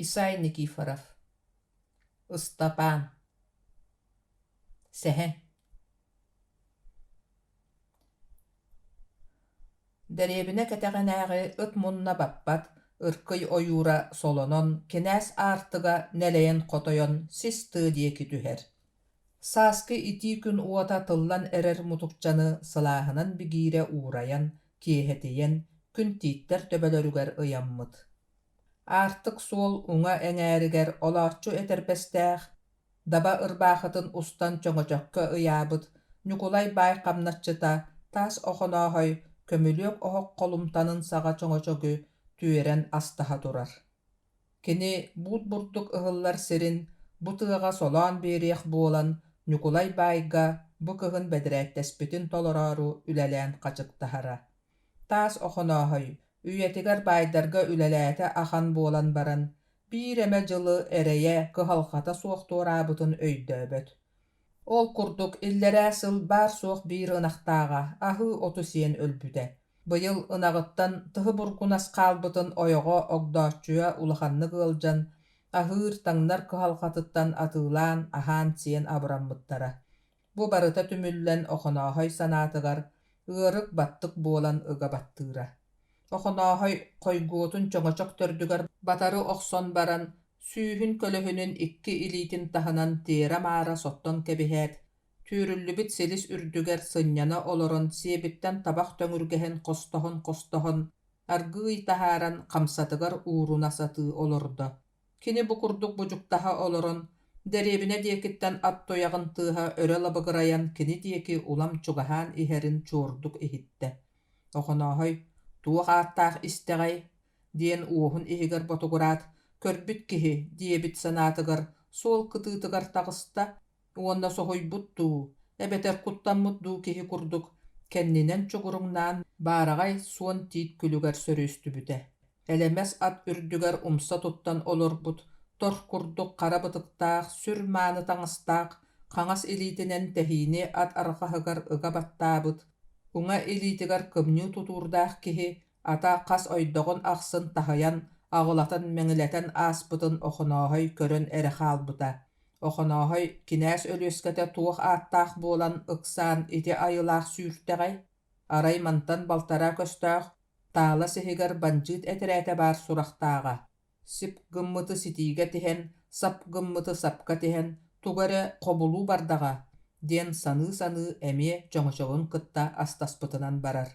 Исай Никифоров. Ыстапан. Сәһен. Дәребіне кәтәғінәғі ыт мұнна баппат, ыркый ойура солонон, кенәс артыға нәләйен қотойон систы декі түхер. Саскы ити күн уата тыллан әрер мутукчаны сылағынан бігире уураян, киехетейен, күн титтер төбөлөрүгер ыяммыт. Артык суол уңа әңәрігер олаччу этерпестәқ, даба ырбақытын устан чоңочокка ыябыт, Нюкулай бай қамнатчыта, тас охонахой, көмүлүөк оһок колумтанын саға чоңочогу түөрен астаха турар. Кини буут бурдук ыһыллар сирин, бу тыаға солаан бериэх буолан, Нюкулай байга бу кыһын бэдирээттеспитин толорору үлэлээн качыктахара. Таас охонахой, үйетигер байдарга үлэлээте ахан буолан баран, биир эмэ жылы эрэйэ кыһалхата суохтуораабытын өйдөбөт. Ол курдук иллэрэ сыл бар суох биир ынахтааға, аһыы оту сиэн өлбүтэ. Быйыл ынағыттан тыһы бургунас хаалбытын ойоҕо огдооччуя улаханнык ылдьан, аһыыр таңнар кыһалхатыттан атыылаан аһаан сиэн абыраммыттара. Бу барыта түмүллэн охоноохой санаатыгар, ыарык баттык буолан ыга баттыыра. Охоноохой койгуотун чоҥочок төрдүгэр батары охсон баран, сүүһүн көлөһүнүн икки илиитин таһынан тиэра маара соттон кэбиһээт, түүрүллүбүт селис үрдүгэр сынньана олорон сиэбиттэн табах төҥүргэһин костоһон, аргыый таһааран хамсатыгар ууруна сатыы олордо. Кини бу курдук бужуктаһа олорон, дэриэбинэ диэкиттэн ат тояҕын тыыһа өрө лабыгырайан кини диэки улам чугаһаан иһэрин чуордук иһитте. Охоноохой, туох ааттаах истэҕэй, диэн уоһун иһигэр ботугураат, көрбүт киһи диэбит санаатыгар, суол кытыытыгар тагыста, уонна соһуйбут дуу, эбэтэр куттаммыт дуу киһи курдук, кэннинэн чугуруҥнаан баараҕай суон тиит күлүгэр сөрүүстүбүтэ. Элемес ат үрдүгэр умса туттан олорбут, тор курдук хара бытыктаах, сүр мааны таҥыстаах, хаҥас илиитинэн тэһиини ат арҕаһыгар ыга баттаабыт, уҥа илиитигэр кымныы тутуурдаах киһи ата хас ойдоҕун ахсын таһайан, аҕылатан мэҥилэтэн ааспытын охоноохой көрөн эрэ хаалбыта. Охоноохой кинээс өлүөскэтэ туох ааттаах буолан ыксаан ити айылаах сүүртэҕэй, арай мантан балтара көстөөх, таала сиһигэр бандьыыт этэрээтэй баар сурахтааҕа. Сип гыммыты ситиигэ тиһэн, сап гыммыты сапка тиһэн, тугары хобулуу бардаҕа, диэн саныы эмиэ чоҥочоҕун кытта астаспытынан барар.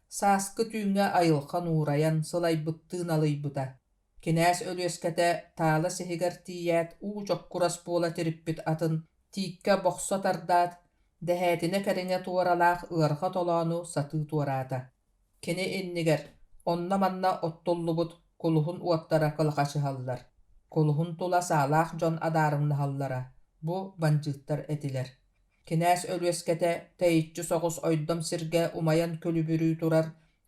Сааскы түүҥэ айылхан уурайан сылайбыттыын алыйбыта. Кинээс өлүөскэтэ таала сиһигэр тиийэät уу чоккурас буола тириппит атын тииккэ бохсо тардаат, дэһэтинэ кэриҥэ туоралаах ыарха толоону сатыы туораата. Кини иннигэр онна-манна оттуллубут кулуһун уоттара кылахачыһаллар. Кулуһун тула саалаах дьон адаарыҥнаһаллара. Бу бандьыыттар этилэр. Кинээс өлүөскэтэ тэйиччи соҕус ойдом сиргэ умайан көлүбүрүү турар,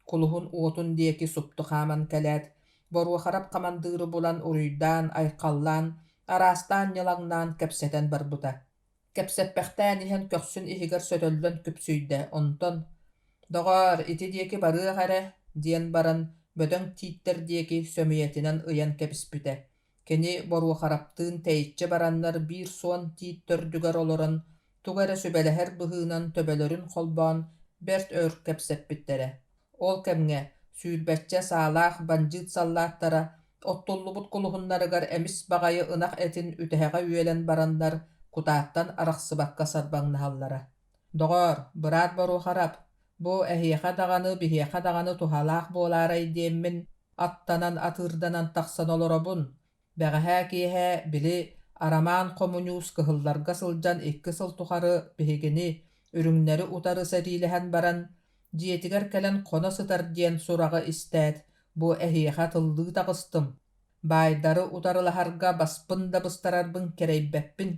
кулуһун уотун диэки супту хааман кэлээт, боруохарап хамандыыры булан уруйдаан, айхаллаан, араастаан ньалаҥнаан кэпсэтэн барбыта. Кэпсэппэхтээн иһэн көхсүн иһигэр сөтөллөн күпсүйдэ, онтон «Доҕоор, ити диэки барыах эрэ» диэн баран бөдөҥ тииттэр диэки сөмүйэтинэн ыйан кэбиспүтэ. Кини боруохараптыын тэйиччи бараннар биир суон тиит төрдүгэр олорон, тугары сүбэлэһэр быһыынан төбөлөрүн холбоон бэрт өр кэпсэппиттэрэ. Ол кэмҥэ сүүрбэччэ саалаах бандьыыт саллааттара оттуллубут кулуһуннарыгар эмис баҕайы ынах этин үтэһэҕэ үөлэн бараннар кутааттан арахсыбакка сарбаҥнаһаллара. «Доҕоор, быраат боруохарап, бу эһиэхэ даҕаны биһиэхэ даҕаны туһалаах буолаарай диэммин аттанан атыырданан тахсан олоробун. Бэҕэһээ киэһэ били арамаан хомуньуус кыһылларга сылдьан икки сыл тухары биһигини үрүҥнэри утары сэриилэһэн баран, дьиэтигэр кэлэн хоно сытар диэн сураҕы истээт, бу эһиэхэ тыллыы таҕыстым. Баайдары утарылаһарга баспын да быстарарбын кэрэйбэппин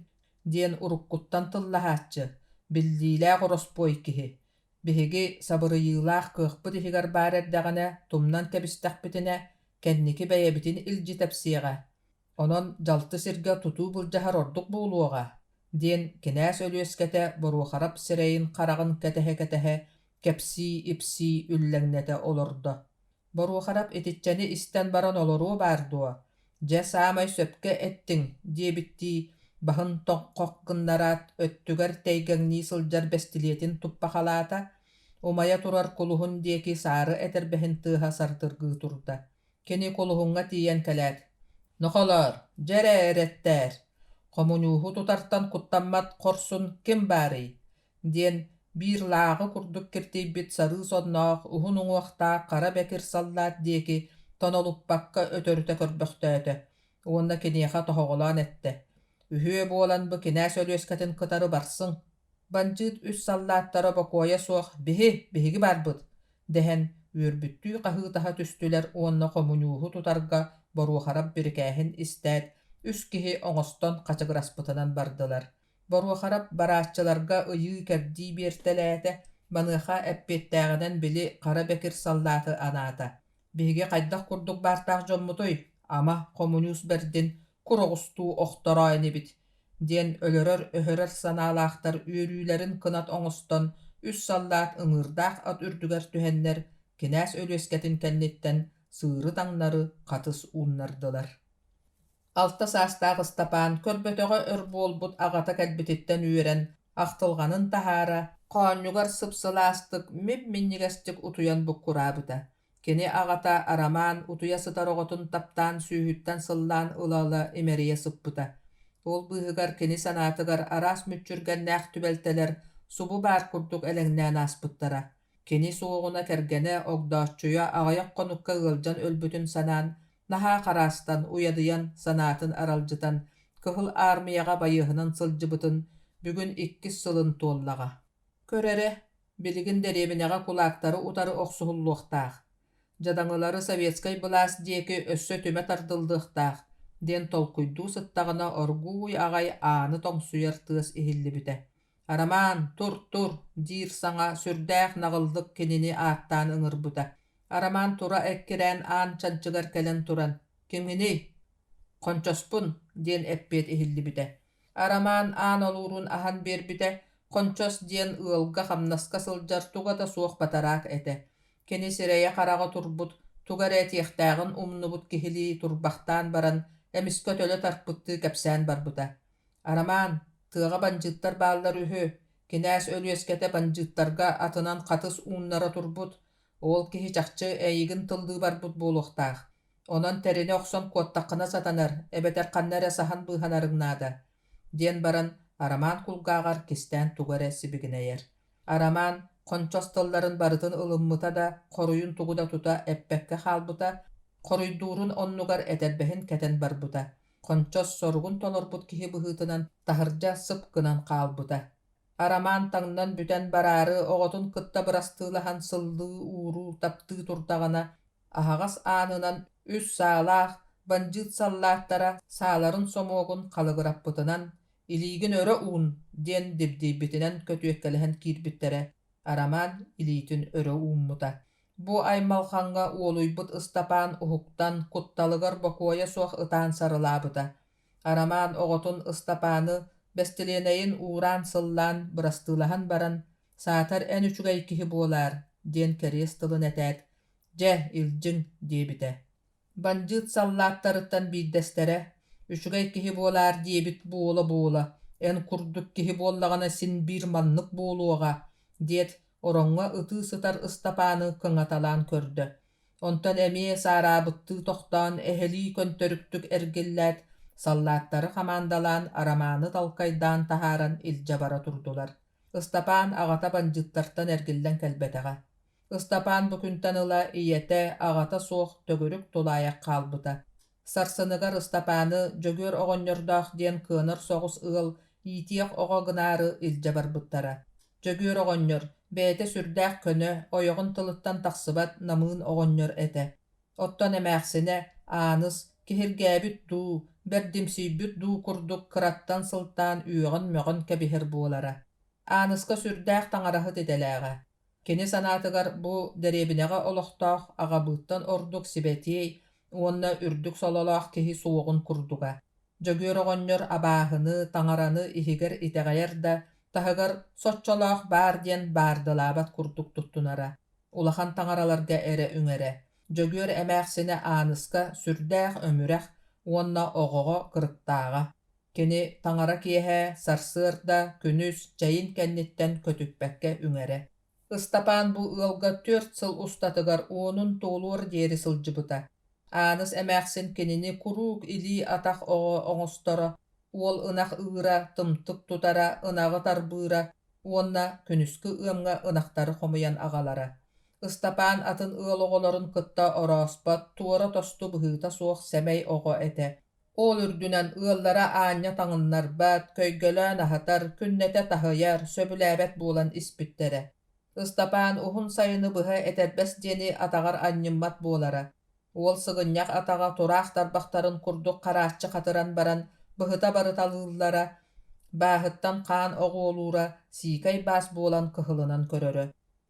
диэн уруккуттан тыллаһааччы, биллиилээх ороспуой киһи. Биһиги сабырыйыылаах кыахпыт иһигэр баар эрдэҕинэ тумнан кэбистэхпитинэ кэнники бэйэбитин илдьи тэпсиэҕэ. Онон дьалты сиргэ тутуу былдьаһар ордук буулуоҕа, диэн кинээс өлүөскэтэ боруохарап сирэйин хараҕын кэтэһэ кэпсии-ипсии үллэҥнэтэ олордо. Боруохарап итиччэни истэн баран олоруу баар дуо. Je saamay söpke ettin diyebitti bahın toqqoqqınnarat öttüger teygengni sıljar bestiliyetin tuppaxalaata umaya turar kuluhun dieki saarı eterbehin tыыha sartırgıı turda. Keni kuluhunga tiyen kelät. Noxolor, jere erettär. Komunuhu tutartan kuttammat korsun kim bari? Dien bir lağı kurduk kirtiybit sarı sonnoq uhun uŋuaqta qara bekir sallaat dieki tonoluppakka ötörüte körböxtöötö. Uonna kiniyaxa tohogolan ette. Ühüe bolan bu kinäs ölüesketin kıtarı barsın. Banjıt üs sallaattara bokoya suoq bihigi barbıt. Dehen ürbüttüü qahıtaha tüstüler uonna komunuhu tutarga boruuxarap birikäähin istäät üs kihi oŋoston qaçıgıraspıtınan bardılar. Boruuxarap baraatçılarga ıyıı kerdii biertelääte banıaxa äppiettääҕинэн bili qara bekir sallaatı anaata. Bihigi qaydaq kurduk baartaaq jommutoy, ama komunus berdin kuroğustuu oxtoroy enibit. Dien ölörör öhörör sanaalaaqtar üörüülerin kınat oŋoston üs sallaat ıҥырдаах at ürdüger tühenner kinäs ölüesketin kennitten sığırı taŋnары qatыс uunnardılar. Altta saastаах ыстапаан көрбөтөҕө өр буолбут aҕata кэлбититтэн үөрэн ахтылҕанын таһаара коонньугар сыпсылаастык мим-минньигэстик утуйан буккураабыта. Кини аҕата арамаан утуйа сытар оҕотун таптаан сүүһүттэн сыллаан ылала имэрийэ сыппыта. Ол быыһыгар кини санаатыгар араас мүччүргэннээх түбэлтэлэр субу баар курдук элэҥнээн ааспыттара. Кини суоҕуна кэргэнэ огдооччуйа аҕайах конукка ыалдьан өлбүтүн санаан наһаа хараастан уйадыйан санаатын аралдьытан кыһыл аармыйаҕа байыһынан сылдьыбытын бүгүн 2 сылын туоллаҕа. Көрөрэ, билигин дэриэбинэҕэ кулаактары утары охсуһуллуохтаах. Жадаҥылары советскай былаас диэки өссө түмэ тардылдыахтаах диэн толкуйдуу сыттаҕына оргууй аҕай ааны тоҥсуйар тыас иһиллибитэ. Арамаан, тур, диир саҥа сүрдээх наҕыллык кинини ааттаан ыҥырбыта. Арамаан тура эккирэн аан чанчыгар кэлэн туран. Кимини? Кончоспун, диэн эппиэт иһиллибитэ. Арамаан аан олуурун аһан биэрбитэ, кончос диэн ыалга хамнаска сылдьар тугата суох батараак этэ. Кини сирэйэ хараҕа турбут, тугар этиэхтээҕин умнубут киһилии турбахтаан баран эмискө төлө тарпыттыы кэпсээн барбыта. Арамаан, тыаҕа бандьыттар бааллар үһү, кинээс өлүөскэтэ бандьыттарга атынан хатыс ууннара турбут, ол киһи чахчы эйигин тыллыы барбут буолуохтаах. Онон тэрини охсон куоттаххына сатанар, эбэтэр ханнара сахан быыһанарыҥнаада. Диэн баран Арамаан кулгааҕар кистээн тугара сибигинэйэр. Арамаан кончос тылларын барытын ылыммыта да хоруйун тугуда тута эппэккэ хаалбыта, хоруйдуурун оннугар этэрбэһин кэтэн барбыта. Кончос соргун толорбут киһи быһыытынан таһырдьа сып гынан хаалбыта. Арамаан таҥнан бүтэн бараары оҕотун кытта бырастыылаһан сыллыы ууруу таптыы турдаҕына аһаҕас аанынан үс саалаах бандьыт саллааттара сааларын сомуогун халыгыраппытынан илиигин өрө уун диэн дибдийбитинэн көтүөккэлэһэн киирбиттэрэ Арамаан илиитин өрө ууммута. Бу аймалханга уолуйбут ыстапаан уһуктан кутталыгар бокуоя суох ытаан сарылаабыта. Арамаан оҕотун ыстапааны бестилиэнэйин уураан сыллаан бырастыылаһан баран саатар эн үчүгэй киһи буолаар диэн кэриэс тылын этээт. Дьэ, илдьиҥ диэбитэ. Бандьыт саллааттарыттан бииддэстэрэ үчүгэй киһи буолаар диэбит буола, эн курдук киһи буоллаҕына син биир маннык буолуоҕа диэт ороҥҥа ытыы сытар ыстапааны кыҥаталаан көрдө. Онтон эмиэ саараабыттыы тохтоон эһэлии көнтөрүктүк эргиллээт саллааттары хамаандалаан Арамааны талкайдаан таһааран илдьэ бара турдулар. Ыстапаан аҕата бандьыттартан эргиллэн кэлбэтэҕэ. Ыстапаан бу күнтэн ыла ийэтэ аҕата суох төгүрүк тулаайах хаалбыта. Сарсыныгар ыстапааны дьөгүөр оҕонньордоох диэн кыанар соҕус ыал иитиэх оҕо гынаары илдьэ барбыттара. Дьөгүөр оҕонньор бэйэтэ сүрдээх көнө ойоҕун тылыттан тахсыбат намыын оҕонньор этэ. Оттон эмээхсинэ ааныс киһиргээбит дуу, бэрдимсийбит дуу курдук кыраттан сылтаан үөҕөн мөҕөн кэбиһэр буолара.Ааныска сүрдээх таҥараһы тетэлээҕэ. Кини санаатыгар бу дэриэбинэҕэ олохтоох аҕабыыттан ордук сибэтиэй, уонна үрдүк сололоох киһи суоҕун курдуга. Дьөгүөр оҕонньор абааһыны, таҥараны иһигэр итэҕэйэр да таһыгар соччолоох баар диэн баардылаабат курдук туттунара. Улахан таҥараларга эрэ үҥэрэ. Дьөгүөр эмээхсинэ ааныска сүрдээх өмүрэх уонна оҕоҕо кырыктааҕа. Кини таҥара киэһэ сарсыарда күнүс чайын кэнниттэн көтүппэккэ үҥэрэ. Ыстапаан бу ыалга 4 сыл устатыгар уонун туулуор диэри сылдьыбыта. Ааныс эмээхсин кинини куруук илии атах оҕо оҥосторо, уол ынах ыыра тымтык тутара ынаҕы тарбыыра, уонна күнүскү ыамҥа ынахтары хомуйан аҕалара. Ыстапаан атын ыал оҕолорун кытта орооспот туора тосту быһыыта суох сэмэй оҕо этэ. Ол үрдүнэн ыаллара аанньа таҥыннарбат, көйгөлөөн аһатар, күннэтэ таһыйар, сөбүлээбэт буолан испүттэрэ. Ыстапаан уһун сайыны быһа этэрбэс диэни атаҕар анньыммат буолара. Уол сыгынньах атаҕа тураах тарбахтарын курдук харааччы хатыран баран быһыта барыталыыллара, бааһыттан хаан оҕуолуура сиикай баас буолан кыһылынан көрөрө.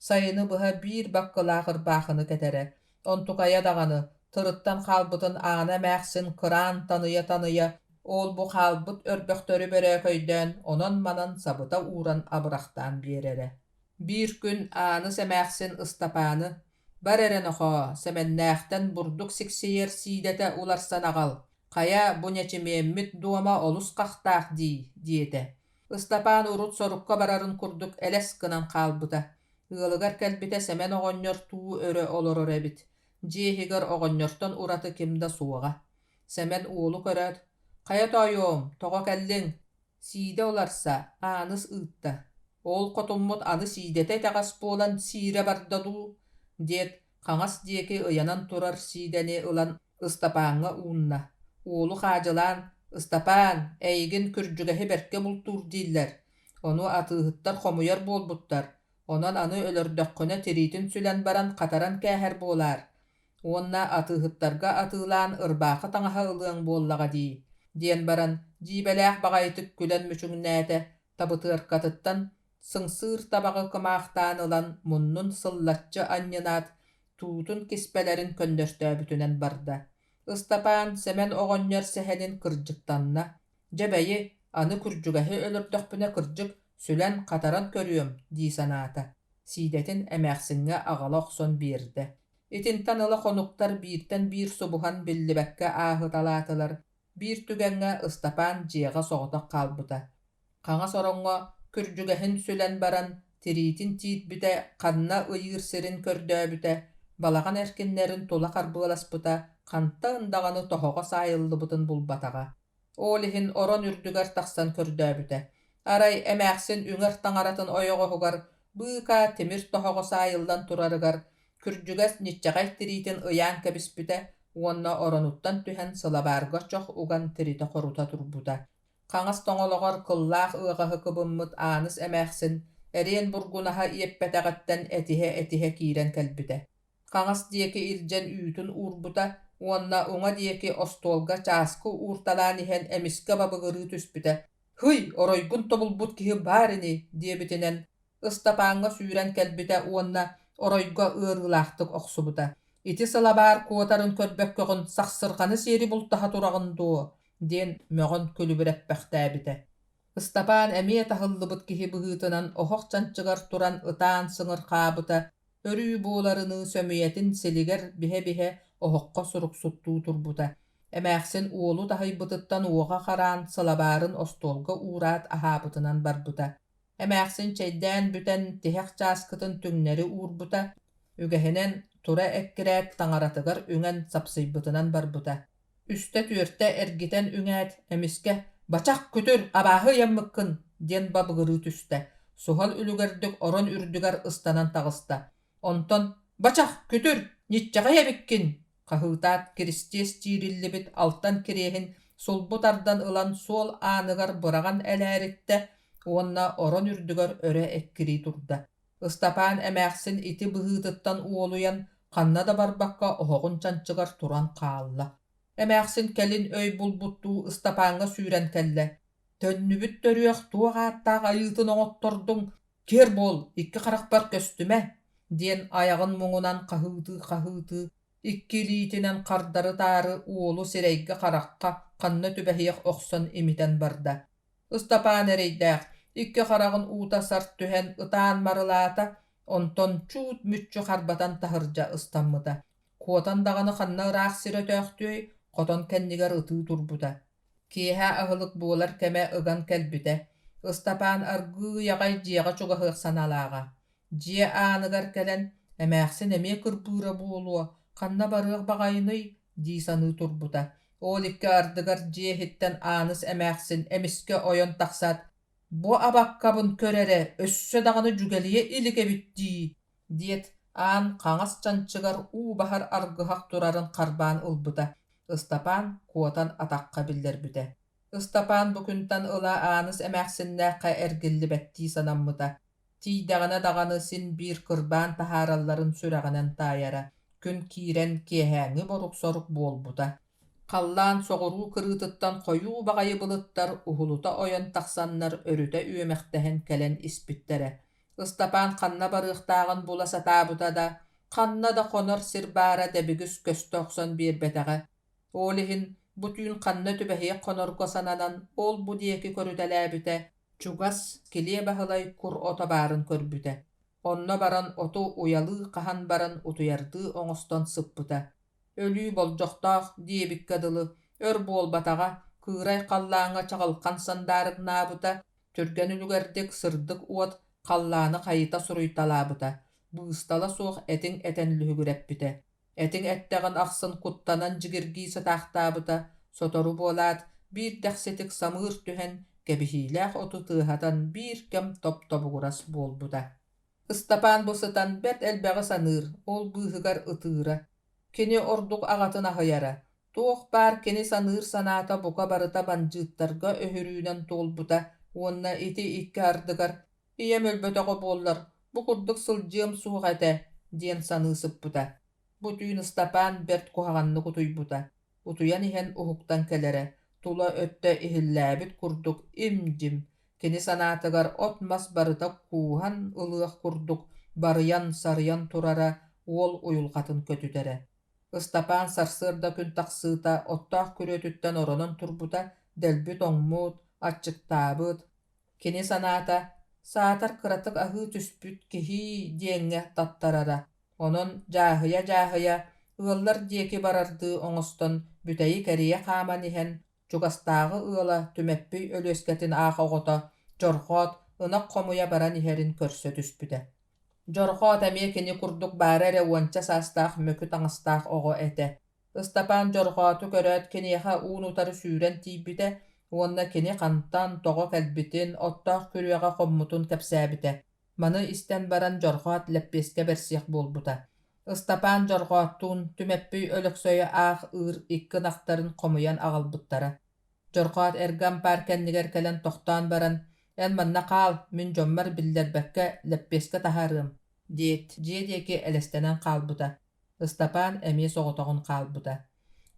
Сайыны быһа биир баккылаахыр баахыны кэтэрэ. Онтукая даҕаны, тырыттан хаалбытын аана мээхсин кыраан таныйа, ол бу хаалбыт өрбөхтөрү бөрөөкөйдөөн онон манан сабыта ууран абырахтаан биэрэрэ. Биир күн ааны сэмээхсин Ыстапааны: «Бар эрен охоо, сэмэннээхтэн бурдук сиксийер сиидэтэ уларсан аҕал, хая бунячимиэммит дуома олус хахтаах дии» диэтэ. Ыстапаан урут сорукка барарын курдук элес гынан хаалбыта. Ыалыгар кэлбитэ сэмэн оҕонньор туу өрө олорор эбит. Дьиэһигэр оҕонньортон ураты кимда суоҕа. Сэмэн уолу көрөөт: «Хая тоойуом, тоҕо кэллиҥ, сиидэ уларса, ааныс ыытта. Ол хотуммут аны сиидэтэ таҕас буолан сиирэ барда дуу» диэт хаҥас диэки ыйанан турар сиидэни ылан Ыстапааҥҥа уунна. Уолу хаадьылаан: «Ыстапаан, эйигин күрдьүгэһи бэркэ бултуур дииллэр. Ону атыыһыттар хомуйар буолбуттар. Онон аны өлөрдөккүнэ тириитин сүлэн баран хатаран кээһэр буолаар. Уонна атыыһыттарга атыылаан ырбаахы таҥаһа ылыаҥ буоллаҕа дии» диэн баран диибэлээх баҕайытык күлэн мүчүҥнээтэ табытыаркатыттан сыҥсыыр табаҕы кымаахтаан ылан муннун сыллаччы анньынаат туутун киспэлэрин көннөртөөбүтүнэн барда. Ыстапаан сэмэн оҕонньор сэһэнин кырдьыктанна: «Дьэбэйи, аны күрдьүгэһи өлөрдөхпүнэ кырдьык сүлэн хатаран көрүөм» дии санаата. Сиидэтин эмээхсиҥҥэ аҕала охсон биэрдэ. Итинтэн ыла хонуктар бииртэн биир субуһан биллибэккэ ааһыталаатылар. Биир түгэҥҥэ Ыстапаан дьиэҕэ соҕотох хаалбыта. Хаҥас ороҥҥо күрдьүгэһин сүлэн баран тириитин тиитбитэ ханна ыйыыр сирин көрдөөбүтэ, балаҕан эркиннэрин тула харбыаласпыта, ханта ындаҕаны тоһоҕо саайыллыбытын булбатаҕа. Ол иһин орон үрдүгэр тахсан көрдөөбүтэ. Арай эмээхсин үҥэр таҥаратын ойоҕоһугар быыка тимир тоһоҕо саайыллан турарыгар күрдьүгэс ньиччэҕэй тириитин ыйаан кэбиспүтэ, уонна оронуттан түһэн сылабаарга чох уган тиритэ хорута турбута. Хаҥас тоҥолоҕор кыллаах ыаҕаһы кыбыммыт ааныс эмээхсин эриэн бургунаһа иэппэтэҕэттэн этиһэ киирэн кэлбитэ. Хаҥас диэки илдьэн үүтүн уурбута, уонна уҥа диэки остуолга чааскы уурталаан иһэн эмискэ бабыгырыы түспүтэ. «Хый, оройгун тобулбут киһи баарини» диэбитинэн Ыстапааҥҥа сүүрэн кэлбитэ, уонна оройго ыарыылаахтык охсубута. «Ити сылабаар куотарын көрбөккөҕүн сахсырҕаны сиэри бултаһа тураҕын дуо» диэн мөҕөн күлүбүрэппэхтээбитэ. Ыстапаан эмиэ таһыллыбыт киһи быһыытынан оһох чанчыгар туран ытаан сыҥыр хаабыта, өрүү буоларыны сөмүйэтин силигэр биһэ оһоххо суруксуттуу турбута. Эмээхсин уолу таһыйбытыттан уоҕа хараан сылабаарын остуолга уураат аһаабытынан барбыта. Эмээхсин чэйдээн бүтэн тиһэх чааскытын түҥнэри уурбута, үгэһинэн тура эккирээт таҥаратыгар үҥэн сапсыйбытынан барбыта. Үстэ түөртэ эргитэн үҥээт эмискэ: «Бачах күтүр, абааһы ыйаммыккын» диэн бабыгырыы түстэ. Суһал үлүгэрдик орон үрдүгэр ыстанан таҕыста. Онтон: «Бачах күтүр, ньиччэҕэй эбиккин» хаһыытаат киристиэс тиириллибит алтан кириэһин сулбут ардан ылан суол ааныгар быраҕан элээритте, уонна орон үрдүгэр өрө эккирии турда. Ыстапаан эмээхсин ити быһыытыттан уолуян ханна да барбакка оһоҕун чанчыгар туран хаалла. Эмээхсин кэлин өй булбуттуу Ыстапааҥҥа сүүрэн кэллэ: «Төннүбүт төрүөх туоҕааттаах айыытын оҥоттордуҥ, киэр буол, икки харахпар көстүмэ» диэн аягын муҥунан хаһыытыы икки илиитинэн хардары таары уолу сирэйгэ харахха ханна түбэһиэх охсон имитэн барда. Ыстапаан эрэйдээх икки хараҕын уута сарт түһэн ытаан марылаата, онтон чуут мүччү харбатан таһырдьа ыстаммыта. Куотан даҕаны ханна ыраах сирэ төөхтүөй, Qoton kenniger ıtıı turbuta. Kieha ahılık buolar keme ıgan kelbite. Ыстапаан аргыы яҕай дьиэҕэ чугаһыах саналааҕа. Дьиэ аанныгар кэлэн эмээхсин эмиэ кырбыыра буолуо, ханна барыах баҕайыный дии саныы турбута. Ол икки ардыгар дьиэ иһиттэн ааныс эмээхсин эмискэ ойон тахсаат: «Бу абаккабын көрэрэ, өссө даҕаны жүгэлийэ иликэбит дии» диэт аан хаҥас чанчыгар уу баһар аргыһах турарын харбаан ылбыта. Ыстапаан куотан атахха биллэрбүтэ. Ыстапаан бу күнтэн ыла ааныс эмээхсиннээххэ эргилли бэттии санаммыта. Тиийдэҕинэ даҕаны син биир кырбаан таһааралларын сүрэҕинэн таайара. Күн киирэн киэһээҥҥи борук-сорук буолбута. Халлаан соҕуруу кырыытыттан хойуу баҕайы былыттар уһулута ойон тахсаннар өрүтэ үөмэхтэһэн кэлэн испиттэрэ. Ыстапаан ханна барыахтааҕын була сатаабыта да, ханна да хонор сирбаара дэбигис көстө охсон биэрбэтэҕэ. Ол иһин бу түүн ханна түбэһиэх хонорго сананан ол бу диэки көрүтэлээбүтэ, чугас килиэ баһылай кур ото баарын көрбүтэ. Онно баран оту уялыы хаһан баран утуйардыы оҥостон сыппыта. Өлүү болдьохтоох диэбикке дылы, өр буолбатаҕа, кыырай халлааҥҥа чаҕылхан сандаарыгнаабыта, түргэн үлүгэрдик сырдык уот халлааны хайыта суруйталаабыта. Быыстала суох этиҥ этэн лүһүгүрэппүтэ. Этиҥ эттэҕин ахсын куттанан дьигиргии сатаахтаабыта, сотору буолаат, биир дэхситик самыыр түһэн кэбиһиилээх оту тыаһатан биир кэм топ-тобугурас буолбута. Ыстапаан бу сытан бэрт элбэҕи саныыр, ол быыһыгар ытыыра. Кини ордук аҕатын аһыйара. Туох баар кини саныыр санаата бука барыта бандьыыттарга өһүрүүнэн туолбута, уонна ити икки ардыгар: «Ийэм өлбөтөҕө буоллар, бу курдук сылдьыам суох этэ» диэн саныысыппыта. Бу түүн Ыстапаан бэрт куһаҕаннык утуйбута. Утуйан иһэн уһуктан кэлэрэ. Тула өттө иһиллээбит курдук им-дьим. Кини санаатыгар от мас барыта кууһан ылыах курдук барыян-сарыян турара уол уйулҕатын көтүтэрэ. Ыстапаан сарсыарда күн тахсыыта оттоох күрүөтүттэн оронон турбута, дэлбүт оҥмуут, аччыктаабыт. Кини санаата саатар кыратык аһыы түспүт киһии диэҥҥэ таттарара. Онон жааһыйа ыаллар диэки барардыы оҥостон бүтэйи кэрийэ хааман иһэн чугастааҕы ыала түмэппүй өлүөскэтин аах оҕото, дьорҕоот ынак хомуйа баран иһэрин көрсө түспүтэ. Дьорҕоот эмиэ кини курдук баара эрэ уонча саастаах мөкү таҥастаах оҕо этэ. Ыстапаан дьорҕооту көрөөт киниэхэ уун утары сүүрэн тиийбитэ, уонна кини хантан тоҕо кэлбитин оттоох күрүөҕэ хоммутун кэпсээбитэ. Маны истэн баран дьорҕоот лэппиэскэ бэрсиэх буолбута. Ыстапаан дьорҕооттуун түмэппүй өлөксөйө аах ыыр икки нахтарын хомуйан аҕалбыттара. Дьорҕоот эргам паар кэннигэр кэлэн тохтоон баран: «Эн манна хаал, мин дьоммар биллэрбэккэ лэппиэскэ таһаарыам» диэт дьиэ диэки элэстэнэн хаалбыта. Ыстапаан эмиэ соҕотоҕун хаалбыта.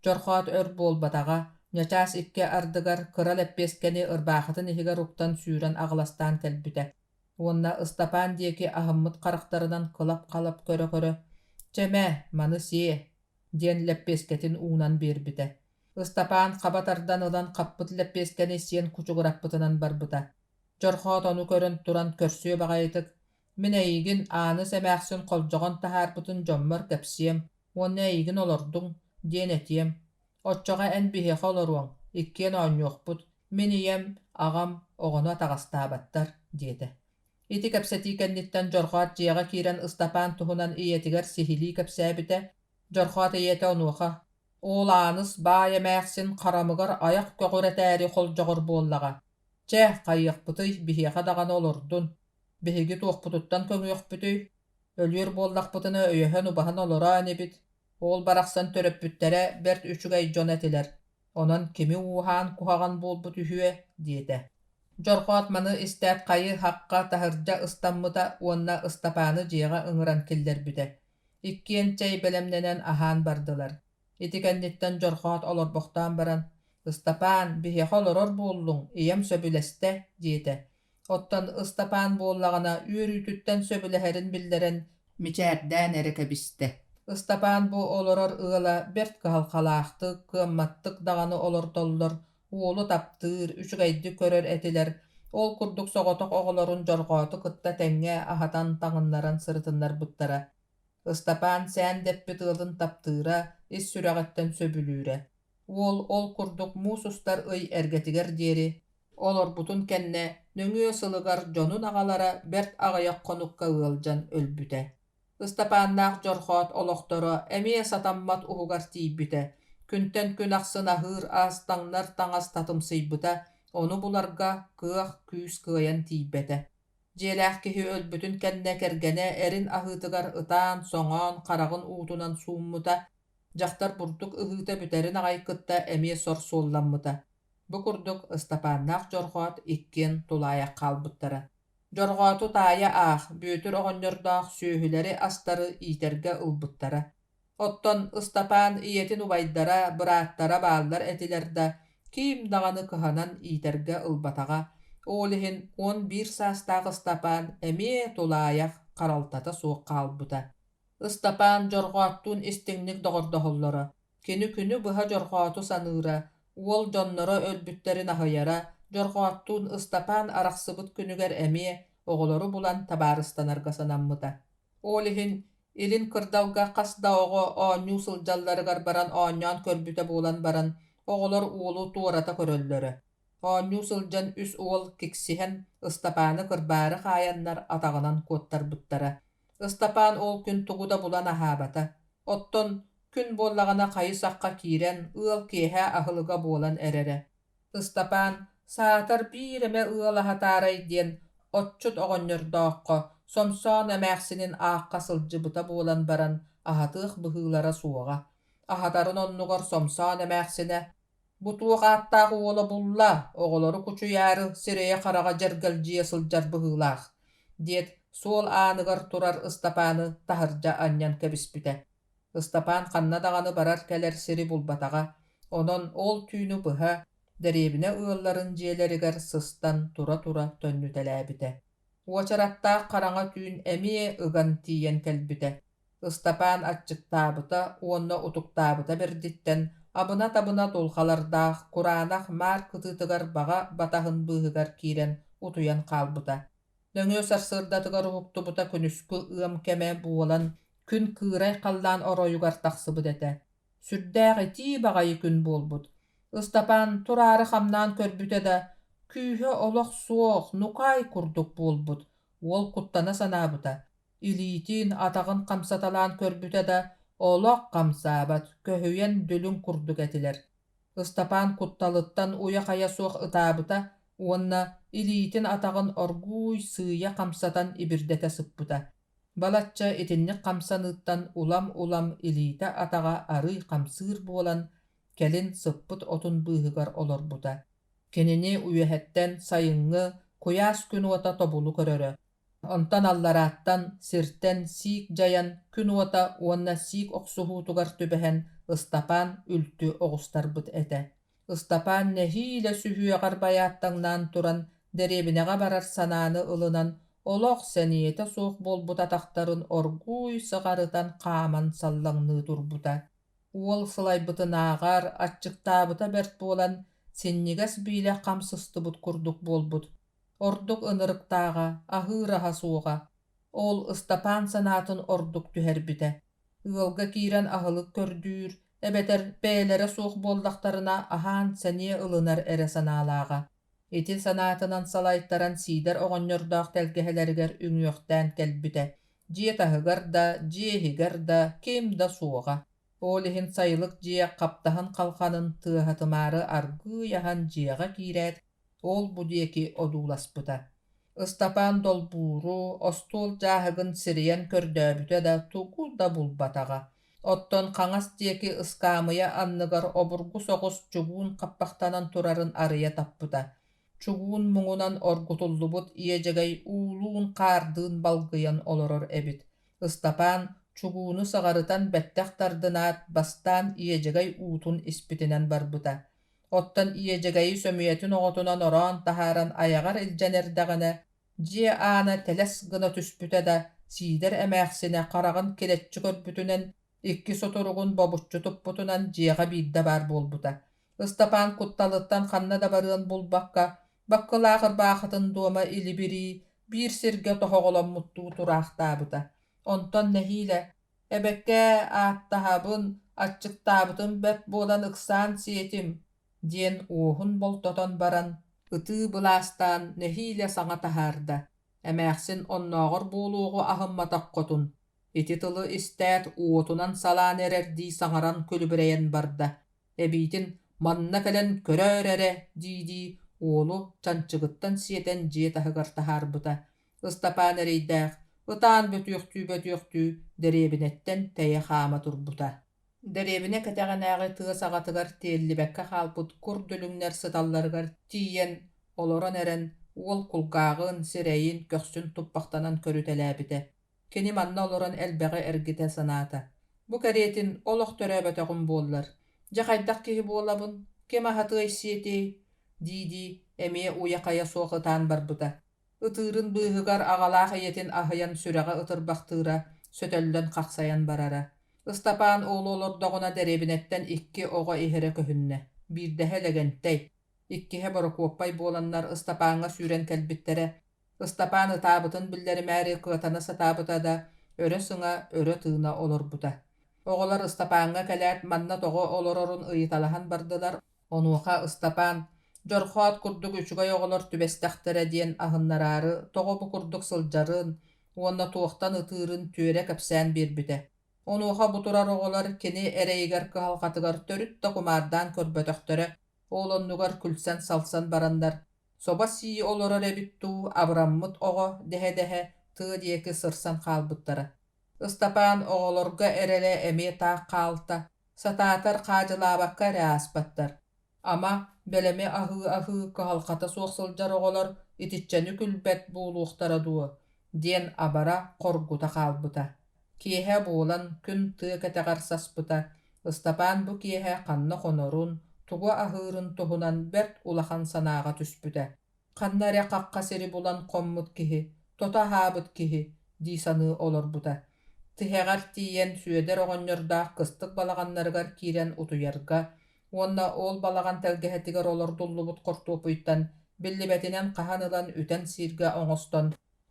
Дьорҕоот өр буолбатаҕа, ньачаас икки ардыгар кыра лэппиэскэни ырбаахытын иһигэр уктан сүүрэн аҕыластаан кэлбүтэ. Уонна Ыстапаан диэки аһыммыт харахтарынан кылап-халап көрө-көрө: «Чэмэ, маны сие» диэн лэппиэскэтин уунан биэрбитэ. Ыстапаан хаба-тардан ылан хаппыт лэппиэскэни сиэн кучугураппытынан барбыта. Дьорҕоот ону көрөн туран көрсүө баҕайытык: «Мин эйигин ааныс эмээхсин холдьоҕон таһаарбытын дьоммор кэпсиэм, уонна эйигин олордуҥ диэн этиэм. Оччоҕо эн биһиэхэ олоруоҥ, иккиэн оонньуохпут, мин ийэм, аҕам оҕону атаҕастаабаттар» диэтэ. Ити кэпсэтии кэнниттэн дьорҕоот дьиэҕэ киирэн Ыстапаан туһунан ийэтигэр сихилии кэпсээбитэ. Дьорҕоот ийэтэ онуоха: «Ол ааныс баай эмээхсин харамыгар аyak көҕүрэтээри холдьоҕор буоллаҕа. Чэ, хайыахпытый биһиэхэ даҕаны олордун. Биһиги туохпутуттан көҥүөхпүтүй. Өлүөр буоллахпытына өйөһөн убаһын олороон эбит. Ол барахсан төрөппүттэрэ бэрт үчүгэй дьон этилэр. Онон кими уһаан куһаҕан буолбут үһүө» диэтэ. Дьорҕоот маны истээт хайы хакка таһырдьа ыстаммыта уонна Ыстапааны дьиэҕэ ыҥыран киллэрбүтэ. Иккиэн чэй бэлэмнэнэн аһаан бардылар. Ити кэнниттэн дьорҕоот олорбохтоон баран: «Ыстапаан, биһиэхэ олорор буоллуҥ, ийэм сөбүлэстэ» диэтэ. Оттон Ыстапаан буоллаҕына үөрүүтүттэн сөбүлэһэрин биллэрэн мичээрдээн эрэ кэбистэ. Ыстапаан бу олорор ыала бэрт кыһалхалаахтык, кыамматтык даҕаны олортоллор, уолу таптыыр, үчүгэйдик көрөр этилэр, ол курдук соҕотох оҕолорун дьорҕооту кытта тэҥҥэ аһатан таҥыннаран сырытыннар буттара. Ыстапаан сээн дэппит ылын таптыыра, ис сүрэҕиттэн сөбүлүүрэ. Ол курдук муусустар ый эргетигер диэри, олорбутун кэннэ нөҥүө сылыгар дьонун аҕалара бэрт аҕайах хонукка ыалдьан өлбүтэ. Ыстапааннаах дьорхоот олохторо эмиэ сатаммат уһугар тиийбүтэ. Күнтэн күн ахсын аһыыр аастаҥнар таҥас татымсыйбыта, ону буларга кыах күүс кыайан тиийбэтэ. Дьиэлээх киһи өлбүтүн кэннэ кэргэнэ эрин аһыытыгар ытаан, соҥоон, хараҕын уутунан сууммута, дьахтар бурдук ыһыыта бүтэрин аҕай кытта эмиэ сор суолламмыта. Бу курдук Ыстапааннаах дьорхоот иккиэн тулаайах хаалбыттара. Дьорҕооту таайа аах, бүөтүр оҕонньордоох сүөһүлэри астары иитэргэ ылбыттара. Оттон Ыстапаан ийэтин убайдара, бырааттара бааллар этилэр да, киим даҕаны кыһанан иитэргэ ылбатаҕа, ол иһин 11 саастаах Ыстапаан эмиэ тулаайах харалтата суох хаалбыта. Ыстапаан дьорҕооттуун истиҥник доҕордоһоллоро. Кини күнү быһа дьорҕооту саныыра, уол дьонноро өлбүттэрин аһыйара, дьорҕооттуун Ыстапаан арахсыбыт күнүгэр эмиэ оҕолору булан табаарыстанарга санаммыта. Ол иһин илин кырдалга хас даоҕо оонньуу сылдьалларыгар баран оонньоон көрбүтэ буолан баран оҕолор уулу туората көрөллөрө. Оонньуу сылдьан үс уол киксиһэн Ыстапааны кырбаары хааяннар атаҕынан куоттарбыттара. Ыстапаан ол күн тугуда булан аһаабата. Оттон күн буоллаҕына хайы сахха киирэн ыал киэһэ аһылыга буолан эрере. Ыстапаан саатар биир эмэ ыал аһатаарай диэн отчут оҕонньордооххо сомсоон эмээхсинин аахха сылдьыбыта буолан баран аһатыах быһыылара суоҕа. Аһатарын оннугор сомсоон эмээхсине: «Бутуох ааттаах уола булла, оҕолору кучуйаары сирэйэ хараҕа дьэргэлдьиэ сылдьар быһыылаах» диэт суол ааныгар турар Ыстапааны таһырдьа анньан кэбиспитэ. Ыстапаан ханна даҕаны барар кэлэр сири булбатаҕа, онон ол түүнү быһа дэриэбинэ ыалларын дьиэлэригэр сыстан тура-тура төннүтэлээбитэ. Уочараттаах хараҥа түүн эмиэ ыган тиийэн кэлбитэ. Ыстапаан аччыктаабыта, уонна утуктаабыта бердиттэн, абына-табына дулхалардаах, кураанах маар кытыытыгар баҕа батаһын быыһыгар киирэн утуйан хаалбыта. Нөҥүө сарсыырдатыгар уһуктубута күнүскү ыам кэмэ буолан, күн кыырай халлаан оройугар тахсыбыт этэ. Сүрдээх итии баҕайы күн буолбут. Ыстапаан тураары хамнаан көрбүтэ да, күүһэ олох суох, нукай курдук буолбут. Уол куттана санаабыта. Илиитиин атаҕын хамсаталаан көрбүтэ да, олох хамсаабат, көһүйэн дүлүн курдук этилэр. Ыстапаан кутталыттан уя-хая суох ытаабыта, уонна илиитин атаҕын оргууй сыыйа хамсатан ибирдэтэ сыппыта. Балачча итинник хамсаныыттан улам илиитэ атаҕа арый хамсыыр буолан, кэлин сыппыт отун быыһыгар олорбута. Кинини үйэһэттэн сайыҥҥы, куяас күн уота тобулу көрөрө. Онтон алларааттан сиртэн сиик дьайан күн уота уонна сиик охсуһуутугар түбэһэн Ыстапаан үлтү оҕустарбыт этэ. Ыстапаан нэһиилэ сүһүөҕэр байааттаҥнаан туран дэриэбинэҕэ барар санааны ылынан олох сэниэтэ суох буолбут атахтарын оргууй сыҕарытан хааман саллаҥныы турбута. Уол сылайбытынааҕар аччыктаабыта бэрт буолан синньигэс биилэ хамсыстыбыт курдук буолбут. Ордук ынырыктааҕа, аһыыраһа суоҕа. Ол Ыстапаан санаатын ордук түһэрбитэ. Ыалга киирэн аһылык көрдүүр, эбэтэр бээлэрэ суох буоллахтарына аһаан сэниэ ылынар эрэ санаалааҕа. Ити санаатынан салайттаран сиидэр оҕонньордоох тэлгэһэлэригэр үҥүөхтээн кэлбитэ. Дьиэ таһыгар да, дьиэһигэр да, ким да суоҕа. Ол иһин сайылык дьиэ хаптаһын халханын тыаһатымаары аргыый-аһан дьиэҕэ киирээт, ол бу диэки одууласпыта. Ыстапаан долбууру, остуол дьааһыгын сириэн көрдөөбүтэ да тугу да булбатаҕа. Оттон хаҥас диэки ыскаамыйа анныгар обургу соҕус чугуун хаппахтанан турарын арыйа таппыта. Чугуун муҥунан оргутуллубут иэдьэгэй уулуун хаардыын балгыйан олорор эбит. Ыстапаан чугууну саҕарытан бэттэх тардынаат бастаан иэдьэгэй уутун испитинэн барбыта. Оттон иэдьэгэйи сөмүйэтин оҕотунан ороон таһааран ayaҕар илдьэнэрдэҕинэ, дьиэ аана тэлэс гына түспүтэ да, сиидэр эмээхсинэ хараҕын килэччи көрбүтүнэн, икки соторугун бобуччу туппутунан дьиэҕэ биирдэ баар буолбута. Ыстапаан кутталыттан ханна да барыан булбакка, баккылаахыр баахатын дуома илибирии, биир сиргэ тоһоҕоломмуттуу тураахтаабыта. Онтон нэһиилэ: «Эбэккэ ааттаһабын, Аччыктаабытын бэт буолан ыксаан сиэтим, диэн уоһун болтотон баран, ытыы былаастаан нэһиилэ саҥа таһаарда, эмээхсин оннооҕор буолуоҕу аһымматаххотун, ити тылы истээт уотунан салаан эрэр дии саҥаран күлүбүрэйэн барда, эбиитин манна кэлэн көрөөр эрэ дии уолу чанчыгыттан сиэтэн дьиэ таһыгар таһаарбыта, Ыстапаан эрэйдээх, ытаан бөтүөхтүү дэриэбинэттэн тэйэ хаама турбута. Дэриэбинэ кэтэҕэнээҕи тыа саҕатыгар тиэллибэккэ хаалбыт кур дүлүҥнэр сыталларыгар тиийэн, олорон эрэн, уол кулгааҕын, сирэйин, көхсүн туппахтанан көрүтэлээбитэ. Кини манна олорон элбэҕи эргитэ санаата. Бу кэриэтин олох төрөөбөтөҕүм буоллар. Дьахайдах киһи буолабын, кем аһатыай сиэтии, дии эмиэ уйахайа суох ытаан барбыта. Ытыырын быыһыгар аҕалаах ийэтин аһыйан сүрэҕэ ытырбахтыыра, сөтөллөн хахсайан барара. Ыстапаан оолу олордоҕуна дэриэбинэттэн икки оҕо иһэрэ көһүннэ. Биирдэһэ лэгэнтэй. Иккиһэ борокуоппай буоланнар Ыстапааҥҥа сүүрэн кэлбиттэрэ. Ыстапаан ытаабытын биллэримээри кыатана сатаабыта да, өрө сыҥа, өрө тыына олорбута. Оҕолор Ыстапааҥҥа кэлээт манна тоҕо олорорун ыйыталаһан бардылар. Онуоха Ыстапаан дьорхоот курдук үчүгэй оҕолор түбэстэхтэрэ диэн аһыннараары тоҕо бу курдук сылдьарын, уонна туохтан ытыырын түөрэ кэпсээн биэрбитэ. Онуоха бутурар оҕолор кини эрэйигэр кыһалхатыгар төрүт да кумаардаан көрбөтөхтөрө оолоннугар күлсэн салсан барандар. Соба сии олорор эбиттүү абыраммыт оҕо дэһэ-дэһэ тыа диэки сырсан хаалбыттара. Ыстапаан оҕолорго эрэлэ эмиэ таах хаалта, сатаатар хаадьылаабакка эрээаспаттар. Ама бэлэми аһыы кыһалхата суох сылдьар оҕолор итиччэни күлбэт буулуохтара дуо, диэн абара хоргута хаалбыта. Киэһэ буолан күн тыа кэтэҕэр саспыта, Ыстапаан бу киэһэ ханна хонорун, тугу аһыырын туһунан бэрт улахан санааҕа түспүтэ. Ханна эрэ хахха сири булан хоммут киһи, тота аһаабыт киһи, дии саныы олорбута. Тыһэҕэр тиийэн сүөдэр оҕонньордаах кыстык балаҕаннарыгар киирэн утуйарга, уонна ол балаҕан тэлгэһэтигэр олор дуллубут хортуопуйттан биллибэтинэн хаһан ылан ütэн сииргэ оҥостон,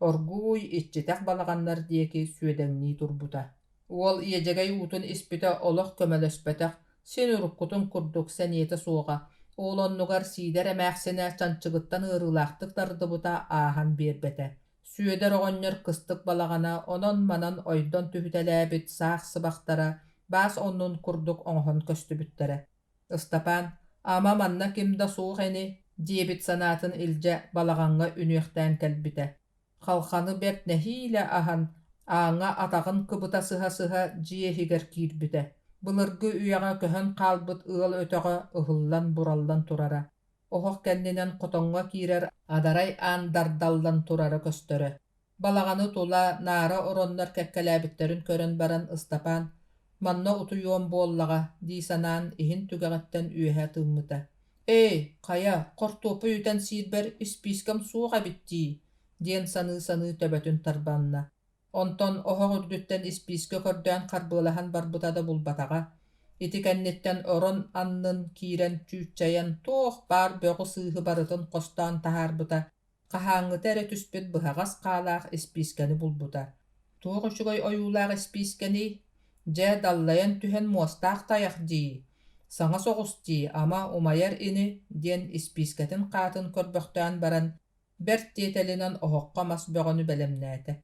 оргууй иччитэх балаҕаннар диэки сүөдэҥнии турбута. Уол иэдьэгэй уутун испитэ олох көмөлөспэтэх, син уруккутун курдук сэниэтэ суоҕа, оолоннугар сиидэр эмээхсинэ чанчыгыттан ыарыылаахтык тардыбыта ааһан биэрбэтэ. Сүөдэр оҕонньор кыстык балаҕана онон манан ойдон түһүтэлээбит саах сыбахтара, баас оннун курдук оҥоһон көстүбүттэрэ. Ыстапаан, ама манна кимда суох эни, диэбит санаатын илдьэ балаҕаҥҥа үнүөхтээн кэлбитэ. Халханы бэрт нэһиилэ аһан, ааҥҥа атаҕын кыбыта сыһа дьиэһигэр киирбитэ. Былыргы үөҕэ көһөн хаалбыт ыал өтөҕө ыһыллан бураллан турара. Оһох кэннинэн хотоҥҥо киирэр адарай аан дардаллан турара көстөрө. Балаҕаны тула наара ороннор кэккэлээбиттерин көрөн баран Ыстапаан, манна утуйуом буоллаҕа дии санаан иһин түгэҕэттэн үөһэ тыыммыта. Хая, хортуоппуй ütэн сиирбэр испиискэм суох эбиттии, диэн саныы төбөтүн тарбаанна. Онтон оһох үрдүттэн испиискэ көрдөөн харбыылаһан барбытада булбатаҕа, ити кэнниттэн орон аннын киирэн чүүччэйэн туох баар бөҕü сыыһы барытын хостоон таһаарбыта, хаһааҥҥыта эрэ түспүт быһаҕас хаалаах испиискэни булбута. Туох үчүгэй ойуулаах испиискэни, дьэ даллайан түһэн муостаах таях дии, саҥа соҕус дии, ама умайар ини диэн испиискэтин хаатын көрбөхтөөн баран, бэрт тиэтэлинэн оһоххо мас бөҕөнү бэлэмнээтэ.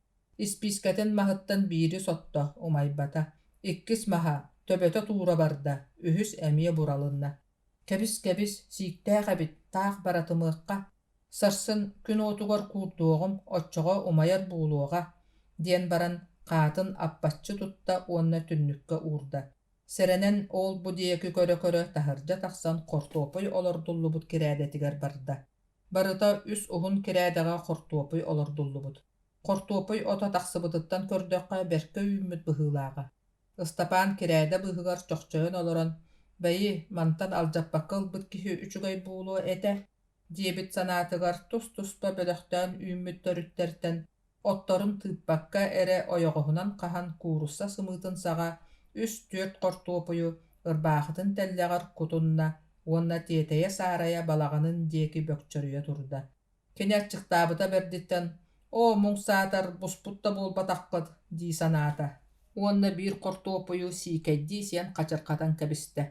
Испиискэтин маһыттан биири сотто умайбата, иккис маһа төбөтө туура барда, үһүс эмиэ буралынна. Кэбис сииктээх эбит таах баратымыахха, сарсын күн отугар куурдуоҕум оччоҕо умайар буулуоҕа, диэн баран хаатын аппаччы тутта уонна түннүккэ уурда. Сэрэнэн ол бу диэки көрө таһырдьа тахсан хортуопуй олордуллубут кирээдэтигэр барда. Барыта үс уһун кирээдэҕэ хортуопуй олордуллубут. Хортуопуй ото тахсыбытыттан көрдөккө бэркэ үүммүт быһыылааҕа. Ыстапаан кирээдэ быһыгар чохчойон олорон, бэйи мантан алдьаппакка ылбыт киһи үчүгэй буулуо этэ, диэбит санаатыгар тус-туспа бөлөхтөөн үүммүт төрүттэртэн, отторун тыыппакка эрэ ойоҕоһунан хаһан куурусса сымыытын саҕа, үс-түөрт хортуопуйу ырбаахытын тэллэҕэр кутунна, уонна тиэтэйэ саарайа балаҕанын диэки бөкчөрүйэ турда. Кини аччыктаабыта бердиттэн, «О, муҥсаатар, буспутта буолбатаххыт» дии санаата. Уонна биир кортуопую сикэдди сиэн качыркатан кэбисте.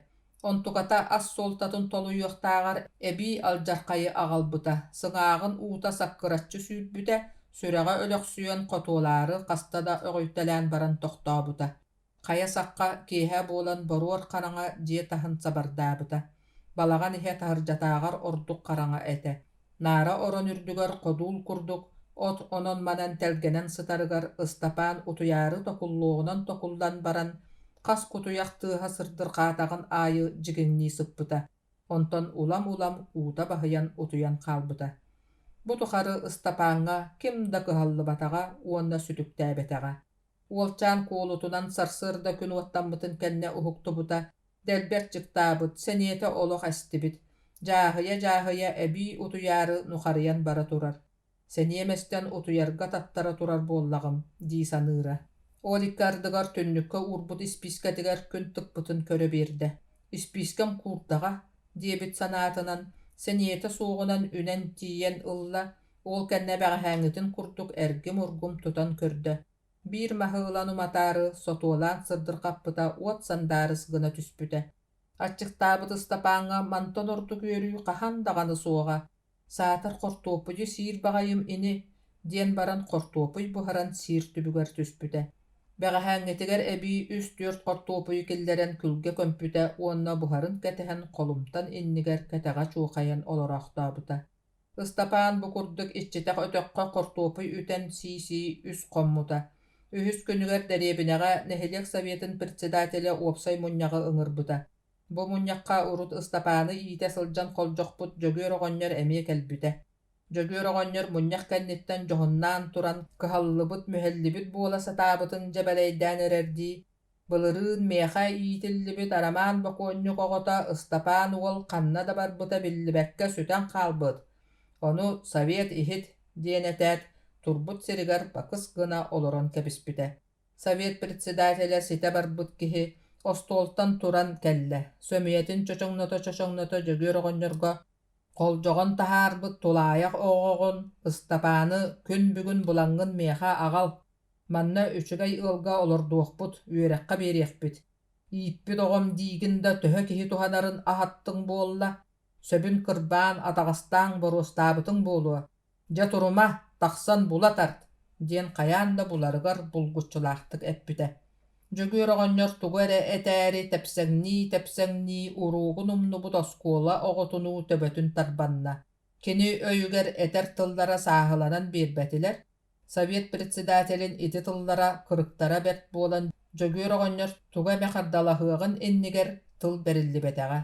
Онтуката ас солтатын толуйуохтаагар эби алжаркайы агалбыта, сыҥаагын уута саккыраччы сүүрбүтэ, сүрэҕэ өлөхсүөн хотуолаары кастада öҕөйтэлээн баран тохтообута. Хая сакка киэһэ буолан боруор хараҥа дьиэ таһын сабардаабыта. Балаҕан иһэ таһырдьатаагар ордук хараҥа этэ. Наара орон үрдүгэр ходуул курдук, от онон манан тэлгэнэн сытарыгар Ыстапаан утуйаары токуллуоҕунан токулдан баран хас кутуйах тыаһа сырдырхаатаҕын аайы дьигиҥнии сыппыта. Онтон улам-улам уута баһыйан утуйан хаалбыта. Бу тухары Ыстапааҥҥа ким да кыһаллыбатаҕа уонна сүтүктээбэтэҕэ. Уолчаан куолутунан сарсыарда күн уоттаммытын кэннэ уһуктубута, дэлбэр чыктаабыт, сэниэтэ олох эстибит. Жааһыйа эбии утуйаары нухарыйан бара турар. Сэниэмэстэн утуйарга таттара турар буоллаҕым, дии саныыра. Ол иккардыгар түннүккө уурбут испискэтигэр күн тыкпытын көрө биэрдэ. Испискэм куурдаҕа, диэбит санаатынан, сэниэтэ суоҕунан үнэн тиийэн ылла, ол кэннэ бэҕэһээҥҥитин курдук эргим ургум тутан көрдө. Биир маһыылан уматаары сотуолаан сырдырхаппыта уот сандаарыс гына түспүтэ. Аччыктаабыт Ыстапааҥҥа мантон ордук үөрүү хаһан даҕаны суоҕа. Саатар хортуоппуйу сиир баҕайым ини, диэн баран хортуоппуй буһаран сиир түбүгэр түспүтэ. Бэҕэһээҥҥитигэр эбии үс-түөрт хортуоппуйу киллэрэн күлгэ көмпүтэ уонна буһарын кэтэһэн холумтан иннигэр кэтэҕэ чуухайан олорохтообута. Ыстапаан бу курдук иччитэх өтөккө хортуоппуй ütэн сии үс хоммута. Үһүс күнүгэр дэриэбинэҕэ Нэһилиэх Советын председателя уопсай мунньаҕы ыҥырбыта. Бу мунньахха урут Ыстапааны иитэ сылдьан холдьохпут Дьөгүөр оҕонньор эмиэ кэлбүтэ. Дьөгүөр оҕонньор мунньах кэнниттэн дьоһуннаан туран кыһаллыбыт мүһэллибит буола сатаабытын дьэбэлэйдээн эрэрдии, былырыын миэхэ иитиллибит арамаан бокуонньук оҕото Ыстапаан уол ханна да барбыта биллибэккэ сүтэн хаалбыт. Ону Совет иһит диэн этээт турбут сиригэр бакыс гына олорон кэбиспитэ. Совет председателя сите барбыт киһи остуолтан туран кэллэ. Сөмүйэтин чочоҥното Дьөгүөр оҕонньорго холдьоҕон таһаарбыт тулаайах оҕоҕун Ыстапааны күн бүгүн булаҥҥын миэхэ аҕал. Манна үчүгэй ылга олордуохпут, үөрэххэ биэриэхпит. Ииппит оҕом диигин да төһө киһи туханарын аһаттыҥ буолла. Сөбүн кырбаан атаҕастааҥ боруостаабытыҥ буолуа. Дьэ турума, тахсан була тарт, диэн хайаан да буларыгар булгуччулаахтык эппитэ. Дьөгүөр оҕонньор тугу эрэ этээри тэпсэҥнии уруугун умнубут оскуола оҕотунуу төбөтүн тарбанна. Кини өйүгэр этэр тыллара сааһыланан биэрбэтилэр, Совет председателин ити тыллара кырыктара бэрт буолан дьөгүөр оҕонньор тугу эмэ хардалаһыаҕын иннигэр тыл бэриллибэтэҕэ.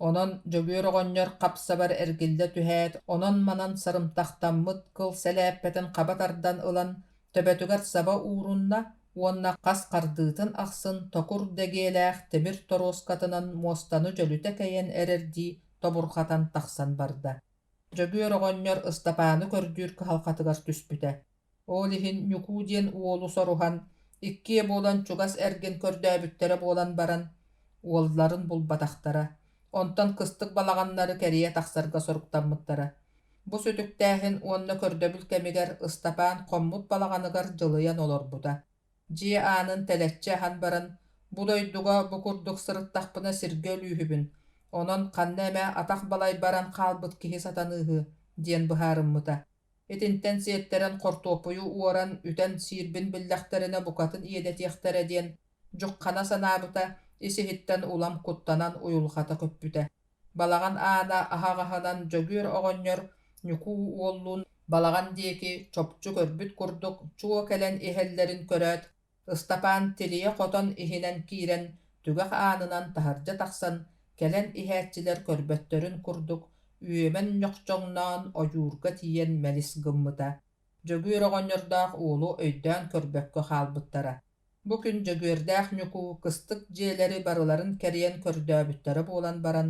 Онон дьөгүөр оҕонньор хапсабар эргиллэ түһээт, онон манан сарымтахтаммыт кыл сэлээппэтин хабатардан ылан төбөтүгэр саба уурунна уонна хас хардыытын ахсын токур дэгиэлээх темир торооскатынан муостану дьөлүтэ кэйэн эрэрдии тобурхатан тахсан барда. Дьөгүөр оҕонньор Ыстапааны көрдүүр кыһалхатыгар түспүтэ. Ол иһин Ньукуу диэн уолу сорухан, иккие буолан чугас эргин көрдөөбүттэрэ буолан баран, уолларын булбатахтара. Онтон кыстык балаҕаннары кэрийэ тахсарга соруктаммыттара. Бу сүтүктээһин уонна көрдөбүл кэмигэр Ыстапаан хоммут балаҕаныгар дьылыйан олорбута. Дьиэ аанын тэлэччи аһан баран, бу дойдуга бу курдук сырыттахпына сиргэ өлүүһүбүн. Онон ханна эмэ атах балай баран хаалбыт киһи сатаныыһы, диэн быһаарыммыта. Итинтэн сиэттерэн хортуоппуйу уоран ütэн сиирбин биллэхтерине букатын иэдэтиэхтерэ диэн дьукхана санаабыта исиһиттэн улам куттанан уйулхата көппүтэ. Балаҕан аана аһаҕаһынан дьөгүөр оҕонньор Ньукуу уоллуун балаҕан диэки чопчу көрбүт курдук чуо кэлэн иһэллэрин көрөөт, Ыстапаан тилийэ хотон иһинэн киирэн түгэх аанынан таһырдьа тахсан кэлэн иһээччилэр көрбөттөрүн курдук үөмэн ньохчоҥноон ойуурга тиийэн мэлис гыммыта. Дьөгүөр оҕонньордаах уолу өйдөөн көрбөккө хаалбыттара. Бу күн дьөгүөрдээх Ньукуу кыстык дьиэлэри барыларын кэриэн көрдөөбүттэрэ буолан баран,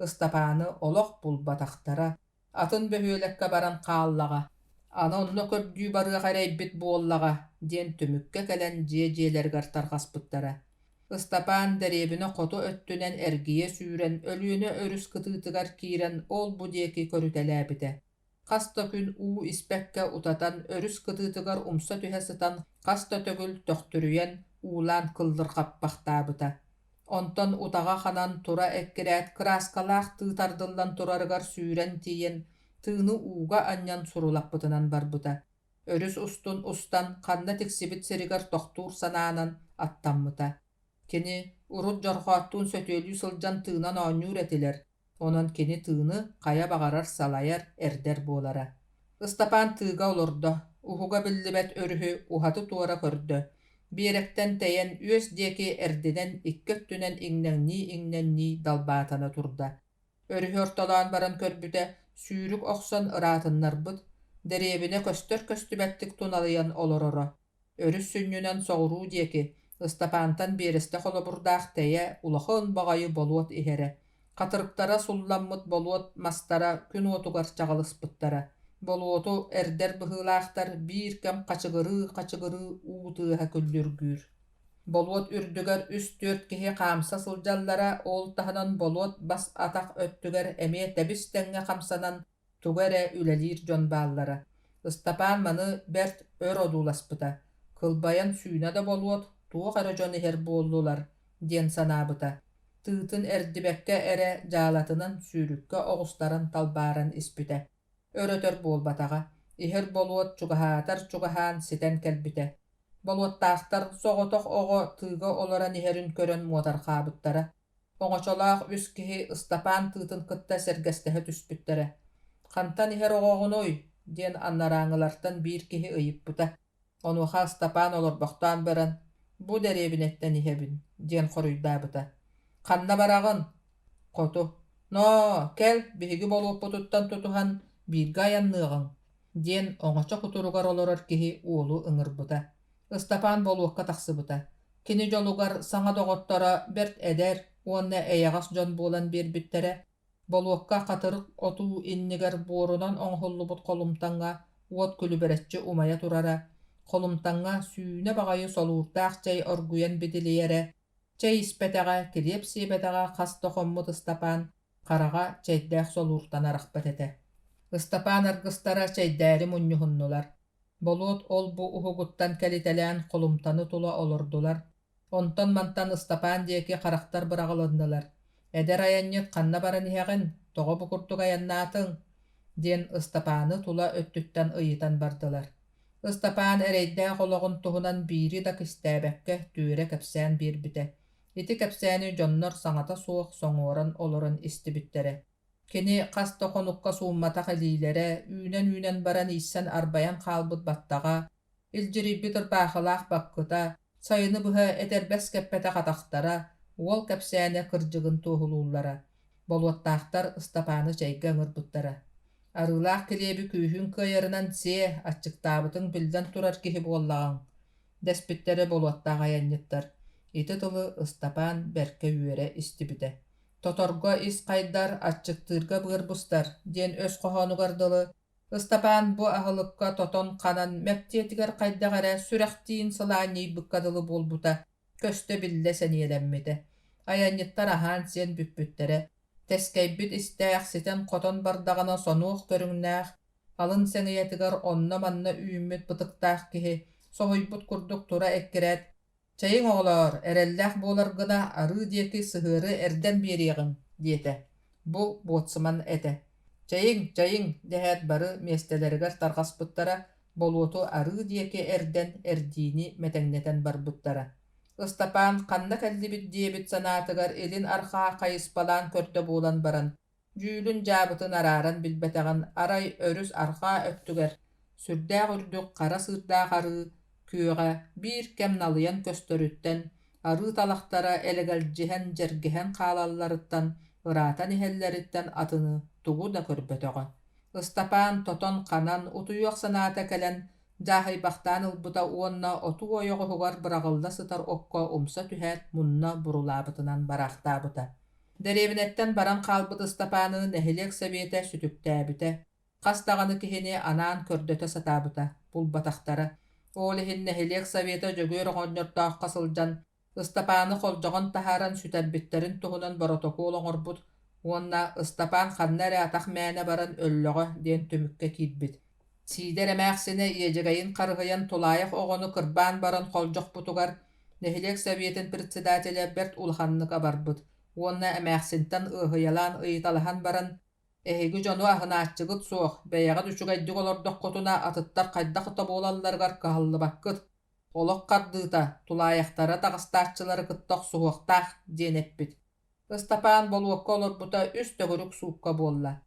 Ыстапааны олох булбатахтара, атын бөһүөлекке баран хааллаҕа. Аны онно көрдүү барыах эрэйбит буоллаҕа, диэн түмүккэ кэлэн дьиэ-дьиэлэригэр тарҕаспыттара. Ыстапаан дэриэбинэ хоту өттүнэн эргийэ сүүрэн, өлүүнэ өрүс кытыытыгар киирэн ол бу диэки көрүтэлээбитэ. Хаста күн уу испэккэ утатан, өрүс кытыытыгар умса түһэ сытан, хаста төгүл төхтүрүйэн, уулан кылдыр каппахтаабыта. Онтон утаға ханан тура эккерät краскалаах тыытардыллан турарыгар сүүрэн тиийэн тыыны ууга анньан сурулаппытынан барбыта. Өрүс устун устан ханна тиксибит сиригар тохтуур санаанан аттаммыта. Кини урут жорхоаттуун сөтүөлүү сылдьан тыынан оонньуур этилер. Онон кини тыыны кая багарар салайар эрдер буолара. Ыстапаан тыыга олордо. Уһуга биллибэт өрүһү ухаты туора көрдө. Биэректен тэйэн үөс диэки эрдинэн иккөттүнэн иҥнэҥнии далбаатана турда. Өрүһү ортолоон баран көрбүтэ сүүрүк охсон ыраатыннарбыт, дэриэбине көстөр көстүбэттик туналыйан олороро. Өрүс сүннүнэн соҕуруу диэки Ыстапаантан биэрэстэ холобурдаах тэйэ улахан баҕайы болуот иһэрэ. Катырыктара сулламмыт болуот мастара күн уотугар чаҕалыспыттара. Болуоту эрдер быһыылаахтар биир кэм качыгырыы уутыыһа күллүргүүр. Болуот үрдүгэр үс-түөрт киһи хаамса сылдьаллара ол таһынан болуот бас атах өттүгэр эмиэ тэбис тэҥҥэ хамсанан тугэрэ үлэлиир дьон бааллара. Ыстапаан маны бэрт өр одууласпыта. Кылбайан сүүнэ да болуот туох эрэ дьон иһэр буоллулар диэн санаабыта. Тыытын эрдибэккэ эрэ дьаалатынан сүүрүккэ оҕустаран талбааран испүтэ. Өрөтөр буолбатаға. Иһэр болуот чугаһаатар чугаһаан ситэн кэлбитэ. Болуоттаахтар соҕотох оҕо тыыга олоран иһэрин көрөн муотархаабыттара. Оҥочолоох үс киһи Ыстапаан тыытын кытта сэргэстэһэ түспүттэрэ. Хантан иһэр оҕоҕунуй диэн аннарааҥылартан биир киһи ыйыппыта. Онуоха Ыстапаан олорбохтоон баран бу дэриэбинэттэн иһэбин диэн хоруйдаабыта. Ханна бараҕын. Хоту. Но, кэл, биһиги болуоппутуттан тутуһан бииргэ аянныаҕыҥ диэн оҥочо кутуругар олорор киһи уолу ыҥырбыта. Ыстапаан болуокка тахсыбыта. Кини дьолугар саҥа доҕотторо бэрт эдэр уонна эйэҕас дьон буолан биэрбиттэрэ болуокка хатырык отуу иннигэр буорунан оҥоһуллубут холумтаҥҥа уот күлүбэрэччи умайа турара. Холумтаҥҥа сүүнэ баҕайы солуурдаах чэй оргуйан бидилиэрэ, чэй испэтэҕэ, килиэп сиэбэтэҕэ хас тохоммут Ыстапаан хараҕа чэйдээх солууртан арахпат этэ. Ыстапаан аргыстара чэйдээри мунньуһуннулар. Болуот ол бу уһугуттан кэлитэлээн холумтаны тула олордулар. Онтон мантан Ыстапаан диэки харахтар быраҕыланнылар. Эдэр аянньык ханна баран иһэҕин, тоҕо букуртук аяннаатыҥ диэн Ыстапааны тула өттүттэн ыйытан бардылар. Ыстапаан эрэйдээх олоҕун туһунан биири да кистээбэккэ түүрэ кэпсээн биэрбитэ. Ити кэпсээни дьоннор саҥата суох соҥуоран олорон истибиттэрэ. Кини хас тохонукка суумматах элиилэрэ үүнэн баран ииссэн арбайан хаалбыт баттаҕа, илдьирийбит ырбаахылаах баккыта, сайыны быһа этэрбэс кэппэтэ хатахтара, уол кэпсээне кырдьыгын туоһулууллара. Болуоттаахтар Ыстапааны чэйгэ ыҥырбыттара. Арыылаах килиэби күүһүн кыайарынан сие аччыктаабытыҥ билдэн турар киһи буоллаҕаҥ. Дэспиттэрэ болуоттаах аянньыттар. Ити тылы Ыстапаан бэркэ үөрэ истибитэ. Тоторго ис хайдар аччыктыырга быырбустар диэн өс хоһоонугар дылы Ыстапаан бу аһылыкка тотон ханан мэктиэтигэр хайдаҕара сүрэхтиин сылаанньыйбыкка дылы буолбута көстө биллэ сэниэлэммитэ. Аянньыттар аһаан сиэн бүппүттэрэ тэскэйбит истээх ситэн хотон бардаҕына сонуох көрүҥнээх алын сэҥиэтигэр онно манна үүммүт бытыктаах киһи соһуйбут курдук тура эккирээт. Чайың оҕолоор, эрэллээх буолар гына арыы диэки сыһыары эрдэн биэриэҕиҥ диэтэ. Бу буотсыман этэ. Чайың, дэһээт бары миэстэлэригэр тарҕаспыттара болуоту арыы диэки эрдэн эрдиини мэтэҥнэтэн барбыттара. Ыстапаан ханна кэллибит диэбит санаатыгар илин архаа хайыспалаан көрдө буолан баран, дьүүлүн дьаабытын арааран билбэтэҕин арай өрүс архаа өттүгэр, сүрдээх үрдүк хара сыырдаах арыы, күөҕэ биир кэм налыйан көстөрүттэн, арыы талахтара элэгэлдьиһэн дьэргэһэн хаалалларыттан, ыраатан иһэллэриттэн атыны тугу да көрбөтөҕө. Ыстапаан тотон ханан утуйуох санаата кэлэн, дьааһайбахтаан ылбыта уонна оту ойоҕуһугар быраҕылла сытар окко умса түһээт мунна бурулаабытынан бараахтаабыта. Дэриэбинэттэн баран хаалбыт Ыстапааны нэһилиэк сэбиэтэ сүтүктээбитэ. Хас даҕаны киһини анаан көрдөтө сатаабыта, булбатахтара. Ол иһин нэһилиэк сэбиэтэ дьөгүөр оҕонньордоохха сылдьан, Ыстапааны холдьоҕон таһааран сүтэрбиттерин туһунан боротокуол оҥорбут, уонна Ыстапаан ханна эрэ атах мээнэ баран өллөҕө диэн түмүккэ киирбит. Сиидэр эмээхсине иэдьэгэйин харыһыйан тулаайах оҕону кырбаан баран холдьохпутугар, Нехилек Советин председателя Берт Улханнык абарбыт. Уонна эмээхсинтен ыһыялаан ыйыталахан баран, эһиги дьону аһынааччыгыт суох, бэйэҕэ үчүгэйдик олордоххотуна атыттар хайдах тобуолалларгар каһаллыбаккыт. Олох хардыыта, тулааyaxтара таҕастааччылары кыттох суһуохтаах диэн эппит. Ыстапаан болуокка олорбута үс төгүрүк суукка буолла.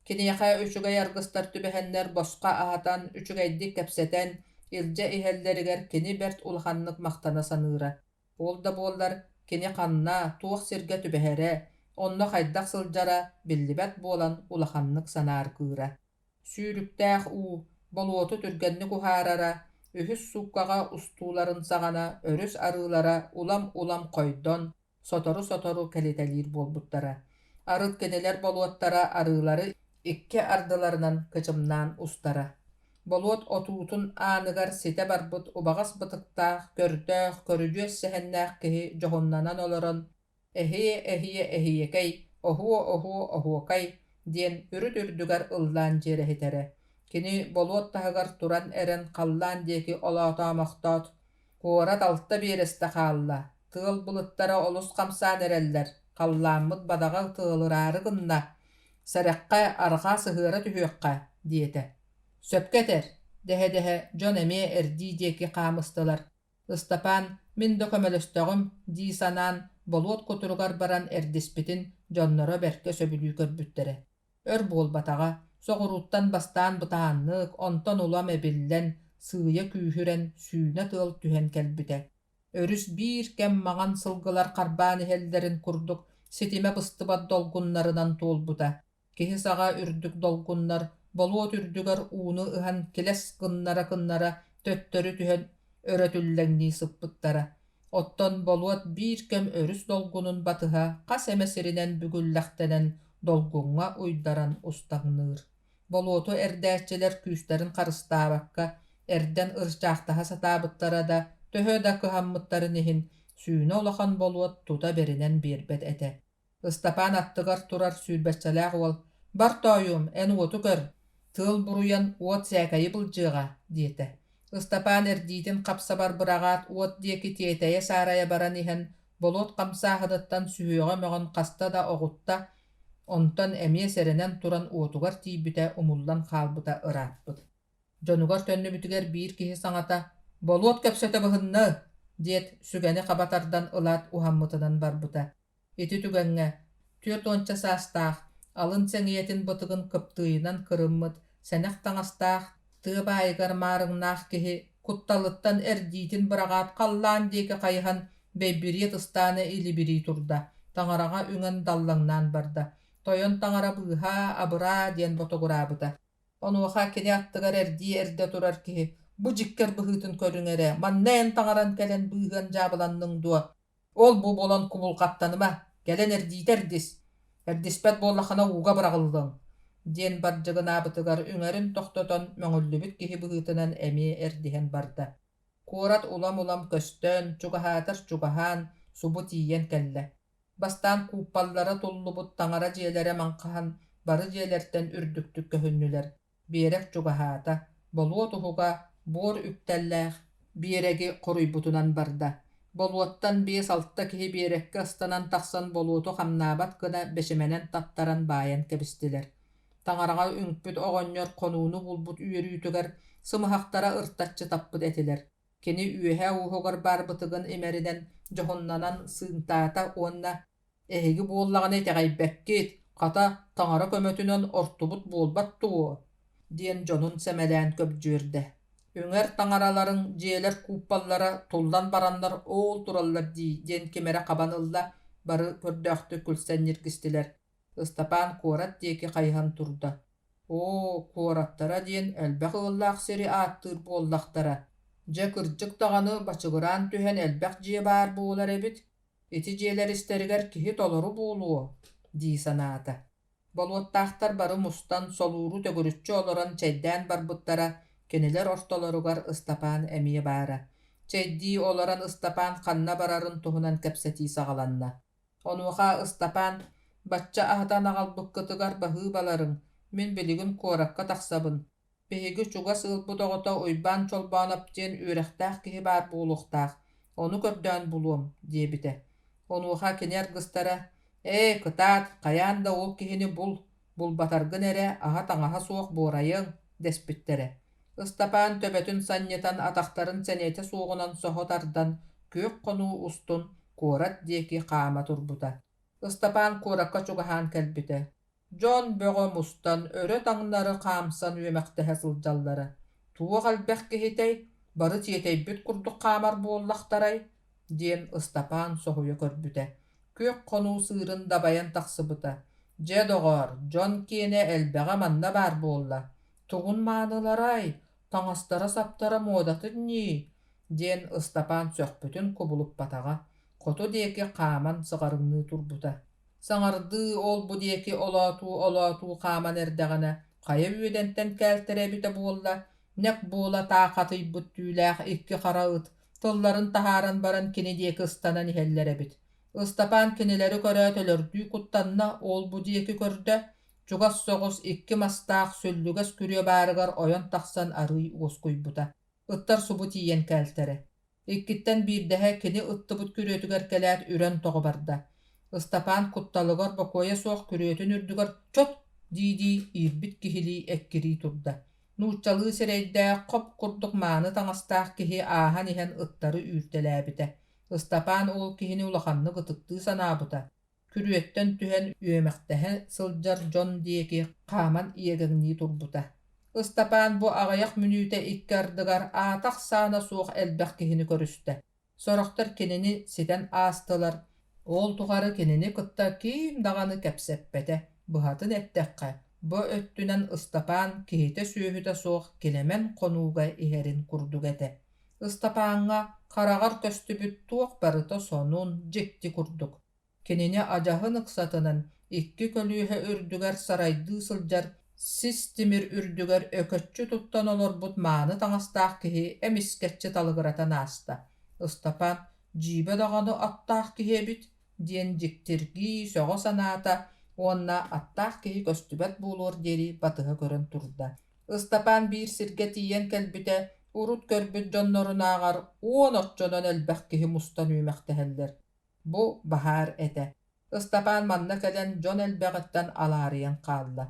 Киниэхэ үчүгэй аргыстар түбэһэннэр босха аһатан үчүгэйдик кэпсэтэн, илдьэ иһэллэригэр кини Берт Улханнык махтана саныыра. Ол да буоллар кини ханна туох сиргэ түбэһэрэ, онно хайдах сылдьара биллибэт буолан Улаханнык санаар кыыра. Сүүрүктээх уу, болуоту түргэнник ухаарара, үһүс сууккаҕа устууларын саҕана, өрүс арыылара улам койдон, сотору кэлитэлиир буолбуттара. Арыт кенелер болуоттара арыылары икки ардыларынан кычымнаан устара. Болуот отуутун aanыгар сите барбыт убаҕас бытыктаах, көрдөөх, көрүдүөс сэһэннээх киһи дьоһуннанан олорон эһиекэй, оһуокай диэн үрүт үрдүгэр ыллаан дьиэрэһитэрэ. Кини болуот таһыгар туран эрэн халлаан диэки олоотоомохтоот, куорат алта биэрэстэ хаалла, тыал булыттара олус хамсаан эрэллэр, халлааммыт бадаҕа тыалыраары гынна, сэрэххэ арҕаа сыһыара түһүөххэ диэтэ. Сөпкетер, дэһэ дьон эмиэ эрдии диэки хаамыстылар. Ыстапаан мин да көмөлөстөҕүм дии санаан болуот кутуругар баран эрдиспитин дьонноро бэркэ сөбүлүү көрбүттэрэ. Өр буолбатаҕа, соҕуруттан бастаан бытааннык, онтон улам эбиллэн, сыыйа күүһүрэн, сүүнэ тыал түһэн кэлбүтэ. Өрүс биир кэм маҕан сылгылар харбаан иһэллэрин курдук ситимэ быстыбат долгуннарынан туолбута. Киһи саҕа үрдүк долгуннар болуот үрдүгэр ууну ыһан килэс кыннара төттөрү түһэн өрөтүллэҥнии сыппыттара. Оттон болуот биир кэм өрүс долгунун батыһа хас эмэ сиринэн бүгүллэхтэнэн долгуҥҥа уйдаран устаҥныыр. Болуоту эрдээччилэр күүстэрин харыстаабакка, эрдэн ырчаахтаһа сатаабыттара да, төһө да кыһаммыттарын иһин сүүнэ улахан болуот тута беринэн биэрбэт этэ. Ыстапаан аттыгар турар сүүрбэччэлээх уол: «Бар тойуум, эн уоту көр, тыал буруйан уот сээкэйи былдьыаҕа» диэтэ. Ыстапаан эрдиитин хапсабар быраҕаат уот диэки тиэтэйэ саарайа баран иһэн, болуот хамсааһыныттан сүһүөҕө möҕөн хаста да оҕутта, онтон эмиэ сэрэнэн туран уотугар тиийбүтэ умуллан хаалбыта ырааппыт. Дьонугар төннүбүтүгэр биир киһи саҥата: «Болуот көпсөтө быһынна» диэт сүгэни хабатардан ылаат уһаммытынан барбыта. Ити түгэҥҥэ, түөт уонча саастаах, алын сэҥиэтин бытыгын кыптыйынан кырыммыт, сэнэх таҥастаах, тыа баайыгар маарыҥнаах киһи кутталыттан эрдиитин быраҕаат халлаан диэки хайыһан бэйбирийэ тыстаана илибирии турда, таҥараҕа үҥэн даллаҥнаан барда. Тойон таҥара быыһаа, абыраа диэн ботугураабыта. Онуоха кини аттыгар эрдии эрдэ турар киһи: «Бу дьиккэр быһыытын көрүҥэрэ, манна таҥаран кэлэн быыһыан дьаабыланныҥ дуо. Ол бу болон кубулхаттаныма, кэлэн эрдиит эрдис. Эрдиспэт буоллаххына ууга быраҕыллыҥ» диэн бардьыгынаабытыгар үҥэрин тохтотон möҥүллүбүт киһи быһыытынан эмиэ эрдиһэн барда. Куорат улам көстөн, чугаһаатар чугаһаан, субу тиийэн кэллэ. Бастаан кууппаллара туллубут таҥара дьиэлэрэ маҥхаһан бары дьиэлэртэн үрдүктүк көһүннүлэр. Биэрэк чугаһаата, болуот уһуга буор үктэллээх биэрэги хоруйбутунан барда. Болуоттан биэс алта киһи биэрэккэ ыстанан тахсан болуоту хамнаабат гына бэшимэнэн таттаран баайан кэбистилэр. Таҥараҕа үҥпүт оҕонньор хонууну булбут үөрүүтүгэр сымыһахтара ыртаччы таппыт этилэр. Кини үөһэ уһугар барбытыгын имэринэн дьоһуннанан сыынтаата уонна: «Эһиги буоллаҕына итэҕэйбэккит, хата таҥара көмөтүнөн ортубут буолбат туо» диэн дьонун сэмэлээн көбдьүөрдэ. Үҥэр таҥараларыҥ дьиэлэр кууппаллара туллан бараннар оол тураллар дии диэн кимэрэ хабан ылла бары көрдөөхтү күлсэн ньиргистилэр. Ыстапаан куорат диэки хайыһан турда. «Оо, куораттара» диэн элбэх ыаллаах сири ааттыыр буоллахтара. Дьэ кырдьык таҕаны бачыгыраан түһэн элбэх дьиэ баар буолар эбит. Ити дьиэлэристэригэр киһи толору буолуо дии санаата. Болуоттаахтар бары мустан солууру төгүрүччү олорон чэйдээн барбыттара, кинилэр ортолоругар Ыстапаан эмиэ баара. Чэйдии олорон Ыстапаан ханна барарын туһунан кэпсэтии саҕаланна. Онуоха Ыстапаан: «Бачча аһатан аҕалбыккытыгар баһыы баларыҥ, мин билигин куоракка тахсабын. Биһиги чуга сыылбут оҕото уйбаан чолбоон аптиэн үөрэхтээх киһи баар буолуохтаах. Onu көрдөөн булуом диэбите. Онуха кинер гыстара: кытаат, каяан да ол кихини бул батаргын эре аха таңаха суох буорайың деспиттере. Ыстапаан төбөтүн санньытан атахтарын сэнэйте суоҕунан соһотардан күөх конуу устун куорат диэки хаама турбута. Ыстапаан куоракка чугаһаан кэлбите. Дьон бөҕө мустан өрө таҥнары хаамсан үөмэхтэһэ сылдьаллара. Туох албэх киһитэй, бары тиэтэйбит курдук хаамар буоллахтарай диэн Ыстапаан соһуйа көрбүтэ. Күөх конуу сыырын дабайан тахсыбыта. Дьэ доҕор, дьон киэне элбэҕэ манна баар буолла. Тугун мааныларай, таҥастара саптара муодатын нии диэн Ыстапаан сөхпүтүн кубулуппатаҕа. Хоту диэки хааман сыҕарыҥныы турбута. Саҥардыы ол бу диэки олоотуу хааман эрдэҕинэ хайа үөдэнтэн кээлтэрэбитэ буолла. Нэк буола таахатыйбыт түүлээх икки хараыт, тылларын таһааран баран кини диэки ыстанан иһэллэрэбит. Ыстапаан кинилэри көрөөт өлөрдүү куттанна ол бу диэки көрдө, чугас соҕус икки мастаах сүллүгэс күрүө баарыгар ойон тахсан арый уоскуйбута. Ыттар субу тиийэн кээлтэрэ. Иккиттэн биирдэһэ кини ыттыбыт күрөөтүгэр кэлээт үрэн тоҕо барда. Ыстапаан кутталыгар бокуоя суох күрөөтүн үрдүгэр чот дии иирбит киһилии эккирии турда. Нууччалыы сирэйдээ хоп курдук мааны таҥастаах киһи ааһан иһэн ыттары үүртэлээбитэ. Ыстапаан ол киһини улаханны гытыктыы санаабыта. Күрүөттэн түһэн үөмэхтэһэ сылдьар дьон диэки хааман иэгэҥнии турбута. Ыстапаан бу аҕайах мүнүүтэ икки ардыгар аатах саана суох элбэх киһини көрүстэ. Сорохтар кинини ситэн аастылар. Ол тугары кинини кытта киим даҕаны кэпсэппэтэ, быһатын эттэххэ. Бу өттүнэн Ыстапаан киһитэ сүүһүтэ суох килэмэн конууга иһэрин курдугэтэ. Ыстапааҥҥа хараҕар көстүбүт туох барыта сонун дьикти курдук. Кинини адьаһын ыксатынан икки көлүүһэ үрдүгэр сарайдыы сылдьар сис тимир үрдүгэр өкөччү туттан олорбут мааны таҥастаах киһи эмискэччи талыгырата нааста. Ыстапаан дьиибэ даҕаны аттаах киһиэбит диэн дьиктиргии сөҕө санаата, уонна аттаах киһи көстүбэт буолуор диэри батыһа көрөн турда. Ыстапаан биир сиргэ тиийэн кэлбитэ, урут көрбүт дьоннорунааҕар уон оччонон элбэх киһи мустан үүмэхтэһэллэр. Бу баһаар этэ. Ыстапаан манна кэлэн дьон элбэҕиттэн алаарыйан хаалла.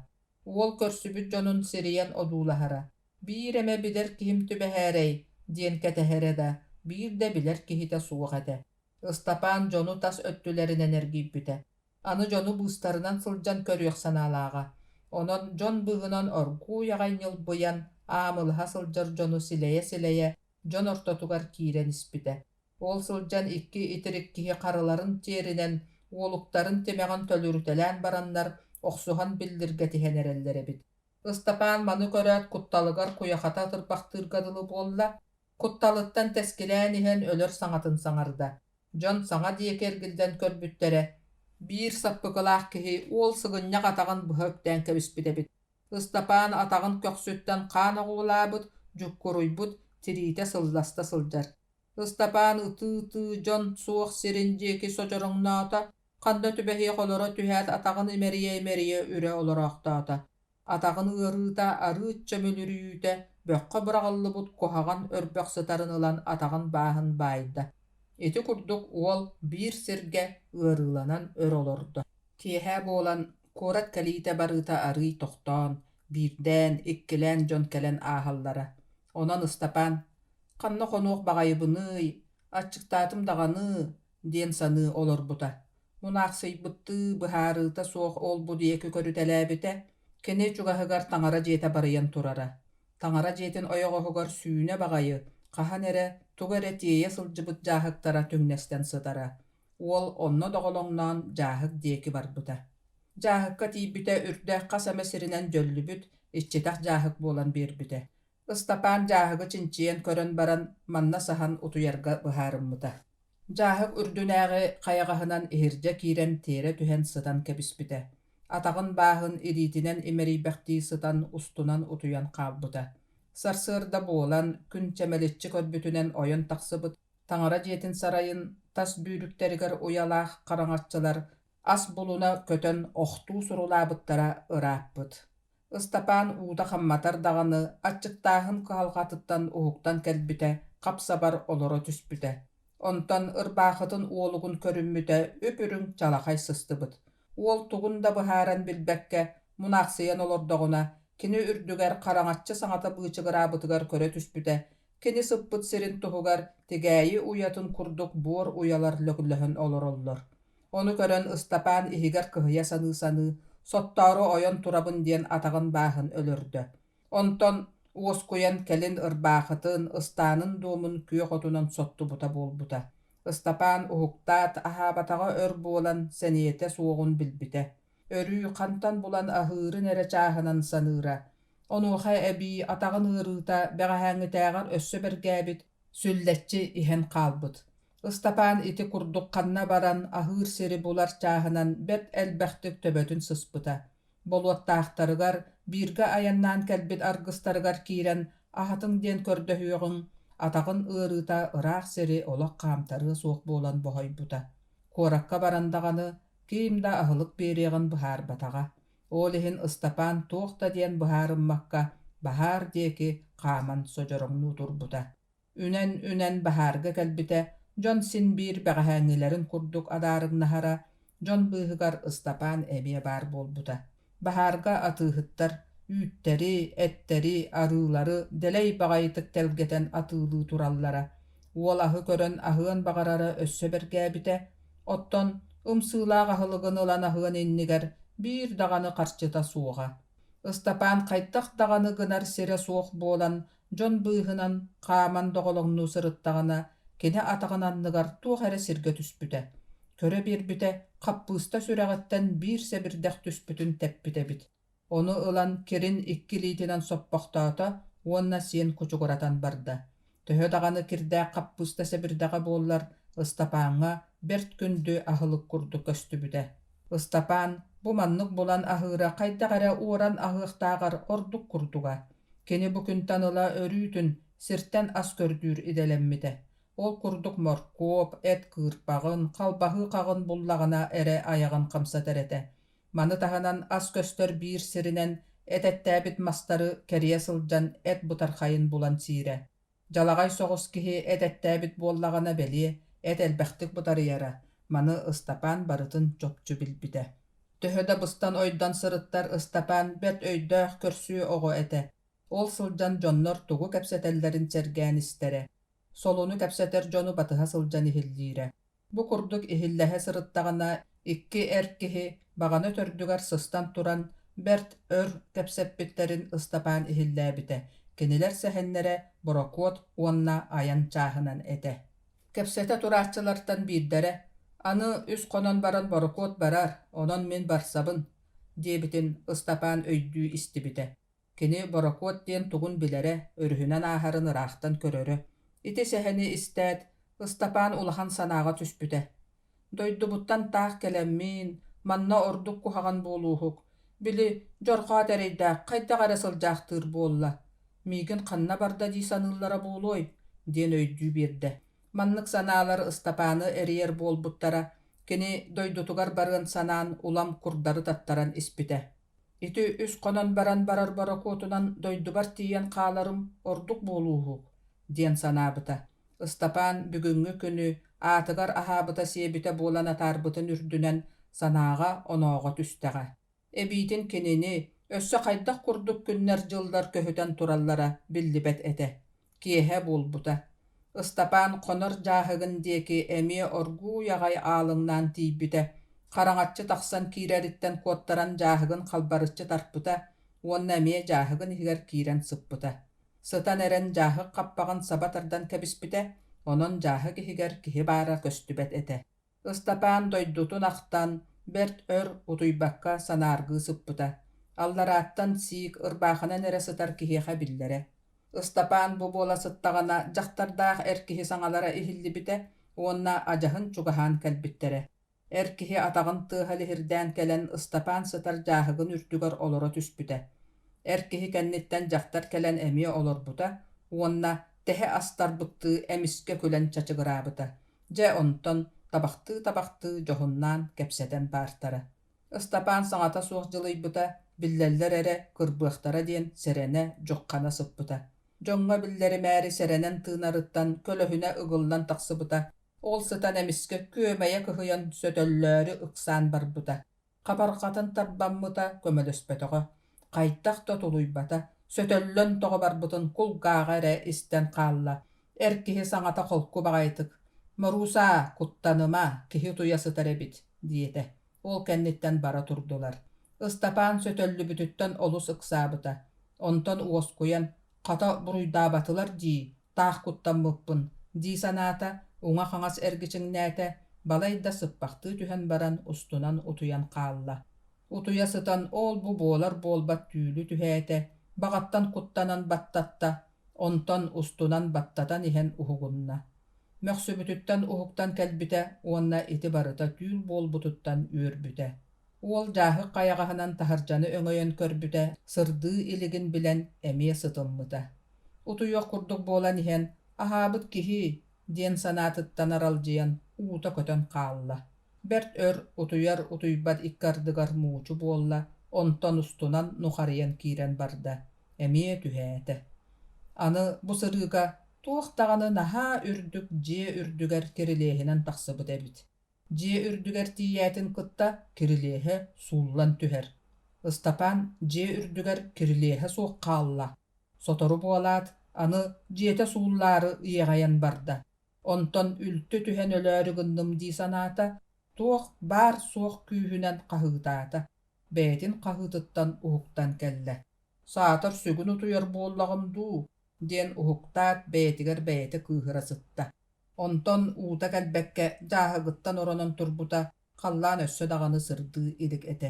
Уол көрсүбүт дьонун сириэн одуулаһара. Биир эмэ билэр киһим түбэһээрэй диэн кэтэһэрэ да, биир да билэр киһитэ суох этэ. Ыстапаан дьону тас өттүлэринэн эргийбүтэ. Аны дьону быыстарынан сылдьан көрүөх санаалааҕа. Онон дьон быһынан оргуу яҕайньылбыйан аамылыһа сылдьар дьону силэйэ, дьон ортотугар киирэн испитэ. Ол сылдьан икки итирик киһи харыларын тиэринэн уолуктарын тимэҕин төлүрүтэлээн бараннар охсуһан билдиргэ эрэллэрэбит. Ыстапаан маны көрөөт кутталыгар куйахата тырбахтыыргадылы буолла, кутталыттан тэскилээн иһэн өлөр саҥатын саҥарда. Дьон саҥа диэки эргилдэн көрбүттэрэ. Биир саппыгылаах киһи уол сыгынньах атаҕын быһа өктään кэбиспитэбит. Ыстапаан атаҕын көхсүттэн хаан оҕуулаабыт, дьуккуруйбут, тириитэ сылласта сылдьар. Ыстапаан ытыы дьон суох сирин диэки сочороҥноота, ханна түбэһиэх олоро түһээт атаҕын имэрийэ үрэ олороохтоото. Атаҕын ыарыыта арыыт чөмүлүрүүтэ бөххө быраҕаллыбут куһаҕан өрбөх сытарын ылан атаҕын бааһын баайда. Ити курдук уол биир сиргэ ыарыыланан өр олордо. Киэһэ буолан куорат кэлиитэ барыыта арый тохтоон, биирдэн, иккилэн дьон кэлэн ааһаллара. Онон Ыстапаан: «Ханна хонуох баҕайыбыныый, аччыктаатым даҕаны» диэн саныы олорбута. Мунаахсыйбыттыы быһаарыыта суох ол бу диэки көрүтэлээбитэ, кини чугаһыгар таҥара дьиэтэ барыйан турара. Таҥара дьиэтин ойоҕоһугар сүүнэ баҕайы, хаһан эрэ тугу эрэ тиэйэ сылдьыбыт дьааһыктара түҥнэстэн сытара. Уол онно доҕолоҥноон дьааһык диэки барбыта. Дьааһыкка тиийбитэ үрдэххэ сэмэ сиринэн дьөллүбүт, иччитах дьааһык буолан биэрбитэ. Ыстапаан дьааһыгы чинчиэн көрөн баран манна саһан утуйарга быһаарыммыта. Дьааһык үрдүнээҕи хайаҕаһынан иһирдьэ киирэн тиэрэ түһэн сытан кэбиспитэ. Атаҕын бааһын илиитинэн имэрийбэхтии сытан устунан утуйан хааббыта. Сарсыарда буолан күн чэмэличчи көрбүтүнэн ойон тахсыбыт, таҥара дьиэтин сарайын тас бүүрүктэригэр уялаах хараҥаччылар ас булуна көтөн охтуу сурулаабыттара ырааппыт. Ыстапаан уута хамматар даҕаны аччыктааһын кыһалҕатыттан уһуктан кэлбитэ, хапсабар олоро түспүтэ. Онтон ырбаахытын уолугун көрүммүтэ үпүрүң чалахай сыстыбыт. Уол тугун да быһааран билбэккэ мунаахсыйан олордоҕуна кини үрдүгэр хараҥаччы саҥата быычыгыраабытыгар көрө түспүтэ, кини сыппыт сирин туһугар тигээйи уйатын курдук буор уялар лөкүлөһөн олороллор. Ону көрөн Ыстапаан иһигэр кыһыйа саныы, соттоору ойон турабын диэн атаҕын бааһын өлөрдө. Онтон уоскуйан кэлин ырбаахытын, ыстаанын дуомун күөх отунан соттубута буолбута. Ыстапаан уһуктаат аһаабатаҕа өр буолан сэниэтэ суоҕун билбитэ. Өрүү хантан булан аһыырын эрэ чааһынан саныыра. Онуоха эбии атаҕын ыарыыта бэҕэһээҥҥитээҕэр өссө бэргээбит, сүллэччи иһэн хаалбыт. Ыстапаан ити курдук ханна баран аһыыр сири булар чааһынан бэт элбэхтик төбөтүн сыспыта. Болуоттаахтарыгар бииргэ аяннаан кэлбит аргыстарыгар киирэн аһатың диэн көрдөһүөҕүҥ атаҕын ыарыыта ыраах сири олох хаамтарыа суох буолан боһойбута. Куоракка барандаҕаны киим да аһылык биэриэҕин быһаарбатаҕа. Ол иһин Ыстапаан туохта диэн быһаарыммакка баһаар диэки хааман содьороҥнуу турбута. Үнэн баһаарга кэлбитэ, дьон син биир бэҕэһээҥҥилэрин курдук адаарыҥнаһара, дьон быыһыгар Ыстапаан эмиэ баар буолбута. Баһаарга атыыһыттар үүттэри, эттери, арыылары дэлэй баҕайытык телгэтэн атыылыы тураллара. Уол аһы көрөн аһыан баҕарара өссө бэргээбитэ, оттон ымсыылаах аһылыгын ылан аһыан иннигэр биир даҕаны харчыта суоҕа. Ыстапаан хайдах даҕаны гынар сире суох буолан дьон быыһынан хааман доҕолоҥнуу сырыттаҕына кини атаҕынанныгар туох эрэ сиргэ түспүтэ. Көрө биирбитэ хаппыыста сүрэҕиттэн биир сэбирдэх түспүтүн тэппитэбит. Ону ылан кирин икки лиитинан соппохтоото уонна сиэн кучугуратан барда. Төһө даҕаны кирдээх хаппыыста сэбирдэҕэ буоллар Ыстапааҥҥа бэрт күндү аһылык курдук көстүбүтэ. Ыстапаан бу маннык булан аһыыра хайдах эрэ уоран аһыахтааҕар ордук курдуга. Кини бу күнтан ыла өрүүтүн сиртэн ас көрдүүр идэлэммитэ. Ол курдук моркуоп, эт кыырпаҕын, халбаһыы хаҕын буллаҕына эрэ аяҕын хамсатар этэ. Маны таһынан ас көстөр биир сиринэн этэттээбит мастары кэрийэ сылдьан эт бутархайын булан сиирэ. Жалаҕай соҕус киһи этэттээбит буоллаҕына бэлиэ эт элбэхтик бутарыйара. Маны Ыстапаан барытын чопчу билбитэ. Төһө да быстан ойдон сырыттар Ыстапаан бэрт өйдөөх көрсүү оҕо этэ. Ол сылдьан дьоннор тугу кэпсэтэллэрин сэргээн истэрэ. Солуну кэпсэтэр дьону батыһа сылдьан иһиллиирэ. Бу курдук иһиллэһэ сырыттаҕына икки эр киһи баҕаны төрдүгэр сыстан туран бэрт өр кэпсэппиттэрин Ыстапаан иһиллээбитэ. Кинилэр сэһэннэрэ Борокуот уонна аян чааһынан этэ. Кэпсэтэ турааччылартан биирдэрэ: «Аны үс хонон баран Борокуот барар, онон мин барсабын» диэбитин Ыстапаан өйдүү истибитэ. Кини Борокуот диэн тугун билэрэ, өрүһүнэн ааһарын ыраахтан көрөрө. Ити сэһэни истээт Ыстапаан улахан санааҕа түспүтэ. «Дойдубуттан таах кэлэммиин, манна ордук куһаҕан буолууһук. Били, дьорҕоот эрэйдээх хайдах эрэ сылдьаахтыыр буолла. Миигин ханна барда дии саныыллара буолуой» диэн өйдүү биэрдэ. Маннык санаалар Ыстапааны эриер буолбуттара, кини дойдутугар барыан санаан улам курдары таттаран испитэ. «Ити үс хонон баран барар Борокуотунан дойдубар тиийэн хааларым ордук буолууһук» диэн санаабыта. Ыстапаан бүгүҥҥү күнү аатыгар аһаабыта сиэбитэ буолан атаарбытын үрдүнэн санааҕа онооҕо түстэҕэ. Эбиитин кинини өссө хайдах курдук күннэр дьыллар көһүтэн тураллара биллибэт этэ. Киэһэ буолбута. Ыстапаан хонор дьааһыгын диэки эмиэ оргуу яҕай аалыҥнаан тиийбитэ. Хараҥаччы тахсан киирэриттэн куоттаран дьааһыгын халбарыччы тарпыта, уонна эмиэ дьааһыгын иһигэр киирэн сыппыта. Сытан эрэн дьааһык хаппаҕын саба тардан кэбиспитэ, онон дьааһык иһигэр киһи баара көстүбэт этэ. Ыстапаан дойдутун ахтан бэрт өр утуйбакка санааргыы сыппыта. Алларааттан сиик ырбааханан эрэ сытар киһиэхэ биллэрэ. Ыстапаан бу буола сыттаҕына дьахтардаах эр киһи саҥалара иһиллибитэ, уонна адьаһын чугаһаан кэлбиттэрэ. Эр киһи атаҕын тыаһа лиһирдээн кэлэн Ыстапаан сытар дьааһыгын үрдүгэр олоро түспүтэ. Эр киһи кэнниттэн дьахтар кэлэн эмиэ олорбута, уонна тэһэ астарбыттыы эмискэ күлэн чачыгыраабыта. Дьэ онтон табахтыы дьоһуннаан кэпсэтэн баартара. Ыстапаан саҥата суох дьылыйбыта, биллэллэр эрэ кырбыахтара диэн сэрэнэ дьоххана сыппыта. Дьоҥҥо биллэри мээри сэрэнэн тыынарыттан көлөһүнэ ыгыллан тахсыбыта, Ол сытан эмиске күөмэйэ кыһыйан сөтөллөөрү ыксаан барбыта. Кабаргатын тарбаммыта көмөлөспөтөҕө. Кайттах да тулуйбата. Сөтөллөн тоҕо барбытын кулгааҕа эрэ истэн хаалла. Эр киһи саҥата холку баҕайтык. Марусаа, куттаныма, киһи туйасытар эбит, диэтэ. Ол кэнниттэн бара турдулар. Ыстапаан сөтөллүбүтүттэн олус ыксаабыта. Онтон уоскуян, хата буруйдаабатылар дии, таах куттаммыппын, дии санаата, уҥа хаҥас эргичиҥнээте, балайда сыппахтыы түһэн баран устунан утуян хаалла. Утуя сытан ол бу буолар буолбат түүлү түһээте, баҕаттан куттанан баттатта, онтон устунан баттатан иһэн уһугунна. Мөхсүбүтүттэн уһуктан кэлбитэ, уонна ити барыта түүл буолбутуттан үөрбүтэ. Уол жааһы хайаҕаһынан таһырдьаны өҥөйөн көрбүтэ, сырдыы илигин билэн эмиэ сытыммыта. Утуйуох курдук буолан иһэн, аһаабыт киһи диэн санаатыттан аралдьыйан уута көтөн хаалла. Бэрт өр утуйар утуйбат иккардыгар муучу буолла, онтон устунан нухарыйан киирэн барда. Эмиэ түһээте. Аны бу сырыыга туох таҕаны наһаа үрдүк дьиэ үрдүгэр кирилээһинэн тахсыбыт эбит. Дьиэ үрдүгэр тиийэтин кытта кирилээһэ сууллан түһэр. Ыстапаан дьиэ үрдүгэр кирилээһэ суох хаалла. Сотору буолаат, аны дьиэтэ сууллаары ыйаҕайан барда. Онтон үлтү түһэн өлөөрү гынным дии санаата, туох баар суох күүһүнэн хаһыытаата. Бээтин хаһыытыттан уһуктан кэллэ. Саатар сүгүн утуйар буоллаҕым дуу, диэн уһуктаат бээтигэр бэйэтэ кыыһыра сытта. Онтон уута кэлбэккэ жааһыгыттан оронон турбута, халлаан өссө даҕаны сырдыы илик этэ.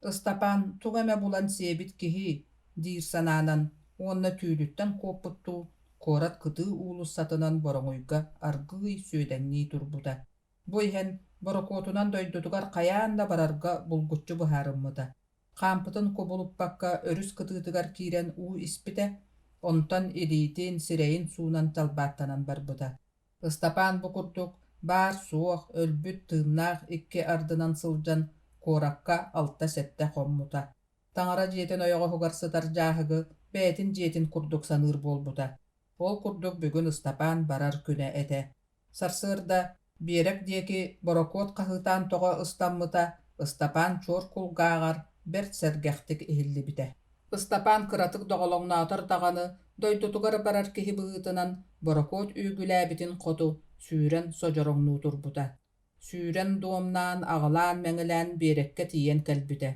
Ыстапаан тугэмэ булан сиэбит киһи, диир санаанан, уонна түүлүттэн куоппуттуу, куорат кытыы уулуссатынан бороҥуйга аргыый сүөдэҥнии турбута. Бу иһэн борокуотунан дойдутугар хайаанна барарга булгуччу быһаарыммыта. Хаампытын кубулуппакка өрүс кытыытыгар киирэн уу испите, онтон илиитин сирэйин суунан талбааттанан барбыта. Ыстапаан бу курдук баар суох, өлбүт тыыннаах икки ардынан сылдьан куоракка алта сэтте хоммута. Таҥара дьиэтин ойоҕо хугарсытар жааһыгы бээтин дьиэтин курдук саныыр буолбута. Ол курдук бүгүн Ыстапаан барар күнэ этэ. Сарсыарда биэрек диэки борокуот хаһыытаан тоҕо ыстаммыта, Ыстапаан чуор кулгааҕар бэрт сэргэхтик иһиллибитэ. Ыстапаан кыратык доҕолоҥноотор даҕаны дойдутугар барар киһи быһыытынан борокуот үүгүлээбитин хоту сүүрэн содьороҥнуу турбута. Сүүрэн дуомнаан аҕалаан мэҥэлээн биэрекке тиийэн кэлбитэ.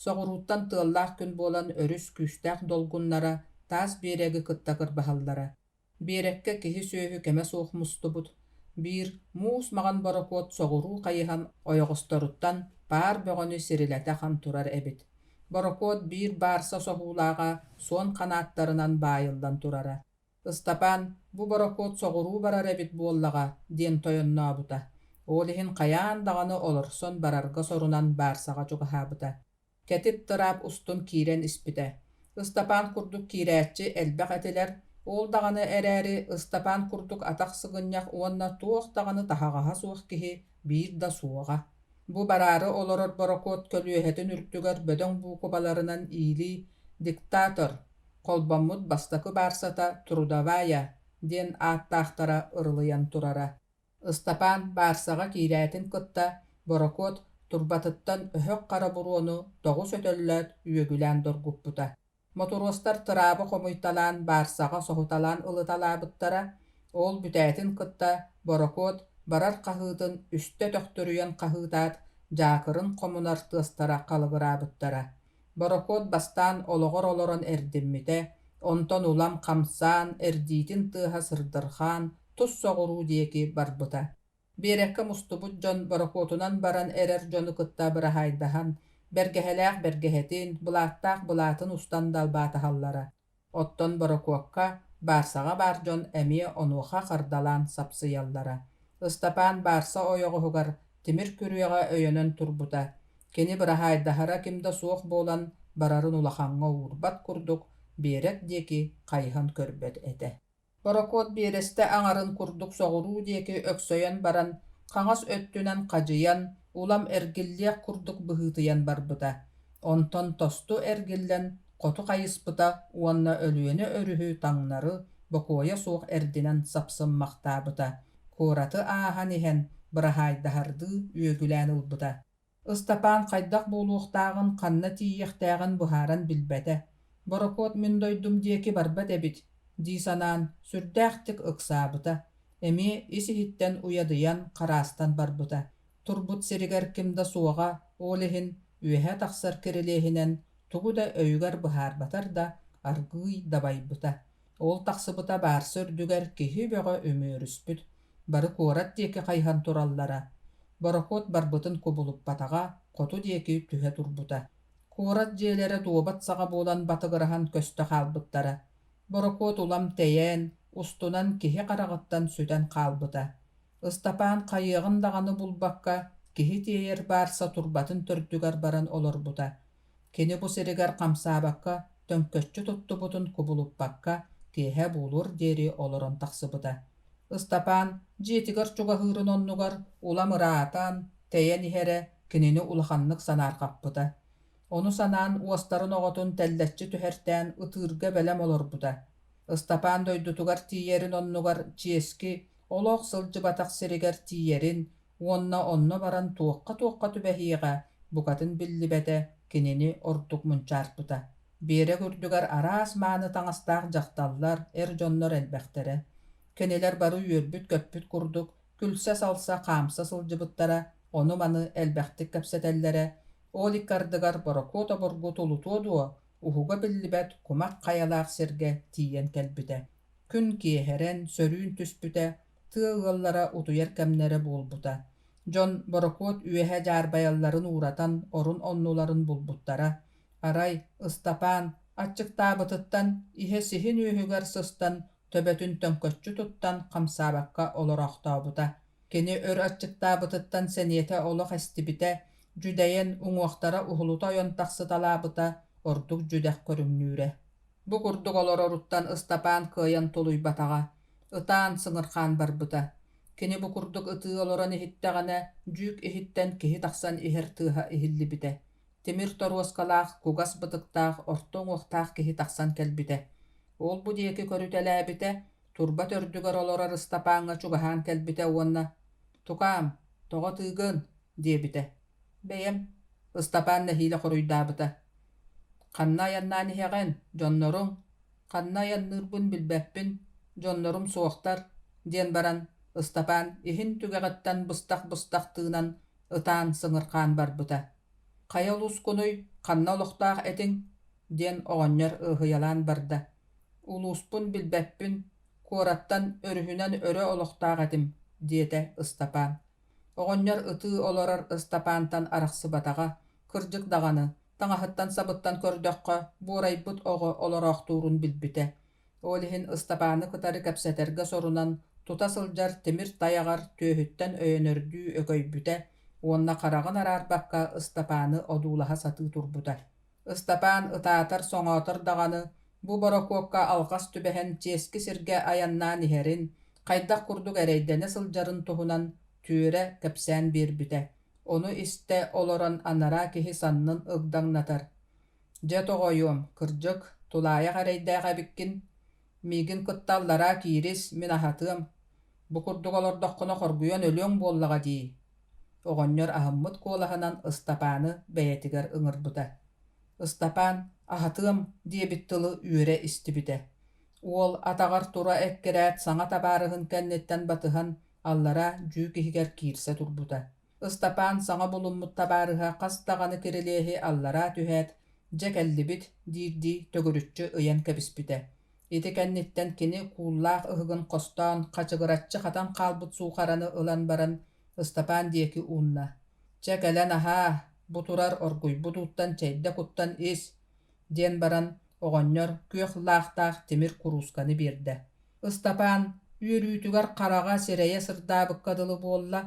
Соҕурууттан тыаллаах күн буолан өрүс күүстээх долгуннара таас биэрэги кыттакыр баһаллара. Биэрекке киһи сүөһү кэмэ суохмустубут. Биир муус маҕан борокуот соҕуруу хайыһан ойоҕосторуттан баар бөҕөнү сирилэтэхан турар эбит. Борокуот биир баарса соһуулааҕа суон ханааттарынан баайылдан турара. Ыстапаан бу борокуот соҕуруу барар эбит буоллаҕа диэн тойоннообута. Ол иһин хайаан даҕаны олорсон барарга сорунан баарсаҕа чугаһаабыта. Кэтип тыраап устун киирэн испитэ. Ыстапаан курдук киирээччи элбэх этилэр, ол даҕаны эрээри Ыстапаан курдук атах сыгынньах уонна туох даҕаны таһаҕаһа суох киһи биир да суоҕа. Бу бараары олорор борокуот көлүөһэтин үрдүгэр бөдөҥ буукубаларынан иилии диктатор, холбоммут бастакы баарсата Трудовая диэн ааттаахтара ырылыйан турара. Ыстапаан баарсаҕа киирэээтин кытта борокуот турбатыттан өһөк хара буруону тоҕус өтөллөөт үөгүлээн доргуппута. Моторуостар тыраабы хомуйталаан баарсаҕа соһуталаан ылыталаабыттара, ол бүтээтин кытта борокуот барар хаһыытын үстэ төхтөрүйэн хаһыытаат жаакырын хомунар тыастара халыгыраабыттара. Борокуот бастаан олоҕор олорон эрдиммите, онтон улам хамсаан эрдиитин тыаһа сырдырхаан тус соҕуруу диэки барбыта. Биэрэкке мустубут дьон борокуотунан баран эрэр дьону кытта быраһайдаһан, бэргэһэлээх бэргэһэтин, былааттаах былаатын устан далбаатаһаллара. Оттон борокуокка баарсаҕа баар дьон эмиэ онуоха хардалаан сапсыйаллара. Ыстапаан баарса ойоҕоһугар тимир күрүөҕэ өйөнөн турбута. Кини быраһайдаһара кимда суох буолан барарын улахаҥҥа уурбат курдук биэрек диэки хайыһан көрбөт этэ. Борокуот биэрэстэ аҥарын курдук соҕуруу диэки өксөйөн баран, хаҥас өттүнэн хадьыйан, улам эргиллиэх курдук быһыытыйан барбыта. Онтон тосту эргиллэн хоту хайыспыта уонна өлүөнэ өрүһү таҥнары бокуоя суох эрдинэн сапсыммахтаабыта. Куоратı аахан иһэн бырахайдаһарды үөгүлээн ылбыта. Ыстапаан хайдах буолуохтаагын ханна тиийиэхтээҕин быһааран билбэтэ. Борокуот мин дойдум диэки барбат эбит дии санаан сүрдээхтик ыксаабыта. Эми ис иһиттэн уядыйан хараастан барбыта. Турбут сиригэр кимда суоҕа уолиһин үөһэ тахсар кирилээһинэн тугу да өйүгэр быһаарбатар да аргыый дабайбыта. Ол тахсыбыта баарсы өрдүгэр киһи бөҕө өмүөрүспүт. Бары куорат диэки хайхан тураллара. Борокуот барбытын кубулуппатаҕа хоту диэки түһэ турбута. Куорат дьиэлэри туобат саҕа буолан батыгыраһан көстө хаалбыттара. Борокуот улам тэйэн, устунан киһи хараҕыттан сүтэн хаалбыта. Ыстапаан хайыаҕын даҕаны булбакка киһи тиэйэр баарса турбатын төрдүгэр баран олорбута. Кини бу сиригэр хамсаабакка төҥкөччү туттубутун кубулуппакка киэһэ буолур диэри олорон тахсыбыта. Ыстапаан дьиэтигэр чугаһыырын оннугар улам ыраатаан тэйэн иһэрэ кинини улаханнык санаархаппыта. Ону санаан уостарын оҕотун тэллэччи түһэртээн ытыырга бэлэм олорбута. Ыстапаан дойдутугар тиийэрин оннугар чиэски олох сылдьыбатах сиригэр тиийэрин уонна онно баран туохха түбэһиэҕэ букатын биллибэтэ кинини ордук мунчаарпыта. Биэрэ күрдүгэр араас мааны таҥастаах дьахталлар эр дьоннор элбэхтэрэ. Кинилэр бары үөрбүт көппүт курдук күлсэ салса хаамса сылдьыбыттара ону маны элбэхтик кэпсэтэллэрэ ол иккардыгар Борокуот оборгу тулутуо дуо уһуга биллибэт кумак хайалаах сиргэ тиийэн кэлбитэ. Күн киэһэрэн сөрүүн түспүтэ тыа ыаллара утуйар кэмнэре буолбута. Дьон Борокуот үөһэ дьаарбайалларын ууратан орун оннуларын булбуттара. Арай, Ыстапаан аччыктаабытыттан иһэ сиһин үөһүгэр сыстан төбөтүн төҥкөччү туттан хамсаабакка олорохтообута. Кини өр аччыктаабытыттан сэниэтэ олох эстибитэ жүдэйэн уҥуохтара уһулута ойон тахсыталаабыта ордук жүдэх көрүҥнүүрэ. Бу курдук олороруттан Ыстапаан кыайан тулуйбатаҕа, ытаан сыҥырхаан барбыта. Кини бу курдук ытыы олорон иһиттэҕинэ дьүүк иһиттэн киһи тахсан иһэр тыаһа иһиллибитэ. Тимир торуоскалаах кугас бытыктаах орто уҥуохтаах киһи тахсан кэлбитэ. Ол бу диэки көрүтэлээбитэ турба төрдүгэр олорор Ыстапааҥҥа чугаһаан кэлбитэ уонна. «Тукаам, тоҕо тыыгын» диэбитэ. «Бэйэм» Ыстапаан нэһиилэ хоруйдаабыта. «Ханна аяннаан иһэҕин, дьонноруҥ, ханна аянныырбын билбэппин, дьоннорум суохтар» диэн баран Ыстапаан иһин түгэҕиттэн быстах тыынан ытаан сыҥырхаан барбыта. «Хайа улус кунуй, ханна олохтаах этиҥ» диэн оҕонньор ыаһыйалаан барда. «Улууспун билбэппин, куораттан өрүһүнэн өрө олохтаах этим» диэтэ Ыстапаан. Оҕонньор ытыы олорор Ыстапаантан арахсыбатаҕа, кырдьык даҕаны, таҥаһыттан сабыттан көрдөххө буорайбыт оҕо олороохтуурун билбитэ. Ол иһин Ыстапааны кытары кэпсэтэргэ сорунан тута сылдьар тимир тайаҕар түөһүттэн өйөнөрдүү өкөйбүтэ, уонна хараҕын араарбакка Ыстапааны одуулаһа сатыы турбута. Ыстапаан ытаатар соҥоотор даҕаны бу Борокуокка алҕас түбэһэн чиэски сиргэ аяннаан иһэрин, хайдах курдук эрэйдэнэ сылдьарын туһунан түөрэ кэпсээн биэрбитэ. Ону истэ олорон анараа киһи саннын ыгдаҥнатар. «Дьэ тоҕойуом, кырдьык, тулаайах эрэйдээх эбиккин, миигин кытталлараа киирис мин аһатыам. Бу курдук олордоххуно хоргуйан өлүөҥ буоллаҕа дии». Оҕонньор аһыммыт куолаһынан Ыстапааны бэйэтигэр ыҥырбыта. Ыстапаан аһатыам диэбит тылы үөрэ истибитэ. Уол атаҕар тура эккэрэät саҥа табаарыһын кэнниттэн батыһан аллара дьүү киһигэр киирсэ турбута. Ыстапаан саҥа булуммут табаарыһа хас даҕаны кирилээһи аллара түһээт дьэ кэллибит диирдии төгүрүччү ыйан кэбиспитэ. Ити кэнниттэн кини кууллаах ыһыгын хостоон хачыгыраччы хатан хаалбыт суухараны ылан баран Ыстапаан диэки уунна. «Дьэ кэлэн аһаа, бу турар оргуйбут уттан чэйдэ куттан ис» диэн баран оҕонньор күөх лаахтаах тимир куруусканы биэрдэ. Ыстапаан үөрүүтүгэр хараҕа сирэйэ сырдаабыккадылы буолла,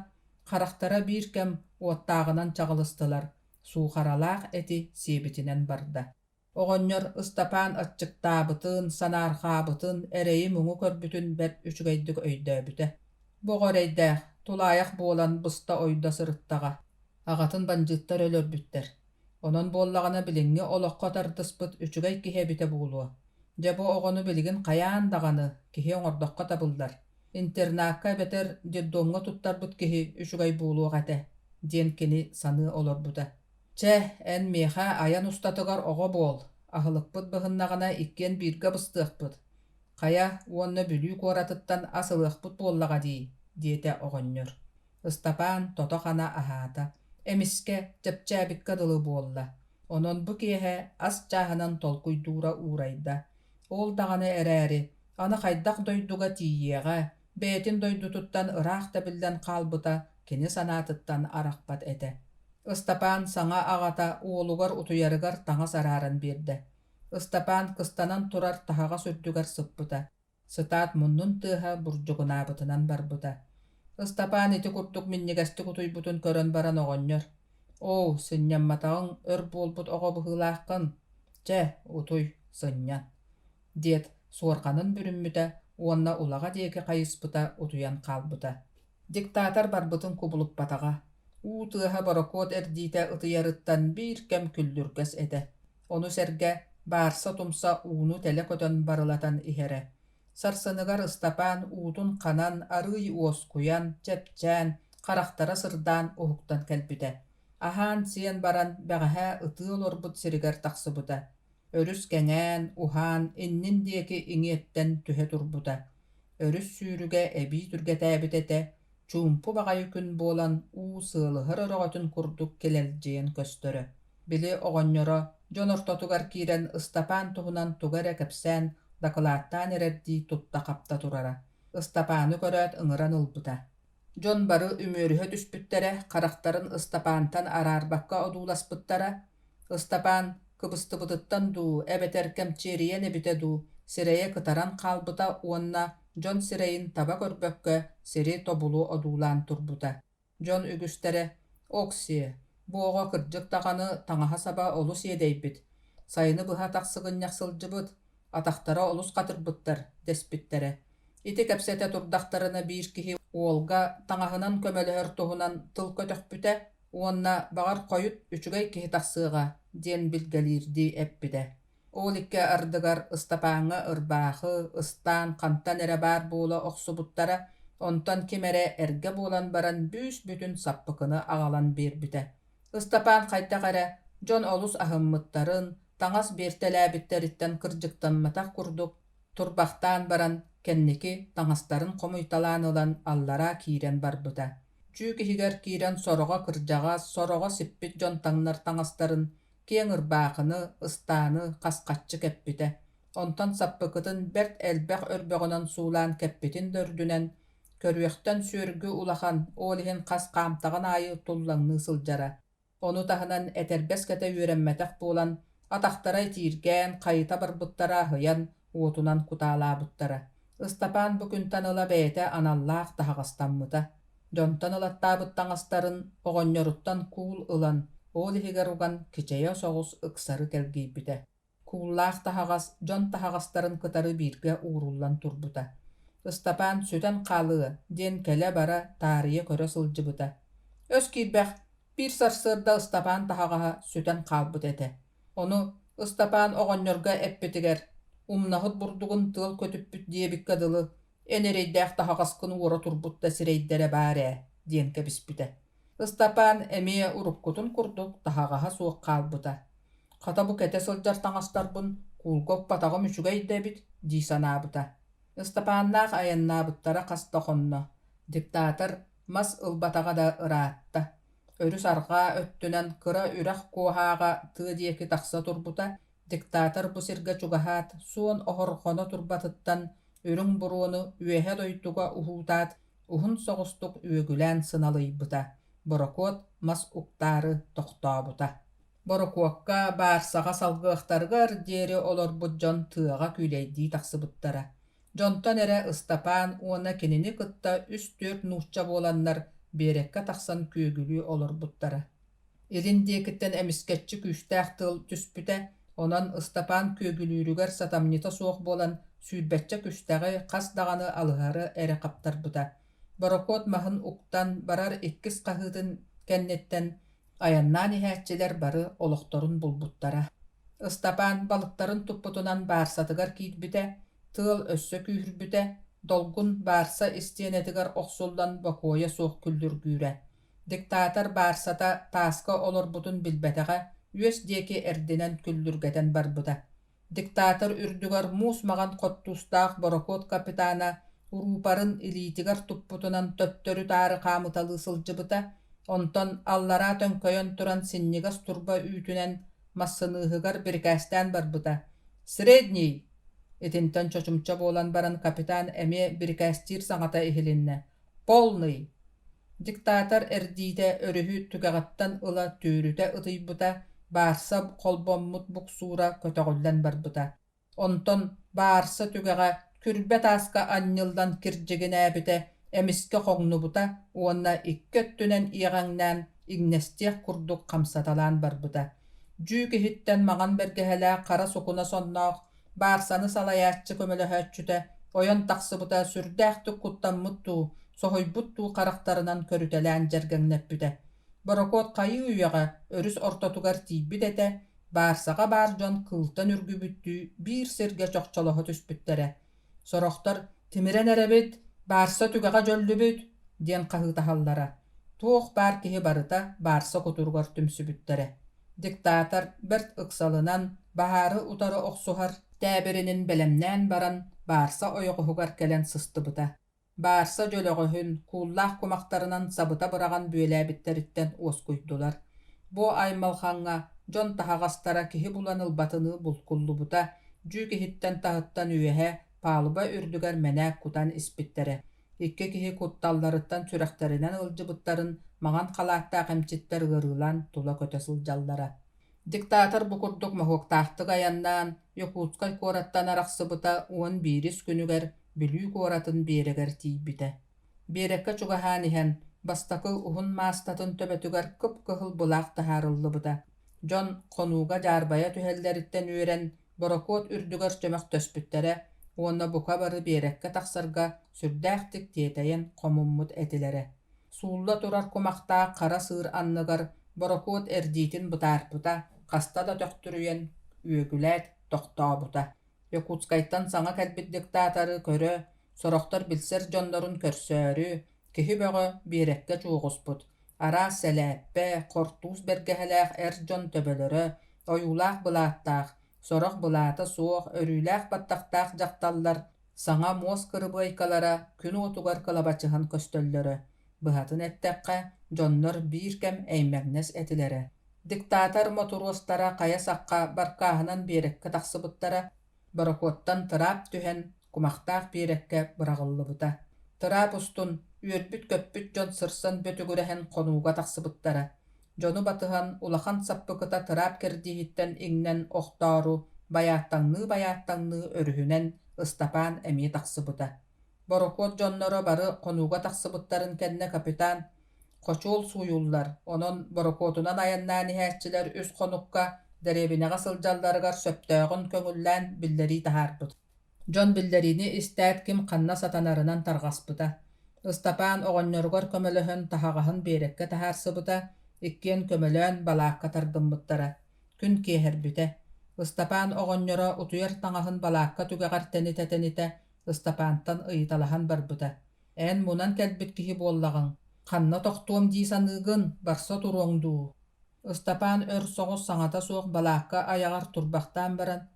харахтара биир кэм уоттааҕынан чаҕылыстылар. Суухаралаах эти сиэбитинэн барда. Оҕонньор Ыстапаан аччыктаабытын, санаархаабытын, эрэйи муҥу көрбүтүн бэп үчүгэйдик өйдөөбүтэ. Боҕорайдаах, тулаайах буолан быста ойда сырыттаҕа. Аҕатын бандьыттар өлөрбүттэр. Онон буоллаҕына билиҥҥи олоххо тардыспыт үчүгэй киһиэбитэ буолуо. Дьэ бу оҕону билигин хайаан даҕаны киһи оҥордоххо табыллар. Интернаакка бетер деддомга туттарбыт киһи үчүгай буулуох этэ, диэн кини саныы олорбута. Чэ, эн меха аян устатыгар оҕо буол, аһылыкпыт быһыннаҕына иккиэн бииргэ быстыахпыт. Хая уонна бүлүү куоратыттан асылыахпыт буоллаҕа дии, диэтэ оҕонньор. Ыстапаан тотохана аһаата, эмиске чэпчээбикка дылы буолла. Онон бу киэһэ ас чааһынан толкуйдуура уурайда. Ол даҕаны эрээри, аны хайдах дойдуга тиийиэҕэ, бэйэтин дойдутуттан ыраах тэбилдэн хаалбыта кини санаатыттан арахпат этэ. Ыстапаан саҥа аҕата уолугар утуйарыгар таҥа сарааран биэрдэ. Ыстапаан кыстанан турар таһаҕа сүрдүгэр сыппыта. Сытаат муннун тыаһа бурдьугунаабытынан барбыта. Ыстапаан ити курдук миннигэстик утуйбутун көрөн баран оҕонньор. «Оо, сынньамматаҕыҥ өр буолбут оҕо быһыылааххын?» «Чэ, утуй, сынньан» диэт суорханын бүрүммүтэ, уонна улаҕа диэки хайыспыта утуйан хаалбыта. Диктатор барбытын кубулуппатаҕа. Уу тыаһа борокуот эрдиитэ ытыйарыттан биир кэм күллүргэс этэ. Ону сэргэ баарса тумса ууну тэлэ көтөн барылатан иһэрэ. Сарсыныгар Ыстапаан уутун ханан арыый уоскуян, чэпчээн, харахтара сырдаан уһуктан кэлбүтэ. Аһаан сиэн баран бэҕэһээ ытыы олорбут сиригэр тахсыбыта. Өрүс кэҥээн, уһаан, иннин диэки иҥиэттэн түһэ турбута. Өрүс сүүрүгэ эбии түргэтээбит этэ, чуумпу баҕайы күн буолан уу сыалыһар ороҕотун курдук килэлдьиэн көстөрө. Били оҕонньоро дьон ортотугар киирэн Ыстапаан туһунан тугара кэпсээн дакылааттаан эрэрдии тутта хапта турара. Ыстапааны көрөөт ыҥыран ылбыта. Дьон бары үмүөрүһө түспүттэрэ, харахтарын Ыстапаантан араарбакка одууласпыттара. Ыстапаан кыбыстыбытыттан дуу, эбэтэр кэмчиэриэн эбитэ дуу, сирэйэ кытаран хаалбыта уонна дьон сирэйин таба көрбөккө сири тобулу одуулаан турбута. Дьон үгүстэрэ: «Оксие, буоҕо кырдьык таҕаны таҥаһа саба олус иэдэйбит. Сайыны быһа тахсыгынньах сылдьыбыт, атахтара олус хатырбыттар» дэспиттэрэ. Ити кэпсэтэ турдахтарына биир киһи уолга таҥаһынан көмөлөһөр туһунан тыл көтөхпүтэ, уонна баҕар хойут үчүгэй киһи тахсыыҕа диэн билгэлиирди эппитэ. Ол икке ардыгар Ыстапааҥҥа ырбаахы, ыстаан, хантан эрэ баар буола охсубуттара, онтон кимэрэ эргэ буолан баран бүүс бүтүн саппыкыны аҕалан биэрбитэ. Ыстапаан хайдах эрэ дьон олус аһыммыттарын, таҥас биэртэлээбиттэриттэн кырдьыктамматах курдук турбахтаан баран кэнники таҥастарын хомуйталаан ылан аллара киирэн барбыта. Чүү киһигэр киирэн сороҕо кырдьаҕас, сороҕо сиппит дьон таҥнар таҥастарын киэҥ ырбаахыны, ыстааны хаскаччы кэппитэ. Онтон саппыкытын бэрт элбэх өрбөҕөнөн суулаан кэппитин дөрдүнэн, көрүөхтэн сүөргү улахан ол иһин хас хаамтаҕын аайы туллаҥныы сылдьара. Ону таһынан этэрбэс кэтэ үөрэммэтэх буолан, атахтара тииргээн, хайыта барбыттара аһыйан, уотунан кутаалаабыттара. Ыстапаан бу күнтан ыла бэйэтэ аналлаах таһаҕастаммыта. Дьонтон ылаттаабыт таҥастарын оҕонньоруттан куул ылан, ол иһигэр уган кичэйэ соҕус ыксары кэлгийбитэ. Кууллаах таһаҕас дьон таһаҕастарын кытары бииргэ ууруллан турбута. Ыстапаан сүтэн хаалыа диэн кэлэ бара таарыйа көрө сылдьыбыта. Өс киирбэх биир сарсыарда Ыстапаан таһаҕаһа сүтэн хаалбыт этэ. Ону Ыстапаан оҕонньорга эппитигэр умнаһыт бурдугун тыал көтүппүт диэбикка дылы энерэйдээх таһаҕаскын уора турбутта сирэйдэрэ баар ээ диэн кэбиспитэ. Ыстапаан эмиэ уруккутун курдук таһаҕаһа суох хаалбыта. Хата бу кэтэ сылдьар таҥастарбын куулгоп батаҕым үчүгэй дэбит дии санаабыта. Ыстапааннаах аяннаабыттара хас тохонно. Диктатор мас ылбатаҕа да ыраатта. Өрүс арҕаа өттүнэн кыра үрэх куохааҕа тыа диэки тахса турбута. Диктатор бу сиргэ чугаһаат суон оһорхоно турбатыттан үрүҥ буруону үөһэ дойдуга уһуутаат уһун соҕустук үөгүлээн сыналыйбыта. Борокуот мас уктаары тохтообута. Борокуокка баарсаҕа салгыахтарыгар диэри олорбут дьон тыаҕа күлэйдии тахсыбыттара. Дьонтон эрэ Ыстапаан уона кинини кытта 3-4 нуучча буоланнар биэрэкка тахсан күөгүлүү олорбуттара. Илин диэкиттэн эмискэтчи күүстээх тыл түспүтэ, онон Ыстапаан күөгүлүүрүгэр сатамнита суох буолан сүүрбэччэ күстäҕи хас даҕаны алыһары эрэ хаптарбыта. Борокуот маһын уктан барар иккис хаһыытын кэнниттэн аяннаан иһээччилэр бары олохторун булбуттара. Ыстапаан балыктарын туппутунан баарсатыгар киирбитэ, тыал өссө күүһүрбүтэ, Dolgun barsa istiyenetigar oqsuldan bakoya soğuk küldürgüre. Diktator barsata taska olur butun bilbeteğe, ües deki erdinen küldürgeten barbuda. Diktator ürdügar musmagan qottustaq borokot kapitana Uruparın ilitigar tupputunan töttörü tarı kamıtalı sılcıbıta, onton allara tönköyon turan sinnigas turba ütünen massınıhıgar birkästän barbuta. Sredniy, etinten çoçumça bolan baran kapitan eme birkästir saňata ihilinne. Polny. Diktator erdide örühü tükägattan ıla tüürüte ıtıybuta, barsa kolbommut buksura kötögüllen barbuta. Onton barsa tükäga kürbet aska annyldan kirjeginäbite emiske hoňnubuta, uonna ikköttünen iýaňnan ignestiq kurduk kamsatalan barbuta. Jüki hitten magan bergehelä kara sokuna sonnoq, barsany salaýatçy kömelehäççüte, oyon taksıbuta sürdähti kuttammuttu, sohoybuttu karaktarynan körütelän jergeňnepbite. Borokot kayı üýaga örüs ortotugar tiýbit ete, barsaga barjon kıltan ürgübüttü bir serge çokçoloho түспүttere. Soroktor timiren erebit, barsa tügaga jöllübüt, diyen kahıtahallara. Tuğ bar kihi barıta barsa kuturgar tümsübüttere. Diktator birt ıksalınan baharı utarı oksuhar, täbirinin belemnän baran barsa oyoguhugar kelen sıstıbıta. Barsa jölögöhün kullах kumaktarınan sabıta bıragan büyelebitteritten oskuydular. Bu aymalxaňa jon tahagastara kihi bulanıl batıны bulkullubuta, jü kihitten tahıttan üyehe palıba ürdüger menäk kutan ispittere. Ikke kihi kuttallarıttan türekterinden ıljıbıttarın magan kalatta qemçitler gırılan tula köte sıljallara. Diktator bu kurduk mahoktahtı gayandan Yakutskay korattan araqsıbıta 11 günüger bülü koratın bereger tiýbite. Berekka çugahanihen bastakı uhun mastatın töbetüger kıp-kıhıl bulaq taharıllıbıta. Jon konuga jarbaya tühelleritten ören borokot ürdüger çömek töspüttere, onna buka barı berekka taksarga sürdähtik diýeteýen komummut etilere. Suulla turar kumakta kara sığır anныgar borokot erditin butarputa, kasta da töktürüyen üögülät toktabuta. Yakutskaytan saňa kelbit diktatory körö, soroktor bilser jonlorun körsörü, kihi bögö berekkä çugusput. Ara seläppe, kortuz bergehelä jon töbelörö, oyulaq bulattaq, sorok bulata soğuk, örülaq battaqtaq jaktallar, saňa mos kırıbaykalara, gün otugar kalabaçyhan köstöllörö. Bıhatın etteqqe, jonlor birkem eýmegnes etilere. Diktator motorostara kaya sakka barkahanan berekkä taksıbıttara, borokottan tırap tühen kumaktaq berekkä bıragıllıbıta. Tırap ustun üörbüt köppüt jon sırsan bötügürehen konuga taksıbıttara. Jonu batıhan ulahan sappıkıta tırap kerdihitten iňnen ohtaru bayattaňny örühünen ıstapan emi taksıbıta. Borokot jonloro bары konuga taksıbıttarın kenne kapitan Koçul suyullar, onon borokotunan ayannan ihäççiler üs konukka derebine sıljallargar söptöğün köngüllän billeri taharpıt. Jon billerini istät kim kanna satanarınan targaspıta. Istapan oğonyorgor kömölöhün tahagahın berekkä taharsıbıta, ikkien kömölön balakka tardymbıttara. Gün keherbüte. Istapan oğonyora utuyar taňahyn balakka tügegar tenite, Istapantan ıytalahan barbuta. En munan kelbit kihi bollagın. Kanna toktuom diýsanygyn barsa turoňdu. Istapan ör soňuz saňata soğuk balakka ayagar turbaktan baran.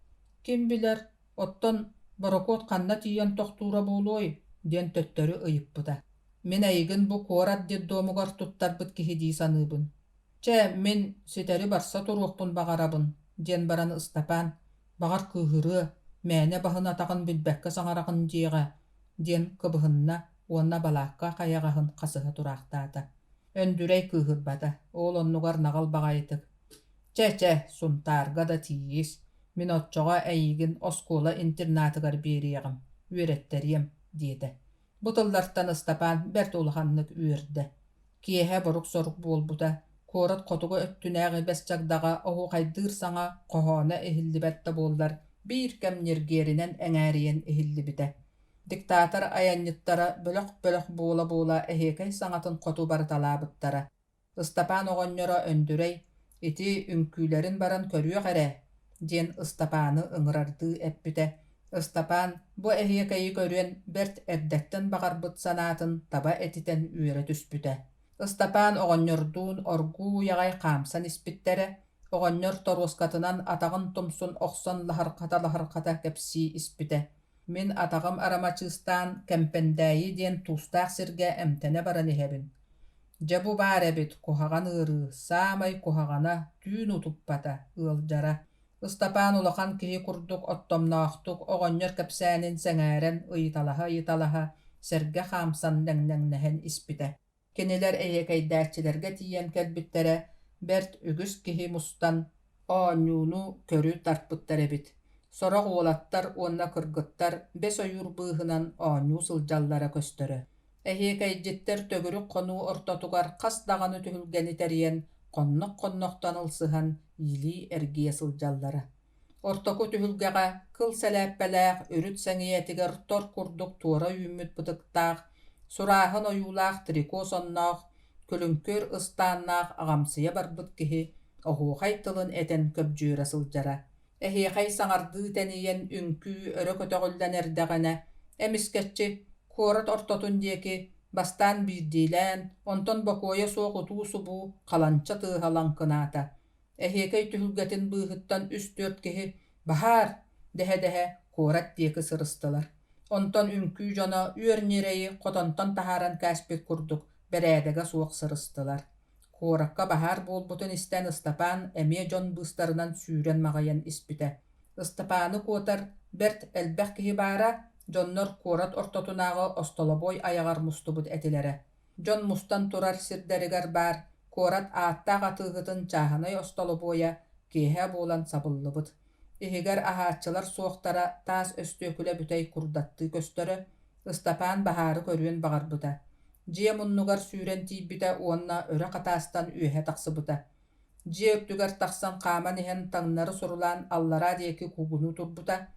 Kim biler, otton borokot kanna tiýen toktura boluy, diýen töttörü ıyıpbıta. Men aýgyn bu korat deddomugar tuttarbyt kihi diýsanybyn. Çe, men siteri barsa turukpun bagarabyn, diýen baran Istapan. Bagar kyhyry, mene bahyn atagyn bilbekkä saňaragyn diýge, diýen kıbıhynna onna balakka kayagahın kasıha turaqtaata. Öndürey kyhyrbata, ol onnugar nagal bagaýdyk. Çe, suntarga da tiýis. Min otçoga äýigin oskola internatygar berýägim, üretteriyem, diýdi. Bu tıllardan Istapan bert ulhanlyk üerde. Kiýehe boruk soruk bolbuta, korat kotuga öttünägi besçagdaga ohu gaýdyr saňa kohona ehillibette bollar, birkem nergerinen eňäriyen ehillibite. Diktator ayannyttara bölök bola ehekey saňatyn kotu bartalabıttara. Istapan oğonyora öndürey, iti ünkülerin baran körüýe gere, diyen Istapany ıňyrardy eppite. Ыстапан бу эһиэкэйи көрүөн берт эрдэттен баҕарбыт санаатын таба этитен үөрэ түспүтэ. Ыстапан оҕонньордуун оргуу яҕай хаамсан испиттерэ, оҕонньор торуоскатынан атаҕын тумсун охсон лаһархата кэпсии испитэ. Мин атаҕым арамачыыстаан кэмпэндээйи диэн туустаах сиргэ эмтэнэ баран иһэбин. Жабу баар эбит куһаҕан ыырыы, саамай куһаҕана түүн утуппата, ыалдьара. Ыстапаан улахан киһи курдук оттомноохтук оҕонньор кэпсээнин сэҥээрэн ыйыталаһа, сэргэ хаамсан нэҥнэҥнэһэн испитэ. Кинилэр эйэкэйдээччилэргэ тиийэн кэлбиттэрэ берт үгүс киһи мустан оонньууну көрүү тарпыттар эбит. Сорох уолаттар уонна кыргыттар бес ойуур быыһынан оонньуу сылдьаллара көстөрө. Эһиэкэйдьиттэр төгүрүк хонуу ортотугар хас даҕаны түһүлгэни тэриэн коннох-коннохтон ылсыһан илии эргиэ сылдьаллара. Ортоку түһүлгэҕэ кыл сэлээппэлээх үрүт сэҥиэтигэр тор курдук туора үүммүт бытыктаах, сурааһын оюулаах трико сонноох, күлүңкүөр ыстааннаах аҕамсыйа барбыт киһи оһуохай тылын этэн көбдьүөрэ сылдьара. Эһиэхэй саҥардыы тэниийэн үҥкүү өрө көтөҕүллэн эрдэҕинэ, эмискэччи куорат ортотун диэки бастаан биирдиилээн, онтон бокуойа суох утуу субуу халанча тыаһалан кынаата. Эһиэкэй түһүлгэтин быыһыттан үс-түөрт киһи «Баһаар» дэһэ куорат диэки сырыстылар. Онтон үҥкүү дьоно үөрньирэйи хотонтон таһааран кээспит курдук бэрээдэгэ суох сырыстылар. Куоракка баһаар буолбутун истэн Ыстапаан эмиэ дьон быыстарынан сүүрэн маҕайан испитэ. Ыстапааны куотар берт элбэх киһи баара, дьоннор куорат ортотунааҕы остолобой ayaҕар мустубут этилэрэ. Дьон мустан турар сирдэригэр баар, куорат ааттаах атыыһытын чааһынай остолобоя киэһэ буолан сабыллыбыт. Иһигэр аһааччылар суохтара таас өстүөкүлэ бүтэй курдаттыы көстөрө, Ыстапаан баһаары көрүөн баҕарбыта. Дьиэ муннугар сүүрэн тиийбитэ уонна өрө хатаастан үөһэ тахсыбыта. Дьиэ үрдүгэр тахсан хааман иһэн таҥнары сурулаан аллара диэки кугуну турбута.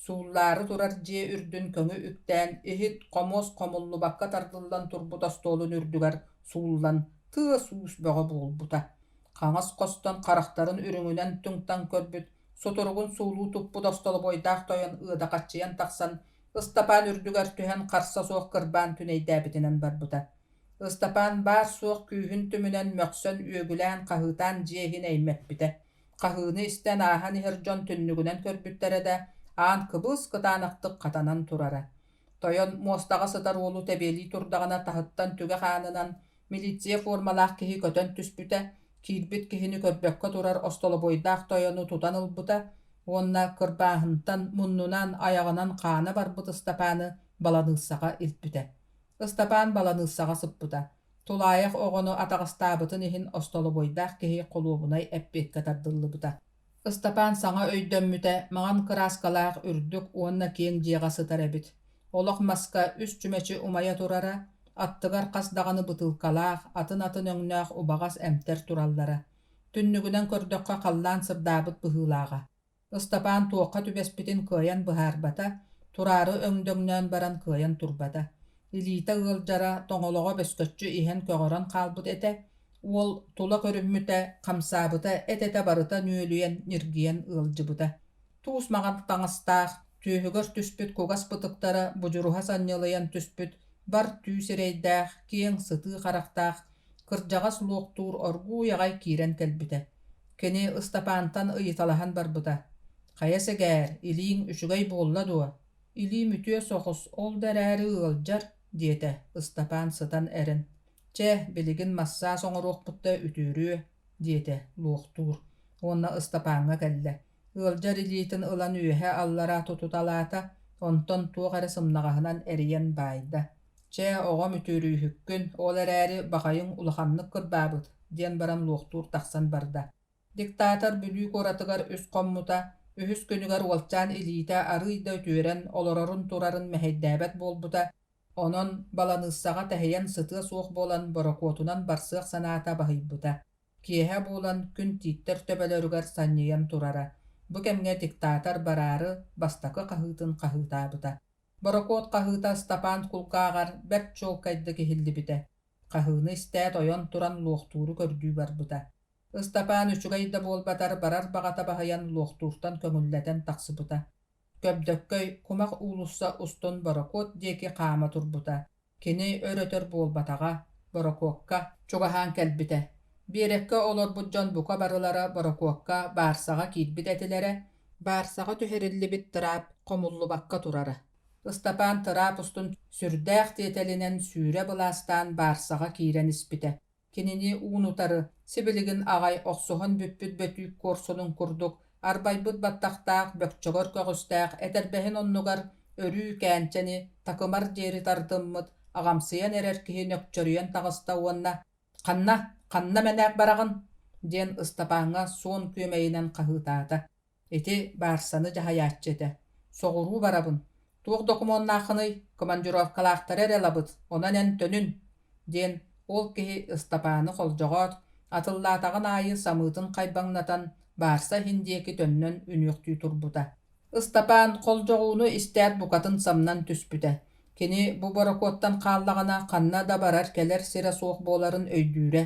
Сууллаары турар дьиэ үрдүн көҥү үктээн иһит хомуос хомуллубакка тардыллан турбут остоолун үрдүгэр сууллан тыа суус бөҕө буолбута. Хаҥас хостон харахтарын үрүҥүнэн туҥтан көрбүт, соторугун суулуу туппут остолобойдаах тойон ыадакаччыйан тахсан Ыстапаан үрдүгэр түһэн харса суох кырбаан түнэйдээбитинэн барбыта. Ыстапаан баар суох күүһүн түмүнэн мөхсөн үөгүлээн хаһыытаан дьиэһин эймэппитэ. Хаһыыны истэн ааһан иһэр дьон түннүгүнэн көрбүттэрэ да аан кыбыс кытаанахтык хатанан турара. Тойон муостаҕа сытар уолу тэбиэлии турдаҕына таһыттан түгэ хаанынан милиция формалаах киһи көтөн түспүтэ, киирбит киһини көрбөккө турар остолобойдаах тойону тутан ылбыта, уонна кырбааһынтан муннунан ayaҕынан хаана барбыт Ыстапааны баланыыссаҕа илпүтэ. Ыстапаан баланыыссаҕа сыппыта. Тулаайах оҕону атаҕастаабытын иһин остолобойдаах киһи холуобунай эппиэккэ тардыллыбыта. Ыстапаан саҥа өйдөммүтэ маҕан кырааскалаах үрдүк уонна киэҥ дьиэҕа сытар эбит. Олох маска үс чүмэчи умайа турара, аттыгар хас даҕаны бытылкалаах, атын өҥнөөх убаҕас эмтэр тураллара. Түннүгүнэн көрдөккө халлаан сырдаабыт быһыылааҕа. Ыстапаан туохха түбэспитин кыайан быһаарбата, турары өҥдөҥнөөн баран кыайан турбата. Илиита ыалдьара тоҥолоҕо бөскөччү иһэн көҕөрөн хаалбыт этэ, уол тула көрүммүтэ, хамсаабыта этэтэ барыта нүөлүйэн ньиргийэн ыалдьыбыта. Туус маҕан таҥастаах, түүһүгөр түспүт кугас бытыктара бужуруһа санньылыйан түспүт, бар түү сирэйдээх, киэҥ сытыы харахтаах, кырдьаҕас луохтуур оргуу яҕай киирэн кэлбитэ. Кини Ыстапаантан ыйыталаһан барбыта. Хая сэгээр, илииҥ үчүгэй буолла дуо. Илии мүтүө сохус, ол дэрээри ыалдьар, диэтэ Ыстапаан сытан эрин. Че, билигин массаа соҥоруохпутта үтүүрүө, диэтэ луохтуур. Уонна Ыстапааҥҥа кэллэ. Ыалдьар илиитин ылан үөһэ аллара тутуталаата, онтон туох эрэ сымнаҕаһынан эриэн баайда. Че, оҕо мүтүүрүүһүккүн, ол эрээри баҕайыҥ улаханнык кырбаабыт, диэн баран луохтуур тахсан барда. Диктатор бүлүү коратыгар үс хоммута, үһүс күнүгар уолчаан илиитэ арыйда үтүөрэн олорорун турарын мэһэйдээбэт буолбута, онон баланыыссаҕа тэһийэн сытыа суох буолан борокуотунан барсыах санаата баһыйбыта. Киэһэ буолан күн тииттэр төбөлөрүгэр санньыйан турара. Бу кэмҥэ диктатор бараары бастакы хаһыытын хаһыытаабыта. Борокуот хаһыыта Ыстапаан кулкааҕар бэрт чуолкайда киһиллибитэ. Хаһыыны истээт ойон туран луохтууру көрдүү барбыта. Ыстапаан үчүгайда буолбатар барар баҕата баһайан луохтууртан көҥүллэтэн тахсыбыта. köbdökköy kumaq uulussa ustun borokot dieki qaama turbuta. Kini örötör bolbataga borokokka çugahan kelbite. Birekke olor bujjon buka barılara borokokka barsaga kirbit etilere, barsaga tüherillibit tırap komullu bakka turara. Ыстапаан тыраап устун сүрдээх тиэтэлинэн сүүрэ былаастаан баарсаға киирэн испите. Кинини уунутары сибилигин аҕай охсуһун бүппүт бөтүүк курсунун курдук, арбайбыт баттахтаах бөкчөгөр көгүстаах этэрбэһин оннугар өрүү кээнчэни такымар диэри тардыммыт аҕамсыйан эрэр киһи нөкчөрүйэн таҕыста уонна «Ханна мэнээх барагын» диэн Ыстапааҥҥа суон күөмэйинэн хаһыытаата. Ити баарсаны дьаһайааччыта. «Соҕуруу барабын. Туох докумоннаахыный командировкалаахтар эрэлабыт, онан эн төнүн» диэн ол киһи Ыстапааны холдьоҕоот, атыллаатаҕын аайы самыытын хайбаҥнатан баарса хиндиэки төннөн үнүөхтүү турбута. Ыстапаан холдьоҕууну истэät букатын самнан түспүтэ. Кини бу борокуоттан хааллаҕына ханна да барар келер сире суох буоларын өйдүүрэ.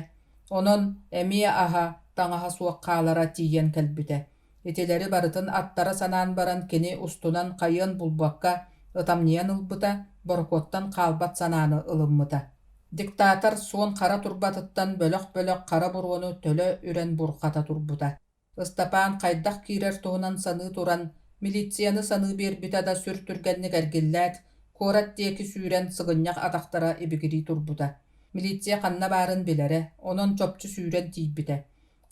Онон эмиэ аһа таҥаһа суох хаалара тиийэн кэлбитэ. Итилери барытын аттара санаан баран кини устунан хайын булбакка ытамнийан ылбыта, борокуоттан хаалбат санааны ылыммыта. Диктатор суон хара турбатыттан бөлөх хара буруону төлө үрен бурхата турбута. Ыстапаан хайдах киирер туһунан саныы туран, милицияны саныы биэрбита да сүр түргэнник эргиллэät, куорат диэки сүүрэн сыгынньах атахтара ибигири турбута. Милиция ханна баарын билэре, онон чопчу сүүрэн тиийбите.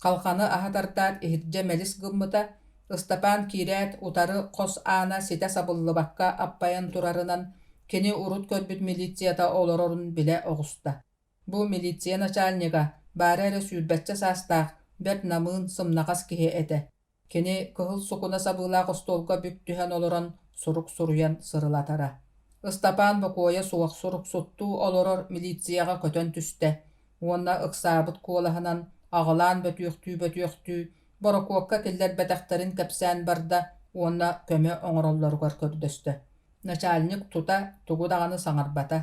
Халханы аһатардаат иһирдьэ мэлис гыммыта, Ыстапаан киирээт утары хос аана сите сабыллыбакка аппайан турарынан кини урут көрбүт милицията олорорун биле оҕуста. Бу милиция начальнига баары эрэ сүүрбэччэ саастаах бэрт намыын сымнахас киһи эте. Кини кыһыл сукуна сабыылаах остолга бүк түһэн олорон сурук суруян сырылатара. Ыстапаан бокуоя суох сурук суттуу олорор милицияга көтөн түстэ. Уонна ыксаабыт куолаһынан аҕалаан бөтүөхтүү борокуокка киллер бэтэхтэрин кэпсээн барда уонна көмө оҥороллоругар көрдөстө. Начальник тута тугу даҕаны саҥарбата.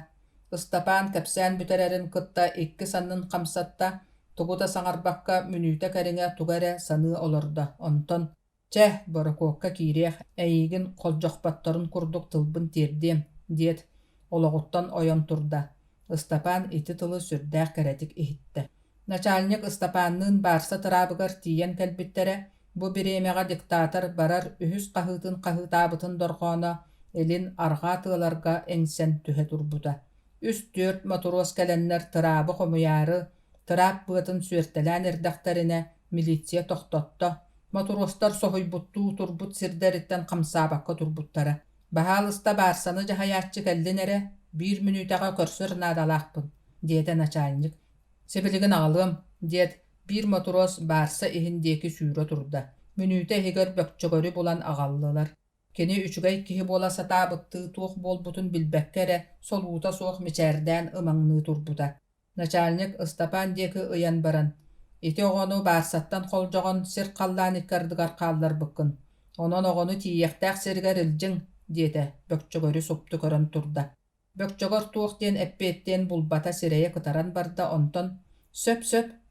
Ыстапаан кэпсээн бүтэрэрин кытта икки саннын хамсатта тугута саҥарбакка мүнүүтэ кэриҥэ тугэрэ саныы олордо. Онтон «Чэх, борокуокка киириэх эйигин холдьохпатторун курдук тылбын тиэрдиэм» диэт олоҕуттан ойон турда. Ыстапаан ити тылы сүрдээх кэрэтик иһитте. Начальник Ыстапааннын баарса тыраабыгар тиийэн кэлбиттерэ, бу бириэмэҕэ диктатор барар үһүс хаһыытын хаһыытаабытын дорҕооно элин арҕаа тыаларга эҥсэн түһэ турбута. 3-4 матрос кэлэннэр тыраабы хомуйаары, тыраап быатын сүөртэлээн эрдэхтэринэ милиция тохтотто. Матростар соһуйбуттуу турбут сирдэриттэн хамсаабакка турбуттара. Баһаалыста баарсаны дьаһайааччы кэллинэрэ 1 мүнүүтэҕэ көрсөр наадалаахпын, диэтэ начальник. «Сибилигин аҕалыам» диэт 1 матрос баарса иһиндиэки сүүрэ турда. Мүнүүтэ иһигэр бөкчөгөрү булан аҕаллылар. Кини үчүгэй киһи буола сатаабыттыы туох буолбутун билбэккэрэ солуута суох мичээрдээн ымаҥныы турбута. Начальник Ыстапаан диэки ыйан баран: «Ити оҕону баарсаттан холдьоҕон сир халлаан иккардыгар хааллар быккын. Онон оҕону тиийэхтээх сиригэр илдьиҥ» диэтэ бөкчөгөрү супту көрөн турда. Бөкчөгөр туох диэн эппиэттиэн булбата сирэйэ кытаран барда онтон «Сөп»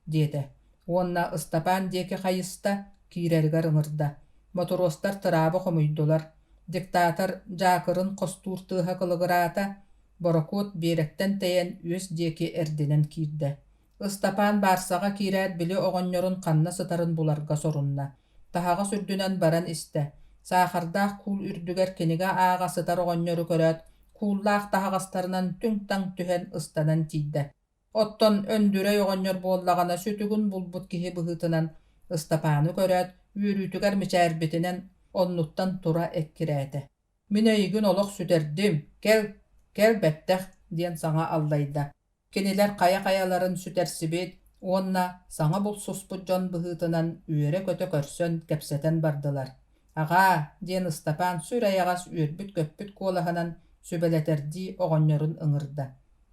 диэтэ. Уонна Ыстапаан диэки хайыста киирэригэр ыҥырда. Моторостар тыраабы хомуйдулар. Диктатор жаакырын хостуур тыыһа кылыгыраата, борокуот биэрэттэн тэйэн үөс диэки эрдинэн киирдэ. Ыстапаан баарсаға киирээт били оҕонньорун ханна сытарын буларга сорунна. Таһаҕа сүрдүнэн баран истэ. Саахардаах куул үрдүгэр кинигэ ааҕа сытар оҕонньору көрөөт, кууллаах таһаҕастарынан түҥ-таҥ түһэн ыстанан тиийдэ. Оттон өндүрэй оҕонньор буоллаҕана сүтүгүн булбут киһи быһыытынан Ыстапааны көрөөт, үөрүүтүгэр мичээрбитинэн оннуттан тура эккирээте. «Мин өйүгүн олох сүтэрдим, кел бэттэх» диэн саҥа аллайда. Кинилэр кая-каяларын сүтэрсибит, уонна саҥа бул суспут дьон быһыытынан үөрэ көтө көрсөн кэпсэтэн бардылар. «Аҕаа» диэн Ыстапаан сүр айаҕас үөрбүт көппүт куолаһынан сүбэлэтэрдии оҕонньорун ыҥырда.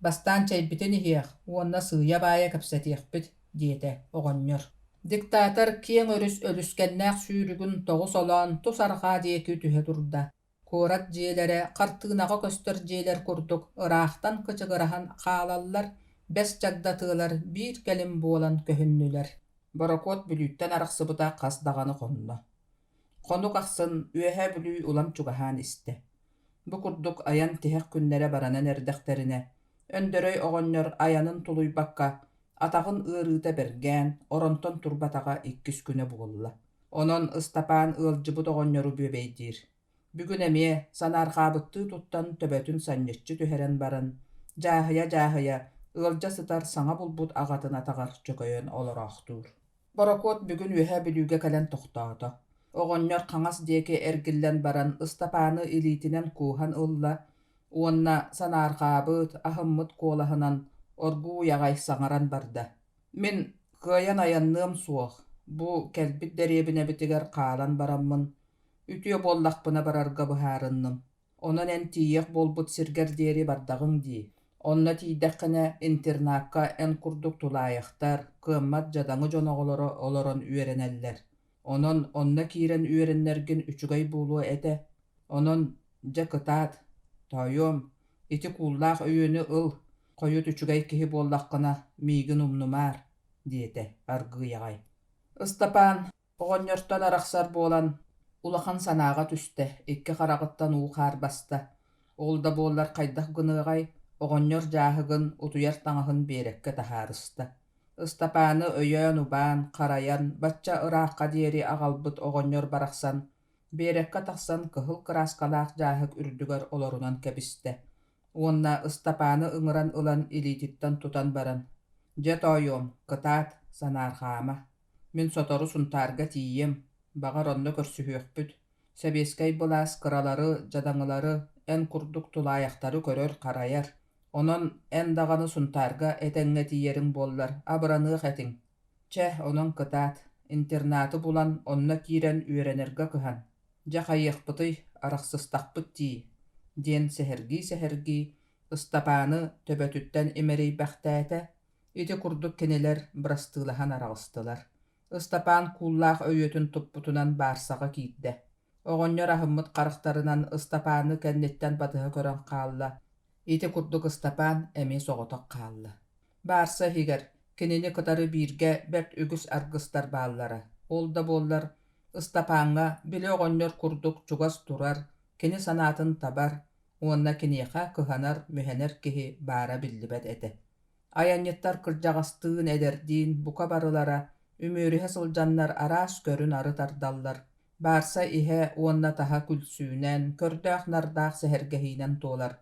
«Бастаан чэйбитин иһиэх, уонна сыыя баайа кэпсэтиэхпит» диэтэ оҕонньор. Диктатор киэҥ өрүс өлүскэннээх сүүрүгүн тоҕус олоон тус арҕаа диэки түһэ турда. Куорат дьиэлэрэ, хартыынаҕа көстөр дьиэлэр курдук ыраахтан кычыгыраһан хаалаллар, бэс чагдатыылар биир кэлим буолан көһүннүлэр. Борокуот бүлүүттэн арахсыбыта хас даҕаны хонно. Xonuk axsın üehe bülüy ulam çugahan iste. Bu kurduk ayan tihek künnere baranan erdekterine. Öndöröy oğonyor ayanın tuluy bakka, atağın ığrıta bergen, oronton turbatağa 2 güne buğulla. Onon ıstapan ılcıbı oğonyoru böbeydir. Bugün emie sanarxabıttığı tuttan töbötün sanyetçi tüheren baran. Jahıya, ılca sıtar sana bulbut ağatın atağar çököyön oloraqtur. Borokot bugün ühe bilüge kalen toxtaata. Oğonyor kaŋas dieke ergillen baran ıstapanı ilitinen kuhan ılla, uonna sanarxabıt ahımmıt kuolahınan orgu yağay saŋaran barda. Min kıyan ayannığım suoq, bu kelbit derebine bitiger qalan barammın, ütüyo bollaqpına bararga buharınnym. Onan en tiyek bolbut sirger deri bardağın di. Onna tiydäqqine internatka en kurduk tulayaktar, kımmat jadaňy jonoголоро oloron üereneller. Onon onna kiren üerenlergin üçügay bulu ete. Onon ja kıtat, toyom, iti kullaq öýüni ıl, koyut üçügay kihi bollaqkına migin umnumar, diýete argı ýagay. Istapan, oğonyortan araqsar bolan, ulahan sanaga tüste, iki qaraqıttan uğar basta. Olda bollar qaydah gınıgay, oğonyor jahıgın utuyar taňahyň berekke taharısta. Istapanı öýön uban, qarayan, batça ıraqqa diýeri agalbyt oğonyor baraqsan, berekke taqsan kıhıl kıraskalaq jahık ürdüger olorunan kebiste. Onna Istapanı ıňıran ılan ilitittan tutan baran. Ja toýum, kıtat, sanarxama. Min sotoru suntarga tiýem, bagar onda körsühüökpüt. Sebeskay bulas kıralary, jadaňylary, en kurduk tulayaktary körör qarayar. Onon en dağany suntarga eteňe tiýeriň bollar, abranyk etiň. Çeh onon kıtat, internaty bulan onna kiren üerenerge kyhan. Ja haýyqpyty, araqsystaqpyt diýi. Diýen sehergi, Istapany töbötütten emerey bäxtäte, iti kurduk keneler brastylahan aragystılar. Istapan kullaq öýütün tupputunan barsaga kiitde. Oğonyor ahımmıt qarıqtarınan Istapany kennetten batıha kören qalla. Iti kurduk Istapan emi soğutak qalla. Barsa higer, keneni kıtarı birge bert ügüs argıstar ballara. Olda bollar, Istapan'a bile oğonyor kurduk çugas turar, keni sanatın tabar, onna keniqa kıhanar mühener kihi bara billibet ete. Ayanyettar kırjagastığın ederdiğin buka barılara, ümürühe sılcanlar aras görün arı tardallar. Barsa ihe onna taha külsünen, kördäq nardaq sehergehinen tolar.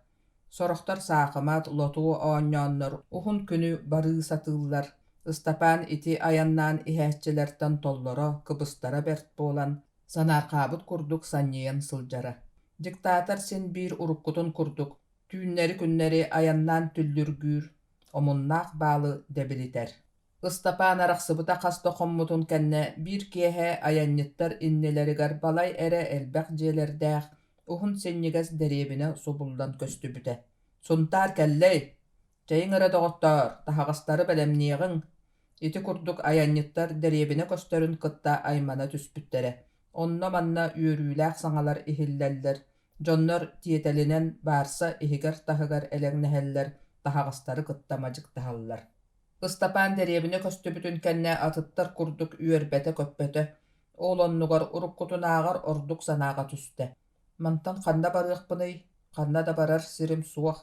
Soroqtar saqamat lotuğu oanyonlar, uhun günü barı satıllar. Istapan iti ayannan ihäççilerden tolloro, kıbыстara bert bolan, sanarqabıt kurduk sanyeyen sılcara. Diktator sen bir urukkutun kurduk, tüünleri künneri ayannan tüllürgür, omunnaq balı debiliter. Istapan araqsıbıta qasta qommutun kenne bir kehe ayanyettar innelerigar balay ere elbaq jelerdäq, uhun sennigas derebine sobuldan köstübüte. Suntar kelley, çayın ere doğottor, tahaqastары belemniğin, iti kurduk ayanyettar derebine köstörün kıtta aymana tüspüttere. Onna manna üörüylaq saňalar ihilleller, jonnor tiyetelinen barsa ihigar tahıgar eleňneheller, tahaqastары kıttamajyk tahallar. Istapan derebine köstübütün kenne atıttar kurduk üerbete köppete, olonnugar urukkutun ağar orduk sanaga tüste. Mantan qanda barıqpıny, qanda da barar sirim suaq,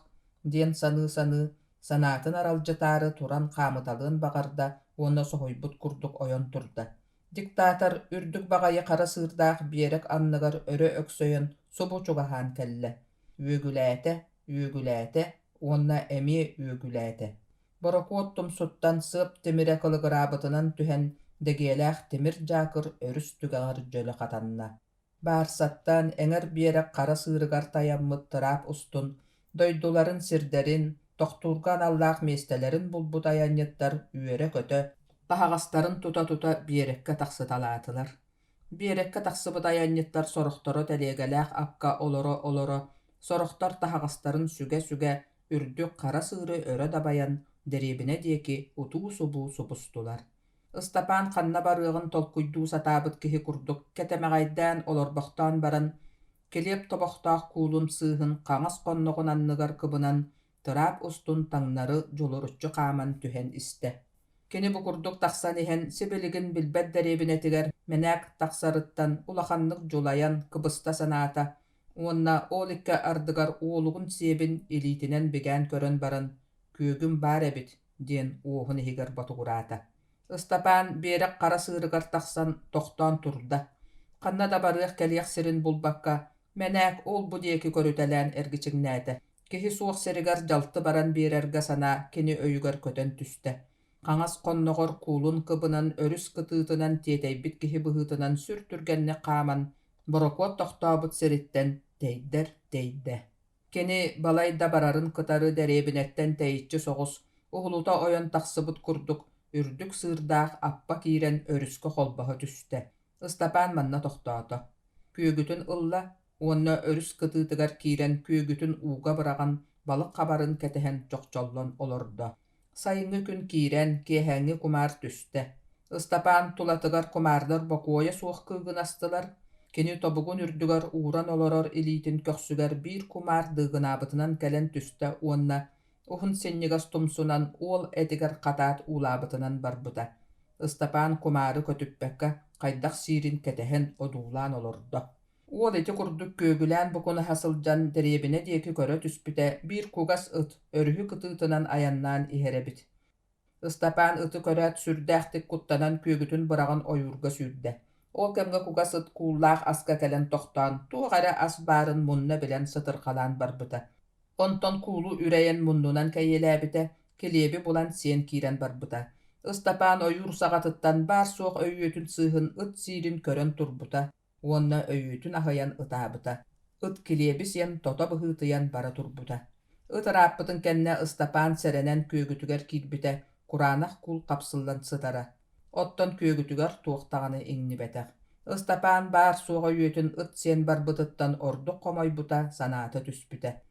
diyen sanı, sanatın araljatarı turan qamıtalığın bagarda, ona sohoybut kurduk oyon turda. Diktator ürdük bagayı qara sığırdaq bierek anныгар örö öksöyen sobu çugahan kelle. Üegüläte, onna emi üegüläte. Borokottum suttan sıp temire kılıgırabatınan tühen degelaq temir jakır örüs tügagar jöle qatanna. Barsattan eňer bierek qara sığırgar tayammıt tırap ustun, doyduların sirderin, toxturgan allaq mestelerin bulbut ayanyettar üere kötö, tahaqastarın tuta bierekke taqsıtalatılar. Bierekke taqsıbıt ayanyettar soroqtoro telegelaq akka oloro, soroqtar tahaqastarın süge, ürdük qara sığırı öre dabayan, derebine dieki utuu subu supustular. Istapan qanna barığın tolkuyduu satabıt kihi kurduk, ketemeğaydan olorbaqtan baran, kelep toboqtaq kuulum sığın qaŋas qonnoğun anныгар kıbınan, tırap ustun taňnary jolurutçu qaman tühen iste. Kini bu kurduk taqsan ihen sibiligin bilbet derebinetiger menak taqsarıttan ulaqanlık jolayan kıbısta sanata. Onna ol ikke ardıgar oğluğun sebin elitinen bigen körön baran kögün bar ebit diyen oğun higer batuğurata. Istapan berek qara sığırıgar taqsan toqtan turda. Qanna da barıq keliyaq sirin bulbakka menak ol bu diyeki körütelen ergiçignäte. Kihi suoq serigar jaltı baran bererge sana kini öyügar kötön tüste. Qaňas qonnogor kuulun kıbınan örüs kıtığıtınan tieteybit kihi bıhıtınan sürtürgenne qaman borokot toxtabıt seritten teydde. Keni balayda bararın kıtarı derebinetten teyitçi soğus, uğuluta oyan taqsıbıt kurduk, ürdük sığırdaq appa kiren örüskü holbaha tüste. Istapan manna toxtata. Küyügütün ılla, onna örüs kıtığıtıgar kiren küyügütün uğga bırağan balık qabarın ketehen çoqçollon olorda. Sayıngı gün kiren kehängi kumar tüste. Istapan tulatıgar kumardar bokuoya suoq kıgın astılar. Keni tobugun ürdügar uğran oloror ilitin köksüger bir kumar dığınabıtınan kelen tüste onna uhun sennigas tumsunan ol etigar qatat ulabıtınan barbuda. Istapan kumarı kötüppekka qaydaq sirin ketehen odulan olorda. Ol eti kurduk kögülen bukunu hasılcan derebine diyeki körö tüspüte bir kugas ıt örühü kıtıtınan ayannan iherebit. Istapan ıtı körät sürdähtik kuttanan kögütün bırağın oyurga sürde. Ol kemge kugas ıt kullaq aska kelen toxtan tuğara as barın munna bilen sıtırqalan barbuta. Onton kuulu üreyen munnunan kayyeläbite kelebi bulan sen kiren barbuta. Istapan oyur sagatıttan bar soğuk öyyötün sığın ıt sirin körön turbuta. Onna öyyütün ahayan ıtabıta. It kilebis yen tota bıhıtıyan bara turbuta. It rappıtın kenne Istapan serenen kögütüger kilbite, Kur'anaq kul kapsıllan sıtara. Otton kögütüger tuğtağını iňni betek. Istapan bar soğa öyyütün it sen barbıtıttan ordu qomoy buta sanata tüspüte.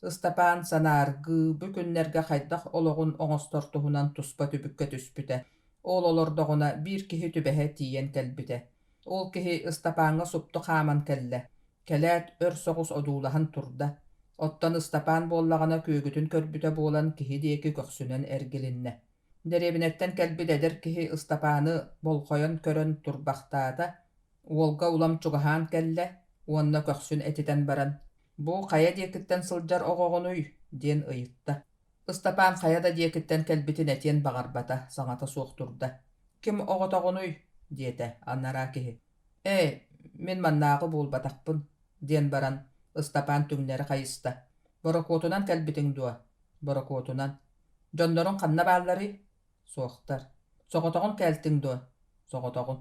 Istapan sanargı bükünlerge haydaq oloğun oňostortuhunan tuspa tübükke tüspüte. Ol olordoğuna bir kihi tübehe tiyen kelbite. Ol kihi Istapan'a suptu qaman kelle. Kelät ör soğus odulahan turda. Ottan Istapan bollagana kögütün körbüte bolan kihi diyeki köksünen ergilinne. Derebinetten kelbideder kihi Istapan'ı bolkoyon körön turbaqtaada. Olga ulam çugahan kelle, onna köksün etiten baran. Bu qaya diyekitten sıljar oğoğunuy, diyen ıyıtta. Istapan qaya da diyekitten kelbitin etiyen bağarbata, saňata suoq turda. Kim oğotoğunuy? Diyete, annara kihi. Men mannaqı bolbataqpın, diyen baran, Istapan tüňleri qayısta. Borokotunan kelbitin dua. Borokotunan. Jondorun qanna ballary? Soqtar. Soqotoğun keltin dua. Soqotoğun.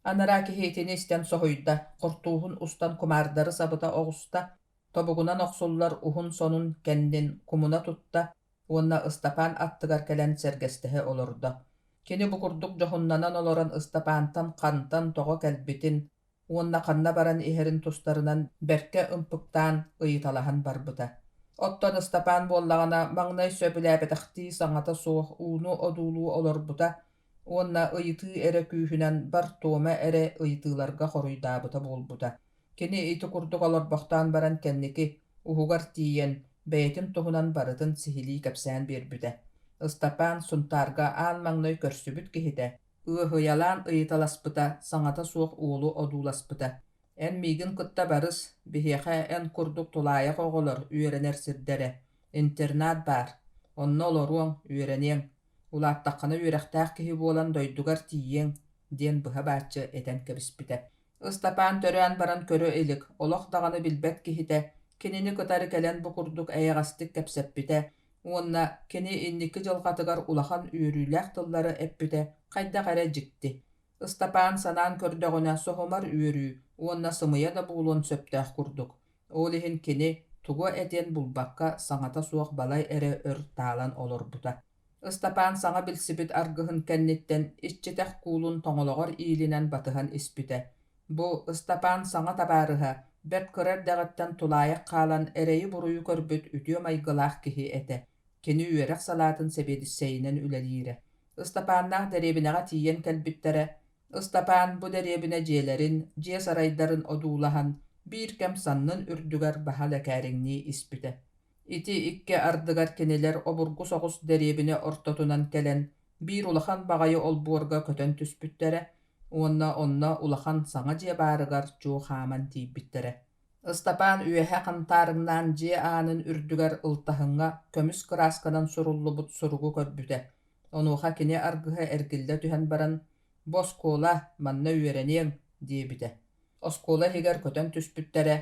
Annara kihi etini isten sohoyda, qortuğun ustan kumardarı sabıta oğusta, tobugunan oqsullar uhun sonun kendin kumuna tutta, onna Istapan attıgar kelen sergestehe olurda. Kini bu kurduk johunnanan oloran Istapantan qantan togo kelbitin, onna qanna baran iherin tustarınan berke ımpıktan ıyıtalahan barbuta. Otton Istapan bollagana magnay söbüläbetaqti saňata soğuk unu odulu olorbuta, onna ıyıtı ere kühünen bar toma ere ıyıtılarga horuydabuta bolbuta. Kini iti kurduk olorbaqtan baran kenniki uhugar tiyen beytin tohunan barıtın sihili kapsan berbüte. Istapan suntarga al magnay körsübüt kihide. Yalan ıyıtalaspıta saňata soğuk oğlu odulaspıta. En migin kıtta barız biheqa en kurduk tulayaq oğulor üyerener sirdere. Internat bar. Onna oloruan üyerenien. Ulattaqana üyereqtaq kihi bolan doydugar tiyen diyen bıha bahçı eten kebispite. Istapan törüan baran körü elik. Oloq dağını bilbet kihide. Kinini kıtarı kelen bu kurduk ayaqastik kepseppite. Onna kini inniki jolqatıgar ulahan üyerüylaq tılları eppite. Qayda qara jikti. Istapan sanan kördöğüne sohomar üyerü. Onna sımıya da buğulun söptəq kurduk. Olihin kini tugu eten bulbakka saňata suoq balay ere ör talan olur buta. Istapan saňa bilsibit argıhın kennitten iççeteq kuulun toňologor iilinen batıhan ispite. Bu Istapan saňa tabarıha bet kırar dağıttan tulayaq qalan ereyi buruyu körbüt ütüyo maygılaq kihi ete. Kini üyereq salatın sebedisseyinen ülelire. Istapannaaq derebinaga tiyen kelbittere. Istapan bu derebine jelerin, je saraydarın odulahan bir kem sannın ürdügar bahala käringni ispite. Iti ikke ardıgar keneler oburgu soğus derebine ortotunan kelen Bir ulahan bagayı olbuorga kötön түспүттэрэ, онна улахан саҥа дьиэ баарыгар чуу хааман тииппиттерэ. Ыстапаан үөһэ хантаарыҥнаан дьиэ аанын үрдүгэр ылтаһыҥҥа көмүс кыраасканан суруллубут суругу көрбүтэ. Онуоха кини аргыһа эргиллэ түһэн баран: «Бу оскуола манна үөрэниэҥ» диэбитэ. Оскуола иһигэр көтөн түспүттэрэ,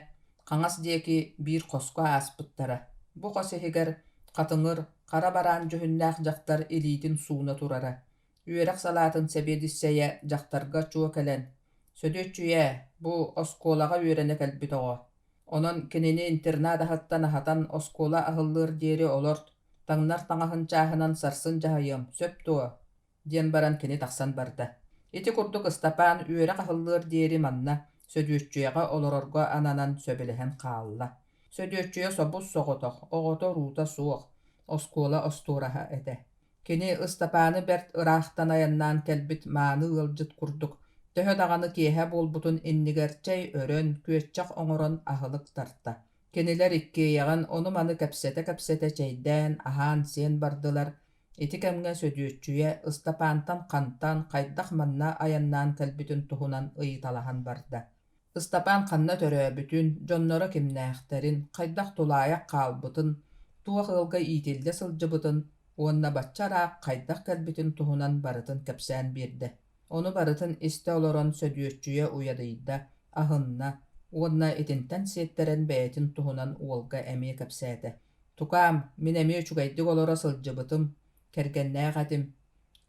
хаҥас диэки биир хоско ааспыттара. Бу хос иһигэр хатыҥыр, хара бараан дьүһүннээх дьахтар илиитин сууна турара. Үөрэх салаатын сэбиэдиссэйэ дьахтарга чуо кэлэн: «Сөдүөччүйэ, бу оскуолаҕа үөрэнэ кэлбит оҕо. Онон кинини интернаатаһыттан аһатан оскуола аһыллыыр диэри олорт, таҥнар таҥаһын чааһынан сарсын дьаһайыам, сөп туо» диэн баран кини тахсан барда. Ити курдук Ыстапаан үөрэх аһыллыыр диэри манна сөдүөччүйэҕэ олорорго ананан сөбүлэһэн хаалла. Сөдүөччүйэ собус соҕотох, оҕото руута суох, оскуола остуураһа этэ. Кини Ыстапааны бэрт ыраахтан аяннаан кэлбит мааны ыалдьыт курдук төһө даҕаны киэһэ буолбутун иннигэрчэй өрөн, күөччэх оҥорон аһылык тарта. Кинилэр иккиэйэҕин ону маны кэпсэтэ чэйдээн, аһаан сиэн бардылар. Ити кэмҥэ сөдүөччүйэ Ыстапаантан хантан хайдах манна аяннаан кэлбитин туһунан ыйыталаһан барда. Ыстапаан ханна төрөөбүтүн, дьонноро кимнээхтэрин, хайдах тулаайах хаалбытын, туох ылга иитиллэ сылдьыбытын, уонна баччараах хайдах кэлбитин туһунан барытын кэпсээн биэрдэ. Ону барытын истэ олорон сөдүөччүйэ уйадыйда, аһынна, уонна итинтэн сиэттерэн бэйэтин туһунан уолга эмиэ кэпсээтэ. «Тукаам, мин эмиэ үчүгэйдик олоро сылдьыбытым, кэргэннээх этим.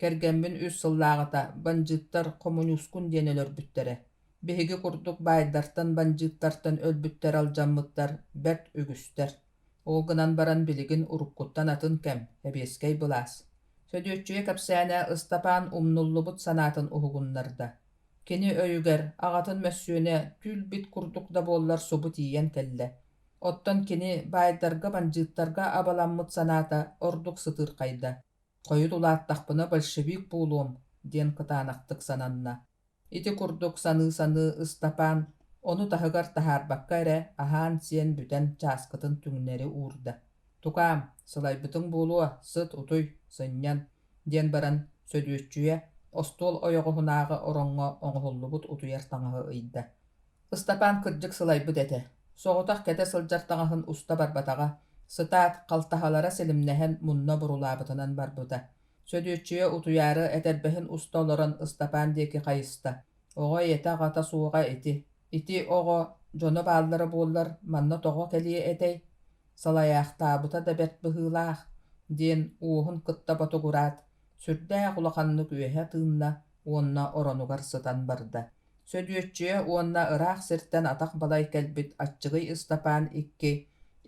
Кэргэммин үс сыллааҕата бандьыттар коммунюскун диэн өлөрбүттэрэ. Биһиги курдук баайдартан бандьыттартан өлбүттэр алдьаммыттар, бэрт үгүстэр. Ол гынан баран билигин уруккуттан атын кэм, эбиэскэй былаас». Сөдүөччүйэ кэпсээнэ Ыстапаан умнуллубут санаатын уһугуннарда. Кини өйүгэр, аҕатын мөссүөнэ түүлбит курдук да буоллар субу тиийэн кэллэ. Оттон кини баайдарга бандьыттарга абаламмыт санаата ордук сытыыр хайда. «Хойут улааттахпына большевик буулуом» диэн кытаанахтык сананна. Ити курдук саны Ыстапаан ону таһыгар таһаарбакка эрэ аһаан сиэн бүтэн чааскытын түҥнэри уурда. «Тукаам, сылайбытыҥ буулуо, сыт утуй, сынньан» диэн баран сөдүөччүйэ остуол ойоҕуһунааҕы ороҥҥо оҥоһуллубут утуйар таҥаһы ыйда. Ыстапаан кырдьык сылайбыт этэ. Соҕутах кэтэ сылдьар таҥаһын уста барбатаҕа, сытаат халтаһалара силимнэһэн мунна бурулаабытынан барбыта. Сөдүөччүйэ утуйаары этэрбэһин уста олорон Ыстапаан диэки хайыста. Оҕо этэ аҕата суоҕа ити. Ити оҕо дьоно бааллара буоллар манна тоҕо кэлиэ этэй. «Салайаахтаабыта да бэрт быһыылаах» диэн уоһун кытта ботугураат, сүрдээх улаханнык үөһэ тыынна уонна оронугар сытан барда. Сөдүөччүйэ уонна ыраах сиртэн атах балай кэлбит аччыгый Ыстапаан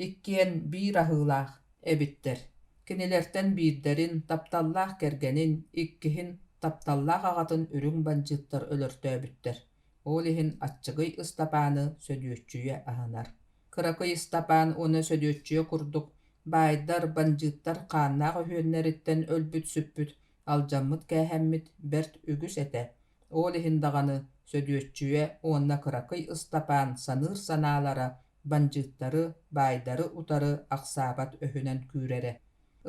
иккиэн биир аһыылаах эбиттэр. Кинилэртэн биирдэрин тапталлаах кэргэнин иккиһин тапталлаах аҕатын үрүҥ бандьыттар өлөртөөбүттэр. Ол иһин аччыгый Ыстапааны сөдүөччүйэ аһынар. Кыракый Ыстапаан уону сөдүөччүйэ курдук баайдар бандьыттар хааннаах өһүөннэриттэн өлбүт сүппүт алдьаммыт кээһэммит бэрт үгүс этэ. Ол иһин даҕаны сөдүөччүйэ уонна кыракый Ыстапаан саныыр санаалара бандьыттары, баайдары утары ахсаабат өһүнэн күүрэрэ.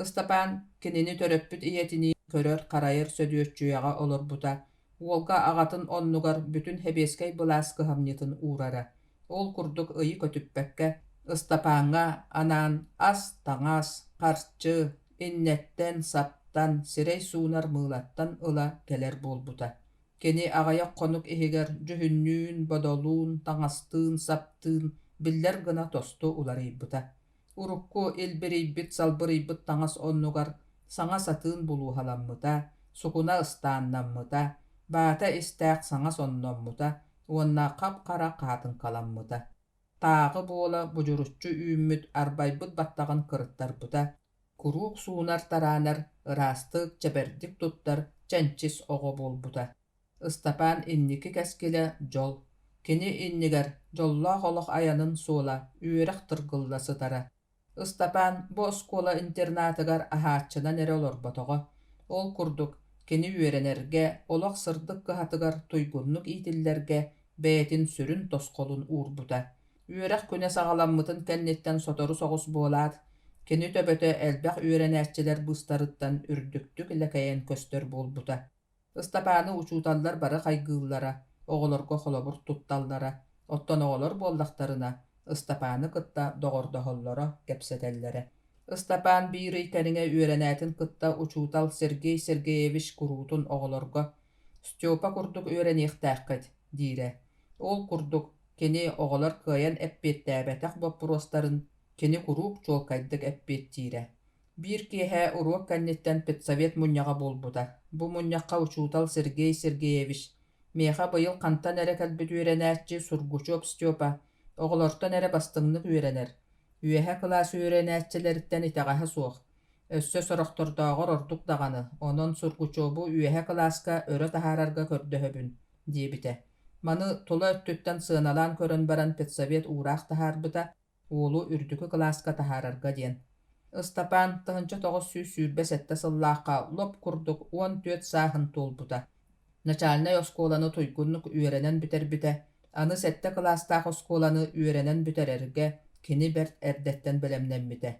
Ыстапаан кинини төрөппүт ийэтини көрөр харайыр сөдүөччүйэҕэ олорбута, уолга аҕатын оннугар бүтүн хэбиэскэй былаас кыһамньытын уурара. Ол курдук ыйы көтүппэккэ Ыстапааҥҥа анаан ас таҥас, харчы, иннэттэн, саптан, сирэй суунар мыылаттан ыла кэлэр буолбута. Кини аҕайах хонук иһигэр дьүһүннүүн, бодолуун, таҥастыын, саптыын биллэр гына тосту уларыйбыта. Урукку илбирийбит, салбырыйбыт таҥас оннугар саҥа сатыын булууһаламмыта, сукуна ыстааннаммыта, баата истээх саҥа сонноммута, уонна хап-хара хаатын каламмыта. Тааҕы буола бужуруччу үүммүт арбайбыт баттаҕын кырыттарбыта, куруук суунар тараанар ыраастык чэбэрдик туттар чэнчис оҕо буолбута. Ыстапаан инники кэскилэ дьол. Кини иннигэр дьоллоох олох аянын суола үөрэх тыргылла сытара. Ыстапаан бу оскуола интернаатыгар аһааччынан эрэ олорботоҕо. Ол курдук кини үөрэнэргэ, олох сырдык кыһатыгар туйгуннук иитиллэргэ бэйэтин сүрүн тосхолун уурбута. Үөрэх күнэ саҕаламмытын кэнниттэн сотору соҕус буолаат, Keni töbötö elbäk üörenäççiler bıstarıttan ürdüktük ilekayın köstör bolbuta. Istapanı uçutallar bara kaygııllara, oğolorgo holobur tuttallara, otton oğolor bollaktarına, Istapanı kıtta doğorda hollora gepsetellere. Istapan bir iterine üörenätin kıtta uçutal Sergey Sergeyevich kurutun oğolorgo, Styopa kurduk üörenýektäkket, diýre. Ol kurduk, keni oğolar kıyan eppettääbetäk bopurostarın, keni kurup çolkaydyk eppettire. Bir kehe uruak kannitten petsovet munyaga bolbuta. Bu munyakka uçutal Sergey Sergeyevich. Meha bayıl kantan ere kalbet üörenäççi surguçop Styopa. Oğolortan ere bastыңныk üörener. Üehe kılas üörenäççileritten itegaha soğuk. Össö soroktordoogor orduk dagany, onon surguçobu üehe kılaska örö tahararga kördöhöbün, diýbite. Many tola öttütten sığınalan körön baran petsovet uğraaq taharbyta, oğlu ürdükü kılaska tahararga diyen. Istapan tığınça toğuz süürbes ette sıllaaqqa lop kurduk 14 sahın tolbuta. Начальный осколаны туйгуннук üörenen biterbite, аны sette kılastaaq oskolanı üörenen bitererge, kini bert erdetten belemnemmite.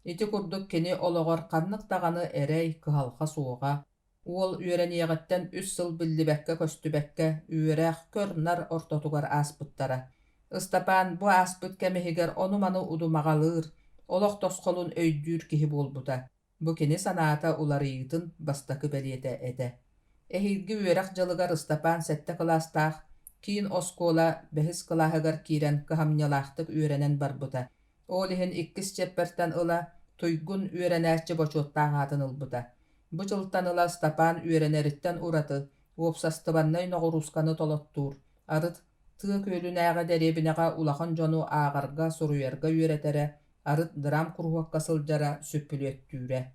Iti kurduk kini oloğor qannyk dagany erey kıhalqa suuga, uol üörenýegetten 3 syl billibekke köstübekke üöräk körnar ortotugar aspıttara. Istapan bu aspıt kemihiger onu many udumagalyr, olok toskolun öýdüür kihi bolbuta. Bu kini sanata ularıytın bastakı beliete ede. Ehilgi üöräk jalygar Istapan sette kılastaaq, kiin oskola behis kılahygar kiren kahamnyalaqtyk üörenen barbuta. Ol ihin ikkis çepperten yla tuygun üörenäççi boçuottaagatyn ılbuta. Bu jyltan yla Istapan üöreneritten uratı, uopsastybannay noğuruskany tolottuur. Arıt tığ köylünäge derebinega ulahan jonu ağarga suruyarga üöretere, arıt dram kurhuakka syljara süppülüettüüre.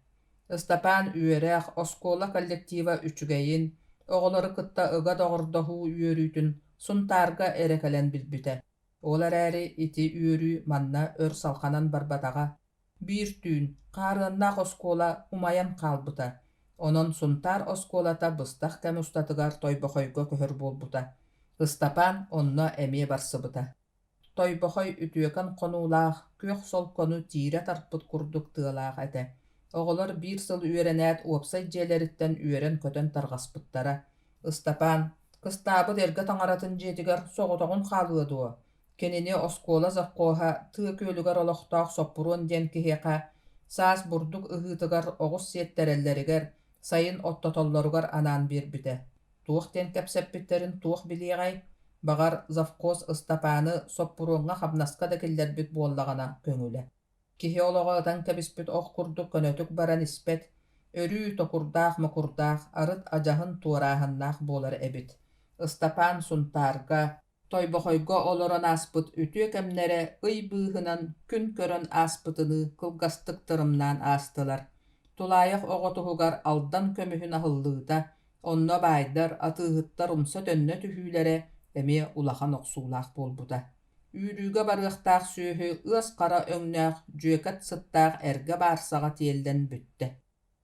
Istapan üöräk oskola kollektiva üçügeyin, oğolary kıtta ыга doğordohu üörütün suntarga erekelen bilbite. Olar äri iti üörü manna ör salxanan barbadaga. Bir tün, qarınnaq oskola umayan kalbuta. Onon suntar oskolata bыстaq kämi ustatıgar toybohoygo köhür bolbuta. Istapan onna emie barsıbıta. Toybohoy ütüöken konuulaaq, kök sol konu tire tarpıt kurduk tığalaaq ete. Oğolar bir syl üörenät uopsay jeleritten üören kötön targaspıttara. Istapan, kıstabı derge taňaratyn jetiger soğutoğun xalydygy. Kenini oskola zakkoha tığ köylügar oloktaaq soppuruon diyen kiheqa, saas burduk ıhıtıgar oğuz siyetterelleriger, sayın ottotollarugar anan birbite. Tuğ den kepseppitterin tuğ biliğay, bagar zavkoz Istapanı soppuruonga habnaska da killerbit bollagana köngüle. Kihe oloğadan kebispit oq kurduk könötük baran ispet, örü tokurdaq mokurdaq arıt ajahın tuğrahannaaq bolar ebit. Istapan suntarga, toybohoygo oloron aspıt ütüe kemnere ıy bıhınan kün körön aspıtıны kılgastık tırımnan astılar. Tulayak oğotuhugar aldan kömühün ahıllıda, onna baydar atıhıttar umsa tönne tühülere emi ulahan oksulaq bolbuda. Üürüge barıqtaq sühü ıs qara öňnäq jüekat sıttaq erge barsaga tielden bütte.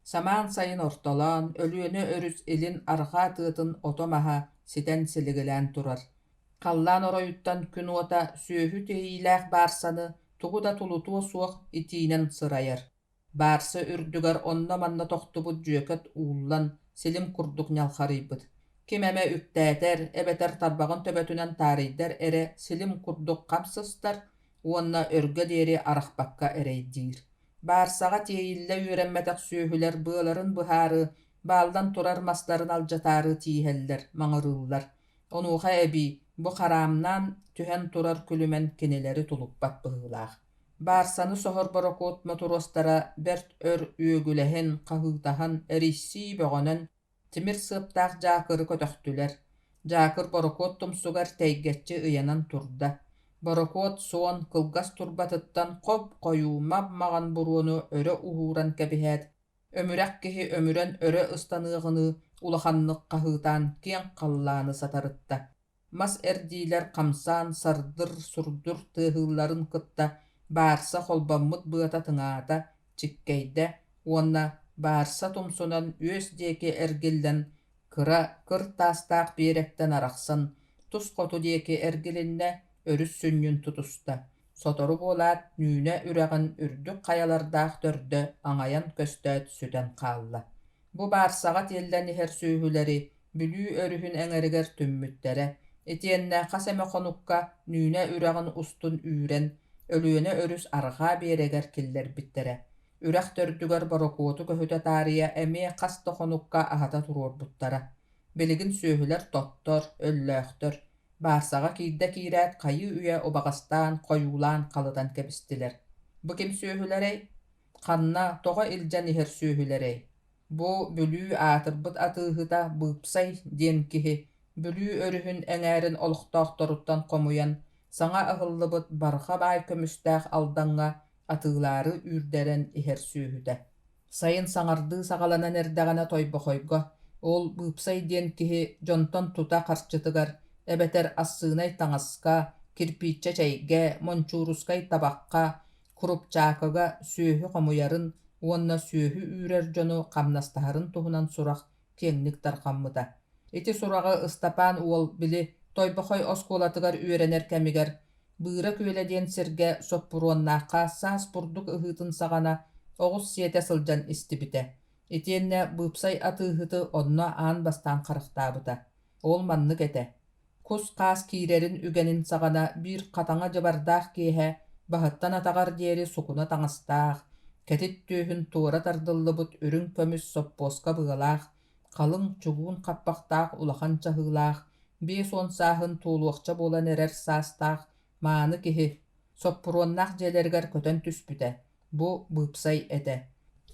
Saman sayın ortalan, ölüene örüs elin arqa tıtın otomaha siten siligilän turar. Kallan oroyuttan gün ota sühü teyiläq barsanı tuğu da tulutuo suoq itiinen sırayar. Barsa ürdügar onna manna tohtubut jüekat uullan silim kurduk nyalxarıybyt. Kimeme üptäter, ebeter tarbagın töbötünen tarıyder ere silim kurduk kamsıstar, uonna örgö deri araqbakka ereydir. Barsaga teyille ürenmetek sühüler bığların bıharı, baldan turar masların aljatarı tiheller, maňyryllar. Onuha ebi, bu haramnan tühen turar külümen kineleri tulukpat bıhılaq. Barsanı sohor borokot motorostara bert ör üögülehen qahıtahan erissi bögonen timir sıptaq jakırı kötöktüler. Jakır borokot tumsugar teygetçi ıyanan turda. Borokot soğan kılgas turbatıttan qop koyu mabmagan buruonu öre uhuran kebihät. Ömürek kihi ömüren öre ıstanığını ulahanlık qahıtan kien qallanı satarıtta. Mas erdiler kamsan sardır surdur tığılların kıtta barsa holbammut bıata tıngata çikkeyde onna barsa tumsunan üös deki ergilden kıra kır tastaq birekten araqsan tus kotu deki ergilinne örüs sünnün tutusta. Сотору болат нүүнэ үрэҕин үрдүк хаялардаах төрдө аҥайан көстөөт сүтэн хаалла. Бу баарсаҕа тиэллэн иһэр сүүһүлэри бүлүү өрүһүн эҥэригэр түммүттэрэ, итиэннэ хас эмэ хонукка нүүнэ үрэҕин устун үүрэн, өлүөнэ өрүс арҕаа биэрэгэр киллэрбиттэрэ. Үрэх төрдүгөр борокуоту көһүтэ таарыйа эмиэ хас тохонукка аһата туруорбуттара. Билигин сүүһүлэр тоттор, өллөөхтөр. Баарсаҕа киирдэ киирээт хайыы үйэ убаҕастаан, хойуулаан халытан кэбистилэр. Бу ким сүүһүлэрэй? Ханна тоҕо илдьэн иһэр сүүһүлэрэй. Бу бүлүү аатырбыт атыыһыта Быыпсай диэн киһи бүлүү өрүһүн эҥээрин олохтоохторуттан хомуйан, саҥа ыһыллыбыт барха баай көмүстээх алдаҥҥа атыылаары үүрдэрэн иһэр сүүһүтэ. Сайын саҥардыы саҕаланан эрдэҕинэ тойбохойго, ол Быыпсай диэн киһи дьонтон тута харчытыгар эбэтэр ассыынай таҥаска, кирпииччэ чэйгэ, мончуурускай табахха, курупчаакыга сүөһү хомуйарын, уонна сүөһү үүрэр дьону хамнастаһарын туһунан сурах киэҥник тархаммыта. Ити сураҕы Ыстапаан уол били тойбохой оскуолатыгар үөрэнэр кэмигэр быыра күөлэ диэн сиргэ соппуруоннаахха саас бурдук ыһыытын саҕана оҕус сиэтэ сылдьан истибитэ. Итиэннэ Быыпсай атыыһыты онно аан бастаан харахтаабыта. Ол маннык этэ. Кус хаас киирэрин үгэнин саҕана биир хатаҥа дьабардаах киэһэ баһыттан атаҕар диэри сукуна таҥастаах, кэтит түүһүн туора тардыллыбыт үрүҥ көмүс соппуоска быалаах, халыҥ чугуун хаппахтаах улахан чаһыылаах, биэс уонсааһын туулуохча буолан эрэр саастаах мааны киһи соппуруоннаах дьиэлэригэр көтөн түспүтэ. Бу Быыпсай этэ.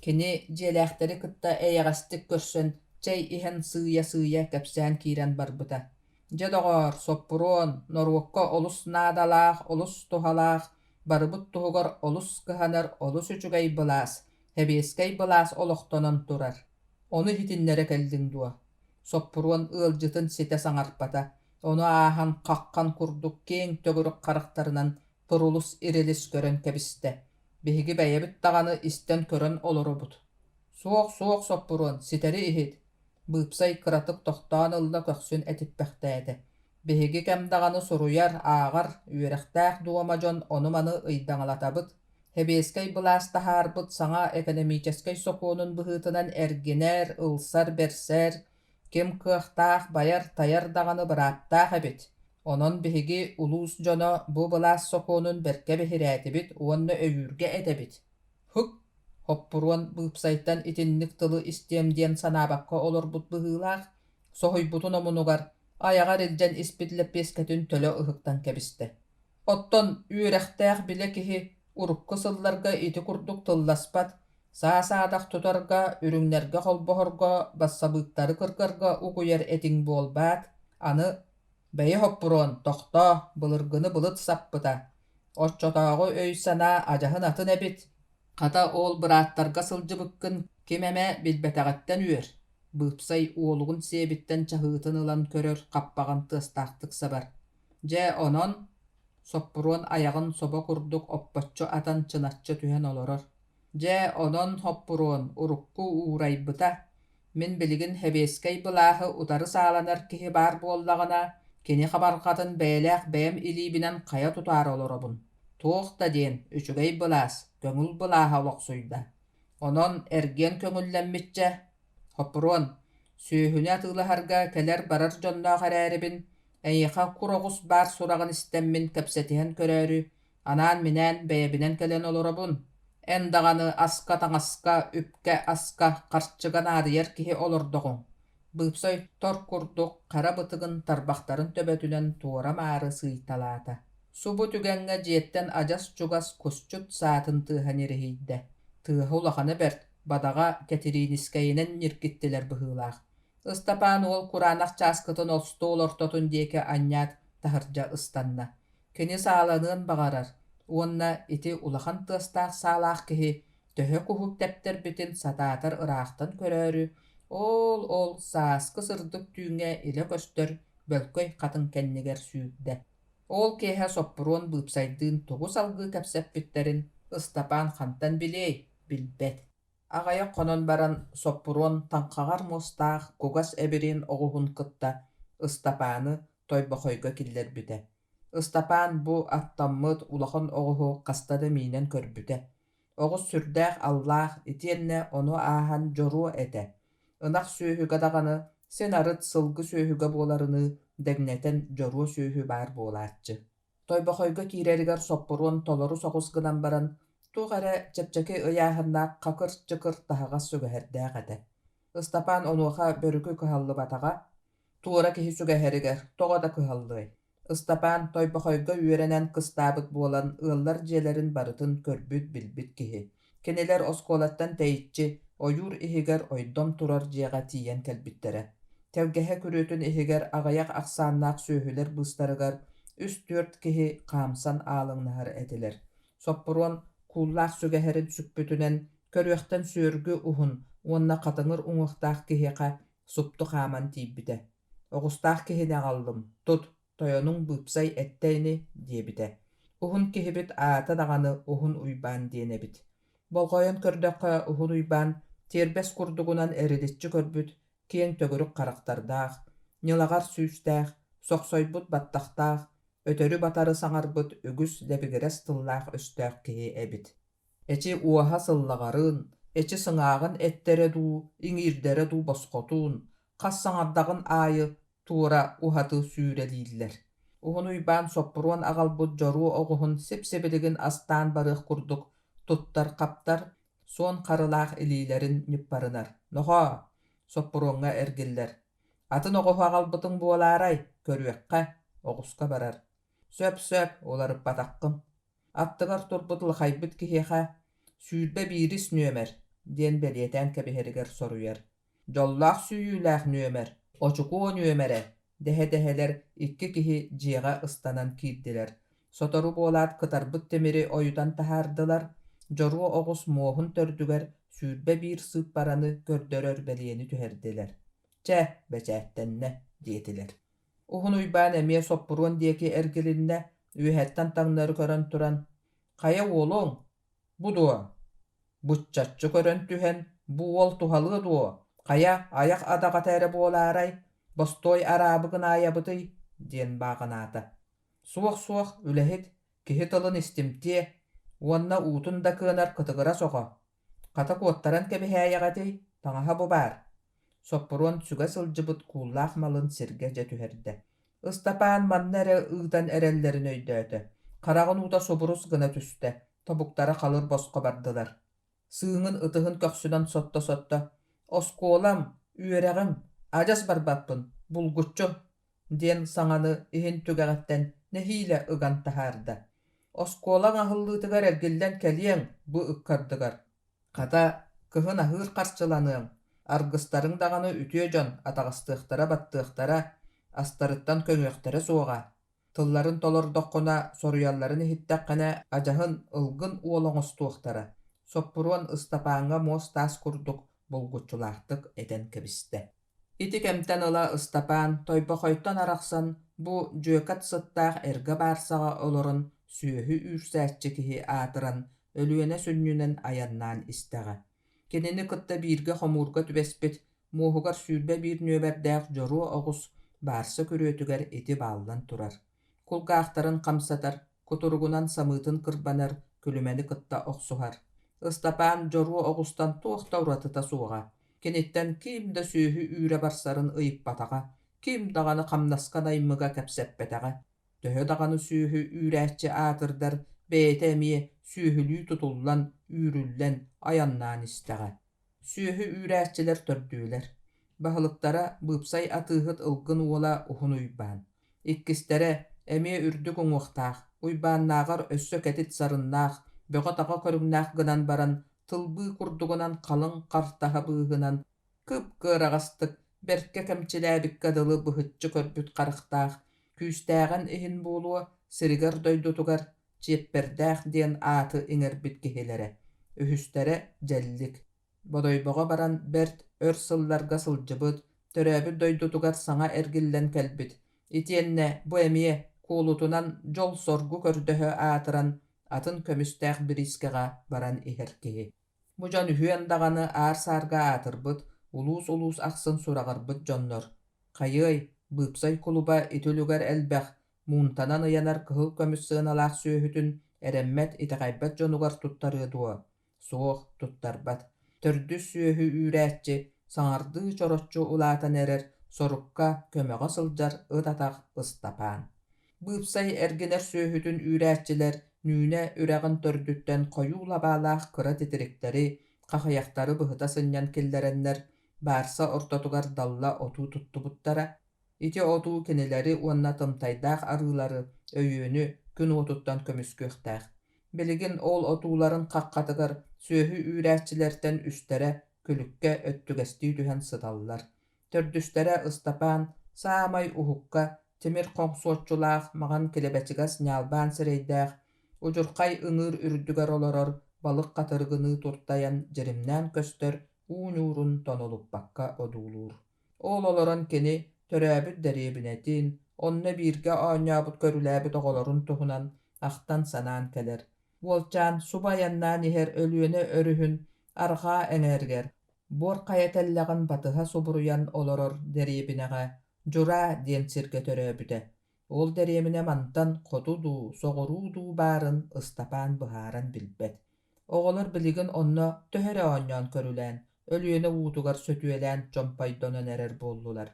Кини дьиэлээхтэри кытта эйэҕэстик көрсөн чэй иһэн сыыя кэпсээн киирэн барбыта. Дьедоҕор, соппуруон, норуокко олус наадалаах, олус туһалаах, барыбыт туһугар олус кыһанар олус үчүгэй былаас, хэбиэскэй былаас олохтонон турар. Ону хитиннэрэ кэллиҥ дуо. Соппуруон ыалдьытын ситэ саҥарпата. Ону ааһан хаххан курдук киэҥ төгүрүк харахтарынан пырулус ирилис көрөн кэбистэ. Биһиги бэйэбит таҕаны истэн көрөн олоробут. Суох соппуруон, ситэри иһит. Быыпсай кыратык тохтоон ылла көхсүн этиппэхтээдэ. Биһиги кэмдаҕаны суруйар, ааҕар, үөрэхтээх дуома дьон ону маны ыйдаҥалатабыт, хэбиэскэй былаас таһаарбыт саҥа экономическэй сокуонун быһыытынан эргинэр, ылсар берсээр, ким кыахтаах байар тайар даҕаны бырааттаах эбит. Онон биһиги улуус дьоно бу былаас сокуонун берке биһирээти уонна өйүүргэ этэбит. Хык! Хоппуруон Быыпсайтан итинник тылы истиэм диэн санаабакка олорбут быһыылаах, соһуйбутун омунугар, аяҕар илдьэн испитлэппиэскэтүн төлө ыһыктан кэбистэ. Оттон үүрэхтээх билэ киһи урукку сылларга ити курдук тылласпат, саасаадах тутарга, үрүҥнэргэ холбоһорго, бассабыыктары кыргарга угуйар этиҥ буолбаат, аны бэйэ хоппуруон, тохтоо, былыргыны былыт саппыта. Оччотооҕу өй санаа адьаһын атын эбит. Хата ол бырааттарга сылдьыбыккын ким эмэ билбэтэҕэттэн үөр. Быыпсай уолугун сиэбиттэн чаһыытын ылан көрөр хаппаҕын тыастаахтык сабар. Дьэ онон соппуруон ayaҕын собо курдук оппоччо атан чыначчы түһэн олорор. Дьэ онон хоппуруон урукку уурайбыта. Мин билигин хэбиэскэй былааһы утары сааланар киһи баар буоллаҕына кини хабархатын бэйэлээх бэйэм илиибинэн хая тутаар олоробун. Туохта диэн үчүгэй былаас, көҥүл былааһа олохсуйда. Онон эргиэн көҥүллэммитчэ. Хоппуруон, сүүһүнэ атыылаһарга кэлэр барар дьонноох эрээрибин, эйиэхэ куроҕус баар сураҕын истэммин кэпсэтиһэн көрөөрү, анаан минээн бэйэбинэн кэлэн олоробун. Эн даҕаны аска таҥаска, үпкэ аска харчыган аадыйар киһи олордоҕуҥ. Быыпсай тор курдук хара бытыгын тарбахтарын төбөтүнэн туора маары сыйталаата. Субу түгэҥҥэ дьиэттэн адьас чугас кусчут саатын тыаһан ириһийдэ. Тыаһа улаханы бэрт, бадаҕа Кэтериинискэйинэн ньиргиттилэр быһыылаах. Ыстапаан уол кураанах чааскытын олсту олортотун диэки анньаат таһырдьа ыстанна. Кини сааланыан баҕарар, уонна ити улахан тыастаах саалаах киһи төһө куһук тэптербитин сатаатар ыраахтан көрөөрү, ол сааскы сырдык түүҥэ илэ көстөр бөлкөй хатын кэннигэр сүүрдэ. Ол киэһэ соппуруон Быыпсайдыын тугу салгыы кэпсэппиттерин Ыстапаан хантан билей, билбэт. Аҕайа хонон баран соппуруон таҥхаҕар мустаах кугас эбириин оҕуһун кытта Ыстапааны тойбохойго киллэрбитэ. Ыстапаан бу аттаммыт улахан оҕуһу хастада миинэн көрбүтэ. Оҕус сүрдээх аллаах итиэннэ ону ааһан дьоруо этэ. Ынах сүөһүгэ даҕаны сен арыт сылгы сүөһүгэ буоларыны дэгнэтэн дьоруо сүөһү баар буолааччы. Тойбохойго киирэригэр соппуруон толору соҕус гынан баран, туох эрэ чэпчэки ыйааһыннаах хакыр-чыкыр таһаҕас сүгэһэрдээх этэ. Ыстапаан онуоха бөрүкү кыһаллыбатаҕа, туора киһи сүгэһэригэр, тоҕо да кыһаллыай. Ыстапаан тойбохойго үөрэнэн кыстаабыт буолан ыаллар дьиэлэрин барытын көрбүт билбит киһи. Кинилэр оскуолаттан тэйиччи, ойуур иһигэр ойдом турар дьиэҕэ тиийэн кэлбиттэрэ. Тэвгэһэ күрүөтүн иһигэр аҕайах ахсааннаах сүөһүлэр быыстарыгар үс-түөрт киһи хаамсан аалыҥнаһар этилэр. Соппуруон кууллаах сүгэһэрин сүппүтүнэн көрүөхтэн сүөргү уһун уонна хатыҥыр уҥуохтаах киһиэхэ супту хааман тиийбитэ. Оҕустаах киһини аҕаллым, тут, тойонуҥ быыпсай эттэйини диэбитэ. Уһун киһибит аата даҕаны уһун уйбаан диэнэбит. Болҕойон көрдөөххө уһун уйбаан тиэрбэс курдугунан эридиччи көрбүт, киэҥ төгүрүк харахтардаах, ньылаҕар сүүстээх, сохсойбут баттахтаах, өтөрү батары саҥарбыт үгүс лэбигирэс тыллаах өстөөх киһи эбит. Эчи уоһа сыллаҕарыын, эчи сыҥааҕын эттерэ дуу, иҥиирдэрэ дуу босхотуун, хас саҥардагын аайы туора уһаты сүүрэлииллэр. Уһун уйбаан соппуруон аҕалбыт дьоруу оҕуһун сип-сибилигин астаан барыах курдук, туттар-хаптар, суон харылаах илиилэрин ньыппарынар. «Нохо!» соппуруоҥҥа эргиллэр. «Атын оҕуһу аҕалбытыҥ буолаарай, көрүөххэ, оҕуска барар». «Сөп-сөп, уларыппатаххым. Аттыгар турбут лыхайбыт киһиэхэ, сүүрбэ биирис нүөмэр» диэн бэлиэтэн кэбиһэригэр соруйар. «Дьоллаах сүүүүлээх нүөмэр, очукуо нүөмэрэ» дэһэ-дэһэлэр икки киһи дьиэҕэ ыстанан киирдилэр. Сотору буолаат кытарбыт тимири ойутан таһаардылар, дьоруо оҕус муоһун төрдүгэр сүүрбэ биир сыып бараны көрдөрөр бэлиэни түһэрдилэр. «Чэ, бэчээттэннэ» диэтилэр. Уһун уйбаан эмиэ соппуруон диэки эргилиннэ үөһэттэн таҥнары көрөн туран: «Хайа уолуң, бу дуо, буччаччы көрөн түһэн, бу уол туһалыа дуо, хайа аях адаҕата эрэ буолаарай, бостой араабыгын аайабытый» диэн бааҕанаата. «Суох-суох, үлэһит, киһи тылын истимтие, уонна уутун да кыанар кытыгыра соҕо. Хата куоттаран кэбиһээйэҕэтий, таҥаһа бу баар». Соппуруон сүгэ сылдьыбыт кууллаах малын сиргэ дьэ түһэрдэ. Ыстапаан манна эрэ ыытан эрэллэрин өйдөөтө. Хараҕын уута собурус гына түстэ, тобуктара халыр босхо бардылар. Сыыҥын ытыһын көхсүнэн сотто-сотто: «Оскуолам, үөрэҕиҥ, адьас барбаппын, булгуччу» диэн саҥаны иһин түгэҕэттэн нэһиилэ ыган таһаарда. «Оскуолаң аһыллыытыгар эргиллэн кэлиэҥ бу ыккардыгар. Хата, кыһын аһыыр харчыланыаҥ, аргыстарыҥ даҕаны үтүө дьон атаҕастыахтара баттыахтара, астарыттан көҥүөхтэрэ суоҕа». Тылларын толордоххуна соруйалларын иһиттэххэнэ адьаһын ылгын уолоҥостуохтара. Соппуруон Ыстапааҥҥа муос таас курдук булгуччулаахтык этэн кэбистэ. Ити кэмтэн ыла Ыстапаан тойбохойтон арахсан бу дьүөкат сыттаах эргэ баарсаҕа олорон сүөһү үүрсээччи киһи аатыран өлүөнэ сүннүнэн аяннаан истэҕэ. Кинини кытта бииргэ хомуурга түбэспит, муоһугар сүүрбэ биир нүөбэрдээх дьоруо оҕус баарса күрүөтүгэр ити бааллан турар. Кулгаахтарын хамсатар, кутуругунан самыытын кырбанар, күлүмэни кытта охсуһар. Ыстапаан дьоруо оҕустан туохта уратыта суоҕа. Киниттэн киим да сүөһү үүрэ барсарын ыйыппатаҕа, киим даҕаны хамнаскан аймыга кэпсэппэтэҕэ. Төһө даҕаны сүөһү үүрээччи аатырдар бэйэтэ эмиэ сүөһүлүү тутуллан, үүрүллэн, аяннаан истэҕэ. Сүөһү үүрээччилэр төрдүүлэр. Баһылыктара быыпсай атыыһыт ылгын уола уһун уйбаан. Иккистэрэ эмиэ үрдүк уҥуохтаах, уйбааннааҕар өссө кэтит сарыннаах, бөҕө-таҕа көрүҥнээх гынан баран, тылбыы курдугунан халыҥ хартаһа быыһынан кыып-кыараҕастык бэркэ кэмчилээбикка дылы быһыччы көрбүт харахтаах, күүстээҕэн иһин буолуо сиригэр дойдутугар чиэппэрдээх диэн ааты иҥэрбит киһилэрэ. Үһүстэрэ дьэллик. Бодойбоҕо баран бэрт өр сылларга сылдьыбыт, төрөөбүт дойдутугар саҥа эргиллэн кэлбит. Итиэннэ бу эмиэ куулутунан дьол соргу көрдөһө аатыран атын көмүстээх бирискэҕа баран иһэр киһи. Бу дьон үһүөн даҕаны аар-саарга аатырбыт, улуус-улуус ахсын сураҕарбыт дьоннор. Хайыай, быыпсай кулуба итүлүгэр элбэх, Muuntanan ıyanar kıhıl kömüs sığınalaaq süöhütün eremmet itegaybet jonugar tuttarıduo. Soğuk tuttarbat. Tördü süöhü ürätçi, saŋardığı çorotçu ulaatan erer, sorukka kömeğe sıljar ıdataq ıstapaan. Bıpsay ergener süöhütün ürätçiler nүүne ürägin tördütten koyu labalaaq kıra titirikleri, qahayaktары bıhıta sınyan killerenler, barsa ortotugar dalla otu tuttubuttara, iti otu kinileri uanna tımtaydaq arıları, öyüөнü gün otuttan kömüsküөхtääx. Biligin ol otuların qaqqatıgar süöhü ürätçilerden üstere külükkä öttügestii tühen sıdallar. Tördüstere ыстапaan saamay uhukka timir qoňsuotçulaaq magan kilebetigas ñalbaan sireydääx, ujurqay ıŋır ürdüger oloror balık qatırgını turtayan jirimnään köstör uunurun tonolupbakka oduulur. Ol oloron kini törääbüt dereebinetin, onna birge aňaabut körülääbit oголорун tuhunan ahtan sanaan keler. Bolçaan subayannaan iher ölüene örühün argaa eňerger. Bor qayatälläҕin batıha suburuyan oloror dereebineġe jura diyen sirge törөөbüte. Ol dereemine mantan qotudu, soğurudu baarın ыстапaan bıhaaran bilbet. Oğolor biligin onna töhere oňňoon körülään, ölüene uutugar sötüelään çompaýdonan erer bollular.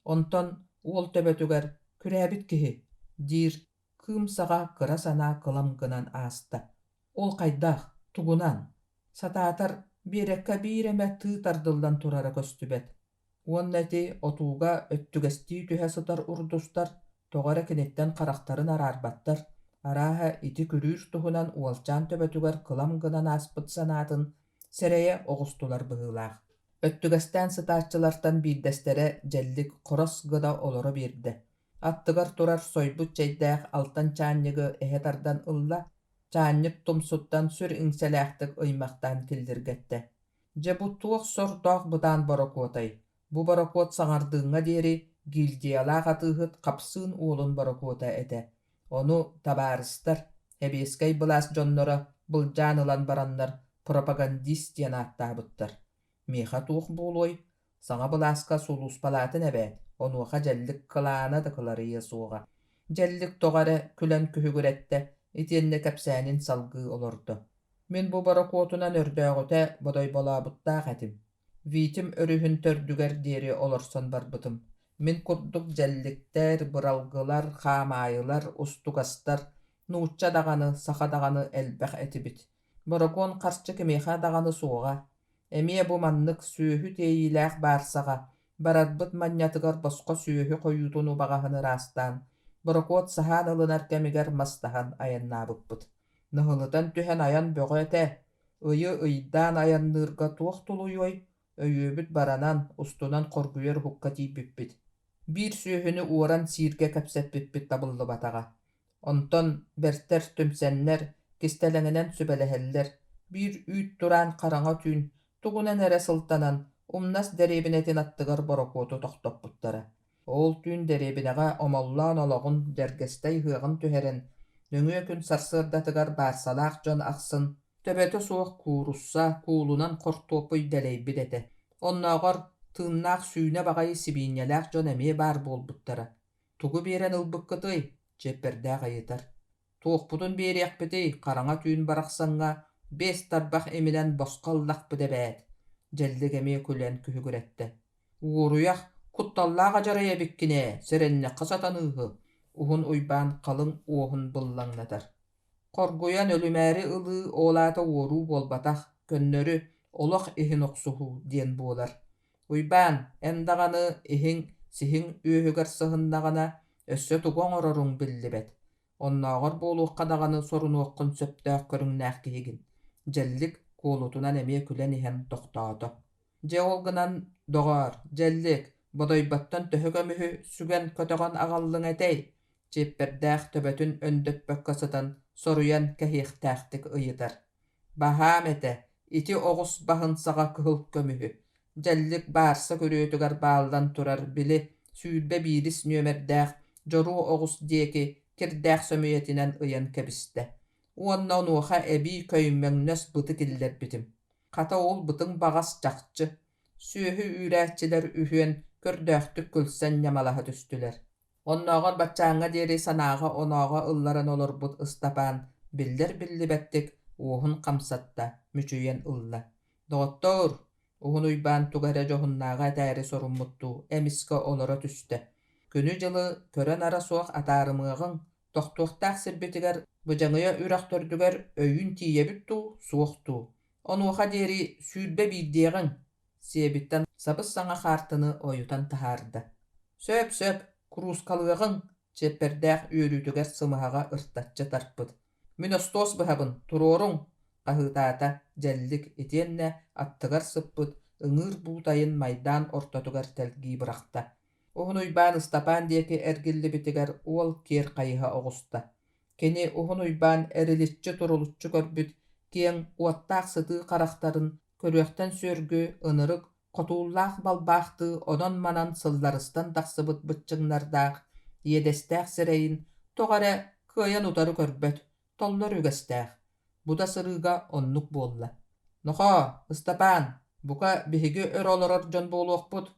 Onton ol töbötüger küräbit kihi, dir kıımsaga kıra sana kılamgınan aasta. Ol qaydaq, tugunan. Sataatar birekka bireme tığtardıldan turara köstübet. Uonneti otuuga öttügestii tühe sıtar urdustar, toğara kinetten qaraqtarın ararbattar, araha iti kürür tuhunan uolcaan töbötüger kılamgınan aspıt sanaatın sereye oğustular bıhılaaq. Öttügestten sıtaatçılardan birdestere jellik qoros gıda oloro birde. Attıgar turar soybut çeydäq altan çaanyıgı ehetardan ılla, çaanyık tumsuttan sür iňseläähtik ıymaqtan kildirgette. Je bu tuoq sor doq budan borokuotay. Bu borokot saŋardığına dieri gildiyalaaq atıhıt kapsıın uolun borokuota ete. Onu tabaarıstar, hebeskay bılas jonnora bıljaan ılan baranlar propagandist diyen attaabıttar. Meha tuoq buuloy, saŋa bılaska sulus palaatın ebet, onuoqa jellik kılaana da kılarıya suoğa. Jellik toğare külen kühügürette, itienne käpsäänin salgıı olordu. Min bu borokuotunan ördöögüte bodoy bolaabıttaaq etim. Viitim örühün tördüger dieri olorson barbıtım. Min kurduk jellikter, bıralgılar, xamayılar, ustugastar, nuutça dağanı, saxa dağanı elbeq etibit. Borokon qarsçı kimeha dağanı suoğa. Emie bu manныk süöhü teýilääq baarsaga, bararbıt manyatıgar bosqa süöhü koyutunu bagahını rastan, borokot sahan ılınar kemiger mastahan ayannabıpbıt. Nıhılıdan tühen ayan böge ete, ıyı ıydan ayannırga tuoq tuluyoy, öyübüt baranan, ustunan korguyar hukka tiýbüppit. Bir süöhünü uoran sirge käpsetbüppit tabıllı bataga. Onton berter tümsenler, kisteleňinen sübeleheller, bir üýt duran qaraňa tün, tugunan ere sıltanan, umnas dereebinetin attıgar borokotu toxtopputtara. Ol tün dereebinega omollaan ologun dergestey hıagın tüheren, nöňüökün sarsırdatıgar baarsalaq jon axsın, töbötü suoq kuurussa kuulunan kortopuy deleýbit ete. Onnoğor tığınnaaq sүүne bagay sibiiñelaq jon emee bar bolbuttara. Tugu beren ılbıkkıtıy, jepperdäq ayıtar. Tuoqputun beriäkpiti qaraňa tün baraqsaňňa, 5 tarbaq emilen bosqallaqpıt ebät. Jellik emee külen kühügürette. Uğuruyaq kuttallağa jaraya bikkine, serenne qasatanığı, uhun uybaan qalın uohun bıllaňnatar. Korguyan ölümääri ılı oğlata uoru bolbataq, könnörü oloq ehin oksuhu diyen bolar. Uybaan, endağanı ehin sihin üöhüger sıhındağana össö tugoň ororun billibet. Onnoğor boluqqa dağanı sorunuoqqun söptääq körüňnäq kihigin. Jellik kuolutunan emie külen ihen toxtaado. Je olgınan dogar, jellik, bodoybattan töhögömühü sügen kötögon agallyň etey, jepperdäq töbötün öndöppökkä sytan soruyan kähiqtäqtik ıyıtar. Baham ete, iti ogus bahınsaga kıhıl kömühü. Jellik barsa körüötüger baaldan turar bili süülbe biris nömerdäq, joru ogus dieki kirdäq sömüyetinen ıyan kebiste. Uonna onuoqa ebi köýmeňnes byty killerbitim. Kata ol bytyň bagas çaqçı. Süöhü üräççiler ühüen kördähtük külsen yamalaha түстүлэр. Onnoğor bachçaňa diýeri sanaga onaga ıllaran olorbut Ystapaan biller billibettik uhun kamsatta müçüyen ılla. Doktor, uhun uybaan tugara johunnaga täri sorummuttu emiske olara tüste. Günü jyly kören ara soğuk atarymygyň doktortaq sirbitiger bıjaňya ürek tördüger öýün tiýebittu soğuktu. Onuha diýeri süüdbe bildiýiň siýebitten sabys saňa hartyny oýutan tahardy. Söp söp kuruskalığın çeperdäh üýrütüger symyhaga ırtatça tarpyt. Münostos byhabyn, turorun, gahytata jellik etienne attygar syppyt, ıňyr buğdayın maýdan ortatugar telgi bırakta. Ohun uybaan Ystapaan diýeki ergilli bitiger ol kier gaýyha ogusta. Keni ohun uybaan erilitçi turulutçu körbüt, kiň uattaq syty karaktaryn körüekten sörgü, ınyryk, kotullaq balbaxty onan manan sıllarystan taqsybyt bıççıňlardaq ýedestäq sireýin togara kıyan utary körbet, tollar ügestäq. Bu da syryga onnuk bolla. Noho, Ystapaan, buka bihigi ör oloror jon bolokput.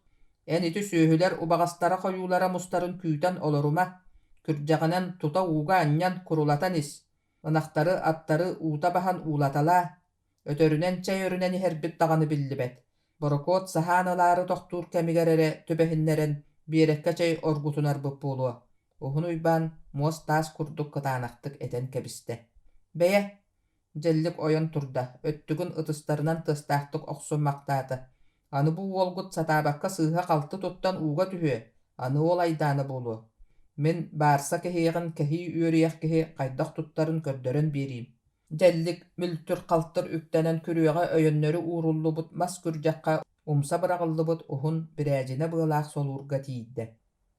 En iti süýhüler ubagastara koyulara mustarın küüten oloruma. Kürjaganan tuta uga anyan kurulatan is. Anaktары attары uta bahan ulatala. Ötörünen çay örünen herbit dağını billibet. Borokot sahanalary doktor kemigerere töbehinneren birekkä çay orgutunar bupulu. Ohun uybaan mos tas kurduk kıtanaktık eten kebiste. Beye, jellik oyon turda, öttügün ıtıstarınan tыстahtık oksun maktadı. Anı bu olgut satabakka sığha kaltı tuttan uga tühü, anı ol aydany bolu. Men barsa kehiğin kehi üöriyek kehi qaydak tuttarın kördörün beriyim. Jellik mültür kaltır üktenen kürüge öyönleri uğrullu but mas kürjakka umsa bıragıllı but uhun biräjine bığlaq solurga tiýdi.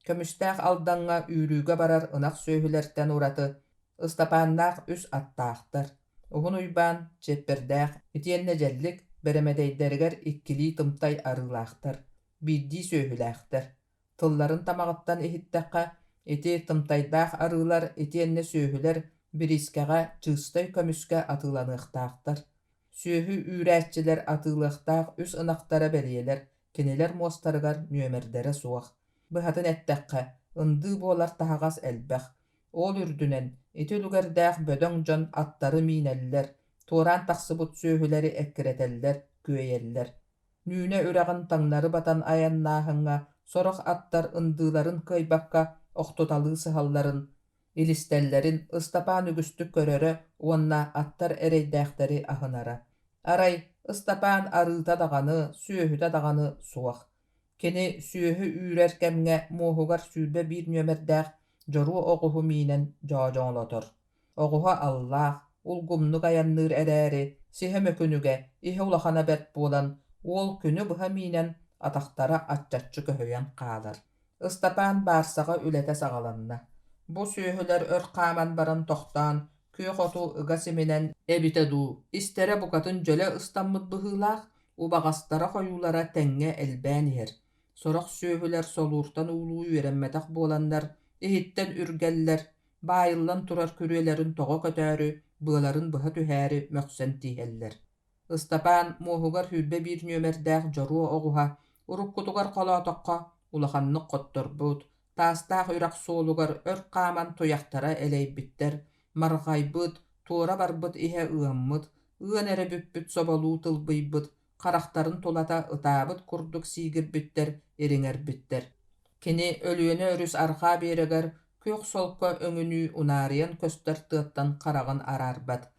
Kömüstäq aldaňa üýrüge barar ınak söýhülerden uratı, Ystapannaq üs attaqtar. Uhun uybaan çeperdäq itienne jellik beremedeýderiger ikkili tymtay arylaqtar. Biddi söýhüläqtar. Tılların tamagытtan ehittäqqa iti tymtaýdaq arylar itienne söýhüler biriskäga çystay kömüske atylanyqtaqtar. Söýhü üýräççiler atylyktaaq üs ınaktara beriyeler, kiniler mostarıgar nömerdere suwak. Byhatyn ettäqqa ındy bolar tahagas elbäq. Ol ürdünen iti lugerdäq bödöň jon attary mineller, turan taqsybyt söýhüleri ekkireteller, küeyeller. Nüne üregin taňlary batan ayannahyňa soraq attar ındylaryn köýbakka oqtotaly syhallaryn, ilistellerin Ystapaan ügüstük köröre onna attar ereýdäkteri ahynara. Aray, Ystapaan arıta dagany, söýhüde dagany suwak. Keni söýhü üýrerkemge mohugar sülbe bir nömerdäq joru oguhu minen jojoňlatar. Oguha Allah, ul gumnuk ayannyr eräri, sihem ökünüge, ihe ulahana bert bolan, ol günü buha minen ataktara atçatçı köhöyen qalar. Ystapaan barsaga ülete sagalanna. Bu söýhüler ör qaman baran tohtan, köy otu ıgasiminen ebitedu. İstere bukatın jöle ıstammıt bıhılaq, ubagastara koyulara tenge elbänir. Sorak söýhüler solurtan uluy ürenmedak bolanlar, ehitten ürgeller, bayıllan turar kürelerin toga kötörü, bıların bıha tühäri möksen tiheller. Ystapaan mohugar hürbe bir nömerdäq joru oguha, urukkutugar qolatoqqa ulahannyk qottorbut, tastaq ürak solugar ör qaman toyaktara eleýbitler, margaýbyt, tura barbyt ihe ıammyt, ıan ere büppüt sobalu tılbybyt, karaktarın tulata ıtabyt kurduk sigirbitler, eriňerbitler. Kini ölüýene örüs arha bereger, kök solka öňünü unaryan köster tıattan karagan ararbat.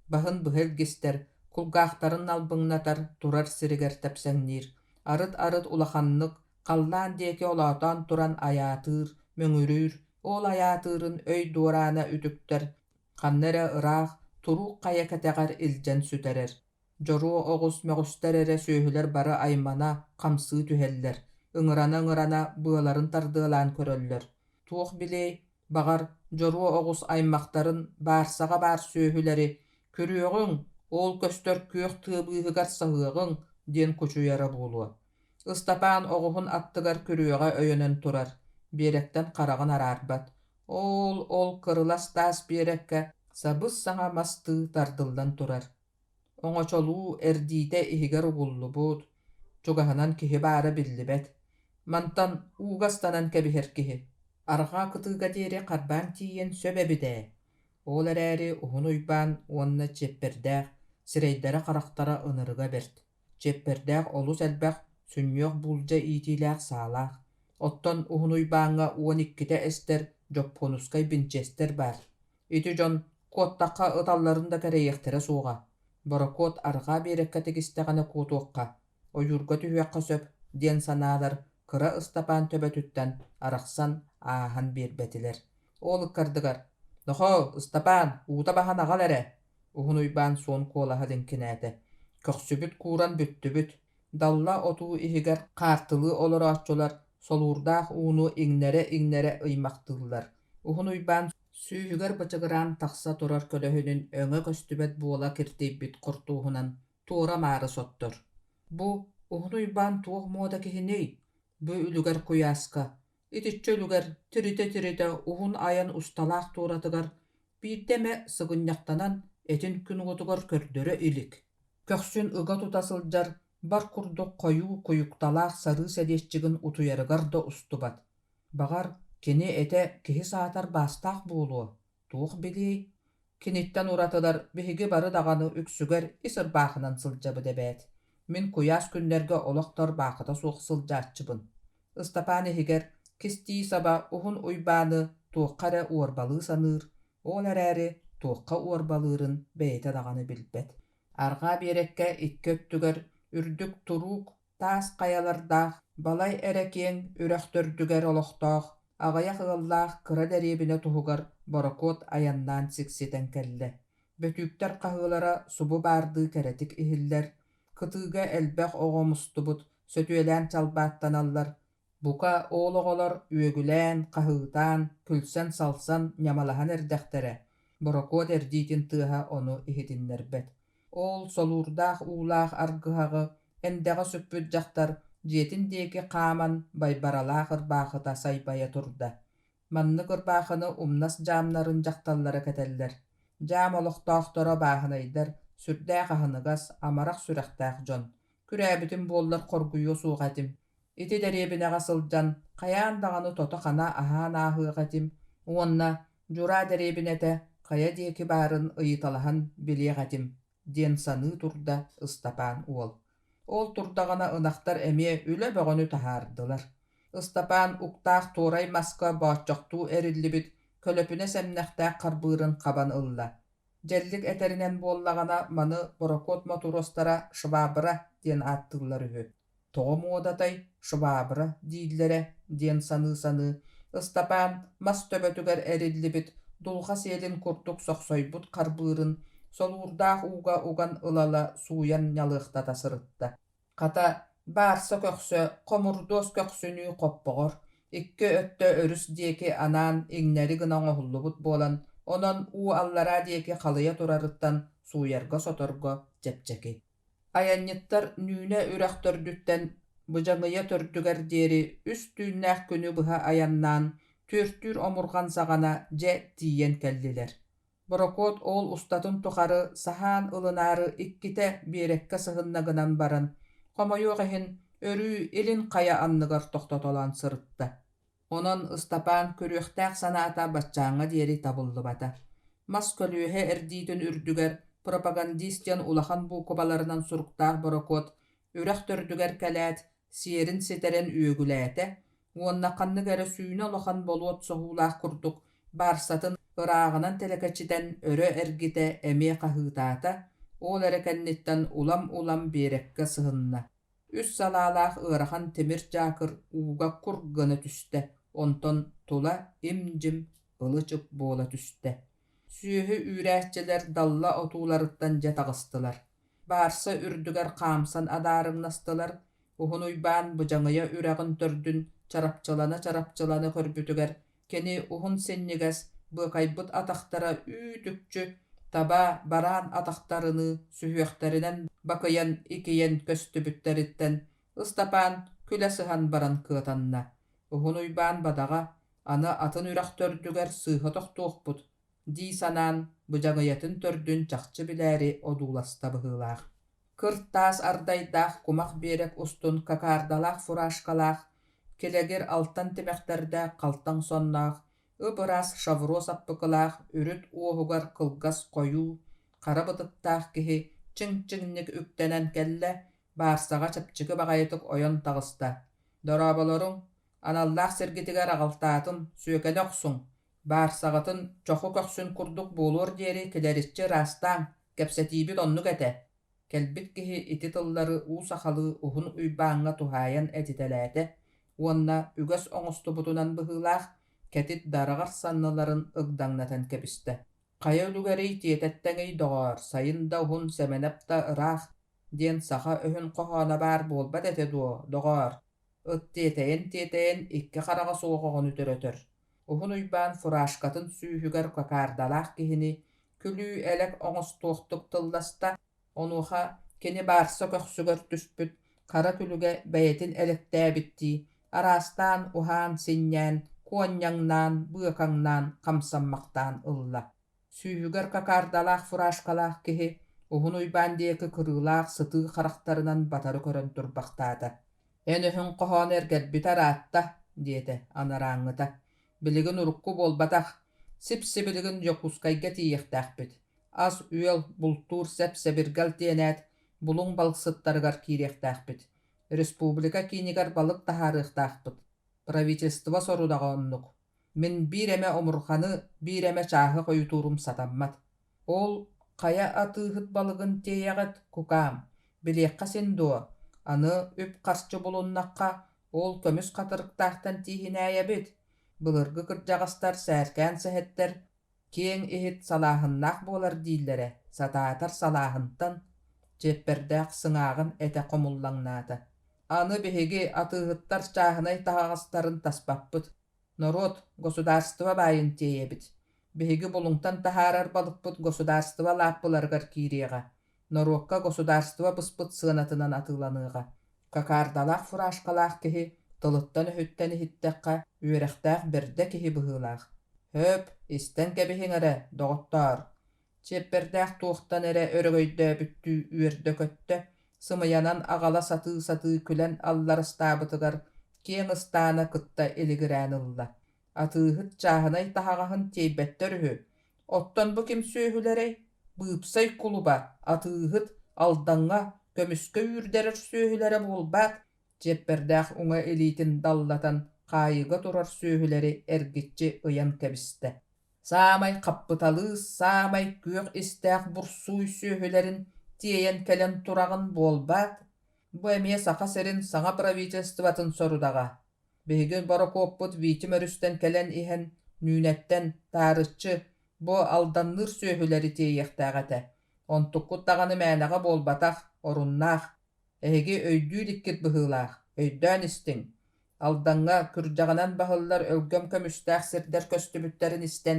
Bahın bıhel gister, kulgahtarın albyňnatar turar siriger tepsenir. Arıt ulahannyk, qallan diýeki olatan turan ayatyr, möňürür, ol ayatyryn öý durana üdükler, kannere ıraq, turuk qaya kategar iljen süterer. Joru ogus mögüsterere söýhüler bara aymana, qamsy tüheller. Iňyrana bıaların tardylan köröller. Tuğ biley, bagar joru ogus aymaqtarın barsaga bar söýhüleri, körüýüň, ol köster kök tıbyhygar sahygyň diýen kuçuyara bolu. Ystapaan oguhun attygar körüýüge öýönen turar. Berekden qaragan ararbat. Ol kırılas tas berekkä sabys saňa masty tardyldan turar. Oňoçolu erdide ihiger ugullubut. Çogahanan kihi bara billibet. Mantan ugastanan kebiher kihi. Арга кытыга диэри харбаан тиийэн сөбэбидэ. Ол эрээри уһун уйбаан уонна чеппердээх, сирейдэрэ харахтара ынырыга берт. Чеппердээх олус элбэх сүнньүөх булдьа иитиилээх саалаах. Оттон уһун уйбааҥҥа уон иккитэ эстэр дьоппунускай бинчестэр баар. Ити дьон куоттахха ыталларын да кэрэйиэхтэрэ суоҕа. Борокуот арҕаа биэрэккэ тигистэҕинэ куутуохха, ойуурга түһүөххэ сөп диэн санаалар кыра Ыстапаан төбөтүттэн арахсан ааһан биэрбэтилэр. Ол ыккардыгар: «Нохо, Ыстапаан, уута бахан аҕал эрэ!» Уһун уйбаан суон куолаһа линкинээтэ. Көхсүбүт кууран бүттүбүт. Далла отуу иһигэр хаартылыы олорооччулар солуурдаах ууну иҥнэрэ ыймахтыыллар. Уһун уйбаан сүүһүгэр бычыгыраан тахса турар көлөһүнүн өҥө көстүбэт буола киртииппит хортууһунан туора маары соттор. Бу уһун уйбаан туох муода киһиней, бу үлүгэр куйааска. Итиччэ үлүгэр тирите уһун айан усталаах туоратыгар биирдэмэ сыгынньахтанан этин күн уотугар көрдөрө илик. Көхсүн ыга тута сылдьар бар курдук хойуу куйукталаах сарыы сэриэччигин утуйарыгар да устубат. Баҕар кини эте киһи саатар баастаах буолуо, туох билии. Киниттэн уратылар биһиги бары даҕаны үксүгэр исырбаахынан сылдьабыт эбээт. Мин куяас күннэргэ олохтор баахыта суох сылдьааччыбын. Ыстапаан иһигэр кистии саба уһун уйбааны туохха эрэ уорбалыы саныыр, ол эрээри туохха уорбалыырын бэйэтэ даҕаны билбэт. Арҕаа биэрэккэ икки өттүгэр үрдүк туруук таас хайалардаах балай эрэ-киэҥ үрөхтөрдүгэр олохтоох, аҕайах ыаллаах кыра дэриэбинэ туһугар Борокуот аяннаан сикситэн кэллэ. Бөтүүктэр хаһыылара субу баардыы кэрэтик иһиллэр, кытыыга элбэх оҕомустубут сөтүөлээн чалбааттаналлар. Бука оолоҕолор үөгүлээн, хаһыытаан, күлсэн салсан ньамалаһан эрдэхтэрэ. Борокуот эрдиитин тыаһа ону иһитиннэрбэт. Ол солуурдаах уулаах аргыһаҕы эндэҕэ сүппүт дьахтар дьиэтин диэки хааман байбаралаах ырбаахыта сайбайа турда. Маннык ырбаахыны умнас дьаамнарын дьахталлара кэтэллэр. Дьаам олохтоохторо бааһынайдар сүрдээх аһыныгас амарах сүрэхтээх дьон. Күрээбитин буоллар хоргуйуо суох этим. Ити дэриэбинэҕэ сылдьан хайаан даҕаны тото хана аһаан ааһыах этим. Уонна дьураа дэриэбинэтэ хая диэки баарын ыйыталаһан билиэх этим диэн саныы турда Ыстапаан уол. Ол турдаҕына ынахтар эмиэ үлэ бөҕөнү таһаардылар. Ыстапаан уктаах туорай маска бооччохтуу эриллибит көлөпүнэ сэмнэхтээх харбыырын хабан ылла. Дьэллик этэринэн буоллаҕана маны Борокуот мотуростара Швабра диэн ааттыыллар үһү. Тоҕо муодатай Швабра дииллэрэ диэн саныы Ыстапаан мас төбөтүгэр эриллибит дулха сиэлин курдук сохсойбут харбыырын солуурдаах ууга уган ылала сууян ньалыахтата сырытта. Хата баарса көхсө хомурдуос көхсүнүү хоппоҕор, икки өттө өрүс диэки анаан иҥнэри гына оҥоһуллубут буолан, онон уу аллараа диэки халыйа турарыттан сууйарга соторго чэпчэки. Аянньыттар нүүнэ үрөхтөрдүттэн быдьаҥыйа төрдүгэр диэри үс түүнээх күнү быһа аяннаан түөртүүр омурган саҕана дьэ тиийэн кэллилэр. Борокуот ол устатын тухары саһаан ылынаары икките биэрэккэ сыһыннагынан баран, хомойуох иһин өрүү илин хая анныгар тохтотолан сырытта. Онон Ыстапаан көрүөхтээх санаата баччааҥҥа диэри табыллыбата. Мас көлүөһэ эрдиитин үрдүгэр пропагандистиан улахан буукубаларынан суруктаах Борокуот үрэх төрдүгэр кэлээт сиэрин ситэрэн үөгүлээтэ, уонна ханнык эрэ сүүнэ олохан болуот соһуулаах курдук баарсатын ырааҕынан тэлекэчитэн өрө эргитэ эмиэ хаһыытаата, ол эрэ кэнниттэн улам биэрэккэ сыһынна. Үс салаалаах ыарахан тимир дьаакыр ууга курганы түстэ, онтон тула им-дьим ылычык буола түстэ. Сүүһү үүрээччилэр далла отууларыттан дьэ таҕыстылар. Баарса үрдүгэр хаамсан адаарыҥнастылар, уһун уйбаан быдьаҥыйа үрэҕин төрдүн чарапчылана көрбүтүгэр кини уһун синнигас быакайбыт атахтара үүтүкчү таба бараан атахтарыны сүһүөхтэринэн бакыйан икийэн көстүбүттэриттэн Ыстапаан күлэ сыһан баран кыатанна. Уһун уйбаан бадаҕа аны атын үрэх төрдүгэр сыыһа тохтуохпут дии санаан быдьаҥыйатын төрдүн чахчы билээри одууласта быһыылаах. Кырт таас ардайдаах кумах биэрэк устун какаардалаах фураашкалаах келегер алтан темехтерде калтаң соннаах, ыбырас шаврос аппыкылаах, үрүт уоһугар кылгас койуу, кара бытыттаах киһи чиң-чиңник үктэнэн кэллэ, баарсаҕа чэпчиги баҕайытык ойон таҕыста. Дорооболоруҥ, аналлаах сиргитигэр аҕалтаатым, сүөкэни охсуҥ, баарсаҕытын чоху көхсүн курдук буолуор диэри килэриччи раастааҥ, кэпсэтиибит оннук этэ. Кэлбит киһи ити тыллары уус ахалыы уһун уйбааҥҥа туһааyan этитэлээтэ, уонна үгэс оҥостубутунан быһыылаах, кэтит дараҕар санныларын ыгдаҥнатан кэбистэ. Хайа үлүгэрий тиэтэttäҥэй доҕоор, сайын да уһун сэмэнэп да ыраах диэн саха өһүн хоһоона баар буолбат этэ дуо, доҕоор. Ыт тиэтэйэн икки хараҕа суоҕоҕун үтөрөтөр. Уһун уйбаан фураашкатын сүүһүгэр какаардалаах киһини күлүү элек оҥостуохтук тылласта, онуха кини баарса көхсүгөр түспүт, кара күлүгэ бэйэтин электээбиттии, араастаан уһаан синнээн, куонньаҥнаан, быакаҥнаан хамсаммахтаан ылла. Сүүһүгэр какаардалаах фураашкалаах киһи уһун уйбаан диэки кырыылаах сытыы харахтарынан батары көрөн турбахтаата. Эн өһүн хоһоон эргэлбит араатта, диэтэ анарааҥҥыта. Билигин урукку буолбатах, сип-сибилигин дьокускайга тиийэхтээхпит. Ас үөл бултуур сэп-сэбиргэл тиэнээт булуҥ балыксыттарыгар киириэхтээхпит. Республика кинигэр балык таһаарыахтаахпыт. Правительство сорудаҕа оннук. Мин биир эмэ омурханы, биир эмэ чааһы хойутуурум сатаммат. Ол хая атыыһыт балыгын тиэйэҕит кукаам, билиэххэ син дуо, аны үп харчы булуннахха ол көмүс хатырыктаахтан тииһинээйэбит. Былыргы кырдьаҕастар сээркээн сэһэттэр, киэң иһит салааһыннаах буолар дииллэрэ, сатаатар салааһынтан, дьиэппэрдээх сыҥааҕын этэ хомуллаҥнаата. Аны биһиги атыыһыттар чааһынай таһаҕастарын таспаппыт. Народ государство баайын тиэйэбит. Биһиги булуҥтан таһаарар балыкпыт государство лааппыларыгар киириэҕэ. Норуокка государство быспыт сыанатынан атыыланыыҕа. Какаардалаах фураашкалаах киһи тылыттан өһүттэн иһиттэххэ үөрэхтээх бэрдэ киһи быһыылаах. Höp, истэн кэбиһиҥэрэ, доҕоттоор. Чиэппэрдээх туохтан эрэ өрөгөйдөөбүттүү үөрдө көттө, сымыянан аҕала сатыы күлэн алларыстаабытыгар киэҥ ыстаана кытта илигирээн ылла. Атыыһыт чааһынай таһаҕаһын тиэйбэттэр үһү. Оттон бу ким сүөһүлэрэй? Быыпсай кулуба, атыыһыт алдаҥҥа көмүскө үүрдэрэр сүөһүлэрэ буолбаат, чиэппэрдээх уҥа илиитин даллатан хаайыга турар сүөһүлэри эргиччи ыйан кэбистэ. Саамай хаппыталыыс, саамай күөх истээх бурсууй сүөһүлэрин тиэйэн кэлэн тураҕын буолбаат, бу эмиэ саха сэрин саҥа правительствотун сорудаҕа. Биһиги Борокоппут Витим өрүстэн кэлэн иһэн нүүнэттэн таарыччы бу алданныр сүөһүлэри тиэйэхтээҕэтэ. Онтуккут таҕаны мээнэҕэ буолбатах, оруннаах, эһиги өйдүүликкит быһыылаах, өйдөөн истиҥ. Алдаҥҥа күрдьаҕынан баһыллар өлгөм көмүстээх сирдэр көстүбүттэрин истэн,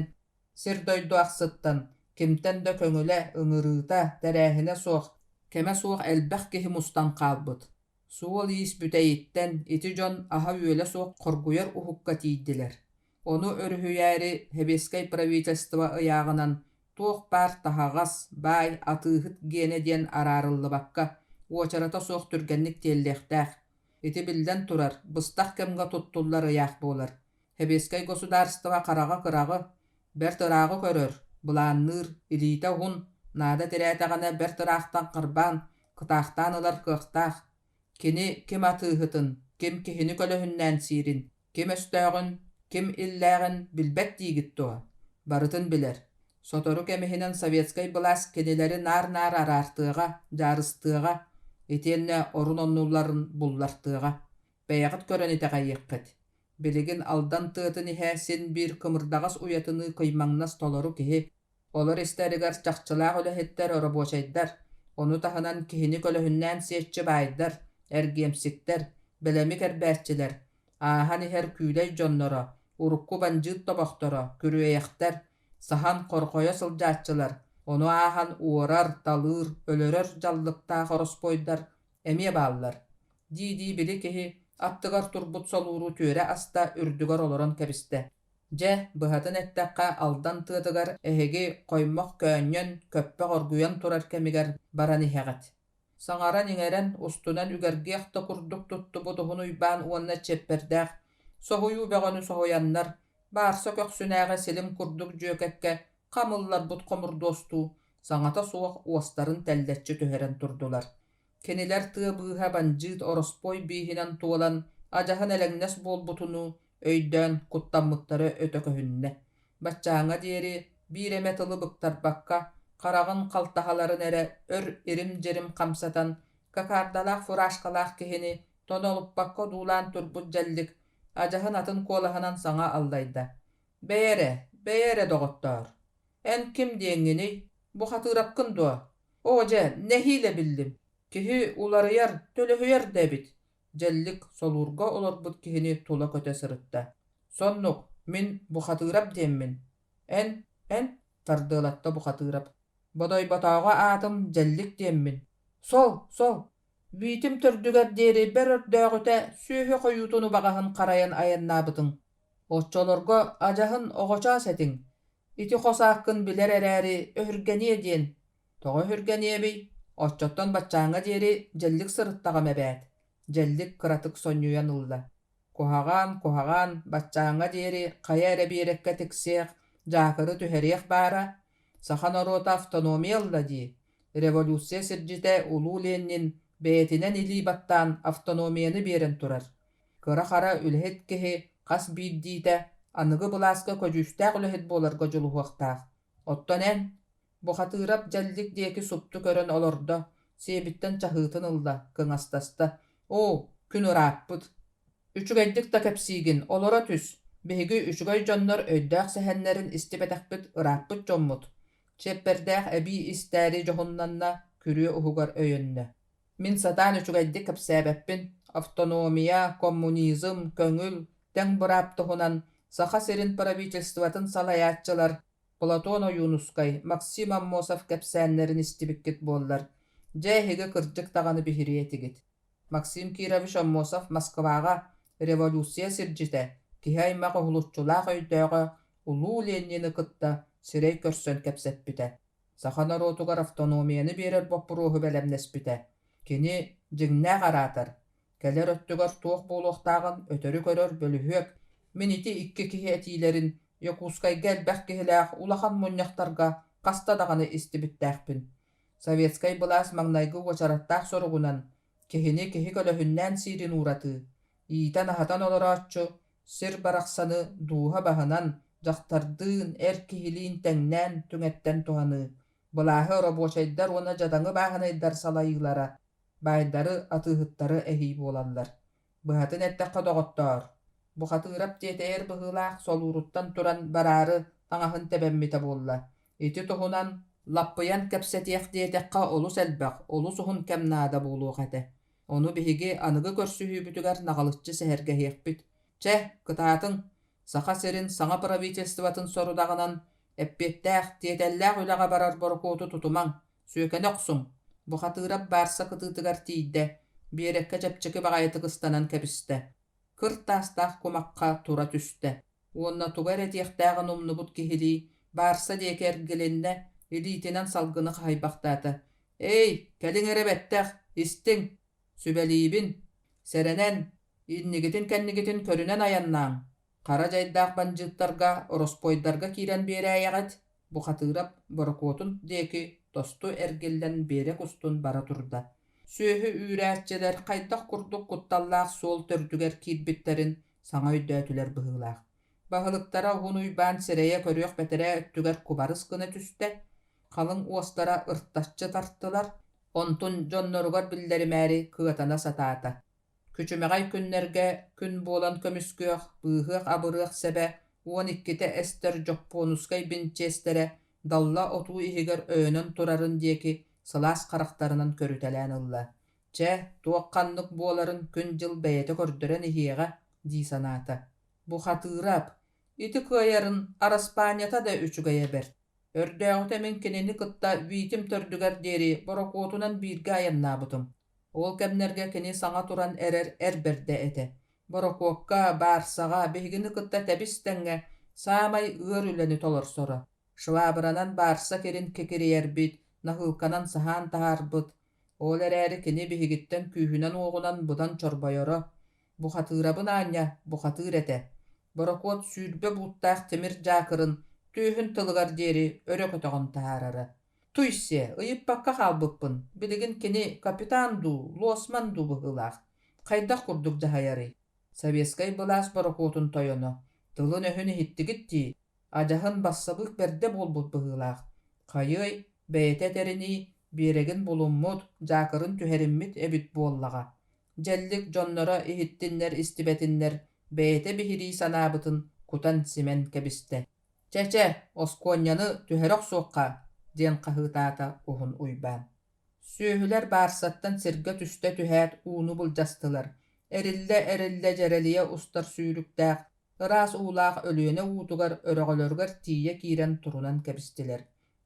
сир дойдуах сыттан, кимтэн да көҥүлэ, ыҥырыыта, тэрээһинэ суох, кэмэ суох элбэх киһи мустан хаалбыт. Суол иис бүтэйиттэн ити дьон аһа үөлэ суох хоргуйар уһукка тиийдилэр. Ону өрүһүйээри Хэбиэскэй правительство ыйааҕынан туох баар таһаҕас, баай, атыыһыт гиэнэ диэн араарыллыбакка, уочарата суох түргэнник тиэллиэхтээх. Ити билдэн турар, быстах кэмгэ туттуллар ыяах буолар. Хэбиэскэй государство хараҕа кыраҕы, бэр тырааҕы көрөр, булаанныыр, илиитэ уһун, наада тирээтэҕинэ бэр тыраахтан харбаан, кытаахтаан ылар кыахтаах. Кини ким атыыһытын, ким киһини көлөһүннээн сиирин, ким өстөөҕүн, ким иллээҕин билбэт диигит туа. Барытын билэр. Сотору кэмиһинэн советскай былаас кинилэри наар-наар араартыаҕа, дьаарыстыаҕа, итиэннэ орун оннулларын буллартыаҕа. Бэйэҕит көрөн итэҕэйиэххит. Билигин алдан тыатын иһэ син биир кымырдаҕас уйатыны кыймаҥнас толору киһи. Олар истэригэр чахчылаах үлэһиттэр оробуочайдар, ону таһынан киһини көлөһүннээн сиэтчи баайдар, эргиэмсиктэр, бэлэми кэрбээччилэр, ааһан иһэр күүлэй дьонноро, урукку банжыыт тобохторо, күрүэйэхтэр, сахан хорхойо сылдьааччылар, ону ааһан уорар, талыыр, өлөрөр жаллыктаах ороспойдар, эмиэ бааллар. Дии били киһи аттыгар турбут солууру түөрэ аста үрдүгөр олорон кэбистэ. Дьэ, быһатын эттэххэ алдан тыатыгар эһиги коймох көөнньөн, көппө оргуйан турар кэмигэр баран иһэҕит. Saŋara niŋeren ustunan ügergiähtä kurduk tuttu butuhun uybaan uonna çepperdeäh. Sohuyu beğonu sohoyanlar, barsa köksünäge silim kurduk jüökekke kamıllar but komurdostu, saŋata suoq uostarın telletçi tüheren turdular. Keniler tığ bıha banjıt orospoy bihinen tuolan ajahın eleŋnes bolbutunu öydön kuttanmıttары ötököhünne. Batçaňa diýeri bir emetili bıktarbakka, qaragın qaltahaların ere ör irim jerim kamsatan, kakardalaq furaşkalaq kihini ton oluppakka duulan turbut jellik, ajahın atın kolahanan saŋa allayda. Beyere doğottor. En kim diýeňini, bu hatyrapkyn duo. Oje, nehile bildim. Kihi ularıyar, tölöhüyer debit. Jellik solurga olorbut kihini tula köte sırıtta. Sonnuk, min bu hatyrap diýemmin. En, tardylatta bu hatyrap. Bodoy batağa atım jellik diýemmin. Sol. Bitim tördüger deri ber ördögüte süýhe koyutunu bagahyn karayan ayannabydyň. Otçolorga ajahyn ogoça setiň. Iti hosakkyn biler eräri öhürgeniye diýen. Toga hürgeniyebi, otçotton batçaňa diýeri jellik sırıttaga mebät. Jellik kıratık sonýuyan ulla. Kohagan, batçaňa diýeri kaya ere birekke tiksek, jakyrı tüheriyek bara, sahan orota avtonomiyalla diýi. Revolüsiýa sirjite Ulu Lenin beyetinen ili battan avtonomiyany beren turar. Kıra hara ülhet kehi kas biddiýte, anygy bulaska köjüstäq ülhet bolarga juluhwaqtaq. Otton en, bu hatyrap jellik diýeki suptu kören olorda, sebitten çahytyn ılda, kıňastasta. O, gün urappyt. Üçügeydik da kepsigin, olara tüs. Bihigi üçügey jonnor öydäq sehenlerin istibedekbit urappyt jommut. Çepperdäq ebi isteri johunnanna kürüye uhugar öyönne. Min satan üçügeydik kepsäbeppin, avtonomiya, kommunizm, köngül, teň burapty hunan, saha serin pravitelstwatyn salayatçylar, Platono Yunuskay, Maksim Ammosov kepsänlerin istibikkit bollar. Jehige kırjyk tagany bihiriyetigit. Maksim Kirovich Ammosov Moskwaga revolüsiýa sirjite, kihaýma gohulutçulaq öýdäge Ulu Lenini kıtta sirey körsön kepsepbite. Sahan orotugar avtonomiyany berer boppuruhu belemnespite. Kini jiňnä garatar. Keler öttügar tuoq buluqtagyn ötörü körör bölühüök. Min iti ikki kihi etilerin Yokuskay gelbäk kihiläq ulahan munňaktarga kastadagany istibitdäkpin. Sovetskay bılas maňnaýgy goçarattaq sorugunan kihini kihi kölöhünnän sirin uraty. Iýten ahatan olaratçy sir baraqsany duha bahanan jaktardyn erkihiliň teňnän tüňetten tuhany. Bulahy roboçaýdar ona jadaňy bahanaýdar salaýylara. Baýdary atyhyttary ehi bolallar. Bıhatyn etdeqqa dogottor. Bu hatyrap diýeter bıhylaq soluruttan turan barary taňahyn tebemmite bolla. Iti tohunan lappıyan kepsetiýek diýetekka olus elbaq, olus uhun kemnada buluqate. Onu bihigi anygy körsühübütüger nagalytçy seherge hekbit. Çeh, kıtaatın, saha serin saňa pravitelstwatyn sorudaganan eppettäq diýetelläq ülaga barar borkotu tutumaň, süýken oksun. Bu hatyrap barsa kıtıtygar tiýde, birekke jepçeki bagaýaty kıstanan kebiste. Kırtastaq kumakka tura tüste. Onna tugar etiyektägi numnubut kihili, barsa diýeker gelende, elitinen salgyny haýbaqtaty. Ey, kelin erebetteq, istin, sübelibin, serenen, innigitin kennigitin körünen ayannaň. Kara jaýdaq banjytlarga, orospoýdarga kiren beräýäget, bu hatyrap borokotun diýeki tostu ergelden berek ustun bara turda. Süýhü üýräççiler kaýdak kurduk kuttallaq sol tördüger kirbitlerin saňa öýdätüler bıhylaq. Bahylyktara hunuýban sereye körüýek betere öttüger kubarys gyna tüste, kalyň uostara ırttaşçy tartdylar, ontun jonnorugar bilderimäri kıgatana satata. Küçümegay günlerge gün bolan kömüsküýek, bıhyk abyryk sebe 12-te ester jokponuskay binçestere dalla otu ihiger öýnün turaryn diýeki sylas karaktarynyň körütelän ılla. Çeh, tuaqqanlyk bolaryn gün jyl beýete kördüren ihiga diýi sanata. Bu hatyrap, iti köýeryn Araspanyata da üçügeye ber. Ördägüte men keneni kıtta witim tördüger deri borokotunan birge aýannabydym. Ol kemnerge keni saňa turan erer erberde ete. Borokokka, barsaga, behigini kıtta tebistenge samay ýörüleni tolorsora. Şwabranan barsa kerin kekiriyerbit, nahılkanan sahan taharbyt, Ол эрээри kini bihigitten kүүhünän oğunan budan çorbayoro. Bu hatırabın anya, bu hatır ete. Borokot süüdbe buuttaaq temir jaakırın tüühün tılıgar dieri örök ötöҕün tahararı. Tuysse, ıyıp bakka halbıppın. Biligin kini kapitan du, losman du bıhılaaq. Kaydaq kurduk jahayarı. Saveskay bılas borokotun toyonu. Tılın öhünü hitti gitti. Ajahın bassabık berde bolbut bıhılaaq. Kayıy, beyte terini, biregin bulummut, jaakırın tüherimmit ebit bollağa. Jellik jonnora ihittinler istibetinler, beyte bihiri sanabıtın kutan simen kebiste. Çeçe, oskonyanı tüherok soqqa, diyen qahıtata uhun uyban. Sühüler barsattan sirge tüste tühet uunu buljastılar. Erille jereliye ustar sürükdäq, ıras uulaq ölüyene uutugar örögölörger tiye kiren turunan kebistiler.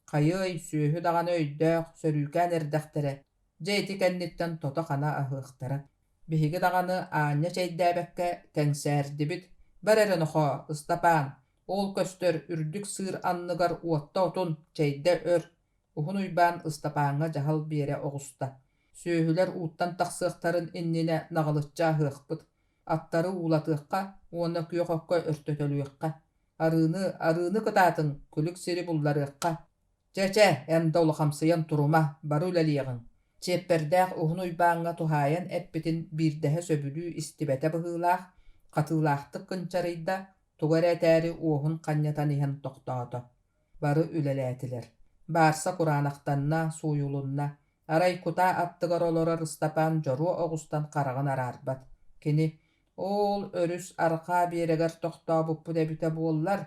Kayıy sühü dağan öydöq, sörükän erdäxtere, jeyti kennitten tota qana ahıqtara. Bihigi dağanı aanya çeydäbekke tengsäärdibit, bererenoxo, ıstapan, ol köstör ürdük sığır anныгар uotta otun, çeydde ör. Uhun uyban ıstapaňa jahal bere ogusta. Sühüler uuttan taqsıqtarın innine nagalıtça hıqpıt. Attары uulatıqqa, uonna küyoqoqqa örtötölüqqa. Arını kıtatın, külük siri bullarıqqa. Çeçe, enda ulaqamsayan turuma, barı ulaliğin. Çepperdäq uhun uybaňa tuhayan eppitin birdehe söbülü istibete bıhılaq, katılaqtık kınçarıyda, tugar eteri uhun qanyatan ihan toqtaata. Barı üleletiler. Barsa kuranaqtanna, suyulunna, aray kuta attıgar olora rıstapan joru oğustan qarağın ararbat. Kini, ol örüs arqa beregar toqta buppu debite bollar,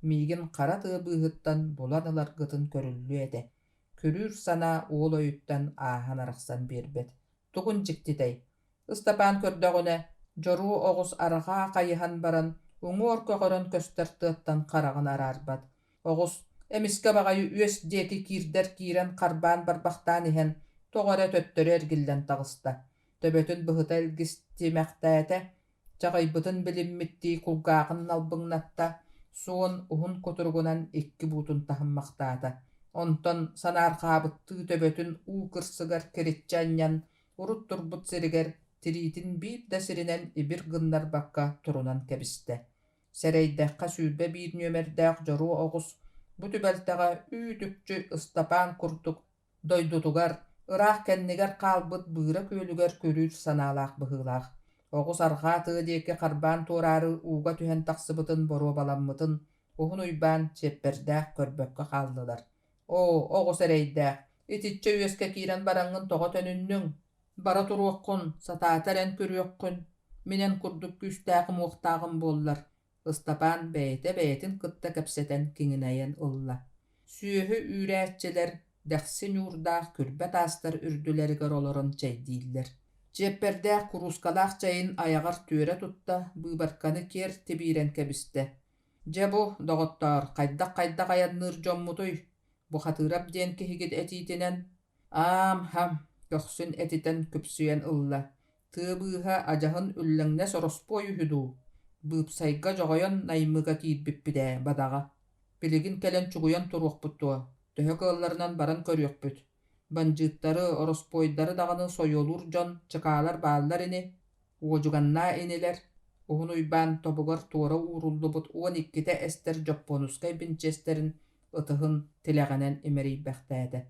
migin qara tığı bıhıttan bulanılar gıtın körüllü ede. Körür sana oğul öýütten ahan araqsan berbet. Tugun jiktidey. Istapan kördögüne, joru oğus arqa qayıhan baran, uŋuor köqörön köstörtüattan qarağın ararbat. Oğus, emiske bagayı ües deki kirder kiren qarban barbaqtan ihen, toğara töttörü ergillen tağısta. Töbötün bıhıta elgisti mäqtäte, çaqaybıtın bilimmitti kulgağın albıŋnatta, suun uhun kuturgunan ikki butun tahammaqtaata. Onton sanar qabıttığı töbötün kırsıgar keritçanyan, urut turbut siriger, tiritin bir de sirinen ibir gınnar bakka turunan kebiste. Sereydäqqa süübe bir nömerdäq joru oğus, bu tübeltäge ütükçü ıstapan kurtuk, doydutugar, ıraq kenniger qalbıt bıra köylüger körür sanalaq bıhılaq. Oğus arqa tığı deki qarban turarı uga tühen taqsıbıtın boru balammıtın, uhun uyban çepperdäq körbökkä qaldılar. Oğus ereydäq, ititçe üeske kiren baraŋın toğa tönünnüň, bara turuoqqun, sataataren körüoqqun, minen kurduk güstääqim uqtağım bollar. Istapan beytin kıtta kepseten kiňineyen ılla. Sühü üräççeler, däxsin urdaq kürbet astar ürdüleriger olorun çeydiller. Çepperdäq kuruskalaq çayın ayagar türe tutta, bıbarkanı ker tibiren kebiste. Jebu, doğottor, qaydaq ayannır jommutuy. Bu hatırap den kihigit etitinen, ham, köksün etiten küpsüyen ılla. Tığ bıha ajahın ülleňne sorospoyu hüdu. Bıp sayga jogoyon naymıga kiidbippide badaga. Biligin kelen çuguyan turuqputtu. Töhök ıllarынан baran körüökpüt. Banjıttары, orospoyddары dağını soyolur jon, çıkalar bağlar ini. Uojuganna iniler. Uhun uyban tobugar tuora uğrullubut 12'te ester jopponuskay binchesterin ıtıhın tileganen imeriybeqtäde.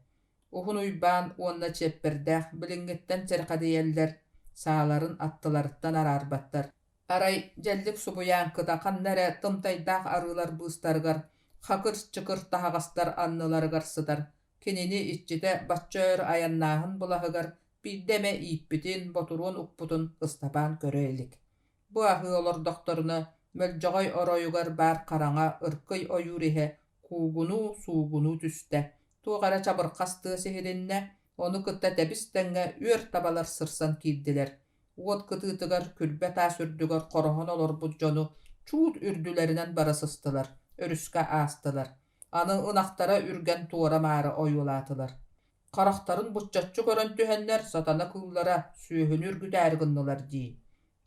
Uhun uyban onna çepperdäq bilingetten serqadiyeller, sağların attılarıttan ararbattar. Aray jellik subuyan kıdaqan nere tımtaydaq arılar bıstargar, hakır çıkır tahagastar anныlar sıdar. Kinini iççide batçör ayannahın bulahıgar, bir deme iyippitin, boturun ukputun ıstapan köreylik. Bu ahı olur doktoruna, möljogoy oroyugar bar karaŋa ırkıy oyurihe, kuğunu suğunu tüste. Tuğara çabırqastığı sihirinne, onu kıtta tebistenge ür tabalar sırsan kildiler. Uot kıtıtıgar külbe tasürdügar korohon olur bu jonu, çuut ürdülerinden barasıstılar, örüske astılar. Anı ınaktara ürgen tuğra mara oyulatılar. Karaktarın butçatçı görön tühenler satana kıllara sühünür güdärgınlılar di.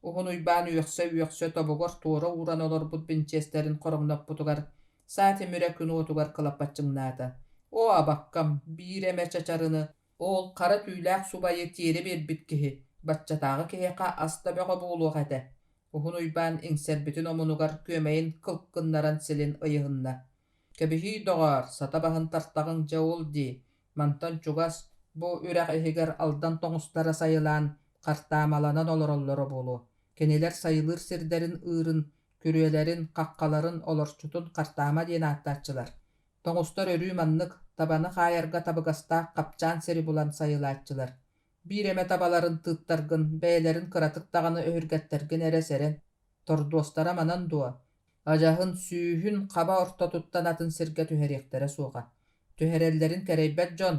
Uhun uyban üyekse tobugar tuğra uğran olur bu binchesterin korognak butugar, saati müre künü otugar kılapatçıgnata. O abakkam bir eme çaçarını, Ол қара түйләк субайы тиері бербит киһи, батчатағы киһиэхэ аста бөҕө буолуох этэ. Уһун уйбаан иҥсэрбитин омунугар көмэйин кылккыннаран силин ыйыһынна. Кэбиһии доҕоор сата баһын тартаҕыҥ дьэ уол дии, мантан чугас бу үрэх иһигэр алдан тоҥустара сайылаан хартаамаланан олороллоро буолуо. Кинилэр сайылыыр сирдэрин ыырын, күрүөлэрин, хаккаларын олорчутун хартаама диэн ааттааччылар. Тоҥустар өрүү маннык табаны хаайарга табыгастаах капчаан сири булан сайылааччылар. Биир эмэ табаларын тыыттаргын, бэйэлэрин кыратык даҕаны өһүргэттергин эрэ-сэрэн, тордуостара манан дуо. Ажаһын сүүһүн хаба ортотуттан атын сиргэ түһэриэхтэрэ суоҕа. Түһэрэллэрин кэрэйбэт дьон,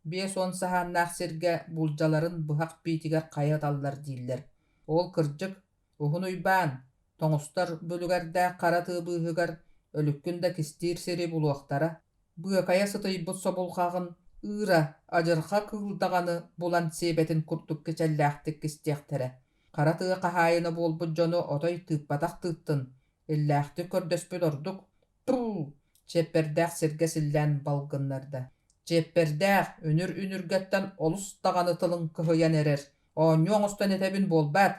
биэс уон саһааннаах сиргэ булдьаларын быһак биитигэр хайа таллар дииллэр. Ол кырдьык, уһун уйбаан, тоҥустар бүлүгэрдээх хара тыабыыһыгар өлүккүн да кистиир сири булуохтара, быакая сытыйбут собулхагын ыыра адьырха кыылдаҕаны булан сиэбэтин курдук кичэллээхтик кистиэхтэрэ. Хара тыа хаһаайына буолбут дьону отой тыыппатах тыыттын, иллээхти көрдөспүт ордук. Туу! Чеппердээх сиргэ силлээн балгыннарда. Чеппердээх үнүр-үнүргэттэн олус таҕаны тылын кыһыйан эрэр. Оонньу оҥостон этэбин буолбаат.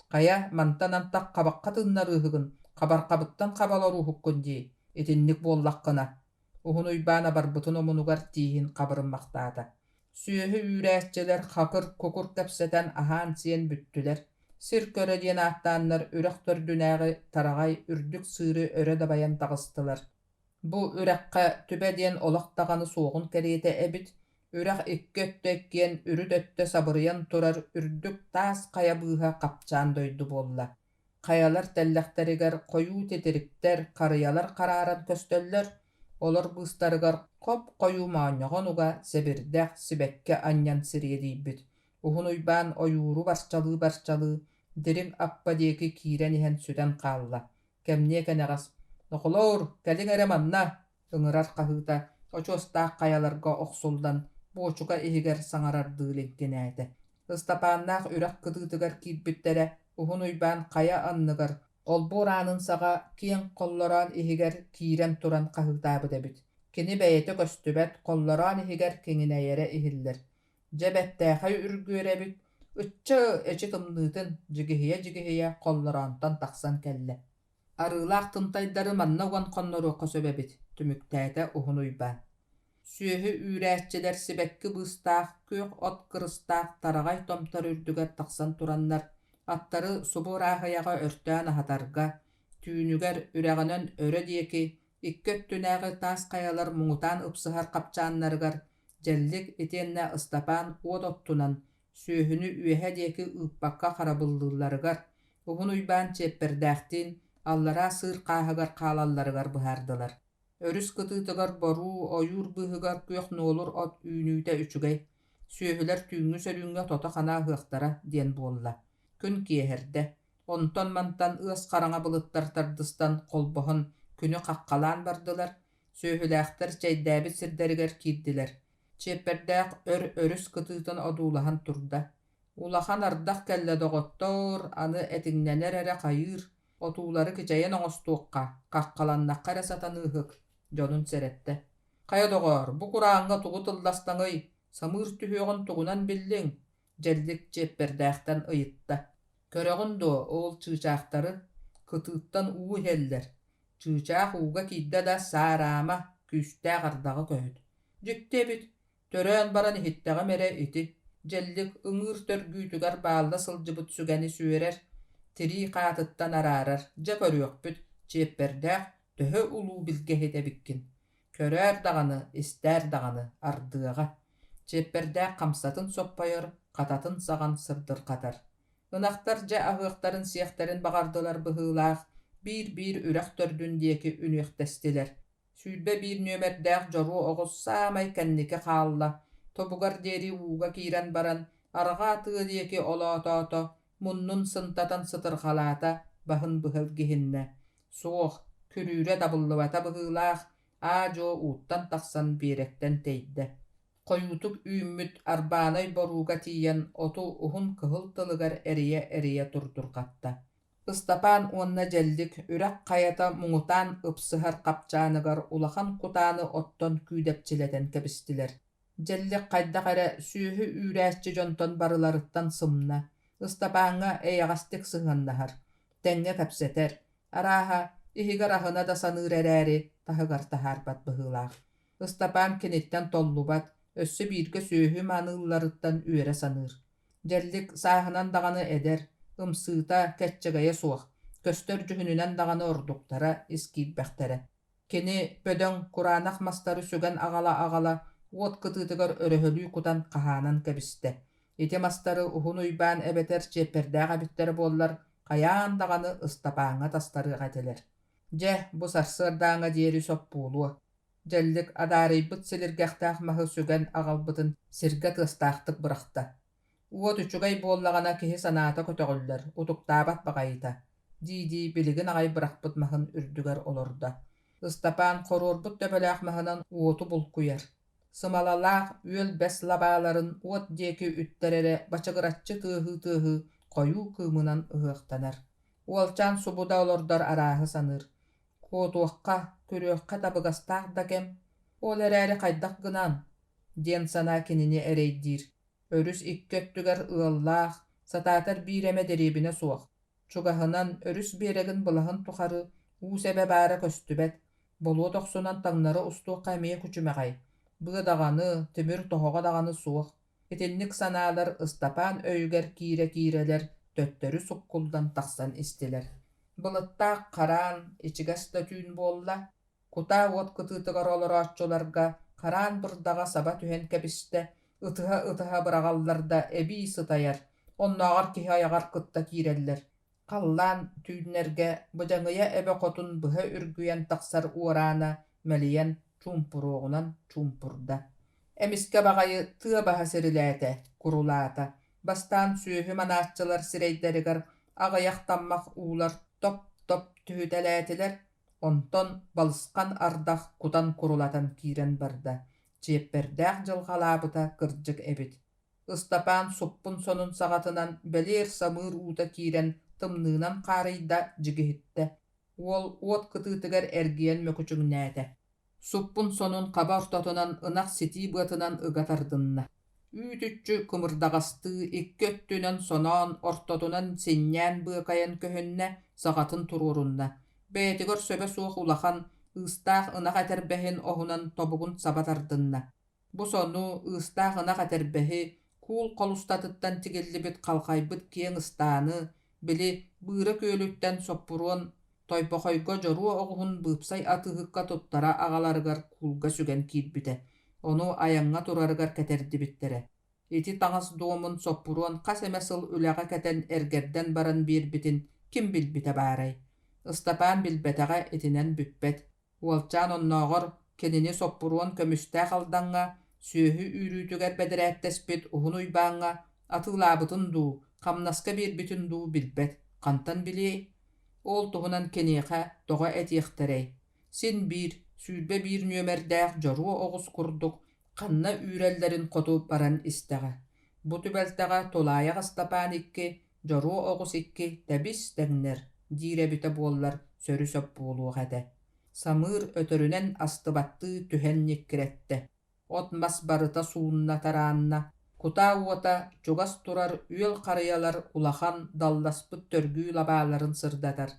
Хая мантан антах хабакка тыыннарыыһыгын, хабархабыттан хабалоруухуккун дии, итинник буоллаххына. Уһун уйбаана барбытын омунугар тииһин хабырыммахтаата. Сүөһү үүрээччилэр хакыр кукур кэпсэтэн аһаан сиэн бүттүлэр. Сир көрө диэн ааттааннар үрэх төрдүнээҕи тараҕай үрдүк сыыры өрө дабайан таҕыстылар. Бу үрэххэ түбэ диэн олохтаҕаны суоҕун кэриэтэ эбит, үрэх икки өттө иккиэн үрүт өттө сабырыйан турар үрдүк таас хая быыһа капчаан дойду буолла. Хаялар тэллэхтэригэр хойуу титириктэр, карыялар карааран көстөллөр, олор быыстарыгар хоп хойуу маанньоҕонуга сэбирдэх сибэккэ анньан сириэдийбит. Уһун уйбаан ойууру барчалыы, дириҥ аппа диэки киирэн иһэн сүтэн хаалла. Кэмниэ кэнэҕас: «Нохолоор, кэлиҥ эрэ манна!» ыҥырар хаһыыта, очуостаах хаяларга охсулдан, буочуга иһигэр саҥарардыы лиҥкинээтэ. Ыстапааннаах үрэх кытыытыгар киирбиттэрэ, уһун уйбаан хая анныгар олбур аанын саҕа киэн холлороон иһигэр киирэн туран хаһыытаабыт эбит. Кини бэйэтэ көстүбэт холлороон иһигэр киҥинэйэрэ иһиллэр. Дьэбэттээхэй үргүөрэбит, ыччы эчи тымныытын дьигиһийэ холлороонтон тахсан кэллэ. Арыылаах тымтайдары манна уган хонноруохха сөбэбит, түмүктээтэ уһун уйбаан. Сүөһү үүрээччилэр сибэкки быыстаах, күөх от кырыстаах тараҕай томтор үрдүгэр тахсан тураннар, аттары субур ааһыйаҕа өртөөн аһатарга, түүнүгэр үрэҕинэн өрө диэки, икки өттүнээҕи таас хаялар муҥутаан ыпсыһар капчааннарыгар, дьэллик итиэннэ Ыстапаан уот оттунан, сүөһүнү үөһэ диэки ыыппакка харабыллыыларыгар, уһун уйбаан чиэппэрдээхтиин, аллараа сыыр хааһыгар хаалалларыгар быһаардылар. Өрүс кытыытыгар боруу, ойуур быыһыгар күөх нуолур от үүнүүтэ үчүгэй, сүөһүлэр түүҥҥү сөрүүҥҥэ тото ханаа ыахтара диэн буолла. Күн киэһэрдэ, онтон мантан ыас хараҥа былыттар тардыстан холбоһон күнү хаккалаан бардылар, сүөһүлээхтэр чэйдээбит сирдэригэр киирдилэр. Чиэппэрдээх өрүс кытыытын одуулаһан турда. Улахан ардах кэллэ доҕоттоор аны этиҥнэнэр эрэ хайыыр, отуулары кичэйэн оҥостуохха, хаккаланнахха эрэ сатаныыһык, дьонун сэрэтте. Хая доҕоор, бу курааҥҥа тугу тылластаҥый, самыыр түһүөҕүн тугунан биллиҥ, дьэллик чиэппэрдээхтэн ыйытта. Көрөҕүн дуо ол чыычаахтары кытыыттан уу иһэллэр. Чыычаах ууга киирдэ да саараама күүстээх ардаҕы көһүт. Дьүктүөбүт, төрөөн баран иһиттэҕим эрэ ити, дьэллик ыҥыыр төргүүтүгэр баалла сылдьыбыт сүгэни сүөрэр, тирии хаатыттан араарар, дьэ көрүөхпүт, чиэппэрдээх төһө улуу билгэһит эбиккин. Көрөөр даҕаны, истээр даҕаны, ардыаҕа. Чиэппэрдээх хамсатын соппойор, хататын саҕан сырдыр хатар. Ынахтар дьэ аһыахтарын сиэхтэрин баҕардылар быһыылаах, биир үрэх төрдүн диэки үнүөхтэстилэр. Сүүрбэ биир нөмэрдээх дьоруу оҕус саамай кэнники хаалла, тобугар диэри ууга киирэн баран, арҕаа тыа диэки олоотоото, муннун сынтатан сытырхалаата баһын быһыл гиһиннэ. Суох, күрүүрэ дабыллыбата быһыылаах, аадьоо uuттан тахсан биэрэктэн тэйдэ. Хойуутук үүммүт арбаанай борууга тиийэн оту уһун кыһыл тылыгар эрийэ турдурхатта. Ыстапаан уонна дьэллик үрэх хайата муҥутаан ыпсыһар капчааныгар улахан кутааны оттон күүдэпчилэтэн кэбистилэр. Jellik qaydaqara süühü ürääççi jonton barılarıttan sımna. Ыстапааҥҥа эйэҕастик сыҥаннаһар. Тэҥҥэ кэпсэтэр. Арааһа, иһигэр аһына да саныыр эрээри таһыгар таһаарбат быһыылаах. Ыстапаан киниттэн толлубат, өссө бииргэ сүүһү маанылларыттан үөрэ саныыр. Дьэллик сааһынан даҕаны эдэр, ымсыыта кэччэгэйэ суох, көстөр жүһүнүнэн даҕаны ордуктара искиирбэхтэрэ. Кини пөдөҥ кураанах мастары сүгэн аҕала уот кытыытыгар өрөһөлүү кутан хаһаанан кэбистэ. Ити мастары уһун уйбаан эбэтэр чиэппэрдээх абиттэр буоллар, хайаан даҕаны ыстапааҥҥа тастарыах этилэр. Дьэ, бу сарсыардааҥҥа диэри соппуулуо. Дьэллик адаарыйбыт силиргэхтээх маһы сүгэн аҕалбытын сиргэ тыастаахтык бырахта. Уот үчүгэй буоллаҕана киһи санаата көтөҕүллэр, утуктаабат баҕайыта. Дии билигин аҕай бырахпыт маһын үрдүгэр олорда. Ыстапаан хоруорбут төбөлөөх маһынан уоту булкуйар. Сымалалаах үөл бэс лабааларын уот диэки үттэрэрэ бачыгыраччы тыаһыы хойуу кыымынан ыһыахтанар. Уолчаан субуда олордор арааһы саныыр. Куотуохха, күрүөххэ табыгастаах да кэм. Ол эрээри хайдах гынан, диэн санаа кинини эрэйдиир. Өрүс иккөттүгэр ыаллаах, сатаатар биирэме дэриэбинэ суох. Чугаһынан өрүс биэрэгин былаһын тухары, уус эбэ баара көстүбэт, болуо тохсунан таҥнары устуохха эмиэ күчүмэҕэй. Быа даҕаны, түмүр тоһоҕо даҕаны суох. Итинник санаалар ыстапаан өйүгэр киирэлэр, төттөрү суккулдан тахсан истилэр. Былыттаах хараан, ичигас да түүн буолла, кутаа уот кытыытыгар олорооччуларга хараан бырдаҕа саба түһэн кэбистэ, ытыһа быраҕалларда эбии сытайар, оннооҕор киһи аягар кытта киирэллэр. Халлаан түүннэргэ быдьаҥыйа эбэ хотун быһа үргүйэн тахсар уораана мэлийэн чуумпуруоҕунан чуумпурда. Эмискэ баҕайы тыа баһа сирилээтэ, курулаата. Бастаан сүүһү манааччылар сирэйдэригэр аҕыйах таммах уулар топ түһүтэлээтилэр, онтон балысқан ардах кутан курулатан киирэн барда. Чиэппэрдээх дьылҕалаабыта кырдьык эбит. Ыстапаан суппун сонун саҕатынан бэлиэр самыыр уута киирэн тымныынан хаарыйда дьигиһиттэ. Уол уот кытыытыгар эргиэн мөкүчүҥнээтэ. Суппун сонун хаба ортотунан ынах ситии быатынан ыгатардынна. Үүтүччү кымырдаҕастыы икки өттүнэн соноон ортотунан синнээн быакайан көһүннэ саҕатын туруорунна. Бэйэтигэр сөбө суох улахан ыыстаах ынах этэрбэһин оһунан тобугун сабатардынна. Бу сону ыыстаах ынах этэрбэһи куул холустатыттан тигиллибит халхайбыт киэҥ ыстааны били быыра күөлүттэн соппуруон тойбохойго жоруо оҕуһун быыпсай атыһыкка туттара аҕаларыгар куулга сүгэн киирбитэ. Ону аяҥҥа турарыгар кэтэрдибиттерэ. Ити таҥас дуомун соппуруон хас эмэ сыл үлэҕэ кэтэн эргэрдэн баран биирбитин ким билбитэ баарай. Ыстапаан билбэтэҕэ итинэн бүппэт. Уолчаан оннооҕор кинини соппуруон көмүстээх алдаҥҥа, сүөһү үүрүүтүгэр бэдэрээттеспит уһун уйбааҥҥа, атыылаабытын дуу, хамнаска биирбитин дуу билбэт. Хантан билии? Ол туһунан кениэхэ тоҕо этиэхтэрэй. Син биир, сүүрбэ биир нүөмэрдээх жоруо оҕус курдук, ханна үүрэллэрин хоту баран истэҕэ. Бу түбэлтэҕэ тулаайах Ыстапаан икки, жоруо оҕус икки тэбис тэҥнэр, диирэбитэ буоллар сөрү соппуулуох этэ. Самыыр өтөрүнэн астыбаттыы түһэн никкирэтте. От мас барыта суунна тараанна, кутаа уота чугас турар үөл харыйалар улахан далласпыт төргүү лабааларын сырдатар.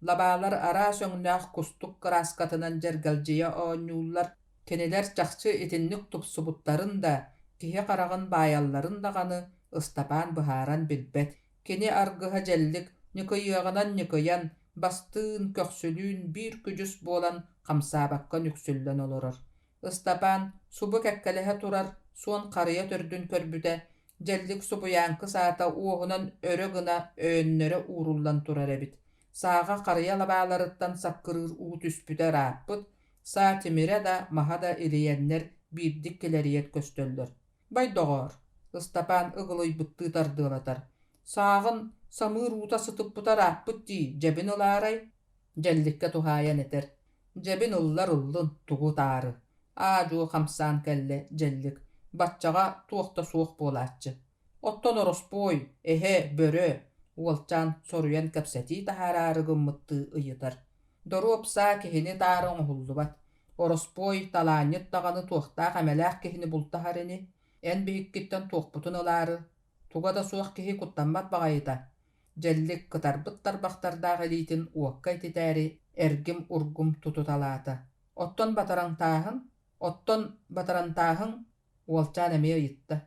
Лабаалар араа сөҥнөөх кустук кырааскатынан дьэргэлдьийэ оонньууллар, кенилэр чахчы итинник тупсубуттарын да, киһи хараҕын баайалларын даҕаны Ыстапаан быһааран билбэт. Кини аргыһа дьэллик ньыкыйыаҕынан ньыкыйан, бастыын көхсүлүүн биир күдүс буолан хамсаабакка нүксүллэн олорор. Ыстапаан субу кэккэлэһэ турар, суон харыйа төрдүн көрбүтэ, дьэллик субуяанкы саата уоһунан өрө гына өөннөрө ууруллан турар эбит. Сааға харыйа лабааларыттан саккырыыр уу түспүтэ рааппыт, саа тимирэ да маһа да илийэннэр биирдик килэриэт көстөллөр. Байдоҕоор, Ыстапаан ыгылыйбыттыы тардыылатар. Сааҕын самыыр уута сытыппыта рааппыт дии, дьэбин ылаарай? Дьэлликкэ туһааyan этэр. Дьэбин ыллар ыллын, тугу таары. Аадуу хамсаан кэллэ дьэллик. Батчаҕа туохта суох буолааччы. Оттон ороспой, эһэ, бөрө. Уолчаан соруян кэпсэтии таһаараарыгыммыттыы ыйытар. Дору опсаа киһини таарың оһуллубат. Orospoi talaanyıt dağını tuğtaaq əmələk kihini bultaharini, en bihikkitten tuğputun ıları, tuğa da suaq kihi kuttanmat bağayda. Jellik kıtarbıttar baxtardaq elitin uakka ititəri ergim urgum tututalaata. Otton batarantahın uolcaan emeye yitta.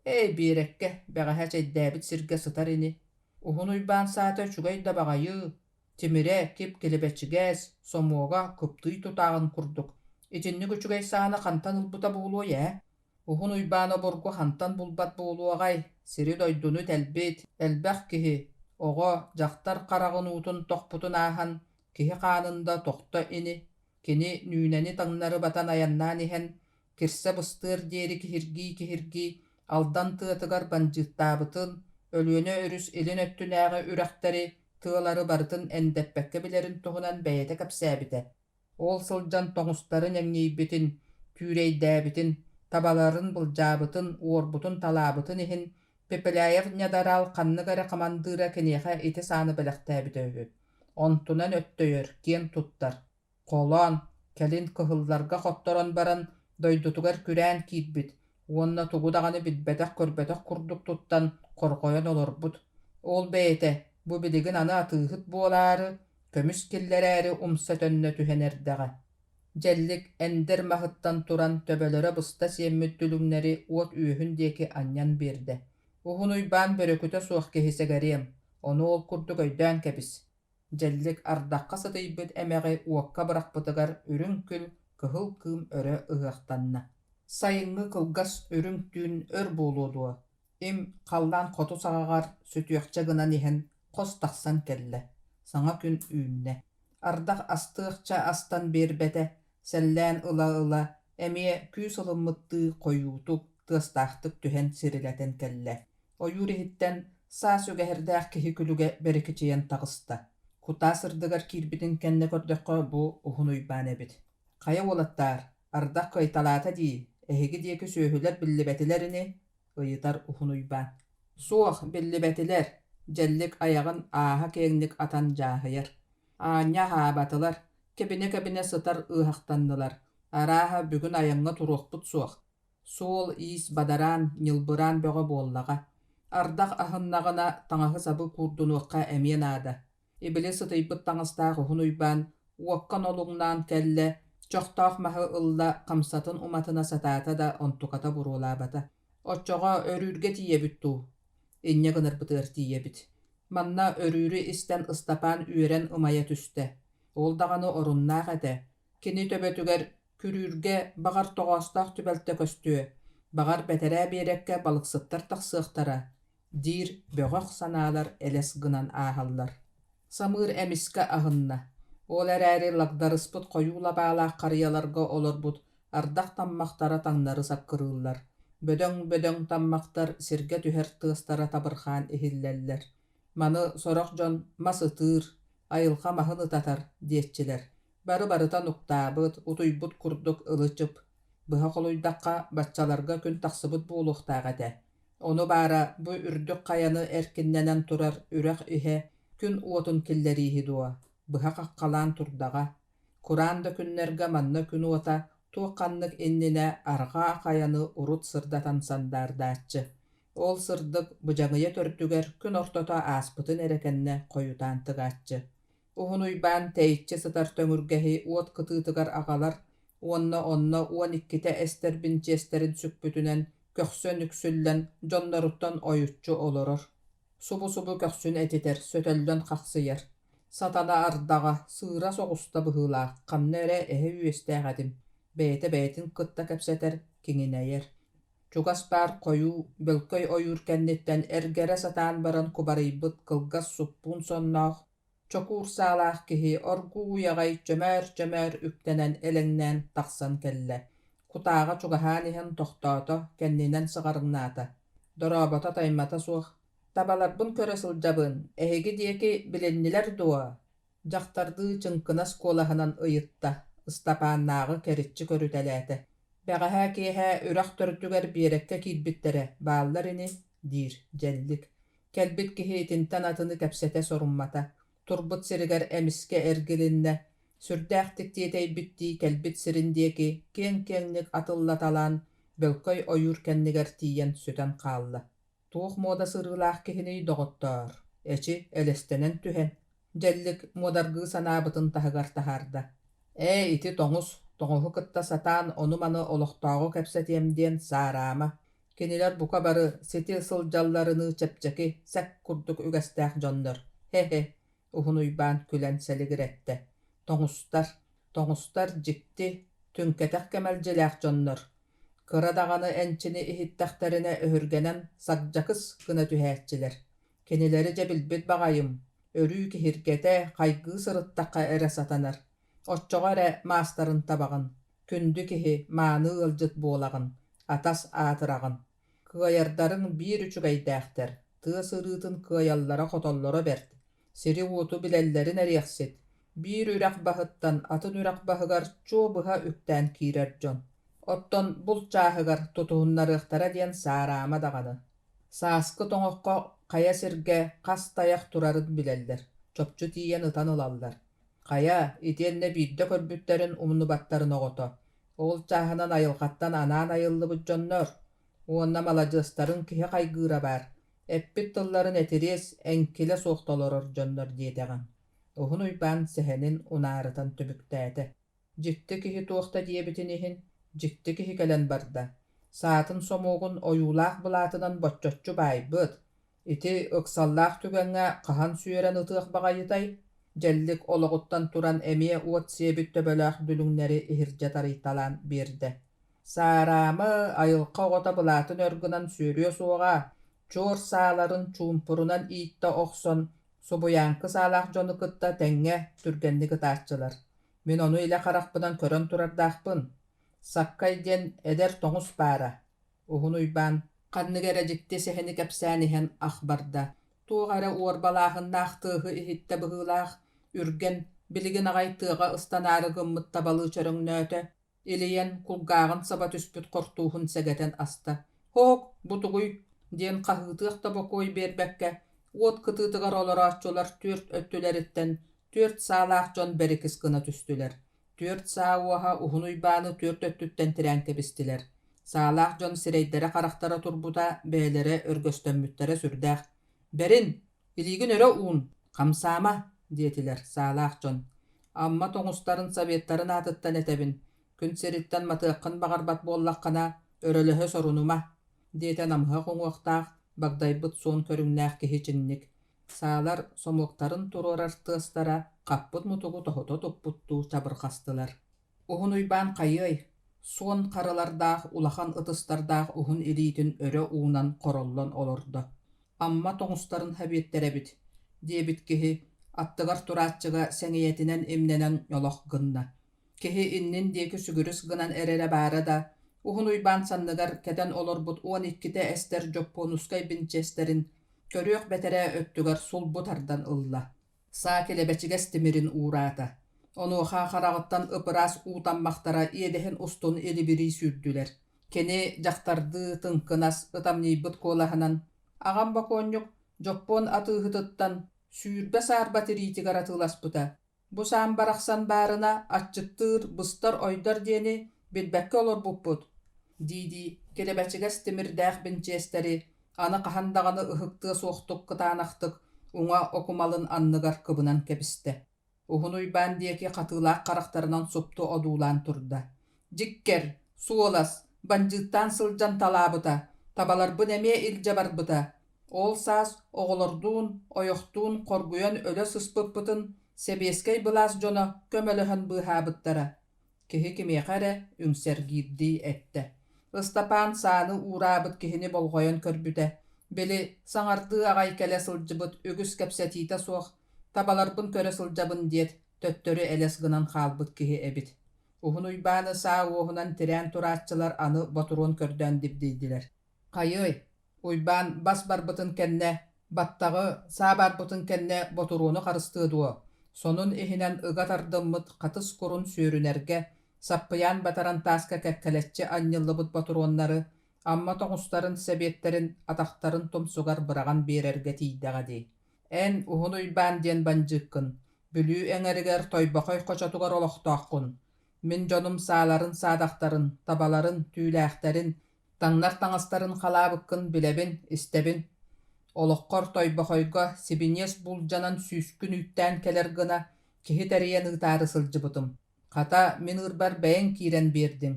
Ey birekke bəğəhə çeddəbit sirge sıtarini. Uhun uybaan saata çugayda bağayı. Timire kip kelebetçigəz somuoga kuptuy tutağın kurduk. İçinni küçügey sağına kantan ılbuta buğuluğa ya. Uhun uybaan oborgu kantan bulbat buğuluğagay. Siri doydunu telbit. Elbək kihi. Oğa jaktar qarağın utun toqputun ahan. Kihi kanında toqta ini. Kini nüyneni tanları batan ayannan ihen. Kirse bıstır deri kihirgi. Aldan tığıtıgar bancıqtabıtın. Ölüyene örüs elin öttünäge ürekteri. Tığları barıtın endeppekke bilerin tohunan beyete kapsabite. Ol sılcan toğustarın engeybitin, türeydäbitin, tabaların bulcabıtın, uorbutun talabıtın ihin, pepelayar nyadaral kanны gara kamandıra kenehe iti sanı belektäbite öhü. Ontunan öttöyör, kien tuttar. Kolon, kelin kıhıllarga xottoron baran, doydutugar kürän kiitbit. Onna tugu dağını bilbetek körbetek kurduk tuttan, korkoyan olorbut. Ol beyete, bu biligin ana atığıt boğaları, kömüs killereri umsa tönne tühenerdäge. Jellik ender mahıttan turan töbelere bısta siyemmüttülüңleri uot üyühün deki anyan birde. Uhun uybaan böröküte suaq kehise gariyem. Onu ol kurduk öydän kebis. Jellik ardaqqa satıybıt emeği uakka bırakbıtıgar ürünkül kıhıl kığım öre ığaqtanna. Sayıngı kılgas ürünktüğün ör boğuluğu. Im kallan kotu sağagar sütüyakça gınan ihen kos taqsan kelle. Sana gün üynne. Ardaq astığıqça astan berbete, sellän ıla, emiye küs ılımmıttığı koyutuk, tığıstaqtık tühen sirileten kelle. O yürihitten sağ sögeherdäq kihi külüge berekiçeyen tağısta. Kuta sırdıgar kirbitin kenne kördökkö bu uhun uybaan ebit. Kaya olattar, ardaq kaytalata di, ehegi diyeki söhüler billibetilerini ıyıtar uhun uybaan. Suaq billibetiler, jellik ayağın aha keğnik atan jahıyar. Anya habatılar, kebine sıtar ıhaqtandılar. Araha bugün ayağına turuqput suaq. Sol is badaran, nilbıran böğe bollaga. Ardaq ahınnağına taŋağı sabı kurdunuqqa emien ada. İbili sıtıybıt taŋıstaq uhun uybaan, uakkan oluğundan kelle, çoqtaq mahı ılla kamsatın umatına satata da ontukata burulabata. Oçoğa örürge tiyebittu. İnne gınır bıtır tiyebit. Manna örürü isten ıstapan üren ımaya tüste. Ol dağını orunnaq ete. Kini töbötüger kürürge bağar toğastaq tübelte köstüö. Bağar betere berekke balıksıttar taqsıqtara. Dir böğaq sanalar eles gınan ahallar. Samır emiske ahınna. Ol erəri lagdarıspıt koyula bağlaq qarıyalarga olorbut. Ardaq tammaqtara taŋnары sakkırıllar. Bödöň tammaqtar sirge tüher tığыстara tabırxan ehilleller. Manı soraq jon masıtır, ayılqa mahın ıtatar dietçiler. Barı-barıta nuktabıt, utuybut kurduk ılıçıp. Bıha koluydaqqa batçalarga kün taqsıbıt buğuluqtağate. Onu bara bu ürdük qayanı erkinnenen turar ürek ihe kün uotun killerihi dua. Bıha qaqqalan turdaga. Kur'an dökünlerge manna kün uota tuğqanlık innine arga qayanı urut sırdatan sandardaatçı. Ol sırdık bıcağıya törtüger kün ortota aspıtın erekenne koyutan tıgaatçı. Uhun uybaan teyitçi sıtar tömürgehi uot kıtıtıgar ağalar, onna 12'te ester binci esterin sükpütünen köksön üksüllen jonlaruttan oyutçu oloror. Subu köksün etiter, sötöllön qaqsıyar. Satana ardaga, sığıra soğusta bıhıla, qamnere ehe üyesteğadim. Beytin kıtta kepseter, kiŋineyer. Çugas bar koyu, bölköy oyur kennetten ergere satan baran kubarıybıt kılgas suppun sonnoğ. Çokur sağlaq kihi orgu yagay çömer üktenen eleŋnän taqsan kelle. Kutağa çugahan ihen toxtoto, kenninen sıgarıgnata. Dorobota taymata suaq. Tabalarbın köre sıljabın, ehegi diyeki bilenniler dua. Jaktardığı çınkınas kolahınan ıyıtta, ıstapannağı keritçi körütelete. Beğehe kihe üraq törtüger birekke kilbittere, bağlarini dir, jellik. Kelbit kihi tintan atını kepsete sorummata. Turbut siriger emiske ergilinne, Сүрдääхтик тиетей битти келбит сириндиеки кең-кеңник атыллаталан бөлкөй ойур кеннигер тиен сүтен хаалла. Туох мода сырылаах кихини доҕоттоор. Эчи элестенен түһен. Дьэллик модаргыы санаабытын таһыгар таһаарда. Ити тоҥуһу кытта сатаан ону-маны олохтоҕу кэпсэтиэмдиэн саараама. Кинилэр бука бары сити сылдьалларыны чэпчэки сэк курдук үгэстээх дьоннор. Хе-хе, уһун уйбаан күлэн сэлигиретте. Тоҥустар дьикти түҥкэтэх кэмэлдьэлээх дьоннор. Кыра даҕаны энчини иһиттэхтэринэ өһүргэнэн сагдьакыс гына түһээччилэр. Кинилэри дьэ билбит баҕайым, өрүү киһиргэтэ хайгыы сырыттахха эрэ сатанар. Оччоҕо эрэ маастарын табаҕын, күндү киһи мааны ылдьыт буолагын, атас аатыраҕын. Кыайардарың биир үчүгэйдээхтэр, тыа сырыытын кыайаллара хотоллоро берт. Сири ууту билэллэрин эриэхсит. Биир үрэх баһыттан атын үрэх баһыгар чуо быһа үктээн киирэр дьон. Оттон бул чааһыгар тутуһуннарыахтара диэн саараама даҕаны. Сааскы тоҥоххо хая сиргэ хас таях турарын билэллэр. Чопчу тиийэн ытан ылаллар. Хая итиэннэ биирдэ көрбүттэрин умнубаттарын оҕото. Ол чааһынан айылхаттан анаан айыллыбыт дьоннор. Уонна маладьыстарын киһи хайгыыра баар. Эппит тылларын этириэс эҥкилэ суохтолорор дьоннор диэтэҕин. Уһун уйбаан сэһэнин унаарытан түбүктээтэ. Дьикти киһи туохта диэбитин иһин, дьикти киһи кэлэн барда. Саатын сомуогун оюулаах булаатынан боччоччу баайбыт. Ити ыксаллаах түгэҥҥэ хаһан сүүрэн ытыах баҕайытай, дьэллик олоҕуттан туран эмиэ уот сиэбит төбөлөөх дүлүҥнэри иһирдьэ тарыйталаан биэрдэ. Саараамы айылха оҕото булаатын өргүнан сүүрүө суоҕа, чуор сааларын чуумпурунан иитте охсон, субуяанкы саалаах дьону кытта тэҥҥэ түргэнни кытааччылар. Мин ону илэ харахпынан көрөн турардаахпын. Саккай диэн эдэр тоҥус баара. Уһун уйбаан ханныгэр эдьикти сэһини кэпсээн иһэн ах барда. Туох эрэ уорбалааһыннаах тыаһы иһитте быһыылаах үргэн билигин аҕай тыаҕа ыстанаары гыммыт табалыы чөрөҥнөөтө, илийэн кулгааҕын саба түспүт хортууһун сэгэтэн аста. Хоок, бутугуй диэн хаһыытыах табокуой биэрбэккэ, уот кытыытыгар олорооччулар түөрт өттүлэриттэн түөрт саалаах дьон бэрикис гына түстүлэр. Түөрт саа уаһа уһун уйбааны түөрт өттүттэн тирään кэбистилэр. Саалаах дьон сирэйдэрэ харахтара турбута бээлэрэ өргөстөммүттэрэ сүрдээх. «Бэрин, илиигин өрө уун, хамсаама» диэтилэр саалаах дьон. Амма тоҥустарын сабиеттарын аатыттан этэбин, күн сириттэн матыаккын баҕарбат буоллаххана өрөлөһө сорунума диэтэн амыһа хуҥуохтаах багдайбыт суон көрүҥнээх киһи чинник. Саалар сомуоктарын туруорар тыастара хаппыт мутугу тоһото туппуттуу чабырхастылар. Уһун уйбаан хайыай, суон харылардаах улахан ытыстардаах уһун илиитин өрө уунан короллон олордо. Амма тоҥустарын хэбиэттерэбит, диэбит киһи аттыгар турааччыга сэҥиэтинэн имнэнэн ñолох гынна. Киһи иннин диэки сүгүрүс гынан эрэрэ баара да, уһун уйбаан санныгар кэтэн олорбут 12 эстер жоппуонускай бинчестерин көрүөх бэтэрээ өттүгар сулбут ардан ылла. Саа келебэчигэс тимирин уураата. Онуоха хараҕыттан ыпыраас уутаммахтара иэдэһин устун илибирии сүүрдүлэр. Кени дьахтарды тыңкынас ытамнийбыт куолаһынан «Аҕам бакуонньук жоппуон атыыһытыттан сүүрбэ саарбат ириитигар атыыласпыта. Бу саам барахсан баарына аччыттыыр быстар ойдар диэни билбэкке олорбуппут» дииди келебэчигэс тимирдээх бинчиэстери аны хаһандаҕаны ыһыктыа суохтук кытаанахтык уҥа окумалын анныгар кыбынан кэбистэ. Уһун уйбаан диэки хатыылаах харахтарынан супту одуулаан турда. «Дьиккер, суолас, банжыыттаан сылдьан талаабыта, табаларбын эмиэ илдьэ барбыта. Ол саас оҕолордуун, ойохтуун хоргуйан өлө сыспыппытын себиэскэй былаас дьоно көмөлөһөн быыһаабыттара». Киһи кимиэхэ эрэ үҥсэргиирдии этте. Ыстапаан сааны уураабыт киһини болҕойон көрбүтэ. Били саҥардыы аҕай кэлэ сылдьыбыт үгүс кэпсэтиитэ суох, табаларбын көрө сылдьабын диэт төттөрү элэс гынан хаалбыт киһи эбит. Уһун уйбааны саа уоһунан тирään турааччылар аны ботуруон көрдөөн дибдийдилэр. Хайый, уйбаан бас барбытын кэннэ, баттаҕы саа барбытын кэннэ ботуруону харыстыадуо. Сонун иһинэн ыга тардыммыт хатыс курун сүүрүнэргэ саппыяан батаран тааска кэккэлэччи анньыллыбыт ботуруоннары амма тоҥустарын сэбиэттерин атахтарын тумсугар быраган биэрэргэ тиийдэҕэ дии. Эн уһун уйбаан диэн банжыыккын, Бүлүү эҥеригер тойбақой қочатугар олохтоаққун. Min jonum sağların sağdaqtарын, tabaların, tüylääxtärin, tаңнар taŋastарын халаабыккын билебин, истебin. Олоққор тойбақойга сибинес булжанан сүүскүн үттään келер гына киһи тәрийэн ыытаары сылдьыбытым. Хата мин ырбар бэйэҥ киирэн биэрдиҥ.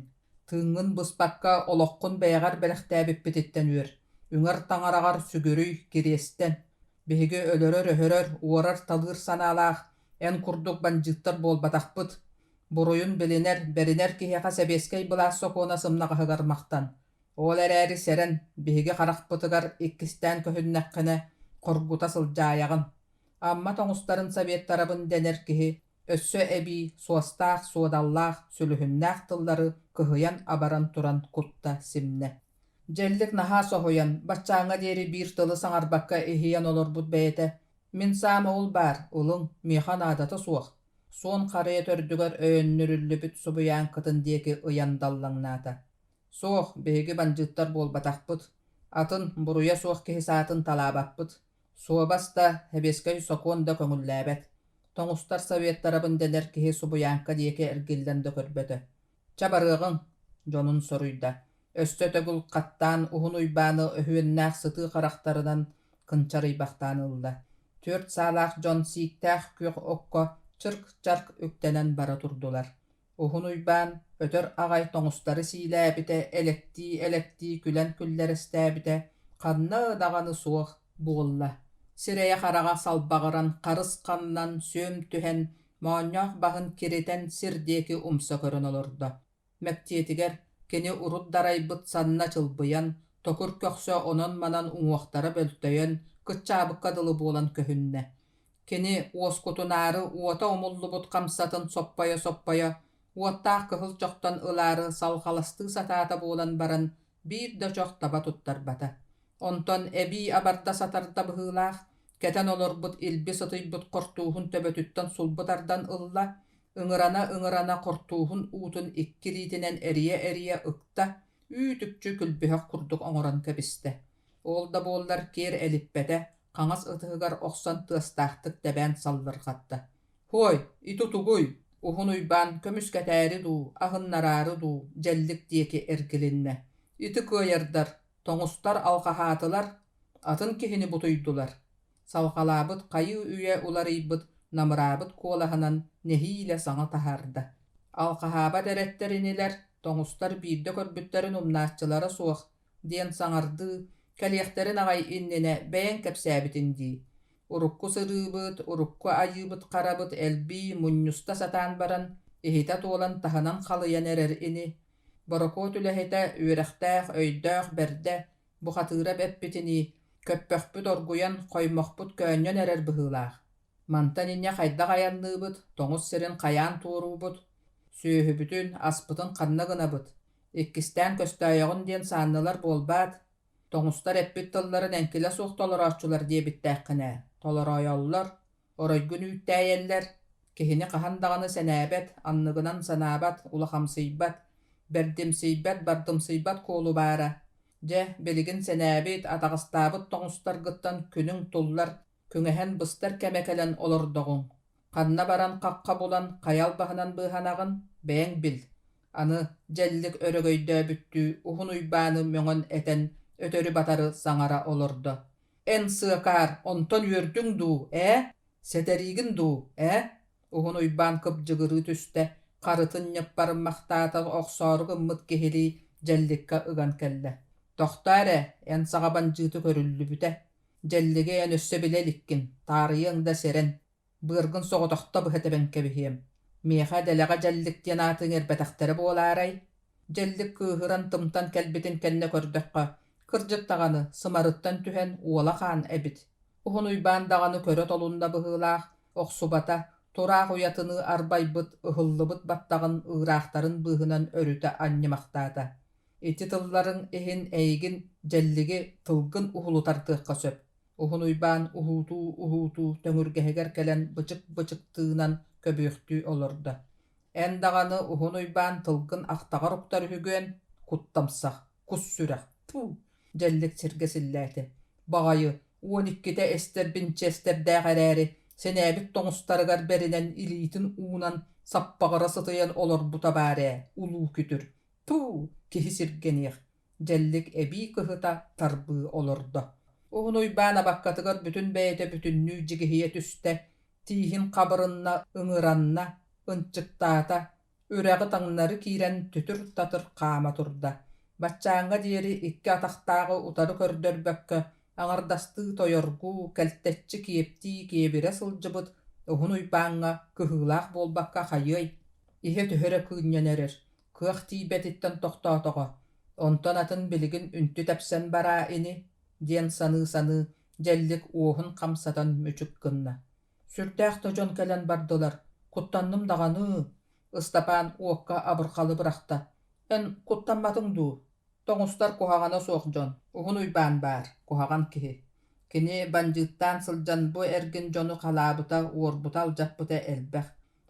Тыыңҥын быспакка олоққун бэйэҕэр бэлэхтээбиппититтэн үөр. Үҥэр таҥараҕар сүгүрүй кириэстэн. Биһиги өлөрөр өһөрөр уорар талыыр санаалаах эн курдук бандьыттар буолбатахпыт. Буруйун билинер, беринер киһиэхэ сэбиэскэй былаас сокуона сымнаҕаһыгармахтан. Ол эрээри сэрэн биһиги харахпытыгар иккистään көһүннэххинэ хоргута сылдьааyaҕын. Амма тоҥустарын советтарабын дэнер киһи өссө эбии суостаах, суодаллаах, сүлүһүннээх тыллары кыһыйан абаран туран кутта симнэ. Дьэллик наһаа соһуйан, баччааҥҥа диэри биир тылы саҥарбакка иһийэн олорбут бэйэтэ. Мин саама ул баар, улуҥ, миэхан аадаты суох. Суон харыйа төрдүгөр өөннүрүллүбүт субуяан кытын диэки ыйандаллаҥнаата. Суох биһиги бандьыттар буолбатахпыт. Атын буруйа суох киһи саатын талаабаппыт. Суобаста хэбиэскэй сокуон да көҥүллээбэт. Тоҥустар советтарабын дэнер киһи субуяанка диэки эргиллэн да көрбөтө. Чабарыаҕыҥ, дьонун соруйда. Өстөтөгүл каттаан уһун уйбааны өһүөннээх сытыы харахтарынан кынчарыйбахтаан ылла. 4 саалаах дьон сииктээх күөх окко чырк-чарк үктэнэн бара турдулар. Уһун уйбаан өтөр аҕай тоҥустары сиилээбитэ электии күлэн күллэрэстээбитэ ханна ыдаҕаны суох буолла. Сирэйэ хараҕа салбаҕаран харыс ханнан сүөм түһэн моонньоох баһын киритэн сир диэки умса көрөн олордо. Мэктиэтигэр кини урут дарайбыт санна чылбыян, токур көхсө онон манан уҥуохтара бөлтөйөн кытчаабыкка дылы буолан көһүннэ. Кини уоскутунаары уота умуллубут хамсатын соппайо, уоттаах кыһыл чохтон ылаары салхаластыы сатаата буолан баран биир да чох таба туттарбата. Онтон эбии абарда сатарда быһыылаах, кэтэн олорбут илби сытыйбут хортууһун төбөтүттэн сулбутардан ылла, ыҥырана хортууһун уутун иккириитинэн эрийэ ыкта, үүтүкчү күлбүһэх курдук оҥорон кэбистэ. Ол да буоллар киэр элиппэтэ, хаҥас ытыһыгар охсон тыастаахтык тэбээн саллырҕатта. Хуой, итутугуй, уһун уйбаан көмүскэтээри дуу, аһыннарары дуу, дьэллик диэки эргилиннэ. Ити кыайардар, тоҥустар алҕаһаатылар, атын киһини бутуйдулар. Салҕалаабыт хайыы үйэ уларыйбыт, намыраабыт куолаһынан нэһиилэ саҥа таһаарда. Алҕаһаабат эрэттэринилэр, тоҥустар биирдэ көрбүттэрин умнааччылара суох, диэн саҥардыы, кэлиэхтэрин аҕай иннинэ бэйэҥ кэпсээбитин дии. Урукку сырыыбыт, урукку айыыбыт харабыт элbii мунньуста сатаан баран, иһитэ туолан таһынан халыйан эрэр ини. Борокуо түлэһитэ үөрэхтээх, өйдөөх бэрдэ, бухатыыра бэппитини, көппөхпүт оргуян хоймохпут көөнньөн эрэр быһыылаах. Мантан инньэ хайдах аянныыбыт, тоҥус сирин хайаан туоруубут, сүүһүбүтүн аспытын ханна гынабыт. Иккистään көстөөйөҕүн диэн сааннылар буолбаат, тоҥустар эппит тылларын эҥкилэ суох толорооччулар диэбиттээххинэ. Толоройоллор, оройгун үүттээйэллэр, киһини хаһан даҕаны сэнээбэт, анныгынан санаабат, улахамсыйбат, бэрдимсийбэт, бардымсыйбат куулубаара. Дьэ, билигин сэнээбит, атаҕастаабыт тоҥустар гыттан күнүң туллар, күҥэһэн быстар кэмэкэлэн олордоҕуҥ. Ханна баран хакка булан, хайал баһынан быыһанаҕын бэйэҥ бил. Аны дьэллик өрөгөйдөөбүттүү, уһун уйбааны мөҥөн этэн өтөрү батары саҥара олордо. Эн сыакаар, онтон үөрдүҥ дуу, сэтэригин дуу, Уһун уйбаан кыпдьыгырыы түстэ, харытын ньыппарыммахтаата охсоорук ыммыт киһилии дьэлликка ыган кэллэ. Тохтаарэ, эн саҕабан дьыыты көрүллүбүтэ. Дьэллиги эн өссө билэликкин, таарыйыҥ да сэрэн, быаргын соҕотохто быһэтэбэн кэбиһиэм. Миэхэ дэлэҕэ дьэллик диэн аатыҥ эрбэтэхтэрэ буолаарай. Дьэллик кыыһыран тымтан кэлбитин кэннэ көрдөххө, кырдьыктаҕаны сымарыттан түһэн уола-хаан эбит. Уһун уйбаан даҕаны көрө толунна быһыылаах, охсубата, тураах уятыны арбайбыт, ыһыллыбыт баттаҕын ыыраахтарын быыһынан өрүтэ анньымахтаата. Ити тылларың иһин эйигин дьэллиги тылгын уһулутартыахха сөп. Уһун уйбаан уһуутуу төҥүргэһигэр кэлэн бычык-бычыктыынан көбүөхтүү олордо. Эн даҕаны уһун уйбаан тылгын ахтаҕар уктар үһүгүөн куттамсах, кус сүрэх. Дьэллик сиргэ силлээти. Баҕайы, уон икките эстер бинчестэрдээх эрээри, Senäbit toňustargar berinen iliitin uunan sappagara satıyan olorbuta bäre, uluu kütür. Tuu, kihi sirgeniq. Jellik ebii kıhıta tarbığı olordu. Uhunuy bana bakkatıgar bütün beyte bütünnü jigihiye tüste, tiihin kabarınna, ıngıranna, ınçıktaata, üreği taňnary kiren tütür tatır kama turda. Batçaňa diýeri iki ataqtağı utarı kördörbökkö, aňardasty toyorgu, keltetçi kiepti kiebire sılжыбыт, uhunuy baňa kıhılaaq bolbakka haýy. Ihe töhöre kıňňenerer. Kıaq tiibetitten tohtotogo. Onton atın biligin üntü tepsen bara ini, diyen sanı jellik uohun kamsatan müçük gınna. Sürtäq tojon kelen bardolar. Kuttannım dağanı. Istapan uokka abırkalı bırakta. En kuttanmatın du. Toňustar kuhagana soğjon. Uhun uyban bar. Kuhagan kihi. Kini banjıttan sıljan bu ergin jonu kalabıta uorbuta aljapbıta elbek.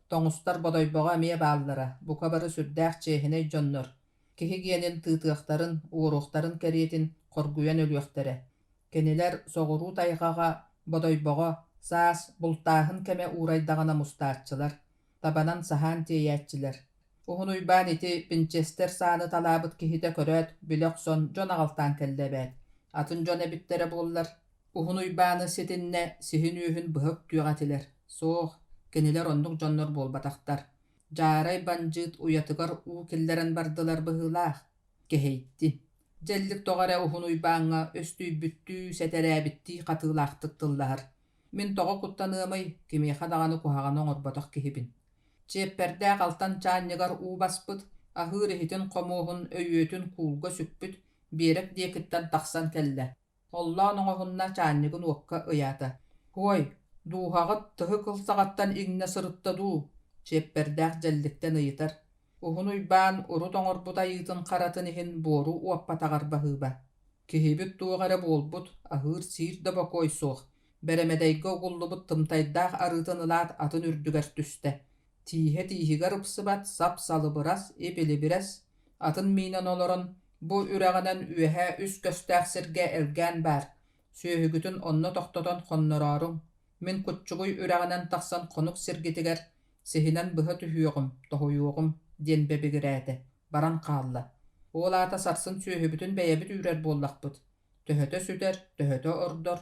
Toňustar bodoyboga meye bağlılara. Bu kabarı sürdäq çehine jonnor. Kihi giyenin tıtıqtarın, uğruqtarın keriyetin korguyan ölüyöktere. Keniler soğuru taygaga, bodoyboga, saas, bultahın keme uğraydağına mustaatçılar. Tabanan sahan teyatçiler. Uhun uyban iti Pinchester saanı talabıt kihide köröt, bilokson jon ağaltan kellebet. Atın jon ebittere bollar. Uhun uybanı sitinne sihin ühün bıhık tüyagatiler. Soğuk, keniler onduk jonnor bolbataqtar. Jaray banjıt uyatıgar u killeren bardılar bıhılaaq. Keheytti. Jellik toğara uhun uybaňa östüy büttü seteräbitti katılaqtık tıllar. Min toğa kuttanıamay kimiha dağanı kuhagana oňorbatak kihibin. Çepperde qaltan çaannygar u baspıt, ahır ehitin qomuhun öýütün kuulga süppüt, berek diekitten taqsan kelle. Ollaan oňohunna çaannygın uokka ıyata. Hoy, duuhagat tıhı kılsagattan iňne sırıtta duu. Çepperdäq jellikten ıyıtar. Uhunuy ban uru toňorbuta ýytyn qaratyn ihin boru uappa tagarbahyba. Kihibit tuğara bolbut, ahır sir da bakoy soğ. Beremedeyge ogullubut tımtaydaq arıtın ılat atın ürdüger tüste. Tihe tihigar ıpsıbat sap salı bıras, ebeli bires. Atın minen oloron, bu üreğinen üehe üs köstäq sirge elgen bar. Söhügütün onna tohtoton konnorarun. Min kutçuguy üreğinen taqsan konuk sirgitiger, sehinen bıha tühüyoğum, tohuyuğum, diyen bebegirete. Baran qalla. Oğlata sarsın söhübütün beyebit ürer bollaqbıt. Töhöte süter, töhöte ordor.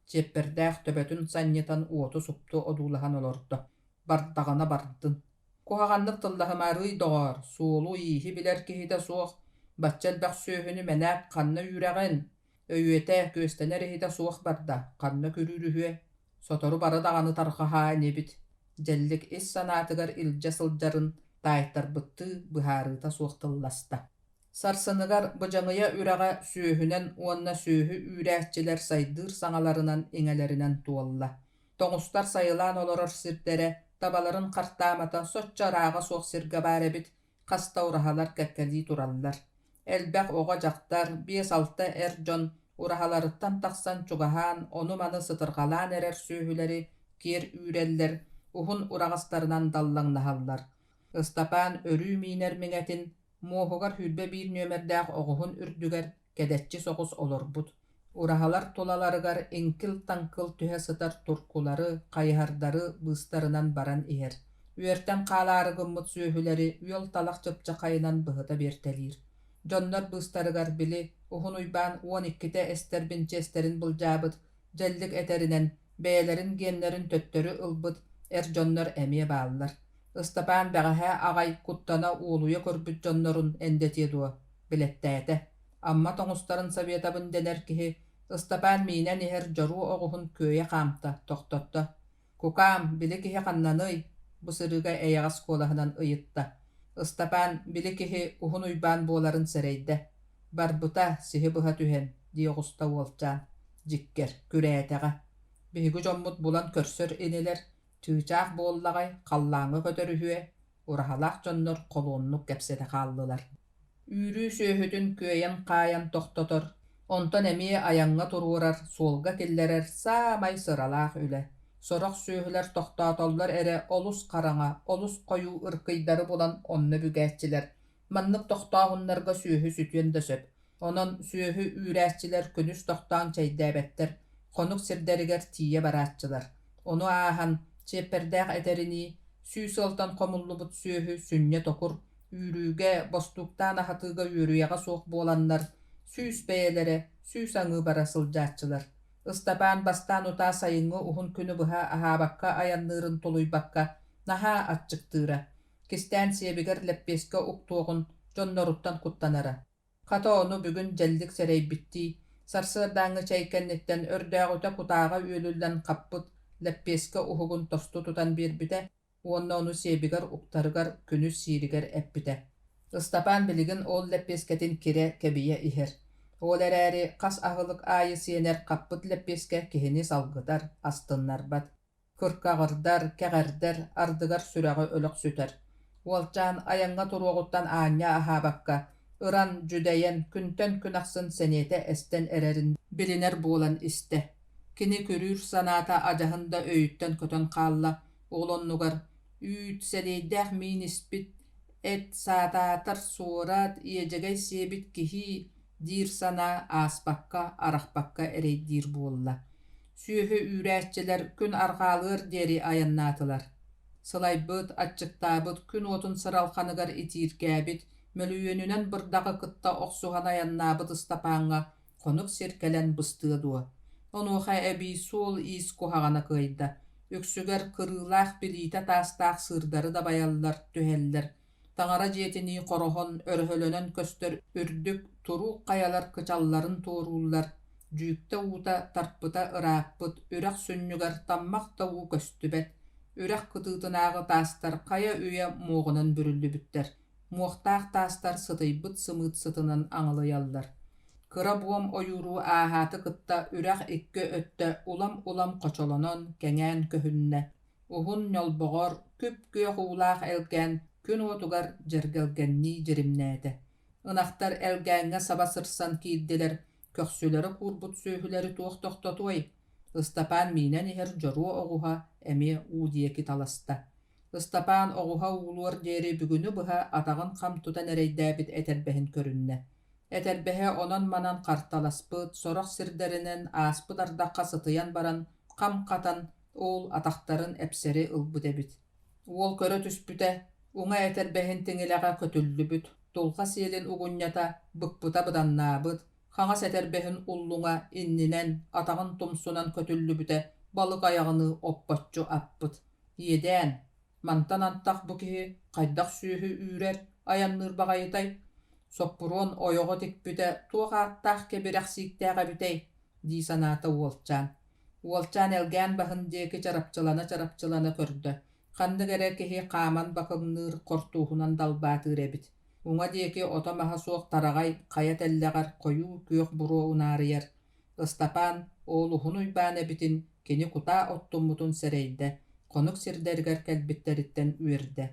Çepperdäq töbetün sanyetan uotu suptu odulahan olordu. Bardağana bardın. Kuhaganlık tıllahımarıy doğar, soğulu ihi biler kihide soğuk. Batçelbaq söhünü menäk qanna yüreğin. Öyüete göstener ehide soğuk barda, qanna körürühüe. Sotoru bara dağanı tarqaha nebit. Jellik es sanatıgar ilce sıljarın taýtar bıttı bıharıta soğuktallasta. Sarsыныgar bıjaŋıya üraga söhünen onna söhü üräççiler saydır saŋalarынан eňelerinden tuolla. Toňustar sayılan oloror sirdere, tabaların qartamata soççarağa soğuk sirge barebit, qasta urahalar kekkeli turallar. Elbäq oga jaktar 5-6 erjon urahalarıttan taqsan çugahan, onu manı sıtırgalan erer söhüleri, kier üreller, uhun urağastarынан dallaňnahallar. Istapan örü miner miňetin, mohugar hülbe bir nömerdäq oguhun ürdüger kedetçi soğus olorbut. Urahalar tolalarıgar enkil tankıl tühe sıtar turkulары, qayhardары bıstarınan baran iher. Üerten qaları gımmıt söhüleri yol talaq çıpça qayınan bıhıta bertelir. Jonlar bıstarıgar bili, uhun uyban 12'te ester binçesterin buljabıt, jellik eterinen, beylerin genlerin töttörü ılbıt, jonlar emeye bağlılar. Istapan bäğähä agay kuttana uoluya körbüt jonnorun endeti duwa, bilettäte. Amma toňustaryn sowietabyn dener kihi, Istapan minen iher joru oguhun köye qamta, tohtotta. Kukam, bili kihi qannanyy, bu sırıga eýagas kolahynan ıyıtta. Istapan, bili kihi uhun uyban bolaryn sereýde. Barbuta sihi bıha tühen, diýogusta bolçan, jikker, küräteğe. Bihigi jommut bulan körsör iniler, tüýçaq bollagay qallaňy köterühüe, urahalaq jonnor kolonluk gepsede qaldylar. Ürü söhütün köyen qayan tohtotor, onton emi ayaňa tururar, solga killerer, samay sıralaq üle. Soraq söhüler tohtatollar ere olus qaraňa, olus koyu ırkıydary bolan onna bügäççiler. Mannyk tohtagunlarga söhü sütyen dösöp. Onon söhü üräççiler künüs tohtan çeýdäbetler, konuk sirderiger tiýe baratçılar. Onu aahan çepperdeq eterini süüs oltan komullubut süöhü sünne tokur üürüge bostuktan ahatıga üürüyaga soğuk bolanlar süüs beyelere süüs aŋı bara sıljaatçılar. Ыстапаан бастаан утаа сайыҥҥы уһун күнү быһа аһаабакка аянныырын тулуйбакка наһаа атчыктыыра. Кистään сиэбигэр лэппиэскэ уктуоҕун дьонноруттан куттанара. Хата ону бүгүн дьэллик сэрэйбиттии, сарсыардааҥҥы чэйкэнниттэн өрдөөҕүтэ кутааҕа үөлүллэн хаппыт лэппиэскэ уһугун тосту тутан биэрбитэ, уонна ону сиэбигэр уктарыгар күнү сииригэр эппитэ. Ыстапаан билигин ол лэппиэскэтин кире кэбийэ иһэр. Ол эрээри хас аһылык аайы сиэнэр хаппыт лэппиэскэ киһини салгытар, астыннарбат. Кыркаҕырдар, кэҕэрдэр, ардыгар сүрэҕи өлөх сүтэр. Уолчаан аяҥҥа туруоҕуттан аанньа аһаабакка, ыран жүдэйэн күнтэн күнахсын сэниэтэ эстэн эрэрин билинэр буолан истэ. Кини күрүүр санаата адьаһында өйүттэн көтөн хаалла, оҕолоннугар «Үүт сэлийдээх миин испит, эт саатаатар суораат иэдьэгэй сиэбит киһи» диир санаа ааспакка, арахпакка эрэйдиир буолла. Сүүһү үүрээччилэр күн арҕаалыыр диэри аяннаатылар. Сылайбыт, аччыктаабыт, күн отун сыралханыгар итииркээбит, мөлүйөнүнэн бырдаҕы кытта охсуһан аяннаабыт Ыстапааҥҥа хонук сиркэлэн быстыа дуо. Онуоха эбии суол иис куһаҕана кыайда. Үксүгэр кырыылаах билиитэ таастаах сыырдары да байаллар, түһэллэр. Таҥара дьиэтинии хороһон өрөһөлөнөн көстөр үрдүк, туруuk хайалар кычалларын туорууллар, дьүүкtä уута тарппыта ырааппыт, үрэх сүннүгэр таммах тауу көстүбэт, үрэх кытыытынааҕы таастар хая үйэ муоҕунан бүрүллүбүттэр. Муохтаах таастар сытыйбыт сымыыт сытынан аҥылыйаллар. Кыра буом ойууруу ааһааты кытта үрэх икки өттө улам хочолонон кэҥээн көһүннэ. Уһун ньолбоҕор күп күөх уулаах элгээн күн уотугар дьэргэлгэннии дьиримнээтэ. Ынахтар элгээҥҥэ саба сырсан киирдилэр, көхсүлэрэ куурбут сүүһүлэри туох тохтотуой. Ыстапаан миинэн иһэр дьоруо оҕуһа эмиэ уу диэки таласта. Ыстапаан оҕуһа уулуор диэри бүгүнү быһа атаҕын хам тутан эрэйдээбит этэрбэһин көрүннэ. Этэрбэһэ онон манан харталаспыт, сорох сирдэринэн ааспыт ардахха сытыйан баран, хам хатан ол атахтарын эпсери ылбыт эбит. Уол көрө түспүтэ, уҥа этэрбэһин тиҥилэҕэ көтүллүбүт, тулха сиэлин угунньата быкпыта быданнаабыт, хаҥас этэрбэһин уллуҥа иннинэн атаҕын тумсунан көтүллүбүтэ балык айаҕыны оппоччу аппыт. Иэдээн, мантан антах бу киһи хайдах сүүһү үүрэр аянныыр баҕайытай, соппуруон ойоҕо тикпүтэ туох ааттаах кэбирэхсииктээҕэбитэй дии санаата уолчаан. Уолчаан элгээн баһын диэки чарапчылана көрдө. Ханнык эрэ киһи хааман бакымныыр хортууһунан далбаатыыр эбит. Уҥа диэки ото маһа суох тараҕай хая тэллэҕэр хойуу күөх буруо унаарыйар. Ыстапаан ол уһун уйбаан эбитин кини кутаа оттуммутун сэрэйдэ, хонук сирдэригэр кэлбиттэриттэн үөрдэ.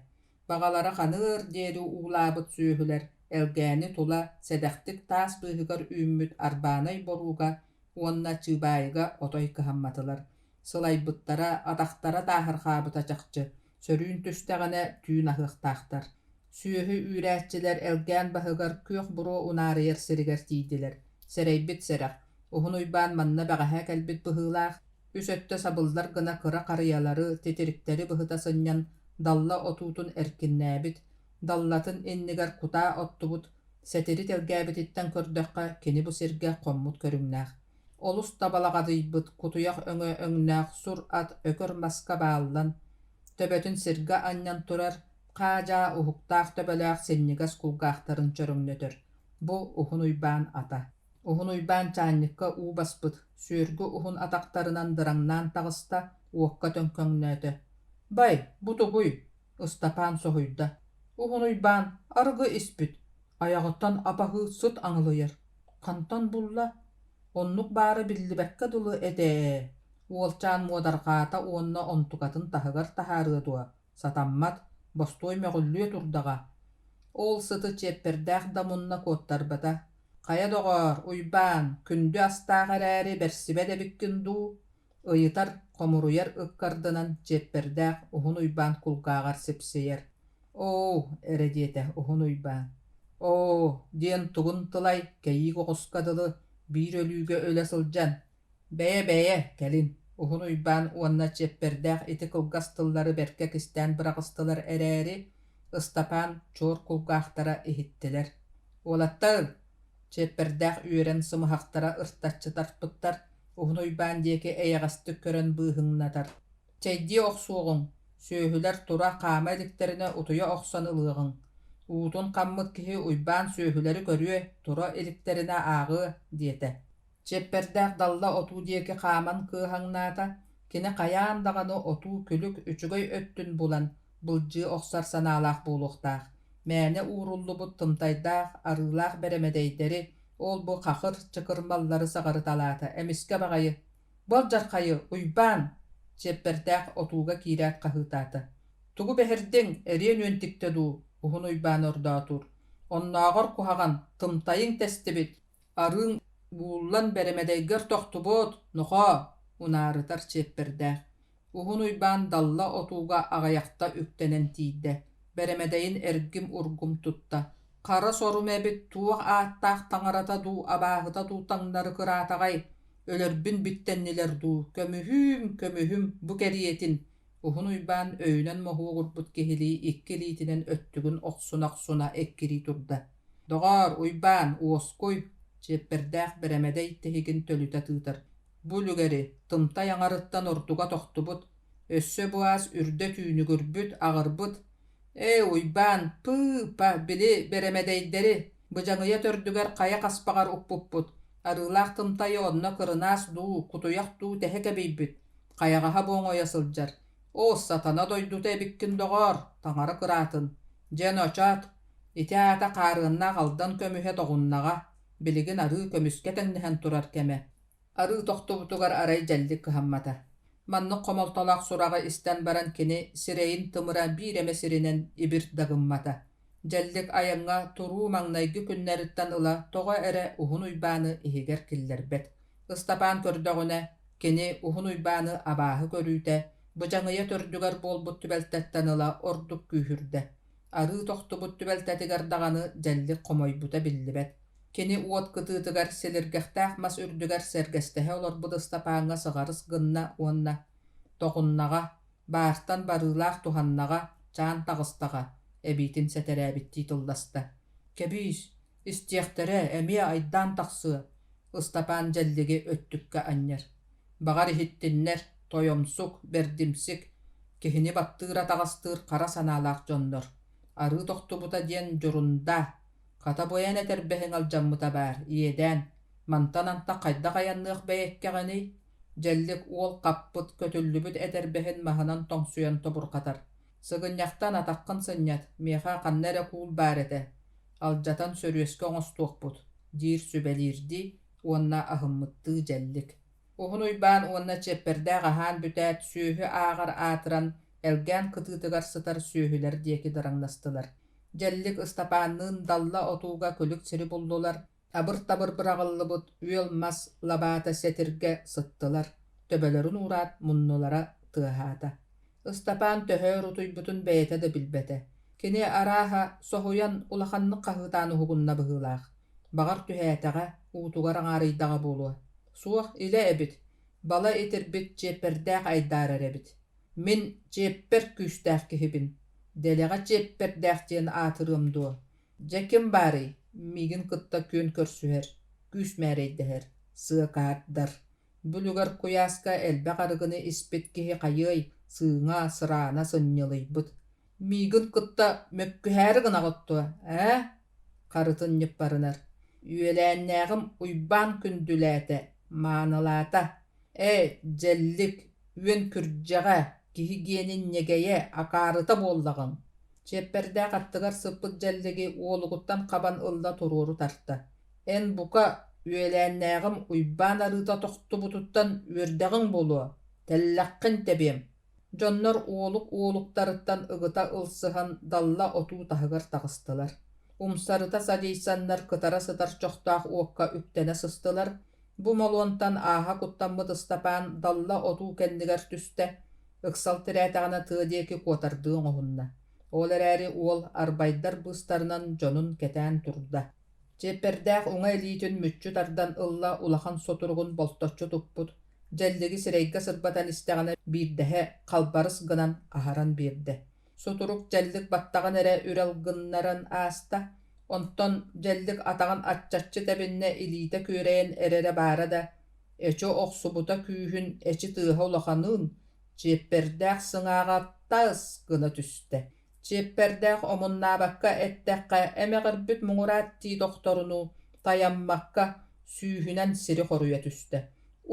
Бағалара ханыыр диэри уулаабыт сүүһүлэр элгээни тула сэдэхтик таас быыһыгар үүммүт арбаанай борууга уонна чыыбаайыга отой кыһамматылар. Сылайбыттара, атахтара таахырхаабыта чахчы, сөрүүн түстэҕинэ түүн аһыахтаахтар. Сүүһү үүрээччилэр элгээн баһыгар күөх буруо унаарыйар сиригэр тиидилэр. Сэрэйбит сэрэх, уһун уйбаан манна бэҕэһэ кэлбит быһыылаах, үсөттө сабыллар гына кыра харыйалары, титириктери быһыта сынньан далла отуутун эркиннээбит, даллатын иннигэр кутаа оттубут, сэтирит элгээбититтэн көрдөххэ кини бу сиргэ хоммут көрүҥнээх. Олус табалаҕадыйбыт, кутуйах өҥө өҥнээх сур ат өкөр маска бааллан, төбөтүн сиргэ анньан турар, хаажаа уһуктаах төбөлөөх синнигас кулгаахтарын чөрөҥнөтөр. Бу уһун уйбаан ата. Уһун уйбаан чаанньыкка уу баспыт, сүөргү уһун атахтарынан дыраҥнаан таҕыста уокка төҥкөҥнөөтө. «Бай, бу тугуй!» Ыстапаан соһуйда. «Уһун уйбаан, арыгы испүт, аяҕыттан апаһыы сыт аҥылыйар. Хантан булла, оннук баары биллибэккэ дылы этээ». Уолчаан муодарҕаата уонна онтукатын таһыгар таһаарыа дуо, сатаммат, бостуой мөҕүллүө турдаҕа. Ол сыты чеппердээх да мунна куоттарбата. «Хая доҕоор, уйбаан, күндү астаах эрээри бэрсибэ дэбиккин дуу?» Ыйытар, хомуруйар ыккардынан чеппердээх уһун уйбаан кулгааҕар сипсийэр. «Оо» эрэ диэтэ уһун уйбаан. «Оо» диэн тугун тылай кэйииг оҕуска дылы биир өлүүгө өлө сылдьан. «Бэйэ, кэлин, Uhun uybaan uanna çepperdeğ iti kılgas tılları berke kisten bırağıstılar ereri, ıstapan çor kulgahtara ihittiler. Olattağıl, çepperdeğ üyeren sımıhaktara ırtatçı tartpıttar, uhun uybaan diyeke eyagastı kören bıhınnatar. Çeydi oqsuğun, söhüler tura qama elikterine utuya oqsan ılığın. Uutun qammıt kihi uybaan söhüleri körüye tura elikterine ağı diyete. Çepperdeğ dalla otu diyeke qaman kıhaŋnaata, kine qayaan dağını otu külük üçügöy öttün bulan, bılcıı oqsar sanalaq buluqtaq. Mäne uğrullu bu tımtaydaq, arılaq beremedeyderi, ol bu qaqır çıkırmalları sağarı talata, emiske bağayı. Bol jarqayı, uybaan! Çepperdeğ otuga kirat qahıtata. Tugu behirdiň, erien öntikte du, uhun uybaan orda tur. Onnağır kuhagan, tımtayın testibit, arın buullan beremedeyger tohtubut, noqa, unarıtar çepperdeğ. Uhun uybaan dalla otuga agayakta üktenen tiide. Beremedeyin ergim urgum tutta. Qara sorum ebit tuğ aattaq taŋarata du abahıta du taŋları kıratagay. Ölerbin bittenniler du. Kömühüm bu keriyetin. Uhun uybaan öýnen mohu gurbut kehili ikkiliitinen öttügün oqsuna ekkiri turda. Dogar uybaan uoskuy. Çepperdeğ beremedey tehigin tölüte tığtar. Bu lügeri tımta yaŋarıttan ortuga tohtubut. Össö buas ürde tüýnü gürbüt, ağırbıt. Uybaan, pa bili beremedeyderi. Bıjaŋıya tördüger qaya qaspagar uppupput. Arılaaq tımtayı onna kırınaas duu, kutuyaq duu tehe kebeybit. Qayagaha boŋoya sıljar. O satana doydute ebikkin doğor, taŋara kıratın. Jen oçat, iti ata qarığınna qaldan kömühe toğunnağa. Biligin arı kömüske teŋnehen turar keme. Arı toxtubutugar aray jellik kıhammata. Manны qomoltolaq surağa isten baran kini sireyin tımıra bir emesirinen ibir dagımmata. Jellik ayaŋa turuu maŋnaygı künnärittan ıla toğa ere uhun uybaanı ihiger killerbet. Ыстапaan kördöҕüne kini uhun uybaanı abaahy körüüte, bıjaŋıya tördüger bolbut tübeltätten ıla orduk kүүhürde. Arı toxtubut tübeltätiger daҕаны jellik qomoybuta billibet. Kini uot kıtıtıgar silirgähtäh mas ürdüger sergestehe olorbut ыстапaaŋa sıgarыс gynna uonna. Toğunnağa, baartan barılaaq tuhannağa, çaan tagıstaga, ebitin seteräbitти tullasta. Kebis, istiektere emie aydan taqsı, ыстapaan jelligi öttükkä anyer. Bagar ihittinner, toyomsuk, berdimsik, kihini battıra tagıstır qara sanalaaq jonnor. Arı toxtubuta dien jurunda, kata boyan eterbehin aljammıta bar, iyeden, mantananta qayda qayannyıq beyekkeğini, jellik uol qappıt kötüllübüt eterbehin mahanan toňsuyan toburqatar. Sıgınñaqtan ataqqın sınñat, meha qannere kuul barete. Aljatan sörüeske oňostuokput. Dir sübelirdi, onna ahımmıttı jellik. Uhun uybaan onna çepperdeğ ahan bütät sühü ağar atıran, elgän kıtıtıgar sıtar sühüler dieki daraňlastılar. Jellik ıstapaannın dalla otuga kölük siri buldular. Abır-tabır bırağıllıbıt, üyelmas labata setirge sıttılar. Töbelerin uğrat munnulara tığahata. Ыстапaan töhör utuybutun beyete de bilbete. Kini araha sohuyan ulaqanны qahıtaany hugunna bıhılaaq. Bagar tühätäge utugar aňarıydaga bolu. Suaq ile ebit. Bala etirbit çepperdeğ aydarar ebit. Min çepper küstäq kihibin. Deleğe çepperdeğ diyen atırımdu. Jekim bari, migin kıtta kön körsüher. Küsmäreydeher. Sığakaatdar. Bulugar kuyaska elbe qarıgını ispit kihi qayıy. Sığına sırana sınnyılıybıt. Migin kıtta mökkühäri gına gottu, Qarıtın nipparınar. Üyelännägim uybaan kündüläte, manılata. Jellik, üyen kürjaga, kihi gienin negeye, akarıta bollagın. Çepperdeğ attıgar sıppıt jelligi uoluguttan qaban ılda tururu tartta. En buka üyelännägim uybaan arıta toxtubututtan üerdeğin bolu. Tellaqqın tebem. Jonnor uoluktarıttan ıgıta ılsıhan dalla otu tahıgar tağıstılar. Umsarıta sadiysanlar kıtara sıtar çoxtaq uokka üktene sıstılar. Bu molontan aha kuttanmıt ыстapaan dalla otu kendiger tüste, ıksal tirätäğine tığdiyeki kuotardığın ohunna. Olar äri uol arbaydar bıstarınan jonun ketään turda. Çepperdeğ uňa eliitün müççü tardan ılla ulahan soturgun boltoççu tupput. Жэллиги сирейге сырбатан истэҕинэ биирдэһэ халбарыс гынан аһаран биэрдэ. Сутурук жэллик баттаҕан эрэ үрэлгыннаран ааста, онтон жэллик атаҕан аччаччы тэбиннэ илиитэ күөрэйэн эрере баара да, эчо охсубута күүһүн эчи тыаһа улаханыын чиэппэрдээх сыҥааҕаттаыс гына түстэ. Чиэппэрдээх омуннаабакка эттэххэ эмэҕирбит муҥураат тии дохторуну таяммакка сүүһүнэн сири хоруйа түстэ.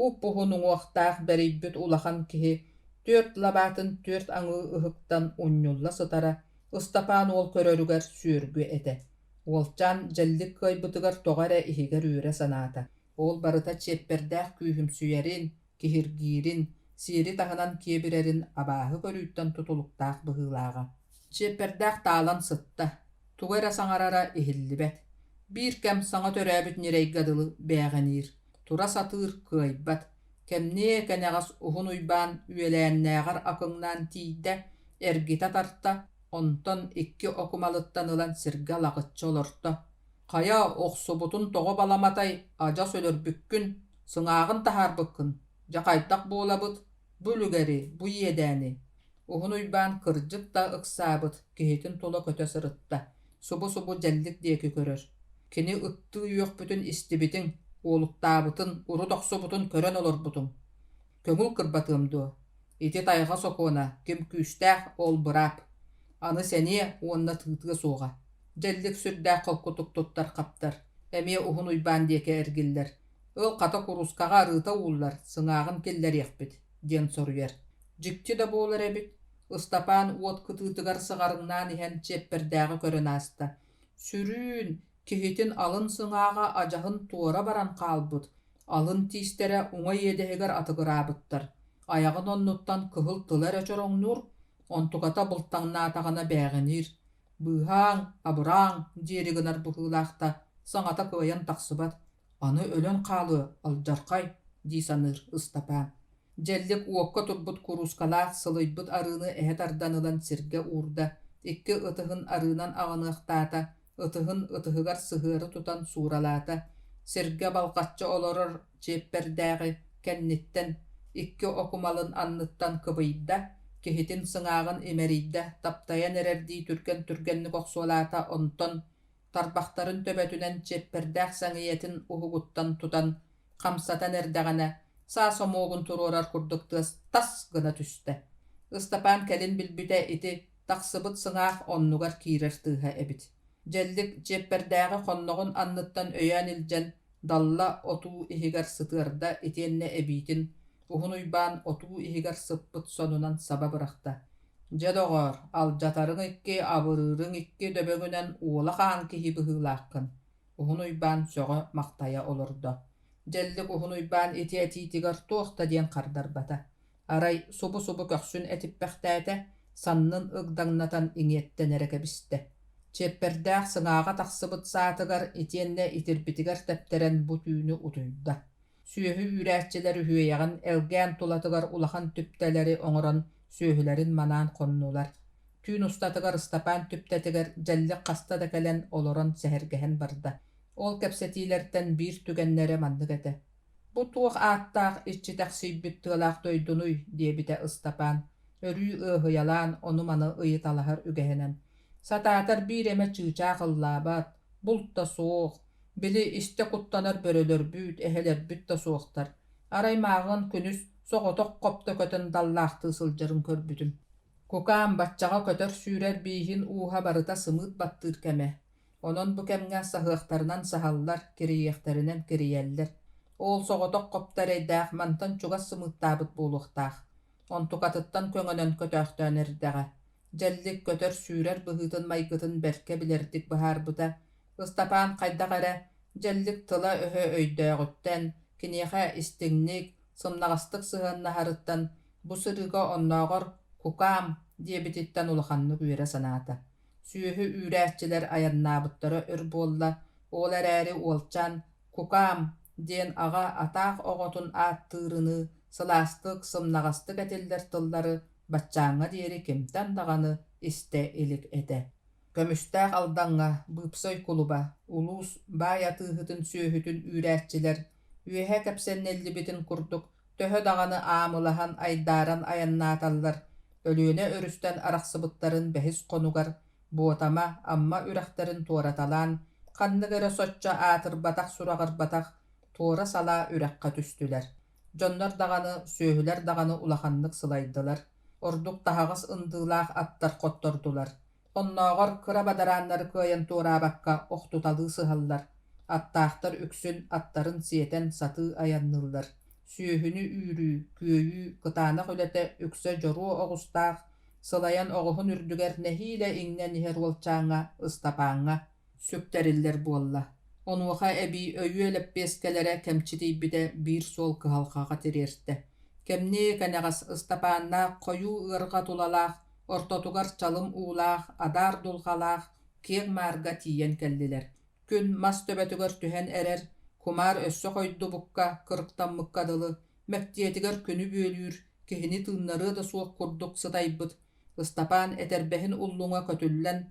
Уппуһун уҥуохтаах бэрийбит улахан киһи түөрт лабаатын түөрт аҥыы ыһыктан унньулла сытара Ыстапаан уол көрөрүгэр сүөргү этэ. Уолчаан дьэллик кыайбытыгар тоҕо эрэ иһигэр үөрэ санаата. Ол барыта чиэппэрдээх күүһүмсүйэрин, киһиргиирин, сиири таһынан киэбирэрин абааһы көрүүттэн тутулуктаах быһыылааҕа. Чиэппэрдээх таалан сытта. Тугу эрэ саҥарара иһиллибэт. Биир кэм саҥа төрөөбүт нирэйгадылы бээҕэниир. Тура сатыыр кыайбат. Кэмнээ кэнэҕас уһун уйбаан үөлээннээҕэр акыҥнаан тиийдэ, эргита тарта, онтон икки окумалыттан ылан сиргэ лаҕыччы олорто. Хая охсубутун тоҕо баламатай ажа сөлөрбүккүн, сыҥааҕын таһаарбыккын, дьахайдах буолабыт, бүлүгэри, бу иэдээни. Уһун уйбаан кырдьык да ыксаабыт, киһитин тула көтө сырытта. Субу-субу дьэллик диэки көрөр. Кини ыттыы үөхпүтүн истибитиҥ, уолуктаабытын, уру тохсубутун көрөн олорбутуҥ. Көҥүл кырбатыам дуо. Ити тайҕа сокуона, ким күүстээх ол быраап. Аны сэние уонна тыытыга суоҕа. Дьэллик сүрдээх холкутук туттар хаптар. Эмиэ уһун уйбаан диэки эргиллэр. Ыл хата курускаҕа арыыта ууллар, сыҥааҕын киллэриэхпит, диэн соруйар. Дьикти да буолар эбит. Ыстапаан уот кытыытыгар сыҕарыҥнаан иһэн чиэппэрдээҕи көрөн ааста. Сүрүүн, киһитин алын сыҥааҕа ажаһын туора баран хаалбыт. Алын тиистэрэ уҥа иэдэһигэр атыгыраабыттар. Аяҕын оннуттан кыһыл тылэр өчороҥнуур, онтугата бултаҥнаатаҕына бээҕинир. Быыһааҥ, абырааҥ диэри гынар быһыылаахта саҥата кыайан тахсыбат. Аны өлөн хаалыы, алдьархай, дии саныыр Ыстапаан. Дьэллик уокка турбут курускалаах сылыйбыт арыыны эһэ тардан ылан сиргэ уурда, икки ытыһын арыынан аҕыныахтаата, ытыһын ытыһыгар сыһыары тутан сууралаата, сиргэ балхаччы олорор чиэппэрдээҕи кэнниттэн икки окумалын анныттан кыбыйда, киһитин сыҥааҕын имэрийдэ таптайан эрэрдии түргэнник охсуолаата онтон тарбахтарын төбөтүнэн чиэппэрдээх саҥиэтин уһугуттан тутан хамсатан эрдэҕинэ саасомуогун туруорар курдуктыас тас гына түстэ. Ыстапаан кэлин билбүтэ ити тахсыбыт сыҥаах оннугар киирэр тыыһа эбит. Дьэллик чиэппэрдээҕи хонноҕун анныттан өйөөн илдьэн далла отуу иһигэр сытыарда итиэннэ эбиитин уһун уйбаан отуу иһигэр сыппыт сонунан саба бырахта. Дьэдоҕор, алдьатарыҥ икки, абырыырыҥ икки дөбөҥүнэн уола хаан киһи быһыылааххын. Уһун уйбаан сөҕө махтая олордо. Дьэллик уһун уйбаан ити этиитигэр туохта диэн хардарбата. Арай субу-субу көхсүн этиппэхтээтэ, саннын ыгдаҥнатан иҥиэттэн эрэ кэбистэ. Чиэппэрдээх сыҥааҕа тахсыбыт саатыгар итиэннэ итирбитигэр тэптэрэн бу түүнү утуйда. Сүөһү үүрээччилэр үһүөйэҕин элгээн тулатыгар улахан түптэлэри оҥорон сүөһүлэрин манаан хоннулар. Түүн устатыгар Ыстапаан түптэтигэр дьэллик хаста да кэлэн олорон сэһэргэһэн барда. Ол кэпсэтиилэртэн биир түгэннэрэ маннык этэ. Бу туох ааттаах иччитэх сүйбүт тыалаах дойдунуй диэбитэ Ыстапаан. Өрүү ыаһыйалаан ону маны ыйыталаһар үгэһэнэн. Сатаатар биир эмэ чыычаах ыллаабат, булт да суох, били истэ куттанар бөрөлөрбүүт, эһэлэрбүт да суохтар. Араймааҕын күнүс соҕотох копто көтөн даллаахтыы сылдьарын көрбүтүм. Кукаам баччаҕа көтөр сүүрэр бииһин ууһа барыта сымыыт баттыыр кэмэ. Онон бу кэмҥэ саһыахтарынан саһаллар, кириийэхтэринэн кириийэллэр. Ол соҕотох коптарайдаах мантан чугас сымыыттаабыт буолуохтаах. Онтукатыттан көҥөнөн көтөөхтөөн эрдэҕэ. Дьэллик көтөр сүүрэр быһыытын майгытын бэркэ билэрдик быһаарбыта. Ыстапаан хайдах эрэ дьэллик тыла өһө өйдөөҕүттэн, киниэхэ истиҥник, сымнаҕастык сыһыаннаһарыттан бу сырыга оннооҕор кукаам диэбититтэн улаханнык үөрэ санаата. Сүөһү үүрээччилэр аяннаабыттара өр буолла, ол эрээри уолчаан кукаам диэн аҕа атаах оҕотун ааттыырыны, сылаастык, сымнаҕастык этиллэр тыллары баччааҥҥа диэри кимтэн даҕаны истэ илик этэ. Көмүстээх алдаҥҥа быыпсой кулуба, улуус баай атыыһытын сүөһүтүн үүрээччилэр үөһэ кэпсэннэллибитин курдук Töhö dağını amılahan aydaran ayannatallar, ölüne örüsten araqsıbıtların behis konugar, boğatama amma ürekterin toratalan, kanlı göre soçça atır batak surağır batak, tora sala ürekka tüstüler. Jonlar dağını, söhüler dağını ulahanlık sılaydılar. Orduk dahağız ındığılaq attar qottordular. Onnağır kıra badaranları kıyan tora bakka oqtutalı sıhallar. Attahtar üksün attarın siyeten satı ayannıllar. Süyühünü üyrü, köyü, kıtana hülete ükse joru oğustaq, sılayan oğuhun ürdüger nehiyle iňne niher olçaňa, ıstapaňa, süpteriller bolla. Onuha ebi öyü elep beskelere kemçidibide bir sol kıhalkağa tererdi. Kemni kenegas ıstapaňna koyu ırga tulalaq, ortotugar çalım uulaq, adar dulgalaq, kiň marga tiyen kelliler. Gün mas töbetüger tühen erer, kumar össö koydu bukka, kırıktanmıkkadılı, mektiyetiger künü bölür, kihini tığınları da suok kurduk sıdaybıt. Istapan eterbehin ulluňa kötüllen,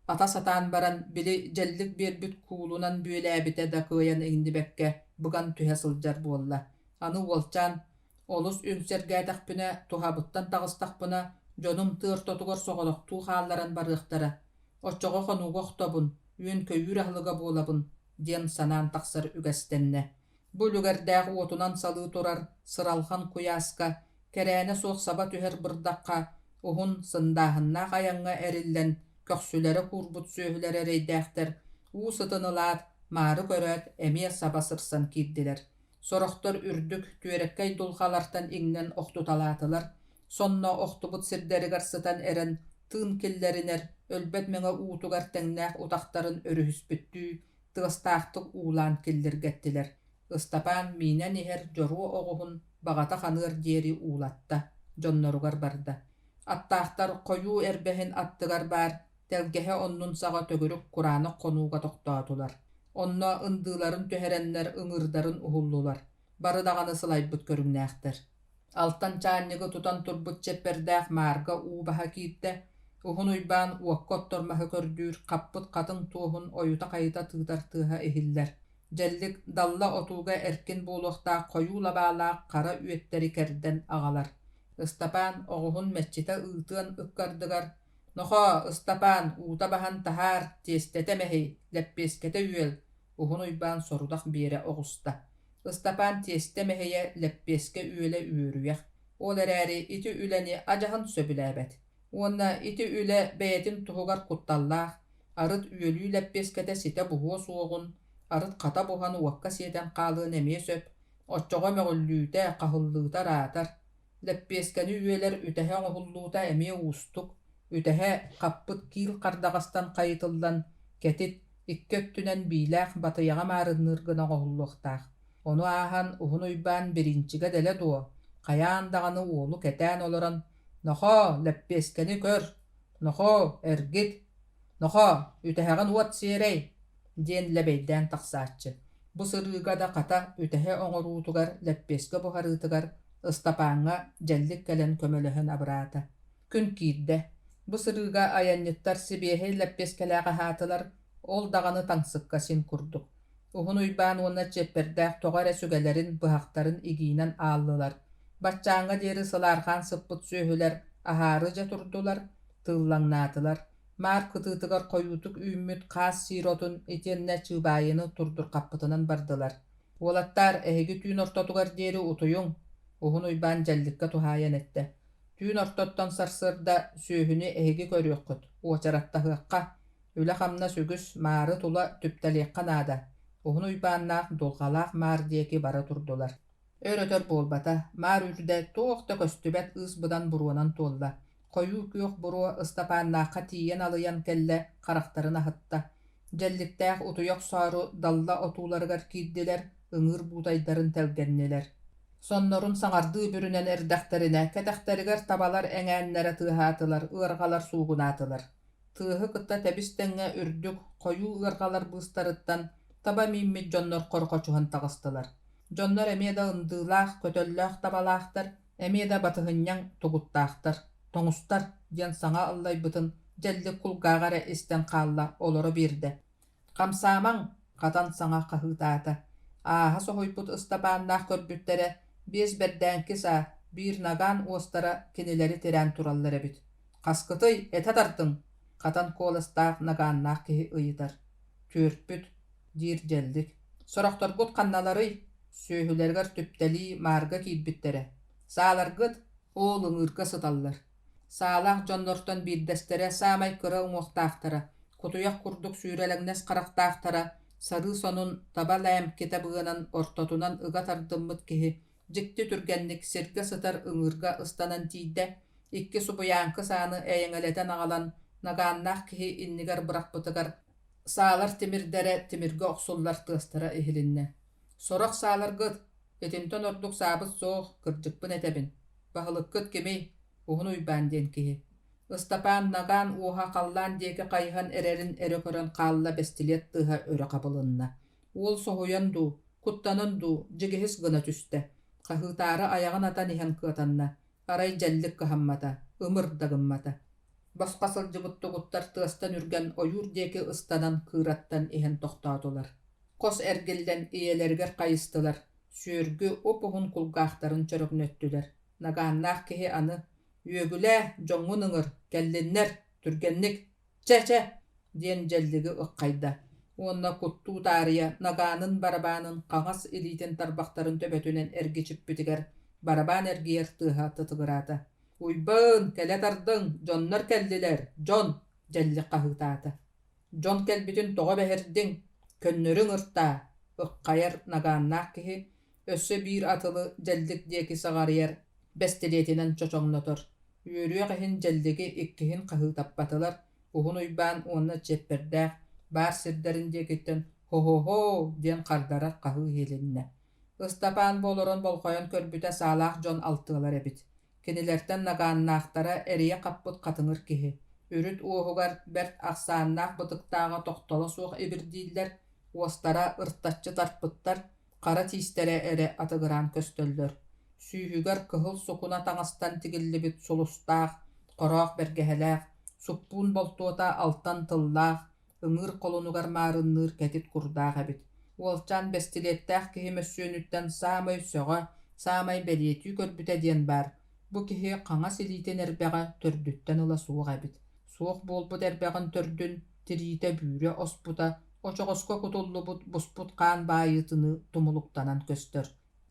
ata satan baran bili jellik berbit kuulunan büyelebite da kıyan indibekke, bugan tühe sıljar bolla. Anı olçan, olus ünsерgätäkpine, tuhabıttan tağıstakpına, jonum tığır totugar soğoloktuğ hallaran barıqtara. Oçoğo konugoq tobun, üün köyür ahlıga bolabın, diyen sanan taqsar ügestenne. Bu lügerdäq otunan salı torar, sıralhan kuyaska, kerene soq saba tüher bırdaqqa, uhun sındahınna qayanğa erillen, köksülere kurbut söhülere reydäqter, u sıtыныlaat, marı köröt, emiye sabasırsan kiddiler. Soroqtor ürdük, tüerekkay dulqalartan iňnen oqtutalatılar, sonna oqtubut sirderigar sıtan eren, tığın killeriner, ölbet meňe uutugar teňnäq utaqtarın örühüspüttüğü, tığıstaqtık uğlan killir gettiler. Istapan mine niher joru oğuhun bagata hanır dieri uğlatta, jonnorugar barda. Attaqtar koyu erbehin attıgar bar, telgehe onnun sağa tögürük Kur'anı konuga toqtatular. Onna ındığların töherenler ıngırdarın uhullular. Barı dağını sılaybıt görünnäqtir. Altan çannıgı tutan turbut çeperdäq marga ubaha kiitte, uhun uyban uokkottormahy kördüür, kappıt katın tuğun oyuta kayıta tığdartıha ehiller. Jellik dalla otuga erkin buluqta koyula bağla kara üetteri kerden ağalar. Istapan oğuhun meçite ııtığın ıkkardıgar. Noho, Istapan, uta bahan tahar, testetemehi, leppeskete üel. Uhun uyban sorudaq bire oğusta. Istapan testemeheye leppeske üele üürüyaq. Ol erääri iti üleni ajahan söbüläbet. Onna iti üle beyetin tuhugar kuttallaq, arıt üölü leppeskete site buhu soğun, arıt kata buhan uakka siyeden qalığın emeye söp, otçoğa mögüllüte qahıllığıta ratar. Leppeskeni üeler ütehe oğulluğuta emeye ustuk, ütehe kappıt kil qardağastan qayıtıldan, ketit ikköttünen bilaq batıyağa marınnırgına oğulluqtaq. Onu ahan uhun uyban birinçige dele duo, kayaan dağını oğlu ketään oloran, noho, leppeskeni kör, noho, ergit, noho, üteheğin uat sirey, diyen lebeyden taqsaatçı. Bu sırıga da kata ütehe oňorutugar leppeske buharıtıgar, Istapaňa jellik gelen kömölöhün abrata. Gün kiidde, bu sırıga ayanyittar sibehe leppeskeläge hatılar, ol dağını taňsykka sin kurduk. Uhun uyban ona çeperdäq toğara sügelerin bıhaqtarın iginen allılar. Batçaňa deri sılarhan sıppıt söhüler, aharıca turdular, tığlannatılar. Mar kıtıtıgar koyutuk ümmüt kas sirotun etenne çıbayını turdur kappıtınan bardılar. Olattar ehegi tüün ortotugar deri utuyun. Uhun uyban jellikka tuhayan ette. Tüün ortottan sarsırda söhünü ehegi körüyokut. Oçaratta hıqqa. Üle hamna sügüs marı tula tüpteliqqa nada. Uhun uybannaq dolgalaq mar diyeki bara turdular. Örötör bolbata, mar ürde toğda köstübet ısbıdan buruanan tolla. Koyu köyok buru Istapannaqa tiyen alıyan kelle karaktarına hatta. Jelliktäq utuyok saru dalla otulargar kiddiler, ıngır buğdaydarın telgenniler. Sonnorun saňardığı bürünen erdäkterine, ketäkteriger tabalar eňänlere tığatılar, ırgalar suğunatılar. Tığhı kıtta tebistenge ürdük, koyu ırgalar bıstarıttan, taba mimmit jonnor korkoçuhan tağıstılar. Jonnor emede ındığılaq, kötöllaq tabalaqtar, emede batıhınyan tuguttaqtar, toňustar, diyen saňa allaybytyn, jellik kulgagara esten qalla oloro birde. Kamsamaň, katan saňa qahytata. Aha sohoyput Istapannaq körbüttere, Без бердәнки са bir nagan ostara kinileri tiren turallar ebit. Kaskıtıy ete tartın. Katan kolastaq nagannak kihi ıyıtar. Türpüt dir geldik. Soraqtar gut kannalary söhülerger tüpteli marga kidbittere. Sağlar gıt oğlun ırka sıtallar. Sağlaq jonnorton bir destere samay kıra umuqtaqtara. Kutuyak kurduk sürelengnes qaraqtaqtara. Sarı sonun tabalayam kitabıgınan ortotunan ıga tardımmıt kihi. Jikti türgenlik sirge sıtar ıngırga ıstanan tiyde. İkki subuyankı sanı eyengeleten ağalan nagannaq kihi innigar bırakbıtıgar. Sağlar timirdere timirge oqsullar tığastara ihilinne. Sorak sağlar gıt. Etinton orduk sabıt soğuk kırcıkpın etebin. Bahılık gıt kimi uhun uybandien kihi. Istapan nagan uha qallan diyeke qayhan ererin erekören qalla bestilet tıha öre kapılınna. Ol sohuyandu, kuttanındu, jigihis gına tüste. Qahıtara ayağın atan ihan kıtanna. Aray jellik kahammata, ımır dagımmata. Basqasıl jıbıttı guttar tığastan ürgen oyur diyeke ıstanan kırattan ihan toxtadılar. Kos ergilden iyelerger qayıstılar. Sürgü opuhun kulgahtarın çöröknöttüler. Nagannaq kihi anı yögüle jongun ıngır, gellinler, türgenlik, çe diyen jelligi ıqqayda. Onna kuttu tariya naganın barabanın qağas iliten tarbaqtarın töbötünen ergiçip bitiger. Baraban ergiyer tıha tıtıgırata. Uybın, kele tardın, jonlar keldiler, jon, jelli qahıtata. Jon kelbitin toğa beherdin, könnörün ırta, ıqqayar nagannaq kihi, össö bir atılı jellik diyeki sağarıyer, bestiliyetinen çoçoğnotor. Yürüye qihin jelligi ikkihin qahıtappatılar, uhun uyban onna çepperdaq, bar sirderin diyekitten ho diyen qardara qahı hilinne. Istapan boloron bolqoyon körbüte sağlaq jon altıgalar ebit. Kinilerten nagannaqtara eriye qapput qatıngır kihi. Ürüt uğugar bert aqsaannaq bıtıqtağa toqtola suuq ebirdiyiller, ostara ırtatçı tarpıttar, qara tistere ere atıgıran köstöllör. Sүйhügar kıhıl sokuna taŋastan tigillibit solustaq, qoroq bergehelaq, suppun boltuota altan tıllaq, ıngır kolunugar marınnır ketit kurdaq ebit. Olçan bestilettaq kihi mössönütten samay söga, samay beliyetü körbüte diyen bar. Bu kihi qaŋa siliten erbeğa tördütten ıla suuq ebit. Suuq bolbut erbeğin tördün tirite büyre osputa, oçoqosko kutullubut busput qaan bayıtını tumuluktanan köstör.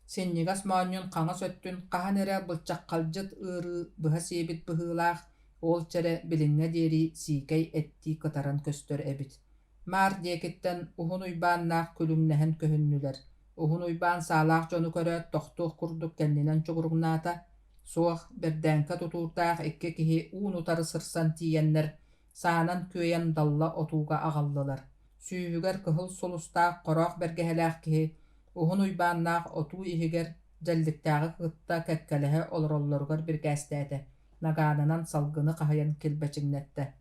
Sennigas maanyon qaŋa söttün qahan ere bılçaq qalcıt ıırı bıha sebit bıhılaq, ol çere bilinge deri sikey etti kıtaran köstör ebit. Mar diyekitten uhun uybaannaq külümnehen köhünnüler. Uhun uybaan sağlaq jonu köröt toxtuq kurduk kendinen çugurugnata. Soğuk berdenka tuturtaq ikke kihi unutarı sırsan tiyenler, saanan köyen dalla otuga ağallılar. Sүйhüger kıhıl solustaq qoroq bergehelaq kihi, uhun uybaannaq otu ihiger jelliktağı kıtta kekkelehe olorollargar bir gästäte. Nagananan salgını qahayan kilbeçignette.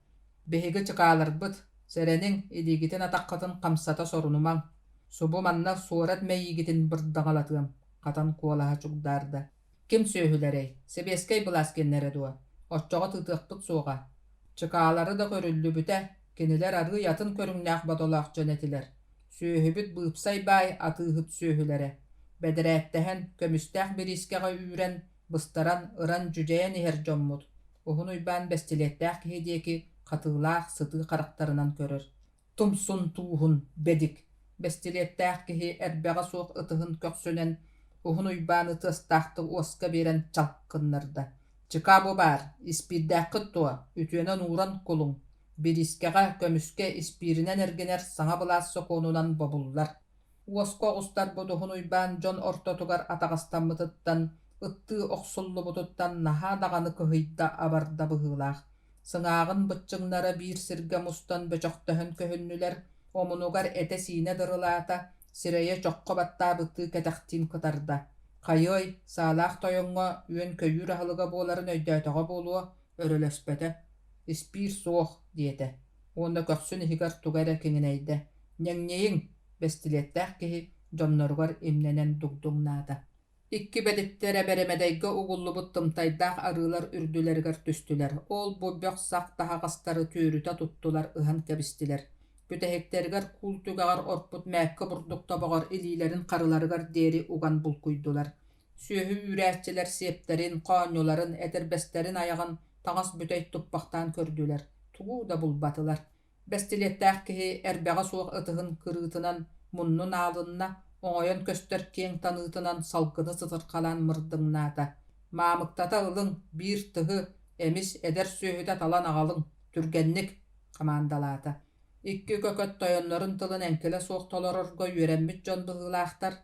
Behigi çıqalar bıt, serenin iligitin ataqqatın qamsata sorunuman. Subu manna surat meyigitin bırdaŋalatığım, qatan kuolaha çugdarda. Kim söhülerey, sebeskey bulaskenlere dua. Otçoğa tıtıqpıt soğa. Çıqaları da görüllü büte, kiniler arı yatın körünnaq badolaq jönetiler. Söhübüt bıpsay bay atıhıt söhülere. Bederettehen kömüstaq bir iskeğa üren, bıstaran ıran cüceyen iher jommut. Uhun uyban bestilettaq kihideki qatığlaq sıtı qaraqtarınan körür. Tumsun tuğun bedik. Bestilettaq kihi erbeğa soğuk ıtıhın köksünen, uhun uybanı tыстaqtı oska beren çalkkınlarda. Çıka bu bar, ispiddaq tuğa, ütüenen uğran kulun. Bir iskeğa kömüske ispirinen ergener sana bulas sokonunan bobullar. Oska ustar buduhun uyban jon ortotugar atağastan mıtıttan, ıttığı oqsullu bututtan naha dağanı kıhıyda abarda bıhılaq. Sыңağın bıççınlara bir sirge mustan böçöktöhün köhünnüler, omunugar ete sine dırılata, sireye çokko batta bıttığı ketektin kıtarda. Qayoy, sağlaq toyonga, üen köyür ahılıga boların öydötöge boluğa, örülöspete. İspir soğuk, diyete. Onda köksün ihigar tugara kinineyde. Nyeŋ bestilettaq kihi, jonnorgar imnenen dugduŋnata. İkki bedittere beremedeyge ugullubut tımtaydaq arılar ürdülerger tüstüler. Ol bobyoq saq daha qastары türüte tuttular, ıhan kebistiler. Bütehekterger kultugağar orput mäkki burduk tabagar ililerin qarılargar deri ugan bulkuydular. Süöhü ürääççiler septerin, qaňoların, eterbesterin ayağın taňas büteýt tuppaktan kördüler. Tuğu da bulbatılar. Bestilettäh kihi erbeğe soğuk ıtıhın kırıtınan munnun alınna, oňoýan köster keň tanıtınan salkyny sıtyrkalan mırdyňnata. Mamıktata ılın bir tıhı emis eder süöhüde talan agalın. Türgenlik komandalata. Ikki kököt toyonların tılın enkele soğuk tolarorgo yöremmit jon bıhılaahtar,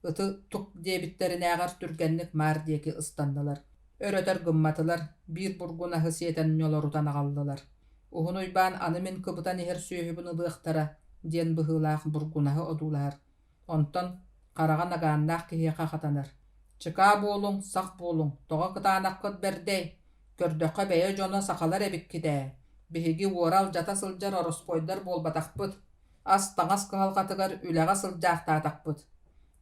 ıtı tuk debitlerin ägar türgenlik mar diýeki ıstandylar. Öröter gımmatılar, bir burguna hısiyeten yolorutan agallılar. Uhunuýban any men kıbıtan eher süöhübün ılıhtara, diyen bıhılaah burgunahy odular. Onton qaragan agannaq kihiye qaqatanar. Çıka bolun, sak bolun, toğa kıtanakqıt berdey, kördöqe beye jona sakalar ebikkide. Bihigi uoral jata sıljar orospoydar bolbatakpıt. As taňas kıhalqatıgar üleğe sıljaaqtaataqpıt.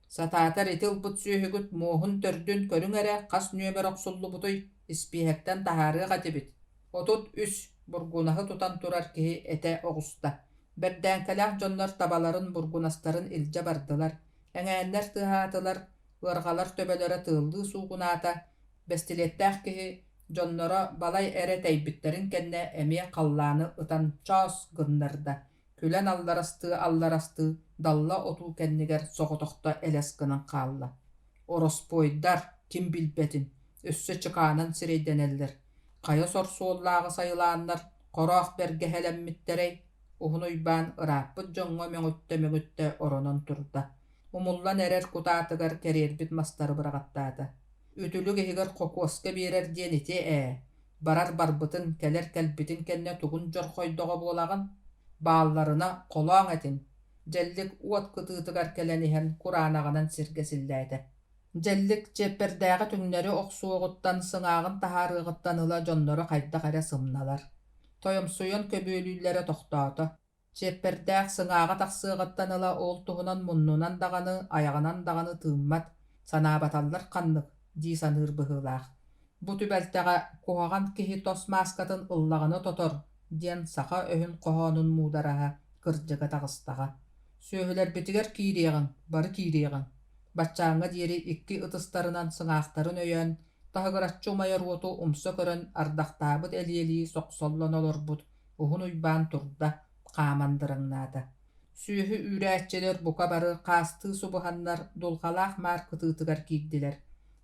Satatar etil but süöhügüt moğun tördün körün ere qas nömer oksullu butuy ispihekten taharıga gatibit. Otut üs burgunahy tutan turar kihi ete ogusta. Berdenkelah jonlar tabaların burgunastarın ilce bardılar. Eňänler tıhatılar, ırgalar töbelere tığıldığı suğunata, bestilettäh kihi jonlara balay ere teybitlerin kenne emiye kallanı ıtan çaos gınlarda. Külen allarastığı dalla otu kenniger soğutokta eleskinin kalla. Orospoydar kim bilbetin, össe çıkanan sireydeneller. Kaya sorsuollağı sayılanlar, koraq berge helemmitterey, uhunuýban ırapıt jonga möňütte oronon turda. Umullan erer kutatıgar kererbit mastары bıragattadı. Ütülü gehiger kokoska birer diýen ite barar barbıtın keler kelbitin kenne tugun jorkoydoga bolagyn, baallaryna kolaň etin. Jellik uat kıtıtıgar kelenihen Kur'anaganan sirgesildädi. Jellik çeperdäge tüňleri oksuoguttan syňagyn taharygıttan yla jonnory haýda gara symnalar. Toyumsuyon köbölüýlere toktaty. Çeperdäk syňaga taksygattan yla ol tuhunan munnunan dagany, ayağынан dagany tymmat, sanabatallar kanlyk, di sanır bıhılaaq. Bu tübeltäge kohagan kihi tos maskatyn yllagany totor, diýen saha öhün kohonun mudaraha, kyrjyga tagıstaga. Söhüler bitiger kiýregiň, bary kiýregiň. Batçaňa diýeri ikki ıtystarынан syňaktaryn öýen, tahıgıratçı umayar otu umsa kören ardaqtaabıt eli soqsollan olorbut, uhunuýban turda, qamandyryňnada. Süýhü üräççiler buka bary qasty subuhanlar dulgalaq mar kıtıtıgar kiýdiler.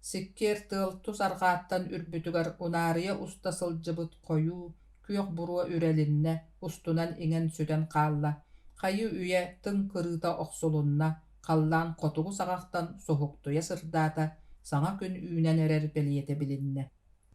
Sikker tıltu sargaattan ürbütügar unarıya usta sılcıbıt koyu, kuyok burua ürelinne, ustunan ingen süden qalla. Qayı üye tın kırıta oksulunna, qallan qotugu sagaqtan sohuktuya sırdata, sana gün üynen erer beliyete bilinne.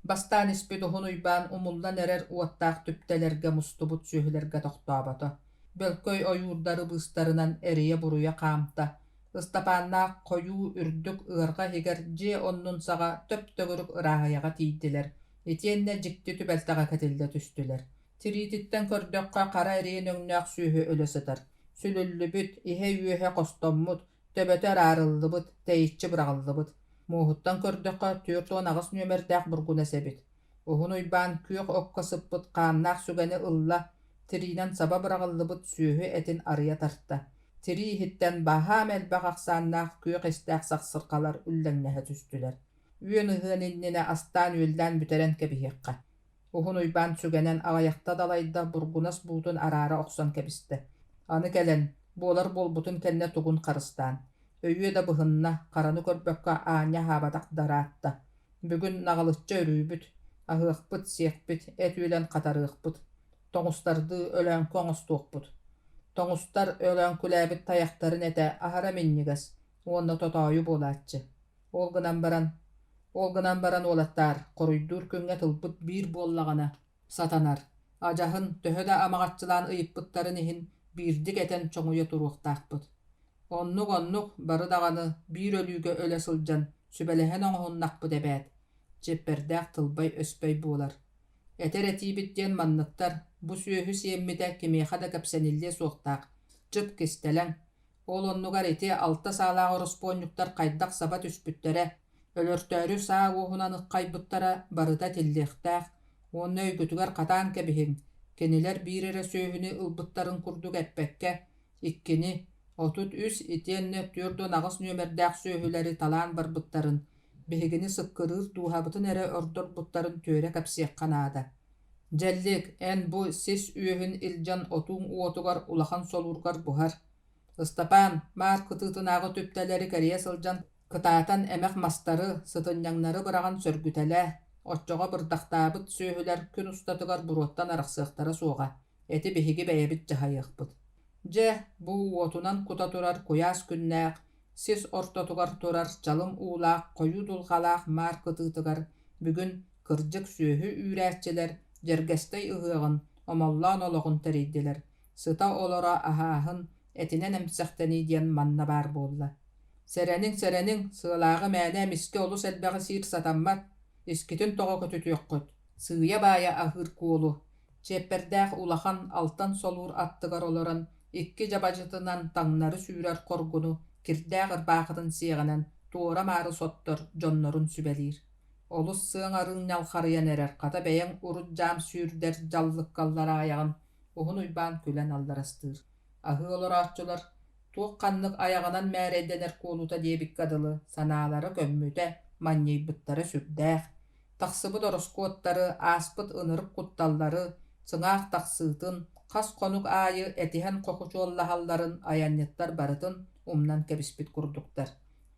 Bastan ispi dohunuýban umullan erer uattaq tüptelerge mustubut sühülerge toqtabata. Belköy oyurdary bıstarınan eriye buruya qamta. Istapanna koyu ürdük ırga higer je onnun saga töp-tögürük ırahayaga tiýdiler. Etienne jikti tübeltaga ketilde tüstüler. Tirititten kördökkä qara eriýen öňnäq sühü ölesidir. Sülüllübüt, ihe üyehe kostommut, töbeter arıllıbıt, teýitçi bıragıllıbıt. Muhuttan kördökkä türtoň agas nömerdäk burgun esebit. Uhunuýban küýük okka syppyt qannaq sügeni ylla, tirinen saba bıragıllıbıt sühü etin arıya tartta. Tiri hitten baha melbaq aqsannaq küýük estäk saksyrkalar üllennehe tüstüler. Üýen ıhыныnnine astan ülden büteren kebihekka. Uhunuýban sügenen agaýakta dalayda burgunas buutun arara oksan kebiste. Any gelen, bolar bolbutun kenne tugun qarystan. Öýe de bıhynna, qarany körbökkä aňa habadak daratta. Bugün nagalytça örüýbüt, ahyykpyt, siekpit, et ülen qataryykpyt. Toňustardy ölen koňustuokput. Toňustar ölen kuläbit taýaktaryn ete ahara minniges, onna totaýy bolatçy. Olgınan baran olattar, koruýdur köňe tılpyt bir bollagana, satanar. Ajahyn töhöde amagatçylan ıyıppyttaryn ihin birdik eten çoňuýa turuqtaqpyt. Onnuk bary dagany bir ölüge öle syljan, sübelehen oňunnakpyt ebät. Çeperdäk tılbay öspey bolar. Eter etibit diýen mannyktar, bu süýhü siemmide kimeha da kapsenilde soqtaq. Çıp kestelen. Ol onnugar eti alta sağlağı orosponňuktar qaýdak sabat üspüttere, ölörtörü sağ ohunan ıqqaýbyttara barıda tillektäk, onu öýgütüger qatan kebihin. Keniler bir ere söhüni ılbyttaryn kurduk etbekke, ikkini, otut üs itienne türdü nağыс nömerdäk söhüleri talan barbyttaryn, Бihigini sıkkırır duhabıtın ere ördür buttарын töre kapsiyak kanada. Jellik en bu sis üyehün ilcan otun uotugar ulahan solurgar buhar. Ыстапан, маар кытыытынаагы түптэлэри кэрийэ сылдьан кытаатан эмэх мастары, сытынньаҥнары быраган сөргүтэлэ, оччоҕо бырдахтаабыт сүөһүлэр күн устатыгар буруоттан арахсыахтара суоҕа, эти биһиги бэйэбит дьаһайыахпыт. Дьэ, бу уотунан кута турар куяас күннээх, сис ортотугар турар чалым уулаах, хойуу дулҕалаах маар кытыытыгар бүгүн кырдьык сүөһү үүрээччилэр дьэргэстэй ыһыаҕын омоллоон олоҕун тэрийдилэр, сыта олоро аһааһын этинен эмсэхтэни диэн манна баар буолла. Сэрэнин, сыылааҕы мээнэ миске олус элбэҕи сиир сатаммат, искитин тоҕо көтүтүөххүт, сыыя баайа аһыыр куолу. Чеппердээх улахан алтан солуур аттыгар олорон, икки жабажытынан таҥнары сүүрэр коргуну, кирдээх ырбаахытын сиэҕинэн, туора маары соттор, дьоннорун сүбэлиир. Олус сыаң арыын ньалхарыйан эрэр, хата бэйэҥ урут дьаам сүүрдэр дьаллыккаллара аяҕын, уһун уйбаан күлэн алларастыыр. Аһыы олорааччылар туох ханнык аяҕынан мээрэйдэнэр куолута диэбик кадылы, санаалары көммүтэ, манньыйбыттары сүрдээх. Тахсыбыт ороскуоттары, ааспыт ынырык кутталлары, сыҥаах тахсыытын, хас хонук аайы этиһэн хохучуоллаһалларын аянньыттар барытын умнан кэбиспит курдуктар.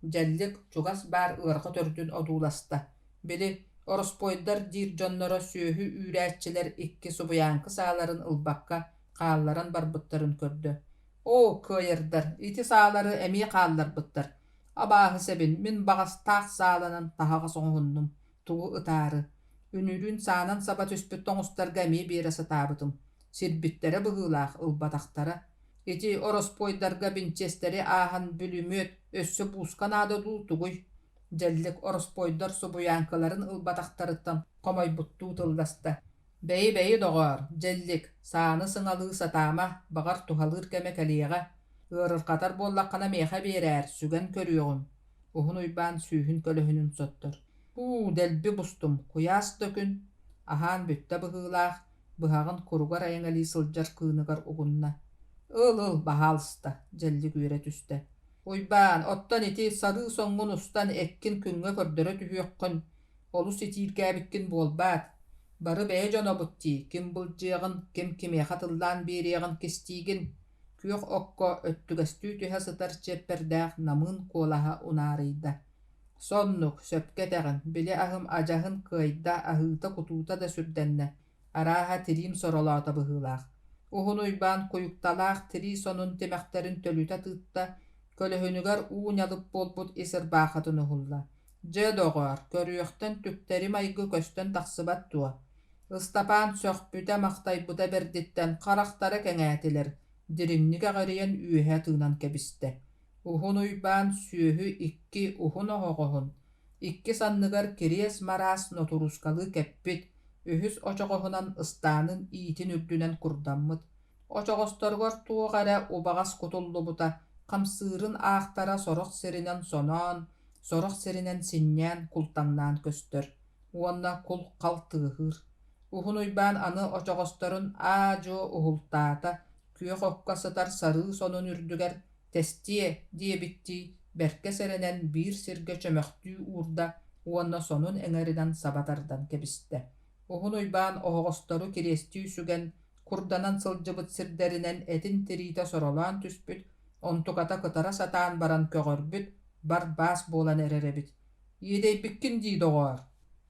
Дьэллик чугас баар ыарҕа төрдүн одууласта. Били, ороспойдар диир дьонноро сүөһү үүрээччилэр икки субуяанкы сааларын ылбакка хаалларан барбыттарын көрдө. О, кыайырдар, ити саалары эмии хаалларбыттар. Абааһы сэбин, мин баҕас таах сааланан таһаҕа соҥуһуннум, тугу ытаары. Үнүрүүн саанан саба түспүт тоҥустарга эмии биэрэ сатаабытым. Сирбиттэрэ быһыылаах ылбатахтара. Ити ороспойдарга бинчестери ааһан бүлүмүөт өссө буускан аададуу тугуй. Дьэллик ороспойдар субуяанкыларын ылбатахтарыттан хомойбуттуу тылдаста. Бэйи доҕоор, дьэллик, сааны сыҥалыы сатаама, баҕар туһалыыр кэмэ кэлиэҕэ, ыарырхатар буоллаххына миэхэ биэрээр, сүгэн көрүөҕүм. Уһун уйбаан сүүһүн көлөһүнүн соттор. Дэлби бустум, куяас төкүн. Аһаан бүттэ быһыылаах, быһаҕын куругар айаҥалии сылдьар кыыныгар угунна. Ыл, баһаалыста, дьэллик үөрэ түстэ. Уйбаан, оттон ити сарыы соҥҥун устан эккин күҥҥэ көрдөрө түһүөххүн, олус итииргээбиккин буолбаат. Бары бэйэ дьонобутти, ким былдьыаҕын, ким кимиэхэ тыллаан биэриэҕин кистиигин, күөх окко өттүгэстүү түһэ сытар чеппердээх намыын куолаһа унаарыйда. Соннук, сөпкэтэҕин, били аһым адьаһын кыайда аһыыта кутуута да сүрдэннэ, арааһа тириим соролоота быһыылаах. Уһун уйбаан куйукталаах тирии сонун тимэхтэрин төлүтэ тыытта, көлөһүнүгэр уу ньалып буолбут исырбаахатын уһулла. Дьэ доҕоор, көрүөхтэн түктэри майгы көстөн тахсыбат туа. Ыстапаан сөхпүтэ махтайбыта бердиттэн харахтара кэҥээтилэр, диримника гарыйан үөһэ тыынан кэбистэ. Уһун уйбаан сүөһү икки уһун оһоҕоһун. Икки санныгар кириэс мараас нотурускалы кэппит, үһүс очоҕоһунан ыстаанын иитин үрдүнэн курдаммыт. Очоҕосторгор туоҕара убаҕас кутуллубута, хамсыырын аахтара сорох сиринэн соноон, сорох сиринэн синнээн култаңнаан көстөр. Уонна кул хал тыаһыыр. Уһун уйбаан аны очоҕосторун аа-дьуо уһултаата, күөх окка сытар сарыы сонун үрдүгэр тестие диэбитти бэркэ сэрэнэн биир сиргэ чөмөхтүү уурда уонна сонун эҥэринэн сабатардан кэбистэ. Уһун уйбаан оһоҕостору кириэстүү сүгэн курданан сылдьыбыт сирдэринэн этин тириитэ соролоон түспүт, онтуката кытара сатаан баран көҕөрбүт, бар баас буолан эрэрэбит. Иэдэйбиккин дии доҕоор.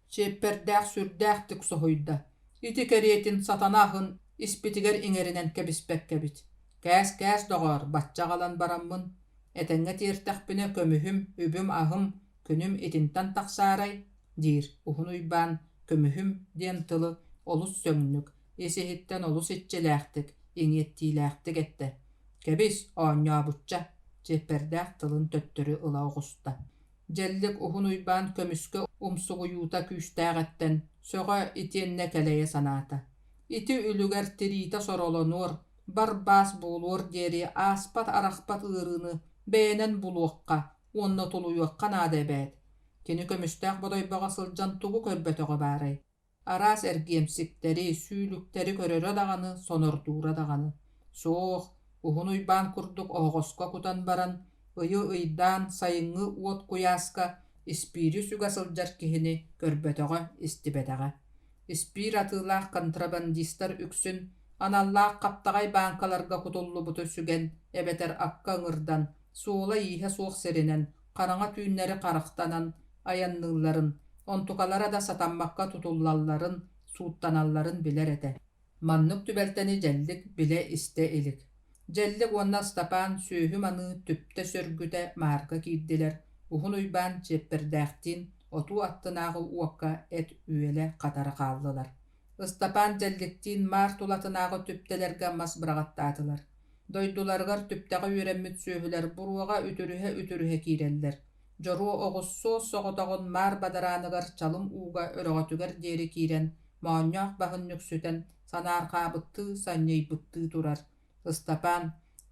Чеппердээх сүрдээх тик соһуйда. Ити кэриэтин сатанааһын испитигэр иҥэринэн кэбиспэккэбит. Кээс доҕоор, баччаҕалан бараммын. Этэҥҥэ тиэртэхпинэ көмүһүм, үбүм аһым, күнүм итинтэн тахсаарай, диир. Уһун уйбаан көмүһүм диэн тылы олус сөҥнүк, исиһиттэн олус итчилээхтик, иҥиэттиилээхтик этэ. Кэбис оонньообучча, чеппердээх тылын төттөрү ыла оҕуста. Дьэллик уһун уйбаан көмүскө умсугуйуута күүстээҕэттэн, сөҕө итиэннэ кэлэйэ санаата. Ити үлүгэр тириитэ соролонуор, бар баас буолуор диэри ааспат арахпат ыарыыны бэйэнэн булуохха, уонна тулуйуохха наада эбээт. Кини көмүстээх бодойбоҕа сылдьан тугу көрбөтөҕө баарай. Араас эргиэмсиктери, сүүлүктери көрөрө даҕаны, сонордуура даҕаны. Суох, уһун уйбаан курдук оһоҕоско кутан баран, ыйы ыйдаан сайыҥҥы уот куйааска Испири сүга сылдьар киһини көрбөтөҕө истибэтэҕэ. Испир атыылаах контрабандистар үксүн аналлаах каптаҕай банкаларга кутуллубуту сүген эбэтэр акка ыҥырдан, суола ииһэ суох сиринэн, хараҥа түүннэри харахтанан, аянныылларын, онтукалара да сатаммакка тутуллалларын, сууттаналларын билэр этэ. Маннык түбэлтэни дьэллик билэ истэ илик. Дьэллик уонна Стапан сүүһү маны түптэ сөргүтэ маарга киирдилэр, уһун уйбаан чиэппэрдээхтиин отуу аттынаагы уокка эт үөлэ хатара хааллылар. Стапан дьэлликтиин маар тулатынаагы түптэлэргэ мас быраҕаттаатылар. Дойдуларыгар түптэҕэ үөрэммит сүүһүлэр буруаҕа үтүрүһэ киирэллэр. Дьоруо оҕуссуос соҕотоҕун маар бадарааныгар чалым ууга өрөҕөтүгэр диэри киирэн, моонньоох баһын нүксүтэн санаархаабыттыы санньыйбыттыы турар. Стапан: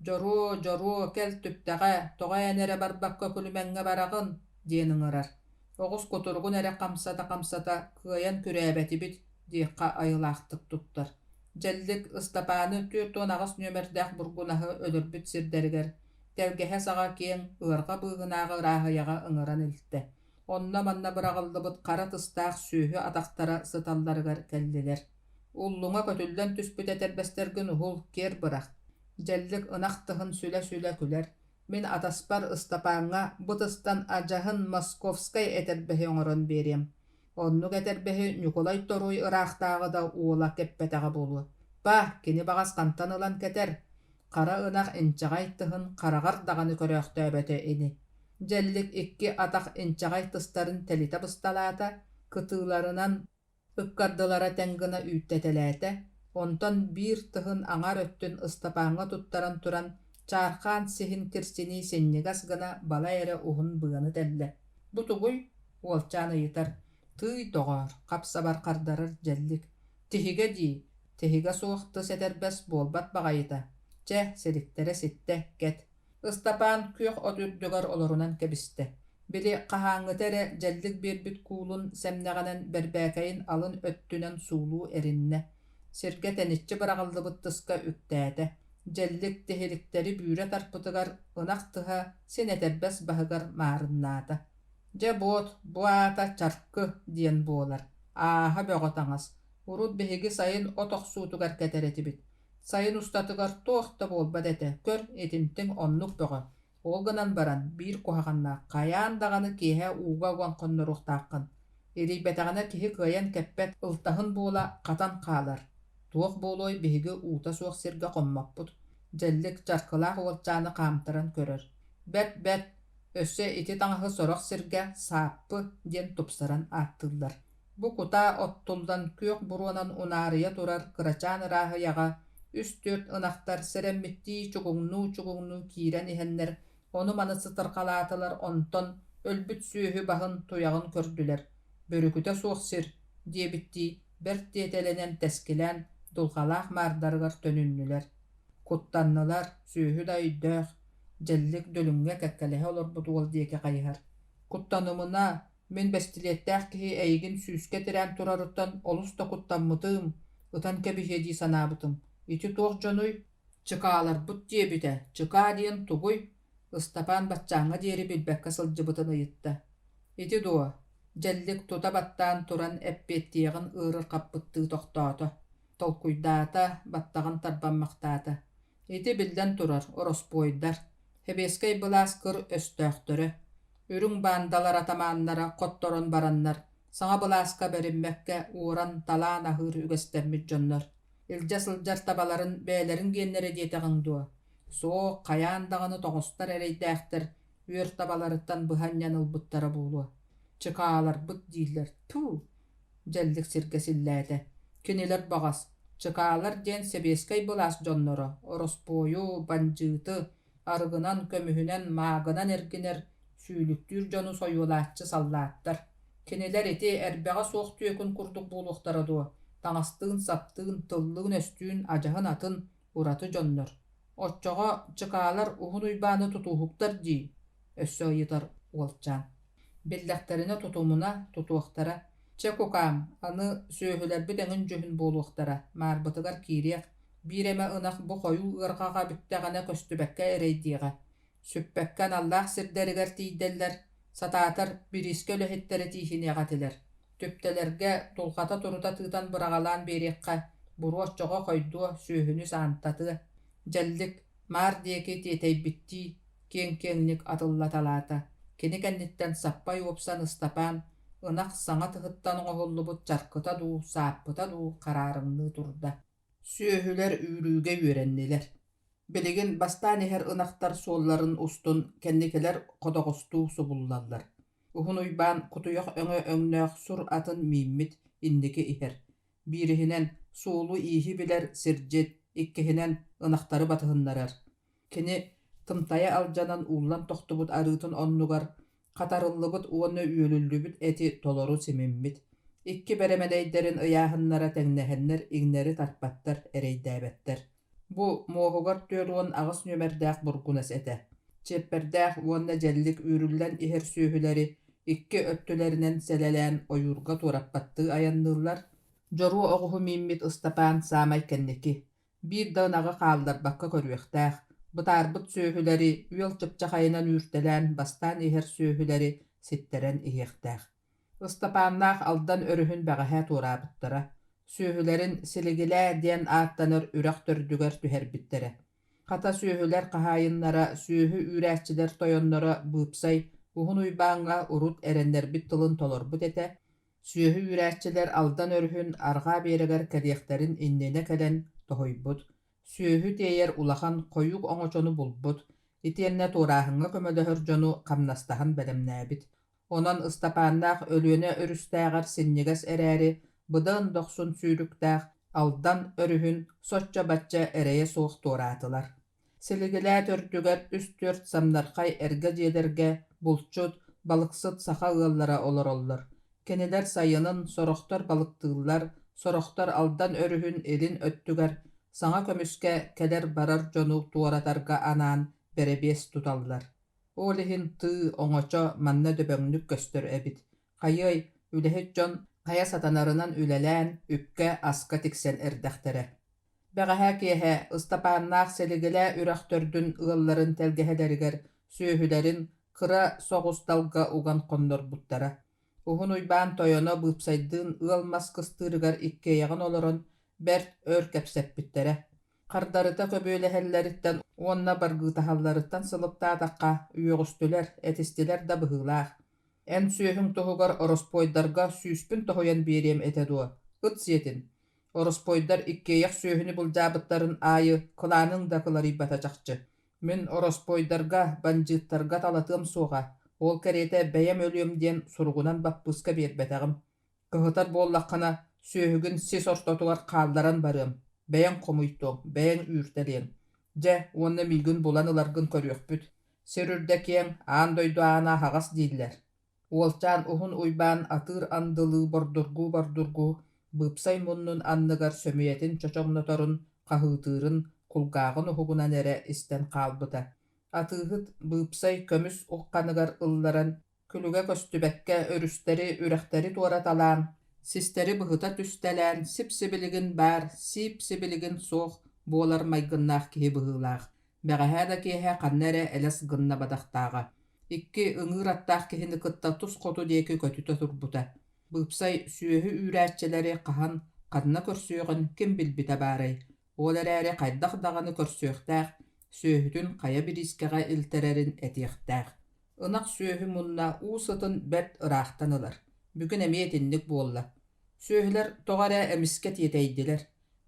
«Дьоруо, кэл түптэҕэ, тоҕо энэрэ барбакка күлүмэҥҥэ бараҕын» диэн ыҥырар. Оҕус кутургун эрэ хамсата кыайан күрээбэтибит диэхха айылаахтык туттар. Дьэллик Стапаны түөт-туон аҕас нүөмэрдээх бургунаһы өлөрбүт сирдэригэр тэлгэһэ саҕа киэҥ ыарга быыһынааҕы ырааһыйаҕа ыҥыран илтэ. Онно манна быраҕыллыбыт хара тыстаах сүүһү атахтара сыталларыгар кэллилэр. Уллуҥа көтүллэн түспүт этэрбэстэргин уһул киэр бырах. Дьэллик ынах тыһын сүлэ күлэр. Мин атаспар Стапаҥҥа бытыстан адьаһын Московскай этэрбэһи оҥорон биэриэм. Оннук этэрбэһи Ньукулай торуй ыраахтааҕы да уола кэппэтэҕэ буолуо. Баах, кини баҕас хантан ылан кэтэр. Хара ынах инчаҕай тыһын хараҕар даҕаны көрөөхтөөбөтө ини. Дьэллик икки атах инчаҕай тыстарын тэлитэ бысталаата, кытыыларынан ыккардылара тэҥгына үүттэтэлээтэ, онтон биир тыһын аҥаар өттүн Стапаҥҥа туттаран туран чаархаан сиһин кирсинии синньигас гына бала эрэ уһун быаны тэллэ. Бу тугуй уолчаан ыйытар. Тый тоҕоор, хапсабар хардарар дьэллик. Тиһигэ дии, тиһигэ суох тыс этэрбэс буолбат баҕайыта. Чэ, силиктерэ ситтэ, кэт. Стапан күөх отүрдүгөр олорунан кэбистэ. Били хаһааҥҥыта эрэ дьэллик биэрбит куулун сэмнэҕэнэн бэрбээкэйин алын өттүнэн суулуу эриннэ. Сиргэ тэниччи быраҕыллыбыт тыска үктээтэ. Дьэллик тиһиликтери бүүрэ тарпытыгар ынах тыһа син этэрбэс баһыгар маарыннаата. Дьэ буот, буаата чаркы диэн буолар. Ааһа бөҕөтаҥас. Урут биһиги сайын отохсуутугар кэтэретибит. Сайын устатыгар туохта буолбат этэ. Көр этимтиң оннук бөҕө. Ол гынан баран биир куһаҕаннаах хайаан даҕаны киэһэ ууга уон хонноруохтааххын. Ирийбэтэҕинэ киһи кыайан кэппэт ылтаһын буола хатан хаалар. Туох буолуой биһиги уута суох сиргэ хоммаппут. Дьэллик чаркылаах уолчааны хаамтаран көрөр. Бэт, өссө ити таҥаһы сорох сиргэ сааппы диэн тупсаран ааттыыллар. Бу кутаа оттулдан күөх буруонан унаарыйа турар кырачаан ырааһыйаҕа үс-түөрт ынахтар сэрэммиттии чугуҥнуу киирэн иһэннэр, ону маны сытырхалаатылар онтон өлбүт сүүһү баһын туяҕын көрдүлэр. Бөрүкүтэ суох сир диэбиттии бэрт диэтэлэнэн тэскилэн дулҕалаах маардарыгар төнүннүлэр. Куттаннылар сүүһү да өйдөөх. Дьэллик дөлүҥҥэ кэккэлэһэ олорбут уол диэки хайыһар. Куттанымына мин бэстилиэттээх киһи эйигин сүүскэ тирээн турарыттан олус да куттаммытыым, ытан кэбиһиэ дии санаабытым. Ити туох дьонуй чыкааларбыт диэбитэ, чыкаа диэн тугуй Стапан баччааҥҥа диэри билбэккэ сылдьыбытын ыйытта. Ити дуо, дьэллик тута баттаан туран эппиэттиэҕин ыырыр хаппыттыы тохтоото. Толкуйдаата, баттаҕын тарбаммахтаата. Ити билдэн турар, ороспуойдар. Хэбиэскэй былаас кыр өстөөхтөрө. Үрүҥ баандалар атамааннара хотторон бараннар. Саҥа былааска бериммэккэ ууран талаан аһыыр үгэстэммит дьоннор. Илдьэ сылдьар табаларын бээлэрин гиэннэри диэтэҕиҥ дуо. Суох хайаан даҕаны тоҕустар эрэйдээхтэр үөр табаларыттан быһанньан ылбыттара буолуо. Чыкааларбыт дииллэр. Ту! Дьэллик сиргэ силлээтэ. Кинилэр баҕас. Чыкаалар диэн себиэскэй былаас дьонноро. Ороспуойу, банжыыты, арыгынан, көмүһүнэн, маагынан эргинэр сүүлүктүүр дьону сойуолааччы саллааттар. Кинилэр ити эрбэҕэ суох түөкүн курдук буолуохтара дуо. Таҥастыын, саптыын, тыллыын өстүүн, ажаһын атын ураты дьоннор. Оччоҕо чыкаалар уһун уйбааны тутууһуктар дии. Өссө ыйытар уолчаан. Биллэхтерине тутумуна тутуохтара. Чэ кукаам, аны сүүһүлэрбит эҥин дьүһүн буолуохтара, маарбытыгар киириэх, биирэмэ ынах бу хойуу ыарҕаҕа бүттэҕэнэ көстүбэккэ эрэйдиэҕэ. Сүппэккэн аллаах сирдэригэр тиийдэллэр, Сатаатар бириске өлөһеттери тиихинеҕатилэр. Төптелерге тулхата турута тыытан быраҕалаан биэриэххэ буруоччоҕо хойдуо сүүһүнү саантатыа. Дьэллик маар диэки тиэтэйбиттии киэҥ-киэҥник атыллаталаата. Кини кэнниттэн саппай уопсан Ыстапаан ынах саҥа тыһыттан оҥоһуллубут чаркыта дуу, сааппыта дуу караарыҥныы турда. Сүөһүлэр үүрүүгэ үөрэннилэр. Билигин бастаан иһэр ынахтар суолларын устун кэнникэлэр хотоҕустуу субуллаллар. Уһун уйбаан кутуйах өҥө өҥнөөх сур атын мииммит инники иһэр. Биириһинэн суулу ииһи билэр сирдьит, иккиһинэн ынахтары батыһыннарар. Кини тымтайа алдьанан ууллан тохтубут арыытын оннугар хатарыллыбыт уонна үөлүллүбүт эти толору симиммит. Икки бэремэдэйдэрин ыяаһыннара тэҥнэһэннэр иҥнэри тарпаттар, эрэйдээбэттэр. Бу муоһугар түөрүон аҕыс нүмэрдээх бургунас этэ. Чеппердээх уонна дьэллик үүрүллэн иһэр сүүһүлэри икки өттүлэринэн сэлэлээн ойуурга туораппаттыы аянныыллар. Дьоруу оҕуһу мииммит Ыстапаан саамай кэнники. Биир даанаҕа хаалларбакка көрүөхтээх. Бытаарбыт сүүһүлэри үөл чыпчахайынан үүртэлээн бастаан иһэр сүүһүлэри ситтэрэн иһиэхтээх. Ыстапааннаах алдан өрүһүн бэҕэһээ туораабыттара. Сүүһүлэрин силигилээ диэн ааттанар үрэх төрдүгэр түһэрбиттэрэ. Хата сүүһүлэр хаһаайыннара сүүһү үүрээччилэр тойоннора быыпсай уһун уйбааҥҥа урут эрэннэрбит тылын толорбут этэ. Сүүһү үүрээччилэр алдан өрүһүн арҕаа биэрэгэр кэлиэхтэрин иннинэ кэлэн тоһойбут. Сүүһү тиэйэр улахан хойук оҥочону булбут. Итиэннэ туурааһыҥҥа көмөлөһөр дьону хамнастаһан бэлэмнээбит. Онон Ыстапааннаах өлүөнэ өрүстээҕэр синньигэс эрээри быдаан дохсун сүүрүктээх алдан өрүһүн соччо-бачча эрэйэ суох туораатылар. Силигилээ төрдүгэр үс-түөрт самнархай эргэ диэлэргэ булчут, балыксыт саха ыаллара олороллор. Кенилэр сайынын сорохтор балыктыыллар, сорохтор алдан өрүһүн илин өттүгэр саҥа көмүскэ кэлэр барар дьону туоратарга анаан бэребиэс туталлар. Ол иһин тыы оҥочо манна дөбөҥнүк көстөр эбит. Хайыай үлэһит дьон хая сатанарынан үлэлээн үпкэ аска тиксен эрдэхтэрэ. Бэҕэһээ киэһэ Ыстапааннаах силигилээ үрөхтөрдүн ыалларын тэлгэһэлэригэр сүүһүлэрин кыра соҕусталга уган хоннорбуттара. Уһун уйбаан тойоно быыпсайдыын ыалмас кыстыырыгар иккейэҕин олорон бэрт өр кэпсэппиттэрэ. Хардарыта көбүөлэһэллэриттэн уонна баргыытаһалларыттан сылыптаатахха үөҕүстүлэр, этистилэр да быһыылаах. Эн сүүһүң туһугар ороспойдарга сүүспүн тоһуйан биэриэм этэ дуо. Ыт сиэтин. Ороспойдар иккейэх сүүһүнү булдьаабыттарын аайы кылааныҥ да кыларыйбатачахчы. Мин ороспойдарга бандьыыттарга талатыам суоҕа. Ол кэриэтэ бэйэм өлүөм диэн суругунан баппыска биэрбэтэҕим. Кыһытар буоллаххына сүүһүгүн сис ортотугар хаалларан барыам. Бэйэҥ хомуйтуом, бэйэҥ үүртэлиэм. Дьэ, уонна миигин булан ыларгын көрүөхпүт. Сөрүрдэ киэҥ аан дойдуаана хаҕас дииллэр. Уолчаан уһун уйбаан атыыр андылыы бордургуу быыпсай муннун анныгар сөмүйэтин чочоҥноторун хаһыытыырын кулгааҕын уһугунан эрэ истэн хаалбыта. Атыыһыт быыпсай көмүс ухханыгар ылларан күлүгэ көстүбэккэ өрүстери үрэхтери туораталаан, систери быһыта түстэлээн сип-сибилигин баар, сип-сибилигин суох буолар майгыннаах киһи быһыылаах. Бэҕэһээ да киэһэ ханна эрэ элэс гынна бадахтааҕа. Икки ыҥыыр аттаах киһини кытта тус хоту диэки көтүтө турбута. Быыпсай сүөһү үүрээччилэри хаһан ханна көрсүөҕүн ким билбитэ баарай. Ол эрээри хайдах даҕаны көрсүөхтээх, сүөһүтүн хая бириискэҕэ илтерэрин этиэхтээх. Ынах сүөһү мунна уусытын бэрт ыраахтан ылар. Бүгүн эмиэтинник буолла. Сүөһүлэр тоҕо эрэ эмискэ тиэтэйдилэр.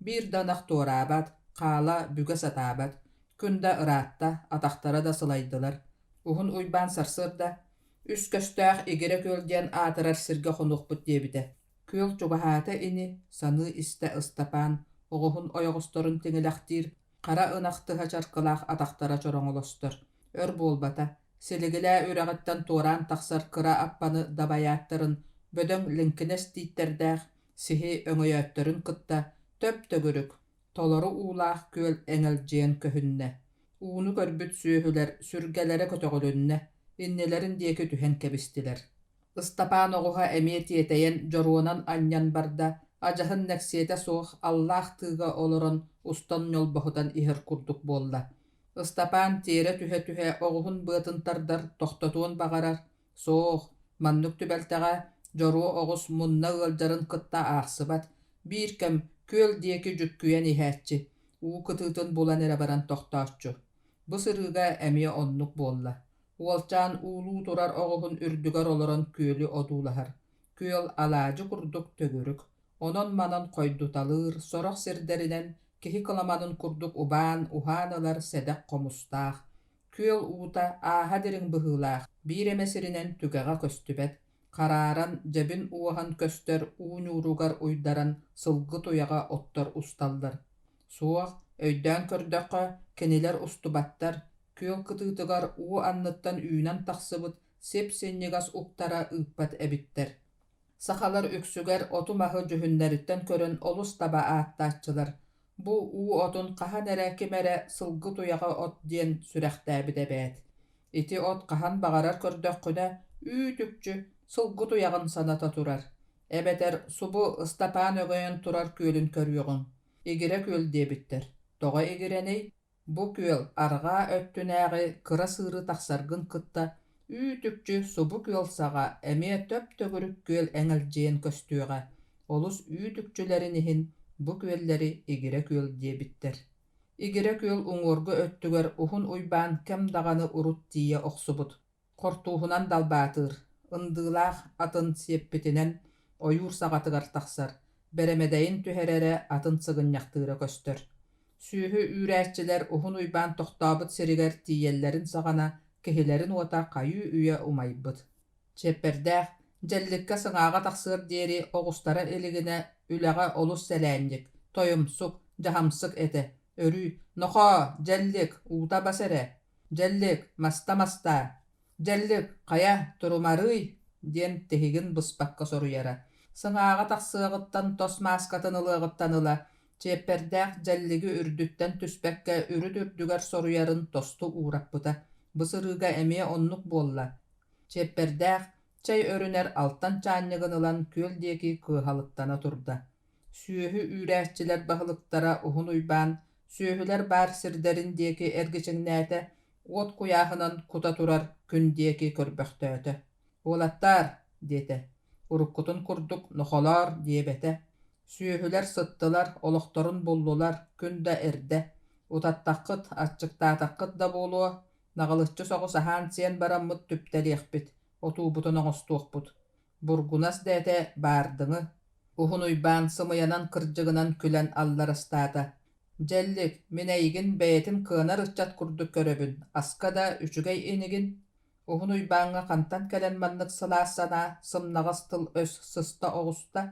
Биир данах туораабат, хаала бүгө сатаабат. Күнда ыраатта, атахтара да сылайдылар. Уһун уйбаан сарсырда, үс көстөөх игире күөлдиэн аатырар сиргэ хонуохпут диэбитэ. Күөл чугаһаата ини саныы истэ Ыстапаан оҕоһун ойоҕосторун тиҥилэхтиир хара ынахтыһа чаркылаах атахтара чороҥолостор. Өр буолбата, силигилээ үрэҕиттэн туораан тахсар кыра аппаны дабайааттарын бөдөҥ линкинэс дииттердээх сиһи өҥөйөөттөрүн кытта төп төгүрүк, толору уулаах күөл эҥэлдьиэн көһүннэ. Ууну көрбүт сүүһүлэр сүргэлэрэ көтөҕөлүннэ, иннилэрин диэки түһэн кэбистилэр. Ыстапаан оҕуһа эмиэ тиэтэйэн дьоруонан анньан барда, адьаһын нэксиэтэ суох Аллаах тыыга олорон устан ньолбоһутан иһэр курдук буолла. Ыстапаан тиэрэ түһэ-түһэ оҕуһун быатын тардар тохтотуон баҕарар, Соох, маннук түбэлтэҕэ, жоруу оҕус мунна ыалдьарын кытта аахсыбат, биир кэм күөл диэки жүккүйэн иһээччи, уу кытыытын булан эрэ баран тохтооччу. Бу сырыыга эмиэ оннук буолла. Уолчаан уулуу турар оҕуһун үрдүгэр олорон күөлү одуулаһар. Күөл алаадьы курдук төгүрүк. Онон манан койдуталыыр, сорох сирдэринэн киһи кыламанын курдук убаан, уһаанылар сэдэх хомустаах. Күөл уута ааһа дириҥ быһыылаах, биир эмесиринэн түгэҕэ көстүбэт. Харааран дьэбин уоһан көстөр ууньууругар уйдаран сылгы туяҕа оттор усталлар. Суох, өйдөөн көрдөккө кинилэр устубаттар, күөл кытыытыгар уу анныттан үүнэн тахсыбыт сеп синнигас уктара ыыппат эбиттэр. Сахалар үксүгэр оту маһы жүһүннэриттэн көрөн олус таба ааттааччылар. Бу уу отун хаһан эрэ ким эрэ сылгы туяҕа от диэн сүрэхтээбит эбээт. Ити от хаһан баҕарар көрдөккүнэ үүтүкчү сылгы туяҕын саната турар. Эбэтэр субу ыстапаан өҕөйөн турар күөлүн көрүөҕүҥ. Игире күөл диэбиттэр. Тоҕо игиреней, бу күөл арҕаа өттүнээҕи кыра сыыры тахсаргын кытта үүтүкчү субу күөл саҕа эмиэ төп төгүрүк күөл эҥэлдьиэн көстүөҕэ. Олус үүтүкчүлэрин иһин бу күөллэри игире күөл диэбиттэр. Игире күөл уҥуорго өттүгэр уһун уйбаан кэм даҕаны урут тиийэ охсубут. Хортууһунан далбаатыыр, ындыылаах атын сиэппитинэн ойуур саҕатыгар тахсар, бэрэмэдэйин түһэрэрэ атын сыгынньахтыыра көстөр. Сүүһү үүрээччилэр уһун уйбаан тохтообут сиригэр тиийэллэрин саҕана киһилэрин уота хайыы үйэ умайбыт. Чэппэрдээх, дьэлликка сыҥааҕа тахсыар диэри оҕустара илигинэ үлэҕэ олус сэлээнньик, тойумсук, дьаһамсык этэ, өрүү: «Нохоо, дьэллик, уута бас эрэ, дьэллик, маста, дьэллик, хайа, турумарый» диэн тэһигин быспакка соруйара. Сыҥааҕа тахсыаҕыттан тос мааскатын ылыаҕыттан ыла, чэппэрдээх дьэллиги үрдүттэн түспэккэ үрүт үрдүгэр соруйарын тосту уураппыта. Бу сырыыга эмиэ оннук буолла. Чэппэрдээх чэй өрүнэр алтан чаанньыгын ылан күөл диэки кыыһалыттана турда. Сүөһү үүрээччилэр баһылыктара уһун уйбаан, сүөһүлэр баар сирдэрин диэки эргичиҥнээтэ уот куяаһынан кута турар күн диэки көрбөхтөөтө. «Уолаттаар» диэтэ. Уруккутун курдук нохолоор диэбэтэ. Сүөһүлэр сыттылар, олохторун буллулар, күн да эрдэ. Утаттаххыт, аччыктаатаххыт да буолуо, наҕылыччы соҕус аһаан сиэн бараммыт түптэлиэхпит, отуубутун оҥостуохпут. Бургунас дээте baardыҥы. Уһун уйбаан сымыйанан кырдьыгынан күлэн алларастаата. «Дьэллик, мин эйигин бэйэтин кыанар ыччат курдук көрөбүн, аска да үчүгэй инигин». Уһун уйбааҥҥа хантан кэлэн маннык сылаас санаа сымнаҕас тыл өс сыста оҕуста.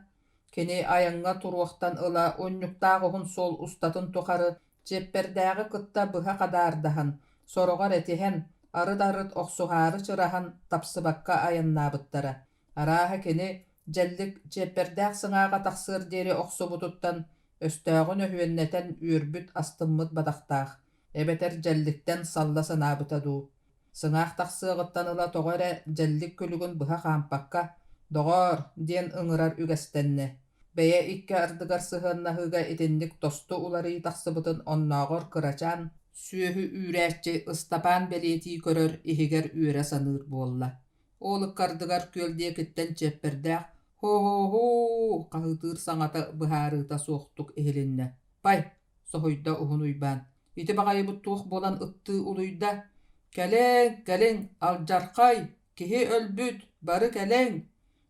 Кини айаҥҥа туруохтан ыла унньуктаах уһун суол устатын тухары чэппэрдээҕи кытта быһа хадаардаһан, сороҕор этиһэн, арыт-арыт охсуһаары чыраһан тапсыбакка айаннаабыттара. Арааһа кини дьэллик чэппэрдээх сыҥааҕа тахсыар диэри охсубутуттан өстөөҕүн өһүөннэтэн үөрбүт астыммыт батахтаах. Эбэтэр дьэлликтэн салла санаабыта дуу. Сыҥаах тахсыаҕыттан ыла тоҕо эрэ дьэллик күлүгүн быһа хаампакка «Доҕоор» диэн ыҥырар үгэстэннэ. Бэйэ икки ардыгар сыһыаннаһыыга итинник тосту уларый тахсыбытын оннооҕор кырачаан, сүөһү үүрээччи ыстапаан бэлиэтии көрөр иһигэр үөрэ саныыр буолла. Оолуккардыгар күөл диэкиттэн чэппэрдээх «Хо-хо-хоо» хаһыытыыр саҥата быһаарыыта суохтук иһилиннэ. «Бай» соһуйда уһун уйбаан. «Ити баҕайыбыт туох буолан ыттыы улуйда. Кэлэҥ, кэлэҥ, алдьархай, киһи өлбүт, бары кэлэҥ»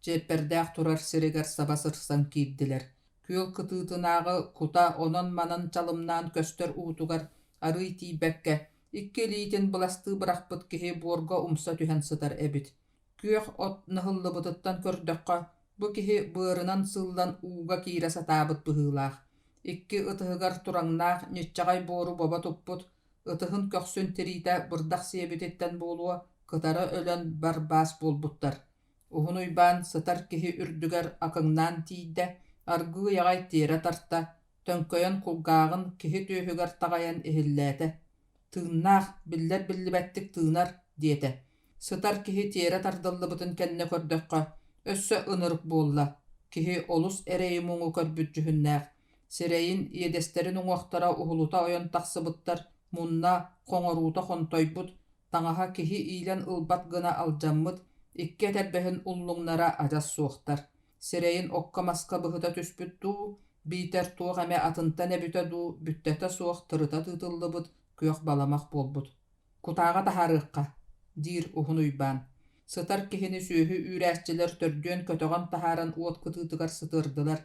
чэппэрдээх турар сиригэр саба сырсан киирдилэр. Күөл кытыытынааҕы кута онон манан чалымнаан көстөр уутугар арый тиийбэккэ икки илиитин быластыы бырахпыт киһи буорго умса түһэн сытар эбит. Күөх от наһыллыбытыттан көрдөккө бу киһи быарынан сыллан ууга киирэ сатаабыт быһыылаах. Икки ытыһыгар тураҥнаах ньыччаҕай буору боба туппут, ытыһын көхсүн тириитэ бырдах сиэбититтэн буолуо кытара өлөн барбаас буолбуттар. Уһун уйбаан сытар киһи үрдүгэр акыҥнаан тиийдэ, аргыы яҕай тиэрэ тарта, төҥкөйөн кулгааҕын киһи түүһүгэр таҕайан иһиллээтэ. «Тыыннаах, биллэр биллибэттик тыынар» диэтэ. Сытар киһи тиэрэ тардыллыбытын кэннэ көрдөккө өссө ынырык буолла. Киһи олус эрэйи муҥу көрбүт жүһүннээх. Сирэйин иэдэстерин уҥуохтара уһулута ойон тахсыбыттар, мунна хоҥоруута хонтойбут, таҥаһа киһи иилэн ылбат гына алдьаммыт, Ikke terbehin ulluŋnara ajas suoxtar. Sireyin okka maska bıhıta tüspüt duu, biter tuğ eme atınta nebüte duu, büttete suox tırıta tıtıllıbıt, kök balamak bolbut. Kutağa taharıqqa, dir uhun uyban. Sıtar kihini sühü üräsçiler tördüön kötöğün taharan uot kıtıtıgar sıtırdılar.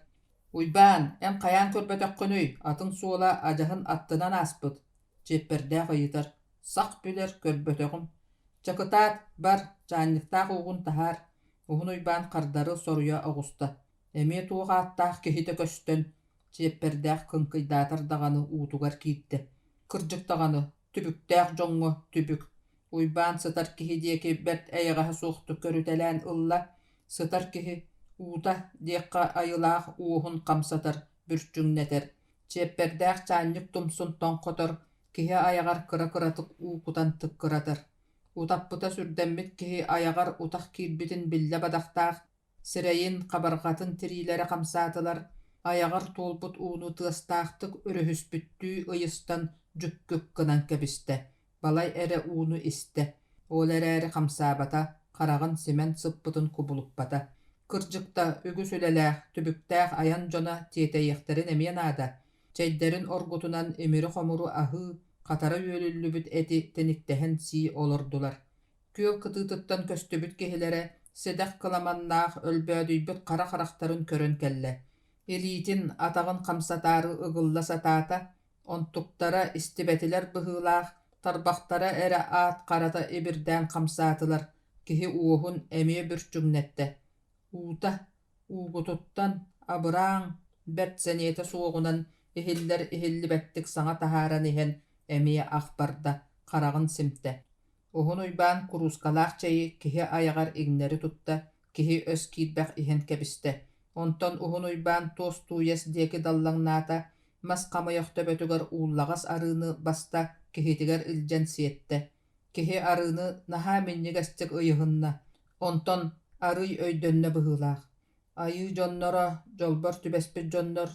Uyban, en kayan körbetökkünüy, atın suola acahın attınan aspıt. Cepperdäq ayıtar. Sak büler körbötöğüm. Çakıtaat bar, çanlıktaq uğun tahar. Uhun uyban kardarı soruya ağusta. Emi tuğaattaq kehite köstön. Cepperdäq kınkıydatar dağanı uutugar kiitte. Kırcık dağanı, tübüktäq joŋŋu, tübük. Uyban sıtar kihi dieki bert ayağa suğtu körütelän ılla. Sıtar kihi uuta diekka ayılaq uuhun kamsatar, bürçüŋneter. Cepperdäq çanlık tumsun tonqotor. Kihi ayagar kıra-kıratık uukutan tıkkıratar. Utappıta sürdemmit kihi ayagar utaq kirbitin bille badaqtaq. Sireyin kabargatın tirileri kamsatılar. Ayagar tolput uunu tığastaqtık örühüspüttüğü ıyıstan cükkük kınan kebiste. Balay ere uunu iste. Oler eri kamsabata, karagın simen sıppıtın kubulukbata. Kırcıkta ügüsüleläq, tübüktäq ayan jona tieteyekterin emien ada. Çeyderin orgutunan emiri homuru ahı, katara yölüllübüt eti teniktehen si olurdular. Köl kıtıtıttan köstübüt kehilere, sedek kılamannaq ölbödüybüt kara karaktarın körön kelle. Elitin atağın kamsatarı ıgılla satata, ontuktara istibetiler bıhılaq, tarbaqtara ere at karata ebirden kamsatılar, kihi uğun emiye bürçügnette. Uuta, uugututtan, abıraň, bert seniyete soğunan, ihiller ihilli bettik sana taharan ihen emiye akbarda, karagın simte. Uhun uyban kuruskalaq çayı kihi ayagar igneri tutta, kihi öz kiidbaq ihen kebiste. Onton uhun uyban tos tuyes dieki dallaŋnata, mas kamayokta bötügar uğullagas arını basta kihitigar iljen siyette. Kihi arını naha minnigestik ıyıhınna. Onton arıy öydönne bıhılaq. Ayı jonnora, jolbor tübespit jonnor,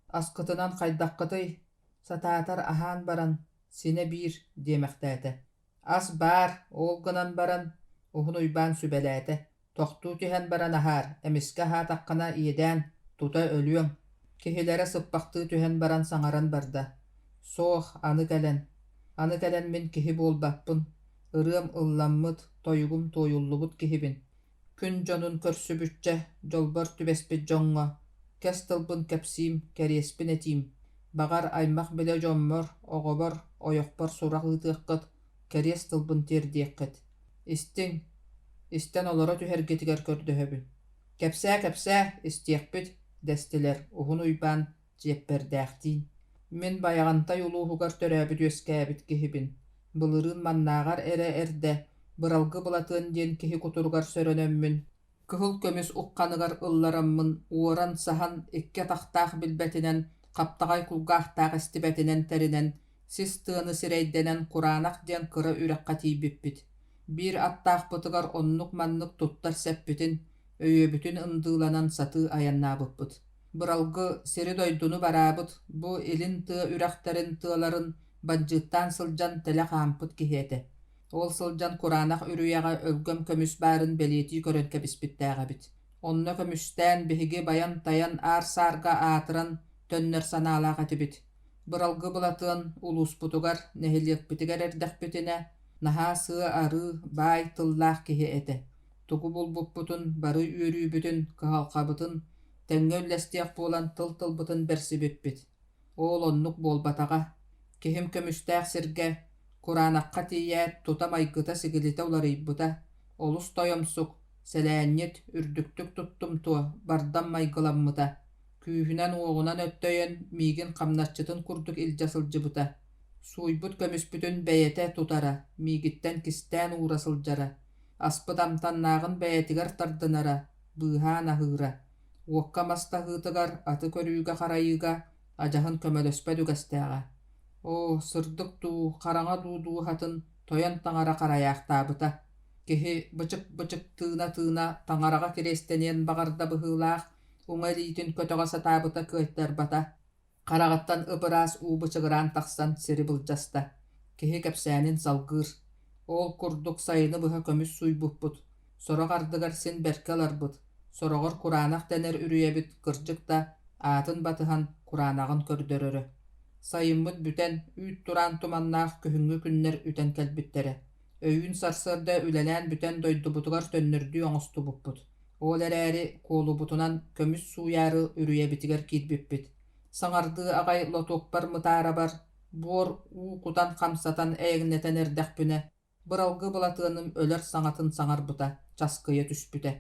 askıtınan kaydakkıtıy, satatar ahan baran, sine bir diemektäte. As bar, olgınan baran, uhun uyban sübeläte. Tohtu tühen baran ahar, emiske ha takkana iyeden, tuta ölüyöm. Kihilere sıppaktığı tühen baran saŋaran barda. Soğ, anı gelen. Anı gelen min kihi bolbappın. Irığım ıllammıt, toyugum toyullubut kihibin. Kün jonun körsübütçe, jolbor tübespit joŋŋo. Kes tılbın kepsiim, keriespin etiim. Bagar aymaq bile jommor, oğobor, oyokbor suraq ıtıqqıt, keries tılbın terdiyeqqit. Istin, isten olara tühergetiger kördöhöbün. Kepsä, istiyekbit, destiler, uhun uyban, jepperdäqtiin. Min bayaganta yoluhugar töröbüt öskäbit kihibin. Bılırın mannağar ere erde, bıralgı bulatın den kihi kuturgar sörönömmün. Kıhıl kömüs uqqanıgar ıllarammın, uoran sahan ikke tahtaq bilbetinen, kaptagay kulgahtaq istibetinen terinen, sis tığını sireydenen kuranaq den kıra ürekka tiýbippit. Bir attaq bıtıgar onnuk mannuk tuttar seppitin, öyöbütün ındığlanan satı ayannabıppıt. Bıralgı siri doydunu barabıt, bu elin tığ ürekterin tığların banjıttan sıljan tele kampıt kihete. Ol sıljan kuranaq ürüyaga ölgöm kömüs barın beleti körönke bispittäğabit. Onna kömüsten bihigi bayan tayan ar sarga atıran tönner sanalağa tibit. Bıralgı bulatın ulus butugar nehiliyek bitiger erdekbitine, naha sığı arı bay tıllaq kihi ete. Tuku bulbupbutun bары üürübütün kıhalqabıtın, teŋgöllestiyek bolan tıl butun bersi bippit. Ol onnuk bolbataga, kihim kömüstäq sirge, kuranaqqa tiýät tuta maýgyta sigilite ularıybuta, olus toyomsuk, selännit, ürdüktük tuttum tuo, bardan maýgılammıta. Küühünen oğunan öttöyen migin kamnatçıtın kurduk iljasılcıbuta. Suýbut kömüspütün beyete tutara, migitten kisten uğrasıljara. Aspıdamtannağın beyetiger tardınara, bıha nahıra. Uokka masta hıtıgar atı körüge karayıga, ajahın kömölöspedügestəğa. O sırdık tuu, karaŋa duuduu hatın toyan taŋara karayaqtabıta. Kihi bıçık tığına taŋaraga kirestenien bagarda bıhılaq, uŋeliitin kötöga satabıta köytler bata. Karagатtan ıpıras uu bıçıgıran taqsan siri bıljasta. Kihi kepsänin salgır. Ol kurduk sayını bıha kömüs suýbupbut. Soraq ardıgar sin berke alarbıt. Sorogor Kur'anaq tener ürüyebit kırcık da atın batıhan Kur'anağın kördörörü. Sayımmıt büten üt turan tumannaq kühüngü günler üten kelbittere. Öyün sarsarda ülelen büten doydubutugar tönnürdü oňustu bupput. Ol eräri kolubutunan kömüs suýary ürüyebitiger kirbippit. Saňardığı agay lotokbar mıtara bar, bor kutan kamsatan äginneten erdäkpüne. Bıralgı bulatığınım öler saňatyn saňarbyta, çaskıya түспүтэ.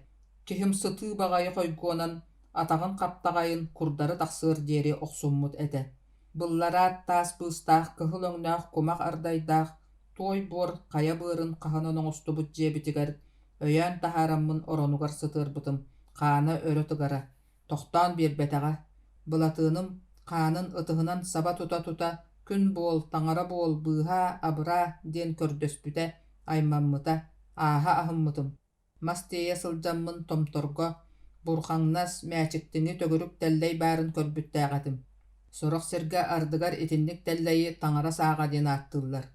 Kihim sıtı bagayı koygonan atağın kaptagayın kurdары taqsır deri oqsummut ete. Bıllara tas bıstaq kıhıl öňnäq kumaq ardaydaq, toy bor kaya bırın qahanan oňustubut jebitiger, öýän taharammın oronugar sıtırbytym, qana örö tıgara. Toxtan bir betaga. Bulatığınım qanın ıtıhınan saba tuta gün bol, taňara bol, bıha, abra den kördöspüte, aýmammıta, aha ahımmıtım. Masteýe sıljammın tomtorgo, burhaňnas mäçiktini tögürük telley baryn körbüttägatim. Soraq serge ardygar etinlik telleyi taňara saga den attyllar.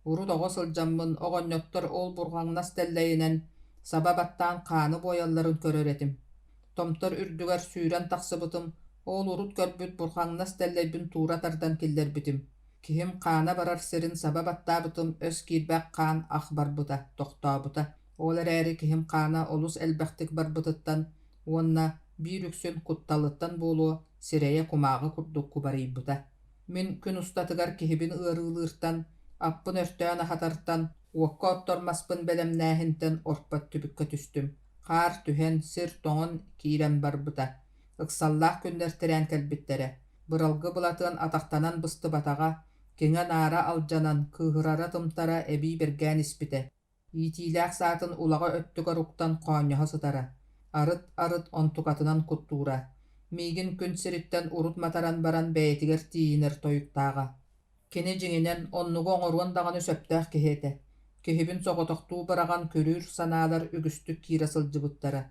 Uru dogo sıljammın ogonňoktor ol burhaňnas telleyinen sababattan qany boýallaryn köreretim. Tomtor ürdüger sүйрän taqsybytym, ol urut körbüt burhaňnas telleybin tuura tardan killerbitim. Kihim qana barar serin sababattabytym öz kirbäk qan ahbarbyta, toxtabyta. Olar äri kihim qana olus elbäktik barbytyttan, onna bir üksün kuttalyttan bolu sireye kumağı kurduk kubarıybyta. Min gün ustatygar kihibin ırylyrtan, appın örtään ahatartan, uokka ottormaspın belemnähinten orpat tübükkä түстüm. Qar tühen sir toňun kirem barbyta. Yksallah günler terän kelbittere. Bıralgı bulatyn ataqtanan bysty bataga, keňe nara aljanan kyhyrara tymtara ebi bergän ispite. Ýitiläk satyn ulaga öttügar uktan qoňaha sytara. Arıt ontukatynan kuttura. Migin gün siritten urut mataran baran bäýetiger tiýiner toýuktaga. Kene jiňinen onnugu oňorwan dagany söptäk kehete. Kehibin sogotoqtuu baragan körür sanalar ügüstük kira sılжыбыттара.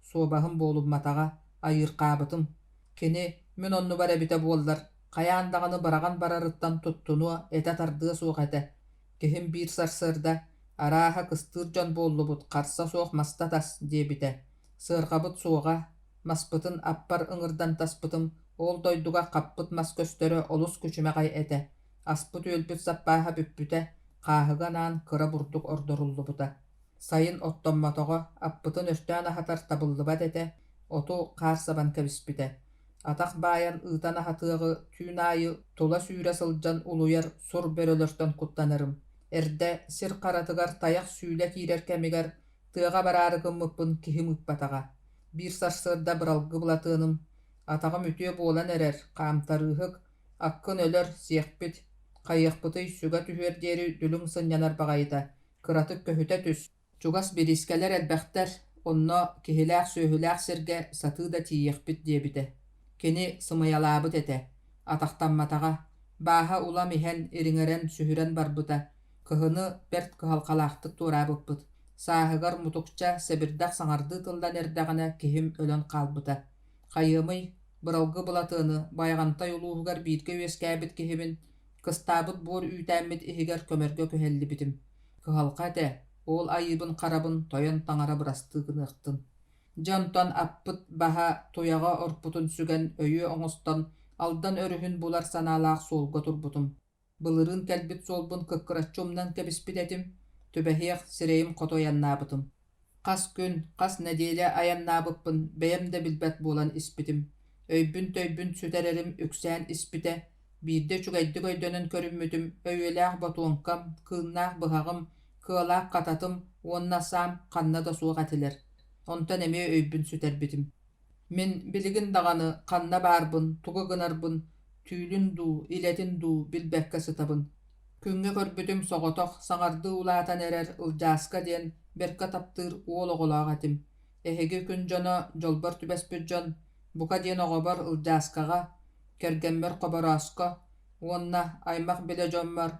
Sobahım bolup mataga ayırqabytym. Kene men onnu bara bite bollar. Qayan dagany baragan bararıttan tuttunu eta tardığı soğuk ete. Kehim bir sarsırda araha kıstırcan bollubut qarsa soğuk mastatas debite. Sırqabıt soğuğa maspıtın appar ıngırdan taspıtım. Ol doyduga qappıt mas köstörü olus küçüme qay ete. Aspıt ölpüt sappaha büppüte. Qahyganan kıra burduk ordorullubuta. Sayın ottonmatogo appıtın örtään ahatar tabıllıbat ete. Otu qarsaban kebispite. Ataq bayan ıtan ahatığı tün ayı tola sүйre sıljan uluyar sur börölörtön kuttanırım. Erde sir qaratıgar tayak süyle kirer kemiger tığa bararıgım mıppın kihim ıppataga. Bir sarsırda bıralgı bulatığınım. Atağım ütüye bolan erer, qamtarıhık, akkın ölör, siyekbit, qayıqpıtı süga tühür deri dülüň sınyanar bagayda. Kıratık köhüte tüs. Çugas biriskeler elbäkter, onno kihiläk söhüläk serge satı da tiyekbit debite. Keni sımayalabıt ete. Ataqtan mataga, baha ula mihen iriňeren sühüren barbyta. Kıhını bert kıhalqalaqtık turabıppıt. Sahygar mutukça sebirdaq saňardy tıldan erdägine kihim ölen qalbyta. Qayymyy bıralgı bulatyny baýganta ýolugar birge weskäbit kihimin kıstabyt bor üýtänmit ihiger kömerge köhelli bitim. Kıhalqa ete, ol ayybın qarabın toyan taňara bırastygyny ıktın. Jonton appıt baha toyaga orputun sügen öýü oňustan aldan örühün bular sanalaq solga turbutum. Bılırın kelbit solbun kıkkıraççumdan kebispit etim, tübehiyek sireyim kotoyannabytym. Qas gün, qas nedele ayannabıppın, beyem de bilbet bolan ispitim. Öýbün töýbün sütererim üksän ispite, birde çugaýdy göýdönün körünmütüm, öýeläk botuňkam, kılnaq bıhagym, kıalaq qatatym, onnasam qanna da suwak atiler. Ontan eme öýbün süterbitim. Min biligin dagany qanna barbyn, tuga gynarbyn, tüýlün du, iletin du bilbäkkä sytabyn. Küňe körbütüm sogotoq saňardy ulatan erer ıljaska diyen berke taptyr uol ogolag atim. Ehege gün jona jolbar tübespit jon, buka diyen ogobar ıljaskaga, kergember qobaraska, onna aymak bile jonmar,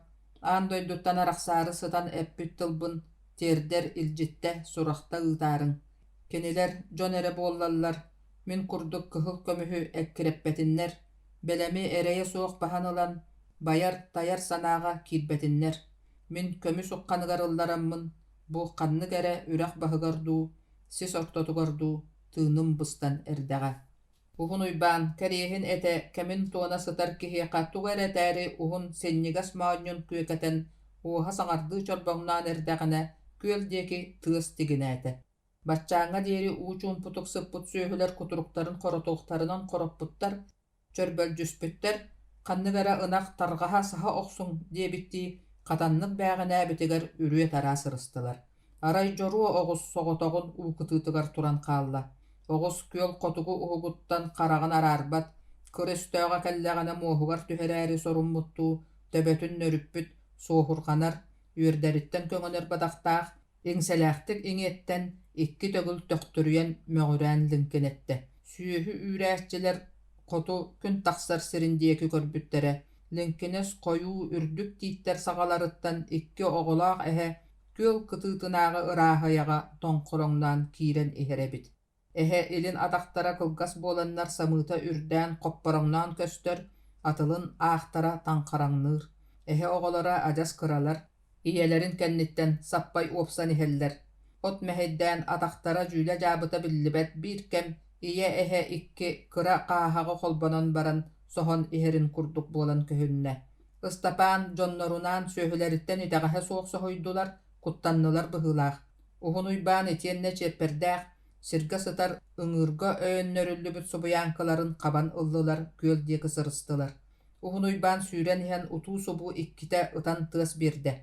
an doýduttan araksary sytan eppit tılbyn, terder iljitte suraqta ıtarın. Keniler jon ere bollallar, min kurduk kıhıl kömühü ekkirepetinler, belemi ereye soğuk bahanylan, bayar tayar sanaga kirbetinler. Min kömü suqqanygar ıllarammın, бу канны гәрә үрәк баһыгардуу, сис ортотугардуу, тыыным быстан эрдэҕэ. Ухун уйбаан, кэриэһин этэ кэмин туона сытар киһи хаттугар этээри ухун сеннигас маанньун күөкэтэн уоха саҥардыы чорбоҥнаан эрдэҕинэ күөл диэки тыас тигинээтэ. Баччааҥҥа диэри уу чуумпутук сыппут сүөһүлэр кутуруктарын хоротуохтарынан хороппуттар, чөрбөлдьүспүттэр, ханныгара ынах тарҕаһа саһа охсуҥ диэбиттии хатаннык бээҕинээбитигэр үрүө тараа сырыстылар. Арай дьоруо оҕус соҕотоҕун уукытыытыгар туран хаалла. Оҕус күөл хотугу уһугуттан хараҕын араарбат, кырыстөöҕэ кэллэҕинэ муоһугар түһэрээри соруммуттуу, төбөтүн нөрүппүт, суоһурҕанар, үөрдэриттэн көҥөнөр бадахтаах, иҥсэлээхтик иҥиэттэн икки төгүл төхтүрүйэн мөҕүрээн лиҥкинэтте. Сүөһү үүрээччилэр хоту күн тахсар сирин диэки көрбүттэрэ, лиҥкинэс хойуу үрдүк тииттэр саҕаларыттан икки оҕолоох эһэ күөл кытыытынааҕы ырааһайаҕа тоҥхороҥнаан киирэн иһэрэбит. Эһэ илин атахтара кылгас буоланнар самыыта үрдээн хоппороҥноон көстөр, атылын аахтара таҥхараҥныыр. Эһэ оҕолора адьас кыралар, ийэлэрин кэнниттэн саппай уопсан иһэллэр. От мэһэйдээн атахтара дьүүлэ дьаабыта биллибэт биир кэм ийэ эһэ икки кыра хааһаҕы холбонон баран соһон иһэрин курдук буолан көһүннэ. Ыстапаан дьоннорунаан сүөһүлэриттэн итэҕэһэ суох соһуйдулар, куттаннылар быһыылаах. Ухун уйбаан итиэннэ чиэппэрдээх, сиргэ сытар ыҥыырга өөннөрүллүбүт субуяанкаларын хабан ыллылар, күөл диэки сырыстылар. Ухун уйбаан сүүрэн иһэн утуу субуу иккитэ ытан тыас биэрдэ.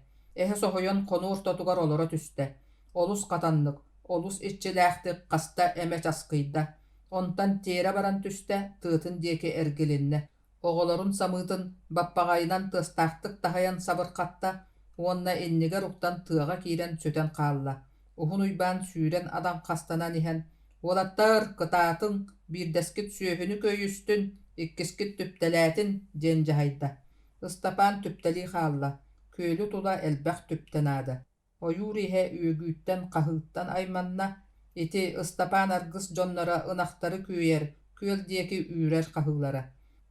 Эһэ соһуйон хону ортотугар олоро түстэ. Олус хатаннык, олус иччилээхтик хаста эмэ часкыйда. Онтан тиэрэ баран түстэ, тыытын диэки эргилиннэ. Оҕолорун самыытын баппаҕайынан тыастаахтык таһайан сабырхатта, уонна иннигэр уктан тыаҕа киирэн сөтэн хаалла. Ухун уйбаан сүүрэн адан хастанан иһэн: «Уолаттар кытаатыҥ, биирдэскит сүөһүнү көйүстүн, иккискит түптэлээтин» диэн дьаһайда. Ыстапаан түптэлии хаалла, күөлү тула элбэх түптэн аада. Ойуур иһэ үөгүүттэн хаһыыттан айманна, ити Ыстапаан аргыс дьоннора ынахтары күүер, күөл диэки үүрэр хаһыылара.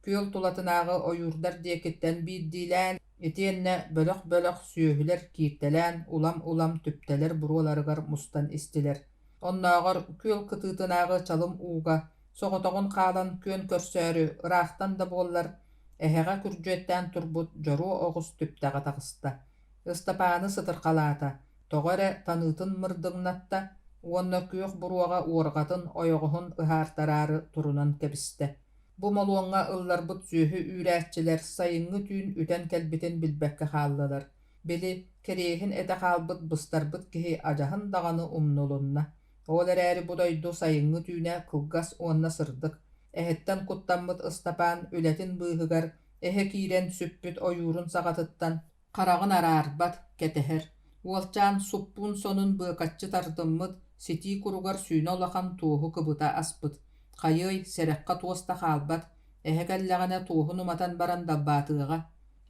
Күөл тулатынааҕы ойуурдар диэкиттэн биирдиилээн, итиэннэ бөлөх-бөлөх сүөһүлэр кииртэлээн улам-улам түптэлэр буруоларыгар мустан истилэр. Оннооҕор күөл кытыытынааҕы чалым ууга, соҕотоҕун хаалан күөн көрсөөрү ыраахтан да буоллар, эһэҕэ күрдьүөттэн турбут дьоруо оҕус түптэҕэ таҕыста. Ыстапааны сытырхалаата, тоҕо эрэ таныытын мырдыҥнатта, уонна күөх буруаҕа уорҕатын ойоҕоһун ыһаартараары турунан кэбистэ. Бу молуоҥҥа ылларбыт сүөһү үүрээччилэр сайыҥҥы түүн үтэн кэлбитин билбэккэ хааллалар. Били кэриэһин этэ хаалбыт быстарбыт киһи адьаһын даҕаны умнулунна. Ол эрээри будойду сайыҥҥы түүнэ кылгас уонна сырдык. Эһэттэн куттаммыт Ыстапаан үлэтин быыһыгар эһэ киирэн сүппүт ойуурун саҕатыттан хараҕын араарбат, кэтэһэр. Уолчаан суппуун сонун быакаччы тардыммыт, ситии куругар сүүнэ улахан туоһу кыбыта аспыт. Хайый сэрэххэ туоста хаалбат, эһэ кэллэҕинэ туоһу нуматан баран dabbaatыаҕа.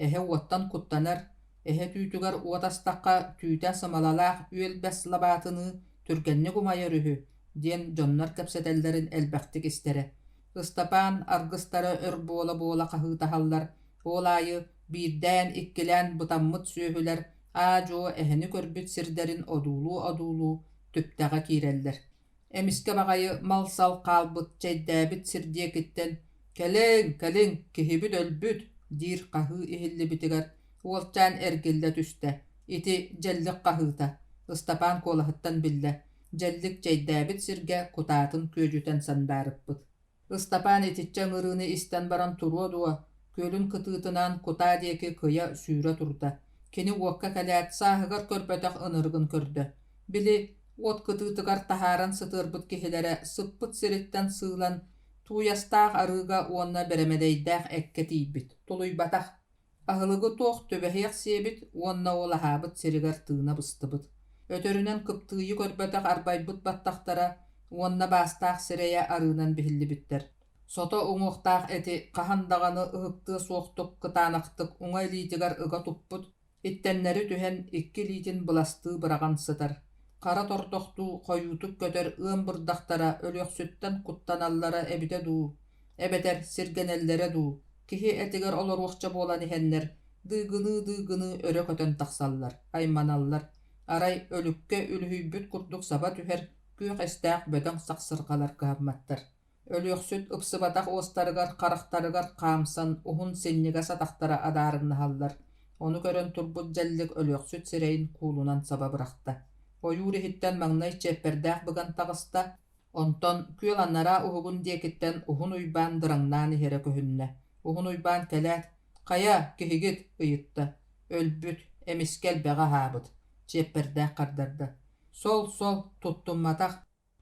Эһэ уоттан куттанар, эһэ түүтүгэр уотастахха түүтэ сымалалаах үөлбэс лабаатыны түргэнник умайар үһү диэн дьоннор кэпсэтэллэрин элбэхтик истэрэ. Ыстапаан аргыстара өр буола хаһыытаһаллар, уолаайы биирдээн иккилээн бытаммыт сүөһүлэр аадьуо эһэни көрбүт сирдэрин одуулуу түптэҕэ киирэллэр. Эмискэ баҕайы мал-сал хаалбыт чэйдээбит сирдиэкиттэн: «Кэлиҥ, киһибит өлбүт» диир хаһыы иһиллибитигэр уолчаан эргиллэ түстэ. Ити дьэллик хаһыыта. Ыстапаан куолаһыттан биллэ, дьэллик чэйдээбит сиргэ кутаатын күөдьүтэн санбаарыппыт. Ыстапаан итиччэ ҥырыыны истэн баран туруо дуо, күөлүн кытыытынаан кутаа диэки кыйа сүүрэ турда. Кини уокка кэлээт сааһыгар көрбөтөх ыныргын көрдө. Били уот кытыытыгар таһааран сытыырбыт киһилэрэ сыппыт сириттэн сыылан туйастаах арыыга уонна бэрэмэдэйдээх экке тиийбит, тулуйбатах. Аһылыгы туох төбөһүөх сиэбит, уонна уолаһаабыт сиригэр тыына быстыбыт. Өтөрүнэн кыптыйы көрбөтөх арбайбыт баттахтара уонна баастаах сирэйэ арыынан биһиллибиттэр. Сото уҥуохтаах эти хаһан-даҕаны ыһыктыы суохтук кытаанахтык уҥа илиитигэр ыга туппут, иттэннэри түһэн икки илиитин быластыы быраҕан сытар. Хара тортохтуу хойуутук көтөр ыам бырдахтара өлөөхсүттэн куттаналлара эбитэ дуу, эбэтэр сиргэнэллэрэ дуу, киһи этигэр олоруохча буолан иһэннэр дыыгыны өрө көтөн тахсаллар, айманаллар. Aray ölükke ülühüybüt kurduk saba tüher kүйük estääk bödöň saksırgalar kıhammattır. Ölüöksüt ıpsıbataq ostarıgar qaraqtarıgar qamsan uhun senniga sataktara adarını hallar. Onu görön turbut jellik ölüöksüt sireyin kuulunan saba bırakta. Oyuri hitten magnay çeperdääk bıgan tağısta, onton küylanlara uhugun diekitten uhun uybaan dırangnan ihere köhünne. Uhun uybaan kelät, "Kaya kihigit" ıyıttı. Ölbüt, emiskel beğa habıt. Çeperdääk qardardı. Sol tuttummataq,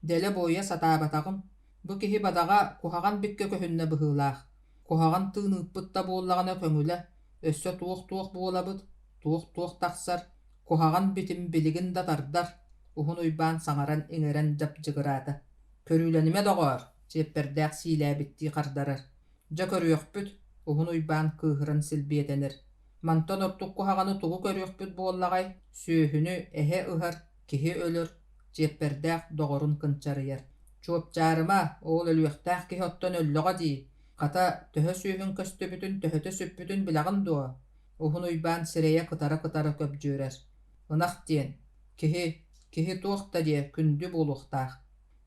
dele boya satabatagım. Bu kihi badaga kuhagan bikke köhünne bıhılaaq. Kuhagan tığınıppıtta boğullağına köngüle. Össö tuoq boğulabıt, tuoq taqsar. Kuhagan bitim biligin da tardar. Uhun uybaan saŋaran iŋeren japjıgırata. Körülenime doğar, çeperdääk siilää bitti qardarar. Ja körüökpüt, uhun uybaan kıhıran silbiyetenir. Manton ortuk kuhagany tugu körüökpüt boğullagay, süöhünü ehe ıhar, kihi ölür, çeperdääk doğorun kınçarıyar. Çuopçarıma, oğul ölüöktääk kihi otton öllöga di. Kata töhö süöhün köstübütün, töhötö süppütün bilagın duo. Uhun uybaan sireye kıtara köpjürer. Ynaq diyen, kihi tuoqta diye kündü boluqtaaq.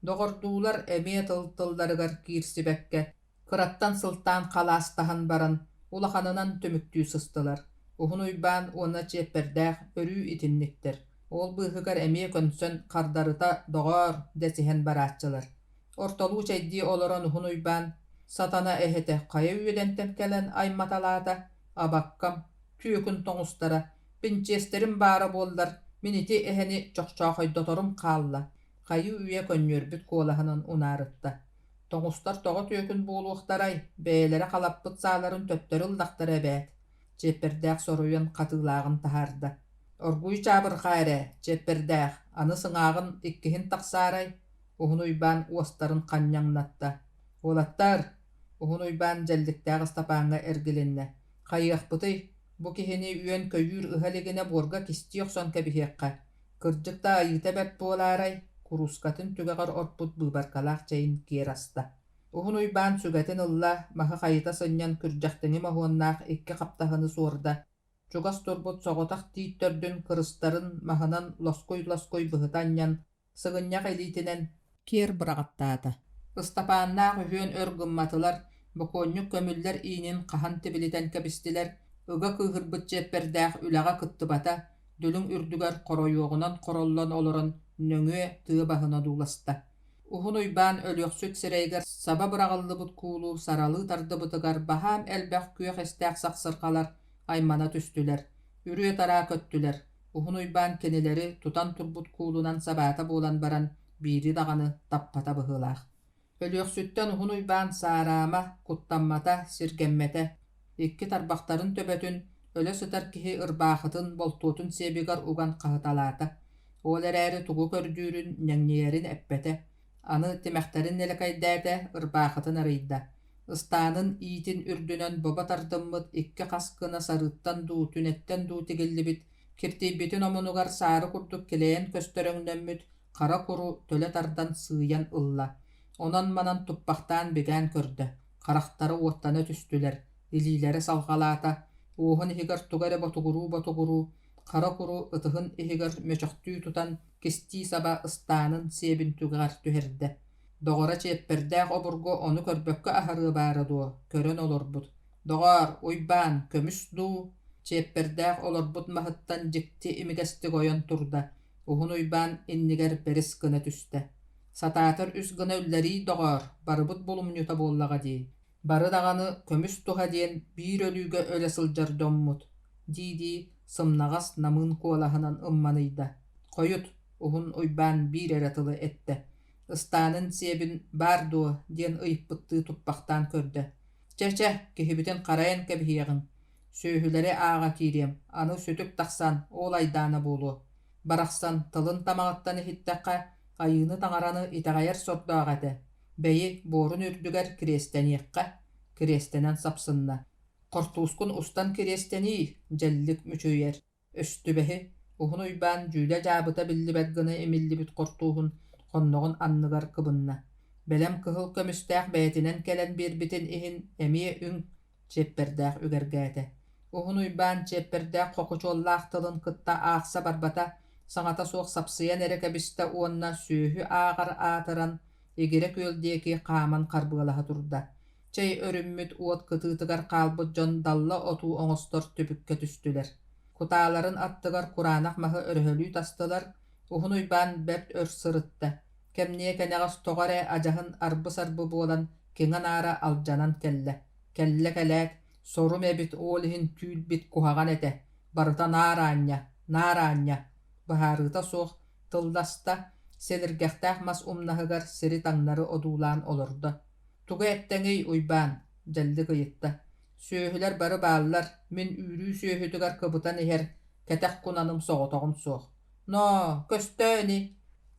Doğorduular emie tıllarıgar kiirsibekke, kırattan sıltaan kalastahan baran, ulahanınan tömüktüü sıstılar. Uhun uybaan ona çeperdääk örüü itinniktir. Ol bıhıgar emie könsön kardarıta doğor desihen baraatçılar. Ortoluu çeydii oloron uhun uybaan satana ehete kaya üyedenten kelen aymatalarda abakkam tüykün toňustara pinçesterin bara bollar miniti eheni çokçoqoydotorum kalla. Kayı üye könnyörbüt kuolahanın unarıtta. Toňustar togo tüykün buuluqtaray beýlere kalappıt sağların töttörü ıldaktar ebät. Çeperdääk soruyan katılağın taharda. Orguy çabır gaýre, çeperdääk, anı sıňağın ikkihin taqsaray, uhun uybaan uostarın kanyaňnatta. Olattar, uhun uybaan jelliktääk ıstapaňa ergilenne. Kayıqpıty, bu kihini üyen köyür ıhaligine borga kistiyoqson kebihiqqa. Kırjykta ayıta bert bolaray, kuruskatın tügegar orput bıbarkalaq çeyin kierasta. Uhun uybaan sügatin ılla, maha kayıta sınyan kürjaktıni mahuannaq ikki kaptahanı sorda. Çugas turbut soğotaq tiittörдүн kırıstarın mahanan loskoy bıhıtanyan, sığınyak elitinen kier bıragattaata. Istapaannaq ühüön örgümmatılar, bokonyuk kömüller iinin qahan tibiliten kebistiler, ıga kıhırbıt çeperdääk ülaga kıttıbata, dülüň ürdüger koroyoğunan korollon oloron nöňe tığı bahına duulasta. Uhun uybaan ölüöksüt sireyger saba bıragıllıbıt kuulu saralı tardıbıtıgar baham elbäk küýek estääk saksırkalar aymana tüstüler. Ürüe tara köttüler. Uhun uybaan kenileri tutan turbut kuulunan sabata bolan baran biri dağını tappata bıhılaaq. Ölüöksütten uhun uybaan sarama, kuttanmata, sirgemmete, ikki tarbaktarın töbötün, öle sıtar kihi ırbaaxıtın boltuotun sebigar ugan qahytalata. Ol eräri tugu kördüürün ñaññeyerin eppete. Anı timähtärin nelekaydäte ırbaaxıtın arıyda. Istaanın iitin ürdünön boba tardımmıt ikki qaskına sarıttan duu tünetten duu tigillibit. Kirtibitin omunugar sarı kurduk kileyen köstöröňnömmüt, kara kuru töle tardan sığyan ılla. Onan manan tuppaktan bigan kördü. Karaktары uottana tüstüler. Dilileri salgalata. Uhun ihigar tugare botuguru. Kara kuru ıtıhın ihigar möçöktüü tutan kisti saba ıstaanın sebin tügar tüherde. Doğora çeperdääk oburgo onu körbökkö aharıı baraduo. Körön olorbut. Doğar, uybaan, kömüs duu. Çeperdääk olorbut mahyttan jikti imigesti goyon turda. Uhun uybaan inniger beris gına tüste. Satatır üs gına ölleri doğar, barыбыт bolumnyuta bollaga di. Barı dağanı kömüs tuha diyen bir ölüge öle sıljar dommut. Didi sımnagas namın kuolahanan ımmanıyda. Koyut, uhun uybaan bir eratılı ette. Istaanın sebin barduo diyen ıyıppıttığı tuppaktan körde. Çeh, kihibiten karayan kebihiyeğin. Söhülere ağa kiriyem, anı sütük taksan, olaydana bolu. Baraksan, tılın tamağıttan ihittakka, ayını taŋaranı itagayar sordaağate. Beyi borun ürdüger kiresteniyeqqa, kirestenen sapsınna. Kortuuskun ustan kiresteni, jellik müçüyer. Östübehi, uhun uybaan jüle jabıta billi belgını emillibit kortuuhun, honnoğun anныгар kıbınna. Belem kıhıl kömüstääk bätinen kelen bir bitin ihin emie üň çeperdääk ügergäte. Uhun uybaan çeperdääk kokuçollaaq tılın kıtta ağsa barbata, Саңата суох сапсыян эрекебисте уонна сүүһү ааҕар аатыран эгире күөлдиэки хааман харбыалаһа турда. Чэй өрүммүт уот кытыытыгар хаалбыт дьон далла отуу оҥостор түбүккэ түстүлэр. Кутааларын аттыгар кураанах маһы өрөһөлүү тастылар, уһун уйбаан бэрт өр сырытта. Кэмние кэнэҕас тоҕор ажаһын арбы-сарбы буолан киҥа наара алдьанан кэллэ. Кэллэ кэлээт, сорум эбит уолиһин түүлбит куһаҕан этэ. Барыта наарааньа. Быһаарыыта суох тылдаста селиргэхтээх мас умнаһыгар сири таҥнары одуулаан олордо. Тугу эттэҥий уйбаан, дьэлли кыйытта. Сүөһүлэр бары бааллар, мин үүрүү сүөһүтүгар кыбытан иһэр кэтэх кунаным соҕотоҕун суох. Но, көстөөни,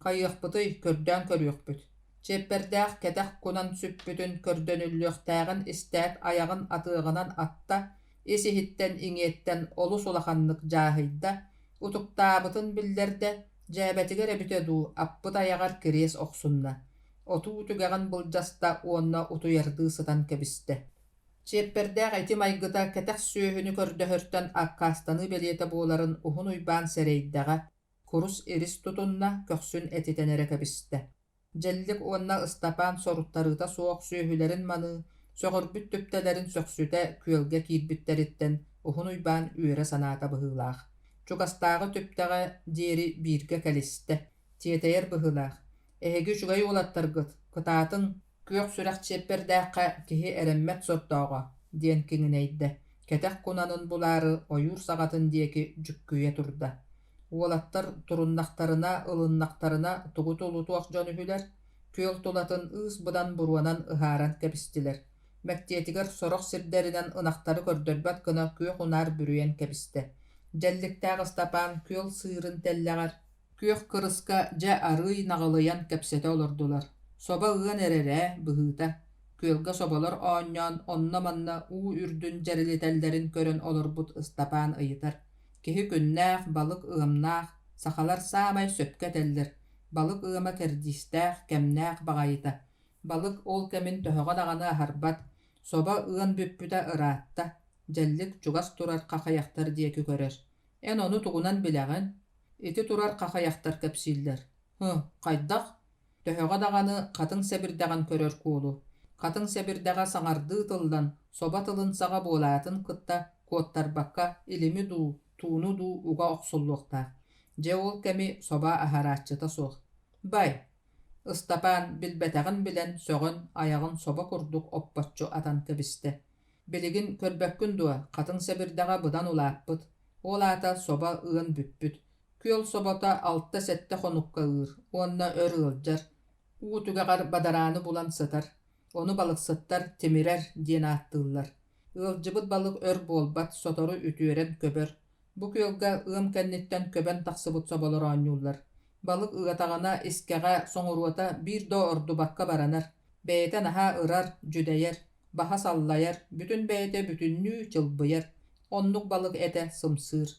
хайыахпытый көрдөөн көрүөхпүт. Чеппердээх кэтэх кунан сүппүтүн көрдөнүллүөхтээҕин истээт айаҕын атыаҕынан атта, исиһиттэн иҥиэттэн олус улаханнык жааһыйда, утуктаабытын биллэрдэ, дьээбэтигэр эбитэ дуу аппыт аяҕар кириэс охсунна. Отуу түгэҕин былдьаста уонна утуйардыы сытан кэбистэ. Чеппердээх эти майгыта кэтэх сүөһүнү көрдөһөртөн аккаастаны белиэтэ буоларын уһун уйбаан сэрэйдэҕэ, курус ирис тутунна көхсүн этитэнэрэ кэбистэ. Дьэллик уонна Ыстапаан соруттарыыта суох сүөһүлэрин маны, сөҕөрбүт түптэлэрин сөхсүтэ күөлгэ киирбиттэриттэн уһун уйбаан үөрэ санаата быһыылаах. Чугастааҕы түптэҕэ диэри бииргэ кэлистэ, тиэтэйэр быһыылаах. Эһиги үчүгэй уолаттаргыт, кытаатын күөх сүрэх чеппердээххэ киһи эрэммэт сордооҕо, диэн киҥинэйдэ. Кэтэх кунанын булаары ойуур саҕатын диэки дьүккүйэ турда. Уолаттар туруннахтарына, ылыннахтарына тугу тулутуох дьон үһүлэр, күөл тулатын ыыс быдан буруанан ыһааран кэбистилэр. Мэктиэтигэр сорох сирдэринэн ынахтары көрдөрбөт гына күөх унаар бүрүйэн кэбистэ. Дьэлликтээҕ Ыстапаан күөл сыырын теллэҕэр, күөх кырыска дьэ арый наҕылыйан кэпсэтэ олордулар. Соба ыан эрэрээ быһыыта. Күөлгэ соболор оонньоон онно-манна уу үрдүн дьэрилитэллэрин көрөн олорбут Ыстапаан ыйытар. Киһи күннээх, балык ыамнаах, сахалар саамай сөпкэ теллэр. Балык ыама кэрдиистээх, кэмнээх баҕайыта. Балык ол кэмин төһөҕөн аҕаны аһарбат. Соба ыан бүппүтэ ыраатта. Дьэллик чугас турар хахайахтар диэки көрөр. Эн ону тугунан билэҕин, ити турар хахайахтар кэпсииллэр. Хайдах? Төһөҕө даҕаны хатыҥ сэбирдэҕин көрөр куолу. Хатыҥ сэбирдэҕэ саҥардыы тылдан, соба тылын саҕа буолаатын кытта куоттарбакка илими дуу, тууну дуу уга охсуллуохтаах. Дьэ ол кэми соба аһарааччыта суох. Бай, Ыстапаан билбэтэҕин билэн сөҕөн аяҕын соба курдук оппоччу атан кэбистэ. Билигин көрбөккүн дуа, хатыҥ сэбирдэҕэ быдан улааппыт. Ол аата соба ыан бүппүт. Күөл собота 6-7 хонукка ыыр, уонна өр ылдьар. Уутугаҕар бадарааны булан сытар. Ону балыксыттар тимирэр диэн ааттыыллар. Ыалдьыбыт балык өр буолбат, сотору үтүөрэн көбөр. Бу күөлгэ ыам кэнниттэн көбөн тахсыбыт соболор оонньууллар. Балык ыатаҕына искэҕэ соҥуруота биир доо ордубакка баранар. Бэйэтэ наһаа ырар, жүдэйэр, баһа саллайар, бүтүн бэйэтэ бүтүннүү чылбыйар. Оннук балык этэ сымсыыр.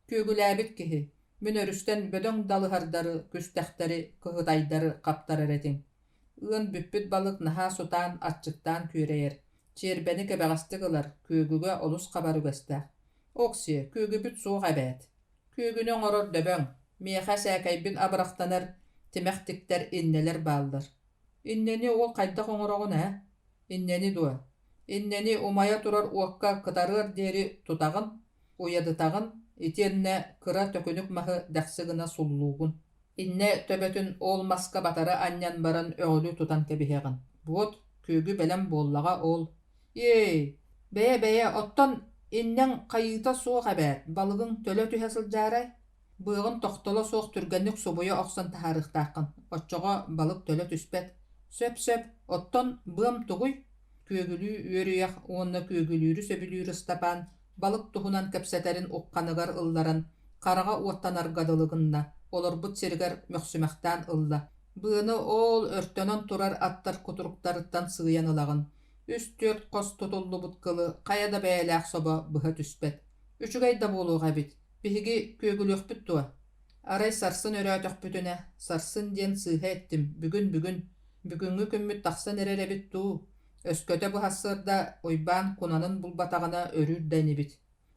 Күөгүлээбит киһи. Мин өрүстэн бөдөҥ далыһардары, күстэхтэри, кыһытайдары хаптарар этиҥ. Ыан бүппүт балык наһаа сутаан, аччыктаан күөрэйэр. Чиэрбэни кэбэҕастык ылар, күөгүгө олус хабар үгэстээх. Оксие, күөгүбүт суох эбээт. Күөгүнү оҥорор дөбөҥ, миэхэ сээкэйбин абырахтанар, тимэхтиктэр иннелэр бааллар. Иннени уол хайдах оҥороҕун, Иннени дуа. Иннени умайа турар уокка кытарыар диэри тутаҕын, уйадытаҕын, итиэннэ кыра төкүнүк маһы дахсыгына суллуугун. Инне төбөтүн ол маска батара аньян баран öҕөлү тутан кэбиһэҕин. Буот, күөгү бэлэм буоллаҕа ол. Бэйэ, оттон иннең хайыыта суох эбээт, балыгың төлө түһэ сылдьаарай. Быаҕын тохтоло суох түргэнник субуйа охсон таһаарыхтааххын. Оччоҕо балык төлө түспэт. Сөп, оттон быам тугуй. Күөгүлүү үөрүйэх уонна күөгүлүүрү сөбүлүүр Ыстапаан балык туһунан кэпсэтэрин укканыгар ылларан, хараҕа уоттанаргадылыгынна, олорбут сиригэр мөхсүмэхтээн ылла. Быаны ол өртөнөн турар аттар кутуруктарыттан сыыян ылагын. 3-4 кос тутуллубут кылы, хайада бэйэлээх соба быһа түспэт. Үчүгэй да буолуох эбит. Биһиги күөгүлүөхпүт туа. Арай сарсын өрөөтөхпүтүнэ, сарсын диэн сыыһа эттим, бүгүнгү күммүт тахсан эрэребит туу. Өскөтө быһассыарда уйбаан кунанын булбатаҕына өрүүр дэнибит.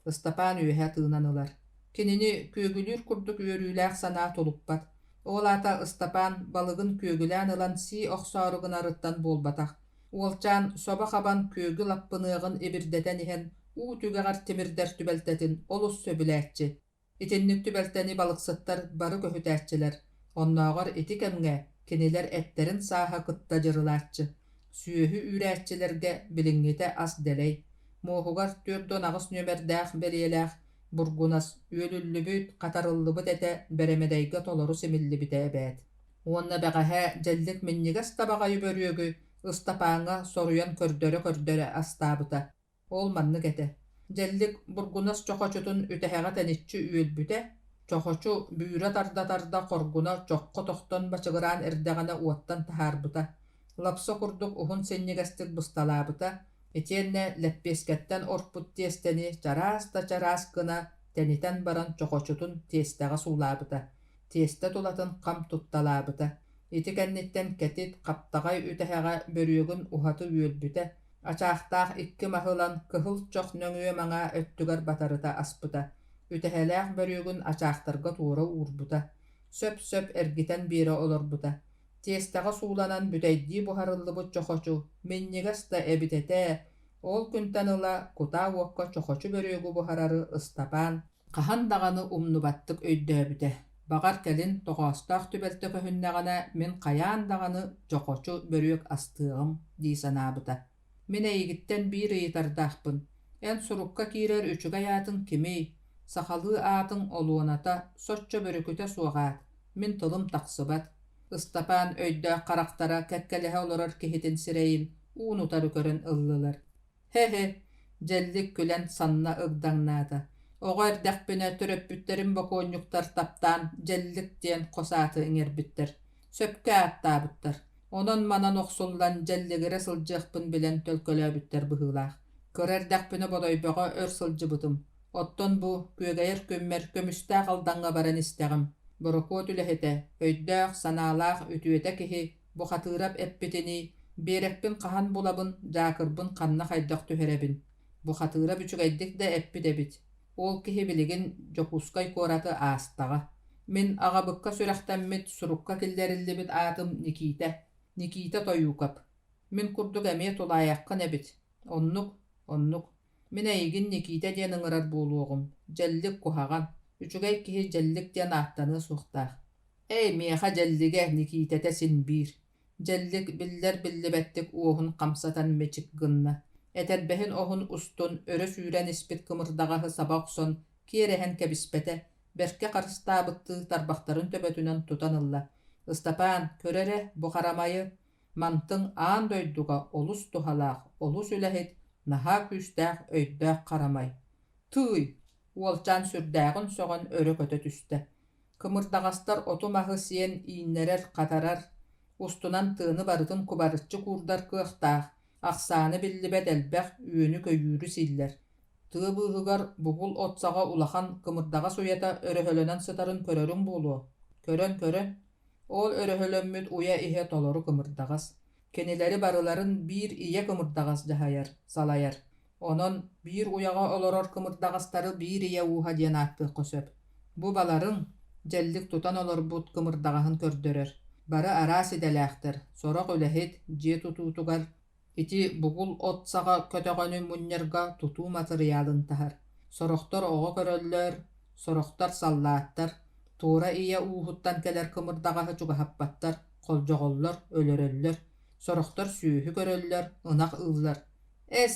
Ыстапаан үөһэ тыынан ылар. Kinini kögülür kurduk üörüylääk sanaa tuluppat. Oğlata Ыстапаан balığın kögülään ılan si oxsarıgın arıttan bolbataq. Uolcaan soba qaban kögü lappınığın ebirdeten ihen uu tügeğar timirder tübeltetin olus söbüläätçi. İtinnik tübelteni balıqsıttar barı köhütäätçiler. Onnoğar eti kemge kiniler etterin saha kıtta jırılaatçı. Süöhü ürätçilerge biliŋňite as deley. Mohugar tördön ağыс nömerdäэх beliyelääh burgunas üölüllübüt qatarıllыбыт ete beremedeyge toloru simillibite ebät. Уонна бэҕэһэ дьэллик минньигэс табаҕайы бөрүөгү Ыстапааҥҥа соруйан көрдөрө астаабыта. Ол маннык эте. Дьэллик бургунас чохочутун үтэһэҕэ тэниччи үөлбүтэ, чохочу бүүрэ тарда хоргуна чоххо тохтон бачыгыраан эрдэҕинэ уоттан таһаарбыта. Лапса курдук уһун синньигэстик бысталаабыта, итиэннэ лэппиэскэттэн орпут тиэстэни чараас гына тэнитэн баран чохочутун тиэстэҕэ суулаабыта. Тиэстэ тулатын хам тутталаабыта. Ити кэнниттэн кэтит хаптаҕай үтэһэҕэ бөрүөгүн уһаты үөлбүтэ. Ачаахтаах икки маһылан кыһыл чох нөҥүө маҥаа өттүгэр батарыта аспыта. Үтэһэлээх бөрүөгүн ачаахтарга туора уурбута. Сөп эргитэн биирэ олорбута. Тиэстэҕэ сууланан бүтэйдии буһарыллыбыт чохочу минньигэс да эбитэтэ. Ол күнтэн ыла кутаа уокка чохочу бөрүөгү буһарары Ыстапаан хаһан даҕаны умнубаттык өйдөөбүтэ. Бағар кэлин тоҕоостаах түбэлтэ көһүннэҕинэ мин хайаан даҕаны чохочу бөрүөк астыаҕым дии санаабыта. Мин эйигиттэн биир ыйытардаахпын. Эн сурукка киирэр үчүг аятын кими, сахалыы аатын олуоната соччо бөрүкүтэ суоҕаат. Мин тылым тахсыбат. Ыстапаан өйдөөх харахтара кэккэлэһэ олорор киһитин сирэйин уунутары көрөн ыллылар. Хе, дьэллик күлэн санна ыгдаҥнаата. Оҕо эрдэхпинэ төрөппүттерин бокуонньуктар таптаан дьэллик диэн хосааты иҥербиттэр. Сөпкэ ааттаабыттар. Онон манан охсуллан дьэллигире сылдьыахпын билэн төлкөлөөбүттэр быһыылаах. Кыр эрдэхпинэ бодойбоҕо өр сылдьыбытым. Оттон бу күөгэйэр көммэр көмүстээх алдаҥҥа баран истэҕим. Борокуо түлэһитэ, өйдөөх санаалаах үтүөтэ киһи бухатыырап эппитини биэрэппин хаһан булабын дьаакырбын ханна хайдах түһэрэбин. Бухатыырап үчүгэйдик да эппит эбит. Ол киһи билигин жокускай куораты аастаҕа. Мин аҕабыкка сүрэхтэммит сурукка киллэриллибит аатым Никита Тойукап. Мин курдук эмиэ тулаайаххын эбит. Оннук. Мин эйигин Никита диэн ыҥырар буолуоҕум. Дьэллик куһаҕан. Үчүгэй киһи дьэллик диэн ааттаны суохтаах. Миэхэ дьэллигэ Никитэтэ синбиир. Дьэллик биллэр биллибэттик уоһун хамсатан мечик гынна. Этэрбэһин оһун устун өрө сүүрэн испит кымырдаҕаһы саба охсон киэрэһэн кэбиспэтэ, бэркэ харыстаабыттыы тарбахтарын төбөтүнэн тутан ылла. Ыстапаан көрэрэ бухарамайы мантыҥ аан дойдуга олус тухалаах, олус үлэһит, наһаа күүстээх өйдөөх харамай. Тыый! Уолчаан сүрдээҕин соҕон өрө көтө түстэ. Кымырдаҕастар оту маһы сиэн ииннэрэр хатарар, устунан тыыны барытын кубарыччы куурдар кыахтаах, ахсааны биллибэт элбэх үөнү көйүүрү силлэр. Тыа быыһыгар бугул отсаҕа улахан кымырдаҕа суйата өрөһөлөнөн сытарын көрөрүҥ буолуо. Көрөн. Ол өрөһөлөммүт уя иһэ толору кымырдаҕас. Кенилери барыларын биир ие кымырдаҕас дьаһайар, салайар. Онон биир уяҕа олорор кымырдаҕастары биир ие ууһа диэн ааттыахха сөп. Бу баларың дьэллик тутан олорбут кымырдаҕаһын көрдөрөр. Бары араа сидэлээхтэр, сорох үлэһит дьиэ тутуутугар ити бугул отсаҕа көтөҕөнү мунньарга тутуу материалын таһар. Сорохтор оҕо көрөллөр, сорохтар саллааттар, туора ие ууһуттан келер кымырдаҕаһы чугаһаппаттар, холдьоҕоллор, өлөрөллөр. Сорохтор сүүһү көрөллөр, ынах ыыллар.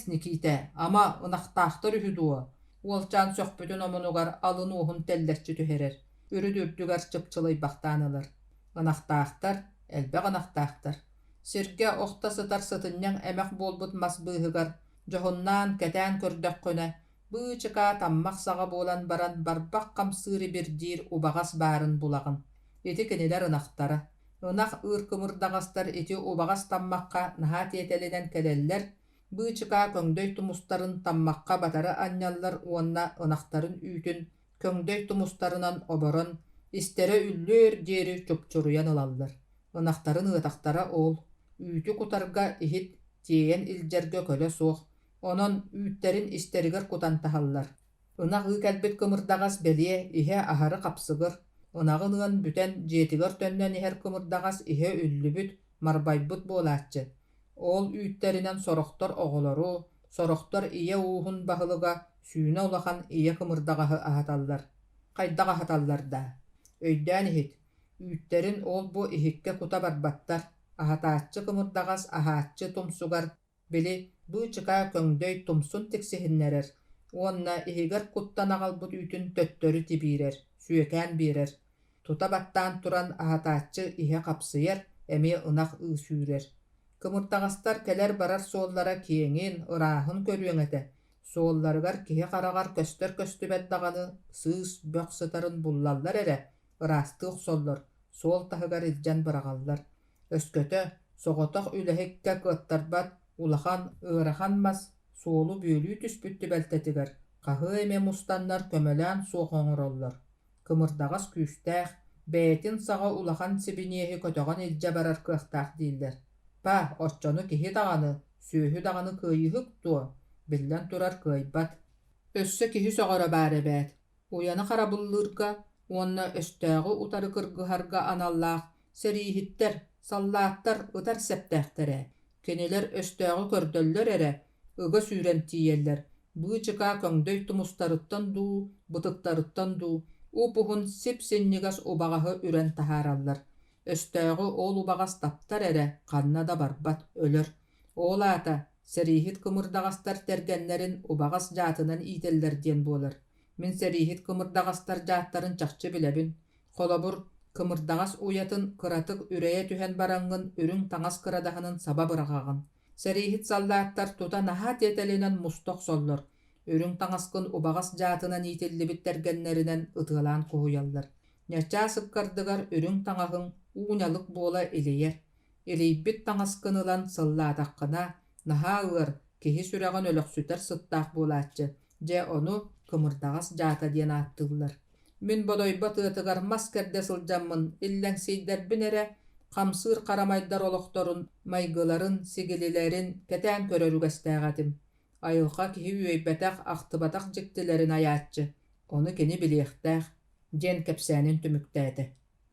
Никите, ама ынахтаахтар үһү дуо. Уолчаан сөхпүтүн омунугар алын уһун теллэрчи түһэрэр. Үрүдүрдүгэр чыпчылый бахтаанылар. Ынахтаахтар, элбэх ынахтаахтар. Сиргэ охта сытар сытынняң эмэх буолбут мас быыһыгар, жоһуннаан кэтээн көрдөккүнэ, быычыка таммах саҕа буолан баран барбах хамсыыры бирдиир убаҕас баарын булагын. Ити кинилэр ынахтара. Ынах ыыр кымырдаҕастар ити убаҕас таммахха наһаа тиэтэлинэн кэлэллэр, быычыка көҥдөй тумустарын таммахха батары анньаллар уонна ынахтарын үүтүн көҥдөй тумустарынан оборон, истэрэ үллөөр диэри чупчуруйан ылаллар. Ынахтарын ыатахтара ол, үүтү кутарга иһит тиэйэн илдьэргэ көлө суох, онон үүттэрин истэригэр кутан таһаллар. Ынагы кэлбит кымырдагас белие ihe аһары капсыгыр. Ынагынын бүтэн жетигер төннөн ихер кымырдагас ihe үллүбүт марбайбыт буолааччы. Ол үйттеринен сорохтор оголору, сорохтор ие уухун баһылыга сүүнэ улахан ие кымырдагаһы аһаталлар. Хайдага аһаталлар да. Өйдөөн ихит. Үйттерин ол бу ихикке кута барбаттар. Аһатааччы кымырдагас аһааччы тумсугар били бу чыка көңдөй тумсун тиксиһиннерер. Уонна иһигер куттан аҕалбыт үтүн төттөрү тибиирер, сүөкээн биэрер. Тута баттаан туран аһатааччы иһэ капсыйар, эмиэ ынах ыысүүрэр. Кымырдагастар келер барар суоллара киэҥин, ырааһын көрүөҥэтэ. Суолларыгар киһи хараҕар көстөр көстүбэт даҕаны сыыс бөх сытарын буллаллар эрэ, ыраастыах соллор, суол таһыгар илдьэн быраҕаллар. Өскөтө, соҕотох үлэһикке кыаттарбат, улахан ыарахан мас суолу бөөлүү түспүттү бэлтэтигэр, хаһы эме мустаннар көмөлөөн суохоҥороллор. Кымырдагас күүстээх, бэйэтин саҕа улахан сибиниэһи көтөҕөн илдьэ барар кыахтаах дииллэр. Па, оччону киһи даҕаны, сүөһү даҕаны кыайыһык дуо, биллэн турар кыайбат. Өссө киһи соҕоро баар эбээт. Уяна харабыллыырга, уонна өстөөҕү утары кыргыһарга аналлаах сэрииһиттэр, саллааттар ытар сэптээхтэрэ. Кинилэр өстөөҕү көрдөллөр эрэ, ыга сүүрэн тиийэллэр. Быы чыка көңдөй тумустарыттан дуу, бытыктарыттан дуу, упуһун сип-синнигас убаҕаһы үрэн таһаараллар. Өстөөҕү ол убаҕас таптар эрэ, ханна да барбат, өлөр. Ол аата, сэрииһит кымырдагастар тергэннэрин убаҕас дьаатынан иитэллэр диэн буолар. Мин сэрииһит кымырдагастар дьааттарын чахчы билэбин. Холобур кымырдагас уятын кыратык үрэйэ түһэн бараҥҥын үрүҥ таҥас кырадаһынын саба быраҕаҕын. Сэрииһит саллааттар тута наһаа тиэтэлинэн мустох соллор. Үрүҥ таҥаскын убаҕас дьаатынан иитиллибит тергэннэринэн ытыалаан куһуйаллар. Нячаа сыккардыгар үрүҥ таҥаһыҥ уунялык буола илийэр. Илийбит таҥаскын ылан сыллаатаххына, наһаа ыар киһи сүрэҕин өлөхсүтэр сыттаах буолааччы, дьэ ону кымырдагас дьаата диэн ааттыыллар. Мин бодойбо тыатыгар мас кэрдэ сылдьаммын, иллэҥсийдэрбин эрэ, хамсыыр харамайдар олохторун, майгыларын, сигилилэрин кэтээн көрөрүгэстээҕэтим. Айылха киһи үөйбэтэх, ахтыбатах дьиктилэрин аяаччы. Ону кини билиэхтээх, диэн кэпсээнин түмүктээтэ.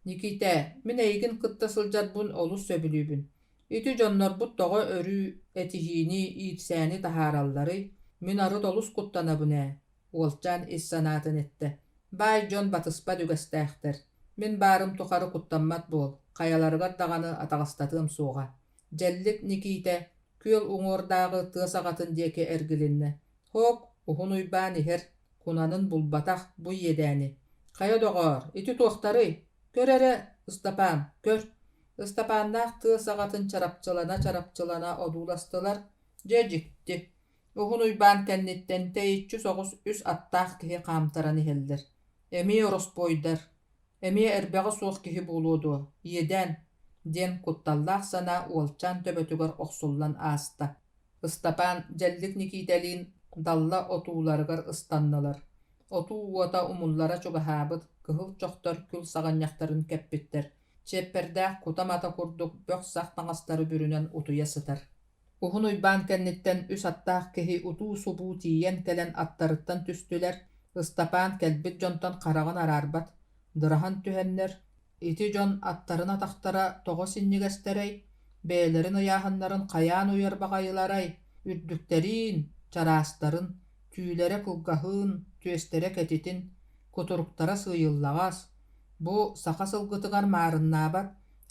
Никите, мин эйигин кытта сылдьарбун олус сөбүлүүбүн. Ити дьоннорбут тоҕо өрүү этиһиини иирсээни таһаараллары, мин арыт олус куттанабын ээ. Уолчаан ис санаатын этте. Баай дьон батыспа дүгэстээхтэр. Мин баарым тухары куттаммат буол, каяларыгар даҕаны атаҕастатыам суоҕа. Дьэллик Никите, күөл уҥуордааҕы тыасаҕатын диэки эргилиннэ. Хоок, уһун уйбаан иһэр, кунанын булбатах бу иедээни. Хая доҕоор, ити туохтарый, көр эрэ, Ыстапаан, көр. Ыстапааннаах тыасаҕатын чарапчылана одууластылар, дьэ дьикти. Уһун уйбаан кэнниттэн тэйиччи соҕус үс аттаах киһи хаамтаран иһэллэр. Эмиэ ороспойдар, эмиэ эрбэҕи суох киһи буолуодуо, иедэн, диэн кутталлаах санаа уолчаан төбөтүгэр охсуллан ааста. Ыстапаан дьэллик Никитэлиин далла отууларыгар ыстаннылар. Отуу уота умуллара чугаһаабыт, кыһыл чохтор күл саҕанньахтарын кэппиттэр. Чеппердээх кутамата курдук бөх сах таҥастары бүрүнэн утуйа сытар. Уһун уйбаан кэнниттэн үс аттаах киһи утуу субуу тиийэн кэлэн аттарыттан түстүлэр, Ыстапаан кэлбит дьонтон хараҕын араарбат, дыраһан түһэннэр, ити дьон аттарын атахтара тоҕо синнигэстэрэй, бэйэлэрин ыйааһыннарын хайаан уйарбаҕайыларай, үрдүктэриин, чараастарын, түүлэрэ кылгаһыын, түөстэрэ кэтитин, кутуруктара сыйыллаҕас, бу саха сылгытыгар маарыннаабат,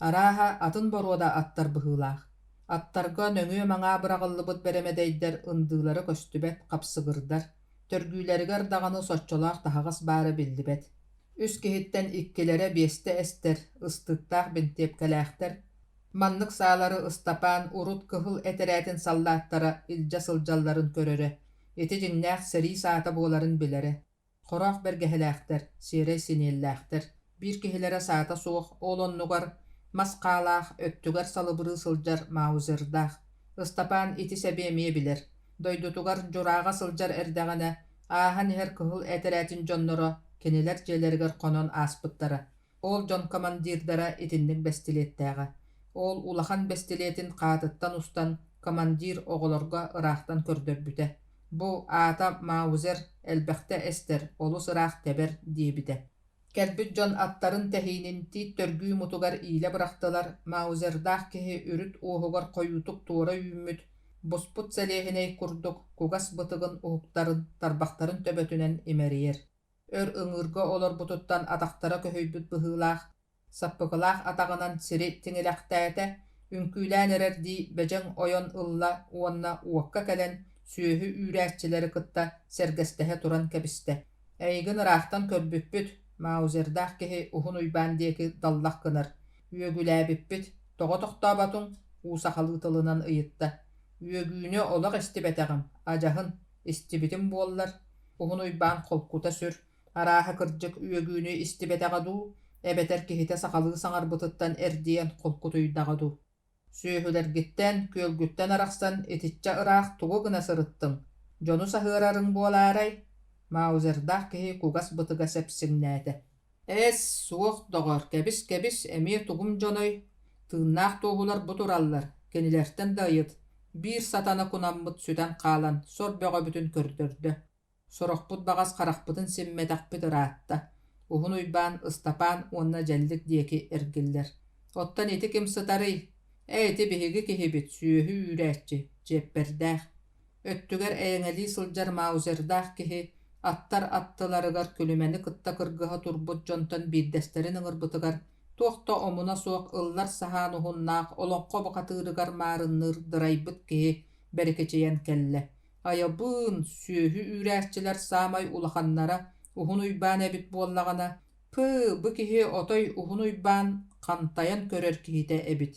арааһа атын боруода аттар быһыылаах. Аттарга нөҥүө маҥаа быраҕыллыбыт бэрэмэдэйдэр ындыылары көстүбэт, хапсыгырдар, төргүүлэригэр даҕаны соччолоох таһаҕас баара биллибэт. Үс киһиттэн иккилэрэ биэстэ эстэр, ыстыктаах бинтиэпкэлээхтэр, маннык саалары Ыстапаан урут кыһыл этэрээттин саллааттара илдьэ сылдьалларын көрөрө, ити дьиҥнээх сэрии саата буоларын билэрэ. Хороох бэргэһэлээхтэр, сиэрэй синиэллээхтэр, биир киһилэрэ саата суох, олоннугар мас хаалаах өттүгэр салыбырыы сылдьар маузердаах. Ыстапаан ити сэбиэмиэ билэр. Дойдутугар дьурааҕа сылдьар эрдэҕинэ, ааһан иһэр кыһыл этэрээттин дьонноро кинилэр дьиэлэригэр хонон ааспыттара. Ол дьон командиирдара итинник бэстилиэттээҕэ. Ол улахан бэстилиэтин хаатыттан устан командир оҕолорго ыраахтан көрдөбүтэ. Бу ата Маузер элбэхтэ эстер олус ыраах тебер диэбитэ. Кэлбит дьон аттарын тэһиинин тиит төргүү мутугар иилэ бырахтылар Маузердаах киһи үрүт уоһугар хойутук туора үүммүт буспут сэлиэһинэй курдук кугас бытыгын уһуктарын тарбахтарын төбөтүнэн имэриэр. Өр ыҥыырга олорбутуттан атахтара көһөйбүт быһыылаах, саппыгылаах атаҕынан сири тиҥилэхтээтэ, үҥкүүлээн эрэр дии бэдьэҥ ойон ылла уонна уокка кэлэн сүөһү үүрээччилэри кытта сэргэстэһэ туран кэбистэ. Эйигин ыраахтан көрбүппүт, Маузердаах киһи уһун уйбаан диэки даллах гынар. Үөгүлээбиппит, тоҕо тохтообатуҥ уусахалыытылынан ыйытта. Үөгүүнү олох истибэтэҕим, адьаһын, истибитим буоллар. Уһун уйбаан холкута сүр, арааһа кырдьык үөгүүнү истибэтэҕэ дуу, эбэтэр киһитэ сахалыы саҥарбытыттан эрдиэн холкутуйдаҕа дуу. Сүөһүлэргиттэн, күөлгүттэн арахсан итиччэ ыраах тугу гына сырыттыҥ. Дьону саһыарарыҥ буолаарай. Маузердаах киһи кугас бытыга сэпсиҥнээтэ. Эс, суох доҕор, кэбис, эмиэ тугум дьоной. Тыыннаах туоһулар бу тураллар, кинилэртэн да ыйыт. Биир сатана кунаммыт сүтэн хаалан сор бөҕөбүтүн көрдөрдө. Сорохпут баҕас харахпытын симмэтэхпит ыраатта. Уһун уйбаан Ыстапаан уонна дьэллик диэки эргиллэр. Оттон ити ким сытарый? Эйти биһиги киһибит сүөһү үүрээччи, Дьиэппэрдээх. Өттүгэр эйэҥэлии сылдьар Маузердаах киһи аттар аттыларыгар күлүмэни кытта кыргыһа турбут дьонтон биирдэстерин ыҥырбытыгар туохта омуна суох ыллар саһаан уһуннаах олоҥхо бакатыырыгар маарынныыр дырайбыт киһи бэрикичийэн кэллэ. Айабыын сүөһү үүрээччилэр саамай улаханнара уһун уйбаан эбит буоллаҕына бу киһи отой уһун уйбаан хантайан көрөр киһитэ эбит.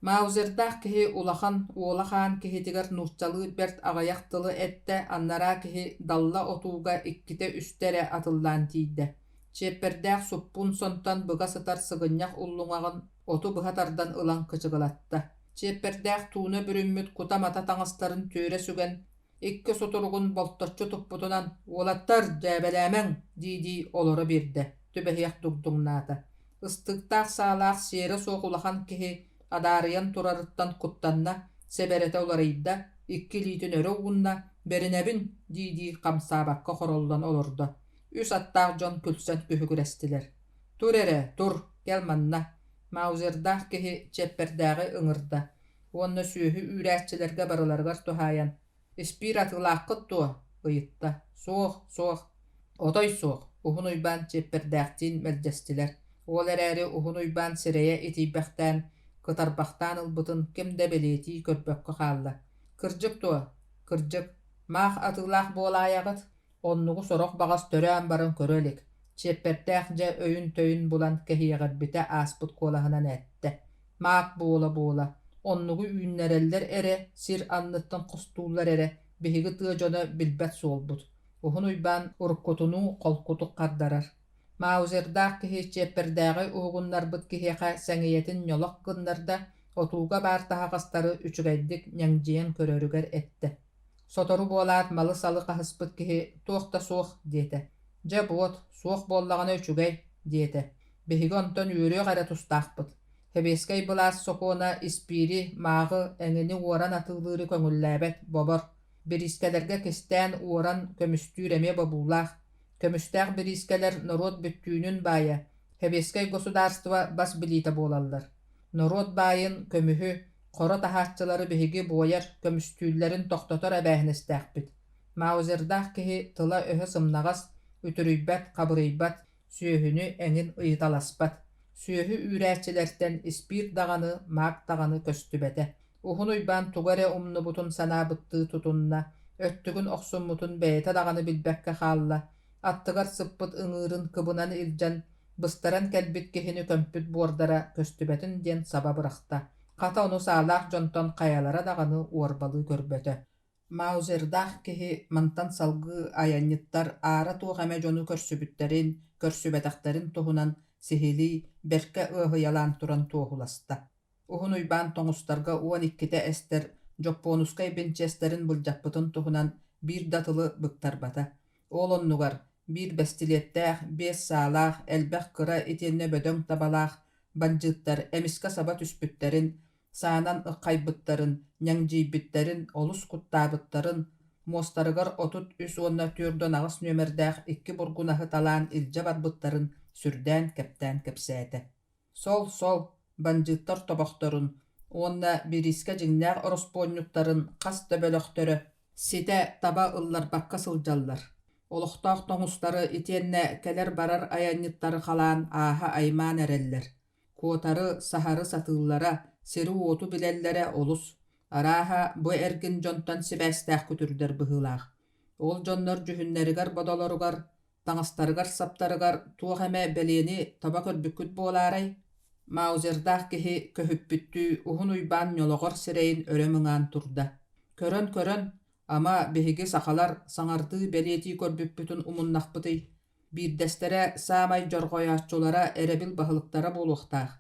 Маузердаах киһи улахан уолахаан киһитигэр нууччалыы бэрт аҕаях тылы этте аннараа киһи далла отууга икките үстэрэ атыллаан тиийдэ. Чиэппэрдээх суппун сонтон быга сытар сыгынньах уллуҥаҕын оту быһа тардан ылан кычыгылатта. Чиэппэрдээх тууна бүрүммүт кута мата таҥастарын түөрэ сүгэн икки сутуругун болточчу туппутунан «Уолаттар, дьээбэлээмэҥ» дии олоро биирдэ, түбэһиэх дугдуҥнаата. Ыстыктаах саалаах сиэрэ суох улахан киһи адаарыйан турарыттан куттанна, себэрэtä уларыйда, икки лиитин өрө уунна, «Беринэбин» дии хамсаабакка хороллон олордо. Үс аттаах дьон күлсэн күһүгүрэстилэр. «Тур эрэ, тур, кэл манна». Маузердаах киһи Чиэппэрдээҕи ыҥырда. Уонна сүөһү үүрээччилэргэ барыларыгар туһааyan «Испиир атыылааххыт туо» ыйытта. «Суох, отой суох» уһун уйбаан Чиэппэрдээхтиин мэлдьэстилэр. Уол эрээри уһун уйбаан сирэйэ итийбэхтээн кытарбахтаан ылбытын ким да белиэтии көрбөккө хаалла. «Кырдьык туо, кырдьык, маах атыылаах буолааyaҕыт, оннугу сорох баҕас төрөөн барын көрөлик». Чиэппэрдээх дьэ өйүн-төйүн булан кэһиэҕэрбитэ ааспыт куолаһынан этте. «Маак буола, оннугу үүннэрэллэр эре, сир анныттан хостууллар эре, биһиги тыа дьоно билбэт суолбут». Уһун уйбаан уруккутунуу холкутук хардарар. Маузердаах киһи Чиэппэрдээҕи уһугуннарбыт киһиэхэ сэҥийэтин ньолох гыннарда отууга баар таһаҕастары үчүгэйдик ньаҥдьыйан көрөрүгэр этте. Сотору буолаат малы салы хаһыспыт киһи «Туохта суох» диэтэ. «Дьэ буот, суох буоллаҕына үчүгэй» диэтэ. Биһиги онтон үөрүөх эрэ тустаахпыт. Хэбиэскэй былаас сокуона испиири мааҕы эҥини уоран атыылыыры көҥүллээбэт бобор. Бириискэлэргэ кистээн уоран көмүстүүр эмиэ бабуулаах. Көмүстээх бириискэлэр норуот бүттүүнүн баайа. Хэбиэскэй государство бас билиитэ буолаллар. Норуот баайын көмүһү, хоро таһааччылары биһиги буойар көмүстүүллэрин тохтотор эбээһинэстээхпит. Маузердаах киһи тыла өһө сымнаҕас, үтүрүйбэт, хабырыйбат, сүөһүнү эҥин ыйыталаспат. Сүөһү үүрээччилэртэн испиир даҕаны, маак таҕаны көстүбэтэ. Уһун уйбаан тугаре умнубутун санаабыттыы тутунна, өттүгүн охсуммутун бэйэтэ даҕаны билбэккэ хаалла. Аттыгар сыппыт ыҥыырын кыбынан илдьэн, быстаран кэлбит киһини көмпүт буордара көстүбэтин диэн саба бырахта. Хата ону саалаах дьонтон хайалара даҕаны уорбалыы көрбөтө. Маузердаах киһи мантан салгыы айанньыттар аара туох эмэ дьону көрсүбүттэрин, көрсүбэтэхтэрин туһунан сихилии бэркэ ыаһыйалаан туран туоһуласта. Уһун уйбаан тоҥустарга уон икките эстэр дьоппуонускай бинчэстерин булдьаппытын туһунан биир датылы быктарбата. Олоннугар биир бэстилиэттээх, биэс саалаах, элбэх кыра итиэннэ бөдөҥ табалаах, бандьыттар эмиска саба түспүттэрин, саанан ыкхайбыттарын, ньаҥдьыйбиттэрин, олус куттаабыттарын, Мостарыгар отут үс онна түрдөн агыс нөмердәх 2 бургунахы талаан илжа барбыттарын сүрдән кэптән кэпсээте. Сол, банжыттар тобохторун, онна бириске жиңнәг ороспоннуктарын қас төбөлөхтөрө, сите таба ыллар бакка сылжаллар. Олохтоох тоңустары итенне келер барар аянниттары халаан ааха аймаан эреллер. Куотары сахары сатыыллара, сиру оту билеллере олус. Арааха бу эргин жонтон сибэстээх күтүрдэр быһыылаах. Ол жоннор жүһүннэригар бодолоругар, таңастарыгар саптарыгар туох эме белиэни таба көрбүккүт буолаарай. Маузердаах киһи көһүппүттүү уһун уйбаан ньологор сирэйин өрөмүҥаан турда. Көрөн, ама биһиги сахалар саҥардыы белиэти көрбүппүтүн умуннахпытый. Биирдэстерэ саамай жорҕояаччулара эребил баһылыктара буолуохтаах.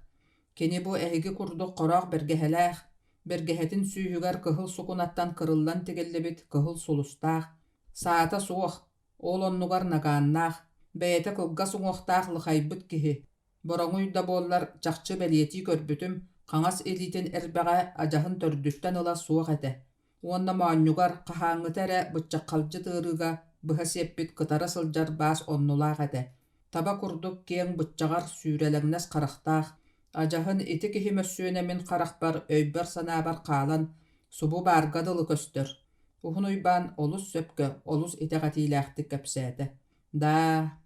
Кини бу эһиги курдук хороох бэргэһэлээх, бэргэһэтин сүүһүгэр кыһыл сукунаттан кырыллан тигиллибит кыһыл сулустаах. Саата суох, ол оннугар нагааннаах, бэйэтэ кылга суҥуохтаах лыхайбыт киһи. Бороҥуй да буоллар чахчы белиэти көрбүтүм, хаҥас илиитин эрбэҕэ адьаһын төрдүттэн ыла суох этэ. Уонна маанньугар хаһааҥҥыта эрэ быччакхалдьы тыарыга быһа сиэппит кытара сылдьар баас оннулаах этэ. Таба курдук киэҥ быччаҕар сүүрэлэҥнэс харахтаах, адьаһын ити киһи мөссүөнэмин харахпар өйбөр санаабар хаалан субу баарга дылы көстөр. Уһун уйбаан олус сөпкө, олус итэҕэтиилээхтик кэпсээте. «Да»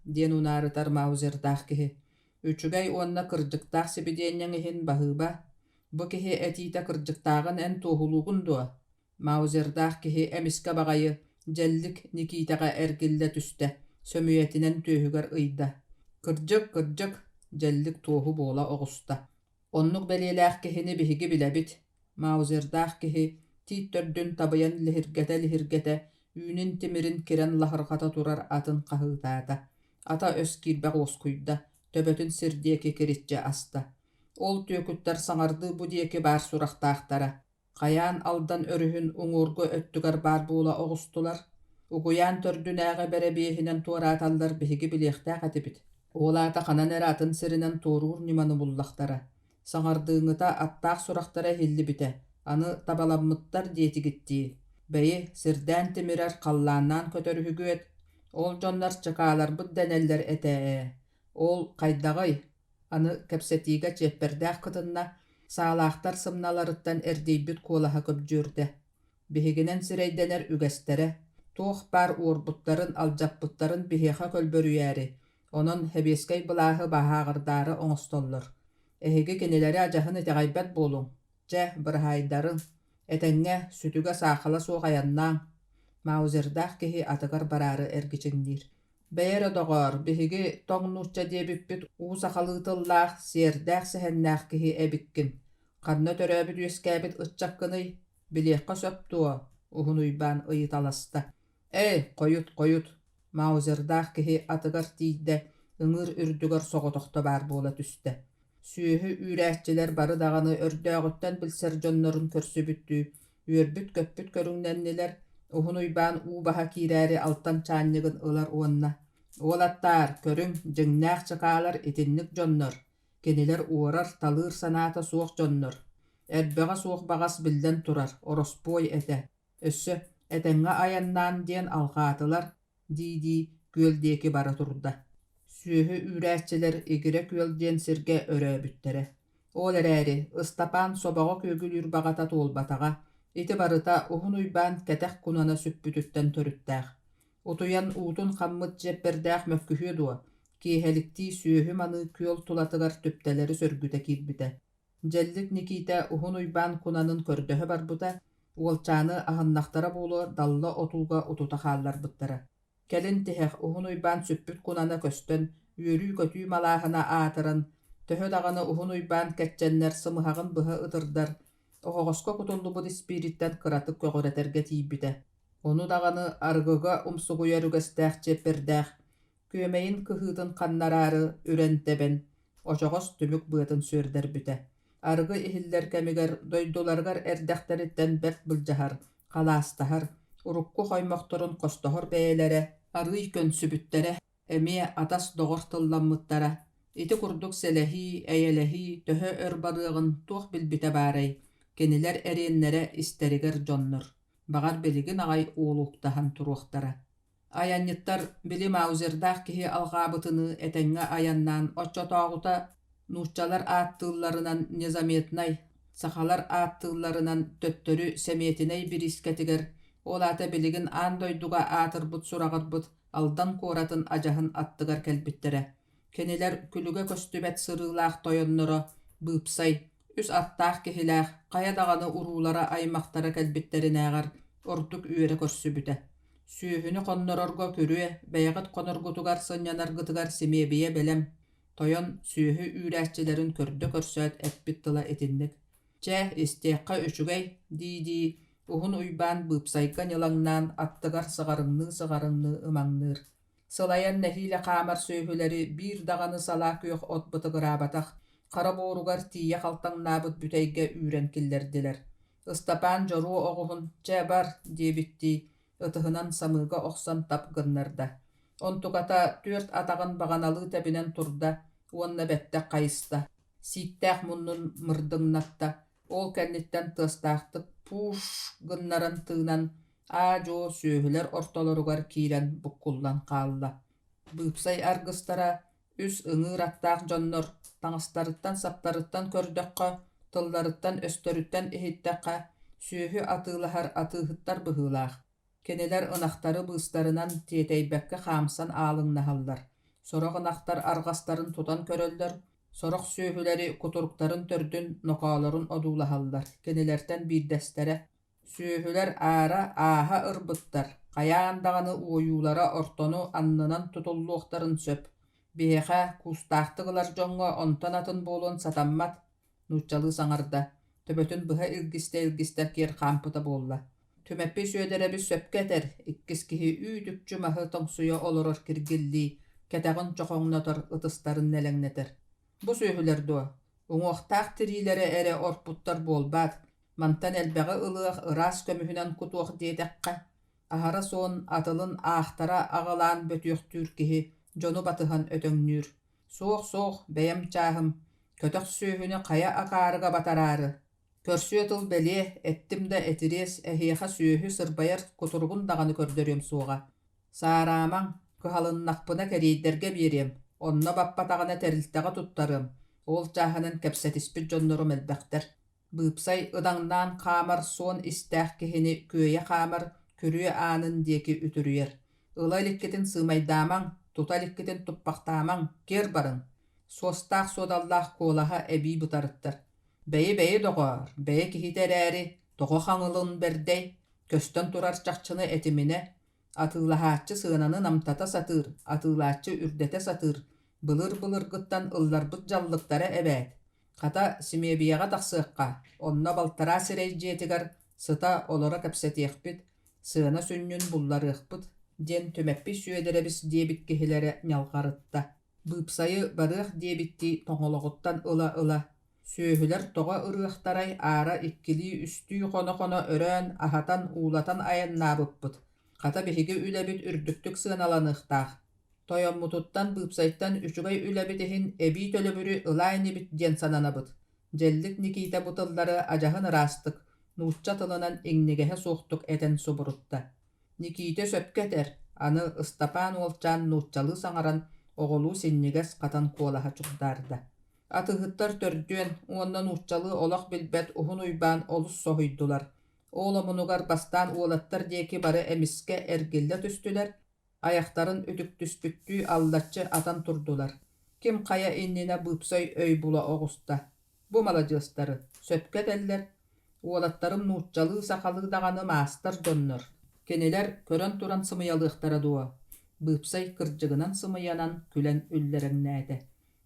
диэн унаарытар Маузердаах киһи. Үчүгэй уонна кырдьыктаах сибидиэнньэҥ иһин баһыыба. Бу киһи этиитэ кырдьыктаагын эн туоһулуугун дуо. Маузердаах киһи эмискэ баҕайы дьэллик Никитаҕа эргиллэ түстэ, сөмүйэтинэн түөһүгэр ыйда. Кырдьык, дьэллик туоһу буола оҕуста. Оннук белиэлээх киһини биһиги билэбит. Маузердаах киһи тиит төрдүн табыйан лиһиргэтэ, үүнин тимирин кирэн лаһырҕата турар атын хаһыытаата. Ата өс киирбэх уоскуйда, төбөтүн сирдиэки кириччэ аста. Ол түөкүттэр саҥардыы бу диэки баар сурахтаахтара. Хайаан алдан өрүһүн уҥуургу өттүгэр баар буола оҕустулар. Угуяан төрдүнээҕэ бэрэ-биэһинэн туорааталлар биһиги билиэхтээх этибит. Уолаата ханан эрэ атын сиринэн туоруур ниманы буллахтара. Саҥардыыҥыта аттаах сурахтара хиллибитэ, аны табаламмыттар диэтигиттии. Бэйи сирдээн тимирэр халлааннаан көтөрүһүгүөт. Ол дьоннор чакааларбыт дэнэллэр этээ. Ол хайдаҕай, аны кэпсэтиигэ чиэппэрдээх кытынна саалаахтар сымналарыттан эрдийбит куолаһа көбдьүөрдэ. Биһигинэн сирэйдэнэр үгэстэрэ, туох баар уорбуттарын алдьаппыттарын биһиэхэ көлбөрүйээри, онон хэбиэскэй былааһы баһааҕырдаары оҥостоллор. Эһиги кинилэри адьаһын итэҕайбат буолуҥ. Дьэ, бырыһайдарың, этэҥҥэ сүтүгэ саахала суох аяннааҥ. Маузердаах киһи атыгар бараары эргичиҥниир. Бэйэр одоҕоор биһиги тоҥнуучча диэбиппит уус ахалыытыллаах сиэрдээх сэһэннээх киһи эбиккин. Ханна төрөөбүт үөскээбит ыччаккыный, билиэххэ сөп туо, уһун уйбаан ыйыталаста. Койут. Маузердаах киһи атыгар тиийдэ ыҥыыр үрдүгэр соҕотохто баар буола түстэ. Сүүһү үүрээччилэр бары даҕаны өрдөөҕүттэн билсэр дьоннорун көрсүбүттүү, үөрбүт көппүт көрүҥнэннилэр уһун уйбаан уубаһа киирээри алтан чаанньыгын ылар уонна. Уолаттаар көрүҥ дьиҥнээх чакаалар итинник дьоннор, кинилэр уорар талыыр санаата суох дьоннор. Эрбэҕэ суох баҕас биллэн турар, ороспуой этэ. Өссө этэҥҥэ аяннаан диэн алҕаатылар дии күөлдиэки бара турда. Сүүһү үүрээччилэр игирэ күөл диэн сиргэ өрөөбүттэрэ. Ол эрээри ыстапаан собоҕо күөгүлүүр баҕата туолбатаҕа, ити барыта уһун уйбаан кэтэх кунана сүппүтүттэн төрүttäэх. Утуян уутун хаммыт жеппердээх мөккүһүө дуо, киэһэликтии сүүһү маны күөл тулатыгар түптэлэри сөргүтэ киирбитэ. Дьэллик Никита уһун уйбаан кунанын көрдөһө барбыта, уолчааны аһыннахтара буолуо далла отууга утута хаалларбыттара. Кэлин тиһэх уһун уйбаан сүппүт кунана көстөн, үөрүү көтүү малааһына аатыран, төһө даҕаны уһун уйбаан кэччэннэр сымыһаҕын быһа ытырдар, оһоҕоско кутуллубут испириттэн кыратык көҕөрэтэргэ тиийбитэ. Ону даҕаны аргыга умсугуйар үгэстээх чиэппэрдээх, күөмэйин кыһыытын ханнараары үрэнтэбэн, очоҕос түмүк быатын сүөрдэрбүтэ. Аргы иһиллэр кэмигэр дойдуларгар эрдэхтэриттэн бэрт былдьаһар, халаастаһар, урукку хоймохторун костоһор бэйэлэрэ, арый көнсүбүттэрэ, эмиэ атас доҕор тылламмыттара, ити курдук сэлэһии, эйэлэһии төһө өр барыагын туох билбитэ баарай, кинилэр эриэннэрэ истэригэр дьоннор. Бағар белигин агай уолуктахан туруохтара. Аянниттар били маузердаах киһи алгаабытыны этеҥҥэ аяннаан оччотооҕута нууччалар ааттыылларынан незаметнай, сахалар ааттыылларынан төттөрү сэмиэтинэй бирискэтигэр олаата билигин аан дойдуга аатырбыт сураҕарбыт алдан куоратын ажаһын аттыгар кэлбиттерэ. Кенилэр күлүгэ көстүбэт сырыылаах тойонноро быыпсай, үс аттаах киһилээх хая даҕаны уруулара аймахтара кэлбиттеринээҕэр ордук үөрэ көрсүбүтэ. Сүүһүнү хоннорорго күрүө бэйэҕит хоноргутугар сынньанаргытыгар симиэбийэ белем. Тойон сүүһү үүрээччилэрин көрдө көрсөөт эппит тыла этинник. Чэ истиэххэ үчүгэй дии уһун уйбаан быыпсайга ньылаҥнаан аттыгар сыҕарыҥныы ымаҥныыр. Сылайан нэһиилэ хаамар сүүһүлэри биир даҕаны салаа күөх отбытыгыраабатах хара бууругар тиийэ халтаҥнаабыт бүтэйгэ үүрэн киллэрдилэр. Ыстапаан дьоруу оҕуһун «Чэ бар» диэбиттии ытыһынан самыыга охсон тап гыннарда. Онтугата түөрт атаҕын баҕаналыы тэбинэн турда, уонна бэттэ хайыста. Сииттээх муннун мырдыҥнатта, ол кэнниттэн тыастаахтык пууш гыннаран тыынан аа-дьоо сүүһүлэр ортолоругар киирэн буккуллан хаалла. Быыпсай аргыстара үс ыҥыыр аттаах дьоннор таҥастарыттан саптарыттан көрдөккө, тылларыттан өстөрүттэн иһиттэххэ сүүһү атыылаһар атыыһыттар быһыылаах. Кенилэр ынахтары быыстарынан тиэтэйбэккэ хаамсан аалыҥнаһаллар. Сорох ынахтар арҕастарын тутан көрөллөр, сорох сүүһүлэри кутуруктарын төрдүн нокоолорун одуулаһаллар. Кенилэртэн биирдэстэрэ сүүһүлэр аара ааһа ырбыттар, хайаан даҕаны уойуулара ортону аннынан тутуллуохтарын сөп. Биэхэ куустаахтыгылар дьоҥҥо онтон атын буолуон сатаммат, нууччалыы саҥарда, төбөтүн быһа илгистэ киэр хаампыта буолла. Түмэппи сүөдэрэ сөпкэ этэр, иккис киһи үүтүкчү маһы тоҥсуйа олорор киргиллии, кэтэҕин чохоҥнотор ытыстарын нэлэҥнэтэр. Бу сүүһүлэр дуо, уҥуохтаах тириилэрэ эрэ орпуттар буолбаат, мантан элбэҕи ылыах ыраас көмүһүнэн кутуох диэтэххэ, аһара суон атылын аахтара аҕалаан бөтүөхтүүр киһи дьону батыһан өтөҥнүүр. Суох, бэйэм чааһым, көтөх сүүһүнү хая акаарыга батараары. Көрсүө тыл бэлиэ, эттим да этириэс эһиэхэ сүүһү сырбайар кутуругун даҕаны көрдөрүөм суоҕа. Саараамаҥ, кыһалыннахпына кэриийдэргэ биэриэм, онно баппатаҕына тэрилтэҕэ туттарым, ол чааһынан кэпсэтиспит дьоннорум элбэхтэр. Быыпсай ыдаҥнаан хаамар суон истээх киһини күөйэ хаамар күрүө аанын диэки үтүрүөр. Ыла иликкитин сыымайдаамаҥ, тута иликкитин туппахтаамаҥ, киэр барыҥ. Суостаах суодаллаах куолаһа эбии бутарыттар. Бэйи доҕоор, бэйи киһитэрээри, тоҕо хаҥылын бэрдэй, көстөн турар чахчыны этимине, атыылаһааччы сыананы намтата сатыыр, атыылааччы үрдэтэ сатыыр, былыр гыттан ылларбыт жаллыктара эбээт. Хата симиэбиэҕэ тахсыахха, онно балтараа сирэй дьиэтигэр сыта олоро кэпсэтиэхпит, сыана сүннүн булларыахпыт, диэн түмэппи сүөдэрэбис диэбит киһилэрэ ньалҕарытта. Быыпсайы барыах диэбитти тоҥолоҕуттан ыла. Сүүһүлэр тоҕо ырыахтарай аара иккилии үстүү хоно өрөөн аһатан уулатан аяннаабыппыт. Хата биһиги үлэбит үрдүктүк сыаналаныахтаах. Тойоммутуттан быыпсайттан үчүгэй үлэбит иһин эбии төлөбүрү ылаайныбит диэн сананабыт. Дьэллик Никита бутыллары ажаһын ыраастык, нуучча тылынан иҥнигэһэ суохтук этэн субурутта. Никита сөпкэтэр, аны Ыстапаан уолчаан нууччалыы саҥаран оҕолуу синнигэс хатан куолаһа чугдаарда. Атыһыттар төрдүөн, уонна нууччалыы олох билбэт уһун уйбаан олус соһуйдулар. Ооломунугар бастаан уолаттар диэки бары эмискэ эргиллэ түстүлэр, аяхтарын үтүктүспүттүү аллаччы атан турдулар. Ким хая иннинэ быыпсай өй була оҕуста. Бу маладьыастары сөпкэтэллэр, уолаттарым нууччалыы сахалыы даҕаны маастар дьоннор. Кенилэр көрөн туран сымыйалыахтара дуо. Быыпсай кырдьыгынан сымыйанан күлэн үллэрэҥнээтэ.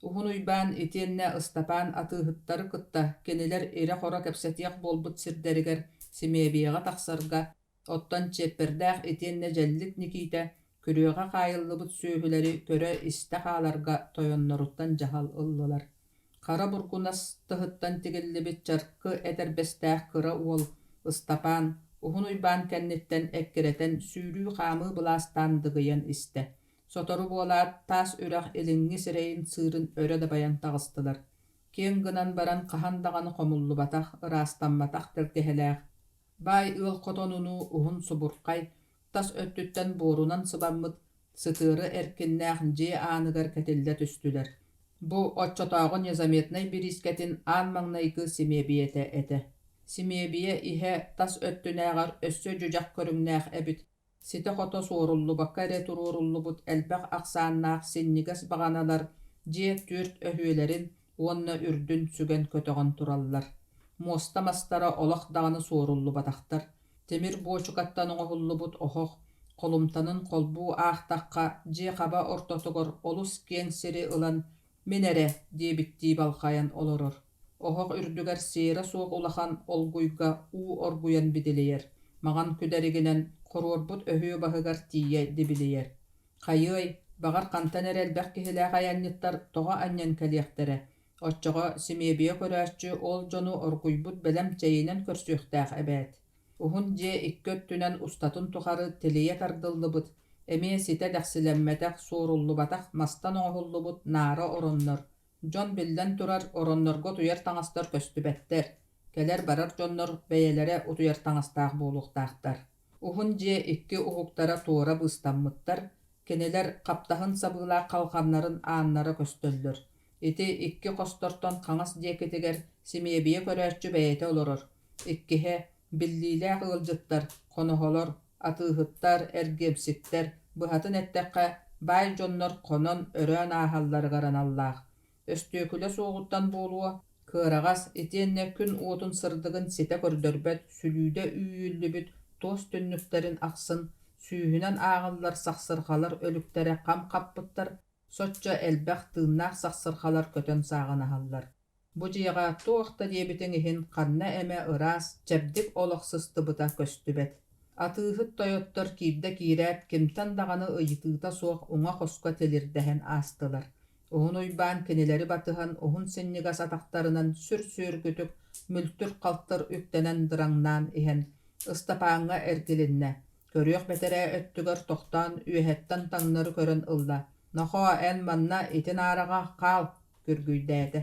Уһун уйбаан итиэннэ Ыстапаан атыыһыттары кытта кенилэр ире хоро кэпсэтиэх буолбут сирдэригэр симиэбиэҕэ тахсарга, оттон чиэппэрдээх итиэннэ дьэллик Никита күрүөҕэ хаайыллыбыт сүүһүлэри көрө истэ хааларга тойонноруттан жахал ыллылар. Хара бургунас тыһыттан тигиллибит чаркы этэрбэстээх кыра уол Ыстапаан уһун уйбаан кэнниттэн эккирэтэн сүүрүү хаамыы былаастаан дыгыйан истэ. Сотору буолаат таас үрэх илиҥҥи сирэйин сыырын өрө да баян таҕыстылар. Киэн гынан баран хаһан даҕаны хомуллубатах, ыраастамматах тэлгэһэлээх. Бай ыл котонуну ухун субуркай, тас өттүттен буорунан сыбаммыт, сытыры эркиннээх же aanыгар кэтиллэ түстүлэр. Бу отчотоого незаметнай бирискетин аан маңнайгы Симебиэте эте. Симебие иһэ тас өттүнээҕэр өссө дьудьах көрүҥнээх эбит. Сите хото суоруллубакка эре туруоруллубут элбэх ахсааннаах синнигас баганалар же түрт өһүөлэрин уонна үрдүн сүгэн көтөҕөн тураллар. Моста мастара олох даҕаны суоруллубатахтар. Темир буочукаттан оҥоһуллубут охох, холумтанын холбуу аахтахха же хаба ортотугор олус киэҥ сири ылан «Мен эре» диэбиттии балхайан олорор. Охох үрдүгэр сиэра суох улахан олгуйга уу оргуян бидилиер. Маҕан күдэригинэн хоруорбут өһүө баһыгар тиийэ дибилиер. Хайыай, бағар хантан эрэлбэх киһилээх аянньыттар тоҕо анньан кэлиэхтэрэ. Оччоҕо Симебие көрөөччү ол дьону оргуйбут бэлэм чэйинэн көрсүөхтээх эбээт. Ухун дьиэ иккөт түнэн устатын тухары тилийэ тардыллыбыт, эмиэ сите дахсилэммэтэх суоруллубатах мастан оҥоһуллубут наара ороннор. Дьон биллэн турар ороннорго туйар таҥастар көстүбэттэр. Келер барар дьоннор бэйэлэрэ утуйар таҥастаах буолуохтаахтар. Ухун дьиэ икки уһуктара туора быыстаммыттар, кинилэр хаптаһын сабыылаах халханнарын ааннара көстөллөр. Ити икки хостортон хаҥас диэкитигэр Симебие көрөөччү бэйэте олорор. Иккиһэ биллиилээх ыалдьыттар, хоноһолор, атыыһыттар, эргиэпситтэр быһатын эттэххэ баай дьоннор хонон өрөөн ааһалларыгар аналлаах. Өстүөкүлэ суоҕуттан буолуо, кыараҕас итиэннэ күн уотун сырдыгын сите көрдөрбөт, сүлүүдэ үүүллүбүт туос түннүктэрин ахсын, сүүһүнэн ааҕыллар сахсырхалар өлүктэрэ хам хаппыттар, соччо элбэх тыыннаах сахсырхалар көтөн сааҕанаһаллар. Бу дьиэҕэ туохта диэбитиҥ иһин ханна эмэ ыраас чэбдик олохсыстыбыта көстүбэт. Атыыһыт тойоттор киирдэ киирээт кимтэн даҕаны ыйытыыта суох уҥа хоско тилирдэһэн аастылар. Уһун уйбаан кинилэри батыһан уһун синнигас атахтарынан сүр-сүөргүтүк мүлтүр халтар үктэнэн дыраңнаан иһэн ыстапааҥҥа эргилиннэ. Көрүөх бэтэрээ өттүгөр тохтоон үөһэттэн таҥнары көрөн ылла. Нохо эн манна итин аараҕа хаал күргүйдээтэ.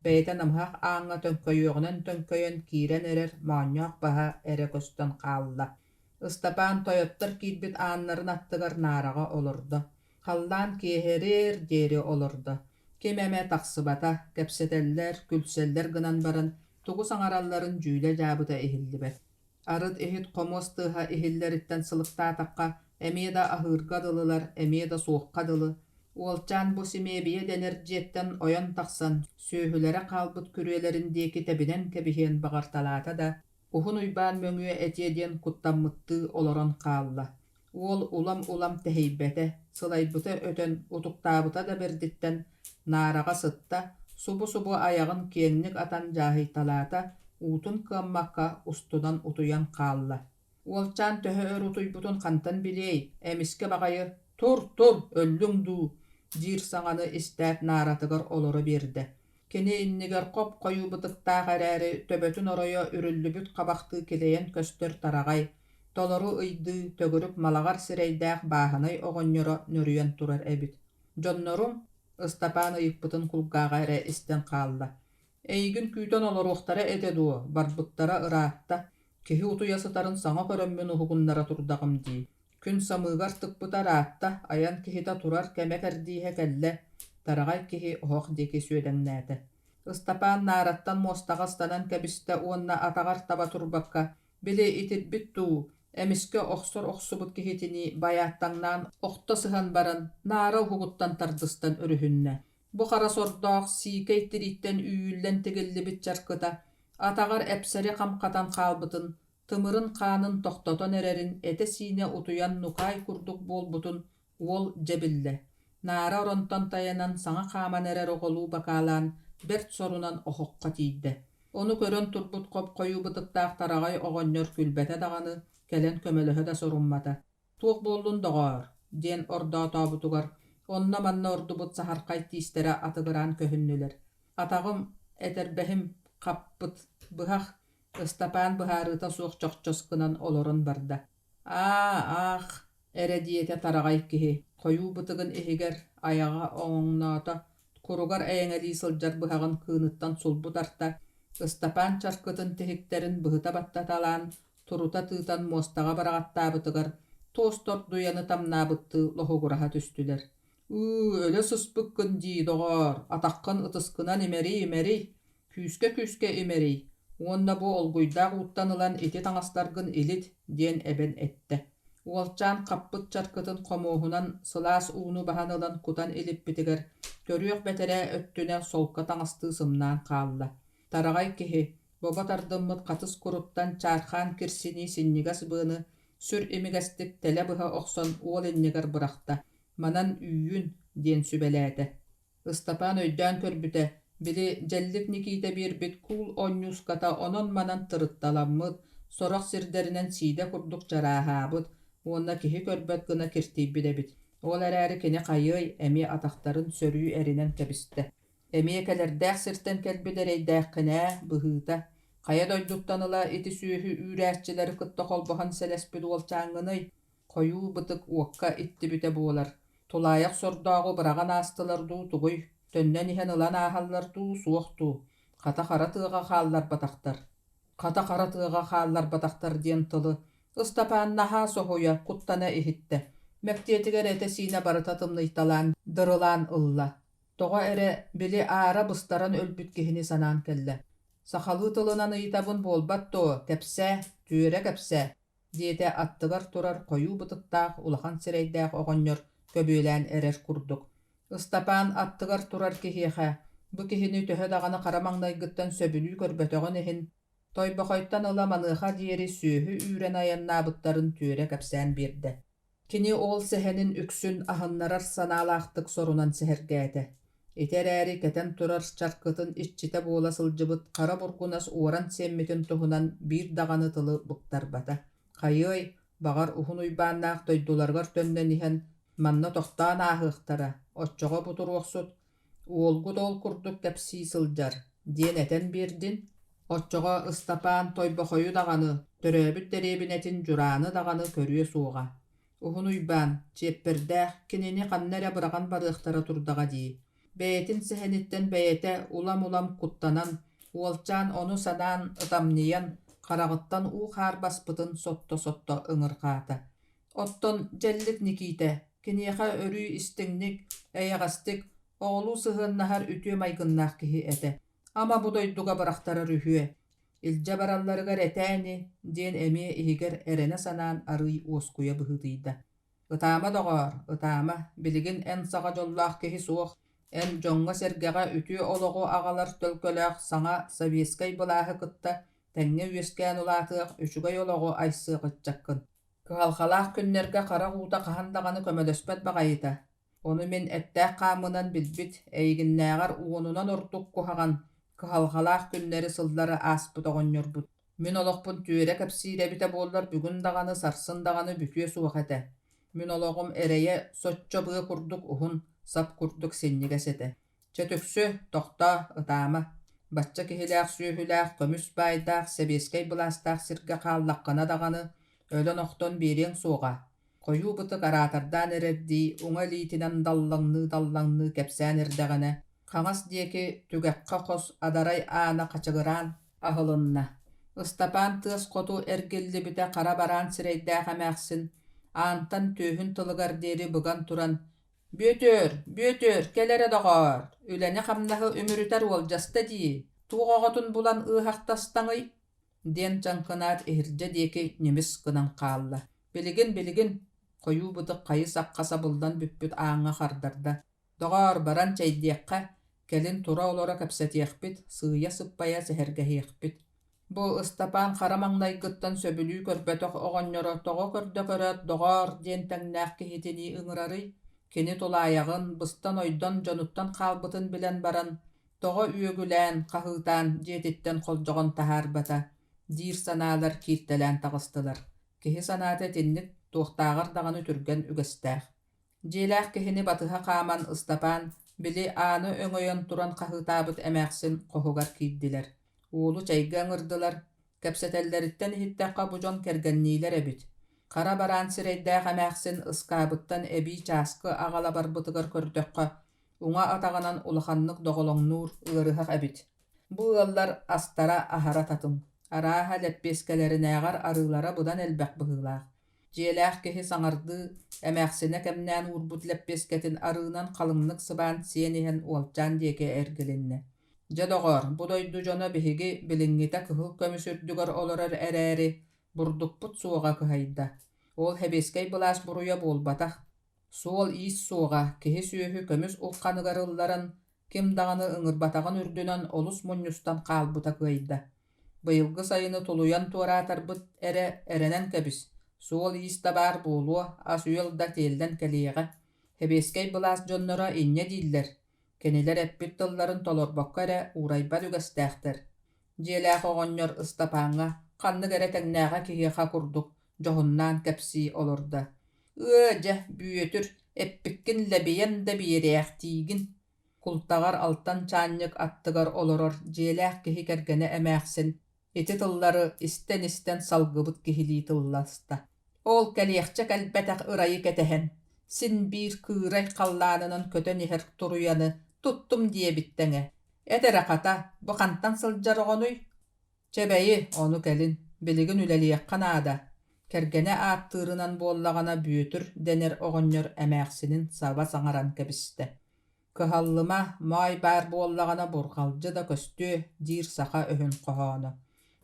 Бэйэтэ намһаах ааҥҥа төҥкөйүөҕүнэн төҥкөйөн киирэн эрэр моонньоох баһа эрэ көстөн хаалла. Ыстапаан тойоттор киирбит ааннарын аттыгар наараҕа олордо. Халлаан киэһэрээр диэри олордо. Ким эмэ тахсыбата, кэпсэтэллэр, күлсэллэр гынан баран тугу саҥаралларын дьүүлэ дьаабыта иһиллибэт. Арыт иһит хомуос тыыһа иһиллэриттэн сылыктаатахха эмиэ да аһыырга дылылар, эмиэ да суохха дылы. Уолчаан бу Симебие денер дьиэттэн ойон тахсан, сүүһүлэрэ хаалбыт күрүөлэрин диэки тэбинэн кэбиһиэн баҕарталаата да, ухун уйбаан мөҥүө этиэдиэн куттаммыттыы олорон хаалла. Уол улам тэһийбэтэ, сылайбыта өтөн утуктаабыта да бердиттэн, наараҕа сытта, субу-субу айаҕын киэҥник атан дьааһыйталаата, уутун кыаммакка устунан утуйан хаалла. Уолчаан төһө өр утуйбутун хантан билиэй, эмискэ баҕайы «Тур, өллүҥ дуу» диир саҥаны истээт нааратыгар олоро биэрдэ. Кини иннигэр хоп хойуубутыктаах эрээри төбөтүн оройо үрүллүбүт хабахтыы килэйэн көстөр тараҕай, толору ыйдыы төгүрүк малаҕар сирэйдээх бааһынай оҕонньоро нөрүйэн турар эбит. Дьоннорум ыстапаан ыйыппытын кулгааҕа эрэ истэн хаалла. Эйигин күүтэн олоруохтара эте дуо, барбыттара ыраатта, киһи утуйа сытарын саҥа көрөммүн уһугуннара турдағым дии. Күн самыыгар тыкпыта раатта, аян киһита турар кэмэ кэрдииһэ кэллэ, тараҕай киһи оһох диэки сүөдэҥнээтэ. Ыстапаан наараттан муостаҕастанан кэбистэ уонна атаҕар таба турбакка, били итирбит дуу, эмискэ охсор охсубут киһитини байааттаҥнаан охто сыһан баран, наара уһугуттан тардыстан өрүһүннэ. Бу хара сордоох сиикэй тирииттэн үүллэн тигиллибит чаркыта, атаҕар эпсэри хамкатан хаалбытын, тымырын хаанын тохтотон эрэрин эте сиине утуян нукай курдук буолбутун уол дьэбиллэ. Наара оронтон таянан саҥа хааман эрэр оҕолуу бакаалаан берт сорунан оһоххо тиийдэ. Ону көрөн турбут хоп хойуубутыктаах тараҕай оҕонньор күлбэтэ даҕаны кэлэн көмөлөһө да соруммата. Туох буоллун доҕоор диэн ордоотообутугар, онно манна ордубут саһархай тиистэрэ атыгыраан көһүннүлэр. Атаҕым этэрбэһим хаппыт быһах Ыстапаан быһаарыыта суох чохчоскынан олорон барда. Аах, эрэ диэтэ тараҕай киһи, хойуубутыгын иһигэр аяҕа оҥоҥноото, куругар эйэҥэлии сылдьар быһаҕын кыыныттан сулбут арта, Ыстапаан чаркытын тиһиктерин быһыта баттаталаан, турута тыытан мостаға барағаттаабытыгар тостор дуяны тамнаабытты лохугураха түстүлэр. Өлө сыспыккын диидоҕор, атаққын ытыскынан имери, күүскө имери. Уонна бу олгуйдаах уттан ылан ити таҥастаргын илит диэн эбен этте. Уолчаан каппыт чаркытын хомуохунан сылаас ууну бахан ылан кутан илиппитигэр көрүөх бэтерэ өттүнэ солка таҥастыы сымнаан хаалла. Тарагай киһи боба тардыммыт катыс куруттан чаархан кирсини синнигас быаны сүр имигастик теле быһа охсон уол иннигэр бырахта. Манан үйүн диэн сүбэлээте. Ыстапаан өйдөөн көрбүтэ, били дьэллик Никита биирбит куул онньууската онон манан тырытталаммыт, сорох сирдеринен сиидэ курдук жарааһаабыт, уонна киһи көрбөт гына киртииббидэбит. Ол эрээри кини хайыай эми атахтарын сөрүү эринен кэбистэ. Эми келердээх сиртен келбидэрейдээх быһыыта. Хая дойдуттаныла ити сүүһү үүрээччилери кытта холбохан селеспит уолчааҥҥыный, хойуу бытык уокка иттибите буолар. Тулаyak sordağı bırağan astılardu tuğuy, tönnen ihen ılan ahallardu suoqtu. Kata karatığıga xaallar bataktar diyen tılı. Istapaan naha sohoya kuttana ihitte. Mektiyetiger ete sine baratatımlı italan, dırılan ılla. Toğa ere bili aara bıstaran ölbüt kihini sanan kelle. Sahalı tılınan ıyitabın bolbatto, kepse, tüyere kepse. Diyete attıgar turar koyu bıtıktağ, ulahan sireydağ oğonyor. Köbüylän erer kurduk. Ыстапаан аттыгар турар киһиэхэ, бу киһини төһө даҕаны харамаҥнайгыттан сөбүлүү көрбөтөҕөн иһин, тойбохойттан ыла маныыха диэри сүөһү үүрэн айаннаабыттарын түөрэ кэпсээн биэрдэ. Кини ол сэһэнин үксүн аһыннарар санаалаахтык сорунан сэһэргээлэ. Итэрээри кэтэн турар чаркытын иччите буола сылдьыбыт хара бургунас уоран сиэммитин туһунан биир даҕаны тылы буктарбата. Хайыай, баҕар уһун уйбааннаах тойдуларгар төннөн иһэн манна тохтаан аахыахтара, отчоҕо бутуруохсут, уолгут ол курдук кэпсии сылдьар, диэн этэн биэрдин, отчоҕо ыстапаан тойбохойу даҕаны, төрөөбүт дэриэбинэтин дьурааны даҕаны көрүө суоҕа. Уһун уйбаан, чиэппэрдээх кинини ханнэрэ быраҕан барыахтара турдаҕа дии. Бэйэтин сэһэниттэн бэйэтэ улам куттанан, уолчаан ону санаан ытамныйан, хараҕыттан уу хаарбаспытын сотто ыҥырҕаата. Оттон дьэллик Никита, киниэхэ өрүү истиҥник, эйэҕастик, оҕолуу сыһыаннаһар үтүө майгыннаах киһи этэ. Ама бу дойдуга барахтарар үһүө. Илдьэ баралларыгар этээни, диэн эмиэ иһигэр эрэнэ санаан арый уоскуйа быһытыйда. Ытаама доҕоор, ытаама, билигин эн саҕа дьоллаах киһи суох, эн дьоҥҥо сэргэҕэ үтүө олоҕу аҕалар төлкөлөөх саҥа Советскай былааһы кытта тэҥҥэ үөскээн улаатыах үчүгэй олоҕу айсыахыччаккын. Кыһалхалаах күннэргэ хара уута хаһан даҕаны көмөлөспөт баҕайыта. Ону мин эттээх хаамынан билбит, эйигиннээҕэр уонунан ордук куһаҕан, кыһалхалаах күннэри сыллары ааспыт оҕонньорбут. Мин олохпун түөрэ кэпсиирэбитэ буоллар бүгүн даҕаны сарсын даҕаны бүтүө суох этэ. Мин олоҕум эрэйэ соччо быа курдук уһун, сап курдук синнигэс этэ. Чөтүксү, тохтоо, ытаама. Бачча киһилээх сүүһүлээх көмүс баайдаах Себескай былаастаах сиргэ хааллаххана даҕаны өлөн охтон биэриэҥ суоҕа. Хойуу бытык араатардаан эрэрдии уҥа лиитинэн даллаҥныы кэпсээн эрдэҕинэ, хаҥас диэки түгэххэ хос адарай аана хачыгыраан аһылынна. Ыстапаан тыас хоту эргиллибитэ хара бараан сирейдээх эмээхсин, аантан түүһүн тылыгар диэри быган туран: «Бүөтөр, келере доҕоор, үлэни хамнаһы үмүрүтэр уолдьаста дии, туоҕоҕотун булан ыыһахтастаҥый» диэн чаҥкынаат иһирдьэ диэки немис гынан хаалла. Билигин, хойуу бытык хайы саккаса булдан бүппүт ааҥҥа хардарда. Доҕоор баран чэйдиэххэ, келин тура олоро кэпсэтиэхпит, сыыйа сыппайа сэһэргэһиэхпит. Бу ыстапаан харамаҥнайгыттан сөбүлүү көрбөтөх оҕонньоро тоҕо көрдө-көрөөт доҕоор диэн тэҥнээх киһитини ыҥырарый, кини тулааягын быстан ойдон дьонуттан хаалбытын билэн баран, тоҕо үөгүлээн, хаһыытаан дьиэтиттэн холдьоҕон таһаарбата, диир санаалар кииртэлээн таҕыстылар. Киһи санаата тинник туохтааҕар даҕаны түргэн үгэстээх. Дьиэлээх киһини батыһа хааман ыстапаан били ааны өҥөйөн туран хаһыытаабыт эмээхсин хоһугар киирдилэр. Уулу чэйгэ ыҥырдылар, кэпсэтэллэриттэн иһиттэххэ бу дьон кэргэнниилэр эбит. Хара бараан сирейдээх эмээхсин ыскаабыттан эбии чааскы аҕала барбытыгар көрдөххэ, уҥа атаҕынан улаханнык доҕолоҥнуур ыарыһах эбит. Бу ыаллар астара аһара татым. Araha leppieskelerinägar arılara budan elbek bıhılaaq. Jieläh kehi saŋardı, ämäksine kemnän urbut leppiesketin arığınan kalınlık sıban sienihen uolcan dieke ergelinne. Jadogor, bu doydu jona bihigi biliŋňite kıhıl kömüsürdügör oloror eräri, burdukput suoga kıhayda. Ol hebeskey bılaas buruya bolbataq. Suol iis suoga kehi süöhü kömüs ulqanıgarıllaran kim dağını ıŋırbatağın ürdünen olus munyustan qalbuta kıyda. Bıyılgı sayını tuluyan tuaratarbıt erenen kebis. Suol iis tabar buoluo asuyol da telden keliğe. Hebeskey bılaas jonnora inne diller. Keniler eppit tılların tolorbokka ere urayba dügestääxter. Jieläh oҕonňor ıstapaňa kanny gere teňnäge kihiha kurduk, johunnan kepsi olorda. Öje büýetür, eppikkin lebiyen de biýeräk tiigin. Kultagar altan çaannyk attygar oloror jieläh kihi kergene emäksin. Iti tılları isten salgıbıt kihili tılласта. Ol keliäkçe kelbetäk ırayı ketehen. Sin bir kıray kallaanынан kötö niher turuyanı tuttum diye bitteňe. Etere kata, bu kantan sıljar oğonuy. Çebeyi onu kelin, biligin üleliýek kanada. Kergene aattyrınan bollagana büýütür dener oğonňor emäksinin saba saŋaran kebiste. Kıhallyma may bar bollagana burgalja da köstü dir saha öhün qohony.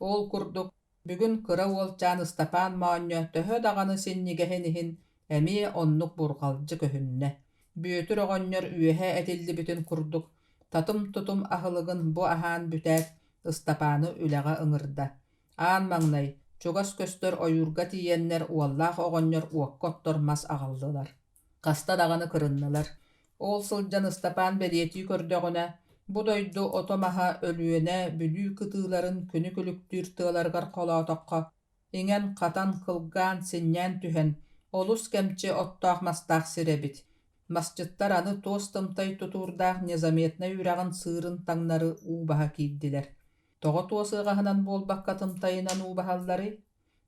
Ol kurduk, бүгүн kıra olçan Istapan maňa töhö dagany sinnigehenihin emi onnuk burgalja köhünne. Büýütür oğonňor üehe etildi bütün kurduk. Tatım tutum ahılygın bu ahan bütät Istapany ülega ıŋırda. Aan maňnay, çugas köstör oyurga tiýenler uwallah oğonňor uokkottormas agaldylar. Kasta dagany kırynnalar. Ol sıljan Istapan bediýeti kördögüne, bu doydu otomaha ölüene bülü kıtıların künü külüktür tığalargar kolaatokka, ingen katan kılgan sinnyan tühen, olus kemçe ottağmastaq sirebit. Masjidtar anı toostımtay tuturdaq nezametna yürägin sığırın taňnary ubaha kiiddiler. Togo tuosığahynan bolbakka tımtayınan ubahallary,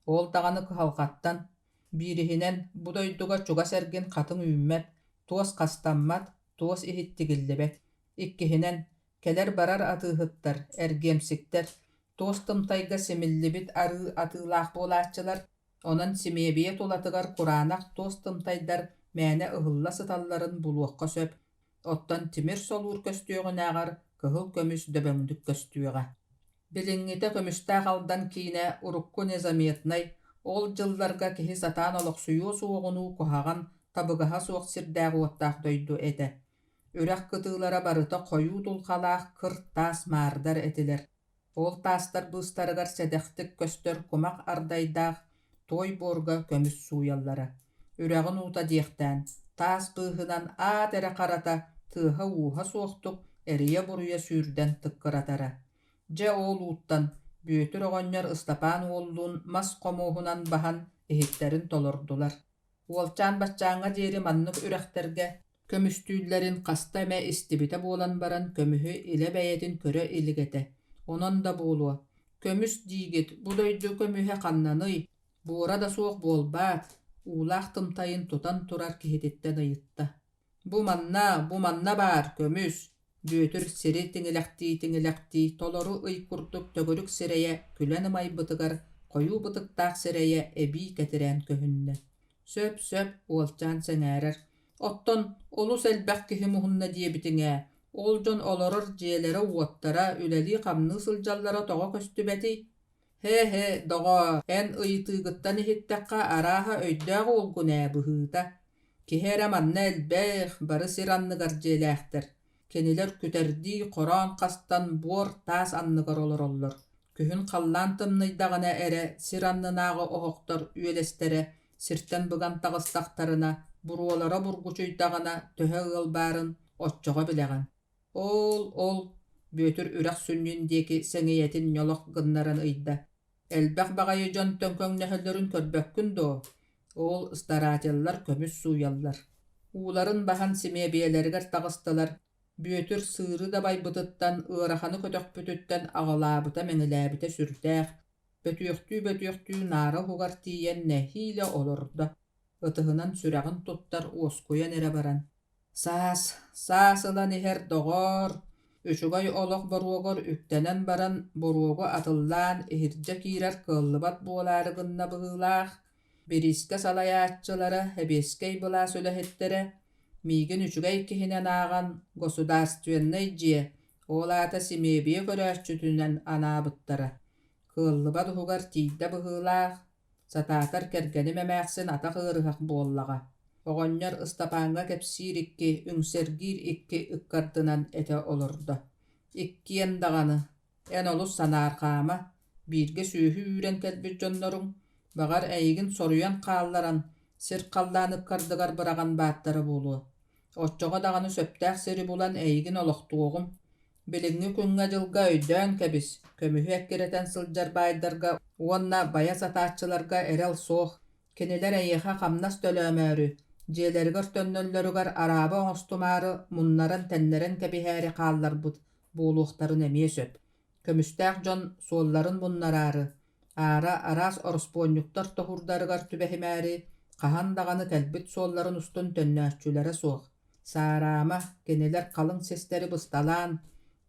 ol dagany kıhalgattan, birihinen bu doyduga çuga sergin katın ümmep, tuos kastanmat, tuos ihittigillebet. Ikkihinen keler barar atıhıttar, ergemsikter, toostum tayga simillibit arı atılaq bolaatçılar, onan simebiyet olatıgar kuranak toostum taydar mäne ıhılla sıtalların buluokka söp, ottan timir solur köstüğün ağar, kıhıl kömüs döböngdük köstüğe. Biliŋňite kömüstää haldan kiine urukku nezametnay, ol jıllarga kihi satan oloksuyu suoğunu kohagan tabıgaha suoq sirdäg uottaq doydu ete. Ürek kıtılara barıta koyu dulqalaaq kır taas mardar etiler. Ol taastar bıstarıgar sedektik köstör kumak ardaydaq toy borga kömüs suyallara. Üregin uta diýekten, taas bıhınan aat ere karata tıha uha suoqtuk eriye buruya sürden tıkkıratara. Je ol uttan, büýütür oğonňor Istapan oğulluğun mas qomuhunan bahan ehitlerin tolordular. Uolçan başçaňa diýeri mannyk ürekterge, kömüstüýlerin kasta eme istibite bolan baran kömühü ile bäýedin köre iligete. Onan da boluwa. Kömüs diýgit, bu doydu kömühe kannanyy, buora da suoq bolbat, ulaq tymtayyn tutan turar kihititten aýytda. Bu manna bar kömüs. Büýütür siri tiňilekti, toloru ıy kurduk tögürük sireye, külen maýbytygar, koyu bytyktaq sireye ebi ketirän köhünne. Söp, uolçan seňärer. Otton, olus elbek kihi muhunna diýebitiňä, oljon oloror jielere uottara, üleli kamny sıljallara togo köstübeti. He, dogo, en ıytygyttan ihittekka araha öýdäg olgunä bıhıta. Kihere manna elbek, bary sirannygar jielektir. Keniler küterdi koran kastan bor taas annygar olorollor. Kühün kallan tymnydagana ere sirannynagı ohoktor üelestere, sirten bygan tagystaqtaryna, buruolara burguçuydagana töhe ılbarın otçoga bilegan. Ol, büýütür ürek sünnündeki seňeýetin ňolok gynnaran ıyda. Elbek bagaýy jon tönköň nähelerin körbökkün do. Ol ıstarajallar kömüs suyallar. Uların bahan simebiyelerger tagıstalar. Büýütür sığırı da baybytyttan ırahanı kötökpütütten agalabıta meňilabite sürtäk. Bötüýüktü nara hugar tiýen nähile olorda. Ityhynan sürägin tuttar oskuya nere baran. Saas ıla neher dogor. Üçügay olaq boruogor üktenen baran boruogu atıllan ihirce kirer kıllıbat buoları gınna bıhılaq. Biriske salayaatçılara hebeskey bula sölehettere migin üçügay kihinen ağan gosudarstvennej olata simebiye göröççütünen anabıttara. Kıllıbat hugar tiidde bıhılaq. Satatar kergeni memäksin ata hırıhaq bollaga. Oğonyor ıstapanga kepsir ikki, üngsergir ikki ıkkardınan ete olurdu. İkkiyen dağanı, en olus sanarkama, birge sühü üren kelbir jonnorun, bagar eygin soruyan kallaran, sir kallan ıkkardıgar bıragan battara bulu. Otçoğa dağanı söptäq seri bulan eygin oloktuğum, bilingi kunga jılga öydön kebis, kömühü ekkereten sıljar baydarga, onna baya sataatçılarga erel soğ, keniler eyyeha kamnas dölömörü, Jelergar tönnöllörügar araba oňustumarı munnaran tenneren kebihäri kallar bud, buuluqtarın emie söp. Kömüstäq jon solların munnararı, ara aras orosponňuktar tohurdarıgar tübehimäri, kahan dağanı kelbit solların ustun tönnöççülere soğ. Sarama, keniler kalın sesleri bıstalan,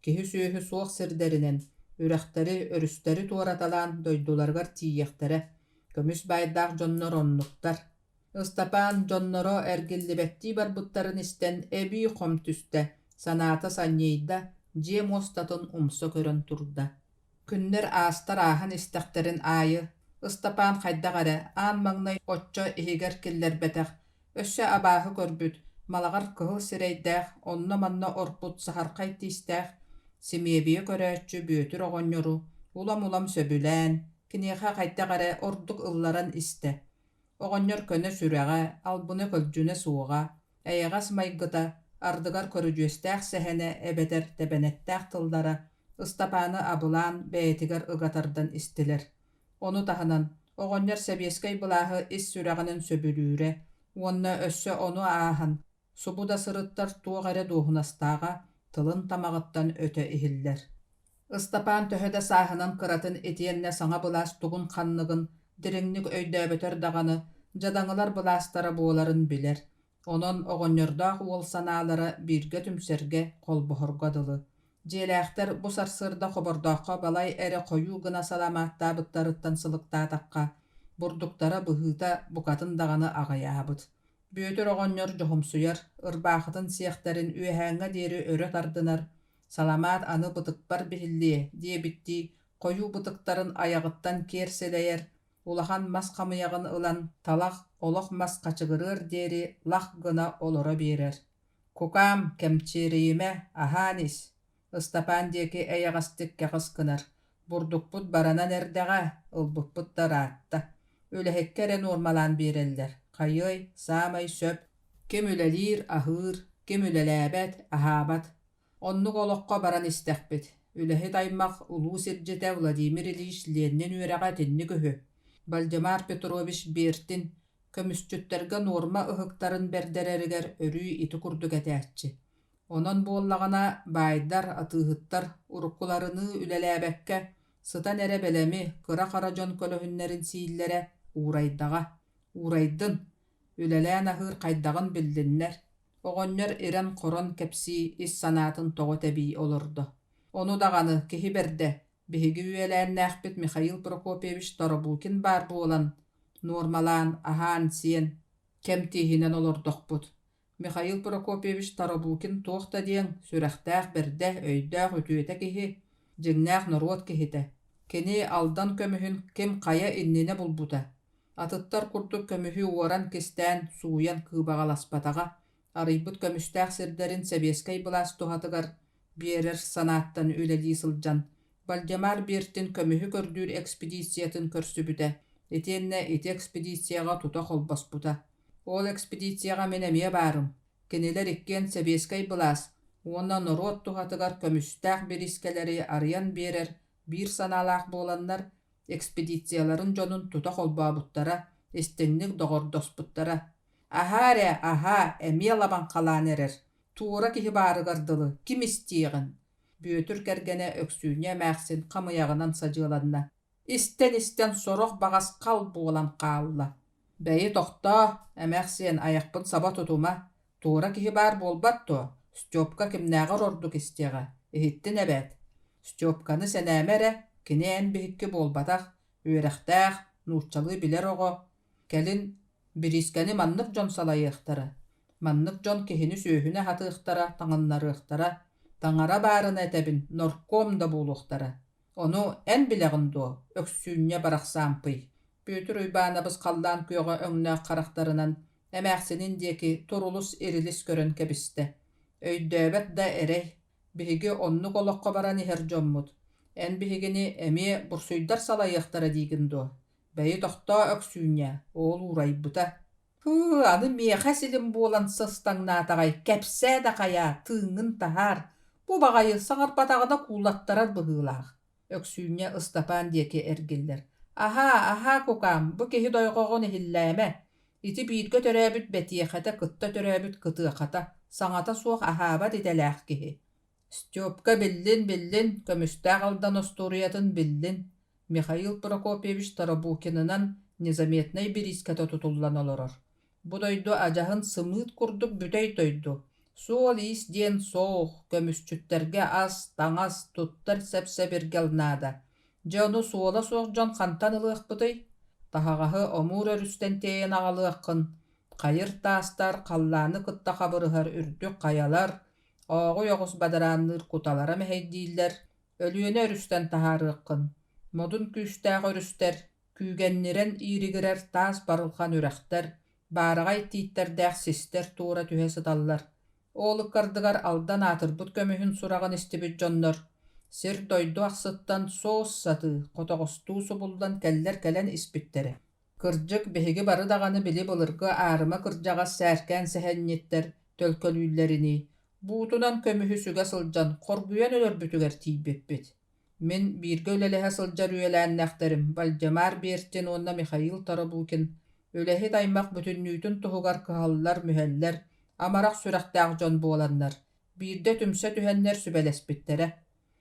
kihi sühü soğ sirderinen, ürekteri, örüsteri tuaratalan doydulargar tiyyektere, kömüs baydaq jonnor onnuktar. Istapan jonnoro ergillibetti barbuttarın isten ebi komtüste, sanata sanyeyda, jem ostatın umso körön turda. Günler astar ahan istekterin ayı, Istapan kaydagare, an magnay otço ihiger killer beteq, össe abahı körbüt, malagar kıhı sireydaq, onna manna orput saharkay tistaq, simebiye köröççü büyütür oğonyoru, ulam söbülen, kiniha kaydagare orduk ıllaran iste. Oğonyor köne süreğe, albune kölcüne suuğa, eyeğas maygıta, ardıgar körücüestaq sehene ebeder tebenettaq tıllara, Istapanı abılan beytigar ıgatardan istiler. Onu tahanan, oğonyor sebeskay bulahı is süreğinin söbülüre, onna össö onu ahan, subuda sırıttar tuğare duhunastağa, tılın tamağıttan öte ihiller. Istapan töhöde sahanan kıratın etiyenne sana bulas tugun kannıgın, diringnik öydöbötör dağanı, jadaňylar bulastara boğların biler. Onon oğonyordaaq uol sanalara birge tümserge kolbohorgadılı. Jelähter bu sarsırda xobordaqqa balay ere koyu gına salamatta bıttarıttan sılıkta taqqa, burduktara bıhıta bukatın dağanı ağayabıt. Büyütür oğonyor johumsuyar, ırbaqıtın siyekterin üyehäňe deri öre tardınar, salamat anı bıtıkbar bihilliye diye bitti, koyu bıtıktarın ayağıttan kerseleyer, ulahan mas kamıyağın ılan talaq olaq mas kaçıgırır deri laq gına olora berer. Kukam kemçiriyime ahanis. Istapan deki eyağastik kaqıskınar. Burdukput baranan erdeğe, ılbukput da raatta. Ölehekkere normalan bereller. Kayıy, samay söp. Kim ülelir ahır, kim ülelebet ahabat. Onnuk olokka baran istekbit. Ülehe daymaq ulu sirjete Vladimir Ilyich Lenin üreğe tinni gühü. Valdemar Petrovich Bertin kömüsçütterge norma ıhıktarın berdereriger örüy iti kurduk etääççi. Onon bollagana baydar atıhıttar urukkularını ülelääbekke sıtan ere belemi kıra karajon kölöhünlerin siillere uğraydaga. Uğraydın, ülelään ahır kaydagın bildinler. Oğonyor eren koron kepsi is sanatın togo tebi olurdu. Onu dağanı kihi berde, bihigi üyelään nähbit Mikhail Prokopyevich Torobukin bar bolan, normalan ahan sien, kemtihinen olurdokput. Mikhail Prokopyevich Torobukin tohta diýen sürektääh berde öýdäh ütüete kihi, jiňnäh norot kihite. Keni aldan kömühün kim kaya innine bulbuta. Atıttar kurduk kömühü uoran kistään suuyan kıbagalasbataga, arıybut kömüstäh sirderin sebeskay bulas tohatıgar, berer sanattan üleli sıljan. Valdemar Bertin kömühü gördüğür ekspedisiýatyn körsübüte. Etenne eti ekspedisiýaga tuta holbasbuta. Ol ekspedisiýaga men emie barym. Keniler ikken sebeskay bulas. Ona norot tuhatıgar kömüstäh beriskeleri arayan berer, bir sanalaq bolanlar ekspedisiýalaryň jonun tuta holbabuttara, istenlik dogordosputara. Aha, emie laban kalan erer. Tuğra kihi barıgardılı, kim istiýegin? Büyütür kergene öksüğüne mäksin kamıyağınan sacılanna. İsten soroq bagas kal boğulan qalla. Beyi toqta, emäksin ayakpın saba tutuma. Tuğra kihi bar bolbatto, Stopka kimnäger orduk istiýege. Ihittin ebet. Stёпканы sänämere, kineen bihikki bolbataq, üeräxtääx, nuutçalığı biler ogo. Kelin biriskeni manныk jon salayıqtara. Manныk jon kihini sööhüne hatığıqtara, taŋanlarıqtara. Taŋara barına etebin, norkom da buluqtara. Onu en bileğindu, öksüğünye baraqsampıy. Bütür uybanabız qaldan köyoğa öňüne qaraqtarınan, emäksinin diyeki turulus irilis körön kebiste. Öydöbet da erey, bihigi onnuk oloqqa baran iher jommut. En bihigini emi bursuydar salayıqtara digindu. Beyi toqta öksüğünye, oğul uraybuta. Anı meğe silim bolan sıstaŋnaatagay, kepse da kaya, tığın tahar. Bu bagayı saňar batagada kuulattarar bıhılaaq. Öksüğünye ıstapan diyeki ergiller. Aha kukam, bu kehi doygoğun ehilleme. Iti birge töröbüt betiyekata, kıtta töröbüt kıtıqata, saňata suoq ahaba didelääq kehi. Stёпка billin, kömüstääq aldan osturiyatın billin. Mikhail Prokopyevich Tarabukininan nezametnay biriskata tutullan oloror. Bu doydu ajahın sımıt kurduk bütöy toydu. Suol is diyen soğuk, kömüsçütterge az, taŋas, tuttar sepse bir gelnada. Jonu suola soğuk jon kantan ılıq bütöy. Tahagağı omur örüsten teyen ağalıqın. Kayır tastar, kallany kıtta kabırıhar ürdük kayalar, oğu yoğuz badaranlır kutalara meheydiyiller, ölüyene örüsten taharıqın. Modun küstäq örüster, kügenniren irigirer tas barılgan ürekter, baragay tiitterdäq sister tuura tühe sıdallar. Oğluk kardıgar aldan atırbut kömühün surağın istibit jonnor. Sir doydu axsıttan soğuz satı, kotoğustuğusu buldan keller kelen ispittere. Kırcık bihigi barı dağını bilip ılırgı ağrıma kırcağa särkän sehennitter tölkölüylerini. Buutunan kömühü süge sılcan, korbuyan ölür bütüger tiýbepbit. Min birge ölelehe sıljar üyelännäkterim, Valdemar Bertin onna Mikhail Tarabukin. Ölehi daymak bütünnüýtün tuhugar kıhallar müheller, amarak sürekdäq jon bolanlar. Birde tümse tühenler sübelespittere.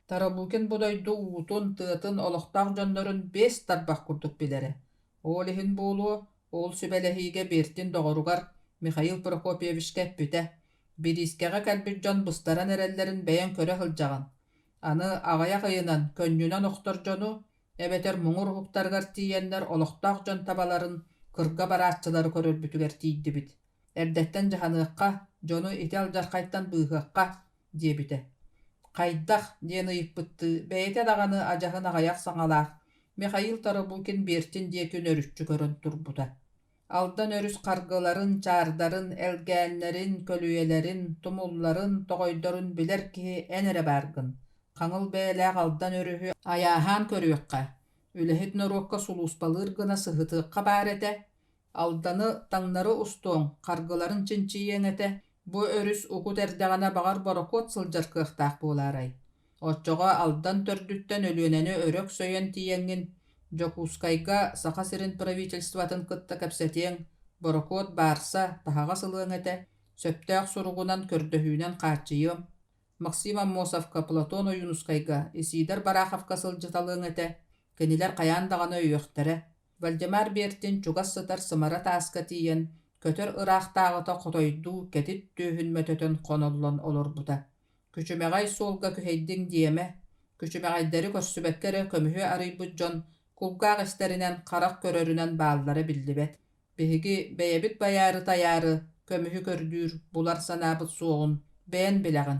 Tarabukin budoydu uutun, tıatın, oloqtaq jonnorun 5 tarbaq kurduk bilere. Olihin bolu, ol sübelehige Bertin doğurugar Mikhail Prokopyevich keppüte. Biriskeğe kelbir jon bustaran erellerin beyen köre hıljagan. Anı ağaya kıyınan, könnyünan oktor jonu, ebeter muңur huktargar tiyenler oloqtaq jon tabaların kırga baraatçıları körür bütüger tiydi bit. Erdetten jahanıqqa, jonu iti aljarkayttan bıhıqqa, diye bite. Kaydaq, diyen ıyık bıttı, beyete dağını ajahın ağayak saŋalaq. Mikhail Tarabukin Bertin diyekün örüşçü körün turbuda. Aldan örüs kargıların, çardarın, elgänlerin, kölüyelerin, tumulların, togoydorun biler ki enere bargın. Kaŋıl beýläq aldan örühü ayahan körüyokka. Ülehit norokka sulusbalır gına sıhıtıqqa barete. Aldanı taŋnары ustoň, kargıların çinçiýeňete. Bu örüs ugut erdegana bagar borokot sıljar kıhtaq bolaray. Otçoğa aldan tördütten ölüeneni örök söyen tiýeňin, Jokuskayga saha sirin pravitelstwatyn kıtta kapsetieň, borokot barsa tahaga sılığın ete, söptäq surugunan kördöhünen qaçyýym. Maksim Ammosovka Platon Oyunuskayga, Isidar Barahovka sılжytalığın ete, keniler kayan dağana öýöktere. Valdemar Bertin çugas sıtar sımara taska tiýen, kötör ıraqtağıta qotoydu ketit tühünme tötön konollan olur buda. Küçümeğay solga küheydiň diýeme, küçümeğaýdary kössübekkere kömühü arıybut jon, kulgaq isterinden qarak körörünen bağlıları bildibet. Bihigi beyebit bayarı tayarı, kömühü kördür, bular sanabıt soğun, beğen bileğin.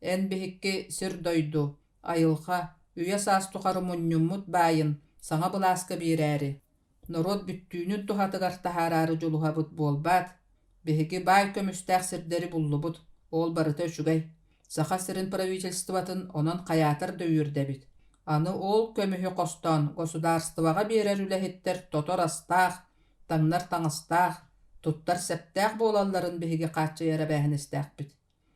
En bihikki sir doydu, ayılqa, üye sas tuqarı munyummut bayın, sana bulaska bireri. Norod büttüğünün tuhatıgar tahararı juluhabıt bolbat, bihigi bay kömüstaq sirderi bullubut, ol barıta şugay. Saha sirin pravitelstwatyn onan qayatar döýürdebit. Anı ol kömühü kostan, gosudarstwaga berer ülehitter totor astaq, taňnar taňastaq, tuttar septäq bolalların bihigi qaçýara bähnisdäkbit.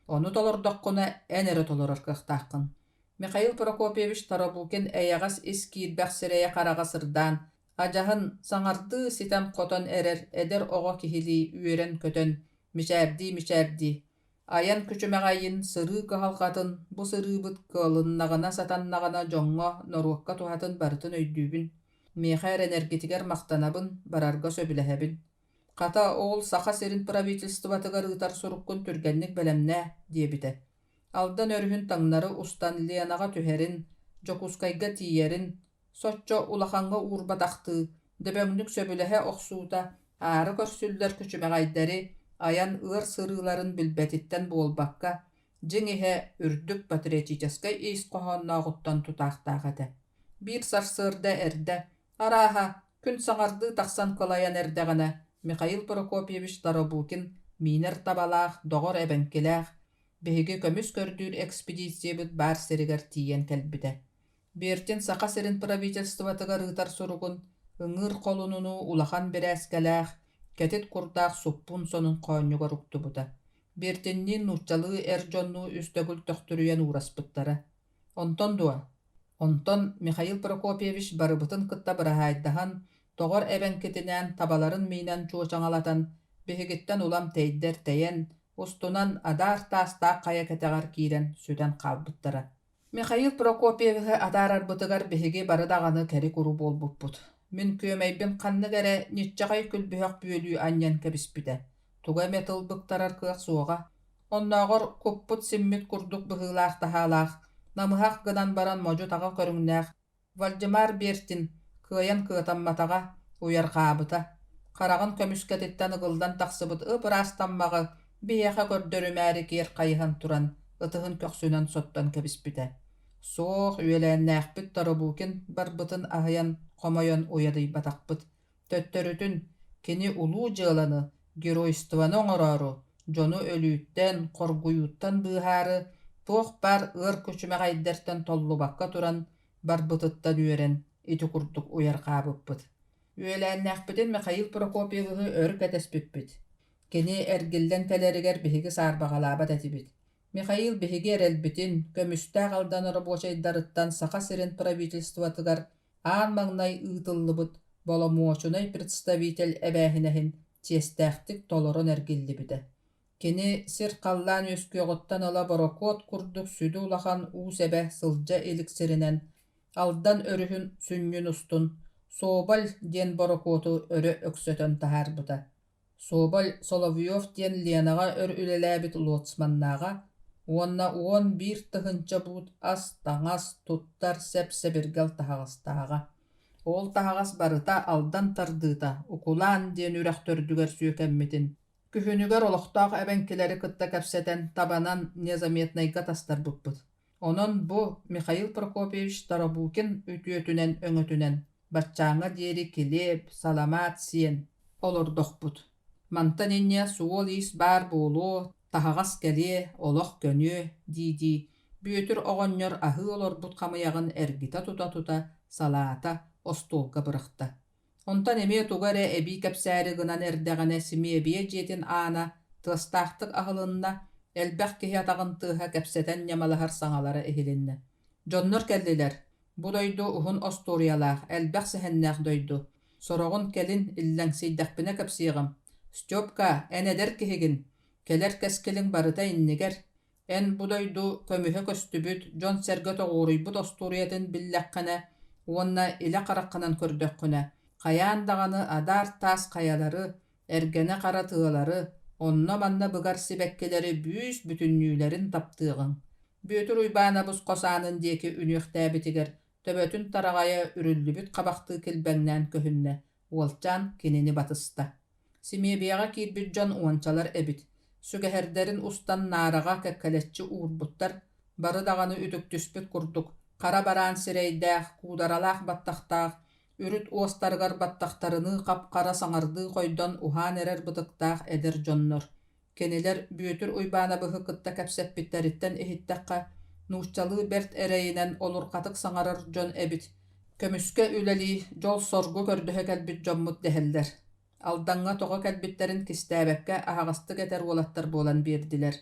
Onu tolordoqquna enere toloror kıhtaqın. Mikhail Prokopyevich Tarabukin eýagas iskirbeq sireýe qaraga sırdan, ajahın saňardy sitem qoton erer eder ogo kihili üýeren kötön, miçärdi. Ayan küçümeğayın sırı kıhalqatın, bu sırıbıt kılınnağına satannağına joňňa norukka tuhatın barıtın öýdübün. Meğer energetiger maqtanabın, bararga söbülehebin. Qata oğul saha serin pravitelstwatyga rıtar surukkun türgenlik belemne, diýebite. Aldan örühün tаңнары устан Ленаға түһәрин, жокускайга тиерин, соччо улаханга уурбатахты, дөбөңнүк сөбүлэһэ охсуута, ары көрсүллөр күчүмэҕайдары, аян ыар сырыыларын билбэтиттэн буолбакка, жиң иһэ үрдүк патриотическай иис коһоонноогуттан тутаахтаахата. Биир сарсыарда эрдэ, арааха, күн саҥарды тахсан кылайан эрдэҕинэ, Михаил Прокопьевич Таробукин минер табалаах, доҕор эбэнкилээх, биһиги көмүс көрдүүр экспедициябыт баар сиригэр тиийэн кэлбитэ. Бертин саха сирин правительствотыгар ыытар суругун, ыҥыыр холунуну улахан бирээскэлээх, кэтит курдаах суппун сонун коонньугар уктубута. Бертиннин нууччалыы эр дьоннуу үстөгүл төхтүрүйэн ураспыттара. Онтон дуа. Онтон Михаил Прокопьевич барыбытын кытта быраһаайдаһан, тоҕор эбэнкитинээн табаларын миинэн чуочаҥалатан, биһигиттэн улам тэйдэр тэйэн, устунан адаар таастаах хая кэтэҕэр киирэн сүтэн хаалбыттара. Михаил Прокопьевиһы атаарарбытыгар биһиги бары даҕаны кэри куру буолбуппут. Мин күөмэйбин ханныгэрэ ньиччаҕай күлбүһөх бүөлүү аньян кэбиспитэ. Туга метылбыктарар кыах суоҕа. Оннооҕор куппут симмит курдук быһыылаах таһаалаах, намыһах гынан баран можу таҕа көрүҥнээх Вальдемар Бертин кыайан кыатамматаҕа уйарҕаабыта. Хараҕын көмүскэтиттэн ыгылдан тахсыбыт ыпыраастаммаҕы биэхэ көрдөрүмээри киэр хайыһан туран, ытыһын көхсүнэн соттон кэбиспитэ. Суох үөлээннээхпит Таробукин барбытын аһыян хомойон уядыйбатахпыт. Төттөрүтүн кини улуу дьыаланы, геройствону оҥорору, дьону өлүүттэн, хоргуйууттан быыһаары, туох бар ыар күчүмэҕайдэртэн толлубакка туран, барбытыттан үөрэн, ити курдук уйарҕаабыппыт. Үөлээннээхпитин Михаил Прокопьевыһы өр кэтэспиппит. Кини эргиллэн кэлэригэр биһиги саарбаҕалаабат этибит. Михаил биһиги эрэлбитин, көмүстээҕ алдан оробуочайдарыттан саха сирин правительствотыгар аан маҥнай ыытыллыбыт боломуочунай представитель эбээһинэһин тиэстээхтик толорон эргиллибитэ. Кини сир халлаан үөскүөҕуттан ыла борокуот курдук сүдү улахан уус эбэ сылдьа иликсиринэн, алдан өрүһүн сүнньүн устун, Соболь диэн борокуоту өрө өксөтөн таһаарбыта. Соболь Соловьев диэн Ленаға өр үлэлээбит лоцманнааға, уонна уон биир тыһынча буут ас, таҥас, туттар сэп-сэбиргэл таһаҕастааҕа. Ол таһаҕас барыта алдан тардыыта, укулаан диэн үрэхтөрдүгэр сүүкэммитин. Күһүнүгэр олохтоох эбэнкилэри кытта кэпсэтэн табанан незаметнайга тастарбыппыт. Онон бу Михаил Прокопьевич Таробукин үтүөтүнэн өҥөтүнэн, баччааҥҥа диэри килиэп, саламаат сиэн олордохпут. Мантан инне суол иис баар буолуо, таһаҕас кэлиэ, олох көнүө, диити, бүөтүр оҕонньор аһыы олорбут хамыйаҕын эргита тута-тута, салаата, остуолга бырахта. Онтан эмиэ тугар эбии кэпсээри гынан эрдэҕинэ симиэбиэ дьиэтин аана тыастаахтык аһылынна элбэх киһи атаҕын тыыһа кэпсэтэн ньамалаһар саҥалара иһилиннэ. Дьоннор кэллилэр, бу дойду уһун осториялаах, элбэх сэһэннээх дойду. Сороҕун кэлин иллэҥсийдэхпинэ кэпсииҕым. Стёпка, эн эдэр киһигин, келэр кэскилиҥ барыта иннигэр. Эн бу дойду көмүһө көстүбүт, дьон сэргэ тоҕууруйбут осториятын биллэххэнэ, уонна илэ хараххынан көрдөххүнэ. Хайаан даҕаны адаар таас хайалары, эргэнэ хара тыалары, онно манна быгар сибэккилэри бүүс бүтүннүүлэрин таптыаҕыҥ. Бүөтүр уйбаанабыс хосаанын диэки үнүөхтээбитигэр төбөтүн тараҕайа үрүллүбүт хабахтыы килбэҥнээн көһүннэ, уолчаан кинини батыста. Симиэбиэҕэ киирбит дьон уончалар эбит. Сүгэһэрдэрин устан наараҕа кэккэлэччи уурбуттар, бары даҕаны үтүктүспүт курдук, хара бараан сирэйдээх, куударалаах баттахтаах, үрүт уостаргар баттахтарыны хап-хара саҥардыы хойдон уһаан эрэр бытыктаах эдэр дьоннор. Кенилэр бүөтүр уйбаанабыһы кытта кэпсэппиттариттэн иһиттэххэ, нууччалыы бэрт эрэйинэн олурхатык саҥарар дьон эбит. Көмүскэ үлэлии дьол соргу көрдөһө кэлбит дьоммут дэһэллэр. Алдаҥҥа тоҕо кэлбиттерин кистээбэккэ аһаҕастык этэр уолаттар буолан биэрдилэр.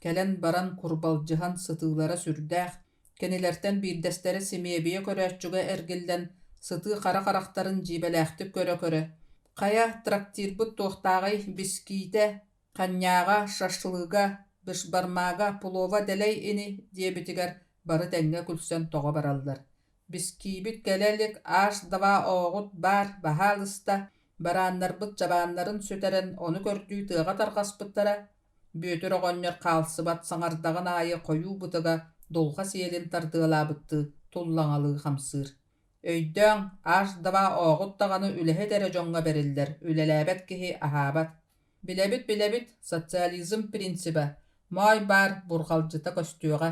Кэлэн баран курбалдьыһан сытыылара сүрдээх, кенилэртэн биирдэстери симиэбиэ көрөөччүгэ эргиллэн сытыы хара-харахтарын дьиибэлээхтик көрө-көрө. Хая трактирбыт туохтааҕай бискиитэ, ханньааҕа, шашлыга, бышбармаага, пулова дэлэй ини диэбитигэр бары тэҥҥэ күлсэн тоҕо бараллар. Бискиибит кэлэлик ааш даваа оҕут баар баһаалыста, барааннарбыт чабааннарын сүтэрэн ону көрдүү тыаҕа тарҕаспыттара, Бөтөр оҕонньор хаалсыбат саҥардагын аайы хойуу бутыга долха сиэлин тардыалаабытты туллаҥалыы хамсыыр. Өйдөөн аш дава оҕут даҕаны үлэһэ эрэ дьоҥҥа бериллэр, үлэлээбэт киһи аһаабат. Билэбит, социализм принципа мой бар бурхалдьыта көстүөҕэ.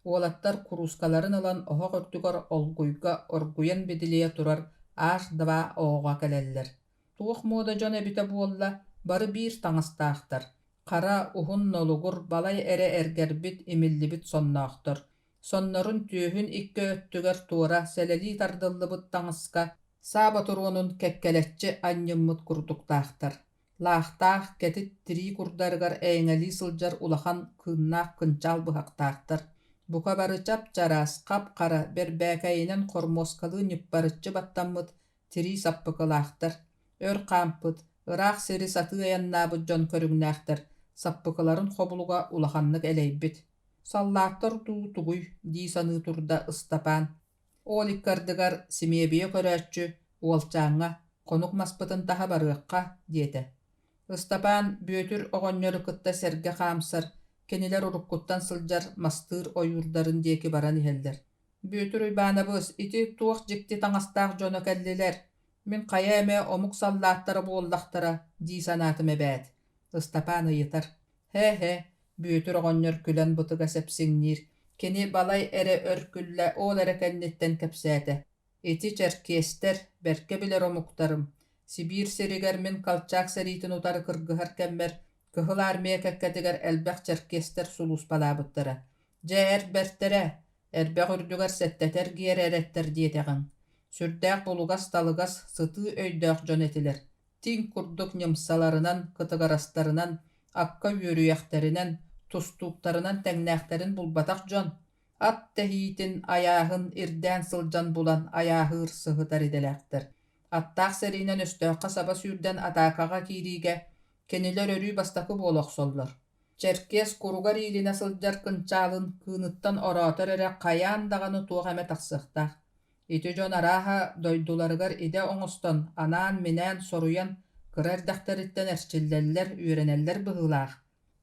Уолаттар курускаларын ылан оһо көрдүгөр олгуйга оргуйан бидилие турар аш дава оҕа кэлэллэр. Туох муода дьон эбитэ буолла бары биир таҥастаахтар. Хара ухун нолугур балай эре эргербит имиллибит сонноохтор. Соннорун түйүһүн икки өттүгөр туора сэлэлии тардыллыбыт таҥаска сааба туруонун кэккэлэччи анньыммыт курдуктаахтар. Лаахтаах кэтит тирии курдарыгар эйҥэлии сылдьар улахан кыыннаах кынчаал быһактаахтар. Бука бары чап-чарас, кап-хара, бербээкэйинэн хормоскалыы ньыппарыччы баттаммыт тирии саппыкылаахтар. Өр хаампыт, ыраах сири сатыы аяннаабыт дьон көрүҥнээхтэр, саппыкыларын хобулуга улаханнык элэйбит. Саллааттар дуу тугуй дии саныы турда Ыстапаан. Ол иккардыгар симиэбиэ көрөөччү уолчааҥҥа хонук маспытын таһа барыахха диэтэ. Ыстапаан бүөтүр оҕонньору кытта сэргэ хаамсар, кенилэр уруккуттан сылдьар мастыыр ойуурдарын диэки баран иһэллэр. Бүөтүр уйбаанабыз ити туох дьикти таҥастаах дьоно кэллилэр. Мин хайа эмэ омук саллааттара буоллахтара дии санаатым эбээт. Ыстапаан ыйытар. Хэ, бүөтүр оҕонньор күлэн бутыга сепсиҥниир. Кини балай эре өркүллэ ол эре кэнниттэн кэпсээтэ. Ити черкестер берке билэр омуктарым. Сибир сиригэр мин калчаак сэриитин утары кыргыһар кэммэр кыһыл армия кэккэтигэр элбэх черкестер сулус палаабыттара. Дьэ эр бертерэ, эрбэх үрдүгэр сэттэтэр гиэр эрэттэр диэтэҕиҥ. Сүрдээх булугас талыгас сытыы өйдөөх дьон этилэр. Тиң курдук ньымсаларынан, кытыгарастарынан, акка үөрүйэхтэринэн, тустууктарынан тэҥнээхтэрин булбатах дьон. Ат тэһиитин аяаһын ирдээн сылдьан булан аяаһыыр сыһытар иделээхтэр. Аттаах сэриинэн өстөөххэ саба сүүрдэн атаакаҕа киириигэ кенилэр өрүү бастакы буолохсоллор. Черкес куругар иилине сылдьар кынчаалын кыыныттан ороотор эрэ хайаан даҕаны туох эмэ тахсыахтаах. Ити дьон арааһа дойдуларыгар иде оҥостон анаан минээн соруйан кырардэхтэриттэн эрчиллэллэр, үөрэнэллэр быһыылаах.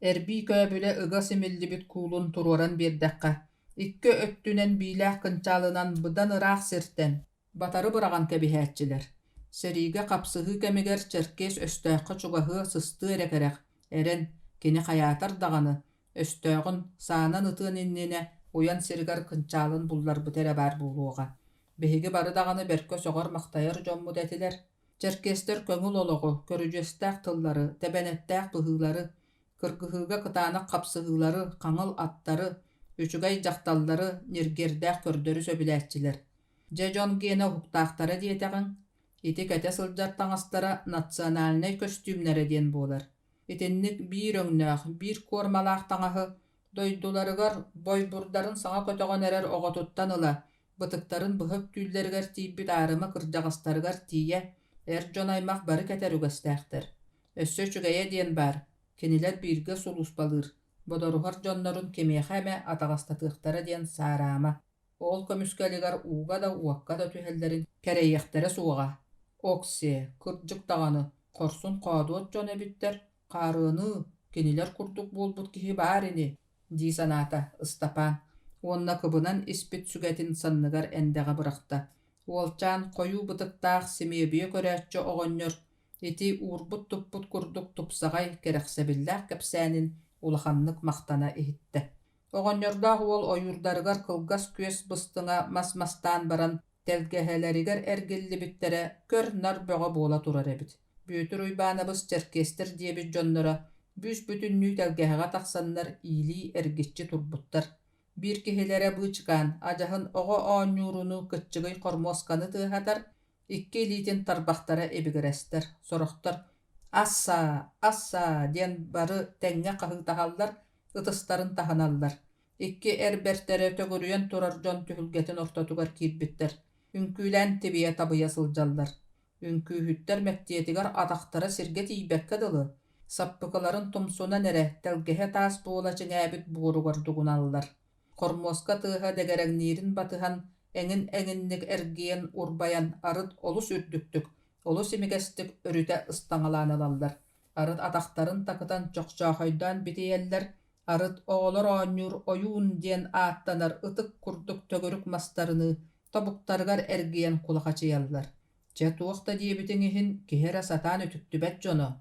Эрbii көбүлэ ыга симиллибит куулун туруоран биэрдэххэ. Икки өттүнэн биилээх кынчаалынан быдан ыраах сиртэн батары быраган кэбиһээччилэр. Сэриигэ хапсыһыы кэмигэр черкес өстөөххэ чугаһыа сыстыы эрекэрех. Эрен кини хайаатар даҕаны өстөөхүн саанан ытыан иннине уян сиригэр кынчаалын булларбыт эрэ баар буолуоҕа. Биһиги бары даҕаны бэркэ соҕор махтайар дьоммут этилэр. Черкестер көҥүл олоҕу, көрүдьүөстээх тыллары, тэбэнэттээх быһыылары, кыргыһыыга кытаанах хапсыһыылары, хаҥыл аттары, үчүгэй дьахталлары ньиргэрдээх көрдөрү сөбүлээччилэр. Дьэ дьон киэнэ уһуктаахтара диэтэҕиҥ. Ити кэтэ сылдьар таҥастара национальный костюмнэре диэн буолар. Итинник биир өҥнөөх, биир куормалаах таҥаһы дойдуларыгар бойбурдарын саҥа көтөҕөн эрэр оҕотуттан ыла бытыктарын быһык түүллэригэр тиийбит аарыма кырдьаҕастарыгар тиийэ эр дьон аймах бары кэтэр үгэстээхтэр. Өссө үчүгэйэ диэн баар, кинилэр бииргэ сулууспалыыр, бодорухар дьоннорун кимиэхэ эмэ атаҕастатыахтара диэн саараама. Ол көмүскэлигэр ууга да уакка да түһэллэрин кэрэйиэхтэрэ суоҕа. Оксие, кырдьык даҕаны, хорсун хоодуот дьон эбиттэр, хаарыаны, кинилэр курдук буолбут киһи баар ини, дии санаата Ыстапаан. Уонна кыбынан испит сүгэтин санныгар эндэҕэ бырахта. Уолчаан хойуу бытыктаах симиэбиэ көрөөччү оҕонньор ити уурбут туппут курдук тупсаҕай кэрэхсэбиллээх кэпсээнин улаханнык махтана иһитте. Оҕонньордаах уол ойуурдарыгар кылгас күөс быстыҥа мас-мастаан баран телгэһэлэригэр эргиллибиттерэ көр нар бөҕө буола турар эбит. Бүөтүр уйбаанабыз черкестер диэбит дьоннора бүс бүтүннүү телгэһэҕэ тахсаннар иилии эргиччи турбуттар. Биир киһилэрэ быычкаан адьаһын оҕо оонньууруну кыччыгый хормосканы тыаһатар, икки илиитин тарбахтара эбигэрэстэр, сорохтор «Асса» диэн бары тэҥҥэ хаһыытаһаллар, ытыстарын таһаналлар. Икки эрбэртэрэ төгүрүйэн турар дьон түһүлгэтин ортотугар киирбиттэр. Үҥкүүлэн тибиэ табыйа сылдьаллар. Үҥкүүһүттэр мэктиэтигэр атахтара сиргэ тиийбэккэ дылы. Саппыкыларын тумсунан эрэ телгэһэ таас буола чиҥээбит буоругар дугуналлар. Хормоска тыаһа дэгэрэгниирин батыһан эҥин-эҥинник эргиэн урбайан арыт олус үрдүктүк, олус имигэстик өрүтэ ыстаҥалаанылаллар. Arıt ataqtарын takıtan çokçahoydan biteyeller, arıt oğlar oñur oyun diyen aattanır ıtık kurduk tögörük mastarını tobuktargar ergiyen kulakaçıyallar. Çetuoqta diyebitin ihin kihere satan ötüktübet jono.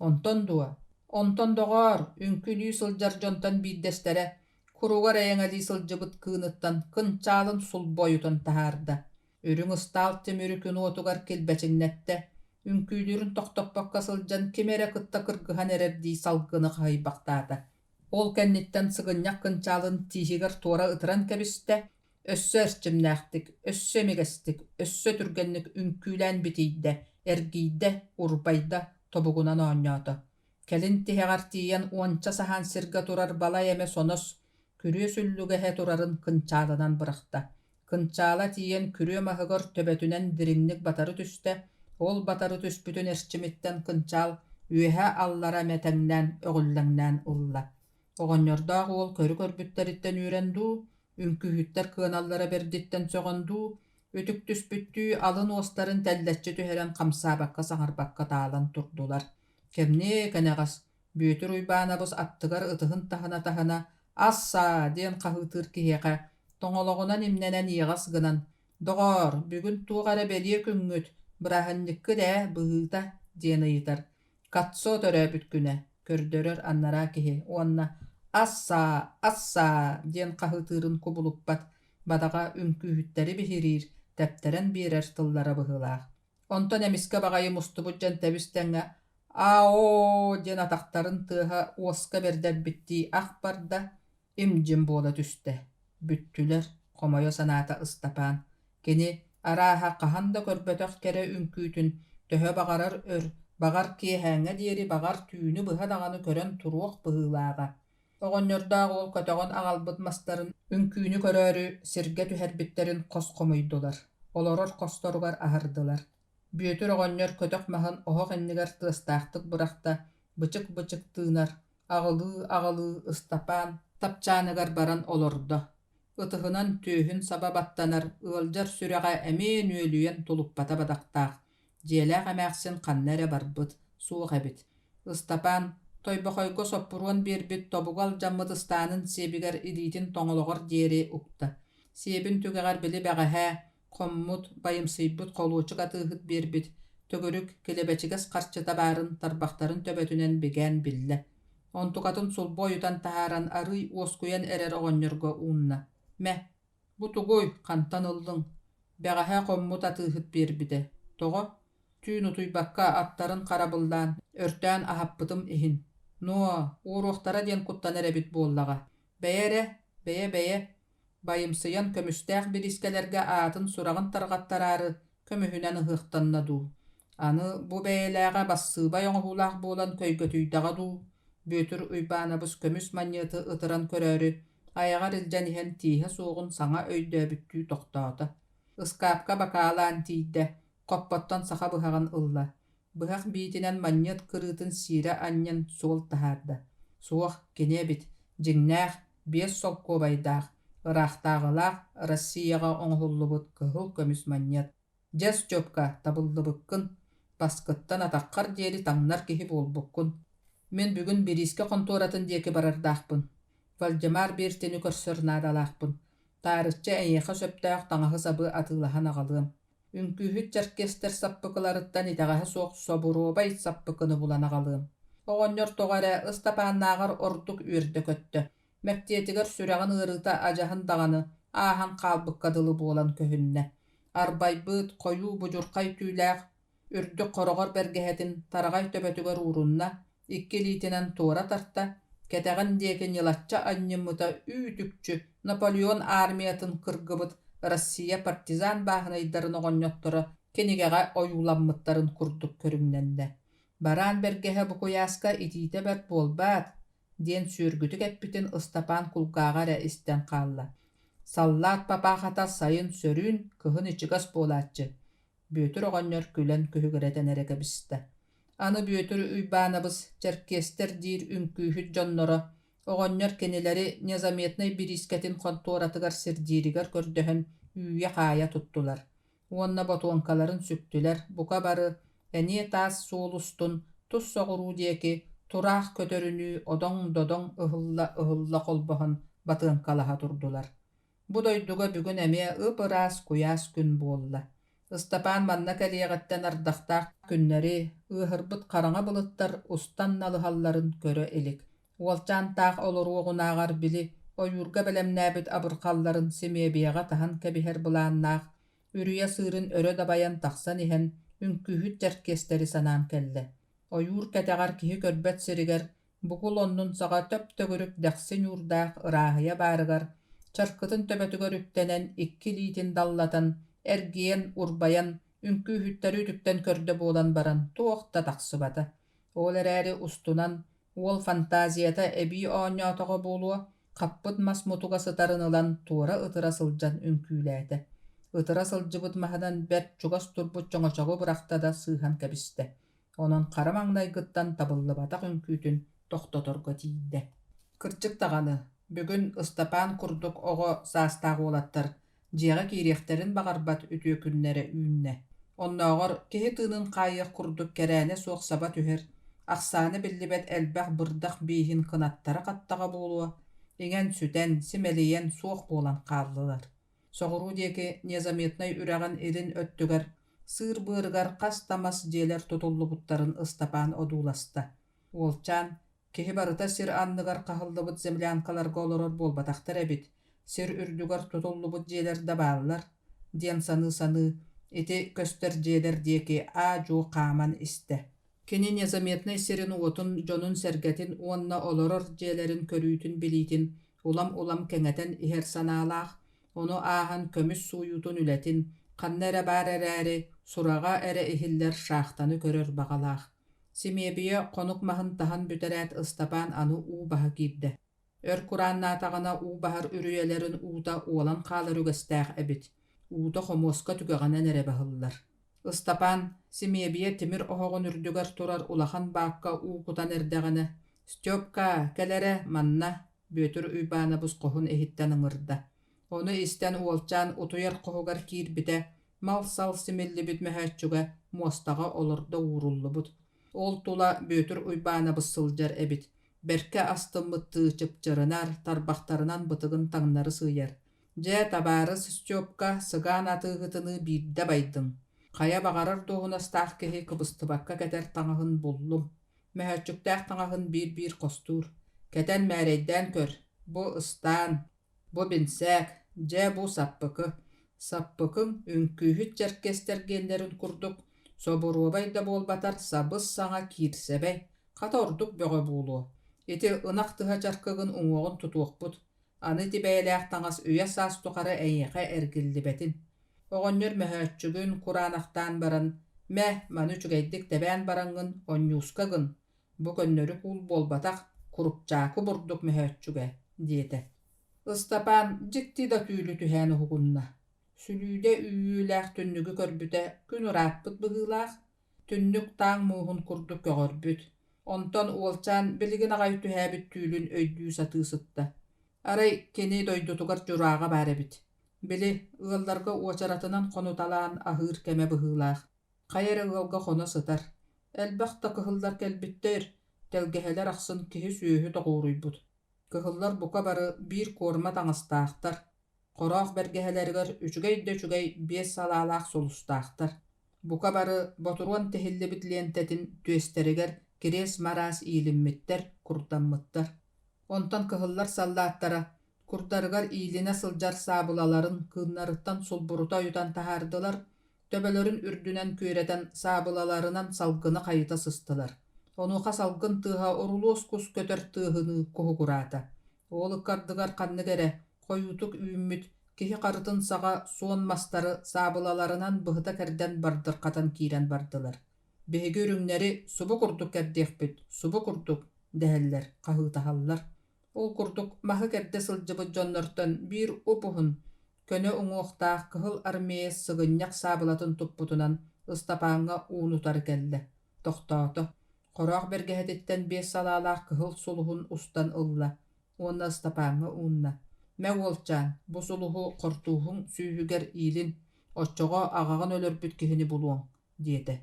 Onton duwa. Onton doğar, ünkülü sıljar jontan biddestere, kurugar eğengeli sıljıbıt kığınıttan kınçalın sul boyutan taharda. Ürün ıstal temürükün otugar kelbeçinnette, ünkülürün toktokpakka sıljan kimere kıtta kırgıhan ererdi salgını haybaqtaada. Ol kennitten sıgınyak kınçalın tihigar tora ıtıran kebiste, össö erçimnähtik, össö megestik, össö türgenlik ünkülen bitiyde, ergiyde, urbayda, tobugunan oññoto. Kelin tihegar tiyen uança sahan sirge turar bala yeme sonos, kürüe süllügehe turarın kınçalınan bırakta. Kınçala tiyen kürüe mahıgor töbetünen dirinlik batarı tüste, ol batarı tüspütün erçimitten kınçal, üehe allara metengnen, ögüllengnen ulla. Oğonyordağı ol körü körbütteritten ürendu, ünkühütter kığınallara berditten soğandu, ötük tüspüttüğü alın osların telletçi tüheren kamsabakka sağarbakka dağılan turdular. Kemne kenegas, büyütür uybanabız attıgar ıtıhın tahana assa diyen kahıtır kiheqe, toңoloğunan imnenen iğas gınan, doğar, bugün tuğara beliye küngüt, bırahanlıkkı de bıhıta diyen ıyıtar. Katso törö bütküne, kördörör annara kihe, onna assa diyen kahıtırın kubuluppat, badaga ünkühütteri bihirir, tepteren birer tıllara bıhılaq. Onton emiske bagayı mustubutcan tebistenge, Ao diyen ataqtarın tıha oska berden bitti akbarda imcim bola tüste. Büttüler, komoyo sanata ıstapan. Keni araha kahanda körbötök kere ünkütün, töhö bagarar bagar kihäňe dieri bagar tüünü bıha dağanı kören turuok bıhılaga. Oğonyordağı ol kötögon agalbıt mastarın ünküünü körörü sirge tüherbitlerin koskomuydular. Oloror kostorgar ahırdılar. Büyütür oğonyor kötök mahın ohoq enniger tığıstaqtık bırakta bıçık tığınar. Ağılı ıstapan tapçanıgar baran olorda. Itıhınan tühün sababattanar ıljar süreğe emin ölüyen tuluppata badaqtaq. Jelaq emäksin kannere barbıt, suuq ebit. Istapan toyboqoygo soppuruan birbit tobugal jammıdıstanın sebiger ilitin toңologor dieri ukta. Sebin tügegar bili bägehe kommut bayımsıybıt koluçuk atıhıt birbit. Tögürük kelebeçiges qarçıta barın tarbaqtarın töbötünen bigen bille. Ontukatın sul boyutan taharan arıy oskuyan erer oğonyorgo unna. Meh, bu tuguy kantan ıldın. Bägehe kommut atıhıt birbide. Togo, tüün utuybakka attarın karabıldan, örtään ahappıtım ihin. No, uğruqtara diyen kuttan erebit bollaga. Beye. Bayımsıyan kömüstäq biriskelerge atın surağın targattararı kömühünen ıhıqtanna du. Anı bu beyeläge bassıba yoňuhulaq bolan köýgötüýdaga du. Büyütür uybanabız kömüs manyıtı ıtıran körörü, ayagar iljan ihen tihe soğun saňa öýdöbüttüý toktaata. Iskapka bakalan tiýde, koppottan saha bıhagan ılla. Bıhaq biitinen manyıt kırıtın sire anyan sol taharda. Soğuk gene bit, jinnäq, bies solko baydaq. Ырахтағылақ Россияға оңғыллыбыт кыһыл көмүс маньят. Жас жопка табыллыбыккын, баскыттан атаққар диэри таңнар киһи болбуккун. Мен бүгүн бириске конторатын диэки барардақпын. Вальдемар бертени көрсөр наадалақпын. Тарытча эйеха сөптәқ таңахы сабы атылахан агалым. Үнкүһүт чаркестер саппыкыларыттан итагаһы соқ собуробай саппыкыны булан агалым. Оҕонньор тоҕара ыстапааннаагар ордук үөрдө көттө. Мэктиэтигер сүрэҕин ырыта ажаһын даҕаны ааһан хаалбыккадылы буолан көһүннэ. Арбайбыт хойуу бужуркай түүлээх үрдүк хороҕор бэргэһэтин тарағай төбөтүгөр уурунна икки лиитинэн туора тарта кэтэҕин диэки ньылачча анньыммыта үүтүкчү Наполеон армиятын кыргыбыт Россия партизан бааһынайдарын оҕонньотторо кенигэҕэ ойууламмыттарын курдук көрүҥнэннэ. Бараан бэргэһэ букуяаска итиите бэрт буолбаат диэн сүүргүтүк эппитин ыстапаан кулгааҕара истэн хаалла. Саллаат папаахата сайын сөрүүн кыһын ичигас буолааччы. Бүөтүр оҕонньор күлэн көһүгэрэтэн эрэкэбистэ. Аны бүөтүр үйбаанабыз черкестер диир үҥкүүһүт дьонноро оҕонньор кенилери незаметный бирискетин конторатыгар сирдииригэр көрдөһөн үүе хаая туттулар. Уонна ботуонкаларын сүктүлэр, бука бары, эне таас суолустун тус соҕуруу диэки тураах көтөрүнүү одоң-додоң ыһылла холбоһон батыанкалаһа турдулар. Бу дойдуга бүгүн эмиэ ыпыраас куяас күн буолла. Ыстапаан манна кэлиэҕэттэн ардахтаах күннэри ыаһырбыт хараҥа былыттар устан налыһалларын көрө илик. Уолчаантаах олоруоҕунааҕар били ойуурга бэлэмнээбит абырхалларын симиэбиэҕэ таһан кэбиһэр былааннаах үрүйэ сыырын өрө дабайан тахсан иһэн үҥкүүһүт дьэркиэстери санаан кэллэ. Ойуур кэтэҕэр киһи көрбөт сиригэр бугул оннун саҕа төп-төгүрүк дäхсин уурдаах ырааһыйа баарыгар чаркытын төбөтүгөр үктэнэн икки лиитин даллатан эргиэн урбаян үҥкүүһүттэрэ үтүктэн көрдө буолан баран туохта тахсыбата. Ол эрээри устунан уол фантазията эбии оонньоотоҕо буолуо хаппыт мас мутуга сытарын ылан туора ытыра сылдьан үҥкүүлээтэ. Ытыра сылдьыбыт маһынан бэрт чугас турбут чоҥочоҕу бырахтада сыыһан кэбистэ. Онон хара маҥнайгыттан табыллыбатах үҥкүүтүн тохтоторго тиийдэ. Кырдьык таҕаны, бүгүн Ыстапаан курдук оҕо саастаах уолаттар дьиэҕэ киириэхтэрин баҕарбат үтүө күннэрэ үүннэ. Оннооҕор киһи тыынын хаайыах курдук кэрээне суох саба түһэр, ахсааны биллибэт элбэх бырдах бииһин кынаттара хаттаҕа буолуо, иҥэн сүтэн, симэлийэн суох буолан хааллылар. Соҕуруу диэки незаметнай үрэҕин илин өттүгэр, сыыр быарыгар хас-тамас диэлэр тутуллубуттарын Ыстапаан одууласта. Уолчаан киһи барыта сир анныгар хаһыллыбыт землянкаларга олорор буолбатахтар эбит, сир үрдүгэр тутуллубут диэлэр да бааллар, диэн саныы ити көстөр диэлэр диэки жуу хааман истэ. Кини незаметнай сирин уотун дьонун сэргэтин уонна олорор диэлэрин көрүүтүн билиитин улам кэҥэтэн иһэр санаалаах, ону ааһан көмүс сууйуутун үлэтин ханна эрэ баар эрээри сураҕа эрэ иһиллэр шаахтаны көрөр баҕалаах. Симиэбиэ хонук маһын таһан бүтэрэät Ыстапаан аны уу баһа киирдэ. Өр курааннаатаҕына уу баһар үрүөлэрин уута уолан хаалар үгэстээх эбит. Уута хомуоска түгэҕэнэн эрэ баһыллар. Ыстапаан симиэбиэ тимир оһоҕун үрдүгэр турар улахан баакка уу кутан эрдэҕинэ: «Стёпка, кэлэрэ, манна» бүөтүр үйбаанабыс коһун иһиттэн ыҥырда. Ону истэн уолчаан утуйар коһугар киирбитэ, мал-сал симиллибит möhөөччүгэ муостаҕа олордо ууруллубут. Ол тула бүөтүр уйбаанабыс сылдьар эбит. Берке астыммыттыы чыпчырынар, тарбахтарынан бытыгын таҥнары сыыйар. «Дьэ табаарыс, Стёпка, сыгаан атыыгытыны биирдэ байдың. Хая баҕарар дуоһунастаах киһи кыбыстыбакка кэтэр таҥаһын буллум. Möhөөччүктээх таҥаһын биир хостуур. Кэтэн мээрэйдээн көр. Бу ыстаан, бу бинсээк, дьэ бу саппыкы. Саппыкыҥ үҥкүүһүт дьэркиэстэргиэннэрин курдук, собуруобай да буолбатар сабыс саҥа киирсэбэй, хата ордук бөҕө буолуо. Ити ынах тыһа чаркыгын уҥуоҕун тутуохпут. Аны тибэйэлээх таҥас үйэ саастухары эйиэхэ эргиллибэтин. Оҕонньор möhөөччүгүн кураанахтаан баран: «Мэ, маны үчүгэйдик тэбээн бараҥҥын онньуускагын. Бу көннөрү куул буолбатах курупчааку бурдук möhөөччүгэ» диэтэ. Ыстапаан дьикти да түүлү түһээн уһугунна. Сүлүүдэ үүлээх түннүгү көрбүтэ күн урааппыт быһыылаах, түннүк тааҥ мууһун курдук көҕөрбүт. Онтон уолчаан билигин аҕай түһээбит түүлүн өйдүү сатыы сытта. Арай кини дойдутугар дьурааҕа баар эбит. Били ыалларга уочаратынан хонуталаан аһыыр кэмэ быһыылаах. Хайар ыалга хоно сытар. Элбэх да кыһыллар кэлбиттээр, тэлгэһэлэр ахсын киһи сүөһү тоҕууруйбут. Кыһыллар бука бары биир куорма таҥастаахтар. Хороох бэргэһэлэригэр үчүгэй биэс салаалаах солустаахтар. Бука бары ботуруан тэһиллибит лиэнтэтин түөстэригэр кирэс мараас иилиммиттэр, курдаммыттар. Онтон кыһыллар саллааттара курдарыгар иилине сылдьар саабылаларын кыыннарыттан сулбурута ойутан таһаардылар, төбөлөрүн үрдүнэн күөрэтэн саабылаларынан салгыны хайыта сыстылар. Онуха салгын тыыһа орулуос кус көтөр тыыһыны куһугураата. Ол ыккардыгар ханныгэрэ хойутук үүммүт киһи харытын саҕа суон мастары саабылаларынан быһыта кэрдэн бардырхатан киирэн бардылар. Биһиги үрүҥнэри субу курдук кэрдиэхпит, субу курдук дэһэллэр, хаһыытаһаллар. Ол курдук маһы кэрдэ сылдьыбыт дьоннортон биир упуһун көнө уҥуохтаах кыһыл армиэс сыгынньах саабылатын туппутунан Ыстапааҥҥа уунутары кэллэ. Тохтоото. Хороох бэргэһэтиттэн биэс салаалаах кыһыл сулуһун устан ылла. Уонна Ыстапааҥҥа уунна: «Мэ уолчаан, бу сулуһу хортууһуҥ сүүһүгэр иилин, оччоҕо аҕаҕын өлөрбүт киһини булуоҥ» диэтэ.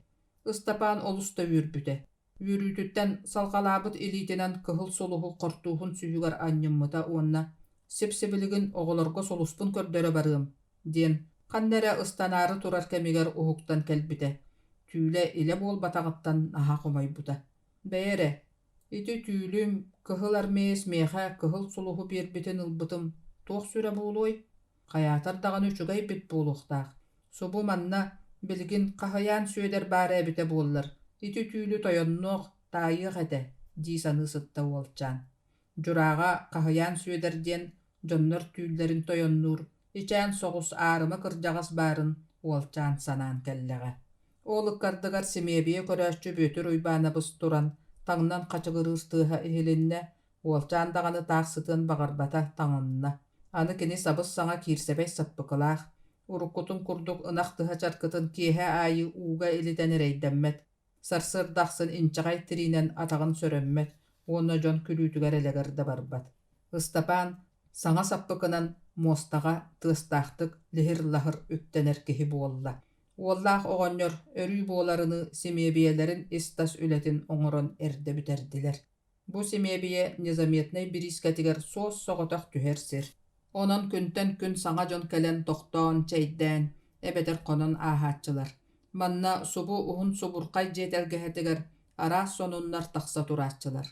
Ыстапаан олуста үүрбүтэ. Үрүтүттен салгалаабыт илиитинен кыһыл солуһу хортууһун сүһүгэр анньыммыта уонна сип-сибилигин оҕолорго солуспун көрдөрө барыам диэн ханнэра ыстанаары турар кэмигэр уһуктан кэлбитэ. Түүлэ илэ буолбатаҕыттан наһаа хумайбута. Бэйэрэ, ити түүлүм кыһыл армеес миэхэ кыһыл солуһу биэрбитин ылбытым туох сүрэ буолуой. Хайаатар даҕаны үчүгэй бит буолуохтаах. Субу манна билигин хаһыяан сүөдэр баара эбитэ буоллар. Ити түүлү тойоннуох таайыах этэ дии саныы сытта уолчаан. Дьурааҕа хаһыяан сүөдэр диэн дьоннор түүллэрин тойоннуур ичээн соҕус аарыма кырдьаҕас баарын уолчаан санаан кэллэҕэ. Оолуккардыгар Симиэбиэ көрөөччү бүөтүр уйбаанабыс туран таҥнан хачыгырыыр тыаһа иһилиннэ уолчаан даҕаны таах сытыан баҕарбата таҥынна. Аны кини сабыс саҥа киирсэбэй саппыкылаах. Уруккутун курдук ынах тыһа чаркытын киэһэ аайы ууга илитэн эрэйдэммэт. Сарсырдахсын инчаҕай тириинэн атаҕын сөрөммэт. Уонна дьон күлүүтүгэр элэгэр да барбат. Ыстапаан саҥа саппыкынан муостаҕа тыастаахтык лиһир-лаһыр үктэнэр киһи буолла. Уоллаах оҕонньор өрүү буоларыны Симиэбиэлэрин истас үлэтин оҥорон эрдэбитэрдилэр. Бу Симиэбиэ незаметнай бириискэтигэр суос соҕотох түһэр сир. Онон күнтэн күн саҥа дьон кэлэн тохтоон чэйдээн эбэтэр хонон ааһааччылар. Манна субу уһун субурхай дьиэтэлгэһэтигэр араас сонуннар тахса турааччылар.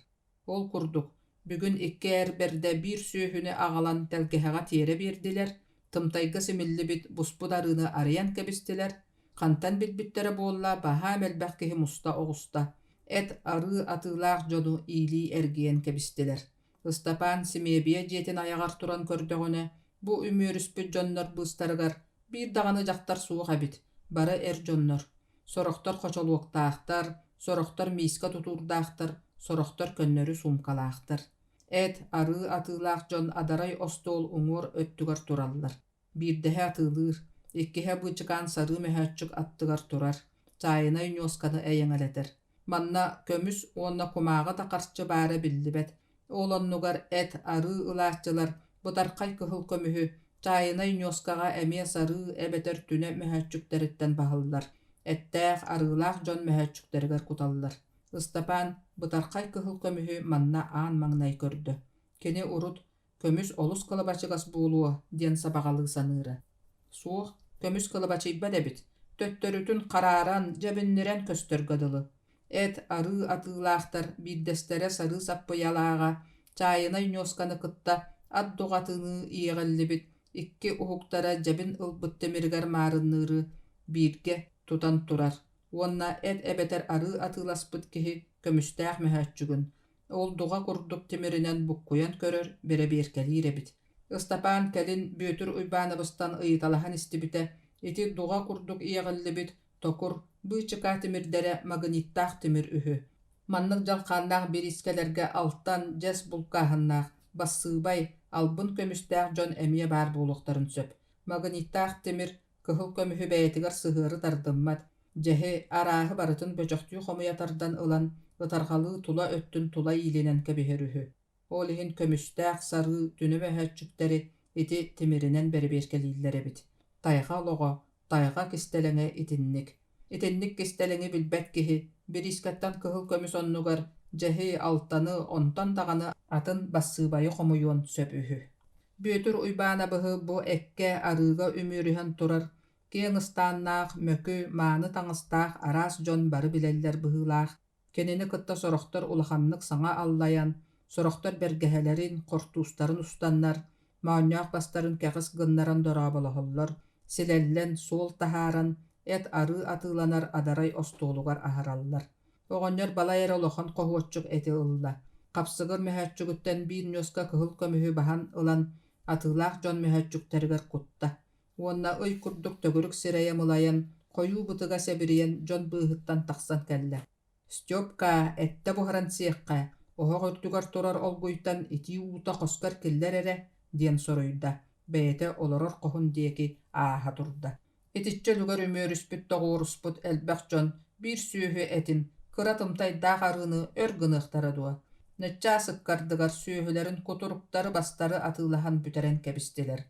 Ол курдук бүгүн икки эрберде биир сүүһүнү аҕалан тэлгэһэҕэ тиэрэ биэрдилэр, тымтайга симиллибит буспударыны арыйан кэбистилэр, хантан билбиттэрэ буолла баһаа мэлбэх киһи муста оҕуста, эт арыы атыылаах дьону иилии эргиэн кэбистилэр. Ыстапаан Симиэбиэ дьиэтин аяҕар туран көрдөҕүнэ, бу үмүөрүспүт дьоннор быыстарыгар биир даҕаны дьахтар суох эбит, бары эр дьоннор. Сорохтор хочолуоктаахтар, сорохтор мииска тутуурдаахтар, сорохтор көннөрү сумкалаахтар. Эт арыы атыылаах дьон адарай остуол уҥуор өттүгэр тураллар. Биирдэһэ атыылыыр, иккиһэ быычыкаан сарыы möһөөччүк аттыгар турар, чаайына үҥуосканы эйэҥэлэтэр. Манна көмүс уонна кумааҕа такарчы баара биллибэт. Олоннугар эт арыы ылааччылар бутархай кыһыл көмүһү чаайына үҥуоскаҕа эмиэ сарыы эбэтэр түнэ möһөөччүктэриттэн баһыллар. Эттээх арыылаах дьон möһөөччүктэригэр куталлар. Ыстапаан бутархай кыһыл көмүһү манна аан маҥнай көрдө. Кини урут көмүс олус кылыбачыгас буолуо диэн сабаҕалыы саныыра. Суох көмүс кылыбачыйбат эбит, төттөрүтүн харааран дьэбиннирэн көстөргө дылы. Эт арыы атыылаахтар биирдэстэрэ сарыы саппыйалааҕа чаайына үҥуосканы кытта ат дуҕатыны иэҕэллибит икки уһуктара дьэбин ылбыт тэмиригэр маарынныыры бииргэ тутан турар. Уонна эт эбэтэр арыы атыыласпыт киһи көмүстээх möһөөччүгүн. Ол дуға курдук тимиринэн буккуйан көрөр бере биэркэлиир эбит. Ыстапаан кэлин бүөтүр уйбаанабыстан ыйыталаһан истибитэ, ити дуға курдук иэҕэллибит токур быычыкаа тимирдэрэ магниттаах тимир үһү. Маннык жалхааннаах бириискэлэргэ алтан дьэс булкааһыннаах бассыыбай албын көмүстээх дьон эмиэ баар буолуохтарын сөп. Магниттаах тимир кыһыл көмүһү бэйэтигэр сыһыары тардыммат, дьэһи арааһы барытын бөчөхтүү хомуйатардан ылан ытарҕалыы тула өттүн тула иилинэн кэбиһэр үһү. Ол иһин көмүстээх сарыы түнү möһөөччүктери ити тимиринэн бэри-биэркэлииллэр эбит. Тайга олоҕо, тайга кистэлэҥэ итинник. Итинник кистэлэҥи билбэт киһи бириискэттэн кыһыл көмүс оннугар дьэһи алтаны онтон даҕаны атын бассыыбайы хомуйуон сөп үһү. Бүөтүр уйбаанабыһы бу экке арыыга үмүөрүһэн турар, киэҥыстааннаах мөкү мааны таҥыстаах араас дьон бары билэллэр быһыылаах, кэнини кытта сорохтор улаханнык саҥа аллайан, сорохтор бэргэһэлэрин, хортуустарын устаннар, маанньоох бастарын кэҕис гыннаран дорооболоһоллор, силэллэн суол таһааран, эт арыы атыыланар адарай остуолугар аһараллар. Оҕонньор балай эрэ олохон хоһуоччук эти ылла. Хапсыгыр möһөөччүгүттэн биир ньуоска кыһыл көмүһү баһан ылан атыылаах дьон möһөөччүктэригэр кутта. Уонна ый курдук төгүрүк сирэйэ мылайан, хойуу бытыга сэбириэн дьон быыһыттан тахсан кэллэ. Стёпка этте буһаран сиэххэ, оһох үрдүгэр турар олгуйтан итии уута хоскар киллэр эрэ диэн соруйда. Бэйэтэ олорор коһун диэки ааһа турда. Итиччэ люгар үмүөрүспүт тоҕууруспут элбэх дьон биир сүүһү этин кыра тымтайдаах арыыны өр гыныахтара дуо. Ныччаа сыккардыгар сүүһүлэрин кутуруктары бастары атыылаһан бүтэрэн кэбистилэр.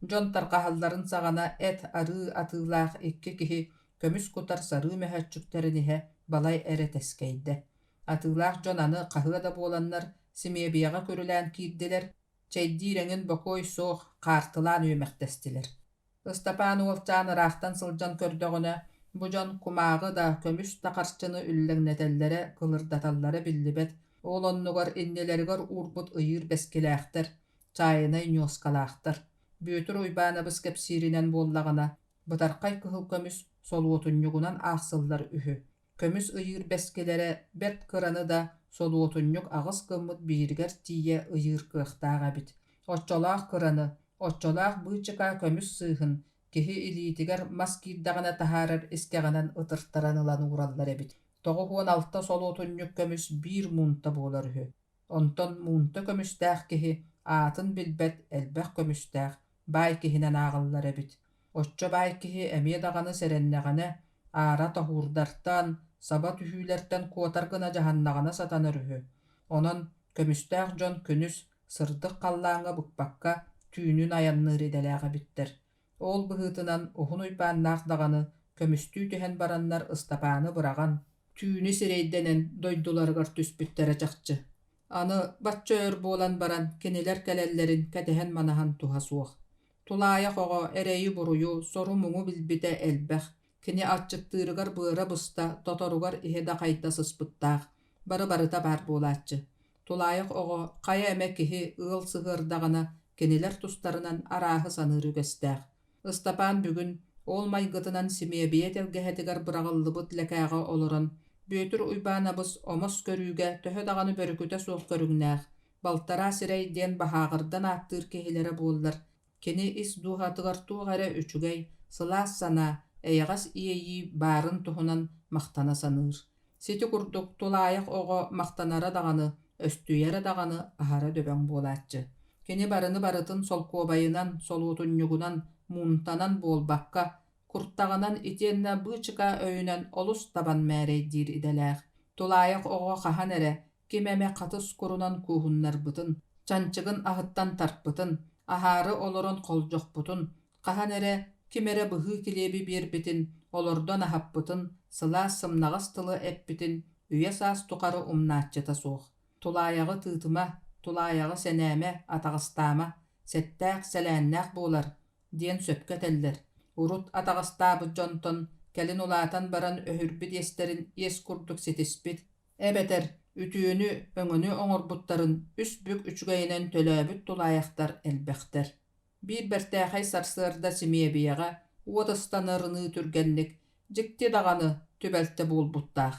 Дьон тарҕаһалларын саҕана эт арыы атыылаах икки киһи көмүс кутар сарыы möһөөччүктэрин иһэ балай эрэ тэскэйдэ. Атылаах дьон аны хаһыа да буоланнар Симиэбиэҕэ көрүлээн киирдилэр, чэйдиирэҥин бокой суох хаартылаан үөмэхтэстилэр. Ыстапаан уолчаан ыраахтан сылдьан көрдөҕүнэ, бу дьон кумааҕы да көмүс тахарчыны үллэҥнэтэллэрэ кылырдаталлара биллибэт, ол оннугар иннилэригэр уурбут ыйыыр бэскилээхтэр, чаайынай ньуоскалаахтар. Бүөтүр уйбаанабыс кэпсииринэн буоллаҕына, бытархай кыһыл көмүс солуотунньугунан аахсыллар үһү. Көмүс ыйыыр бэскилэрэ бэрт кыраны да солуотунньук аҕыс кыммыт бииригэр тиийэ ыйыыр кыахтааҕа бит. Оччолоох кыраны, оччолоох быычыкаа көмүс сыыһын киһи илиитигэр мас киирдэҕинэ таһаарар искэҕинэн ытыртаран ылан уураллар эбит. Тоҕо хуон алта солуотунньук көмүс биир муунта буолар үһү. Онтон муунта көмүстээх киһи аатын билбэт элбэх көмүстээх баай киһинэн ааҕаллар эбит. Оччо баай киһи эмиэ даҕаны сэрэннэҕинэ аара тоһуурдартан, саба түһүүлэртэн куотар гына дьаһаннаҕына сатанар үһү. Онон көмүстээх дьон күнүс сырдык халлааҥҥа быкпакка түүнүн аянныыр идэлээҕэ биттэр. Ол быһыытынан уһун уйбааннаах даҕаны көмүстүү түһэн бараннар Ыстапааны быраҕан, түүнү сирэйдэнэн дойдуларыгар түспүттэрэ чахчы. Аны бачча өр буолан баран кинилэр кэлэллэрин кэтэһэн манаһан туһа суох. Тулаайах оҕо эрэйи буруйу сору муҥу билбитэ элбэх, кини аччыктыырыгар быара быста тоторугар иһэ кайда сыспыттаах, бары-барыта баар буолааччы. Тулаайах оҕо хая эмэ киһи ыал сыһыардаҕына кинилэр тустарынан арааһы саныыр үгэстээх. Ыстапаан бүгүн ол майгытынан Симиэбиэ телгэһэтигэр быраҕыллыбыт лэкээҕэ олорон, бүөтүр уйбаанабыс омос көрүүгэ төһө даҕаны бөрүкүтэ суох көрүҥнээх, балтараа сирэй диэн баһааҕардан ааттыыр киһилэрэ буоллар, кини ис дууһатыгар туох эрэ үчүгэй, сылаас санаа, эйэҕас иэйии баарын туһунан махтана саныыр. Сити курдук Тулаайах оҕо махтанара даҕаны, өстүйэрэ даҕаны аһара дөбөҥ буолааччы. Кини барыны барытын солкуобайынан, солуутунньугунан, муунтанан буолбакка, курттаҕынан итиэннэ быычыкаа өйүнэн олус табан мээрэйдиир идэлээх. Тулаайах оҕо хаһан эрэ ким эмэ хатыс курунан куухуннарбытын, чанчыгын аһыттан тарпытын, аһаары олорон холдьохпутун, хаһан эрэ ким эрэ быһыы килиэби биэрбитин, олордон аһаппытын, сылаас сымнаҕас тылы эппитин, үйэ саас тукары умнааччыта суох. Тулааyaҕы тыытыма, тулааyaҕы сэнээмэ, атаҕастаама, сэттээх сэлээннээх буолар, диэн сөпкө теллэр. Урут атаҕастаабыт дьонтон, кэлин улаатан баран өһүрбүт иэстерин иэс курдук ситиспит, эбэтэр үтүүнү өҥөнү оҥорбуттарын үс бүк үчүгэйинэн төлөөбүт тулааyaxтар элбэхтэр. Биир бэртээхэй сарсыарда Симиэбиэҕэ уотастанарыны түргэнник, дьикти даҕаны түбэлтэ буолбуттаах.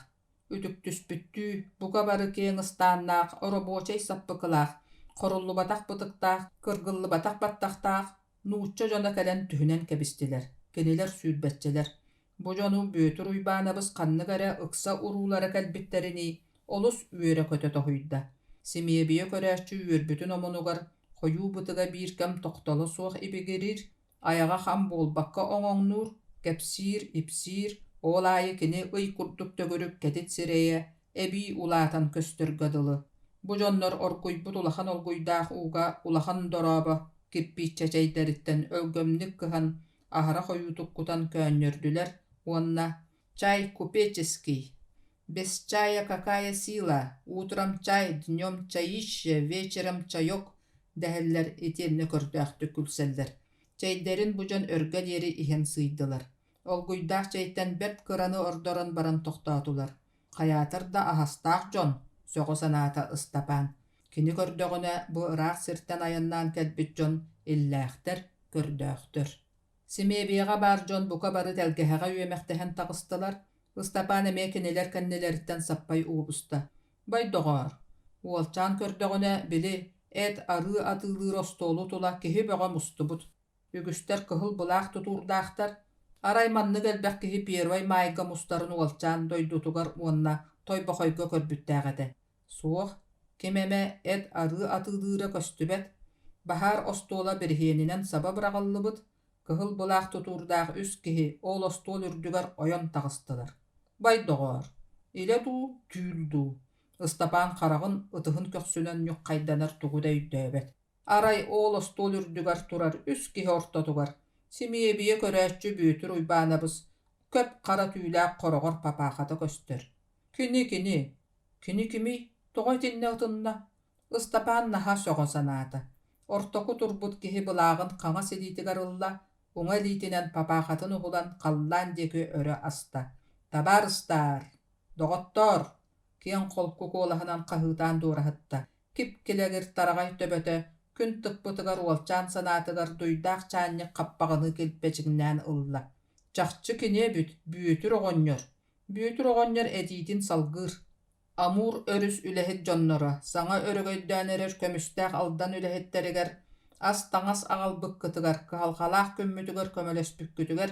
Үтүк түспүттүү, буга бары киэҥыстааннаах, оробуочай саппыкылаах, хоруллубатах бытыктаах, кыргыллыбатах баттахтаах, нуучча дьона кэлэн түһүнэн кэбистилэр, кинилэр сүүрбэччэлэр. Бу дьону бүөтүр уйбаанабыс ханнык эрэ ыкса уруулара кэлбиттерини олус үөрэ көтө тоһуйда. Симиэбиэ көрөөччү үөрбүтүн омунугар хойуу бытыга биир кэм тохтоло суох ибигирир, аяга хам буолбакка оҥоҥнуур, кэпсиир, ипсиир, оолаайы кини ый курдук төгүрүк кэтит сирэйэ, эбии улаатан көстөргөдылы. Бу дьоннор оргуйбут улахан олгуйдаах ууга улахан дорообо кирпииччэчэйдэриттэн өлгөмнүк кыһан аһара хойуутуккутан көөннөрдүлэр, уонна «Чай купеческий. Без чая какая сила? Утром чай, днем чаище, вечером чайок» дэһэллэр итиэннэ көрдөөхтүк күлсэллэр. Чэйдэрин бу дьон өргө диэри иһэн сыйдылар. Олгуйдаах чэйтэн бэрт кыраны ордорон баран тохтоотулар. Хаyaатар да аһастаах дьон, сөҕө санаата Ыстапаан. Кини көрдөҕүнэ бу ыраах сиртэн аяннаан кэлбит дьон иллээхтэр, көрдөөхтөр. Симиэбиэҕэ баар дьон бука бары тэлгэһэҕэ үөмэхтэһэн таҕыстылар. Ыстапаан эмиэ кинилэр кэннилэриттэн саппай уубуста. Байдоҕоор, уолчаан көрдөҕүнэ били эт арыы атыылыыр остуолу тула киһи бөҕө мустубут. Үгүстэр кыһыл былаах тутуурдаахтар. Арай маннык элбэх киһи Пиервай маайга мустарын уолчаан дойдутугар уонна тойбохойго көрбүттээҕэтэ. Суох, ким эмэ эт арыы атыылыыра көстүбэт, баһаар остуола бириһиэнинэн саба быраҕаллыбыт, кыһыл былаах тутуурдаах үс киһи ол остуол үрдүгэр ойон таҕыстылар. Байдоҕоор, илэ дуу, түүл дуу. Ыстапаан хараҕын ытыһын көхсүнэн ньукхайданар тугу да үйдөөбэт. Арай ол остуол үрдүгэр турар үс киһи ортотугар. Симиэбиэ көрөөччү бүөтүр уйбаанабыс көп хара түүлээх хороҕор папаахата көстөр. Кини, Kini kimi togoy tinne utunna. Ыстапаан наха соҕо санаата. Ортоку турбут киһи былаагын хаҥа силиитигэр ылла, уҥа илиитинэн папаахатын уһулан халлаан диэки өрө аста. Табаарыстаар, доҕоттор, киэн холку куолаһынан хаһыытаан дуораһытта. Кип-килэгир тараҕай төбөтө, күн тыппытыгар уолчаан санаатыгар дуйдаах чаанньык хаппаҕыны килпэчиҥнээн ылла. Чахчы киниэ бүт, бүөтүр оҕонньор. Бүөтүр оҕонньор этиитин салгыыр. Амур өрүс үлэһит дьонноро, саҥа өрөгөйдөөн эрэр көмүстээх алдан үлэһиттеригэр, ас таҥас аҕалбыккытыгар, кыһалхалаах күммүтүгэр көмөлөспүккүтүгэр,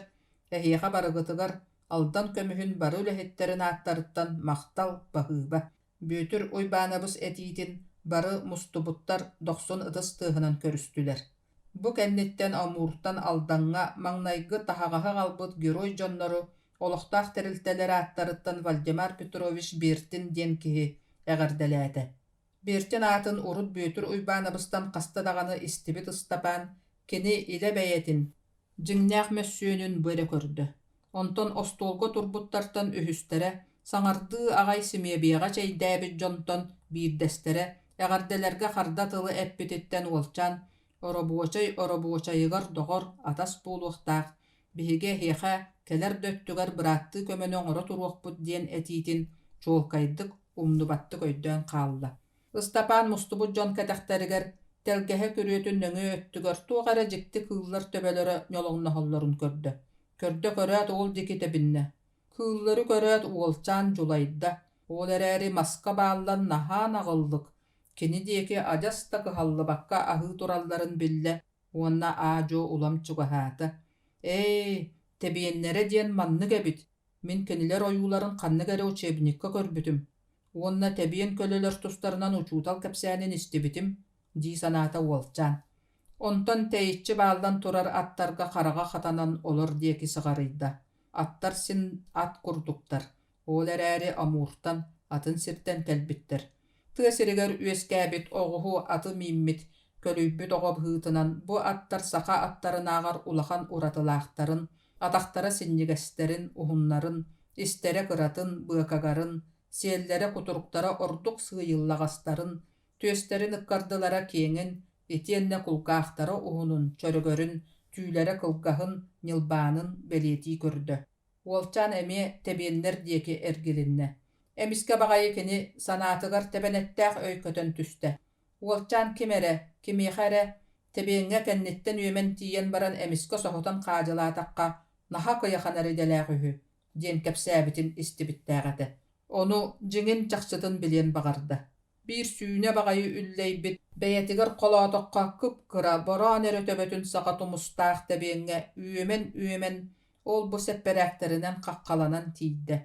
эһиэхэ барыгытыгар, алдан көмүһүн бары үлэһиттерин ааттарыттан махтал баһыыба. Бүөтүр уйбаанабыс этиитин бары мустубуттар дохсун ытыс тыаһынан көрүстүлэр. Бу кэнниттэн Амууртан алдаҥҥа маҥнайгы таһаҕаһа галбыт герой дьоннору олохтаах терилтэлэр ааттарыттан Вальдемар Петрович Бертин диэн киһи эҕэрдэлээтэ. Бертин аатын урут бүөтүр уйбаанабыстан хаста даҕаны истибит ыстапаан, кини илэ бэйэтин, дьиҥнээх мөссүөнүн быара көрдө. Онтон остуолго турбуттартан үһүстэрэ, саҥардыы аҕай симиэбиэҕэ чэйдээбит дьонтон биирдэстэрэ, эҕэрдэлэргэ харда тылы эппититтэн уолчаан, оробуочайыгар доҕор атас буулуохтаах, биһиге эһиэхэ келэр дөттүгэр бырааттыы көмөнө оҥоро туруохпут диэн этиитин чуолкайдык умнубаттык өйдөөн хаалла. Ыстапаан мустубут дьон кэтэхтэригэр телгэһэ күрүөтүн нөҥүө өттүгөр туох эрэ дьикти кыыллар төбөлөрө ньолоҥноһоллорун көрдө. Көрдө көрөөт уол дики тэбиннэ. Кыыллары көрөөт уолчаан дьулайда, уол эрээри маска бааллан наһаан аҕыллык. Кини диэки адьаста кыһаллыбакка аһыы туралларын биллэ, уонна аадьуо улам чугаһаата. Тэбиэннэрэ диэн маннык эбит. Мин кинилэр ойууларын ханнык эрэ учебникка көрбүтүм. Уонна тэбиэн көлөлөр тустарынан учуутал кэпсээнин истибитим, дии санаата уолчаан. Онтон тэйиччи баалдан турар аттарга хараҕа хатанан олор диэки сыҕарыйда. Аттар син ат курдуктар. Ол эрээри Амууртан атын сиртэн кэлбиттэр. Тыа сиригэр үөскээбит оҕуһу аты мииммит көлүйбүт оҕо быһыытынан бу аттар саха аттарынааҕар улахан уратылаахтарын, атахтара синньигэстерин, уһуннарын, истэрэ кыратын, быакагарын, сиэллэрэ кутуруктара ордук сыйыллаҕастарын, түөстерин ыккардылара киэҥин, итиэннэ кулгаахтара уһунун, чөрөгөрүн, түүлэрэ кылгаһын, ньылбаанын белиэтии көрдө. Уолчаан эмиэ тэбиэннэр диэки эргилиннэ. Эмискэ баҕайы кини санаатыгар тэбэнэттээх өйкөтөн түстэ. Уолчаан кимэрэ, кимиэхэрэ, тэбиэҥҥэ кэнниттэн үөмэн тиийэн баран эмискэ соһутан хаадьылаатахха наһа кыйаханар идэлээх үһү, диэн кэпсээбитин истибиттээҕэтэ. Ону дьиҥин чахчытын билиэн баҕарда. Биир сүүнэ баҕайы үллэйбит, бэйэтигэр холоотоххо кыпкыра бороон эрэ төбөтүн саҕа тумустаах тэбиэҥҥэ үөмэн ол бу сэппэрээхтэринэн хаххаланан тиийдэ.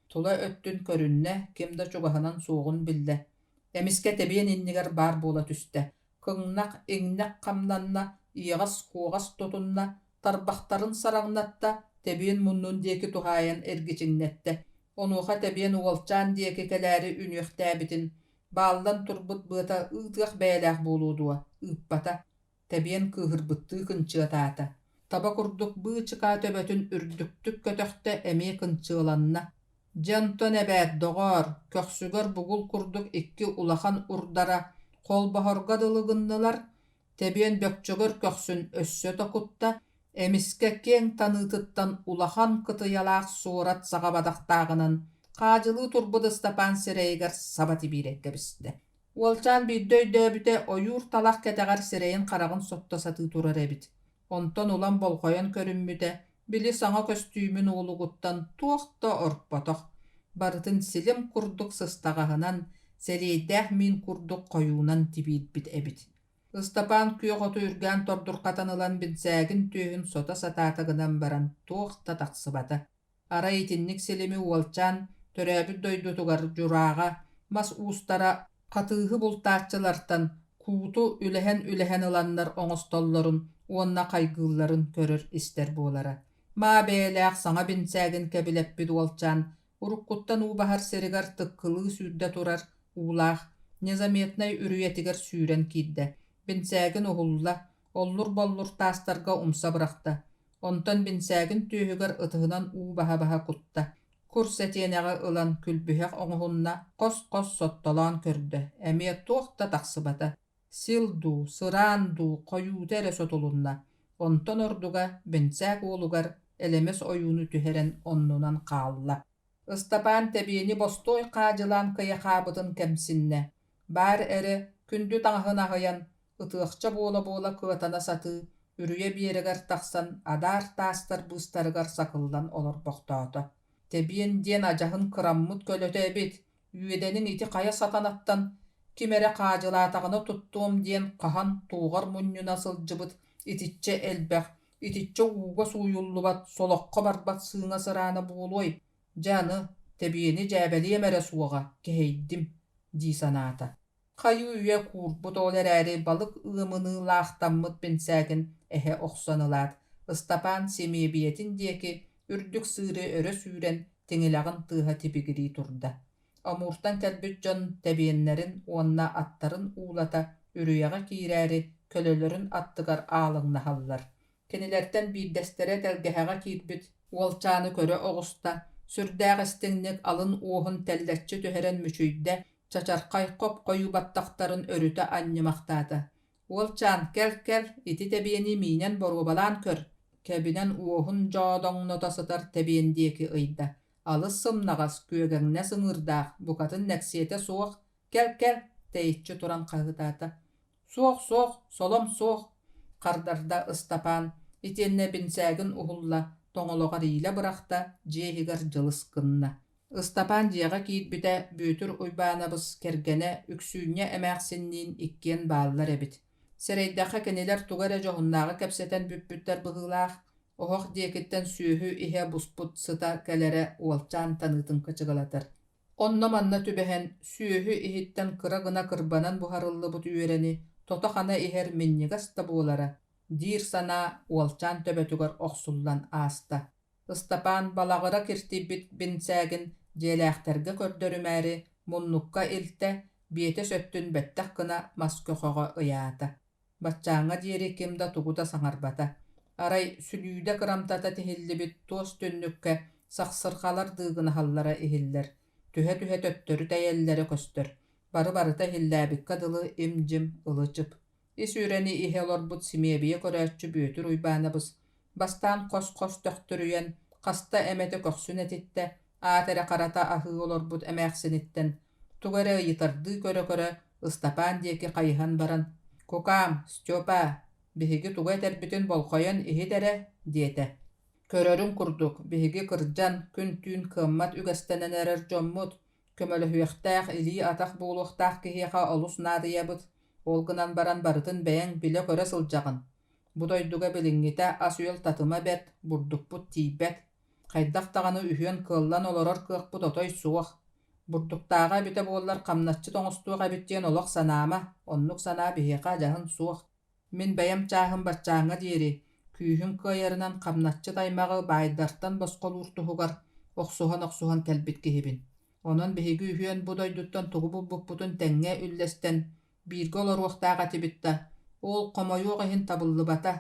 Тула өттүн көрүннэ, ким да чугаһынан суоҕун биллэ. Эмискэ тэбиэн иннигэр баар буола түстэ. Кыҥнах иҥнэх хамнанна, иэҕас куоҕас тутунна, тарбахтарын сараҥнатта, тэбиэн муннун диэки туһааyan эргичиҥнэтте. Онуоха тэбиэн уолчаан диэки кэлээри үнүөхтээбитин, баалдан турбут быата ыытыах бэйэлээх буолуудуа, ыыппата. Тэбиэн кыыһырбыттыы кынчыатаата. Таба курдук быы чыкаа төбөтүн үрдүктүк көтөхтэ эмиэ кынчыаланна. Дьонтон эбээт доҕоор, көхсүгөр бугул курдук икки улахан урдара холбоһорго дылыгыннылар, тэбиэн бөкчөгөр көхсүн өссө токутта, эмискэ кең таныытыттан улахан кытыйалаах суурат саҕабадахтааҕынан хаадьылыы турбут Ыстапаан сирэйигэр саба тибиирэккэбистэ. Уолчаан биирдөөйдөөбүтэ ойуур талах кэтэҕэр сирэйин хараҕын соттосатыы турар эбит. Онтон улам болхойон көрүммүтэ, били саҥа көстүүмүн уулугуттан туохта орпотох. Барытын силим курдук сыстаҕаһынан, сэлиэйдээх миин курдук хойуунан тибиирбит эбит. Ыстапаан күөҕоту үргээн тордурхатан ылан бинсээгин түйүһүн сота сатаатыгынан баран туохта тахсыбата. Ара итинник силими уолчаан төрөөбүт дойдутугар журааҕа, мас уустара хатыыһы бултааччылартан кууту үлэһэн ыланнар оҥостоллорун, уонна хайгыылларын көрөр истер буолара. Маа бэйэлээх саҥа бинсээгин кэбилэппит уолчаан, уруккуттан уубаһар сиригэр тыккылыы сүүрдэ турар, уулаах, незаметнай үрүйэтигэр сүүрэн киирдэ. Бинсээгин уһулла, оллур-боллур таастарга умса бырахта. Онтон бинсээгин түүһүгэр ытыһынан уубаһа-баһа кутта. Kurs etieneğe ılan külbühek oňuhunna kos sottolaан kördü. Ämiýe tuokta taksybata. Sildu, sırandu, koýutere sotulunna. Onton orduga bensäk olugar elemes oyunu tüheren onnunan qaalla. Ystapaan tebieni bostoy qaajylan kıyakaabıtın kemsinne. Bar eri kündü taňahyna hayan ıtyakça bola kıvatana satı, ürüye bieriger taksan adar taastar bıstarıgar sakıllan olur boktaata. Tebien dien ajahın kırammut kölöte ebit, üyedenin iti kaya satanattan, kimere qaajylaatagına tuttuğum dien qahan tuğar munnyuna sılcıbıt, ititçe elbek, ititçe uğga suyullubat, solokka barbat sığına sırana buğuloy. Canı, tebieni jäbeliyemere suwaga, keheydim, di sanata. Kayı üye kurbut oleräri balık ığımını laaxtammıt bensägin ehe oxsanılaat. Ystapaan semiebiyetin dieki ürdük sığırı örö sүүren teňilagyn tыaha tibigiri turda. Amurtan kelbit jon tebienlerin onna attarın uulata ürüyaga kiiräri kölölörün attıgar aalyňna hallar. Kenilerden bir destere telgehaga kiirbit uolçaany körö ogusta sürdägestinlik alın uohun telletçi tüheren müçüýde çaçarkay kop koyu battaktarın örüte annymaktaata. Uolçan kel iti tebieni minen borubalan kör. Kebinen uohun jodoňna tasatar tebiendieki ıyda. Alys sımnagas kögeňne syňyrdaaq bukatyn neksiyete soğuk. Kel teýitçi turan qahytaata. Soğuk, solom soğuk. Qardarda Ystapaan itenne binsägin uhulla toňologar ýyla bırakta jehigar jylyskynna. Ystapaan jiýaga kiitbite bütür uýbaanabys kergene üksүүňe emäksinniin ikkien baallar ebit. Sereýdäki keniler tugara joğunnagy kepseten büppütter bıhylaaq, ohok diekitten süühü ihe busput syta kelere uolçan tanıtın kaçygalatar. Onna manna tübehen süühü ihitten kıra gına kırbanan buharıllı but üýereni totohana iher minnigas da buolara. Dir sana uolçan töbetügar oqsullan asta. Ystapaan balagıra kirtibit binsägin jelähterge kördörümäri munnukka ilte biete söttün bettek gına masköhoga ıyaata. Batçaňa diýeri kimda tuguta saňarbata. Aray sülüüde kıramtata tehillibit tuos tünnükke saksırkalar dığına hallara ihiller. Tühe töttörü täyelleri köstör. Barıta hillabikka dılı imjim ılıçıp. Is üreni ihe olorbut simiebiye köräççü bütür uýbaanabys. Bastan kos töktürüyen kasta emete köksün etitte, atere karata ahy olorbut emäksinitten. Tugara ýytardy körö Ystapaan dieki qayhan baran. Kokam, Styopa, bihigi tuga terbitün bolkoyan ihidere, diete. Körörün kurduk, bihigi kırjan, küntün kımmat ügestenen erer jommut, kömölü hüyektäq ili ataq buuluqtaq kihiqa olus nadiyabıt, olgınan baran barıtın beýen bile köre sılcagın. Budoyduga biliňite asyol tatıma bet, burdukput tiýbet, qaýdaq tagany ühüen kıllan oloror kıqput otoy suwaq. Burduktaga bite bollar kamnatçı toňustuga bitýän olaq sanama, onnuk sana bihiqa jahyn suwaq. Min beýem çahym batçaňa diýeri, küýhün köýerinden kamnatçı taýmagy baýdartan bosqol urtuhugar, oqsuhan kelbit gihibin. Onon bihigi ühüen budoyduttan tugu bubbuputun teňňe üllesten birge olar wagtaga tibitte. Ol qomoýuq ehin tabıllybata,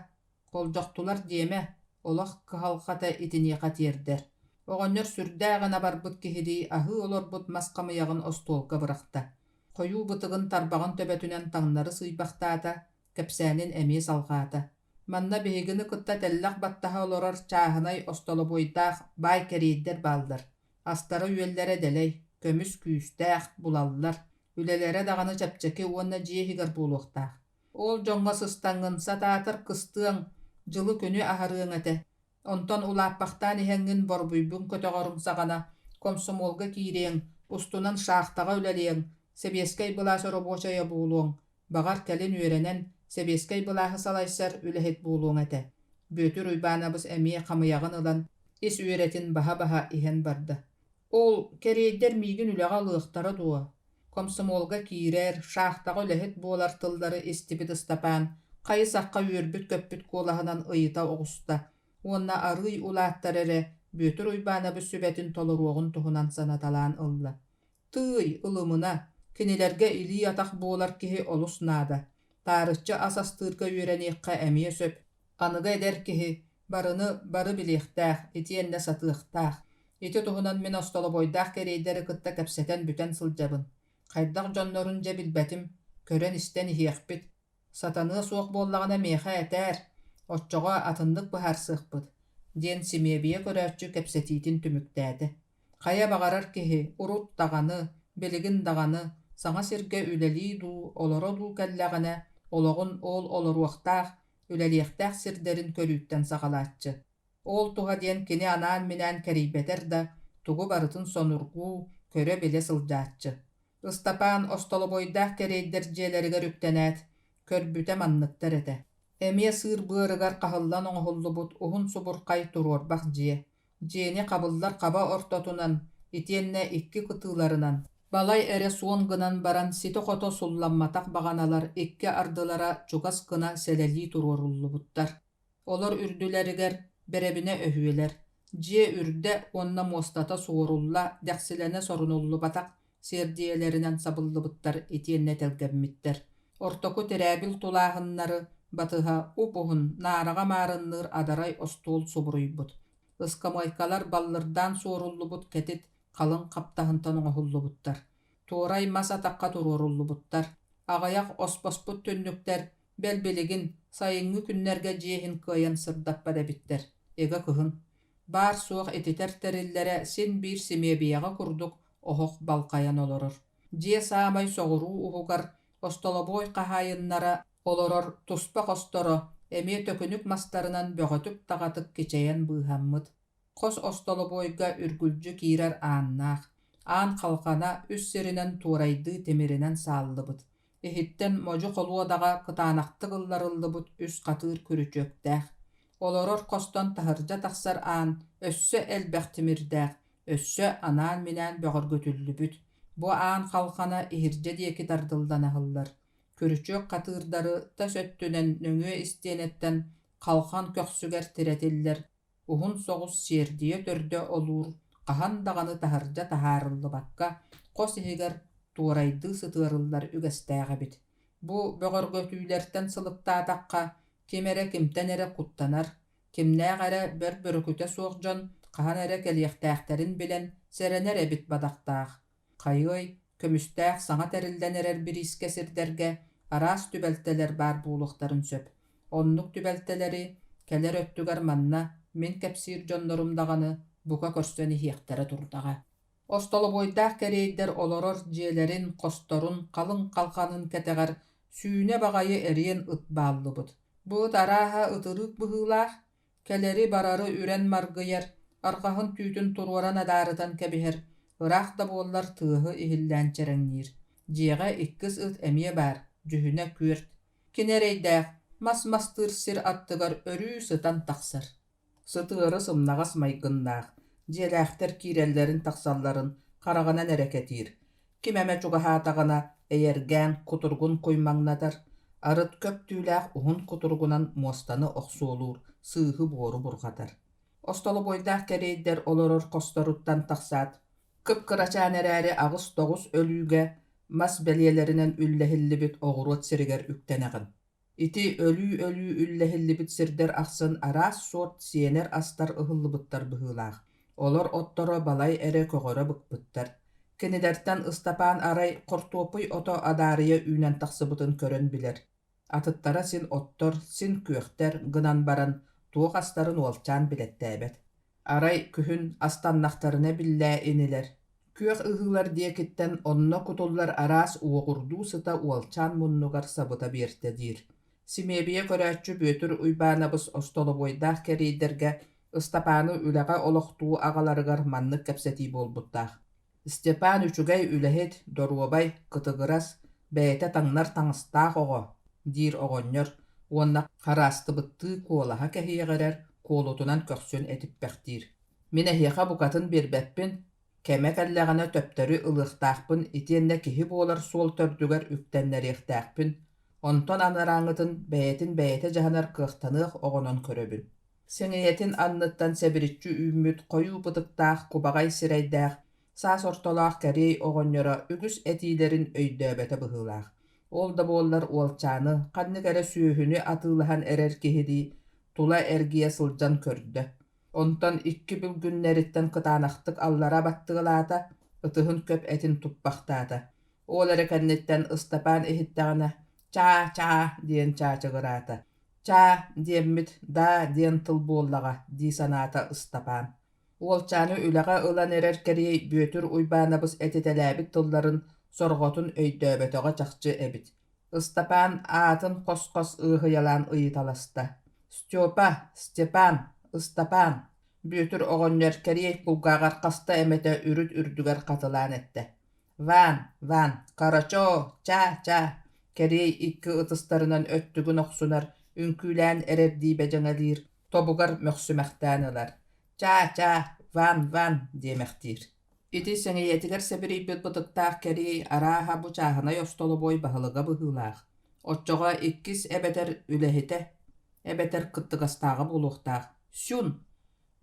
goljoktular diýeme, olaq kyhalqata itiniqa tierder. Oğonyor sürdägana barbut kihidi ahy olorbut masqamyagyn ostolka bırakta. Koyu bıtygyn tarbagyn töbetünen taňnary syýbaktaata, kepsänin emi salgaata. Manna behigini kıtta tellaq battaha olorar çahanay ostolo boýdaq bay keriýder baldyr. Astara üýellere deley, kömüs kүүstäq bulallar. Ülelere dagany çapçaky onna jehigar buluqtaq. Ol joňga systaňyn satatyr kystyň jyly künü aharyň ete. Onton ulappaktan ihengin borbuybun kötögörüňsagana komsomolga kiireň, ustunan şahtaga üleleň, sebeskay bılasy roboçaya buluň, bagar kelin üýrenen sebeskay bılahy salaýsar ülehet buluň ete. Bötür uýbaanabys emie kamyagyn ylan is üýretin baha ihen barda. Ol kereýder migin ülega lyktara duwa. Komsomolga kiirer, şahtaga ülehet bolar tyllary istibit Ystapaan, qaýysakka üýrbüt köppüt kolahanan ıyıta ogusta. Onna arıy ulaattarere bötür uýbaanabys sübetin toluruogun tuhunan sanatalan ılla. Tыy ılımına kinilerge ili ataq bolar kihi olus nada. Tarıhçı asastırga üýreniqqa emie söp. Anyga eder kihi barını barı biliqtaq, etienne satıqtaq. Ити туһунан мен остолобойдаах керейдери кытта кэпсэтэн бүтэн сылдьабын. Хайдах дьоннорун дьэ билбэтим, көрөн истэн иһиэхпит. Сатаныы суох буоллаҕына миэхэ этээр, оччоҕо атыннык быһаарсыахпыт. Диэн симиэбиэ көрөөччү кэпсэтиитин түмүктээти. Хая баҕарар киһи урут даҕаны, билигин даҕаны, саҥа сиргэ үлэлии дуу, олоро дуу кэллэҕинэ,ологун ол олоруохтаах, үлэлиэхтээх сирдэрин көрүүттэн саҕалааччы. Ол туһа диэн кини анаан минээн кэрийбэтэр да, тугу барытын сонургуу, көрө билэ сылдьааччы. Ыстапаан остолобойдаах керейдэр дьиэлэригэр үктэнээт, көрбүтэ манныктар этэ. Эмиэ сыыр быарыгар хаһыллан оҥоһуллубут уһун субурхай туруорбах дьиэ. Дьиэни хабыллар хаба ортотунан, итиэннэ икки кытыыларынан, балай эрэ суон гынан баран сити хото сулламматах баҕаналар икки ардылара чугас гына сэлэлии туруоруллубуттар. Олор үрдүлэригэр бэрэбинэ өһүөлэр. Дьиэ үрдэ уонна муостата суорулла дьахсилэнэ сорунуллубатах сиэрдиэлэринэн сабыллыбыттар итиэннэ телгэммиттэр. Ортоку тирээбил тулааһыннары батыһа упуһун наараҕа маарынныыр адарай остуол субуруйбут. Ыскамайкалар баллырдаан суоруллубут кэтит халын хаптаһынтан оҥоһуллубуттар. Туорай мас атахха туруоруллубуттар. Аҕаях оспоспут түннүктэр бэлбилигин сайыҥҥы күннэргэ дьиэһин кыайан сырдаппат эбиттэр. Эгэ кыһын. Баар суох этитэр тэриллэрэ син биир симиэбиэҕэ курдук оһох балхайан олорор. Дьиэ саамай соҕуруу уһугар остолобой хаһаайыннара олорор туспа хосторо эмиэ төкүнүк мастарынан бөҕөтүк таҕатык кичэйэн быыһаммыт. Хос остолобойга үргүлжү киирэр ааннаах. Аан халхана үс сиринэн туурайдыы тимиринэн сааллыбыт. Иһиттэн можу холуодаҕа кытаанахтык ылларыллыбыт үс хатыыр күрүчүөктээх. Олорор хостон таһырдьа тахсар аан өссө элбэх тимирдээх, өссө анаан минээн бөҕөргөтүллүбүт. Бу аан халхана иһирдьэ диэки тардылданаһыллар. Күрүчүök хатыырдары тас өттүнэн нөҥүө истиэнэттэн халхан көхсүгэр тиретиллэр. Уһун соҕус сиэрдиэ төрдө олуур хаһан даҕаны таһырдьа таһаарыллыбакка хос иһигэр туурайдыы сытыарыллар үгэстээҕэбит. Бу бөҕөргөтүүлэртэн сылыктаатахха ким эрэ кимтэн эрэ куттанар, кимнээх эрэ бөр бөрөкүтэ суох дьон хаһан эрэ кэлиэхтээхтэрин билэн сэрэнэр эбит бадахтаах. Хайыай, көмүстээх саҥа тэриллэн эрэр бирииске сирдэргэ араас түбэлтэлэр баар буулуохтарын сөп. Оннук түбэлтэлэри кэлэр өттүгэр манна мин кэпсиир дьоннорум даҕаны бука көрсөн иһиэхтэрэ турдаҕа. Остолобойдаах керейдэр олорор дьиэлэрин, хосторун, халын халханын кэтэҕэр сүүнэ баҕайы эриэн ыт бааллыбыт. Быт арааһа ытырык быһыылаах, кэлэри барары үрэн маргыйар, арҕаһын түүтүн туруоран адаарытан кэбиһэр, ыраах да буоллар тыаһы иһиллээн чэрэҥниир. Дьиэҕэ иккис ыт эмиэ баар, дьүһүнэ күөрт. Кинэрэйдээх, мас-мастыыр сир аттыгар өрүү сытан тахсар. Сытыары сымнаҕас майгыннаах, дьиэлээхтэр киирэллэрин тахсалларын хараҕанан эрекэтиир. Кимэмэ чугаһаатаҕына эйэргээн кутургун куймаҥнатар, арыт көп түүлээх уһун кутургунан муостаны охсуолуур, сыыһы буору бурҕатар. Остолобойдаах керейдэр олорор хосторуттан тахсаат, кыпкырачаан эрээри аҕыс тоҕус өлүүгэ мас бэлиэлэринэн үллэһиллибит оҕуруот сиригэр үктэнэҕин. Ити өлүү үллэһиллибит сирдэр ахсын араас суорт сиэнэр астар ыһыллыбыттар быһыылаах. Олор отторо балай эрэ көҕөрө быкпыттар. Кинилэртэн ыстапаан арай хортуопуй ото адаарыйа үүнэн тахсыбытын көрөн билэр. Атыттара син оттор, син күөхтэр гынан баран туох астарын уолчаан билэттээбэт. Арай күһүн астаннахтарына биллээ инилэр. Күөх ыһыылар диэкиттэн онно кутуллар араас уоҕурдуу сыта уолчаан муннугар сабыта биэртэ диир. Симиэбиэ көрөөччү бүөтүр уйбаанабыс остолобойдаах керийдэргэ ыстапааны үлэҕэ олохтуу аҕаларыгар маннык кэпсэтии буолбуттаах. Степан үчүгэй үлэһит, доруобай, кытыгырас, бэйэтэ таҥнар таҥыстаах оҕо, диир оҕонньор, уонна хараастыбыттыы куолаһа кэһиэҕэрэр куолутунан көхсүн этиппэхтиир. Мин эһиэхэ букатын биэрбэппин, кэмэ кэллэҕинэ төптөрү ылыахтаахпын итиэннэ киһи буолар суол төрдүгэр үктэннэриэхтээхпин, онтон анарааҥытын бэйэтин дьаһанар кыахтаныах оҕонон көрөбүн. Сиҥиэтин анныттан сэбириччи үүммүт хойуу бытыктаах кубаҕай сирэйдээх, саас ортолоох кэрий оҕонньоро үгүс этиилэрин өйдөөбэтэ быһыылаах. Ол да буоллар уолчааны, ханнык эрэ сүүһүнү атыылаһан эрэр киһи дии, тула эргиэ сылдьан көрдө. Ondan 2 bül günleritten kıtanaqtık allara battığılata, ıtıhın köp etin tuppaqtaata. Olara kennetten ıstapan ehittağına, "Ça, ça" diyen çaçıgırata. "Ça" diyemmit, "da" diyen tıl bollağa, di sanata ıstapan. Ol çanı ülağa ılan erer keriyey büyötür uybanabız etitelabit tılların sorgotun öydöbötöge çakçı ebit. Istapan atın kos-kos ıhıyalan ıyıtalasta. "Styopa, Stepan, Istapan." Büyütür oğonlar keriyek bulgagar kasta emete ürüt ürdüger katılan etti. "Van, van, karaço, ça, ça." Keriyey iki ıtıstarından öttügün oksunar, ünkülen erer dibecengelir, tobugar möksümektanılar. "Ça, ça, van, van" diyemektir. İti seniyetiger sebiribit bıtıktağ keriyey araha bu çahına yostolu boy bahılıga bıhılağ. Otçoğa ikkis ebeter ülehite, ebeter kıttıgastağı buluqtağ. "Sün."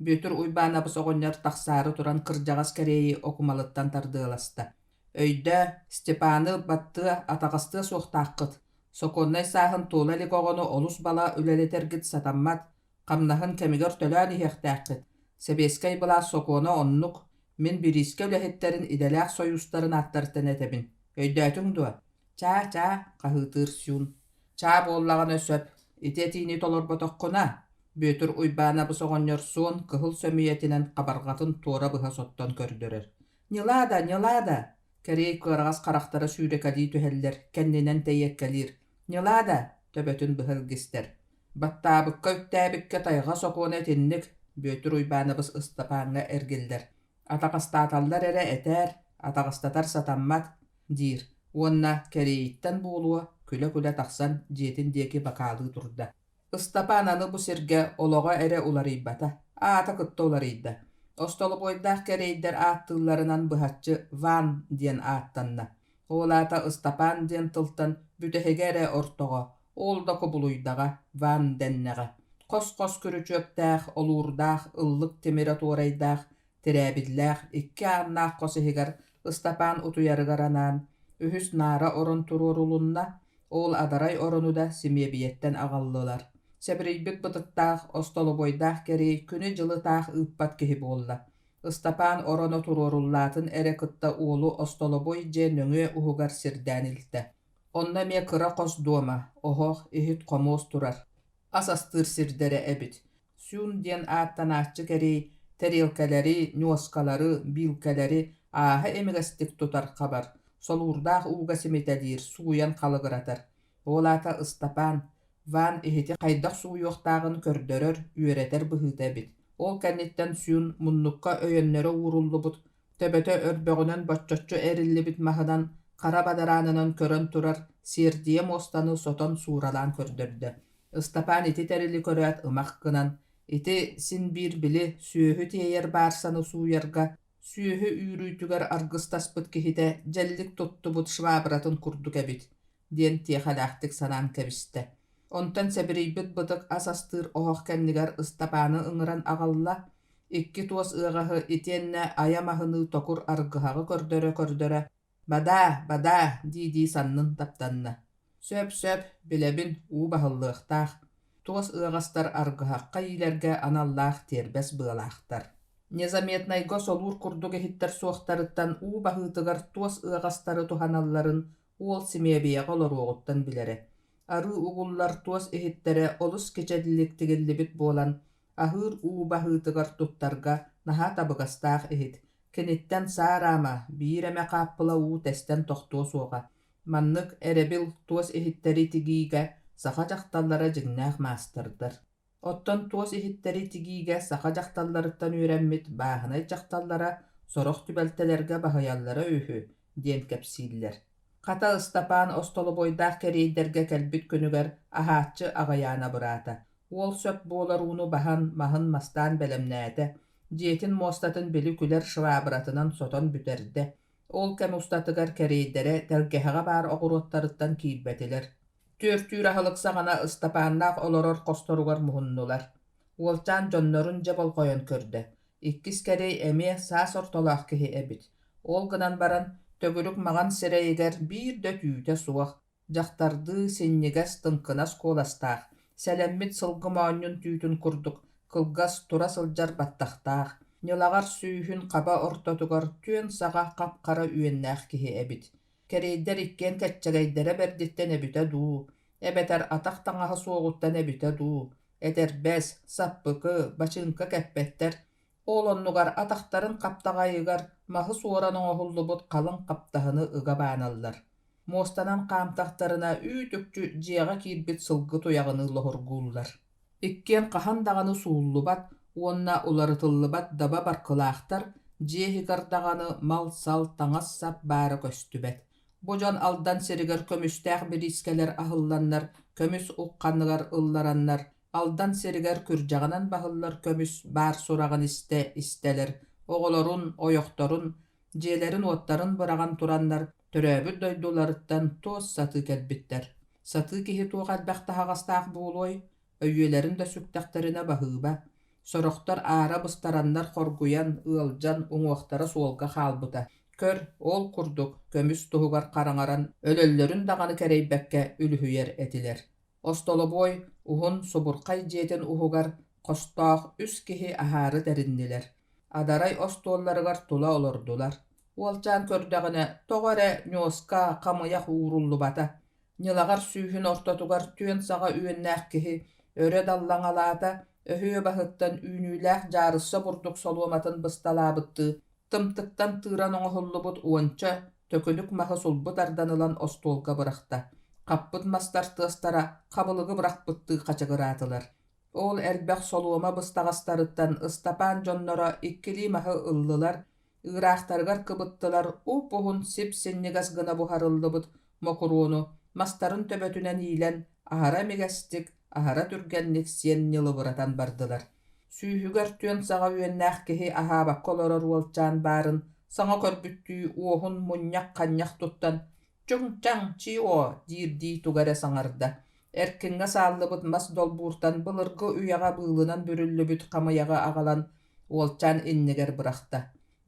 Büyütür uybanabız oğonlar taqsarı turan kırjagas kereyi okumalıttan tardığılasta. Öyde Stepanı battığı atağıstığı soğtaqıt. Sokonnay sahın tuğlalik oğonu olus bala üleleter git satammat. Qamnahın kemigar tölani heqtaqıt. Sebeskay bala sokona onnuk. Min biriske ülehetterin idelaq soyustarın attarıtan etebin. Öyde duwa. "Ça, ça" qahıtır sün. "Ça bollağına söp. İtetini tolor botoqquna." Büyütür uybana bu soğonyor suun kıhıl sömiyetinen qabargatın tora bıha sottan kördürür. "Nilada, nilada." Kerey kırağız qaraxtara sürекali tüheller, kendinen teyekkelir. "Nilada" töbötün bıhıl gister. Battabıkka üttäbikke tayga sokuun etinnik, büyütür uybana bız ıstapaňa ergiller. Ataqastatallar ere eter, ataqastatar satammat, dir. Onna kereyitten buğuluğa, küle taqsan jetin deki bakalı turda. Istapananı bu sirge oloğa ere ularıybata, ata kıtta ularıyda. Ostolu boydaq kereyder attığlarından bıhatçı Van diyen attanna. Olata Istapan diyen tıltan bütehegere ortoğa, oldaku buluydağa, Van denneğa. Kos kürüçöptağ, olurdağ, ıllık temperatureydağ, terebillağ, iki annağ kosihigar Istapan utuyarıgaranan, ühüs nara orun tururulunna, ol adaray orunu da simyebiyetten ağallılar. Sebriybit bıtıktağ, ostolu boydağ kerey küni jılıtağ ıppat kehi bolla. Istapan orono tururullatın ere kıtta uolu ostolu boy je nöngü uhugar sirdanilti. Onna me kıra kos doma, ohoh ihit komos turar. Asastır sirdere ebit. Sün diyen attan atçı kerey terilkeleri, nyoskaları, bilkeleri aha emigestik tutar kabar. Solurdağ uga simitedir, suyan kalıgıratar. Olata Istapan, Van ihiti qaydaq suu yoqtağın kördörör, üreter bıhıta bit. Ol kennitten suyun munnukka öyönlere uğrullu bud. Töböte örböğünün botçotçu erilli bit mahıdan, qara badaranının körön turar, sirdiye mostanı soton suuralan kördördü. Istapan iti terili köröat ımaq kınan. Iti sin bir bili süyühü teyer barsanı suyarga, süyühü üyrüytüger argıstas bıt kihite, jellik tuttu bud şvabratın kurduk ebit. Dien tiyexalaqtik sanan kebiste. Ontan sebiribit bıtık asastır ohoq kennigar Istapanı ıngıran ağalla, ikki tuos ığahı itenne ayamahını tokur argıhağı kördöre, bada, di sannın taptanna. Söp, bilebin u bahıllığıqtağ. Tuos ığastar argıhaqqa ilerge anallağ terbes bığalaqtar. Nezametnaygo solur kurduge hittar soğtarıttan u bahıtıgar tuos ığastarı tuhanalların ol simebeye qoloruğuttan bilere. Arı uğullar tuos ehittere olus keçedilliktigillibit bolan ahır bahıtıgar tuttarga naha tabıgastağ ehit. Kenitten saarama bireme qappıla testen toxtuo soğa. Manныk erebil tuos ehitteri tigiige saqa jaqtallara jignaq maastırdır. Otton tuos ehitteri tigiige saqa jaqtallarıttan ürenmit bahınay jaqtallara soroq tübeltelerge bahayallara ühü diyen kepsiller. Qata Istapan ostolu boydaq kereyderge kelbit könüger ahaatçı ağayana bırata. Ol söp bolar unu bahan mahın mastan belemnäde. Jetin mostatın beli küler şvabıratынан soton büterde. Ol kem ustatıgar kereydere telgehaga bar oğurottarıttan kiibbetiler. Törtür ahılıksa gana Istapanlaq oloror kostorugar muhunnular. Olcan jonnorun jebol koyon körde. İkkis kerey eme saas ortolaq kehi ebit. Ol gınan baran tögülük mağan sireyiger bir döt üyte suaq. Jaqtardı senniges tınqınas kolastaq. Selemmit sılgı maanyun tüytün kurduk. кылгас тура сылдьар баттахтаах, ньылаҕар сүүһүн хаба ортотугар түөн саҕа хап-хара үөннээх киһи эбит. Кэрийдэр иккиэн кэччэгэйдэрэ бердиттэн эбитэ дуу, эбэтэр атах таҥаһы суоҕуттан эбитэ дуу, этэрбэс, саппыкы, бачыынка кэппэттэр, оолоннугар атахтарын хаптаҕайыгар маһы суоран оҥоһуллубут халыҥ хаптаһыны ыга бааналлар. Муостанан хаамтахтарына үүтүкчү дьиэҕэ киирбит сылгы туяҕыны лоһургууллар. Иккиэн хаһан даҕаны сууллубат, уонна уларытыллыбат даба баркылаахтар, дьиэһигэр даҕаны мал-сал таҥас сап баара көстүбэт. Бу дьон алдан сиригэр көмүстээх бириискэлэр аһылланнар, көмүс укханныгар ыллараннар, алдан сиригэр күрдьэҕинэн баһыллар көмүс баар сураҕын истэлэр, оҕолорун, ойохторун, дьиэлэрин уоттарын быраҕан тураннар, төрөөбүт дойдуларыттан туос сатыы кэлбиттэр. Сатыы киһи туох элбэхтэһаҕастаах буулуой, өйүөлэрин да сүктэхтэринэ баһыыба, сорохтор аара быстараннар хоргуян, ыалдьан уҥуохтара суолга хаалбыта. Көр, ол курдук, көмүс туһугар хараҥаран, өлөллөрүн даҕаны кэрэйбэккэ үлүһүйэр этилэр. Остолобой, уһун субурхай дьиэтин уһугар, хостоох үс киһи аһаары тэриннилэр. Адарай остуолларыгар тула олордулар. Уолчаан көрдөҕүнэ тоҕо эрэ ньуоска хамыйах ууруллубата. Ньылаҕар сүүһүн ортотугар түөн саҕа үөннээх киһи өрө даллаҥалаата, өһүө баһыттан үүнүүлээх жаарысса бурдук солуоматын бысталаабытты, тымтыктан тыыран оҥоһуллубут уонча төкүнүк маһы сулбут арданылан остуолга бырахта. Хаппыт мастар тыастара хабылыгы бырахпыттыы хачыгыраатылар. Ол элбэх солуома быстаҕастарыттан Ыстапаан дьонноро иккилии маһы ыллылар, ыыраахтарыгар кыбыттылар уупуһун сип синнигас гына буһарыллыбыт мокуруону мастарын төбөтүнэн иилэн аһара мигэстик, аһара түргэнник сиэн ньылыбыратан бардылар. Сүүһүгэр түөн саҕа үөннээх киһи аһаабакка олорор уолчаан баарын саҥа көрбүттүү уоһун мунньах ханньах туттан «Чуҥ-чаҥ, чио» диирдии тугара саҥарда. Эркиҥҥэ сааллыбыт мас долбууртан былыргы үйэҕэ быылынан бүрүллүбүт хамыйаҕа аҕалан уолчаан иннигэр бырахта.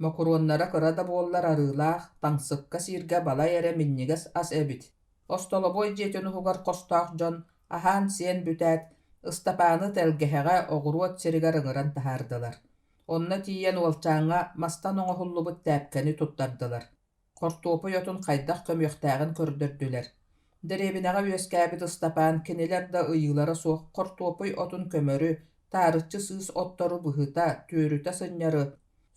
Мокуруоннара кыра да буоллар арыылаах, таҥсыкка сииргэ балай эрэ миннигас ас эбит. Остолобой дьиэтин уһугар хостоох дьон аһаан сиэн бүтэät Ыстапааны тэлгэһэҕэ оҕуруот сиригэр ыҥыран таһаардылар. Онна тиийэн уолчааҥҥа мастан оҥоһуллубут тээпкэни туттардылар. Хортуопуй отун хайдах көмүөхтээҕин көрдөрдүлэр. Дэриэбинэҕэ үөскээбит Ыстапаан кинилэр да ыйыылара суох хортуопуй отун көмөрү, таарыччы сыыс оттору быһыта, түөрүтэ сынньары,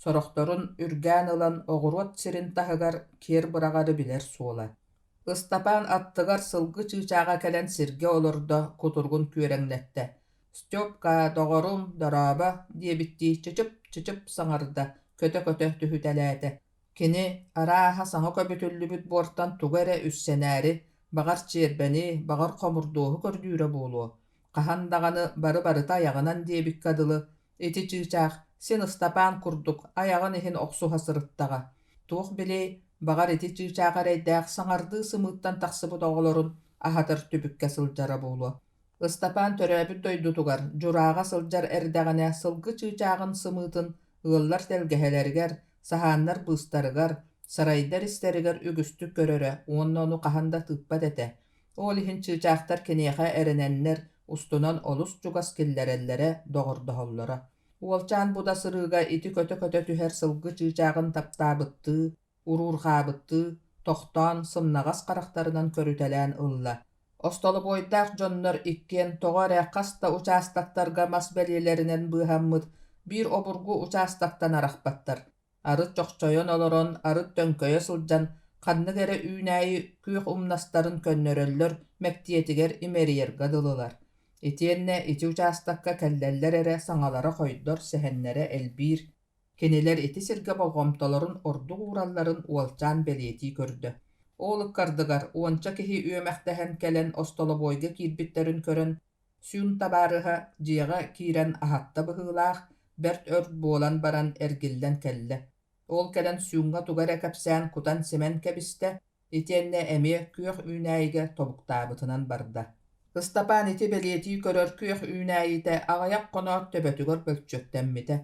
сорохторун үргээн ылан оҕуруот сирин таһыгар киэр быраҕары билэр суола. Ыстапаан аттыгар сылгы чыычааҕа кэлэн сиргэ олордо кутургун күөрэҥнэтте. «Стёпка, доҕорум, дорааба» диэбитти чычып саҥарда, көтө түһүтэлээтэ. Кини арааһа саҥа көбүтүллүбүт буортан тугу эрэ үссэнээри, баҕар чиэрбэни, баҕар хомурдуоһу көрдүүрэ буолуо. Хаһан даҕаны бары-барыта аягынан диэбикка дылы, ити чыычаах, син Ыстапаан курдук, аягын иһин охсуһа сырыттаҕа. Туох билий, баҕар ити чыычааҕар эйдээх саҥардыы сымыыттан тахсыбыт оҕолорун аһатар түбүккэ сылдьара буолуо. Ыстапаан төрөөбүт дойдутугар, дьурааҕа сылдьар эрдэҕинэ сылгы чыычааҕын сымыытын ыаллар тэлгэһэлэригэр, саһааннар быыстарыгар, сарайдар истэригэр үгүстүк көрөрө, уонна ону хаһан да тыыппат этэ. Ол иһин чыычаахтар киниэхэ эрэнэннэр, устунан олус чугас киллэрэллэрэ доҕордоһоллоро. Уолчаан буда сырыыга ити көтө түһэр сылгы чыычаагын таптаабыттыы, уруурҕаабыттыы, тохтоон сымнагас харахтарынан көрүтэлээн ылла. Остолобойдаах дьоннор иккиэн тоҕо эрэ хаста учаастактарга мас бэлиэлэринэн быыһаммыт биир обургу учаастактан арахпаттар. Арыт чохчойон олорон, арыт төҥкөйө сылдьан, ханнык эрэ үүнээйи күүх умнастарын көннөрөллөр мэктиэтигэр имэриэргэ дылылар. Итиэннэ ити учаастакка кэллэллэр эрэ саҥалара хойдор сэһэннэрэ элбиир. Кинилэр ити сиргэ болгомтолорун ордук ууралларын уолчаан бэлиэтии көрдө. Ол ыккардыгар уонча киһи үөмэхтэһэн кэлэн остолобойга киирбиттерин көрөн, сүүн табаарыһа дьиэҕэ киирэн аһатта быһыылаах, бэрт өр буолан баран эргиллэн кэллэ. Ол кэлэн сүүнга тугара кэпсээн кутан симэн кэбистэ, итиэннэ эмиэ күөх үүнээйгэ тобуктаабытынан барда. Ыстапаан ити бэлиэтии көрөр күөх үүнээйитэ аҕайах хоноор төбөтүгөр бөлчөктэммитэ.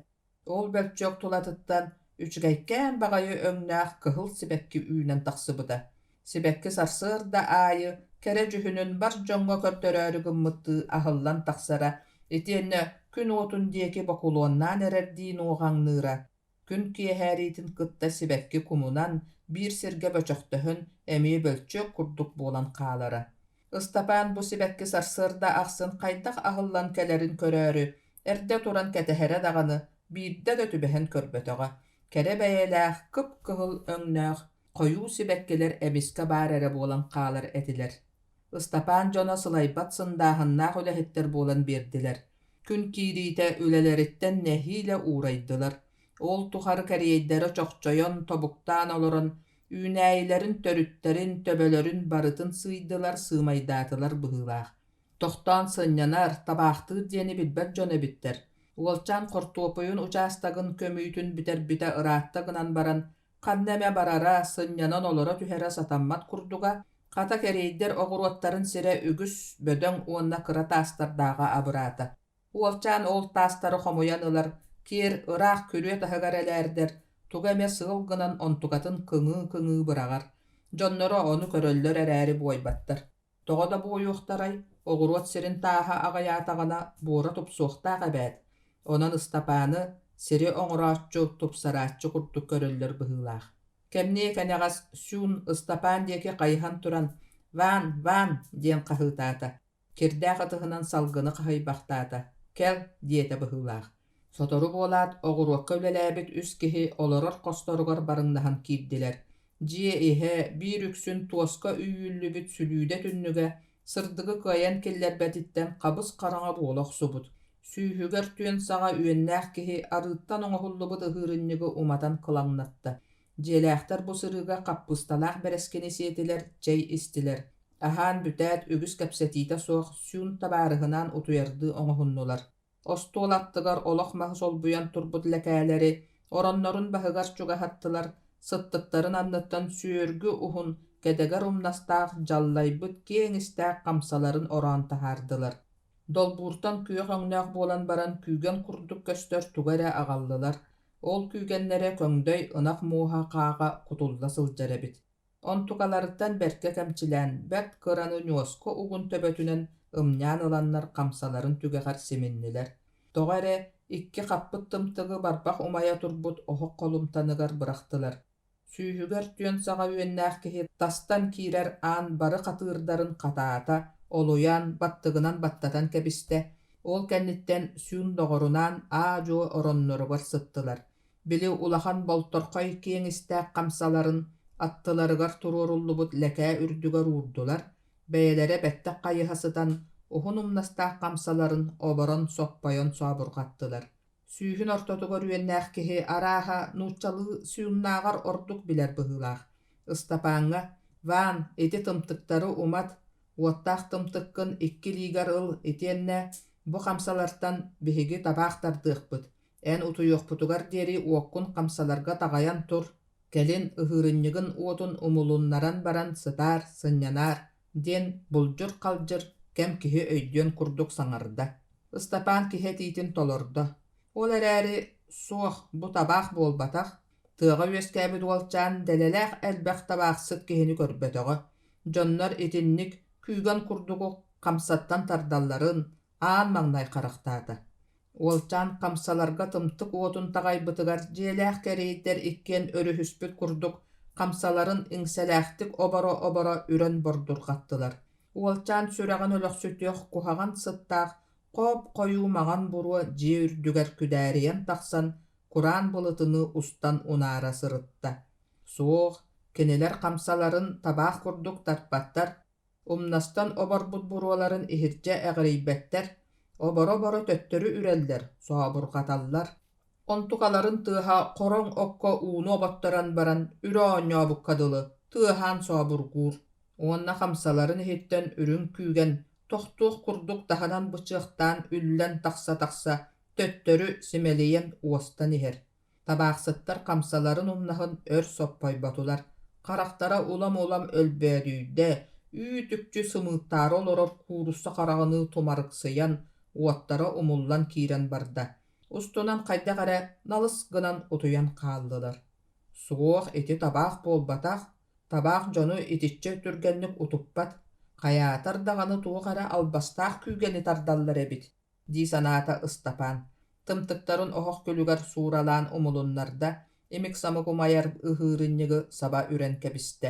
Ол бөлчөк тулатыттан үчүгэйкээн баҕайы өҥнээх кыһыл сибэкки үүнэн тахсыбыта. Сибэкки сарсыыр да аайы кэрэ дьүһүнүн бар дьоҥҥо көрдөрөөрү гыммыттыы аһыллан тахсара, итиэннэ күн отун диэки бокулуоннаан эрэрдиин уоҕаҥныыра, күн киэһээриитин кытта сибэкки кумунан биир сиргэ бөчөхтөһөн эмиэ бөлчөк курдук буолан хаалара. Ыстапаан бу сибэкки сарсыарда ахсын хайдах аһыллан кэлэрин көрөөрү, эрдэ туран кэтэһэрэ даҕаны биирдэ да түбэһэн көрбөтөҕө. Кэрэ бэйэлээх кып-кыһыл өҥнөөх хойуу сибэккилэр эмискэ баар эрэ буолан хаалар этилэр. Ыстапаан дьоно сылайбат сындааһыннаах үлэһиттэр буолан биэрдилэр. Күн киириитэ үлэлэриттэн нэһиилэ уурайдылар. Ол тухары кэриэйдэрэ чохчойон тобуктаан олорон үүнээйилэрин төрүттэрин төбөлөрүн барытын сыйдылар, сыымайдаатылар быһыылаах. Тохтоон сыннянар табаахтыыр диэни билбэт дьон эбиттэр. Уолчаан хортуопуйун учаастагын көмүүтүн бүтэрбитэ ыраатта гынан баран, ханнэмэ барара сыннянан олоро түһэрэ сатаммат курдуга, хата кэриэйдэр оҕуруоттарын сирэ үгүс бөдөҥ уонна кыра таастардаага абыраата. Уолчаан ол таастары хомуян ылар, киэр ыраах күрүө таһыгар элээрдэр, туга эмэ сыыл гынан онтугатын кыҥыы бырагар. Дьонноро ону көрөллөр эрээри буойбаттар. Тоҕо да буойуохтарай, оҕуруот сирин тааһа аҕайаатаҕына буора тупсуохтаах эбээт. Онон Ыстапааны сири оҥурааччу тупсарааччы курдук көрөллөр быһыылаах. Кэмнии кэнэҕас сүүн Ыстапаан диэки хайыһан туран «Ван» диэн хаһыытаата. Кирдээх атыһынан салгыны хаһыйбахтаата. «Кэл» диэтэ быһыылаах. Сотору буолаат оҕуруокка үлэлээбит үс киһи олорор хосторугар барыҥнаһан киирдилэр. Дьиэ иһэ биир үксүн туоска үйүүллүбүт сүлүүдэ түннүгэ сырдыгы кыайан киллэрбэтиттэн хабыс хараҥа буолох субут. Сүүһүгэр түөн саҕа үөннээх киһи арыыттан оҥоһуллубут ыһыырынньыгы уматан кылаҥнатта. Дьиэлээхтэр бу сырыыга хаппысталаах бэрэскини сиэтилэр, чэй истилэр. Аһаан бүтэät үгүс кэпсэтиитэ суох сүүн табаарыһынаан утуйардыы оҥоһуннулар. Остуолаттыгар олох маһы солбуйан турбут лэкээлэри ороннорун баһыгар чугаһаттылар, сыттыктарын анныттан сүүөргү уһун кэдэгэр умнастаах жаллайбыт киэҥистээх хамсаларын ороон таһаардылар. Долбууртан күөх өҥнөөх буолан баран күүгэн курдук көстөр туга эрэ аҕаллылар. Ол күүгэннэрэ көҥдөй ынах мууһа хааҕа кутулла сылдьар эбит. Онтугаларыттан бэркэ кэмчилээн бэрт кыраны ньуоско угун төбөтүнэн ымняан ыланнар хамсаларын түгэҕэр симиннилэр. Тоҕо эрэ икки хаппыт тымтыгы барбах умайа турбут оһох холумтаныгар бырахтылар. Сүүһүгэр түөн саҕа үөннээх киһи тастан киирэр аан бары хатыырдарын хатаата, олуян баттыгынан баттатан кэбистэ, ол кэнниттэн сүүн доҕорунаан аа-дьуо оронноругар сыттылар. Били улахан болторхой киэҥистээх хамсаларын аттыларыгар туруоруллубут лэкээ үрдүгэр уурдулар, бэйэлэрэ бэттэ хайыһасытан уһун умнастаах хамсаларын оборон соппойон суабурҕаттылар. Сүүһүн ортотугар үөннээх киһи арааһа нууччалыы сүүннааҕар ордук билэр быһыылаах. Ыстапааҥҥа «Ван» ити тымтыктары умат, уоттаах тымтыккын икки лиигар ыл итиэннэ бу хамсалартан биһиги табаах тардыахпыт. Эн утуйуохпутугар диэри уоккун хамсаларга таҕайан тур. Кэлин ыһыырынньыгын уотун умулуннаран баран сытаар, сыннянаар диэн булдьур халдьыр кэм киһи өйдүөн курдук саҥарда. Ыстапаан киһи тиитин толордо. Ол эрээри суох бу табаах буолбатах, тыаҕа үөскээбит уолчаан дэлэлээх элбэх табаахсыт киһини көрбөтөҕө. Дьоннор итинник күүгэн курдугу хамсаттан тардалларын аан маҥнай харахтаата. Уолчаан хамсаларга тымтык уотун таҕайбытыгар дьиэлээх кэриийдэр иккиэн өрүһүспүт курдук хамсаларын иҥсэлээхтик оборо үрэн бордурҕаттылар. Уолчаан сүрэҕин өлөхсүтүөх куһаҕан сыттаах хоп хойуу маҕан буруа дьиэ үрдүгэр күдээриэн тахсан кураан былытыны устан унаара сырытта. Суох, кинилэр хамсаларын табаах курдук тарпаттар, умнастан оборбут буруаларын иһирдьэ эҕэрийбэттэр, оборо төттөрү үрэллэр, сообурҕаталлар. Онтугаларын тыаһа хороҥ окко ууну оботторан баран үрэ оонньообуккадылы, тыаһаан сообургуур. Уонна хамсаларын иһиттэн үрүҥ күүгэн тохтуох курдук таһанан бычыахтаан үллэн тахса төттөрү симэлийэн уостан иһэр. Табаахсыттар хамсаларын умнаһын өр соппойботулар. Харахтара улам өлбөөдүүдэ, үүтүкчү сымыыттаары олорор куурусса хараҕыны тумарыксыйан, уоттара умуллан киирэн барда. Устунан хайдах эрэ налыс гынан утуян хааллылар. Суох ити табаах буолбатах, табаах дьону итиччэ түргэнник утуппат, хаyaатар даҕаны туох эрэ албастаах күүгэни тардаллар эбит. дии санаата Ыстапаан. Тымтыктарын оһох күлүгэр сууралаан умулуннарда эмик самыгумайар ыһыырынньыгы саба үрэн кэбистэ.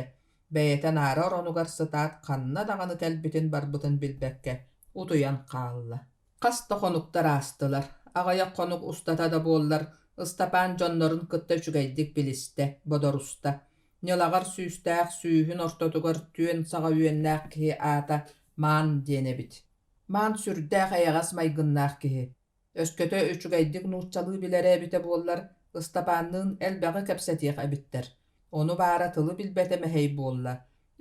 Бэйэтэн аара оронугар сытаат ханна даҕаны кэлбитин барбытын билбэккэ утуйан хаалла. Хас тохонуктар аастылар. Аҕайах хонук устата да буоллар Ыстапаан дьоннорун кытта үчүгэйдик билисте, бодоруста. Ньылагар сүүстээх сүүһүн ортотугар түөн саҕа үөннээх киһи аата маан диэнэбит. Маан сүрдээх эйэҕас майгыннаах киһи. Өскөтө үчүгэйдик нууччалыы билэрээбите буоллар Ыстапаанныын элбэҕи кэпсэтиэх эбиттэр. Ону баара тылы билбэте мэһэй буолла.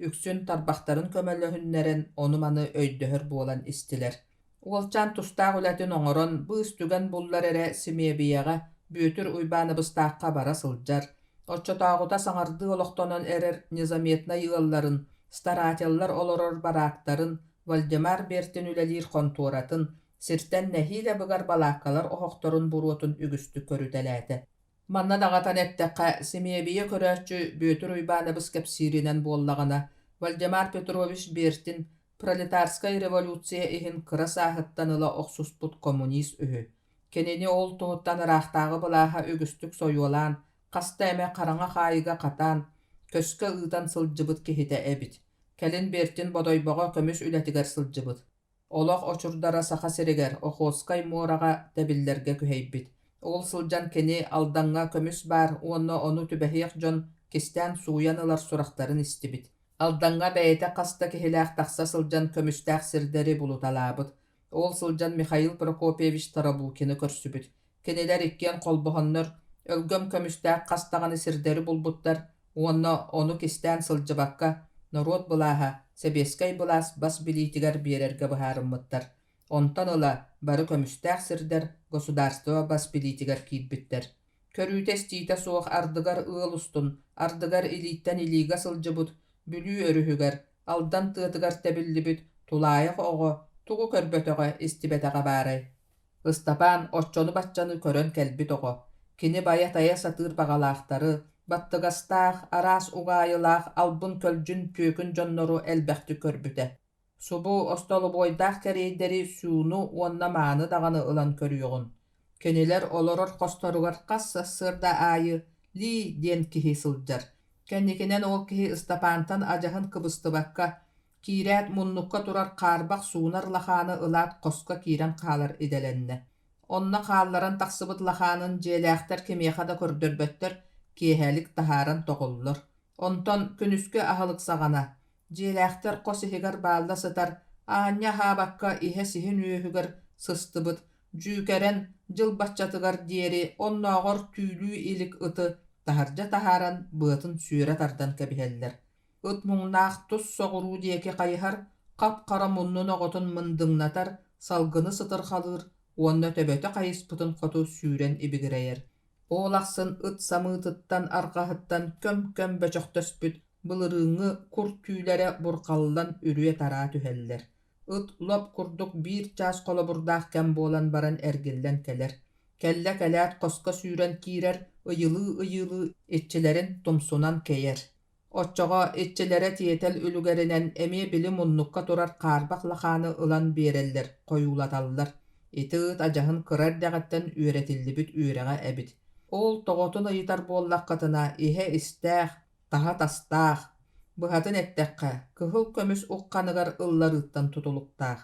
Үксүн тарбахтарын көмөлөһүннэрэн ону маны өйдөһөр буолан истилэр. Уолчаан тустаах үлэтин оҥорон быыс түгэн буллар эрэ симиэбиэҕэ бүөтүр уйбааныбыстаахха бара сылдьар. Оччотооҕута саҥардыы олохтонон эрэр незаметнай ыалларын, старателлар олорор бараактарын, Вальдемар бертин үлэлиир хонтуоратын, сиртэн нэһиилэ быгар балааккалар оһохторун буруотун үгүстү көрүтэлээте. Манна даҕатан эттэххэ симиэбиэ көрөөччү бүөтүр уйбааныбыс кэпсииринэн буоллаҕына Вальдемар Петрович бертин пролетарскай революция иһин кыра сааһыттан ыла охсуспут коммунист үһү. Кенини ол туһуттан ыраахтааҕы былааһа үгүстүк сойуолаан, хаста эмэ хараҥа хаайыга хатаан, көскө ыытан сылдьыбыт киһитэ эбит. Кэлин бертин бодойбоҕо көмүс үлэтигэр сылдьыбыт. Олох очурдара саха сиригэр охуоскай муораҕа тэбиллэргэ күһэйбит. Ол сылдьан кини алдаҥҥа көмүс баар уонна ону түбэһиэх дьон кистään сууян ылар сурахтарын истибит. Алдаҥҥа бэйэтэ хаста киһилээх тахса сылдьан көмүстээх сирдэри булуталаабыт. Ол сылдьан Михаил Прокопьевич Тарабукины көрсүбүт. Кинилэр иккиэн холбоһоннор өлгөм көмүстээх хастаҕаны сирдэри булбуттар, уонна ону кистään сылдьыбакка Народ былааһа себескай былаас бас билиитигэр биэрэргэ быһаарыммыттар. Онтон ыла бары көмүстээх сирдэр государство бас билиитигэр киирбиттэр. Көрүүтес тиитэ суох ардыгар ыал устун, ардыгар илииттэн илиига сылдьыбыт, бүлүү өрүһүгэр, алдан тыатыгар тэбиллибит, тулаайах оҕо, тугу көрбөтөҕө истибэтэҕэ баарай. Ыстапаан оччону баччаны көрөн кэлбит оҕо. Кини бая-тая сатыыр баҕалаахтары, баттыгастаах, араас угаайылаах албын көлжүн пүөкүн дьоннору элбэхти көрбүтэ. Субу остолубойдаах кэрейдери сүүну уонна мааны даҕаны ылан көрүөҕүн. Кенилэр олорор хосторугар хасса сырда аайы Ли диэн киһи сылдьар. Кэнникинэн ол киһи Ыстапаантан адьаһын кыбыстыбакка, киирээт муннукка турар хаарбах суунар лахааны ылаат хоско киирэн хаалар иделэннэ. Онна хаалларан тахсыбыт лахаанын дьиэлээхтэр кимиэха да көрдөрбөттөр, киэһэлик таһааран тоҕоллор. Онтон күнүскү аһылыксаҕана, дьиэлээхтэр хос иһигэр баалла сытар, аанньа хаабакка иһэ сиһин үөһүгэр сыстыбыт, дьүүкэрэн дьылбаччатыгар диэри оннооҕор түүлүү илик ыты таһардьа таһааран быатын сүүрэ тардан кэбиһэллэр. Ыт муҥнаах тус соҕуруу диэки хайыһар, хап-хара муннун оҕотун мындыҥнатар, салгыны сытырхалыыр, уонна төбөтө хайыспытын хоту сүүрэн ибигирэйэр. Оолахсын ыт самыытыттан арҕаһыттан көм-көм бөчөхтөспүт, былырыыҥҥы кур түүлэрэ бурхаллан үрүө тараа түһэллэр. Ыт лоп курдук биир чаас холобурдаах кэм буолан баран эргиллэн келэр. Кэллэ-кэлэät хоско сүүрэн киирэр, ыйылыы-ыйылыы итчилэрин тумсунан кейэр. Оччоҕо итчилэрэ тиэтэл үлүгэринэн эмиэ били муннукка турар хаарбах лахааны ылан биэрэллэр, хойуулаталлар. Ити ыт адьаһын кырар дэҕэттэн үөретиллибит үөрэҕэ эбит. Ол тоҕотун ыйытар буоллаххатына иһэ истээх, таһа тастаах, быһатын эттэххэ, кыһыл көмүс укханыгар ылларыыттан тутулуктаах.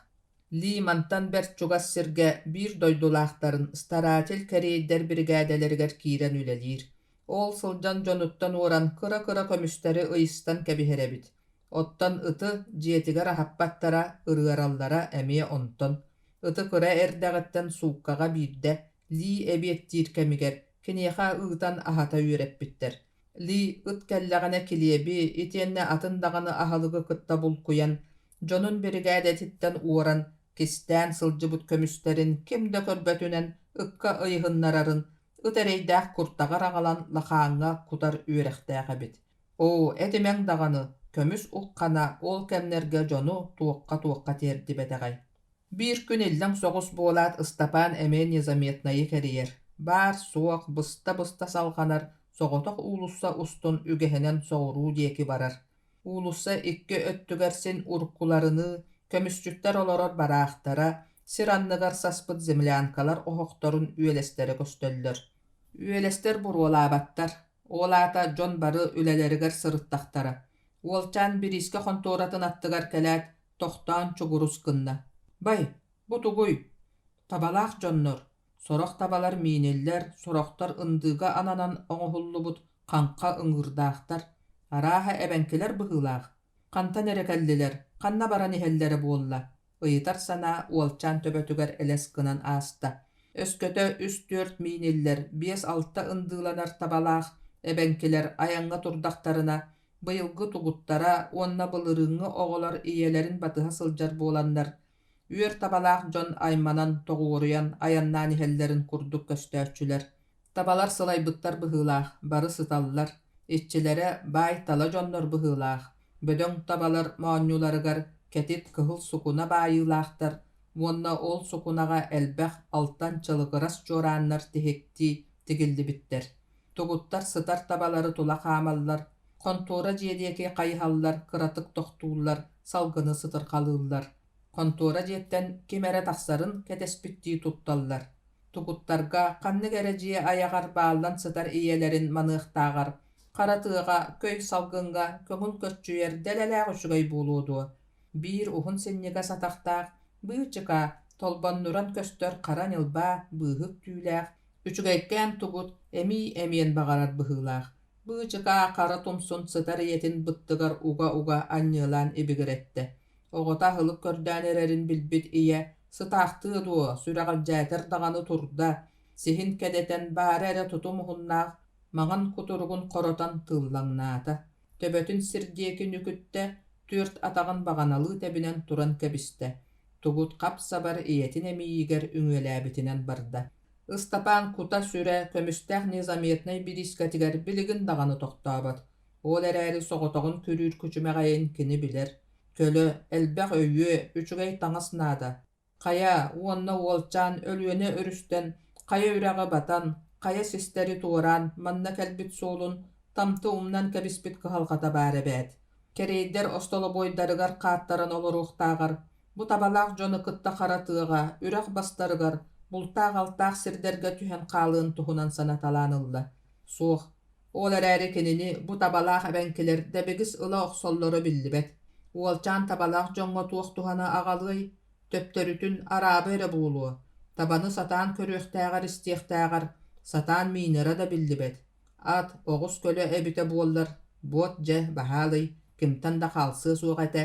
Ли мантан бэрт чугас сиргэ биир дойдулаахтарын старатель кэрейдэр бригаделэригэр киирэн үлэлиир. Ол сылдьан дьонуттан уоран кыра-кыра көмүстери ыйыстан кэбиһэрэбит. Оттон ыты дьиэтигэр аһаппаттара ырыараллара эмиэ онтон. Ыты кыра эрдэҕиттэн сууккаҕа биирдэ Ли эбиэттиир кэмигэр киниэхэ ыытан аһата үөрэппиттэр. Ли ыт кэллэҕинэ килиэби итиэннэ атын даҕаны аһалыгы кытта булкуян, дьонун бригадетиттэн уоран кистään сылдьыбыт көмүстерин ким да көрбөтүнэн ыкка ыйыһыннарарын ыт эрэйдээх куртаҕар аҕалан лахааҥҥа кутар үөрэхтээх эбит. Этимэҥ даҕаны көмүс укхана ол кэмнэргэ дьону туокка тиэрдибэтэҕэй. Биир күн иллэң соҕус буолаат Ыстапаан эмиэ незаметнайы кэриэр. Баар суох быста салҕанар, соҕотох уулусса устун үгэһинэн соҕуруу диэки барар. Уулусса икки өттүгэрсин уркуларыны, көмүсчүттэр олорор бараахтара, Сиранныгар саспыт землянкалар оһохторун үелестери көстөллөр. Үелестер буруолаабаттар. Олаата дьон бары үлелеригер сырыттахтара. Уолчаан бириске хонтуоратын аттыгар келэät тохтаан чугурус кынна. Бай, бу тугуй. Табалаах дьоннор. Сорох табалар миинеллер, сорохтор ындыга ананан оҥоһуллубут ханха ыҥырдаахтар. Арааһа эбэнкилэр быһыылаах. Хантан эрекэллилэр, ханна баран иһэллэри буолла. Ыйытар санаа уолчаан төбөтүгэр элес кынан ааста. Өскөтө 3-4 миинеллер, 5-6 ындыыланар табалаах эбэнкилэр аяҥҥа турдахтарына быйылгы тугуттара уонна былырыҥҥы оҕолор ийэлэрин батыһа сылдьар буоланнар. Үөр табалаах дьон айманан тоҕуоруйан аяннаан иһэллэрин курдук көстөөччүлэр. Табалар сылайбыттар быһыылаах, бары сыталлар. Иччилэре баай тала дьоннор быһыылаах. Бөдөҥ табалар моонньууларыгар кэтит кыһыл сукуна баайыылаахтар. Уонна ол сукунага элбэх алтан чылыгырас дьуорааннар тиһикти тигиллибиттэр. Тугуттар сытар табалары тула хаамаллар. Контуора дьиэдиэки хайыһаллар, кыратык тохтууллар, салгыны сытырхалыыллар. Контуора дьиэттэн кимэрэ тахсарын кэтэспиттии тутталлар. Тугуттарга ханнык эрэдьиэ аягар бааллан сытар ийэлэрин маныахтаагар, харатыага, көй салгынга, көмүн көччүер дэлэлээх үчүгэй буолуодуо. Биир ухун синнига сатахтаах, быычыка толбоннуран көстөр кара ньылбаа быыһык түүлээх, үчүгэйкээн тугут эмиен багарар быһыылаах. Быычыка кара тумсун сытар иэтин быттыгар уга анньыылаан ибигиретте. Оҕота хылык көрдөөн эрэрин билбит ийэ, сытаахтыы дуо сүрэҕэлдьээтэр даҕаны турда, сиһин кэдэтэн баара эрэ тутум уһуннаах, маҥан кутуругун коротон тыыллаҥнаата. Төбөтүн сирдиэки нүкүттэ 4 атаҕын баҕаналыы тэбинэн туран кэбистэ. Тугут хап сабар ийэтин эмиигэр үҥүөлээбитинэн барда. Ыстапаан кута сүрэ көмүстэх низамиетнай бирискатигэр билигин даҕаны тохтообот. Ол эрээри соҕотоҕун күрүүр күчүмэҕэйин кини билэр. Көлө элбэх өйүө үчүгэй таҥас наада. Хая уонна уолчаан өлүөнэ өрүстэн, хая үрэҕэ батан, хая систери туораан манна кэлбит суолун тамты умнан кэбиспит кыһалҕата баар эбээт. Керейдер остолобойдарыгар хааттаран олоруохтаагар, бу табалаах дьону кытта харатыага, үрэх бастарыгар, бултаах-алтаах сирдерге түһэн хаалыын туһунан санаталаан ылла. Суох, ол эрээри кинини бу табалаах эбэнкилэр дэбигис ыла охсоллоро биллибет. Уолчаан табалаах дьоҥҥо туох туһана аҕалыый, төптөрүтүн араабы эрэ буолуо. Табаны сатаан көрүөхтээҕэр истиэхтээҕэр, сатаан миинера да биллибет. Ат оҕус көлө эбитэ буоллар, буот дьэ баһаалый, кимтан да хаалсыы суох этэ.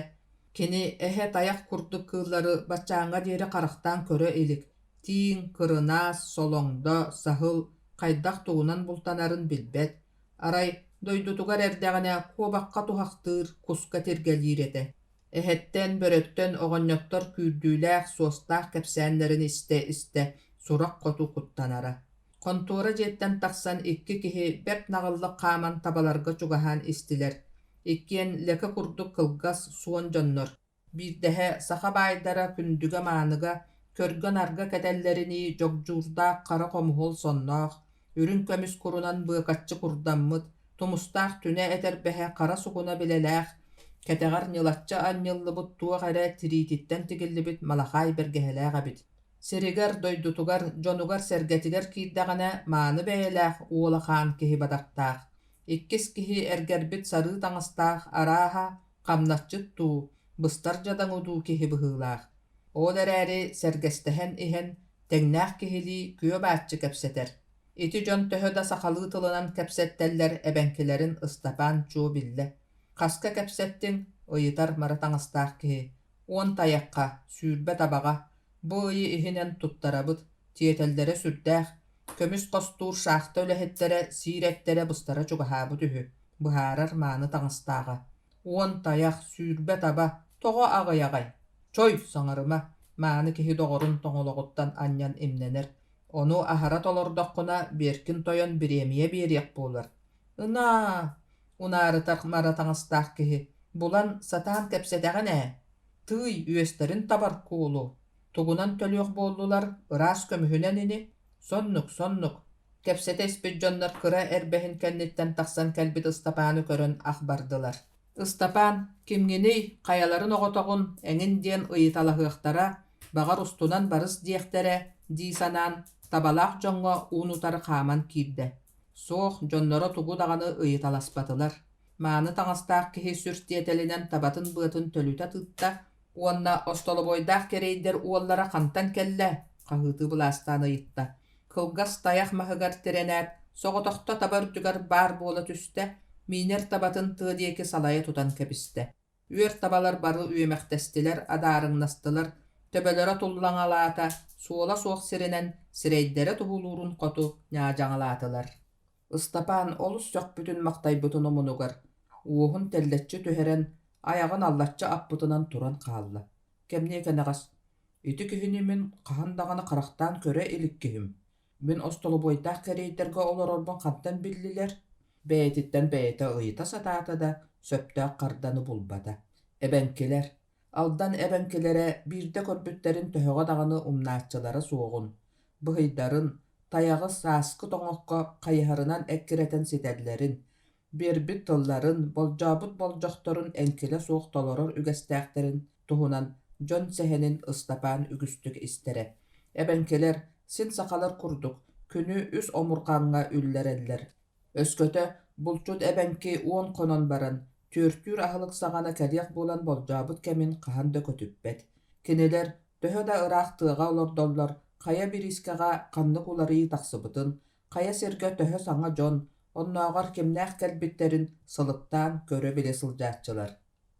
Кини эһэ таях курдук кыыллары бачааҥҥа диэри харахтаан көрө илик. Тииҥ, кырынаас, солоҥдо, саһыл, хайдах тугунан бултанарын билбет. Арай, дойдутугар эрдэҕинэ куобахха тухахтыыр, куска тиргэлиир этэ. Эһэттэн бөрөттөн оҕонньоттор күүрдүүлээх суостаах кэпсээннэрин истэ, сурах хоту куттанара. Контуора дьиэттэн тахсан икки киһи бэп наҕыллык хааман табаларга чугаһаан истилэр. Иккиэн лекэ курдук кылгас суон дьоннор. Биирдэһэ саха баайдара күндүгэ maaныга, көргөн арга кэтэллэрини дьогдьуурдаах хара хомуһул сонноох, үрүн көмүс курунан быакаччы курдаммыт, тумустаах түнэ этербэһэ хара сугуна билэлээх, кэтэҕэр ньылаччы анньыллыбыт туох эрэ тириититтэн тигиллибит малахай бэргэһэлээх эбит. Сиригэр, дойдутугар, дьонугар сэргэтигэр киирдэҕинэ мааны бэйэлээх уолахаан киһи бадахтаах. Иккис киһи эргэрбит сарыы таҥастаах арааһа хамначчыт туу, быстар дьадаҥудуу киһи быһыылаах. Ол эрээри сэргэстэһэн иһэн тэҥнээх киһилии күө бааччы кэпсэтэр. Ити дьон төһө да сахалыы тылынан кэпсэттэллэр эбэнкилэрин ыстапаан чуо биллэ. Хаска кэпсэттиҥ ыйытар мара таҥастаах киһи. Уон тайахха, сүүрбэ табаҕа, бу ыйы иһинэн туттарабыт, тиэтэллэрэ сүрдээх, көмүс хостуур шаахта үлэһиттэрэ сиирэттэрэ быстара чугаһаабыт үһү, быһаарар мааны таҥастааҕа. Уон таях, сүүрбэ таба, тоҕо аҕыйаҕай. Чой, саҥарыма, мааны киһи доҕорун тоҥолоҕуттан анньан имнэнэр. Ону аһара толордоххуна биэркин тойон бириэмиэ биэриэх буолар. Ына, унаарытар мара таҥастаах киһи, булан сатаан кэпсэтэҕин ээ. Тыый үөстэрин табар куулу. Тугунан төлүөх буоллулар, ыраас көмүһүнэн ини. Соннук. Кэпсэтэ испит дьоннор кыра эрбэһин кэнниттэн тахсан кэлбит Ыстапааны көрөн ах бардылар. Ыстапаан кимгиней хаяларын оҕотоҕун эҥин диэн ыйыталаһыахтара, Бағар устунан барыс диэхтере, дии санаан, табалаах жоңго уунутары хааман киирдэ. Суох дьонноро тугу даганы ыйыталаспатылар. Мааны таҥастаах киһи сүртиэтэлинэн табатын быатын төлүтэ тытта, уонна остолобойдаах керейдер уоллара хантан келлэ, хаһыытыы былаастаан ыйытта. Кылгас таях маһыгар тирэнээт, соҕотохто табар-түгар баар буола түстэ, минер табатын тыадиэки салайа тутан кэбистэ. Үөр табалар бары үөмэхтэстилэр, адаарыҥнастылар, төбөлөрө туллаҥалаата, суола суох сиринэн сирэйдэрэ туһулуурун хоту ньаадьаҥалаатылар. Ыстапаан олус сөхпүтүн мактайбытын омунугар, уоһун теллэччи түһэрэн, аяҕын аллаччы аппытынан туран хаалла. Кэмниэ кэнэҕас: «Ити киһини мин хаһан даҕаны харахтаан көрө иликкиһим. Мин остолобойдаах кэрейдэргэ олорорбун хантан биллилэр». Бэйэтиттэн бэйэтэ ыйыта сатаата да сөптээх харданы булбата. Эбэнкилэр. Алдан эбэнкилэрэ биирдэ көрбүттэрин төһөҕө даҕаны умнааччылара суоҕун. Быһыйдарын, таяҕы сааскы тоҥоххо хайыһарынан эккирэтэн ситэллэрин, биэрбит тылларын, болдьообут болдьохторун энкилэ суох толорор үгэстээхтэрин туһунан дьон сэһэнин Ыстапаан үгүстүк истэрэ. Эбэнкилэр син сахалар курдук, күнү үс омурхаҥҥа үллэрэллэр. Өскөтө булчут эбэнки уон хонон баран, түөртүүр аһылык саҕана кэлиэх буолан болдьообут кэмин хаһан да көтүппэт. Кинилэр төһө да ыраах тыаҕа олордоллор, хая бирискэҕа ханнык уларыйы тахсыбытын, хая сиргэ төһө саҥа дьон, оннооҕор кимнээх кэлбиттерин сылыктаан көрө биле сылдьааччылар.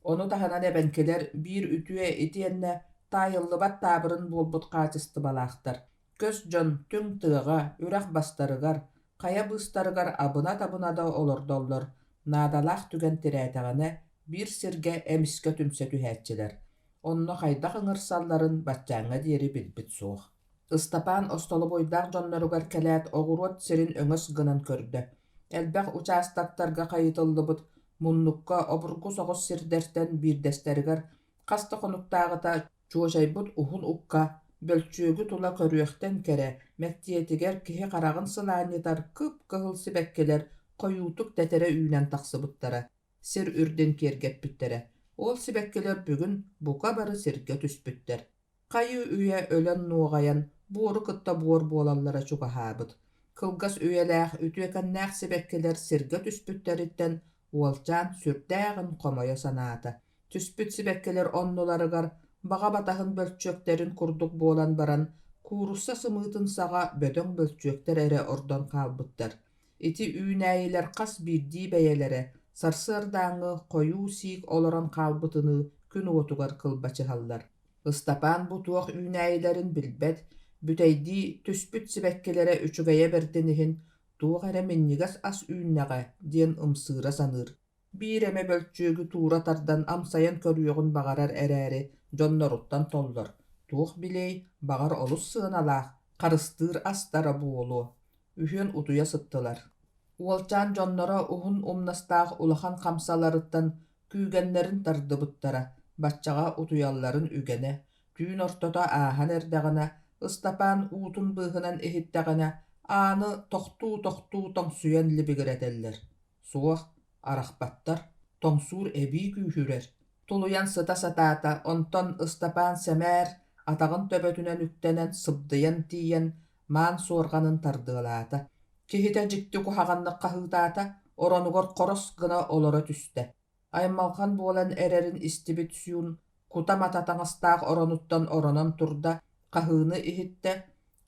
Ону таһанан эбэнкилэр биир үтүө итиэннэ таайыллыбат таабырын буолбут хаачыстыбалаахтар. Көс дьон түң тыаҕа, үрэх бастарыгар, хая быыстарыгар абына-табына да олордоллор, наадалаах түгэн тирээтэҕинэ биир сиргэ эмискэ түмсэ түһээччилэр. Онно хайдах ыҥырсалларын баччааҥҥа диэри билбит суох. Ыстапаан остолобойдаах дьонноругар кэлээт оҕуруот сирин өҥөс гынан көрдө. Элбэх учаастактарга хайытыллыбыт, муннукка обургу соҕус сирдэртэн биирдэстэригэр хаста хонуктааҕыта чуочайбут уһун укка, бөлчүөгү тула көрүөхтэн кэрэ, мэктиэтигэр киһи хараҕын сылаанньытар кып-кыһыл сибэккилэр хойуутук тэтэрэ үүнэн тахсыбыттара, сир үрдүн киэргэппиттэрэ. Ол сибэккилэр бүгүн бука бары сиргэ түспүттэр. Хайыы үйэ өлөн нуоҕайан, буору кытта буор буолаллара чугаһаабыт. Кылгас үйэлээх үтүөкэннээх сибэккилэр сиргэ түспүттэриттэн уолчаан сүрдээҕин хомойо санаата. Түспүт сибэккилэр оннуларыгар баҕа батаһын бөлчүөктэрин курдук буолан баран, куурусса сымыытын саҕа бөтөҥ бөлчүөктэр эрэ ордон хаалбыттар. Ити үүнээйилэр хас биирдии бэйэлэрэ, сарсыардааҥҥы хойуу сиик олорон хаалбытыны күн уотугар кылбачыһаллар. Ыстапаан бу туох үүнээйилэрин билбэт, бүтэйдии түспүт сибэккилэрэ үчүгэйэ бердиниһин туох эрэ миннигас ас үүннэҕэ диэн ымсыыра саныыр. Биир эмэ бөлчүөгү туура тардан амсайан көрүөҕүн баҕарар эрээри дьонноруттан толлор. Туох билей баҕар олус сыаналаах, харыстыыр астара буолуо. Үһүөн утуйа сыттылар. Уолчаан дьонноро уһун умнастаах улахан хамсаларыттан күүгэннэрин тардыбыттара, баччаҕа утуйалларын үгэнэ, түүн ортото ааһан эрдэҕинэ, Ыстапаан уутун быыһынан иһиттэҕинэ ааны тохтуу тоҥсуйан либигиретэллэр. Суох, арахпаттар, тоҥсуур эбии күүһүрэр. Тулуян сыта сатаата, онтон Ыстапаан сэмээр, атаҕын төбөтүнэн үктэнэн сыбдыйан тиийэн маан суорҕанын тардыалаата. Киһитэ дьикти куһаҕаннык хаһыытаата, оронугор хорос гына олоро түстэ. Аймалхан буолан эрэрин истибит сүүн, кута мата таҥастаах оронуттан оронон турда, хаһыыны иһиттэ,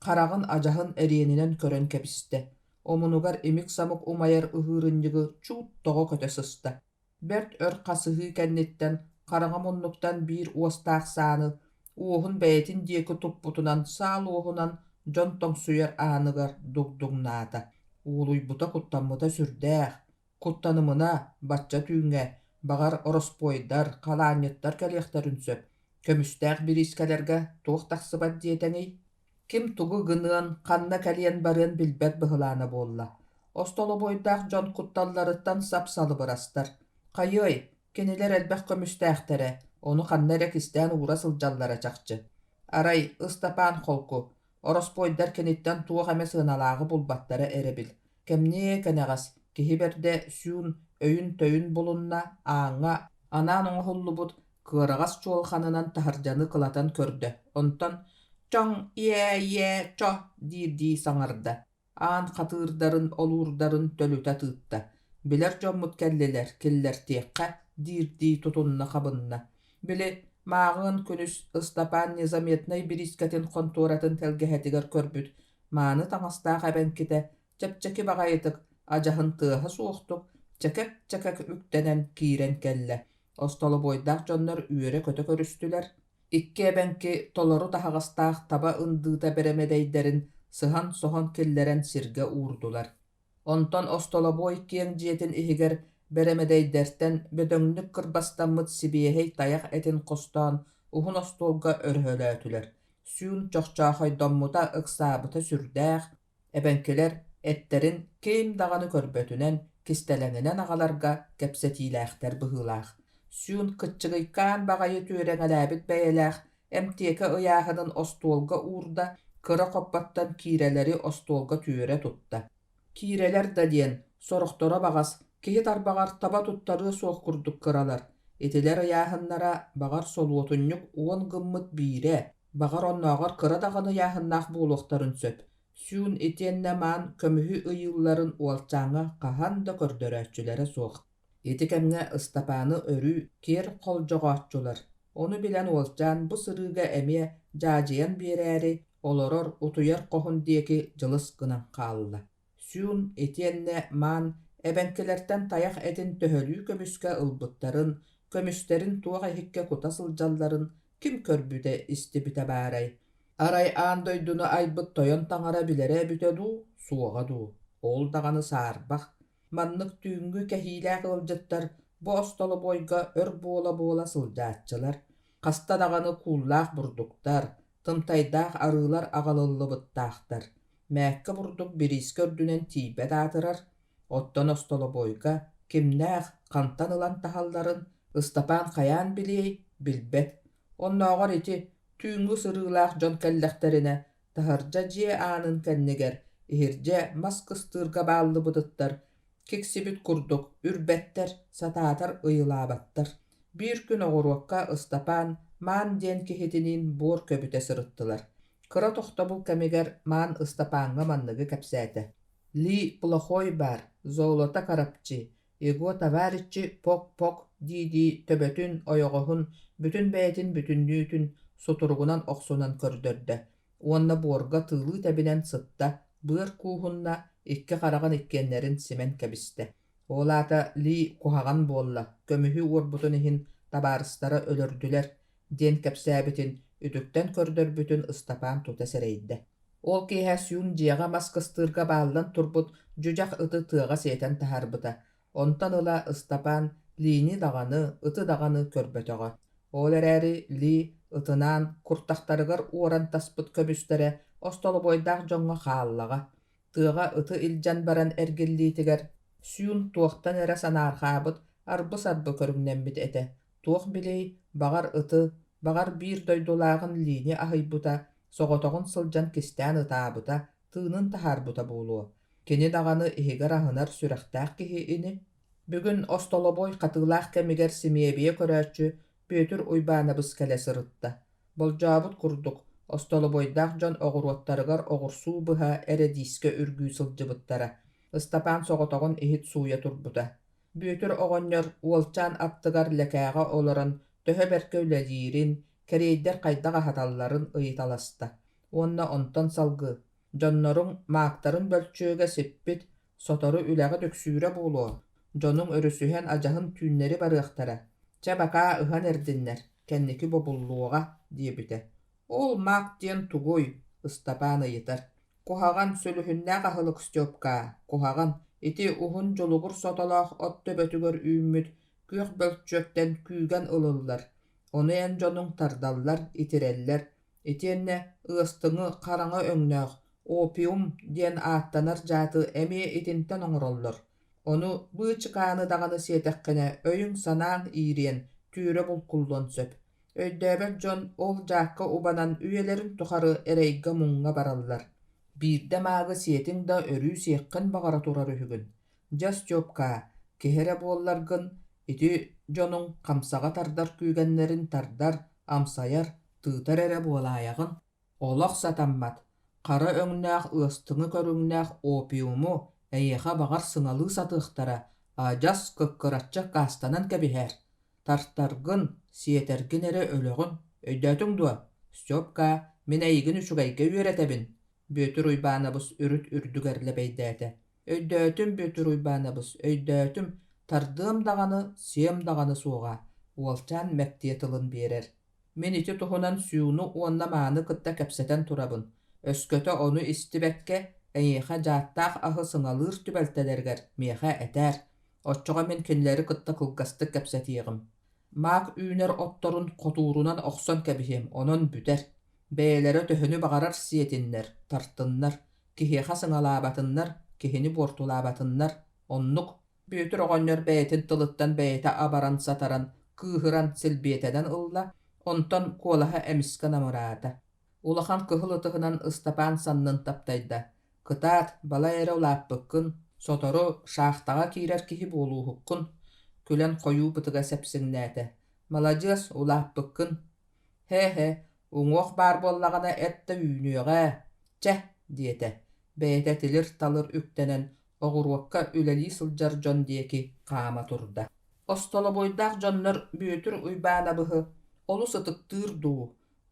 хараҕын адьаһын эриэнинэн көрөн кэбистэ. Омунугар имик самык умайар ыһыырынньыгы чуут тоҕо көтө сыста. Бэрт өр хасыһыы кэнниттэн, хараҕа муннуктан биир уостаах сааны, уоһун бэйэтин диэки туппутунан саал уоһунан дьон тоҥсуйар ааныгар дугдуҥнаата. Уулуйбута куттаммыта сүрдээх, куттанымына бачча түүҥэ, баҕар ороспойдар, халаанньыттар кэлиэхтэр үнсөп, көмүстээх бириискэлэргэ туох тахсыбат диэтэҥий. Ким тугу гыныан, ханна кэлиэн барыан билбэт быһылаана буолла. Остолобойдаах дьон кутталларыттан сап салыбырастар. Хайой, кинилэр элбэх көмүстээхтэрэ, ону ханна эрэ кистээн уура сылдьаллара чахчы. Арай, Ыстапаан холку, ороспойдар киниттэн туох эмэ сыаналааҕы булбаттара эребил. Кэмние кэнэҕас, киһи бэрдэ сүүн өйүн-төйүн булунна ааҥҥа, анаан оҥоһуллубут кыарагас чуолханынан таһардьаны кылатан көрдө. Онтон «Чоң, чо» диир саңарда. Аан хатыырдарын, олуурдарын төлүтэ тыытта. Билер жоммут кэллилэр, киллэр тиэххэ диир тутунна хабынна. Били маагын күнүс Ыстапаан незаметнай бирискатын конторатын телгэһэтигэр көрбүт. Мааны таңастаах эбэнките чэпчэки баҕайытык ажаһын тыаһа суохтук, чэкэк үктэнэн киирэн кэллэ. Остолобойдаах дьоннор үөрэ көтө көрүстүлэр. Икки эбэнки толору таһаҕастаах таба ындыыта беремэдэйдэрин сыһан соһон киллэрэн сиргэ уурдулар. Онтон остолобой киэҥ дьиэтин иһигэр беремэдэйдэртэн бөдөҥнүк кырбастаммыт сибиэһэй таях этин хостоон уһун остуолга өрөһөлөөтүлэр. Сүүн чохчоохой доммута ыксаабыта сүрдээх, эбэнкилэр эттерин киим даҕаны көрбөтүнэн кистэлэҥинэн аҕаларга кэпсэтиилээхтэр быһыылаах. Сүүн кыччыгыйкаан баҕайы түөрэҥэлээбит бэйэлээх эмтиэкэ ыйааһынын остуолга уурда кыра хоппаттан киирэлэри остуолга түөрэ тутта. Киирэлэр да диэн сорохторо баҕас киһи тарбаҕар таба туттарыы суох курдук кыралар. Итилэр ыйааһыннара баҕар солуотунньук уон гыммыт биирэ, баҕар оннооҕор кыра даҕаны ыйааһыннаах буолуохтарын сөп. Сүүн итиэннэ маан көмүһү ыйыылларын уолчааҥҥа хаһан да көрдөрөөччүлэрэ суох. Ити кэмҥэ Ыстапааны өрүү киэр холдьоҕооччулар. Ону билэн уолчаан бу сырыыга эмиэ дьаадьыйан биэрээри олорор утуйар хоһун диэки дьылыс гынан хаалла. Сүүн итиэннэ маан эбэнкилэртэн таях этин төһөлүү көмүскэ ылбыттарын, көмүстэрин туох иһикке кута сылдьалларын ким көрбүтэ истибитэ баарай. Арай аан дойдуну айбыт тойон таҥара билэрэ бүтэ дуу, суоҕа дуу. Ол даҕаны саарбах. Маннык түүҥҥү кэһиилээх ылдьыттар бу остолобойга өр буола сылдьааччылар. Хаста даҕаны кууллаах бурдуктар, тымтайдаах арыылар аҕалыллыбыттаахтар. Мээккэ бурдук бириискэ өрдүнэн тиибэ таатырар. Оттон остолобойга кимнээх хантан ылан таһалларын Ыстапаан хайаан билиэй, билбэт. Оннооҕор ити түүҥҥү сырыылаах дьон кэллэхтэринэ таһырдьа дьиэ аанын кэннигэр иһирдьэ мас кыстыырга бааллыбытыттар, киксибит курдук, үрбэттэр, сатаатар ыйылаабаттар. Биир күн оҕуруокка Ыстапаан маан диэн киһитинин буор көбүтэ сырыттылар. Кыра тохтобул кэмигэр маан Ыстапааҥҥа манныгы кэпсээтэ. Ли плохой бар, золото карапчы, его товарищи пок дии төбөтүн ойоҕоһун бүтүн бэйэтин бүтүннүүтүн сутуругунан охсунан көрдөрдө. Уонна буорга тыылыы тэбинэн сытта, быар кууһунна икки хараҕан иккиэннэрин симен кэбистэ. Олаата Ли куһаҕан буолла, көмүһү уорбутун иһин табаарыстара өлөрдүлэр, диэн кэпсээбитин үтүктэн көрдөрбүтүн Ыстапаан тута сэрэйдэ. Ол киэһэ сүүн дьиэҕэ мас кыстыырга бааллан турбут дьудьах ыты тыаҕа сиэтэн таһаарбыта. Онтон ыла Ыстапаан Лини даҕаны, ыты даҕаны көрбөтөҕө. Ол эрээри Ли ытынаан куртахтарыгар уоран таспыт көбүстэрэ остолобойдаах дьоҥҥо хааллаҕа. Тыаҕа ыты илдьэн баран эргиллиитигэр сүүн туохтан эрэ санаархаабыт арбы-сарбы көрүҥнэммит этэ. Туох билей баҕар ыты, баҕар биир дойдулааҕын Лини аһыйбыта, соҕотоҕун сылдьан кистээн ытаабыта, тыынын таһаарбыта буолуо. Кини даҕаны иһигэр аһынар сүрэхтээх киһи ини. Бүгүн остолобой хатыылаах кэмигэр симиэбиэ көрөөччү бүөтүр уйбаанабыс кэлэ сырытта. Болдьообут курдук, остолобойдаах дьон оҕуруоттарыгар оҕурсуу быһа эрэ диискэ үргүү сылдьыбыттара. Ыстапаан соҕотоҕун иһит сууя турбута. Бүөтүр оҕонньор уолчаан аттыгар лэкээҕэ олорон төһө бэркэ үлэлиирин, кэриэйдэр хайдах аһаталларын ыйыталаста. Уонна онтон салгы. Дьонноруҥ маактарын бөлчүөгэ сиппит, сотору үлэҕи төксүүрэ буолуо. Дьонуҥ өрүсүһэн ажаһын түүннэри барыахтара. Чэ бакаа ыһан эрдиннэр, кэнники бобуллуоҕа диэбитэ. Ол маак диэн тугуй, Ыстапаан ыйытар. Куһаҕан сөлүһүннээх аһылык Стёпкаа, куһаҕан ити уһун дьулугур сотолоох от төбөтүгөр үүммүт күөх бөлчүөктэн күүгэн ылыллар. Ону эн дьонуҥ тардаллар, итирэллэр. Итиэннэ ыастыҥы хараҥа өҥнөөх, опиум диэн ааттанар дьааты эмиэ итинтэн оҥороллор. Ону быычыкааны даҕаны сиэтэххинэ өйүҥ санааҥ иириэн түүрэ булкуллуон сөп. Өйдөөбөт дьон ол дьаакка убанан үөлэрин тухары эрэйгэ муҥҥа бараллар. Биирдэ маагы сиэтиҥ да өрүү сиэххин баҕара турар үһүгүн. Дьа Стёпкаа, киһэрэ буолларгын Ити дьонуң камсаға тардар күйгеннерин тардар, амсаяр, тыытар эре буолаайағын. Олох сатаммат. Қара өңнәэх ыстыңы көрүңнәэх опиуму эйеха бағар сыңалыы сатыахтара, ажас кыккыратча кастанан кэбиһэр. Тартаргын, сиетергин эре өлөҕүн. Өйдөөтүң дуа. Стёпка, мен эйигин үчүгайга үөретебин. Бөтүр уйбаанабыс үрүт үрдүгерлебейдээте. Өйдөөтүм бөтүр уйбаанабыс, өйдөөтүм тардыам дағаны, сием дағаны суоға. Уолчаан мэктие тылын берер. Мен ити тухунан сүүну уонна мааны кытта кэпсэтэн турабын. Өскөтө ону истибэкке эйеха жааттаах ахы сыңалыыр түбэлтэлэргэр, меха этэр. Отчоға мен кинлери кытта кылгастык кэпсэтиегім. Маак үүнер отторун котуурунан оксон кэбихим, онон бүтэр. Бээлері төһүнү бағарар сиетиннер, тартыннар, кихиэха сыңалаабатыннар, кихини бортулаабатыннар, оннук Бүтүр оҕонньор бэйэтин тылыттан бэйэtä абаран сатаран, кыыһыран силбиэтэдэн ылла, онтон куолаһа эмискэ намыраата. Улахан кыһыл ытыһынан Ыстапаан саннын таптайда. Кытаат бала эрэ улааппыккын, сотору шаахтаҕа киирэр киһи буолуухуккун, күлэн хойуу бытыга сэпсиҥнээтэ. Маладьыас улааппыккын. Хэ-хэ, уҥуох баар буоллаҕына этtä үүнүөҕэ. Чэ, диэтэ. Бэйэтэ тилир талыр үктэнэн, оҕуруокка үлэлии сылдьар дьон диэки хаама турда. Остолобойдаах дьоннор бүөтүр уйбаана быһы, олус ытыктыыр дуу,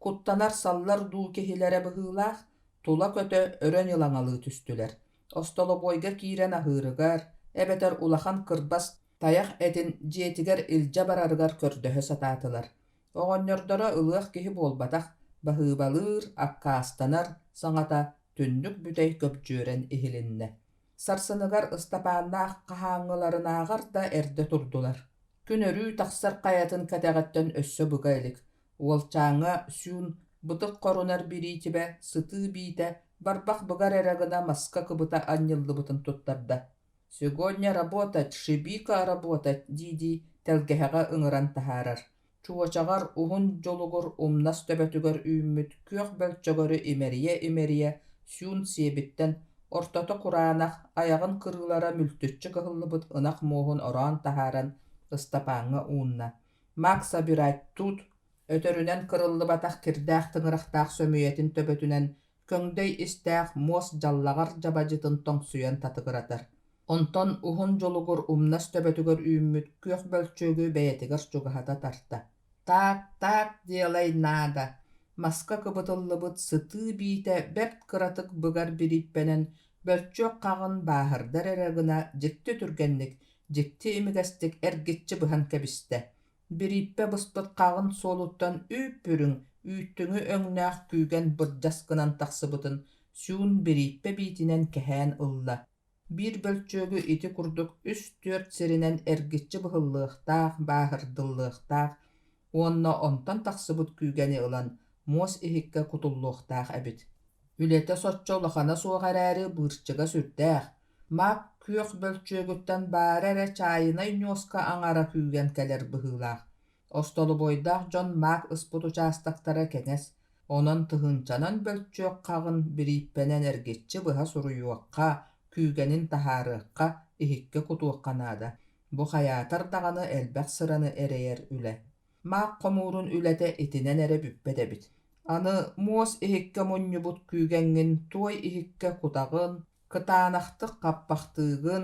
куттанар саллар дуу киһилэрэ быһыылаах, тула көтө өрөн ылаҥалыы түстүлэр. Остолобойга киирэн аһыырыгар, эбэтэр улахан кырбас таях этин дьиэтигэр илдьэ барарыгар көрдөһө сатаатылар. Оҕонньордоро ылыах киһи буолбатах, баһыыбалыыр, аккаастанар, саҥата түннүк бүтэй көпдьүөрэн иһилиннэ. Сарсыныгар Ыстапааннаах хаһааҥҥыларынааҕар да эрдэ турдулар. Күнөрүү тахсар хайатын кэтэҕэттэн өссө быга илик. Уолчааҥҥа сүүн бытык корунар бириитибэ сытыы биитэ барбах быгар эрэгына маска кыбыта анньыллыбытын туттарда. Сегодня работать, шибика работать, диди телгэһэҕэ ыҥыран таһаарар. Чуочаҕар уһун дьолугур умнас төбөтүгөр үүммүт күөх бөлчөгөрү имерие сүүн сиэбиттэн ортото кураанах аяҕын кырыылара мүлтүччү кыһыллыбыт ынах муоһун ороон таһааран Ыстапааҥҥа уунна. Маак сабирайттуут өтөрүнэн кырыллыбатах кирдээх тыҥырахтаах сөмүйэтин төбөтүнэн көҥдөй истээх муос дьаллаҕар дьабадьытын тоҥсуйан татыгыратар. Онтон уһун дьолугур умнас төбөтүгөр үүммүт күөх бөлчөөгү бэйэтигэр чугаһата тарта. Так диэлэй наада. Маска кыбытыллыбыт сытыы биитэ бэп кыратык быгар бирииппэнэн бөлчөөх хаҕын бааһырдар эрэгына дьикти түргэнник, дьикти имигэстик эргиччи быһан кэбистэ. Бирииппэ быспыт хаҕын суолуттан үүппүрүҥ, үүттүҥү өҥнөөх күүгэн бырдьаскынан тахсыбытын сүүн бирииппэ биитинэн кэһээн ылла. Биир бөлчөөгү ити курдук 3-4 сиринэн эргиччи быһыллыахтаах, бааһырдыллыахтаах, уонна онтон тахсыбыт күүгэни ылан муос иһиккэ кутуллуохтаах эбит. Үлэтэ соччо улахана суоҕарээри быырчыга сүрдээх. Маак күөх бөлчөөгүттэн баар эрэ чаайына үньуоска аҥара күүгэн кэлэр быһыылаах. Остолубойдаах дьон маак ыспут учаастактара кэҥэс, онон тыһынчанан бөлчөөх хаҕын бирииппэнэн эргиччи быһа суруйуохха, күүгэнин таһаарыахха иһиккэ кутуохханаада. Бу хайаатар даҕаны элбэх сыраны эрэйэр үлэ. Маак хомуурун үлэтэ итинэн эрэ бүппэт эбит. Аны муос иһиккэ мунньубут күүгэҥҥин туой иһиккэ кутаҕын, кытаанахтык хаппахтыыгын,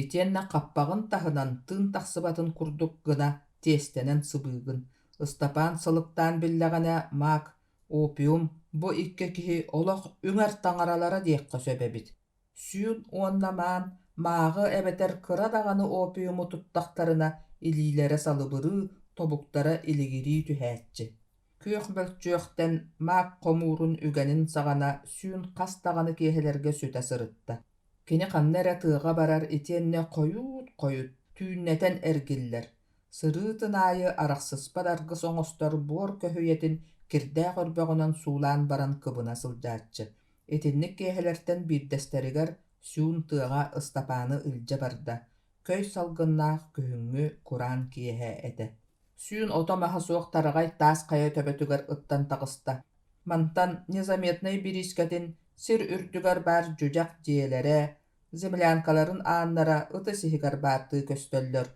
итиэннэ хаппаҕын таһынан тыын тахсыбатын курдук гына тиэстэнэн сыбыыгын. Ыстапаан сылыктаан биллэҕинэ маак, опиум, бу икки киһи олох үҥэр таҥаралара диэххэ сөбэбит. Сүүн уоннамаан мааҕы эбэтэр кыра даҕаны опиуму туттахтарына илиилэрэ салыбырыы, тобуктара илигирии түһээччи. Күөх бөлчөөхтэн маак хомуурун үгэнин саҕана сүүн хас даҕаны киэһэлэргэ сүтэ сырытта. Кини ханна эрэ тыаҕа барар итиэннэ хойуут, түүннэтэн эргиллэр. Сырыытын аайы арахсыспа даргыс оҥостор буор көһүйэтин кирдээх өрбөҕүнэн суулаан баран кыбына сылдьааччы. Итинник киэһэлэртэн биирдэстэригэр сүүн тыаҕа Ыстапааны илдьэ барда. Көй салгыннаах күһүҥҥү кураан киэһэ этэ. Сүүн ото маһасуох тараҕай таас хайа төбөтүгэр ыттан таҕыста. Мантан незаметный бирискэтин сир үрдүгэр баар дьудьах диэлэрэ, землянкаларын ааннара ыты сиһигэр бааттыы көстөллөр.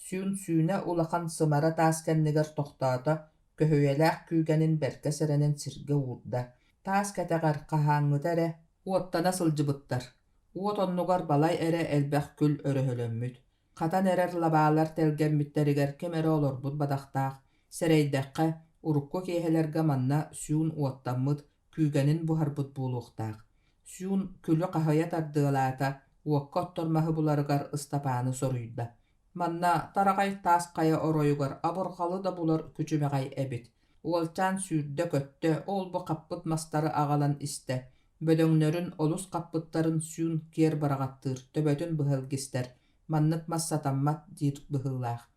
Сүүн сүүнэ улахан сымара таасканнигер тохтоото, көһүйэлээх күүгэнин бэргэ сэрэнэн сиргэ уурда. Таас кэтэгэр хаһааҥҥыта эрэ уоттана сылдьыбыттар. Уот оннугар балай эрэ элбэх күл өрөһөлөммүт. Хатан эрэр лабаалар телгэммиттеригэр кем эрэ олорбут бадахтаах. Сэрэйдэххэ урукку киэһэлэргэ манна сүүн уоттаммыт күүгэнин буһарбыт буолуохтаах. Сүүн күлү хаһайа тардыалаата уокка оттормаһы буларыгар Ыстапааны соруйда. Манна тарағай таас қайа оройугар абырғалы да булар күчүмэҕэй эбит. Уолчаан сүүрдэ көттө олбу қаппыт мастары аҕалан истэ. Бөдөҥнөрүн олус қаппыттарын сүүн киэр бараҕаттыыр төбөтүн быһылгистэр. Маннык массатаммат диир быһылаах.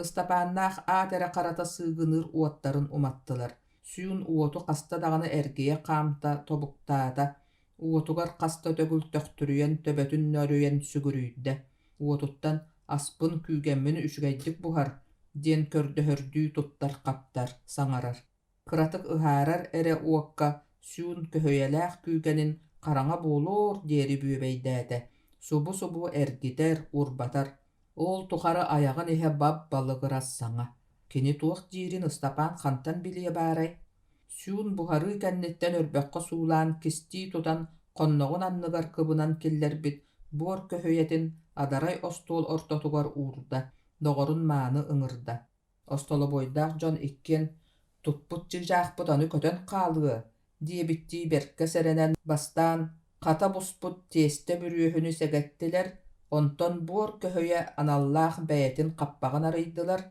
Ыстапааннаах аат эрэ харата сыыгыныр уоттарын уматтылар. Сүүн уоту хаста даҕаны эргийэ хаамта тобуктаата. Уотугар хаста төгүл төختүрүйэн төбөтүн нөрүйэн сүгүрүйдэ. Уотуттан аспын күүгэммин үчүгэйдик буһар, диэн көрдөһөрдүү туттар каптар, саҥарар. Кыратык ыһаарар эрэ уокка сүүн көһөйэлээх күүгэнин хараҥа буолуур диэри бүөбэйдээтэ. Субу эргитер, урбатар. Ол тухары аяҕын иһэ бап балыгырас саҥа. Кини туох диирин Ыстапаан хантан билие баарай. Сүүн буһары кэнниттэн өрбөккө суулаан кистии тутан хонноҕун анныгар кыбынан киллэрбит буор көһөйэтин адарай остуол ортотугар уурда, доҕорун мааны ыҥырда. Остолобойдаах дьон иккен туппут дьыжаахпыт ону көтөн хаалыа диэбиттии бэркэ сэрэнэн бастаан хата буспут тиэстэ бүрүөһүнү сэгэттилэр, онтон буор көһөйэ аналлаах бэйэтин хаппаҕын арыйдылар,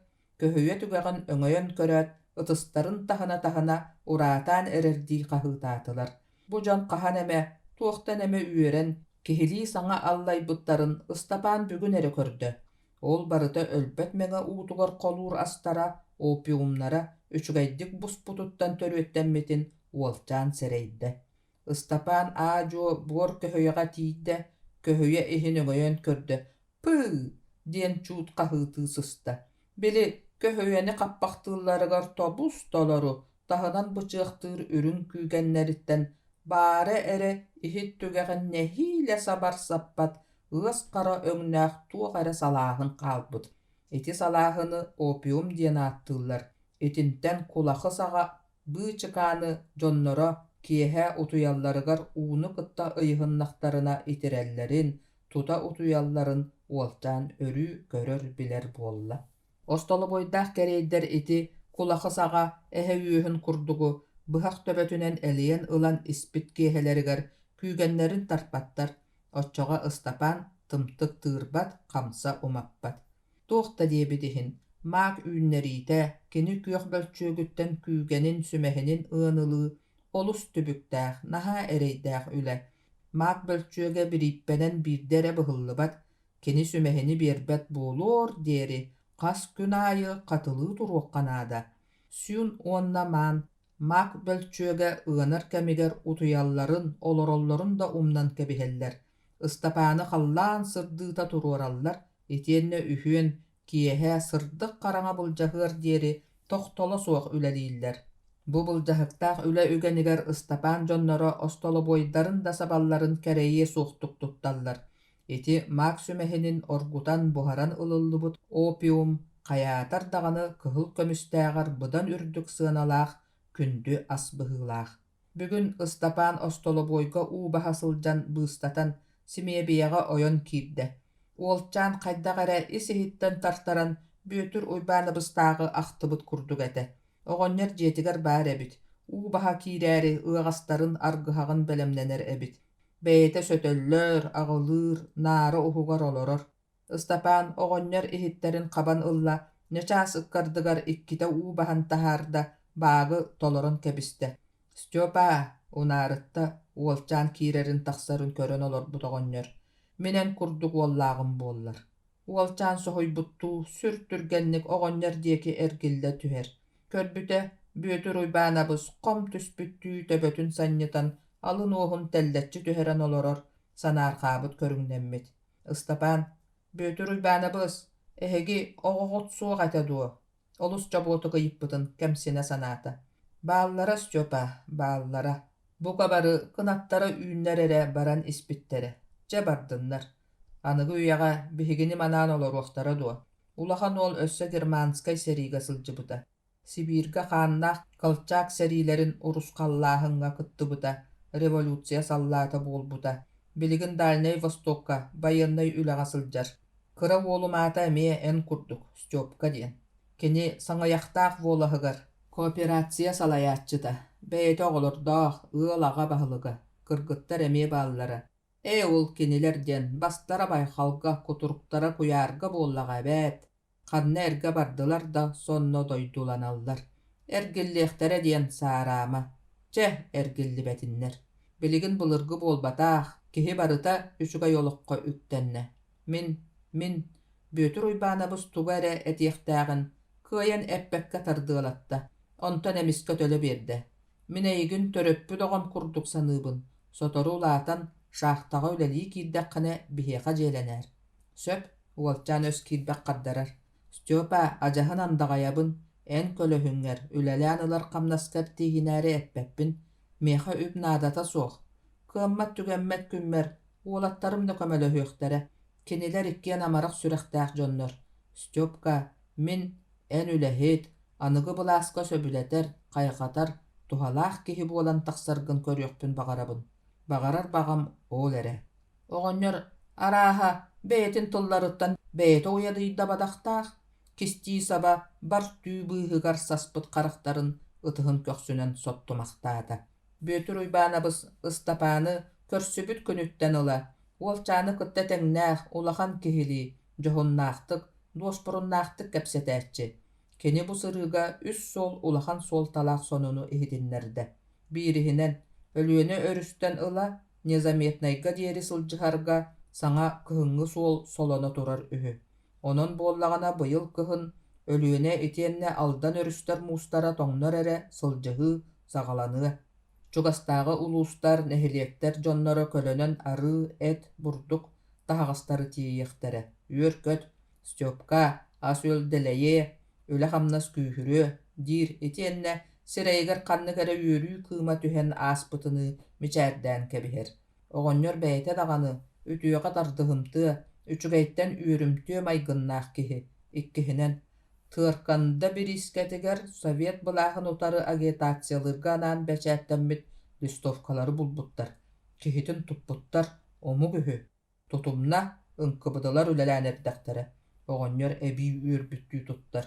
көһөйэ түгэҕин өҥөйөн көрөөт, ытыстарын таһына ураатаан эрэрдии хаһыытаатылар. Бу дьон хаһан эмэ, туохтан эмэ үөрэн, киһилии саҥа аллайбыттарын Ыстапаан бүгүн эрэ көрдө. Ол барыта өлбөт мэҥэ уутугар холуур астара, опиумнара, үчүгэйдик буспутуттан төрүөттэммитин уолчаан сэрэйдэ. Ыстапаан аадьуо буор көһөйэҕэ тиийдэ, көһөйэ иһин өҥөйөн көрдө. «Пыы» диэн чуут хаһыытыы сыста. Били көһөйэни хаппахтыылларыгар тобус толору, таһынан бычыахтыыр үрүн күүгэннэриттэн баары эрэ иһит түгэҕин нэһиилэ сабар саппат ыас хара өҥнөөх туох эрэ салааһын хаалбыт. Ити салааһыны опиум диэн ааттыыллар. Итинтэн кулахы саҕа быы чыкааны дьонноро киэһэ утуйалларыгар ууну кытта ыйыһыннахтарына итирэллэрин, тута утуйалларын уолчаан өрүү көрөр билэр буолла. Остолобойдаах кэрэйдэр ити кулахы саҕа эһэ үөһүн курдугу быһах төбөтүнэн элийэн ылан испит киэһэлэригэр күүгэннэрин тарпаттар, оччоҕо Ыстапаан тымтык тыырбат, хамса умаппат. Туохта диэбит иһин, маак үүннэриитэ кини күөх бөлчүөгүттэн күүгэнин сүmäһинин ыанылыы олус түбүктээх, наһаа эрэйдээх үлэ. Маак бөлчүөгэ бирииппэнэн биирдэ эрэ быһыллыбат, кини сүmäһини биэрбэт буолуор диэри хас күн аайы хатылыы туруохханаада. Сүүн уонна маан маак бөлчүөгэ ыанар кэмигэр утуйалларын, олороллорун да умнан кэбиһэллэр. Ыстапааны халлаан сырдыыта туруораллар, итиэннэ үһүөн киэһэ сырдык хараҥа былдьаһыар диэри тохтоло суох үлэлииллэр. Бу былдьаһыктаах үлэ үгэнигэр Ыстапаан дьонноро остолобойдарын да сабалларын кэрэйиэ суохтук тутталлар. Ити маак сүmäһинин оргутан буһаран ылыллыбыт опиум хайаатар даҕаны кыһыл көмүстээҕэр быдан үрдүк сыаналаах күндү ас быһыылаах. Бүгүн Ыстапаан остолобойго уубаһа сылдьан быыстатан Симиэбиэҕэ ойон киирдэ. Уолчаан хайдах эрэ ис иһиттэн тартаран бүөтүр уйбааныбыстааҕы ахтыбыт курдук этэ. Оҕонньор дьиэтигэр баар эбит. Уубаһа киирээри ыаҕастарын аргыһаҕын бэлэмнэнэр эбит. Бэйэтэ сөтөллөр, аҕылыыр, наары уһугар олорор. Ыстапаан оҕонньор иһиттерин хабан ылла, ньачаас ыккардыгар иккитэ уубаһан таһаарда баагы толорон кэбистэ. «Стёпа» унаарытта уолчаан киирэрин тахсарын көрөн олорбут оҕонньор. Минэн курдук уоллааҕым буоллар. Уолчаан соһуйбуттуу сүр түргэнник оҕонньор диэки эргиллэ түһэр. Көрбүтэ бүөтүр уйбаанабыс хом түспүттүү төбөтүн санньытан алын уоһун тэллэччи түһэрэн олорор, санаархаабыт көрүҥнэммит. Ыстапаан: «Бүөтүр уйбаанабыс, эһиги оҕоҕот суох этэ дуо». Олус чобуоту гыйыппытын кэмсинэ санаата. «Бааллара, Стёпа, бааллара. Бу кабары кынаттара үүннэр эрэ баран испиттерэ. Дьэ бардыннар. Аныгы үйэҕэ биһигини манаан олоруохтара дуо. Улахан ол өссө германскай серига сылжыбыта. Сибирга хааннаах калчаак серилерин урускаллаахынга кыттыбыта, революция саллаата буолбута. Билигин Дальний Востокка, байыннай үлаға сылжар. Кыра уолумаата эмие эн курдук, Стёпка диэн. Кени саңаяқтаақ волаһыгар. Кооперация салаяччыта. Бэйте оҕолордоох, ыалаға баһылыга. Кыргыттар эмие бааллара. Ул кинилер диэн, бастара байхалга, кутуруктара куярга буоллаға бэт. Ханна эрге бардылар да сонно дойдуланаллар. Эргиллиэхтере диэн саараама. Че эргилли бэтиннер. Билигин булыргы буолбатаах, киһи барыта үчүгä йолокко үктэнне. Мин, бөтүр уйбаанабыс туга эрэ этиэхтээҕин, кыайан эппэккэ тардыалатта. Онтон эмискэ төлө биэрдэ. Мин эйигин төрөппүт оҕон курдук саныыбын. Сотору улаатан шаахтаҕа үлэлии киирдэххинэ биһиэхэ дьиэлэнээр. Сөп, уолчаан өс киирбэк хардарар. Стёпа ажаһын андаҕайабын, эн көлөһүҥҥэр, үлэлээн ылар хамнаскар тииһинээри эппэппин, миэхэ үп наадата суох. Кыаммат түгэммэт күммэр, уолаттарым да көмөлөһүөхтэрэ. Кинилэр иккиэн амарах сүрэхтээх дьоннор. Стёпка, мин эн үлэһит, аныгы былааска сөбүлэтэр, хайҕатар, туһалаах киһи буолан тахсаргын көрүөхпүн баҕарабын. Баҕарар баҕам ол эрэ. Оҕонньор, арааһа, бэйэтин тылларыттан бэйэтэ уйадыйда бадахтаах, кистии саба бар түү быыһыгар саспыт харахтарын ытыһын көхсүнэн соттумахтаата. Бөтүр уйбаанабыс ыстапааны көрсүбүт күнүттэн ыла, уолчааны кытта тэҥнээх улахан киһилии, дьоһуннаахтык, дуоспоруннаахтык кэпсэтээччи. Кини бу сырыыга үс суол улахан суолталаах сонуну иһитиннэрдэ. Биириһинэн, өлүөнө өрүстэн ыла, незаметнайга диэри сылдьыһарга саҥа кыһыҥҥы суол солоно турар үһү. Онон буоллаҕына быйыл кыһын өлүөнэ итиэннэ алдан өрүстэр муустара тоҥнор эрэ сылдьыһыы, саҕаланыа. Чугастааҕы улуустар, нэһилиэктэр дьонноро көлөнөн арыы, эт, бурдук таһаҕастары тиийиэхтэрэ. Үөр көт, Стёпка, ас үөлдэлэйэ, үлэ хамнас күүһүрүө, диир итиэннэ сирэйигэр ханнык эрэ үөрүү кыыма түһэн ааспытыны мичээрдээн кэбиһэр. Оҕонньор бэйэтэ даҕаны, үтүөҕэ тардыһымтыа, үчүгэйттэн үөрүмтүө майгыннаах киһи, иккиһинэн, тыарканда бириискэтигэр совет былааһын утары агитациялырга анаан бэчээттэммит листовкалары булбуттар. Киһитин туппуттар, омук үһү. Тутумна ыңкыбыдылар үлэлээнэрдэхтэрэ. Оҕонньор эбии үөрбүттүү туттар.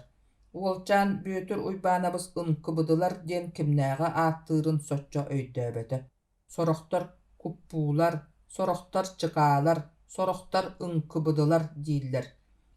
Уолчаан бөтүр уйбаанабыс ыңкыбыдылар диэн кимнээҕэ ааттыырын соччо өйдөөбөтө. Сорохтор куппуулар, сорохтор чыкаалар, сорохтор ыңкыбыдылар дииллэр.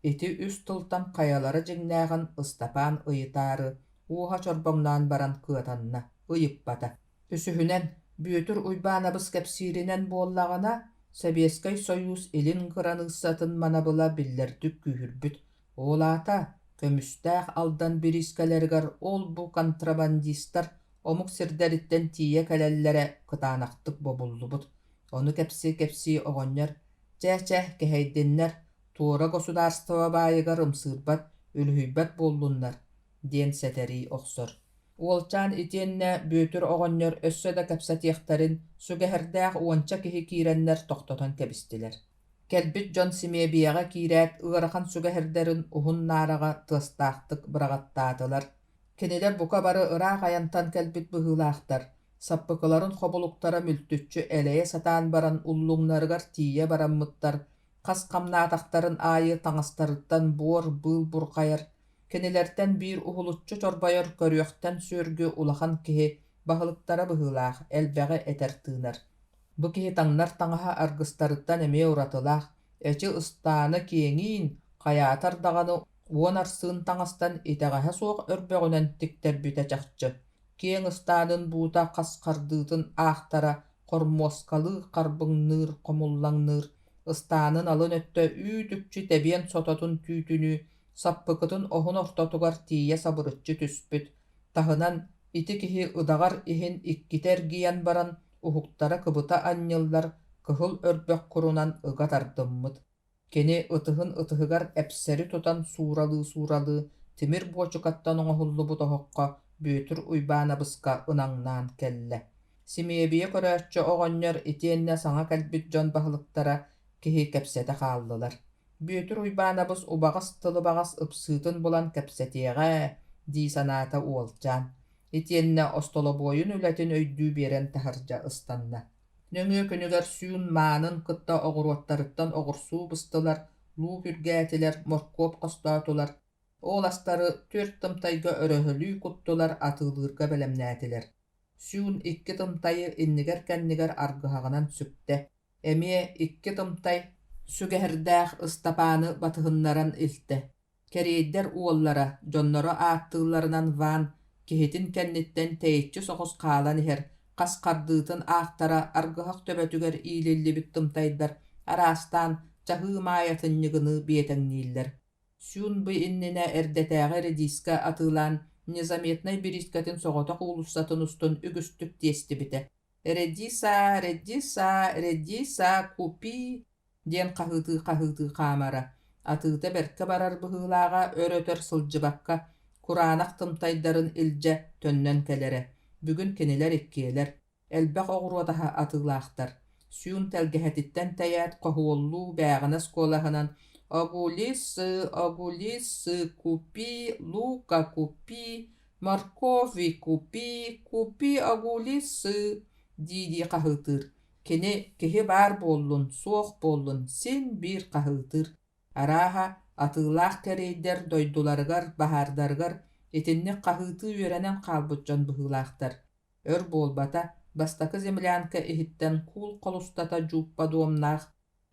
Ити үс тылтан каялары дьиҥнээҕин ыстапаан ыйытаары, уоһа чорбоҥноон баран кыатанна, ыйыппата. Үсүһүнэн, бөтүр уйбаанабыс кэпсииринэн буоллаҕына, Советскай Союз илин кыраныссатын манабыла биллэрдик күүһүрбүт. Оолаата, көмүстээх алдан бириискэлэригэр ол бу контрабандистар омук сирдэриттэн тиийэ кэлэллэрэ кытаанахтык бобуллубут. Ону кэпси оҕонньор, чэ кэһэйдиннэр, туора государство баайыгар ымсыырбат, үлүһүйбэт буоллуннар, диэн сэтэрии охсор. Уолчаан итиэннэ бөтүр оҕонньор өссө да кэпсэтиэхтэрин сүгэһэрдээх уонча киһи киирэннэр тохтотон кэбистилэр. Кэлбит дьон Симиэбиэҕэ киирээт ыарахан сүгэһэрдэрин уһун наараҕа тыастаахтык быраҕаттаатылар. Кинилэр бука бары ыраах аянтан кэлбит быһыылаахтар. Саппыкыларын хобулуктара мүлтүччү элэйэ сатаан баран уллуҥнарыгар тиийэ бараммыттар, хас хамнаатахтарын аайы таҥастарыттан буор быыл бурхайар. Кинилэртэн биир уһулуччу чорбойор көрүөхтэн сүөргү улахан киһи баһылыктара быһыылаах, элбэҕи этэр тыынар. Бу киһи таҥнар таҥаһа аргыстарыттан эмиэ уратылаах, эчи ыстааны киэҥиин, хайаатар даҕаны уон арсыын таҥастан итэҕэһэ суох өрбөҕүнэн тиктэрбитэ чахчы. Киэҥ ыстаанын буута хаскардыытын аахтара хормуоскалыы харбыҥныыр, хомуллаҥныыр, ыстаанын алын өттө үүтүкчү тэбиэн сототун түүтүнүү, саппыкытын оһун ортотугар тиийэ сабырыччы түспүт. Таһынан ити киһи ыдаҕар иһин иккитэр гийэн баран уһуктара кыбыта анньыллар кыһыл өрбөх курунан ыга тардыммыт. Кини ытыһын ытыһыгар эпсэри тутан сууралыы тимир буочукаттан оҥоһуллубут оһокко бөтүр уйбаанабыска ынаҥнаан кэллэ. Симиэбиэ көрөөччү оҕонньор итиэннэ саҥа кэлбит дьон баһылыктара киһи кэпсэтэ хааллылар. Бүтүр уйбаанабыс убаҕас тылыбаҕас ыпсыытын булан кэпсэтиэҕэ дии санаата уолдьаан. Итиэннэ остолобуойун үлэтин өйдүү биэрэн таһырдьа ыстанна. Нөҥүө күнүгэр сүүн маанын кытта оҕуруоттарыттан оҕурсуу быстылар, луу хүргээтилэр, моркуоп хостоотулар. Ооластары түөрт тымтайга өрөһөлүү куттулар, атыылыырга бэлэмнээтилэр. Сүүн икки тымтайы иннигэр-кэннигэр аргыһаҕынан сүктэ. Эмиэ икки тымтай сүгэһэрдээх Ыстапааны батыһыннаран илтэ. Кэриэйдэр уоллара, дьонноро ааттыылларынан ваан, киһитин кэнниттэн тэйиччи соҕус хаалан иһэр, хас хардыытын аахтара аргыһах төбөтүгэр иилиллибит тымтайдар араастаан чаһыы маайатынньыгыны биэтэҥнииллэр. Сүүн бу иннинэ эрдэтээҕи редиска атыылаан незаметнай бириискэтин соҕотох уулуссатын устун үгүстүк тиэстибитэ. Редиса, купи диэн хаһыытыы хаамара. Атыыта бэркэ барар быһыылааҕа өрөтөр сылдьыбакка кураанах тымтайдарын илдьэ төннөн кэлэрэ. Бүгүн кинилэр иккиэлэр. Элбэх оҕуруотаһа атыылаахтар. Сүүн тэлгэһэтиттэн тэйэät хоһуоллуу бээҕинэ скуолаһынан огулисы, купи, лука, купи, моркови, купи, огулисы дии хаһыытыыр. Киһи баар буоллун, суох буоллун, син биир хаһыытыыр. Арааһа атыылаах кэриэйдэр дойдуларыгар, баһаардарыгар итинник хаһыытыы үөрэнэн хаалбытдьон быһыылаахтар. Өр буолбата бастакы землянка иһиттэн куул холустата жууппа дуомнаах,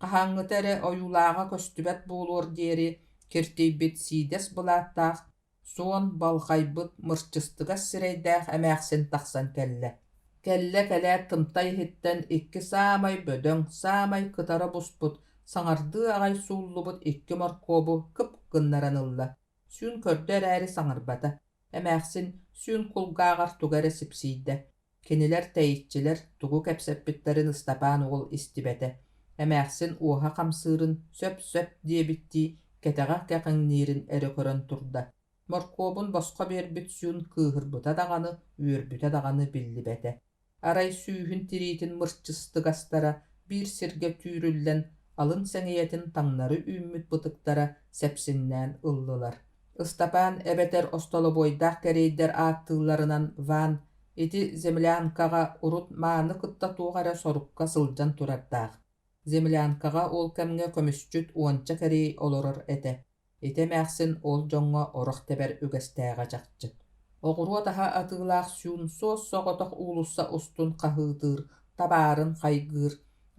хаһааҥҥыта эрэ ойуулааҕа көстүбэт буолуор диэри киртийбит сиидэс былааттаах, суон балхайбыт мырчыстыгас сирэйдээх эмээхсин тахсан кэллэ. Кэллэ тымтай иһиттэн икки саамай бөдөҥ, саамай кытара буспут, саҥардыы аҕай сууллубут икки моркуобу кып-гыннаран ылла. Сүүн көрдө эрээри саҥарбата. Эмээхсин сүүн кулгааҕар тугара сипсиидэ. Кинилэр тэйиччилэр тугу кэпсэппиттэрин Ыстапаан уол истибэтэ. Эмээхсин уоһа хамсыырын сөп диэбиттии кэтэҕэ кэҕиҥниирин эрэ көрөн турда. Моркуобун босхо биэрбит сүүн кыыһырбыта даҕаны, үөрбүтэ даҕаны биллибэтэ. Арай сүүһүн тириитин мырчыстыгастара биир сиргэ түүрүллэн алын сэҥиэтин таҥнары үүммүт бытыктара сэпсиннээн ыллылар. Ыстапаан эбэтэр остолобуойдаах кэриэйдэр ааттыылларынан ваан ити землянкаҕа урут мааны кыттатууҕара сорукка сылдьан турардаах. Землянкаҕа ол кэмҥэ көмүсчүт уонча кэрии олорор этэ. Ите мээхсин ол дьоҥҥо орох тэбэр үгэстээҕэ чахчык. Оҕуруотаһа атыылаах сүүн суос соҕотох уулусса устун хаһыытыыр, табаарын хайгыыр.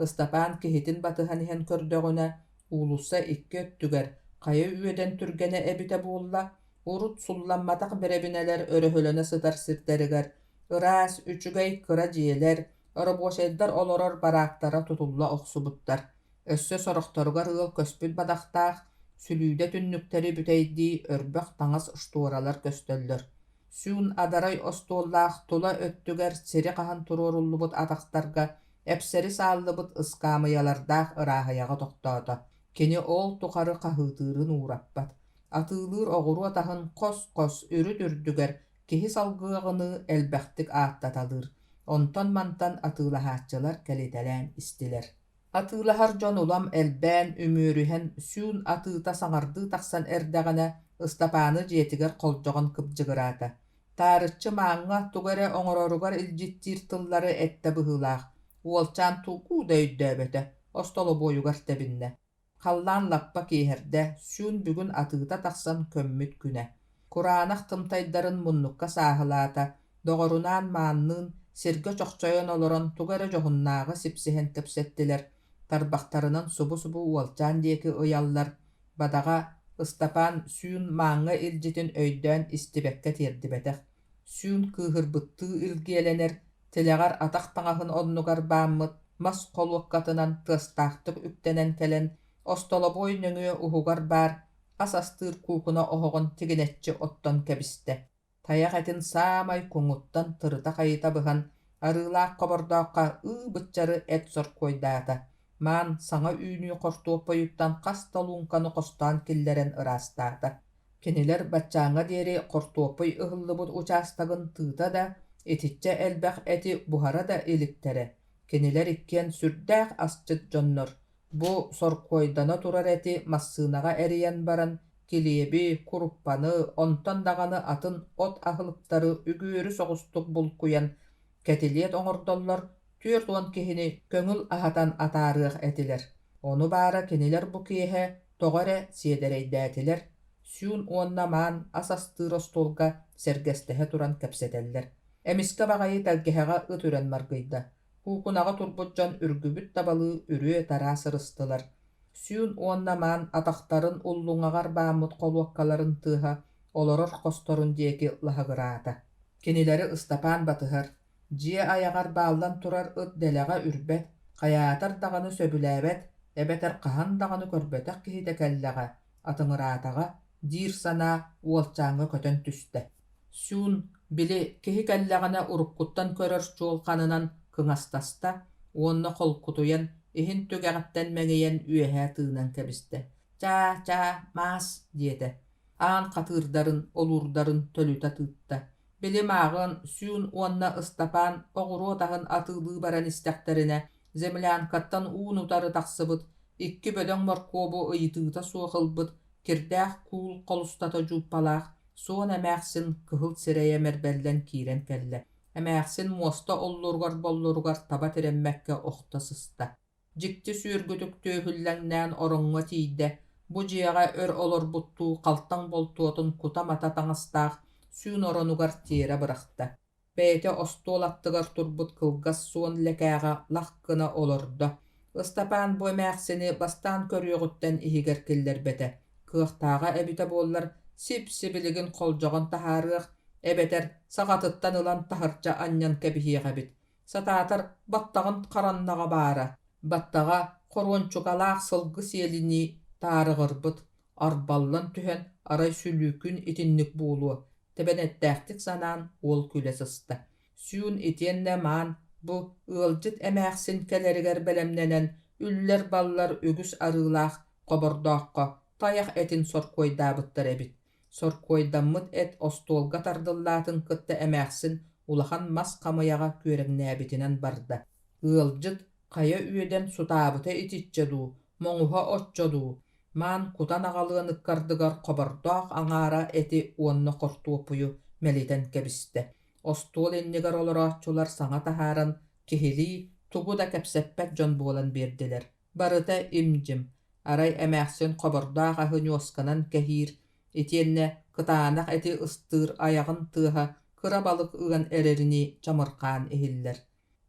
Ыстапаан киһитин батыһан иһэн көрдөҕүнэ уулусса икки өттүгэр хайа үөдэн түргэнэ эбитэ буолла, урут сулламматах бэребинэлэр өрөһөлөнө сытар сирдэригэр, ыраас үчүгэй кыра дьиэлэр, оробуочайдар олорор бараактара тутулла охсубуттар. Өссө сорохторугар ыал көспүт бадахтаах, сүлүүдэ түннүктери бүтэйдии өрбөх таҥас устуоралар көстөллөр. Сүүн адарай остуоллаах тула өттүгэр сири хаһан туруоруллубут атахтарга эпсэри сааллыбыт ыскаамыйалардаах ырааһайаҕа тохтоото. Кини ол тухары хаһыытыырын уураппат. Атыылыыр оҕуруотаһын хос үрүт үрдүгэр киһи салгыаҕыны элбэхтик ааттаталыыр. Онтон мантан атыылаһааччылар кэлитэлээн истилэр. Атыылаһар дьон улам элбээн үмүөрүһэн сүүн атыыта саҥардыы тахсан эрдэҕинэ Ыстапааны дьиэтигэр холдьоҕон кыпдьыгыраата. Таарыччы мааҥҥа тугара оҥороругар илдьиттиир тыллары этте быһыылаах. Уолчаан тугуу да өйдөөбөтө, остолобуойугар тэбиннэ. Халлаан лаппа киэһэрдэ сүүн бүгүн атыыта тахсан көммүт күнэ. Кураанах тымтайдарын муннукка сааһылаата, доҕорунаан маанныын сиргэ чохчойон олорон тугара дьоһуннааҕы сипсиһэн кэпсэттилэр. Тарбахтарынан субу уолчаан диэки ыйаллар. Бадаҕа Ыстапаан сүүн мааҥҥа илдьитин өйдөөн истибэккэ тиэрдибэтэх. Сүүн кыыһырбыттыы илгиэлэнэр, тилэҕэр атах таҥаһын оннугар бааммыт, мас холуоккатынан тыастаахтык үктэнэн кэлэн, остолобой нөҥүө уһугар баар, ас астыыр куукуна оһоҕун тигинэччи оттон кэбистэ. Таях этин саамай куҥуттан тырыта хайыта быһан, арыылаах хобордоохха быччары эт соркуойдаата. Маан саҥа үүнүү хортуоппойуттан хас талуунканы хостоон киллэрэн ыраастаата. Кинилэр баччааҥҥа диэри хортуоппой ыһыллыбут учаастагын тыыта да, итиччэ элбэх эти буһара да иликтэрэ. Кинилэр иккиэн сүрдээх асчыт дьоннор. Bu sorkoydana turar eti massınaga eriyen baran kilebi, kuruppanı, onton dağanı atın ot ahılıktarı ügürü soğustuk bulkuyan ketiliyet oňordollar tüört on kihini köňül ahatan atarık etiler. Onu bara kiniler bu kihe toğare siedereydätiler. Sүүн uonnamaan asastıыр ostolga sergestehe turan kepseteller. Emiske bagayı telgeheға ıtüren margıyda. Hukunaga turbutcan ürgübüt tabalı ürüe tara sırıstılar. Sүүн uonnamaan ataqtarın ulluňagar baamut koluokkalaryň tыha oloror kostorun dieki lahagıraata. Kinileri ıstapan batıhar. Jie ayagar baaldan turar ıt delega ürbet, kayatar dağını söbüläbet, ebeter kahan dağını körbetek kihide kellega, atıngıraataga, dir sana uolçaňa kötön tüste. Sүүn bili kihi kellegana urukuttan körör çuolkanynan kıňastasta, uonna kolkutuyan, ihin tügeğitten meŋeyen üehe tığınan kebiste. Ça, maas, diýete. Aan katırdarın, olurdarın tölüta tıtta. Bilim ağın sүүn uonna ıstapan oğru dağın atılığı baran istekterine zemlän kattan uğunutarı taqsıbıt, ikki bödöň morkobu ıyıtığıta suoqılbıt, kirdäh kuul kolustata juppalaq, soon emäksin kıhıl sireye merbellen kiren kelle. Emäksin mosta ollurgar taba terenmekke ohta sısta. Jikti sürgütük töhüllännään oronga tiide, bu jiaga ör olor buttu kaltan boltuotun kutamata taŋastaq, sүүn oronugar tiere bıraktı. Bete ostolattıgar turbut kılgas suon lekäga lakkına olordu. Istapan bu emäksini bastan körüýoguttan ihiger killer bete. Kıhtaga ebite bollar sip-sibiligin koljogon taharık, ebeter sagatıttan ılan taharca anyan kebihiýe bit. Satatar battagın karannaga bara. Battaga koronçukalaq sılgı sielini tarıgırbıt. Arballan tühen aray sülükün itinlik buulu. Teben ettähtik sanan ol küle sısta. Sүүn itienne maan bu ılcıt emäksin keleriger belemnenen üller ballar ögüs arıılaq kobordaqqa tayak etin sorkoydabıttar ebit. Sorkoydammıt et ostolga tardıllatın kıtta emäksin ulahan mas kamayaga köregnäbitinen barda. Ilcıt kaya üyeden sutabıta ititçedu, moňuha otçodu. Man kutan agalığın ıkkardıgar kobordaq aňara eti uonna kortuopuyu meliten kebiste. Ostol ennigar olorahçular saňa taharan kihili tugu da kepseppet jon bolan berdiler. Barıta imjim. Aray emäksin kobordaq ahınyoskanan kehir. Etienne kıtanak eti ıstır ayağın tıha kıra balık ıgan ererini çamırkan ehiller.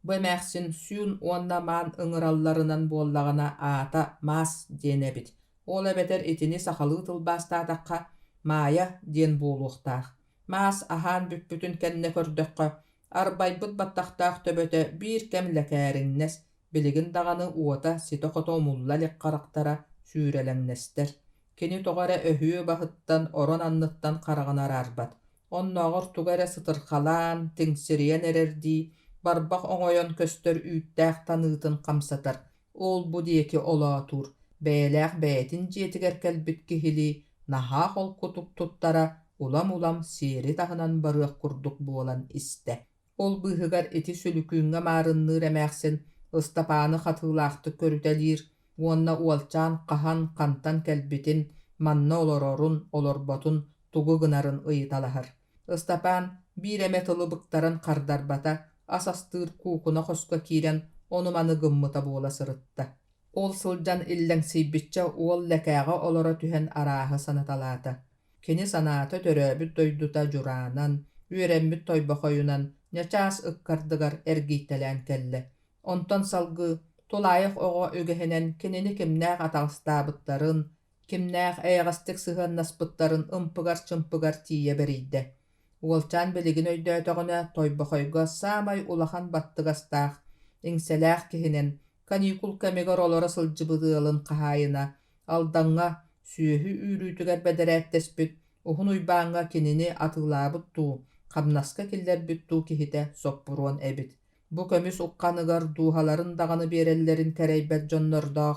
Bu emäksin sүүn uonna man ıngırallarınan bollagana ata mas diyenebit. Ol ebeter etini sahalı tılbastataqqa maya diyen boluqtaq. Mas ahan büppütün kenne kördökkä arbaybıt battaqtaq töböte bir kemlekäärinnes biligin dağını uota sitokoto mulla leqqaraktara süürelengnester. Keni toğara öhüö bahıttan oron anныttan qaraganar arbat. Onnoğor tugara sıtırqalan, tingsiriyen ererdi, barbaq oňoyon köstör üýttäq tanıtın qamsatar. Ol bu dieki ola tur. Beýläq bätin jetiger kelbit kihili, naha hol kutuk tuttara, ulam siri tahynan barıaq kurduk bolan iste. Ol bıhıgar eti sülüküňe marynnyr emäksin, ıstapany hatylaqty körütelir, uonna uolçan qahan kantan kelbitin, manna olororun, olorbotun, tugu gınarın ıyıtalahar. Istapan bir emetili bıktaran kardarbata, asastır kukuna hoska kiren, onu manı gımmıta bola sırıtta. Ol sılcan illen siybitçe ol lekäga olara tühen araha sanatalata. Keni sanata töröbüt doyduta juranan, üýrenbit toybakoyunan, neças ıkkardıgar ergiýtelen kelle. Onton salgı, tolaýyk oga ögehenen kenini kimnäq atağıstabıtların, kimnäq eýgastik sıhannasbıtların ımpıgar çımpıgar tiýe beride. Uolçan biligin öýdötögüne toybakoyga samay ulahan battıgastaq, iňseläq kihinen, kanikul kemegar olara sılcıbıdığılın qahaýyna, aldaňňa süýühü üýrüýtüger bederättespit, uhun uýbaňňa kinini atylabıttu, kamnaska killer büttu kihite soppuruan ebit. Bu kömüs uqqanygar duhaların dağını berellerin kereýbet jonnordaq,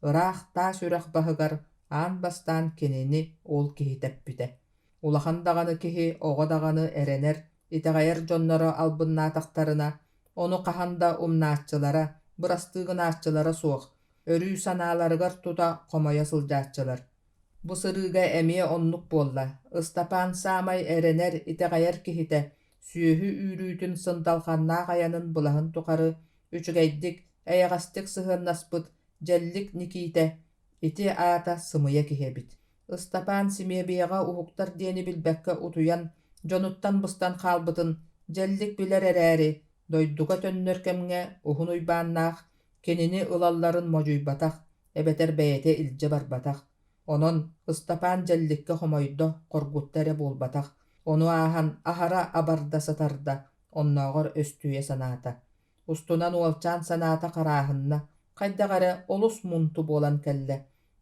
ıraq ta sürek bahygar an bastan kinini ol kihiteppite. Ulahan dağını kihi oğa dağını erener, itegaýar jonnora albynnataktaryna, onu qahanda umnaatçılara, bırastığın atçılara soğuk. өрүү санааларыгар тута комая сылдааччылар. Бу сырыга эмие оннук буолла. Ыстапаан саамай эренер итеҕайар киһитэ сүөһү үүрүүтүн сындалханнаах аянын булаһын тухары үчүгэйдик эйэҕастик сыһыннаспыт дьэллик Никите ити аата сымыйа киһэбит. Ыстапаан Симиэбиэҕэ уһуктар диэни билбэккэ утуйан дьонуттан быстан хаалбытын дьэллик билэр эрээри дойдуга төннөр кэмҥэ уһун уйбааннаах кинини ылалларын модьуйбатах, эбэтэр бэйэтэ илдьэ барбатах. Онон Ыстапаан дьэлликке хомойдо коргутта эрэ буолбатах. Ону ааһан аһара абарда сатарда, онноогор өстүөйэ санаата. Устунан уолчаан санаата харааһынна, хайдаҕара олус мунту буолан кэллэ.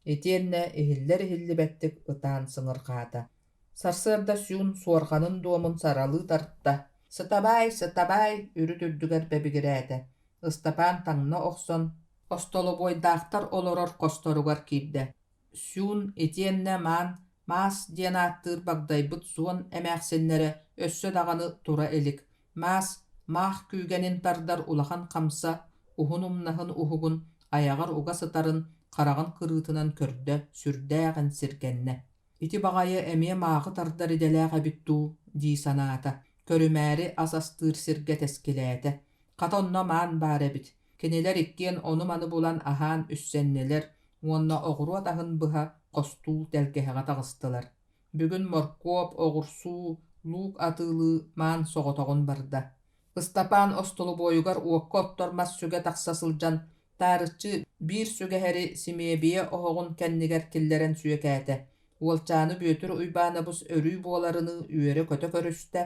Итиэннэ иһиллэр иһиллибэттик ытаан сыҥырҕаата. Сарсыарда сүүн суорҕанын дуомун саралыы тарта. Сытабай, үрү түрдүгэр бэбигирээтэ. Ыстапаан таҥна охсон, остолобойдаахтар олорор косторугар киирдэ. Сүүн итиэннэ маан маас диэн ааттыыр багдайбыт суон эмээхсиннэре өссө даҕаны тура элик. Маас маах күүгэнин тардар улахан хамса, уһун умнаһын уһугун аяҕар уга сытарын хараҕын кырыытынан көрдө сүрдээгин сиргэннэ. Ити баҕайы эмиэ мааҕы тардар иделээх эбиттүү дии санаата. Көрүмээри асастыыр сиргэ тэскилээтэ. Хатонно маан баар эбит. Кинилэр иккиэн ону-маны булан аһаан үссэннилэр, уонна оҕуру атаһын быһа хостуу дэлгэһэҕэ таҕыстылар. Бүгүн моркуоп, оҕурсуу, луук атыылыы маан соҕотоҕун барда. Ыстапаан остолубойугар уокка оттормас сүгэ тахса сылдьан, таарыччы биир сүгэһэри Симиэбиэ оһоҕун кэннигэр киллэрэн сүөкээтэ. Уолчааны бүөтүр уйбаанабыс өрүү буоларыны үөрэ көтө көрүстэ,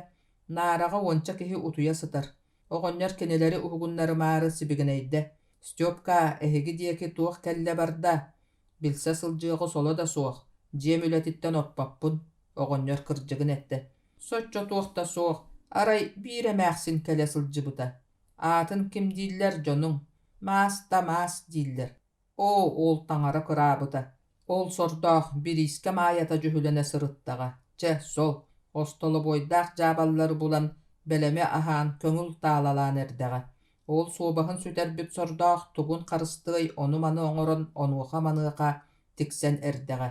наараҕа уонча киһи утуйа сытар. Оҕонньор кинилэри уһугуннары маары сибигинэйдэ. Стёпка эһиги диэки туох кэллэ барда. Билсэ сылдьыаҕы соло да суох. Дьиэм үлэтиттэн оппаппын. Оҕонньор кырдьыгын этте. Соччо туохта суох. Арай биир эмээхсин кэлэ сылдьыбыта. Аатын ким дииллэр дьонуҥ? Маас дииллэр. Ол таҥара кыраабыта. Ол сордоох бириискэ маайата дьүһүлэнэ сырыттаҕа. Че, сол. Остолобойдаах дьаабаллары булан бэлэме аһаан көҥүл таалалаан эрдэҕэ. Ол суобаһын сүтэрбит сордоох тугун харыстыай ону-маны оҥорон онуоха маныаха тиксэн эрдэҕэ.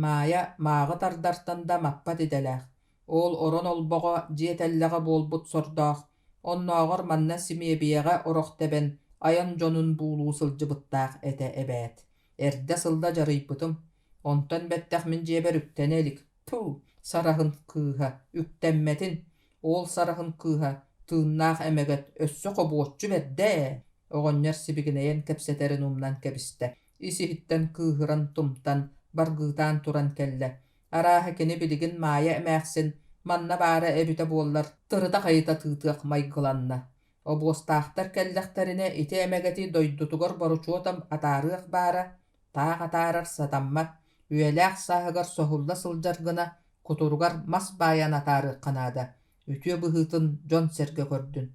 Маая мааҕы тардартан да маппат иделээх. Ол орон олбоҕо дьиэтэллэҕэ буолбут сордоох. Онноогор манна Симиэбиэҕэ орохтэбэн аян дьонун буулуу сылдьыбыттаах этэ эбээт. Эрдэ сылда дьарыйбытым. Онтон бэттэх мин дьиэбэр үктэнэлик. Ту, сараһын кыыһа, үктэммэтин. Ол сараһын кыыһа, тыыннаах эмэгет өссө хобуоччу бэрдэ. Оҕонньор сибигинэйэн кэпсэтэрин умнан кэбистэ. Исиһиттэн кыыһыран тумтан, баргыытаан туран кэллэ. Арааһа кини билигин маая эмээхсин, манна баара эбитэ буоллар тырыта хайыта тыытыах майгыланна. Обуостаахтар кэллэхтэринэ ити эмэгети дойдутугар боручуотам атаарыах баара, таах атаарар сатаммат, үэлээх сааһыгар соһулла сылдьаргына, кутуругар мас бааyan атаарыах канаада. Үтүө быһыытын дьон сэргэ көрдүн.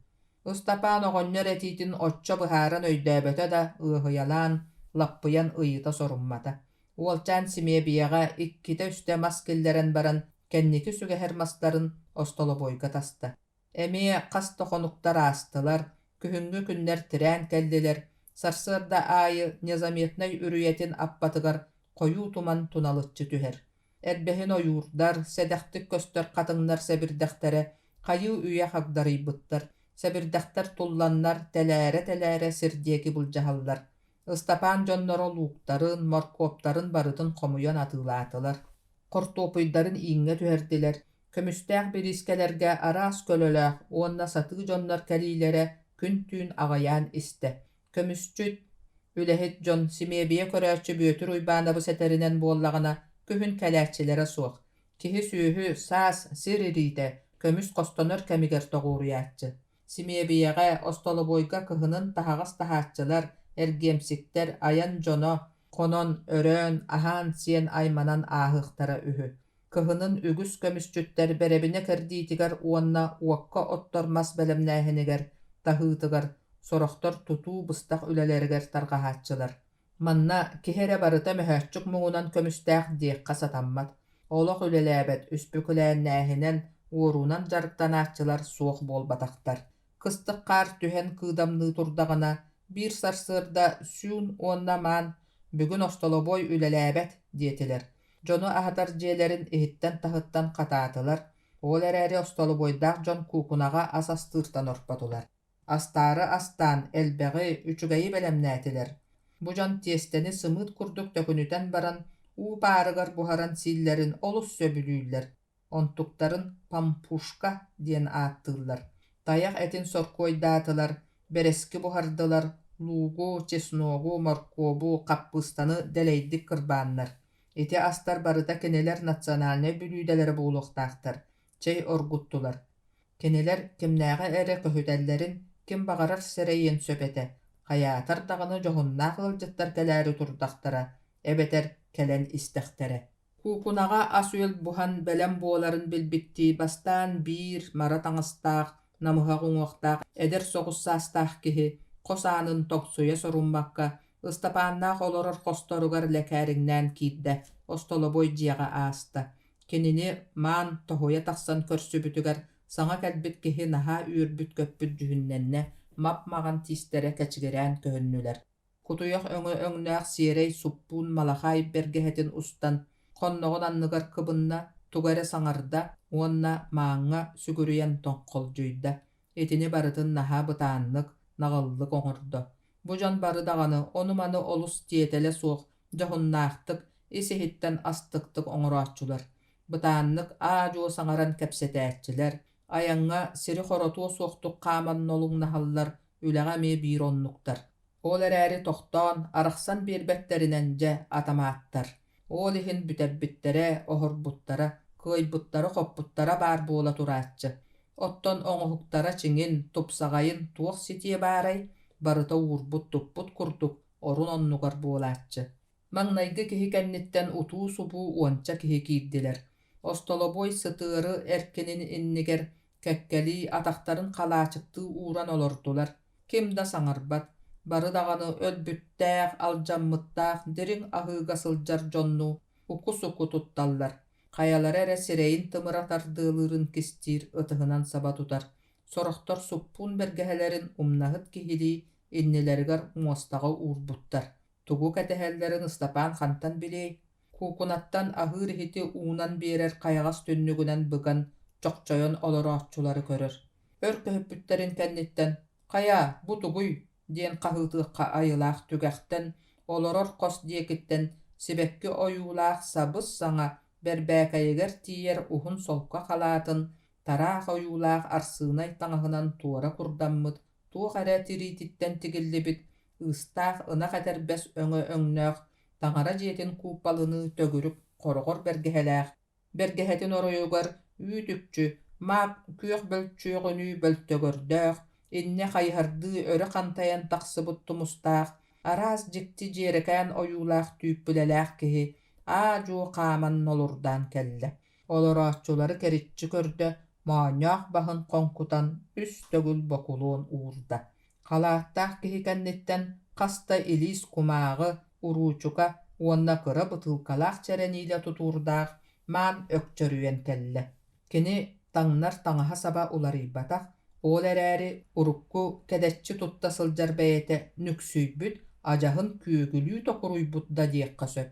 Ыстапаан оҕонньор этиитин оччо быһааран өйдөөбөтө да ыаһыйалаан, лаппыйан ыйыта соруммата. Уолчаан Симиэбиэҕэ икките үстэ мас киллэрэн баран кэнники сүгэһэр мастарын остолобойга таста. Эмиэ хас тохонуктар аастылар, күһүҥҥү күннэр тирээн кэллилэр, сарсыарда аайы незаметнай үрүйэтин аппатыгар хойуу туман туналыччы түһэр. Эрбэһин ойуурдар, сэдэхтик көстөр хатыҥнар сэбирдэхтэрэ, хайыы үйэ хагдарыйбыттар, сэбирдэхтэр тулланнар тэлээрэ сирдиэки булдьаһаллар. Ыстапаан дьонноро лууктарын, моркуоптарын барытын хомуйан атыылаатылар. Хортуопуйдарын ииҥҥэ түһэрдилэр. Көмүстээх бириискэлэргэ араас көлөлөөх, уонна сатыы дьоннор кэлиилэрэ күн түүн аҕайаан истэ. Көмүсчүт үлэһит дьон Симиэбиэ көрөөччү бүөтүр уйбаанабы сэтэринэн буоллаҕына күһүн кэлээччилэрэ суох. Киһи сүүһү саас сир ириитэ, көмүс хостонор кэмигэр тоҕууруяаччы. Симиэбиэҕэ остолобойга кыһынын таһаҕас таһааччылар, эргиэмсиктэр аян дьоно, хонон, өрөөн, аһаан сиэн айманан ааһыахтара үһү. Кыһынын үгүс көмүсчүттэр бэребине кэрдиитигэр уонна уокка оттормас бэлэмнээһинигэр, таһыытыгар, сорохтор тутуу быстах үлэлэригэр тарҕаһааччылар. Манна киһи эрэ барыта мөһөөччүк муҥунан көмүстээх диэххэ сатаммат. Олох үлэлээбэт үспүкүлээннээһинэн уоруунан жарыктанааччылар суох буолбатахтар. Кыстык хаар түһэн кыыдамныы турдаҕына bir sarsırda sүүн уонна маан бүгүн остолобой үлелээбет диетилер. Жону ахатар жээлерин ихиттен тахыттан катаатылар. Ол эрээри остолобойдаах жон куукунага ас астыыртан орпотулар. Астаары астаан элбэҕи үчүгэйи белемнээтилер. Бу дьон тиэстени сымыт курдук төкүнүтэн баран уу баарыгар буһаран сииллэрин олус сөбүлүүлэр. Онтуктарын пампушка диэн ааттыыллар. Таях этин соркуойдаатылар, берески буһардылар, луугу, чесногу, моркову, каппыстаны дэлэйдик кырбааннар. Ити астар барыта кенелер национальный бүлүүдэлери буулуктаахтар. Чэй оргуттулар. Кенелер кимнээҕэ эре көһүтэллэрин ким бағарар сэрейин сөпете. Хаятар дағаны жоғыннаақ ылжыттар кэлээри турдахтара. Эбетер кэлэн истэхтере. Куукунаға ас үөл бухан бэлэн буоларын билбитти бастаан биир мара таңыстаах, намыха гуңуохтаах, эдер соҕуссаастаах киһи, қосаанын токсуя соруммакка, ыстапааннаах олорор хосторугар лэкээриҥнээн киирдэ, остолобой дьиэҕэ ааста. Кинини маан тоһуя тахсан көрсүбүтүгэр саҥа кэлбит киһи наһаа үөрбүт көппүт жүһүннэннэ, мап-маҕан тиистерэ кэчигэрээн көһүннүлэр. Кутуйах өҥө өҥнөөх сиэрэй суппуун малахай бэргэһэтин устан, хонноҕун анныгар кыбынна, тугары саҥарда, уонна мааҥҥа сүгүрүйэн тоҥхолдьуйда. Итини барытын наһаа бытааннык, наҕыллык оҥордо. Бу дьон бары даҕаны ону-маны олус тиэтэлэ суох, дьоһуннаахтык, исиһиттэн астыктык оҥорооччулар. Бытааннык аадьуо саҥаран кэпсэтээччилэр, аяҥҥа сири хоротуо суохтук хааман нолуҥнаһаллар, үлэҕэ эмиэ биир оннуктар. Ол эрээри тохтоон арахсан биэрбэттеринэн дьэ атамааттар. Ол иһин бүтэббиттерэ, оһорбуттара, кыайбыттара хоппуттара баар буола турааччы. Оттон оҥоһуктара чиҥин, тупсаҕайын туох ситие баарай, барыта уурбут туппут курдук, орун оннугар буолааччы. Маҥнайгы киһи кэнниттэн утуу субуу уонча киһи киирдилэр. Остолобой сытыыры эркинин иннигэр кэккэлии атахтарын халаачыктыы ууран олордулар. Ким да саҥарбат, бары даҕаны өлбүттээх, алдьаммыттаах, дириҥ аһыыга сылдьар дьонну уку-суку тутталлар. Хаялары эрэ сирэйин тымыра тардыылыырын кистиир ытыһынан саба тутар. Сорохтор суппуун бэргэһэлэрин умнаһыт киһилии иннилэригэр уостаҕа уурбуттар. Тугу кэтэһэллэрин ыстапаан хантан билей. Куукунаттан аһыыр иһити уунан биэрэр хайаҕас түннүгүнэн быган чохчойон олорооччулары көрөр. Өр көһүппүттэрин кэнниттэн «Хая, бу тугуй» диэн хаһыытыахха айылаах түгэхтэн, олорор хос диэкиттэн сибэкки ойуулаах сабыс саҥа бэрбээкэйигэр тиийэр уһун солка халаатын, тараах ойуулаах арсыынай таҥаһынан туора курдаммыт, туох эрэ тириититтэн тигиллибит, ыыстаах ынах этэрбэс өҥө өҥнөөх, таҥара дьиэтин кууппалыны төгүрүк хорогор бэргэһэлээх. Бэргэһэтин оройугар үүтүкчү, маап күөх бөлчүөҕүнүү бөлтөгөрдөөх, инне хайыһардыы өрө хантайан тахсыбыт тумустаах, араас дьикти дьиэрэкээн ойуулаах түүппүлэлээх киһи аадьуо хааман нолурдаан кэллэ. Олорооччулары кэриччи көрдө, моонньоох баһын хоҥкутан үс төгүл бокулуон уурда. Халааттаах киһи кэнниттэн хаста илиис кумааҕы, уруучука, уонна кыра бытылкалаах чэрэниилэ тутуурдаах маан өкчөрүөн кэллэ. Кини таҥнар таҥаһа саба уларыйбатах, ол эрээри урукку кэдэччи тутта сылдьар бэйэтэ нүксүйбүт, ажаһын күөгүлүү токуруйбут да диэххэ сөп.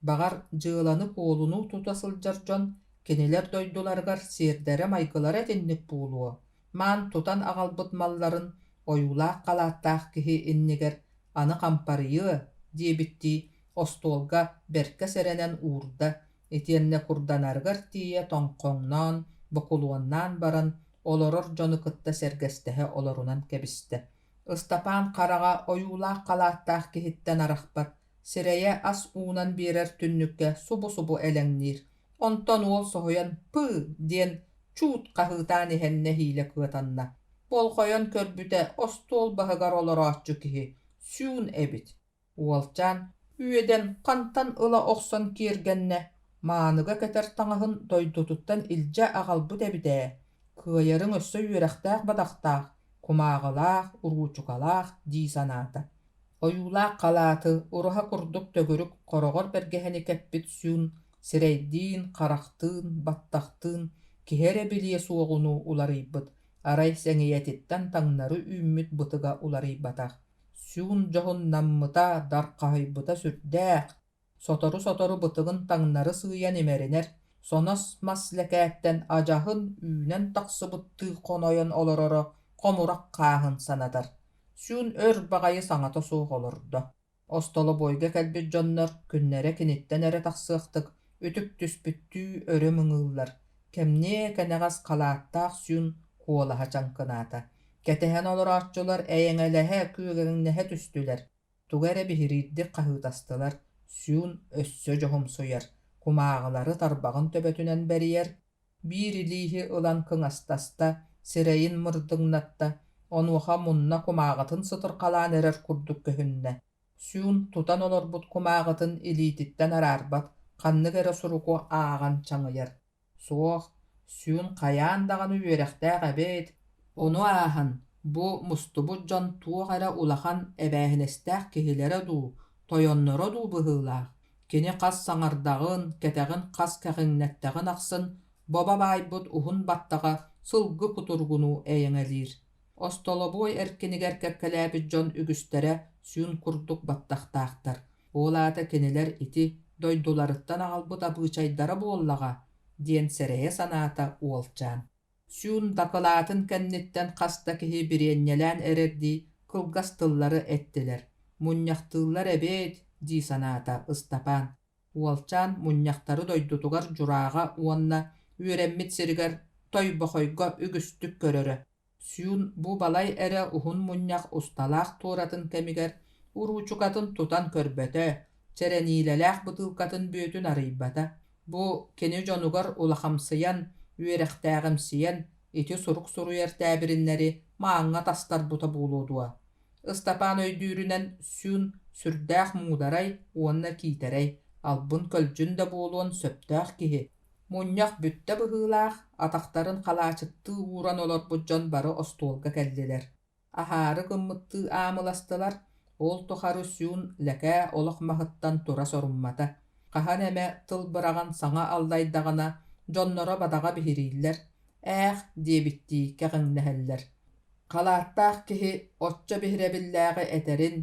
Бағар дьыыланы куолунуу тута сылдьар дьон кинилэр дойдуларгар сиэрдэрэ майгылара этинник буулуо. Маан тутан аҕалбыт малларын ойуулаах халааттаах киһи иннигэр аны хампарыйы диэбитти остуолга берке сэрэнэн уурда, итиэннэ курданаргар тиийэ тоҥхоҥноон, бокулуоннаан баран олорор дьону кытта сэргэстэһэ олорунан кэбистэ. Ыстапаан хараҕа ойуулаах халааттаах киһиттэн арахпат, сирэйэ ас уунан биэрэр түннүккэ субу-субу элэҥниир. Онтон уол соһуйан «пыы» диэн чуут хаһыытаан иһэннэ хиилэ кыатанна. Болхойон көрбүтэ остуол баһыгар олорооччу киһи сүүн эбит. Уолчаан үөдэн хантан ыла охсон киэргэннэ maaныга кэтэр таҥаһын дойдутуттан илдьэ аҕалбыт эбитэ. Кыайарыҥ өссө үөрэхтээх бадахтаах, кумааҕылаах, уруучукалаах дии санаата. Ойуулаах халааты уруһа курдук төгүрүк хорогор бэргэһэни кэппит сүүн сирэйдиин, харахтыын, баттахтыын киһэрэ билиэ суоҕунуу уларыйбыт, арай сэҥийэтиттэн таҥнары үүммүт бытыга уларыйбатах. сүүн жоһун наммыта дарқаһайбыта сүрдээх, сотору бытыгын таңнары сыыйан имеринер, сонос мас лэкээттэн ажаһын үүнэн тахсыбыттыы хонойон олороро хомурак кааһын санатар. Сүүн өр баҕайы саҥата суох олордо. Остоло бойга кэлбит дьоннор күннэре киниттэн эре тахсыахтык, үтүк түспүттүү өрө мыҥыыллар. Кэмнээ кэнэҕас халааттаах сүүн куолаһа чаҥкынаата. Кэтэһэн олорааччулар эйэҥэлэһэ кыыгэҥнэһэ түстүлэр. Тугу эрэ биһириирдик хаһыытастылар. Сүүн өссө дьоһумсуйар. Кумааҕылары тарбаҕын төбөтүнэн бэриэр. Биир илииһи ылан кыҥастаста, сирэйин мырдыҥнатта, онуоха мунна кумааҕатын сытырхалаан эрэр курдук көһүннэ. Сүүн тутан олорбут кумааҕатын илиититтэн араарбат, ханнык эрэ суруку ааҕан чаҥыйар. Суох, сүүн хайаан даҕаны үөрэхтээх эбит. Ону ааһан, бу мустубут дьон туох эрэ улахан эбээһинэстээх киһилэрэ дуу, тойонноро дуу быһыылаах. Кини хас саҥардағын, кэтэҕин хас кэҕиҥнэттэҕин ахсын, боба баайбут уһун баттаҕа сылгы кутургунуу эйэҥэлиир. Остолобуой эркинигэр кэккэлээбит дьон үгүстэрэ сүүн курдук баттахтаахтар. Уолаата кинилэр ити дойдуларыттан аҕалбыт абыычайдара буоллаҕа, диэн сэрэйэ санаата уолчаан. Сүүн дакылаатын кэнниттэн хаста киһи бириэнньэлээн эрэрдии кылгас тыллары эттилэр. Мунньахтыыллар эбит, дии санаата Ыстапаан. Уолчаан мунньахтары дойдутугар дьурааҕа уонна үөрэммит сиригэр тойбохойго үгүстүк көрөрө. Сүүн бу балай эрэ уһун мунньах усталаах туоратын кэмигэр уруучукатын тутан көрбөтө, чэрэниилэлээх бытыылкатын бүөтүн арыйбата. Бу кини дьонугар улахамсыйан, үөрэхтээҕимсийэн, ити сурук суруйар тээбириннэри мааҥҥа тастарбыта буолуодуа. Ыстапаан өйдүүрүнэн сүүн сүрдээх муударай, уонна киитэрэй, албын көлдьүн да буолуон сөптөөх киһи. Мунньах бүттэ быһыылаах, атахтарын халаачыттыы ууран олорбут дьон бары остуолга кэллилэр. Аһаары кыммыттыы аамыластылар, ол тухары сүүн лэкээ олох маһыттан тура соруммата. Хаһан эмэ тыл быраҕан саҥа аллайдаҕына дьонноро бадаҕа биһирииллэр. Эх, диэбиттии кэҕиҥнэһэллэр. Халааттаах киһи оччо биһирэбиллээҕи этэрин,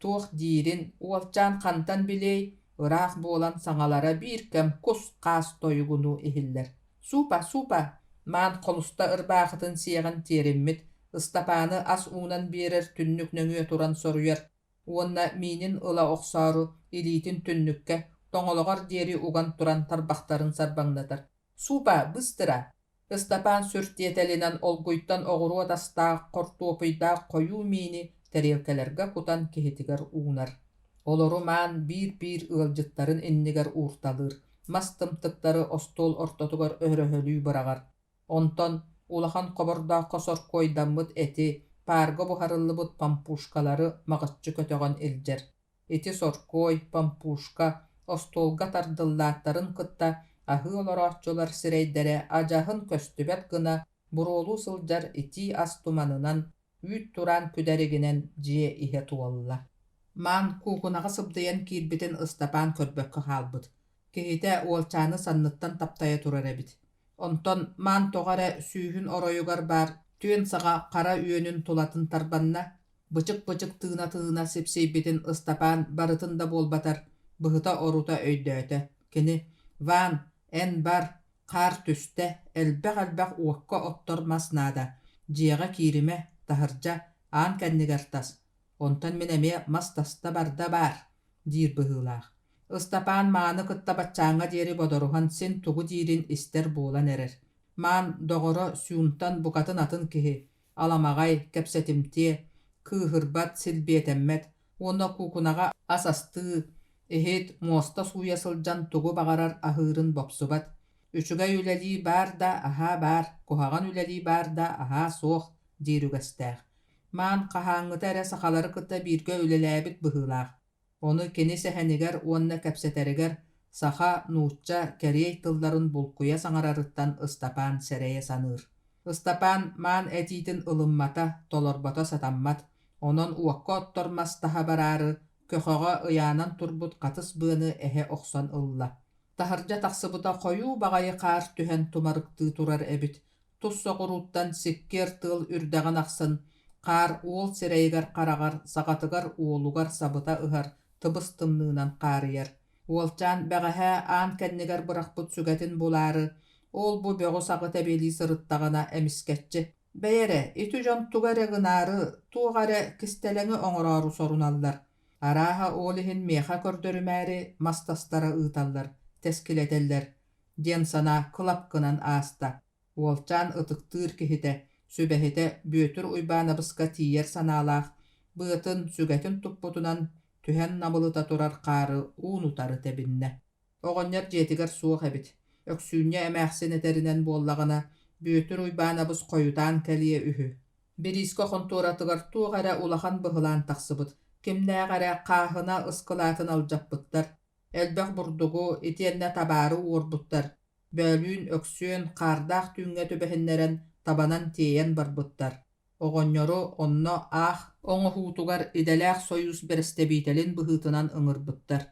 туох диирин уолчаан хантан билей, ыраах буолан саҥалара биир кэм кус хаас тойугунуу иһиллэр. Супа, маан холуста ырбаахытын сиэҕин тиэриммит, Ыстапааны ас уунан биэрэр түннүк нөҥүө туран соруйар. Уонна миинин ыла охсоору илиитин түннүккэ тоҥолоҕор диэри уган туран тарбахтарын сарбаҥнатар. Супа, быстыра! Ыстапаан сүртиэтэлинэн олгуйттан оҕуруо тастаах хортуопуйдаах хойуу миини тэриэлкэлэргэ кутан киһитигэр уунар. Олору маан биир ыалдьыттарын иннигэр уурталыыр, мас тымтыктары остуол ортотугар өһөрөһөлүү быраҕар. Онтон улахан хобордаахха соркуойдаммыт эти, паарга буһарыллыбыт пампушкалары маҕыччы көтөҕөн илдьэр. Ити соркуой, пампушка, остуолга тардыллааттарын кытта аһыы олорооччулар сирэйдэрэ ажаһын көстүбэт гына буруолуу сылдьар ити ас туманынан үүт туран күдэригинэн дьиэ иһэ туолла. Маан куугунаҕа сыбдыйан киирбитин Ыстапаан көрбөккө хаалбыт. Киһитэ уолчааны санныттан таптайа турар эбит. Онтон маан тоҕара сүүһүн оройугар баар түөн саҕа хара үөнүн тулатын тарбанна, бычык тыына сипсейбитин Ыстапаан барытын да буолбатар, быһыта орута өйдөөтө. Кини «Ван, эн бар, хаар түстэ, элбэх уокка оттор маснаада, дьиэҕэ киириме, таһырдьа, аан кэннигэр тас. Онтон мен эмиэ мас таста барда баар», диир быһыылаах. Ыстапаан мааны кытта баччааҥҥа диэри бодоруһан син тугу диирин истэр буолан эрэр. Маан доҕоро сүүнтан букатын атын киһи, аламаҕай, кэпсэтимтиэ, кыыһырбат силбиэтэммэт, уонна куукунаҕа ас астыы, эһит муоста сууя сылдьан тугу баҕарар аһыырын бопсубат. Үчүгэй үлэлии баар да аһаа баар, куһаҕан үлэлии баар да аһаа суох, диир үгэстээх. Маан хаһааҥҥыта эрэ сахалары кытта бииргэ үлэлээбит быһыылаах. Ону кини сэһэнигэр уонна кэпсэтэригэр саха нуучча кэриэй тылларын булкуя саҥарарыттан Ыстапаан сэрэйэ саныыр. Ыстапаан маан этиитин ылыммата, толорбото сатаммат, онон уокка оттормас таһа бараары, көхөҕө ыяанан турбут хатыс быаны эһэ охсон ылла. Таһырдьа тахсыбыта хойуу баҕайы хаар түһэн тумарыктыы турар эбит. Тус соҕурууттан сиккер тыл үрдэҕин ахсын, Qar uol sireygar qaragar, saqatıgar uolugar sabıta ıhar, tıbыс tımnığınan qarıyar. Uolcan bäğähä aan kenniger bırakpıt sügetin bulары, ol bu böğü sağı tebeli sırıttağına emisketçi. Beyere, itü jon tugare gınarı, tuğare kisteleŋi oŋororu sorunallar. Araha olihin meha kördörümääri mastastara ıtallar, teskileteller. Dien sana kılapkınan asta. Uolcan ıtıktır kihite, sübehite büötür uybanabıska tiyer sanalaq, bıытын sügetin tupputunan tühen namılıta turar qarı unutarı tebinne. Oğonyer jetiger suoq ebit. Öksüünye emäxsin eterinen bollagana büötür uybanabız koyutan keliye ühü. Birisko kontoratıgar tuğara ulahan bıhılan taqsıbıt. Kimnägara qahına ıskılatın aljapbıttar. Elbäq burdugu itienne tabarı uorbuttar. Bölüün öksüön qardaq tüңe tübehinneren tabanan tiyen barbıttar. Oğonyoru onno oŋo huutugar idelääx soyuz berestebitelin bıhıtınan ıŋırbıttar.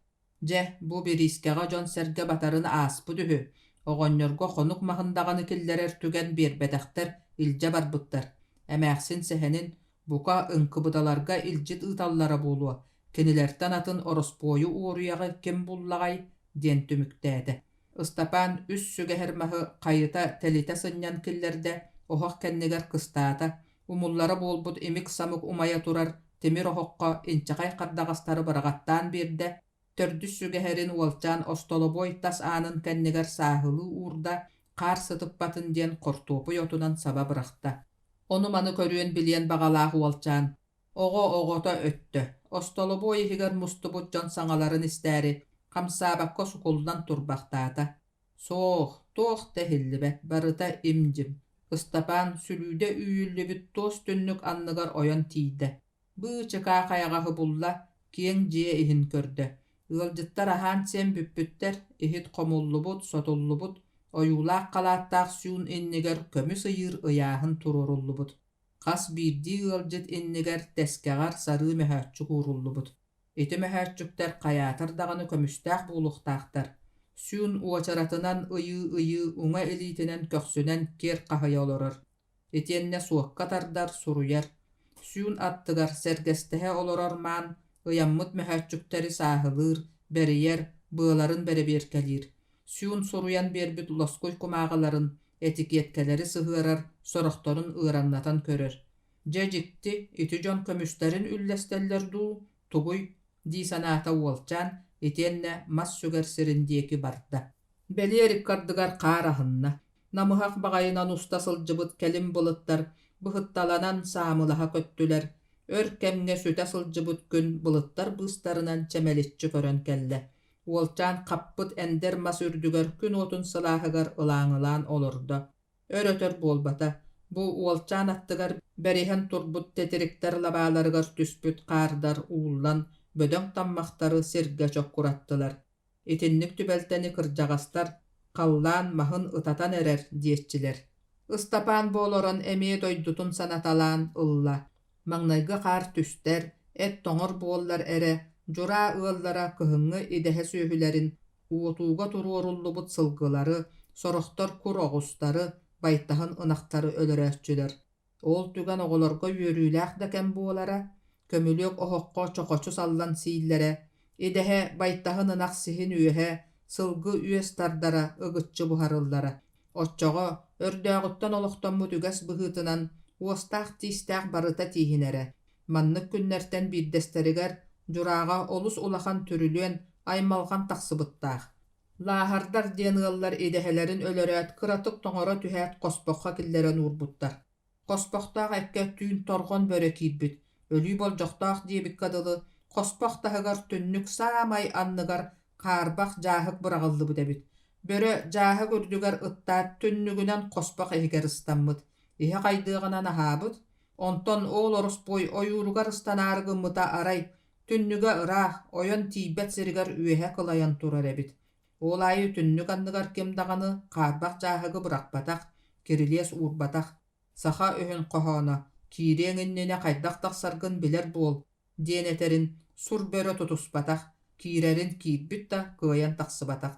Bu biriskeға jon serge batarın aaspı dühü. Oğonyorgo xonuk mahındağını killerer tügen bir bedäxter ilce barbıttar. Emäxsin sehenin buka ınkıbıdalarga iljit ıtallara bulu. Kenilerten atın orospoyu uğruyağı kim bullagay dien tümüktääde. Istapan üs sügehermahı qayıta telite sınyan killerde ohoq kenniger kıstaata. Umullara bolbut imik samık umaya turar timir ohoqqa inçaqay qardağastары bırağattan birde tördüs sügeherin uolcan ostoloboy tas aanın kenniger sahılı uurda qar sıtıp batın dien qortuopu yotunan saba bıraqta. Onu manı körüön bilien bağalağı uolcan. Ogo ogota öttö. Ostoloboy higer mustubut jon saŋaların istääri qamsaabakko sukuldan turbaqtaata. Soğ, toğ tehillibet barıta imjim. Istapan sülüde üyüllübüt toz tünnük anныгар oyon tiide. Bu çıka qayagağı bulla kieň jie ihin körde. Yldyttar ahan sen büppütter ihit qomullubut, sotullubut, oyulaq qalaattaq süün inniger kömü sıyır ıyaahın tururullubut. Qas birdi yldyt inniger teskegar sarı möhötçük urullubut. Iti möhötçükter qayatar dağını kömüstaq buluqtaqtar. Süün uaçaratınan ıyı uňa elitinen köksünen ker qahaya oloror. Etienne suokka tardar suruyar. Süün attıgar sergestehe olororman, ıyammıt möhötçükteri sahılır, beriyer, bığların bere berkelir. Süün suruyan berbit loskuy kumağaların etiketkeleri sıhırar, soroktorun ıırannatan körör. Jikti, iti jon kömüsterin üllesteller du, tuguy, di sanata uolcan, itienne mas süger sirindiyeki barda. Belierik kardıgar qarahınna. Namıhaq bağayınan usta sılcıbıt kelim bılıttar, bıhıttalanan samılaha köttüler. Örkemge süte sılcıbıt gün bılıttar bıstarınan çemelitçi körön kelle. Uolcan qappıt ender mas ürdüger gün otun sılahıgar ılağılan olurdu. Örötör bolbata. Bu uolcan attıgar berihen turbut tetirikter labalarıgar tüspüt qardar uullan, bödöň tammaqtары sirge çok kurattılar. Itinnik tübelteni kırjagastar, qallan mahın ıtatan erer dietçiler. Istapan boloron emie doydutun sanatalan ılla. Maňnaýga qar tüster, et toňor bollar ere, jura ıallara kıhıŋı idehe söhülerin, uotuga turuorullubut sılgılary, soroktor kur ogustary, baytahın ınaqtary ölöröççüler. Ol tügen ogolarga yörüläq deken bolara, kömülök ohoqqa çoqoçu sallan siillere, idehe baytahın ınaq sihin üyehe, sılgı ües tardara, ıgıtçı buharıllara. Otçoğo, ördöğüttan oloqtonmu tüges bıhıtınan, uostaq tistaq barıta tihinere. Manныk günlerten biddesteriger, juraga olus ulahan türülüen, aymalgan taqsıbıttaq. Lahardar dien ıallar idehelerin ölöröt kıratık toňora tühät qospoqqa killeren urbuttar. Qospoqtaq ekke tüün torgon börekibit. Ölü boljoqtaq diebik kadılı, qospoq tahıgar tünnük samay anныгар qarbaq jahık bırağıllı bu debit. Böre jahık ürdügar ıttaat tünnügünen qospoq ehiger ıstammıt. Ihe qaydığınan ahabıt. Onton oğul orospoy oyulugar ıstanargımıta aray, tünnüge ıraq, oyon tibet sirigar üyehe kılayan turar ebit. Olayı tünnük anныгар kim dağını qarbaq jahıgı bırakbataq, kirilies uurbataq. Saha öhün qohona, kireň innine qaydaq taqsargın biler bol, dien eterin sur böre tutusbataq, kirerin kiibbit da kıyan taqsıbataq.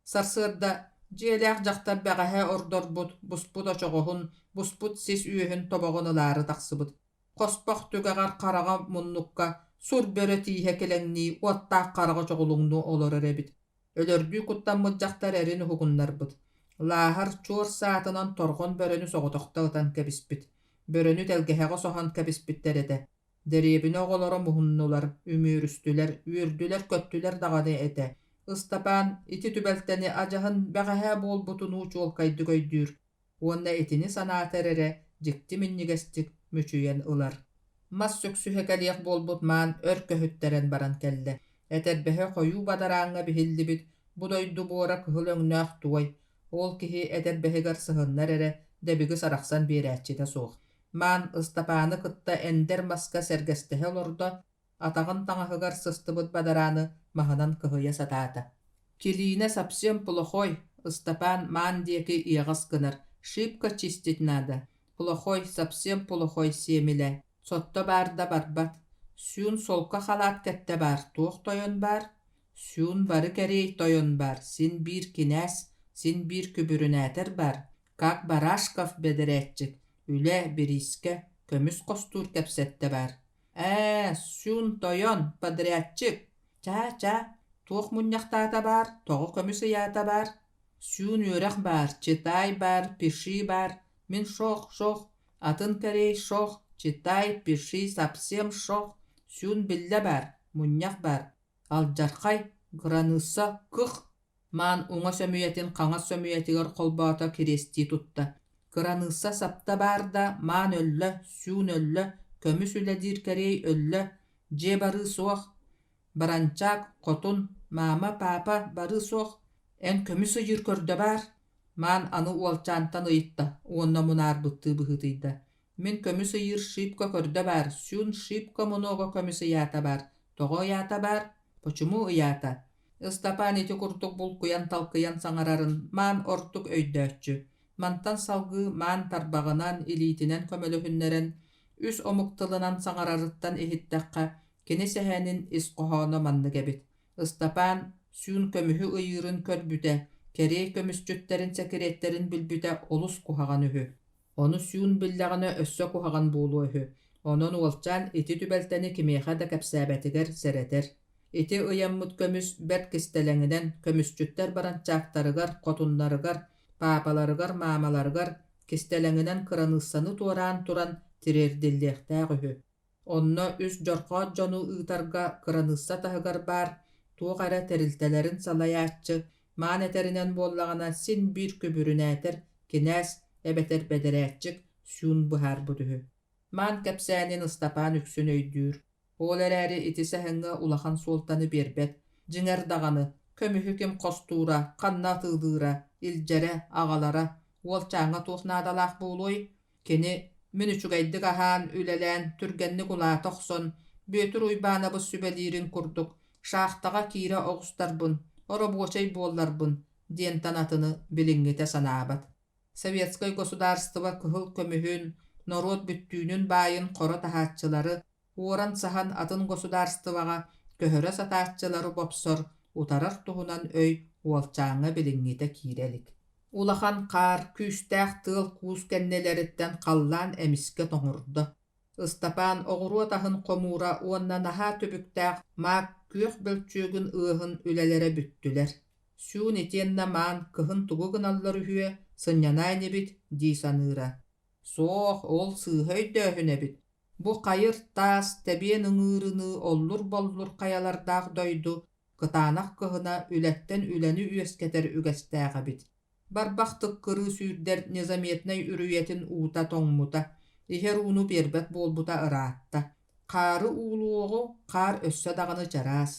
Sarsırda jelek jaqta bäğähä ordorbut, busput oçoğohun, busput sis üyehün toboğun ılary taqsıbıt. Qospaq tügagar qarağa munnukka sur börö tiihe kelengni uattaaq qarağa çoğulungnu olur erebit. Ölördüğü kuttan mıcaqtar erin hugunnarbıt. Lahar çuor saatınan torgon börönü soğutoqtağıtan kebispit. Börönü telgeheğe sohan kebispitler ede. Derebini oğolora muhunnular, ümürüstüler, ürdüler, köttüler dağını ete. Istapan iti tübelteni acahın bəğəhə bol butunu çuol kaydı göydür. Onna etini sanaterere, jikti minnigestik, müçüyen ılar. Mas söksühe kaliyaq bolbut maan örköhütteren baran kelle. Eterbehe koyu badaraňa bihildibit, budoydu bora kıhıl öňnäq tuway. Ol kihi eterbehegar sıhınnar ere, debigi saraqsan beräççide soğ. Maan ıstapanı kıtta ender maska sergestehe olorda, atağın taňahygar sыстыбыт badarany mahanan kıhıya satata. Килине совсем плохой, Ыстапан ман диэки иэҕас гынар, шибка чистить надо. Плохой, совсем плохой семиле. Сотто барда барбат. Сүүн солка халат кэтте бар, туох тойон бар. Сүүн бары керей тойон бар, син бир кинäс, син бир күбүрүнэтер бар. Как Барашков бедерэтчик, үле бириске, көмүс костуур кепсетте бар. Сүүн тойон, подрядчик. Ча, туох муньяхтаата бар, тоҕо көмүс ыяата бар. Сүүн үөрэх бар, читай бар, пиши бар. Мин шох, атын керей шох, читай, пиши, совсем шох. Сүүн билле бар, муньях бар. Алжархай, граныса, кых. Ман уңа сөмүйетин қаңа сөмүйетигер қолбаата керести тутта. Граныса сапта бар да, ман өллө, сүүн өллө, көмүс үледир керей өллө, же бары суох. Баранчак, котун, мама, папа, бары суох. Эн көмүс ыйыр көрдө бар. Ман аны уолчаантан ыйытта, уонна мунар бытты быхытыйда. Мен көмүс ыйыр шипка көрдө бар, сүүн шипка мунуога көмүс ыяата бар. Тоҕо ыяата бар, почему ыяата? Ыстапан ити куртук булкуян талкыян саңарарын ман ортук өйдөччү. Мантан салгы ман тарбағынан илиитинен көмөлөһүннерен, үс омуктылынан саңарарыттан эхиттакка, кини сэһэнин ис кохооно манны кэбит. Ыстапан сүүн көмүһү ыйырын көрбүтэ, керей көмүсчүттерин секреттерин билбүтэ олус кухаган үһү. Ону сүүн биллэҕинэ өссө кухаган буолу үһү. Онон уолчаан ити түбэлтэни кимиэхэ да кэпсээбэтигэр сэретэр. Ити ыйаммыт көмүс бэрт кистэлэҥинэн көмүсчүттэр баранчаактарыгар, хотуннарыгар, паапаларыгар, маамаларыгар кистэлэҥинэн кыраныссаны туораан туран тирэрдиллиэхтээх үһү. Онно үс жорхоот дьону ыытарга кыранысса таһыгар бар, туох эрэ тэрилтэлэрин салайааччы, маан этеринэн буоллаҕына син биир күбүрүнэтэр, кинээс эбэтэр бэдэрэччик сүүн быһаарбыт үһү. Маан кэпсээнин Ыстапаан үксүн өйдүүр. Ол эрээри ити сэһэҥҥэ улахан суолтаны биэрбэт, дьиҥэр даҕаны, көмүһү ким хостуура, ханна тыылыыра, илдьэрэ, аҕалара, уолчааҥҥа туох наадалаах буолуой, кини мин үчүгэйдик аһаан үлэлээн түргэнник улаа тохсон, бүөтүр уйбаанабыс сүбэлиирин курдук, шаахтаҕа киирэ оҕустарбын, оробуочай буолларбын, диэн танатыны билиҥҥите санаабат. Советское государство кыһыл көмүһүн, народ бүттүүнүн баайын хоро таһааччылары, уоран сахан атын государствоҕа көһөрө сатааччылары бопсор, утарар туһунан өй уолчааҥҥа билиҥҥите киирэлик. Улахан қар, күүстээх тыал куус кэннелериттэн халлаан эмиске тоҥурда. Ыстапаан оҕуруо таһын хомуура уонна наһаа түбүктээх маак күөх бөлчүүгүн ыаһын үлэлэре бүттүлэр. Сүүн итиэннэ маан кыһын тугу гыналлар үһүө сынньанаа эбит дии саныыра. Суох, ол сыыһа өйдөөһүн эбит. Бу хайыр таас тэбиэн ыҥыырыны оллур-боллур хайалардаах дойду, кытаанах кыһына үлэттэн үлэни үөскэтэр үгэстээҕэ бит. Барбахтык кырыы сүүрдэр незаметнай үрүйэтин уута тоҥмута, иһэр уну биэрбэт буолбута ыраатта. Хаары уулуоҕу хаар өссө даҕаны чараас.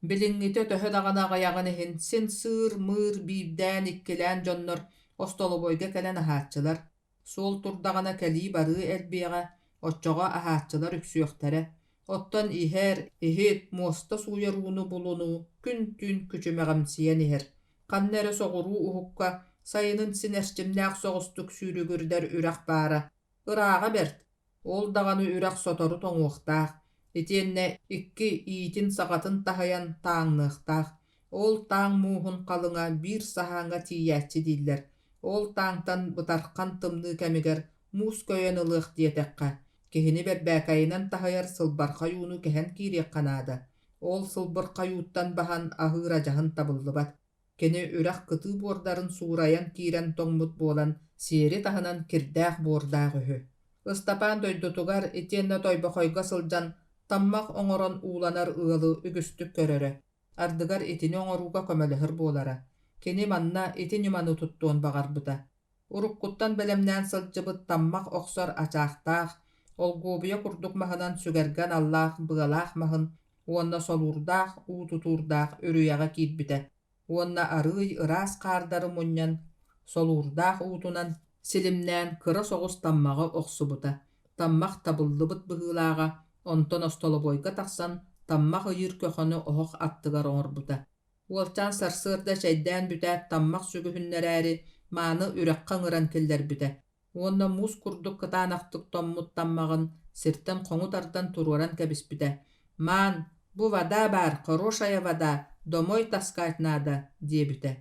Билиҥҥите төһө даҕаны аҕайаҕын иһин син сыыр-мыыр биирдээн иккилээн дьоннор остолобойга кэлэн аһааччылар. Суол турдаҕына кэлии барыы элбиэҕэ, оччоҕо аһааччылар үксүөхтэрэ. Оттон иһэр, иһит муоста суйарууну булуну күн-түн күчүмэҕэмсийэн иһэр. Ханнэрэ соҕуруу уһукка сайынын синэрчимнээх соҕустук сүүрүгүрдэр үрэх баара. Ырааҕа берт, ол даҕаны үрэх сотору тоҥуохтаах. Итиэннэ икки иитин саҕатын таһыйан тааҥныахтаах. Ол тааҥ мууһун халыҥа биир саһааҥҥа тиийээччи дииллэр. Ол тааҥтан бытархан тымныы кэмигэр муус көйөн ылыах диэтэххэ. Kihini berbäkäinen tahayar sılbarqa yuunu kehen kirek kanada. Ol sılbırqa yuuttan bahan ahıra jahın tabıllıbat. Keni ürak kıtı bordarın suğrayan kiren toңмут bolan seri tahınan kirdäq bordaq ühü. Ыстапaan doydutugar itienne toybokoyga sıljan tammaq oňoron uulanar ıalı ügüstük köröre. Ardıgar itini oňoruga kömelehir bolara. Keni manna itin yumanı tuttuğun bagarbyta. Urukkuttan belemnän sılcıbıt tammaq oksor açaqtaq, ol gobuya kurduk mahanan sügergen Allah bıgalaq mahın, onna solurdaq, ututurdaq örüyaga kiitbite. Onna arıy ıras qardarı munyan, solurdaq utunan silimnän kıra soğus tammağı oksubuta. Tammaq tabıllıbıt bıhılaga, onton ostoloboyga taqsan, tammaq ıyır köxönü ohoq attıgar oňorbuta. Uolçan sarsırda çeýdän bütät tammaq sügühünneräri, maany ürekkä ŋıran kellerbite. Onna mus kurduk kıtaanaqtık tommut tammağın sirten qoňu tardan tururan kebispite. Man, bu vada bar, хорошая vada, domoy taskatnada, diýebite.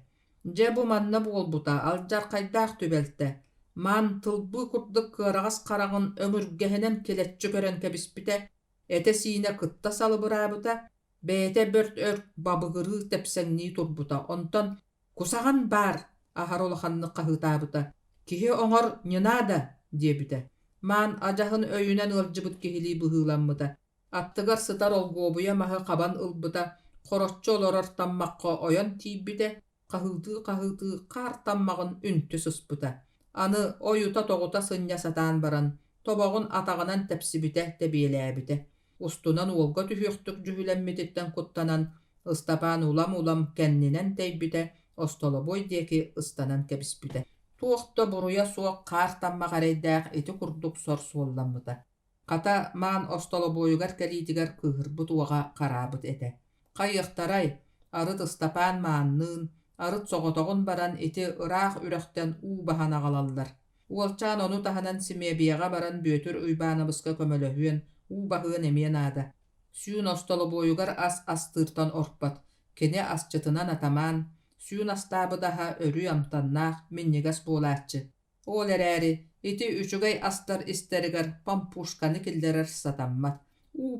Je bu manna bolbuta, aljar qaydaq tübelte. Man tılby kurduk kıragas qaragın ömürgehinen keletçi gören kebispite. Ete sine kıtta salıbırabuta, bete bört örk babıgırı tepsenni turbuta. Onton, kusagan bar, ahar olaxanny qahytabuta. Kihi oňor nynada, diýebite. Man ajahın öýünen ıljybyt kihili bıhılanmıda. Attıgar sıtar ol gobuya maha qaban ılbyta, korotçu olarar tammaqqa oyan tiýbite, qahyty qar tammagyn üntü syspyta. Any oyuta toguta sınňa satan baran, tobogun atagınan tepsibite tebiyeläbite. Ustunan olga tühüktük jühülenmititten kuttanan, ıstapan ulam kenninen teýbite, ostoloboy diýeki ıstanan kebispite. Tuoqta buruya suoq qar tamma gareydaq eti kurduk sorsuollanmıta. Kata man ostoloboyugar kelitigar kıhırbıt uaga qarabıt ete. Qayyıqtaray, arıt ıstapan maannın, arıt soğotoğun baran eti ıraq ürekten bahana galallar. Uolçan onu tahanan simebiyaga baran bötür uybanabıska kömölöhüyen bahığın emien ada. Süyün ostoloboyugar as astırtan orpat, kene asçıtınan ataman, süyün astabı daha örü amtannaq minnigas bolatçı. Ol eräri, iti üçügay astar isterigar pampuşkanı kilderer satammat.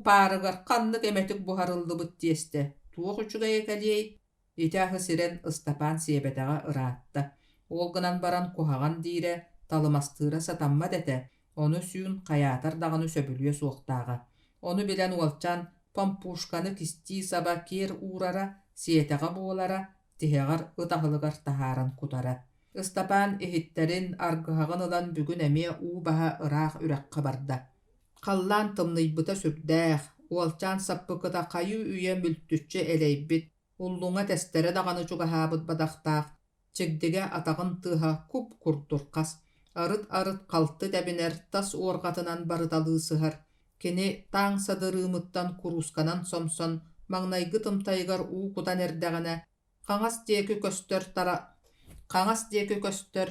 Parıgar kanlık emetik buharıldıbıt diýeste. Tuoq üçügay ekeliyey. Iti ahı siren ıstapan siyebetaga ıratta. Olgınan baran kuhagan diýre, talımastıra satammat ete. Onu süyün qayatar dağını söbülüye soğuktağa. Onu bilen uolçan pampuşkanı kisti saba kier uğrara, siyetaga boğlara, tihegar ıtahılıgar taharan kutara. Istapan ehitterin argıhagın ılan bugün eme baha ıraq ürekka barda. Qallan tımnıybyta sürdäq, uolçan sappıkıta qayı üye mültüççe eleybit, ulluňa testere dağını çugahabıt badaqtaq, çigdige atagın tıha kup kurdurqas, arıt qaltı debiner tas orgatınan barıdalı sıhar, keni taң sadırımıttan kuruskanan somson, maňnaýgy tymtaýgar kutan erdägine, qaňas diýeki köstör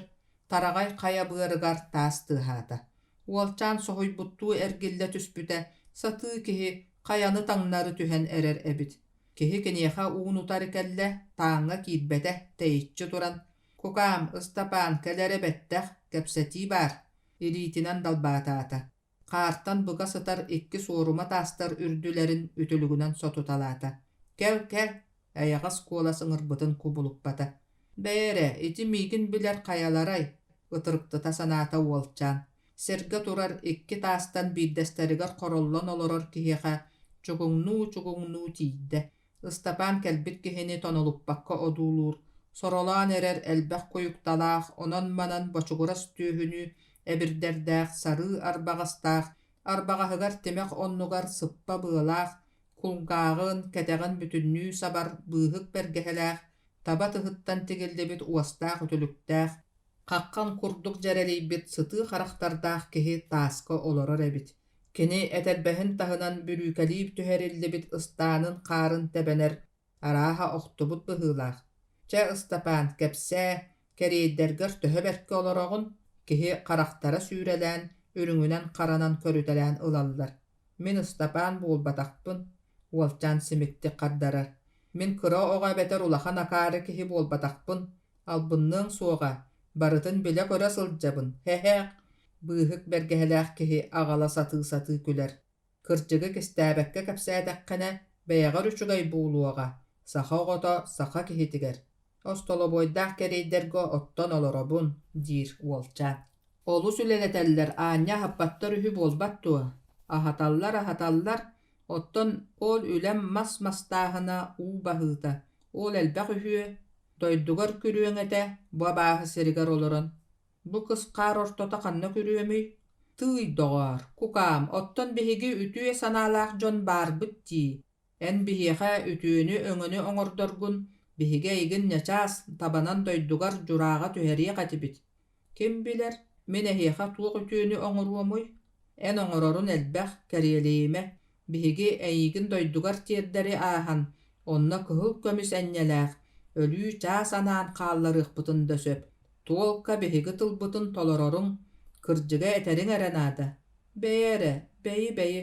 taragay qaya bıarıgar taas tıhata. Uolçan sohuybuttu ergille tüspüte, satı kihi qayany taňnary tühen erer ebit. Kihi keneha unutar kelle, taňa kiitbete teýitçi turan, kukam ıstapan kelere betteq, kepseti bar, ilitinen dalbatata. Qartan bıga sıtar ikki soruma tastar ürdülerin ütülügünen sotutalata. Kel, ayagas kola sıngırbıtın kubulup bata. Bere, iti migin biler qayalaray, ıtırıptı tasanata uolçan. Serge turar ikki tastan biddesterigar korollon oloror kiheha, çuguŋnu tiýde. Istapan kelbit kihini tonolup bakka odulur. Sorolan erer elbäq koyuktalaaq, onan manan boçuguras tühünü, ebirderdäq sarı arbagastaq, arbagahygar temek onnugar sıppa bıalaaq, kulgağın, keteğin bütünnü sabar bıhık bergehelaaq, taba tıhıttan tigildebit uastaq ütülüktaq, qaqqan kurduk jereleybit sıtı xaraqtardaq kehi taska oloror ebit. Keni etelbehin tahınan bürükeliyip tüherildebit ıstanın qarın tebener, araha oktubut bıhılaq. Çe ıstapan kepse, kereýderger töheberke oloroğun, kehi qaraqtara sürelän, örüňünen qaranan körütelän ыlallar. Min ıstapan bolbataqpın, uolçan simikti qaddarar. Min kıra oğa beter ulahan akary kehi bolbataqpın, albınnyň soğa, barıtın bile köre sıljabın, hehe. Быыһык бэргэһэлээх киһи аҕала сатыы күлэр. Кырдьыгы кистээбэккэ кэпсээтэххэнэ бэйэҕэр үчүгэй буулуоҕа, саха оҕото саха киһитигэр. Остолобойдаах кэрийдэргэ оттон олоробун, диир уолчаан. Олус үлэлэтэллэр аанньа хаппаттар үһү буолбат туа. Аһаталлар, оттон ол үлэм мас-мастааһына уу баһыыта. Ол элбэх үһүө, дойдугар күрүөҥэтэ буабааһы сиригэр олорон. Бу кыскаар ортото ханна күрүөмүй? Тый доҕоор, кукаам, оттон биһиги үтүө санаалаах дьон баарбыт дии. Эн биһиэхэ үтүөнү өҥөнү оҥордоргун, биһиги эйигин нячаас табанан дойдугар дьурааҕа түһэриэх этибит. Ким билэр, мин эһиэхэ туох үтүөнү оҥоруомуй? Эн оҥорорун элбэх кэриэлиимэ, биһиги эйигин дойдугар тиэрдэри ааһан, онно кыһыл көмүс энньэлээх, өлүү чаас анаан хаалларыахпытын да сөп. Туолка биһиги тылбытын толороруҥ, кырдьыга этериҥ эрэнаада. Бэйэрэ, бэйи.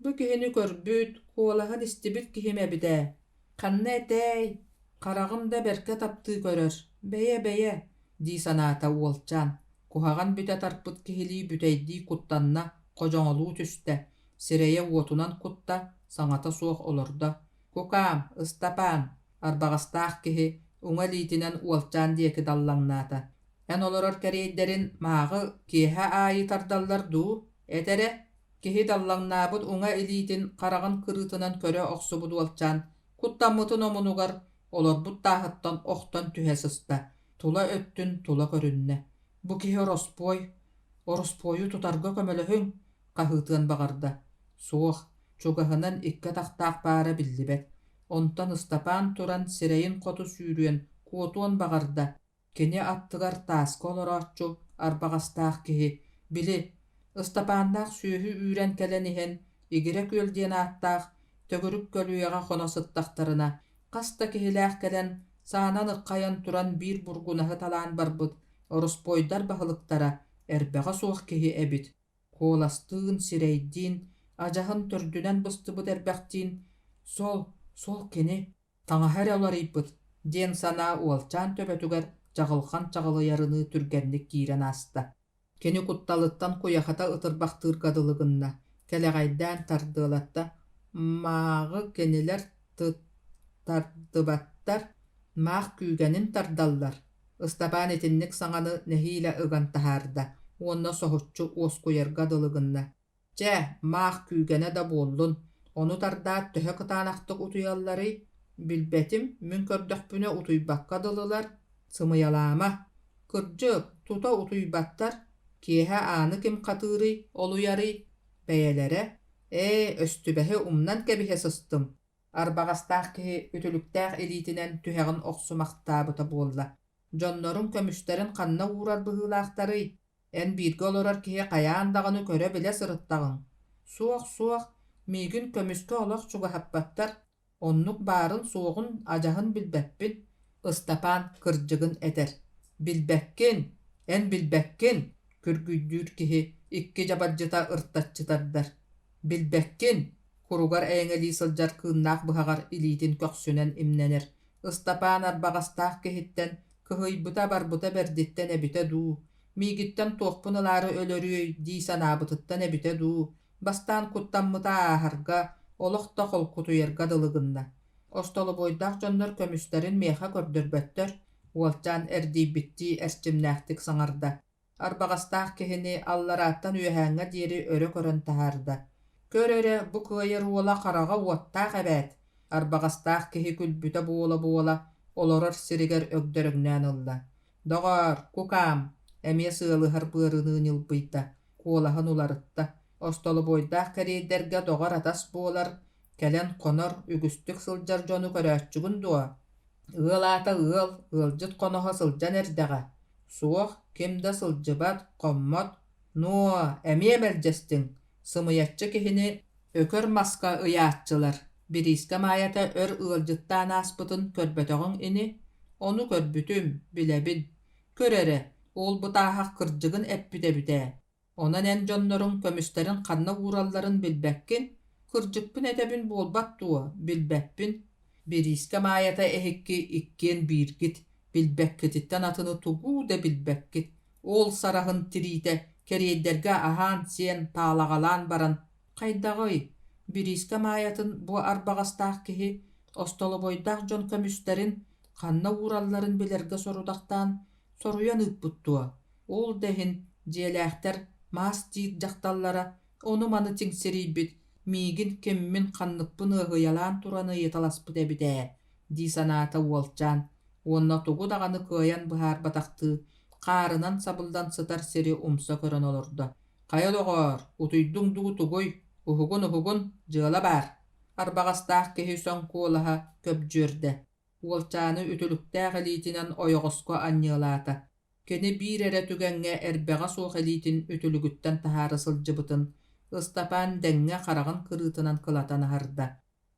Бу киһини көрбүт, куолаһын истибит киһим эбитэ. Ханна этэй, хараҕым да бэркэ таптыы көрөр. Бэйэ, дии санаата уолчаан. Куһаҕан бүтэ тарпыт киһилии бүтэйдии куттанна хожоҥолуу түстэ. Сирэйэ уотунан кутта, саҥата суох олордо. Кукаам, Ыстапаан, арбаҕастаах киһи уҥа лиитинэн уолчаан диэки даллаҥнаата. Эн олорор кэрийдэрин мааҕы киэһэ аайы тардаллар дуу, этэрэ киһи даллаҥнаабыт уҥа илиитин хараҕын кырыытынан көрө охсубут уолчаан, куттаммытын омунугар олорбут тааһыттан охтон түһэ сыста, тула өттүн тула көрүннэ. Бу киһи ороспойу тутарга көмөлөһүң, хаһыытыан баҕарда. Суох, чугаһынан икка тахтаах баара биллибэт. Онтон Ыстапаан туран сирэйин хоту сүүрүөн куотуон баҕарда. Кини аттыгар тааска олорооччу арбаҕастаах киһи. Били, Ыстапааннаах сүүһү үүрэн кэлэн иһэн, игирэ күөл диэн ааттаах, төгүрүк көлүөҕэ хоно сыттахтарына, хаста киһилээх кэлэн, саанан ыкхайан туран биир бургунаһы талаан барбыт, ороспойдар баһылыктара, эрбэҕэ суох киһи эбит. Куоластыын сирэйдиин, ажаһын төрдүнэн быстыбыт эрбэхтиин, сол кини, таҥаһар олорийбыт, диэн санаа уолчаан төбөтүгэр чаҕылхан чаҕылыйарыны түргэнник киирэн ааста. Кини кутталыттан куяхата ытырбахтыыр гадылыгынна, кэлэҕайдаан тардыалатта, мааҕы кинилэр тардыбаттар, маах күүгэнин тардаллар. Ыстапаан итинник саҥаны нэһиилэ ыган таһаарда, уонна соһуччу уоскуйар гадылыгынна. Чэ, маах күүгэнэ да буоллун, ону тардаат төһө кытаанахтык утуйаллары, билбэтим мүн көрдөхпүнэ утуйбакка дылылар, сымыялаама. Кырдьык, тута утуйбаттар, киэһэ ааны ким хатыырый, олуярый, бэйэлэрэ, өстүбэһи умнан кэбиһэ сыстым. Арбаҕастаах киһи үтүлүктээх илиитинэн түһэҕин охсумахтаабыта буолла. Дьоннорун көмүстэрин ханна уурар быһыылаахтарый, эн бииргэ олорор киһи хайаан даҕаны көрө билэ сырыттаҕыҥ. Суох, миигин көмүскө олох чугаһаппаттар, оннук баарын суоҕун ажаһын билбэппин. Ыстапаан кырдьыгын этэр. Билбэккин, күргүйдүүр киһи икки жабаджыта ыртаччытардар. Билбэккин, куругар эйэҥэлии сылдьар кыыннаах быһаҕар илиитин көхсүнэн имнэнэр. Ыстапаан арбаҕастаах киһиттэн кыһыйбыта барбыта бэрдиттэн эбитэ дуу. Миигиттэн туохпун ылаары өлөрүөй дии санаабытыттан эбитэ дуу. Бастаан куттаммыта ааһарга, олох да холкутуйарга дылыгынна. Остолобойдаах дьоннор көмүстэрин миэхэ көрдөрбөттөр, уолчаан эрдиибиттии эрчимнээхтик саҥарда. Арбаҕастаах киһини алларааттан үөһээҥҥэ диэри өрө көрөн таһаарда. Көрөрө бу кыайар уола хараҕа уоттаах эбээт. Арбаҕастаах киһи күлбүтэ буола, олорор сиригэр өгдөрөҥнээн ылла. Доҕоор, кукаам, эмиэ сыалыһар быарыныын ылбыйта, куолаһын уларытта. Остолобойдаах кэрийдэргэ доҕор атас буолар, кэлэн хонор үгүстүк сылдьар дьону көрөөччүгүн дуо. Ыалаата ыалдьыт хоноһо сылдьан эрдэҕэ. Суох, ким да сылдьыбат, хоммот. Нуо, эмиэ мэлдьэстиҥ, сымыйаччы киһини өкөр маска ыяаччылар. Бирииска маайата өр ыалдьыттаан ааспытын көрбөтөҕүҥ ини. Ону көрбүтүм, билэбин. Көрөрэ, уолбутааһах кырдьыгын эппүтэ. Онан эн дьонноруҥ көмүстэрин ханна ууралларын билбэккин, кырдьыкпын этэбин буолбат туо, билбэппин. Бирииска маайата эһикки иккиэн бииргит, билбэккититтэн атыны тугуу да билбэккит. Ол сараһын тириитэ Kereyderge ahan sen taalagalan baran kaydagay biriske maayatın bu arbagastaq kihi ostoloboydaq jon kömüsterin kanna uğralların bilerge sorudaqtan soruyan ıpputtua. Ol dehin jelähter maas diit jaktallara onu manı tingsiribit miigin kemmin kanныппын ыһыйалаан тураны йыталаспыт эбитэ дии санаата уолчаан уонна тугу даҕаны кыайан быһаарбатахтыы хаарынан сабылдан сытар сири умса көрөн олордо. Хайалоҕор, утуйдуҥ дугу тугуй, уһугун дьыала баар. Арбаҕастаах киһи сөҥ куолаһа көбдьүөрдэ. Уолчааны үтүлүктээх элиитинэн ойоҕоско анньыалаата. Кини биир эрэ түгэҥҥэ эрбэҕэ суох элиитин үтүлүгүттэн таһаары сылдьыбытын ыстапаан дэҥҥэ харагын кырыытынан кылатан аһарда.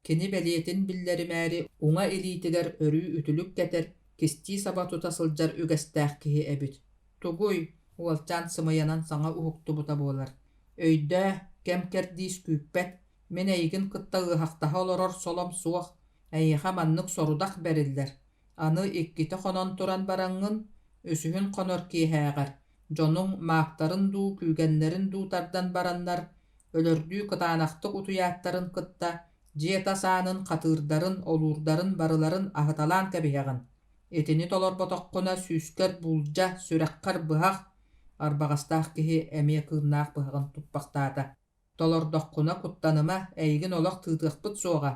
Кини бэлиэтин биллэримээри уҥа элиитигэр өрүү үтүлүк кэтэр кистии саба тута сылдьар үгэстээх киһи эбит. Тугуй, уолчаан сымыйанан саҥа уһуктубута буолар. Өйдөө, кэм кэрдиис күүппэт, мен эйигин кытта ыахтаһа олорор солом суох, эйиэхэ маннык сорудах бэриллэр. Аны икките хонон туран бараҥҥын, өсүһүн хонор киэһээҕэр. Дьонуҥ маактарын дуу, күүгэннэрин дуу тардан бараннар, өлөрдүү кытаанахтык утуяаттарын кытта, дьиэта саанын хатыырдарын, олуурдарын, барыларын аһыталаан кэбиһэҕин. Этини толорботоххуна сүүскэр булдьа, сүрэххэр быһах, арбаҕастаах киһи эмиэ кыыннаах быһаҕын туппахтаата. Толордоххуна куттаныма эйигин олох тыытыахпыт суоҕа,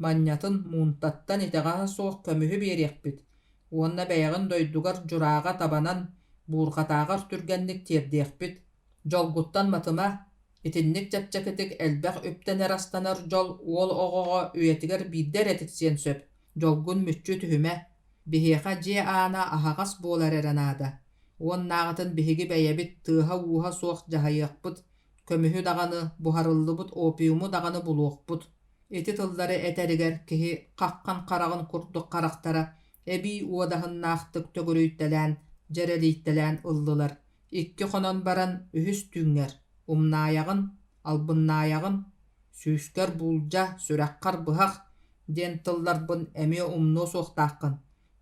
манньатын муунтаттан итэҕаһа суох көмүһү биэриэхпит. Уонна бэйэҕин дойдугар дьурааҕа табанан буурхатааҕар түргэнник тиэрдиэхпит. Дьолгуттан матыма итинник чэпчэкитик элбэх үптэнэр астанар дьол уол оҕоҕо үетигэр биирдэр этиксиэн сөп. Дьолгун мүччү түһүмэ биһиэхэ дьиэ аана аһаҕас буолар эрэнаада. Уоннааҕытын биһиги бэйэбит тыаһа ууһа суох дьаһайыахпыт. Көмүһү даҕаны, буһарыллыбыт опиуму даҕаны булуохпут. Ити тыллары этэригэр киһи хаххан хараҕын курдук харахтара эбии уодаһыннаахтык төгөрүйттэлээн, дьэрэлииттэлээн ыллылар. Икки хонон баран үһүс түүҥҥэр, умнааyaҕын, албыннааyaҕын, сүүскэр булдьа, сүрэххэр быһах диэн тылларбын эмиэ умнуу суохтааххын.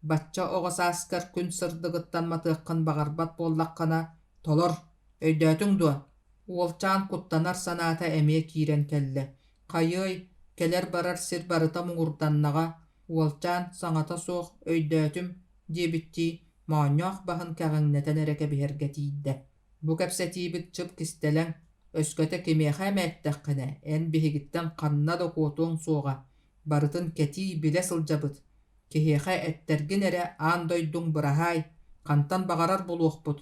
Бачча оҕосааскар күн сырдыгыттан матыаххын баҕарбат буоллаххына толор, өйдөөтүҥ дуо. Уолчаан куттанар санаата эмиэ киирэн кэллэ. Хайыай, келер барар сир барыта муҥурданнаҕа, уолчаан саҥата суох өйдөөтүм диэбиттии моонньоох баһын кэҕиҥнэтэн эрэ кэбиһэргэ тиийдэ. Бу кэпсэтиибит чып кистэлэҥ өскөтө кимиэхэ эмээttäххинэ эн биһигиттэн ханна да куотуоҥ суоҕа барытын кэтии билэ сылдьабыт. Киһиэхэ эттэргин эрэ аан дойдуҥ быраһаай, хантан баҕарар булуохпут.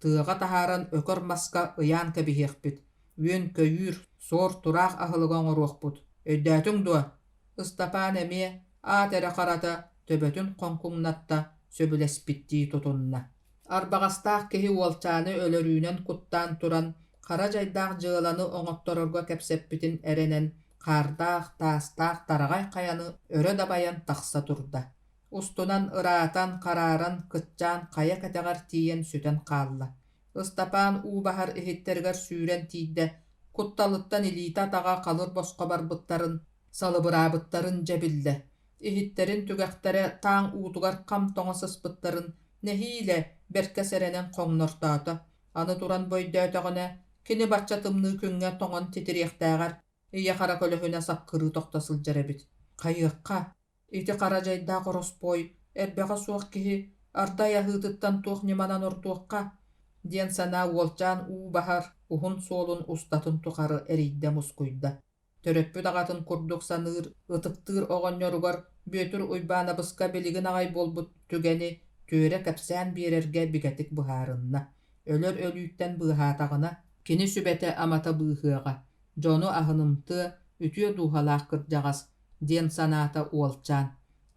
Тыаҕа таһааран өкөр маска ыяан кэбиһиэхпит. Үөн көйүүр, суор тураах аһылыга оҥоруохпут. Өйдөөтүҥ дуо. Ыстапаан эмиэ аат эрэ харата төбөтүн хоҥкуҥнатта сөбүлэспиттии тутунна. Арбаҕастаах киһи уолчааны өлөрүүнэн куттаан туран хара дьайдаах дьыаланы оҥотторорго кэпсэппитин эрэнэн хаардаах, таастаах тараҕай хайаны өрө дабайан тахса турда. Устунан ыраатан, харааран, кытчаан хая кэтэҕэр тиийэн сүтэн хаалла. Ыстапаан уу баһар иһиттэригэр сүүрэн тиийдэ кутталыттан илиита таҕа халыр босхо барбыттарын, салыбыраабыттарын дьэбиллэ. Иһиттерин түгэхтэрэ тааң уутугар хам тоҥо сыспыттарын нэһиилэ бэркэ сэрэнэн хоҥнортоото. Аны туран бойдөөтөҕүнэ кини бачча тымныы күҥҥэ тоҥон титириэхтээҕэр ийэ хара көлөһүнэ сапкырыы тохто сылдьар эбит. Хайыахха, ити хара дьайдаах ороспой, эрбэҕэ суох киһи ардай аһыытыттан туох ньыманан ордуохха диэн санаа уолчаан уу баһар уһун суолун устатын тухары эриийдэ мускуйда. Төрөппүт аҕатын курдук саныыр, ытыктыыр оҕонньоругар бүөтүр уйбаанабыска билигин аҕай буолбут түгэни түөрэ кэпсээн биэрэргэ бигэтик быһаарынна. Өлөр өлүүттэн быһаатаҕына кини сүбэтэ амата быыһыаҕа. Дьону аһынымтыа үтүө дууһалаах кырдьаҕас диэн санаата уолчаан.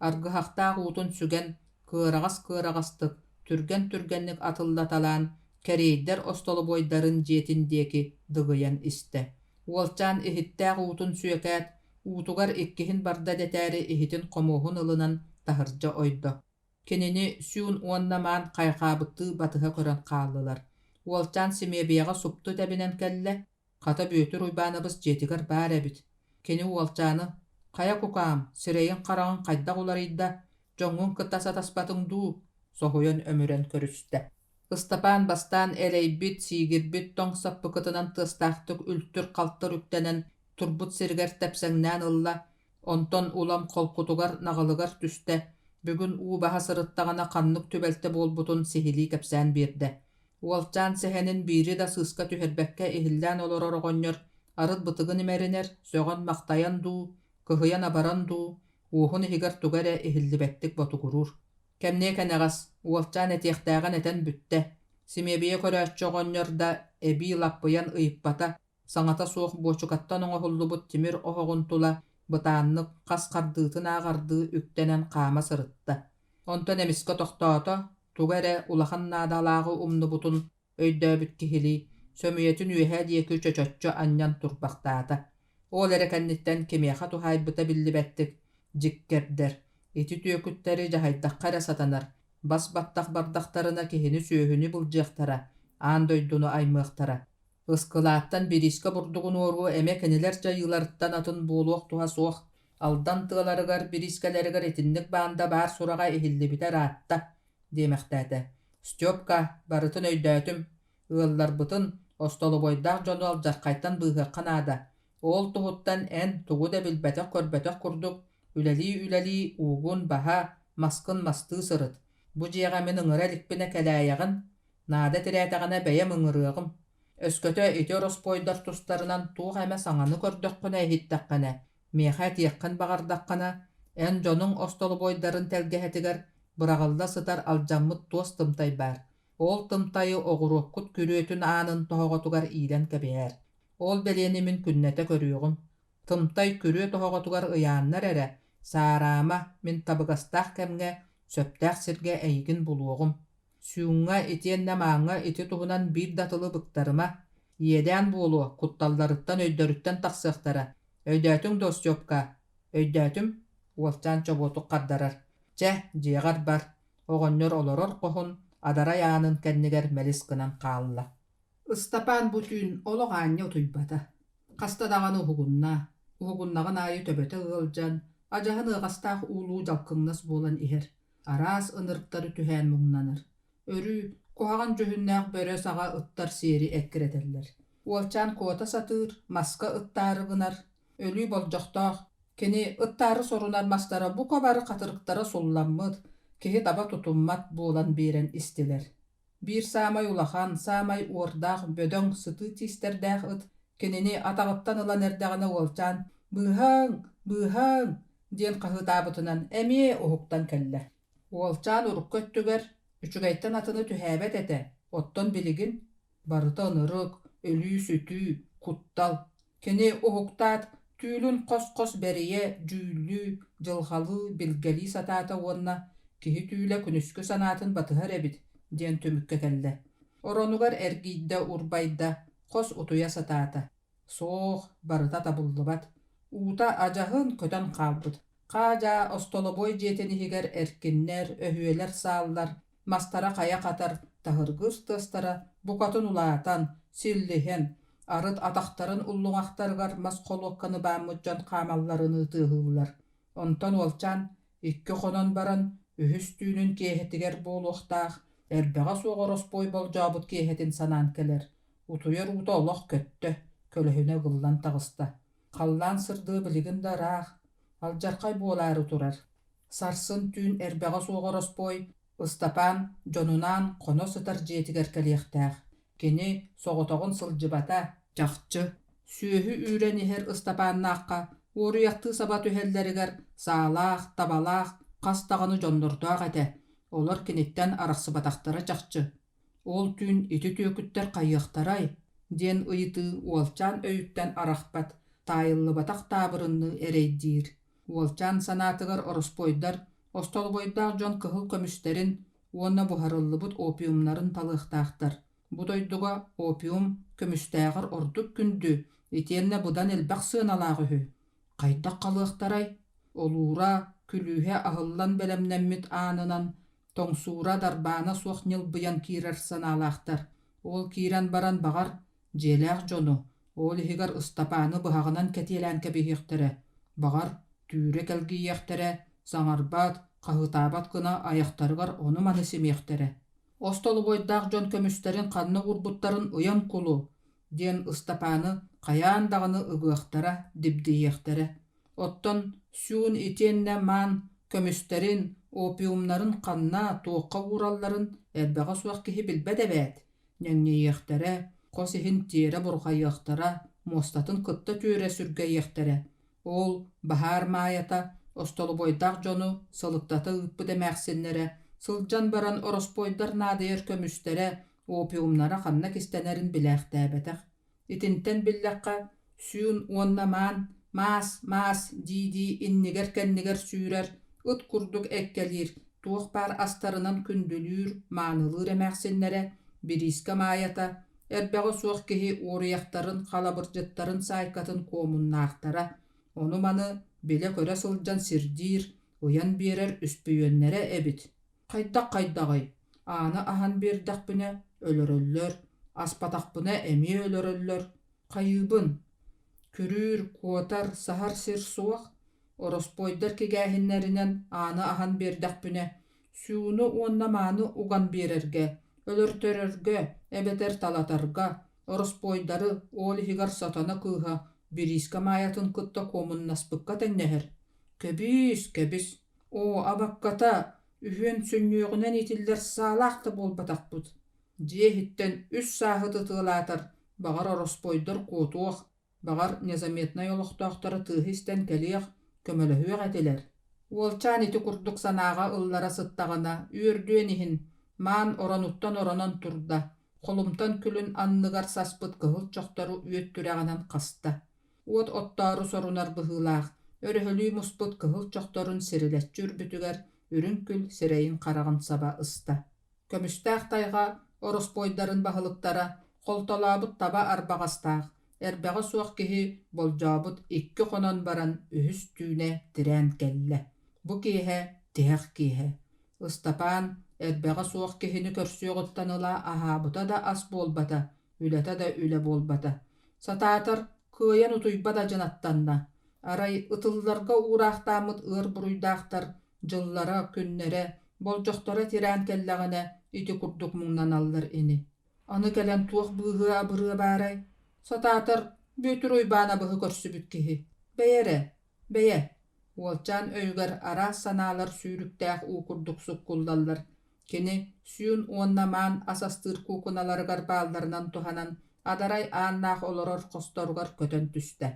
Аргыһахтаах уутун сүгэн кыараҕас-кыараҕастык түргэн-түргэнник атыллаталаан кэрейдэр остолубойдарын дьиэтин диэки дыгыйан истэ. Уолчаан иһиттээх уутун сүөкэät уутугар иккиһин барда дэтээри иһитин хомуоһун ылынан таһырдьа ойдо. Кинини сүүн уоннамаан хайхаабыттыы батыһа көрөн хааллылар. Уолчаан симиэбиэҕэ супту тэбинэн кэллэ, хата бүөтүр уйбаанабыс дьиэтигэр баар эбит. Кини уолчааны «Хая кукаам, сирэйин хараҕын хайдах уларыйда, дьоҥҥун кытта сатаспатыҥ дуу» соһуйан өмүрэн көрүстэ. Ыстапаан бастаан элейбит, сигирбит тоң саппыкытынан тыстахтык үлтүр калттыр үктенен турбут сиргер тепсеңнään ылла, онтон улам колкутугар нагалыгар түсте, бүгүн уубаха сырыттагана каннык түбелте буолбутун сихилии кепсään биирде. Уолчаан сеһенин биири да сыыска түһэрбэкке иһиллээн олорор оҕонньор, арыт бытыгын имеринер, сөҕөн мактайан дуу, кыһыйан абаран дуу, уухун иһигэр тугэрэ иһиллибэттик ботугурур. Кэмнээ кэнэҕас, уолчаан этиэхтээҕэн этэн бүтте. Симиэбиэ көрөөччү оҕонньор да эбии лаппыйан ыйыппата, саҥата суох буочукаттан оҥоһуллубут тимир оһоҕун тула, бытааннык хас хардыытын ааҕардыы үктэнэн хаама сырытта. Онтон эмискэ тохтоото, тугэрэ улахан наадалааҕы умнубутун өйдөөбүт киһилии, сөмүйэтин үөһэ диэки чөчөччө анньан турбахтаата. Ол эрэ кэнниттэн кимиэхэ тухайбыта биллибэттик, дьиккэрдэр, ити түөкүттэри дьаһайдахха эрэ сатанар, бас баттах бардахтарына киһини сүөһүнү былдьыахтара, аан дойдуну аймыахтара. Ыскылааттан бириска бурдугун уору эме кэнилэр жайыларыттан атын буолуох туһа суох, алдан тыаларыгар бирискэлэригэр итинник баанда баар сурага иһиллибитэр аатта, диэмэхтээте. Стёпка, барытын өйдөөтүм, ыалларбытын остолубойдаах дьону алдьархайтан быыһыаххан аада. Ол туһуттан эн тугу да билбэтэх көрбөтөх курдук, үлэлии уугун баһа, маскын мастыы сырыт. Бу дьиэҕэ мин ыҥыра иликпинэ кэлээйэҕин, наада тирээтэҕинэ бэйэм ыҥырыаҕым. Өскөтө ити ороспойдар тустарынан туох эмэ саҥаны көрдөккүнэ иһиттэххэнэ, миэхэ тиэххин баҕардаххана, эн дьонуң остолубойдарын телгэһэтигэр быраҕалла сытар алдьаммыт туос тымтай баар. Ол тымтайы оҕуруоккут күрүөтүн аанын тоһоҕотугар иирэн кэбиһээр. Ол белиэни мин күннэтэ көрүөҕүм. Тымтай күрүө тоһоҕотугар ыяаннар эрэ, саараама мин табыгастаах кэмҥэ, сөптээх сиргэ эйигин булуоҕум. Сүүҥҥа итиэннэ мааҥҥа ити туһунан биир датылы быктарыма, иэдээн буолуо кутталларыттан өйдөрүттэн тахсыахтара. Өйдөөтүң дос Стёпка, өйдөөтүм, уолчаан чобуотук хардарар. Чэ, дьиэҕэр бар, оҕонньор олорор хохун, адарай аанын кэннигэр мэлис гынан хаалла. Ыстапаан бу түүн олоҕаанньа утуйбата. Хастадаҕаны уһугуннаҕын аайы төбөтө ыалдьан, ажаһын ыаҕастаах уулуу жалкыҥнас буолан иһэр. Араас ынырыктары түһээн муҥнанар. Өрүү, куһаҕан дьүһүннээх бөрө саҕа ыттар сиэри эккиретэллэр. Уолчаан куота сатыыр, маска ыттаарыгынар. Өлүү болдьохтоох, кини ыттаары сорунар мастара бу кобары хатырыктара сулламмыт, киһи таба тутуммат буолан биэрэн истилэр. Биир саамай улахан, саамай уордаах бөдөҥ сытыы тиистердээх ыт, кинини атаҕыттан ылан эрдэҕинэ уолчаан «Быыһаң» диэн хаһыытаабытынан эмиэ уһуктан кэллэ. Уолчаан урук көттүгэр, үчүгэйттэн атыны түһээбэт этэ, оттон билигин, барыта ынырык, өлүү сүтүү, куттал. Кини уһуктаат түүлүн хос-хос бэрийэ, дьүүллүү, дьылҕалыы, билгэлии сатаата уонна, киһи түүлэ күнүскү санаатын батыһар эбит, диэн түмүккэ кэллэ. Оронугар эргийдэ урбайда, хос утуйа сатаата. Суох, барыта табыллыбат. Uuta ажаһын көтөн хаалбыт. Хаажа остолобой диэтинихигэр эркиннер, өһүөлэр сааллар, мастара хая хатар, таһыргыс тыстара, букатын улаатан, силлиһэн, арыт атахтарын уллуҥахтарыгар мас холуокканы бааммыдьдьон хаамалларыны тыаһыыллар. Онтон уолчаан, икки хонон баран, үһүс түүнүн киэһэтигэр буолуохтаах, эрбэҕэ суоҕороспой болдьообут киэһэтин санаан келэр. Утуйар uuta олох көттө, көлөһүнэ гыллан таҕыста. Халлаан сырдыы билигин да раах, алдьархай буолаары турар. Сарсын түүн эрбэҕэ суоҕороспой, Ыстапаан дьонунаан хоно сытар дьиэтигэр кэлиэхтээх. Кини соҕотоҕун сылдьыбата, чахчы. Сүөһү үүрэн иһэр Ыстапааннаахха, уоруйахтыы саба түһэллэригэр саалаах, табалаах, хас таҕаны дьоннордоох этэ. Олор киниттэн арахсыбатахтара чахчы. Ол түүн ити түөкүттэр хайыахтарай, диэн ыйытыы уолчаан өйүттэн арахпат, таайыллыбатах таабырынны эрэйдиир. Уолчаан санаатыгар ороспойдар, остолбойдаах дьон кыһыл көмүстэрин, уонна буһарыллыбыт опиумнарын талыахтаахтар. Бу дойдуга опиум көмүстээҕэр ордук күндү, итиэннэ будан элбэх сыаналаах үһү. Хайдах халыахтарай, олуура, күлүүһэ аһыллан бэлэмнэммит аанынан, тоҥсуура дарбаана суох ньылбыйан киирэр санаалаахтар. Ол киирэн баран баҕар, дьиэлээх дьону, ол иһигэр Ыстапааны быһаҕынан кэтиэлээн кэбиһиэхтэрэ. Баҕар түүрэ кэлгийиэхтэрэ, саҥарбаат, хаһыытаабат гына айахтарыгар ону маны симиэхтэрэ. Остолу бойдаах дьон көмүстерин ханны урбуттарын ыйан кулу, диэн Ыстапаны хаяан даганы ыгыахтара, дибдииэхтере. Оттон сүүн итиэннэ маан көмүстерин, опиумнарын ханна туохха ууралларын элбэҕэ суох киһи билбэт эбээт. Ньэҥньийиэхтерэ, хос иһин тиэрэ бурхайыахтара, муостатын кытта түөрэ сүргэйиэхтерэ. Ол баһаар маайата остолу бойдаах дьону сылыктата ыыппыт эмээхсиннэрэ, сылдьан баран ороспойдар наадыйар көмүстэрэ опиумнара ханна кистэнэрин билээхтээбэтэх. Итинтэн биллэххэ сүүн уонна маан маас дии иннигэр кэннигэр сүүрэр ыт курдук эккэлиир туох баар астарынан күндүлүүр маанылыыр эмээхсиннэрэ бириска маайата эрбэҕэ суох киһи уорuyахтарын халабырдьыттарын саайкатын куомуннаахтара, ону маны билэ көрө сылдьан сирдиир, уян биэрэр үспүйүөннэрэ эбит. Хайдах-хайдаҕай, ааны аһан биэрдэхпүнэ өлөрөллөр, аспатахпына эмиэ өлөрөллөр, хайыыбын, күрүүр, куотар, саһар сир суох, ороспойдар кигээһиннэринэн ааны аһан биэрдэхпүнэ, сүүнү уонна мааны уган биэрэргэ, өлөртөрөргө, эбэтэр талатарга, ороспойдары оолиһигар сатана кыыһа бириска маайатын кытта куомуннаспыкка тэҥнэһэр. Көбүс, абакката, үһүөн сүннүөҕүнэн итиллэр саалаахта буолбатахпыт. Диэһиттэн үс сааһы тытыылаатар, баҕар ороспойдор куотуох, баҕар незаметнай олохтоохтара тыыһы истэн кэлиэх, көмөлөһүөх этилэр. Уолчаан ити курдук санааҕа ыллара сыттаҕына үөрдүөн иһин, маан оронуттан оронон турда, холумтан күлүн анныгар саспыт кыһыл чохтору үөт түрэҕинэн хаста. Уот оттоору сорунар быһыылаах, өрөһөлүү муспут кыһыл чохторун сирилэччүр бүтүгэр үрүн күл сирэйин хараҕын саба ыста. Көмүстээх тайҕа ороспойдарын баһылыктара холтолообут таба арбаҕастаах, эрбэҕэ суох киһи болдьообут икки хонон баран үһүс түүнэ тирээн кэллэ. Бу киэһэ тиһэх киэһэ. Ыстапаан эрбэҕэ суох киһини көрсүөҕүттан ыла аһаабыта да ас буолбата, үлэтэ да үлэ буолбата. Сатаатар кыайан утуйбата дьанаттанна. Арай ытылларга уuraахтааммыт ыар буруйдаахтар, дьыллара, күннэрэ, болдьохторо тирээн кэллэҕинэ ити курдук муҥнаналлар ини. Аны кэлэн туох быыһыа абырыа баарай. Сатаатар бүөтүр уйбаана быһы көрсүбүт киһи. Бэйэ. Уолчаан өйгөр араас санаалар сүүрүктээх уукурдук суккуллаллар. Кини сүүн уонна маан асастыыр куукуналарыгар баалларынан туханан адарай ааннаах олорор хосторугар көтөн түстэ.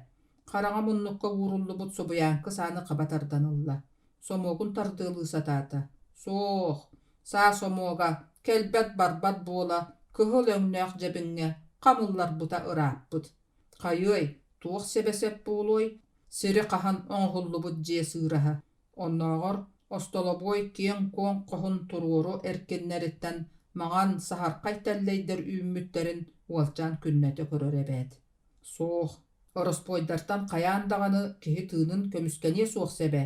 Хараҥа муннукка ууруллубут собуяанкы сааны хабатарданылла. Сомогун тардыылыы сатаата. Суох, саа сомуога келбэт барбат буола кыһыл өҥнөөх дьэбиҥҥэ хамылларбыта ырааппыт. Хайыай, туох себесеп буолуой, сири хаһан оҥоһуллубут дьиэ сыыраһа. Оннооҕор остолобуой киэҥ куоҥ хоһун туруору эркиннэриттэн маҕан саһархай тэллэйдэр үүммүттэрин уолчаан күннэтэ көрөр эбээт. Суох, ороспойдартан хаяан даҕаны киһи тыынын көмүскэниэ суох сэбэ,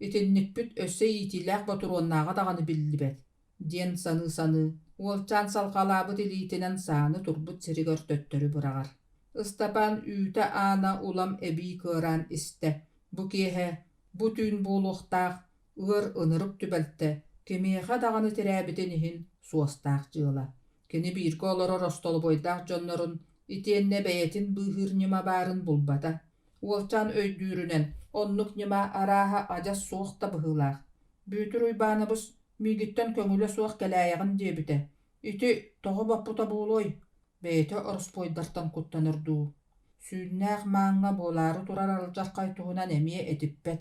итинникпүт өссө иитиилээх ботуруоннааҕа даҕаны биллибэт, диэн саны, уолчаан салхалаабыт илиитинэн сааны турбут сиригэр төттөрү быраҕар. Ыстапаан үүтэ аана улам эбии кыараан истэ. Бу киэһэ, бу түүн буолуохтаах, ыар ынырык түбэлтэ, кимиэхэ даҕаны тирээбитин иһин суостаах дьыала. Кини бииргэ олорор остолубойдаах дьоннорун итиэннэ бэйэтин быыһыыр ньыма баарын булбата. Уолчаан өйдүүрүнэн оннук ньыма арааһа адьас суохта быһыылаах. Бүүтүр уйбаанабыс миигиттэн көҥүлэ суох кэлээйэҕин диэбитэ. Ити тоҕо баппута буолуой, бэйэтэ ороспойдартан куттанар дуу. Сүүннээх мааҥҥа буолаары турар алдьархай туһунан эмиэ этиппэт.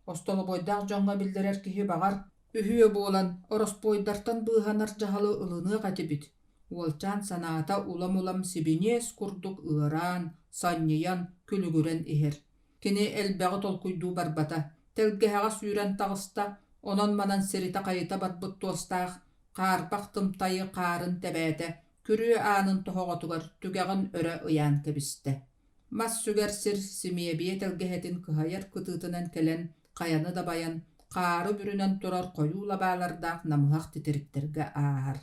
Остолубойдаах дьоҥҥа биллэрэр киһи баҕар үһүө буолан ороспойдартан быыһанар дьаһалы ылыныах этибит. Уолчаан санаата улам сибиниэс курдук ыараан, санньыйан, күлүгүрэн иһэр. Кини элбэҕи толкуйдуу барбата, телгэһэҕэ сүүрэн таҕыста, онон манан сирита хайыта барбыт туостаах, хаарбах тымтайы хаарын тэбэтэ, күрүө аанын тоһоҕотугар түгэҕин өрө ыяан кэбистэ. Мас сүгэр сир симиэбиэ телгэһэтин кыһайар кытыытынан кэлэн, хаяны да баян, хаары бүрүнэн турар хойуу лабаалардаах намыһах титириктергэ аар.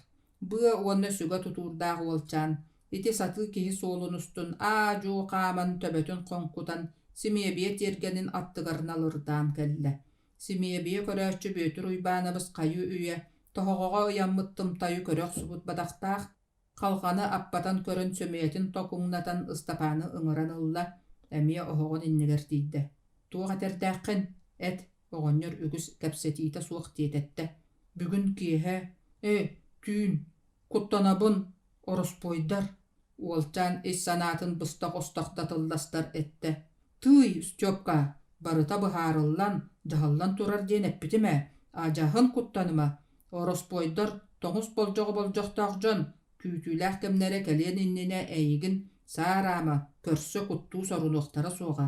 Быа уонна сүгэ тутуурдаах уолчаан, ити сатыы киһи суолунустун жуу хааман төбөтүн хоҥкутан симиэбиэ тиэргэнин аттыгарына лырдаан кэллэ. Симиэбиэ көрөөччү бүөтүр уйбаанабыс хайыы үйэ Тоһоҕоҕа ыйаммыттым тайы көрөх субут бадахтаах, халҕаны аппатан көрөн сөмүйэтин токуңнатан Ыстапааны ыҥыран ылла, эмиэ оһоҕун иннигэр тиийдэ. Туох этердээххин, эт, оҕонньор үгүс кэпсэтиитэ суох тиэтэтте. Бүгүн киэһэ, түүн, куттанабын, ороспойдар, уолчаан ис санаатын быстах остахтатылластар этте. Тый, Стёпка, барыта быһаарыллан, дьаһаллан турар диэн эппитимэ, аадьааһын куттаныма, ороспойдар тоҥус болдьоҕо дьон, күүтүүлээх кэмнэрэ кэлиэн иннинэ эйигин саараама көрсө куттуу сорунуохтара суоҕа.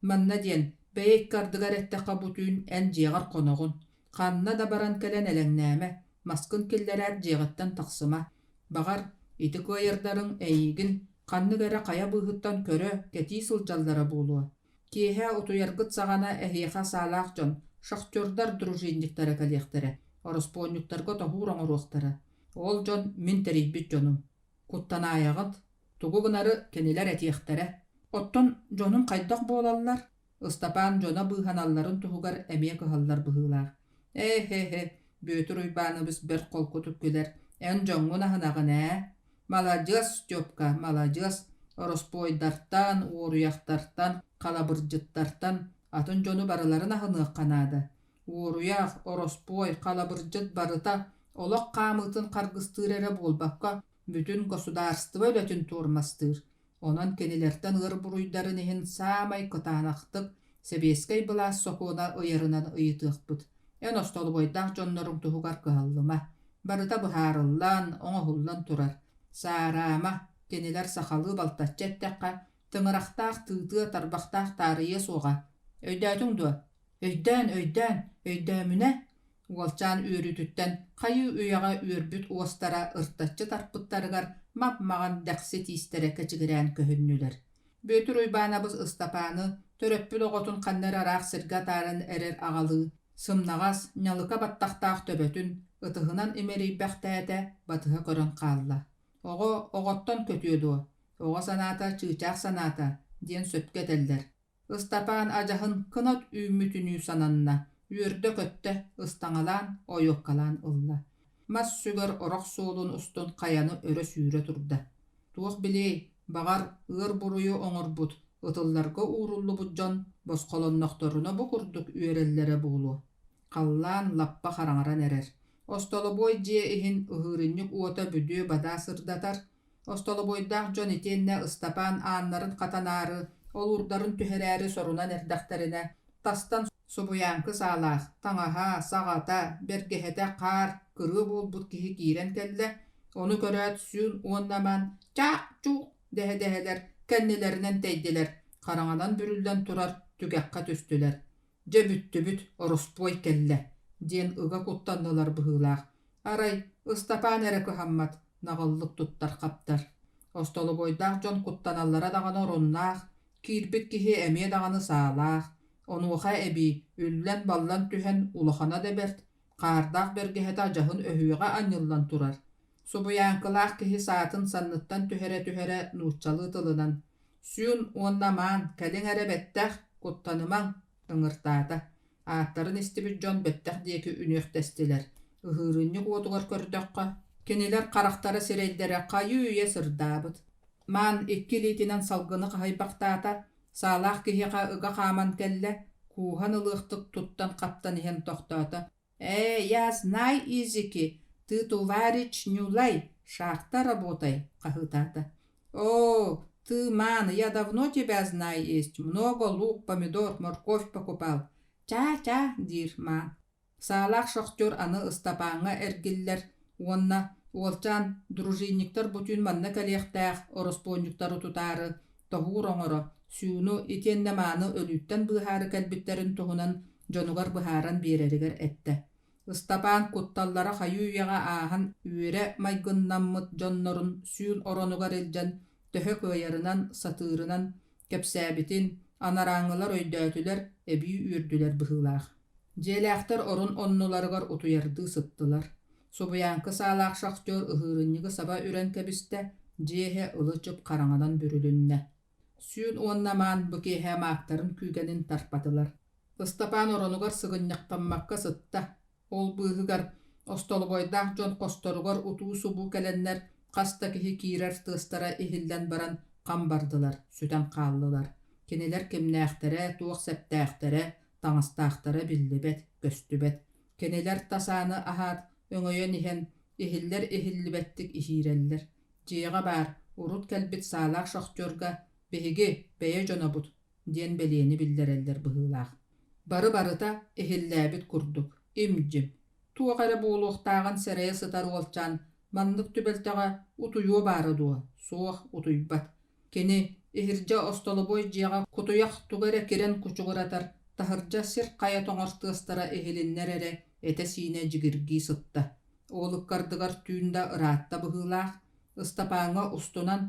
Манна диэн, бэйэк кардыгар эттэххэ бутүүн эн дьиэҕэр хоноҕун. Ханна да баран кэлэн элэҥнээмэ, маскын киллэрээт дьиэҕиттэн тахсыма. Баҕар, ити кыайырдарың эйигин ханнык эрэ хая быыһыттан көрө кэтии сылдьаллара буолуо. Киэһэ утуйаргыт саҕана эһиэхэ саалаах дьон, шахтёрдар дружинниктара кэлиэхтэрэ, ороспоонньуктарга тоһуур оҥоруохтара. Ол дьон мин тэрийбит дьонум. Куттанааyaҕыт, тугу гынары кэнилэр этиэхтэрэ. Оттон дьонум хайдах буолаллар. Ыстапаан дьона быыһаналларын туһугар эмиэ кыһаллар быһыылаах. Бөтүр уйбааныбыс бэр холкутук күлэр. Эн дьоҥҥун аһынагын Молодец, Стёпка, молодец. Ороспойдартан, уоруяхтартан, халабырдьыттартан атын дьону барыларын аһыныахханаада. Уоруях, ороспой, халабырдьыт барыта олох хаамыытын харгыстыыр эрэ буолбакка бүтүн государство өлөтүн туормастыыр. Онон кенилэртэн ыр буруйдарын иһин саамай кытаанахтык себиэскэй былаас сокуона ыйарынан ыйытыахпыт. Эн остолубойдаах дьонноруҥ туһугар кыһаллыма. Барыта быһаарыллан, оҥоһуллан турар. Саараама, кенилэр сахалыы балтаччы эттэххэ, тыҥырахтаах тыытыа тарбахтаах таарыйа суоҕа. Өйдөөтүҥ дуо? Өйдөөмүнэ? Уолчаан үөрүтүттэн хайыы үөҕэ үөрбүт уостара ыртаччы тарпыттарыгар мапмаҕан дäхси тиистерэ кэчигирээн көһүннүлэр. Бөтүр уйбаанабыз Ыстапааны төрөппүт оҕотун ханнар араах сиргэ таарын эрэр аҕалыы, сымнаҕас ньалыка баттахтаах төбөтүн ытыһынан имэрийбэхтээтэ батыһа көрөн хаалла. Оҕо оҕоттон көтүө дуо, оҕо санаата чыычаах санаата диэн сөпкө этэллэр. Ыстапаан адьаһын кынат үүммүтүнүү сананна, үөрдө көттө ыстаҥалаан, ойуоккалаан ылла. Мас сүгөр орох суолун устун хаяны өрө сүүрэ турда. Туох билей, баҕар ыар буруйу оҥорбут, ытылларга ууруллубут дьон босхолоннохторуна бу курдук үөрэллэрэ буолуо. Халлаан лаппа хараҥаран эрэр. Остолобой дьиэ иһин ыһыырынньык уота бүдүө бадаа сырдатар. Остолобойдаах дьон итиэннэ Ыстапаан ааннарын хатанаары, олурдарын түһэрээри сорунан эрдэхтэринэ, тастан субуяңкы саалаах, таҥаһа, саҕата, бэргэһэтэ хаар, кырыы буолбут киһи киирэн кэллэ, ону көрөөт сүүн уоннаман чаак-чуук дэһэ-дэһэлэр, кэннилэринэн тэйдилэр, хараҥанан бүрүллэн турар түгэххэ түстүлэр. Дьэ бүттүбүт ороспой кэллэ, диэн ыга куттаннылар быһыылаах. Арай, Ыстапаан эрэ кыһаммат, наҕыллык туттар хаптар. Остолобойдаах дьон куттаналлара даҕаны оруннаах, киирбит киһи эмиэ даҕаны саалаах, онуоха эби үллэн баллан түһэн улахана деберт, хаардаах бэргэһэтэ адьаһын өһүөҕэ анньыллан турар. Субуяңкылаах киһи саатын санныттан түһэрэ нууччалыы тылынан. Сүүн уоннамаан кэлиҥ эрэ бэттэх, куттанымаҥ, ыҥыртаата. Ааттарын истибит дьон бэттэх диэки үнүөхтэстилэр. Ыһыырынньык уотугар көрдөххө, кинилэр харахтара сирэйдэрэ хайыы үйэ сырдаабыт. Маан икки лиитинэн салгыны хаһайбахтаата, саалаах киһиэхэ ыга хааман кэллэ, кууһан ылыахтык туттан хаптан иһэн тохтоото. Я знай, Изики, ты товарищ Нюлай, шахта работай, хаһыытаата. Ты, ман, я давно тебя знаю, есть много лук, помидор, морковь покупал. Ча, дир ман. Саалаах шахтер аны Ыстапааҥҥа эргиллэр, уонна уолчаан дружинниктар бутүүн манна кэлиэхтээх ороспоонньуктары тутаары, тоһуур оҥоро, сүүнү итиэннэ мааны өлүүттэн быһаары кэлбиттерин туһунан дьонугар быһааран биэрэригэр этте. Ыстапаан кутталлара хайыы үйэҕэ ааһан үөрэ майгыннаммыт дьоннорун сүүн оронугар илдьэн төһө кыайарынан, сатыырынан, кэпсээбитин, анарааҥҥылар өйдөөтүлэр, эбии үөрдүлэр быһыылаах. Дьиэлээхтэр орун оннуларыгар утуйардыы сыттылар. Субуяңкы саалаах шахтер ыһыырынньыгы саба үрэн кэбистэ, дьиэһэ ылычып хараҥанан бүрүлүннэ. Сүүн уоннамаан бу киэһэ маактарын күүгэнин тарпатылар. Ыстапаан оронугар сыгынньахтаммакка сытта. Ол быыһыгар Остолбойдах жон косторугар утуу субу келеннер каста киһи киирер тыыстара ихиллен баран камбардылар, сүтен кааллылар. Кинилер кимнээхтере, туох септээхтере, таңыстаахтара биллибет, көстүбет. Кинилер тасааны аһаат өҥөйөн иһэн ихиллер ихиллибеттик ихииреллер. Дьиэҕэ баар, урут кэлбит саалаах шохтьорга биһиги бэйэ дьонобут диэн белиэни биллэрэллэр быһыылаах. Бары-барыта ихиллээбит курдук, имдьим. Туох эрэ буулуохтааҕын сэрэйэ сытар уолчаан маннык түбэлтэҕэ утуйуо баара дуо, суох утуйбат. Кини ихирдьэ остолобой дьиэҕэ кутуйах тугара кирен кучугуратар, таһырдьа сир хайа тоҥортыастара ихилиннэр эрэ эте сиинэ дьигиргии сытта. Оолуккардыгар түүнда ыраатта быһыылаах, ыстапааҥҥа устунан,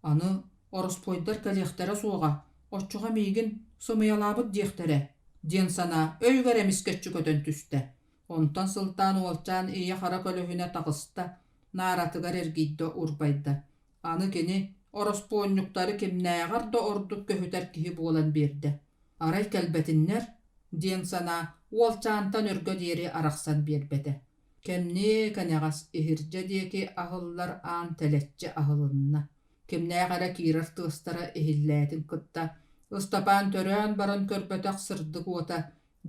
аны ороспойдар кэлиэхтэрэ суоҕа, оччуҕа миигин сымыйалаабыт диэхтэрэ, диэн санаа өйгөр эмискэччи көтөн түстэ. Онтон сылтаан уолчаан ийэ хара көлөһүнэ тахыста, нааратыгар эргийдэ урбайда. Аны кини ороспоонньуктары кимнээҕар да ордук көһүтэр киһи буолан биэрдэ. Арай кэлбэтиннэр, диэн санаа уолчаантан өргө диэри арахсан биэрбэтэ. Кэмнээ кэнэҕас ихирдьэ диэки аһыллар аан тэлэччи аһылынна. Кимнээҕэрэ киирэр тыыстара ихиллээтин кытта, ыстапаан төрөөн баран көрбөтөх сырдык уота,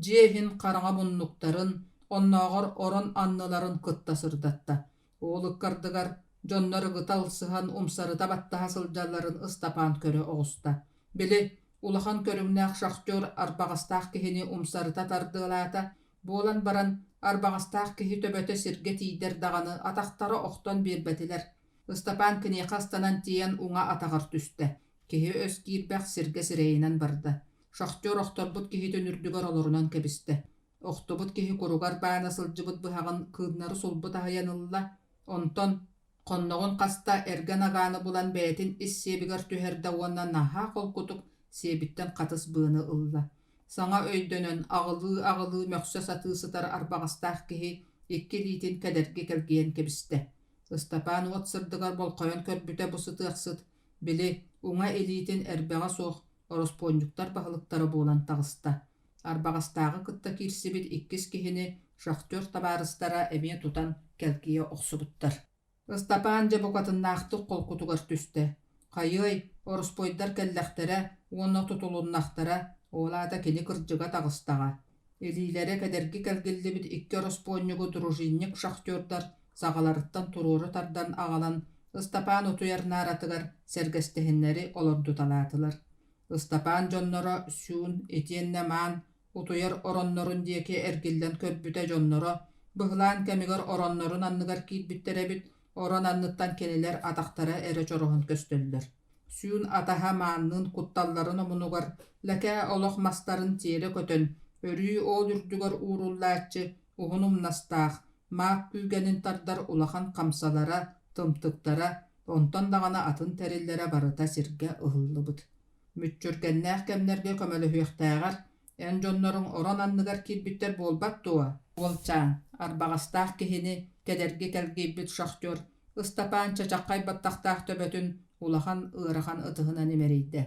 дьиэһин хараҥа муннуктарын, оннооҕор орон анныларын кытта сырдатта. Оолуккардыгар дьоннор ыгыта ылсыһан умсарыта баттаһа сылдьалларын ыстапаан көрө оҕуста. Били, улахан көрүмнээх шахтер арбаҕастаах киһини умсарыта тардыылаата, буолан баран арбаҕастаах киһи төбөтө сиргэ тиидэр даҕаны атахтара охтон биэрбэтилэр. Ыстапаан кiniэхэ астанан тиийэн уҥа атаҕар түстэ. Киһи өс киирбэх сиргэ сирэйинэн барда. Шахтер охторбут киһи төнүрдүгөр олорунан кэбистэ. Охтубут киһи куругар баана сылдьыбыт быһаҕын кыыннары сулбут аһайанылла. Онтон хонноҕун хаста эрген агааны булан бэйэтин ис сиэбигэр түһэрдэ уонна наһаа холкутук сиэбиттэн хатыс быаны ылла. Саҥа өйдөнөн аҕылыы мөхсө сатыысытар арбаҕастаах киһи икки лиитин кэдэрги кэлгиэн кэбистэ. Ыстапаан уот сырдыгар болхойон көрбүтэ бусытыахсыт, били уҥа илиитин эрбэҕэ суох ороспоонньуктар баһылыктары буолан таҕыста. Арбаҕастааҕы кытта киирсибит иккис киһини шахтер табаарыстара эмиэ тутан кэлгиэ охсубуттар. Ыстапаан дьэ букатыннаахтык холкутугар түстэ. Хайыай, ороспойдар кэллэхтэрэ, уонна тутулуннахтара, оолаата кини кырдьыга таҕыстаҕа. Илиилэрэ кэдэрги кэлгиллибит икки ороспоонньугу дружинник шахтердар саҕаларыттан турууру тардан аҕалан, ыстапаан утуйар нааратыгар сэргэстэһиннэри олордуталаатылар. Ыстапаан дьонноро сүүн итиэннэ маан утуйар ороннорун диэки эргиллэн көрбүтэ дьонноро быһылаан кэмигэр ороннорун анныгар киирбиттерэбит, орон анныттан кенилэр атахтара эрэ чороһун көстөллөр. Сүүн атаһа мааннын кутталларын омунугар лэкэ олох мастарын тиэрэ көтөн, өрүү оол үрдүгөр ууруллааччы уһунумнастаах, маак күүгэнин тардар улахан хамсалара, тымтыктара, онтон даҕана атын тэриллэрэ барыта сиргэ ыһыллыбыт. Мүччүргэннээх кэмнэргэ көмөлөһүөхтээҕэр, эн дьонноруң орон анныгар киирбиттэр буолбат туа. Уолчаан, арбаҕастаах киһини кэдэрги кэлгийбит шахтер ыстапаан чачаккай баттахтаах төбөтүн улахан ыарахан ытыһына немерийдэ.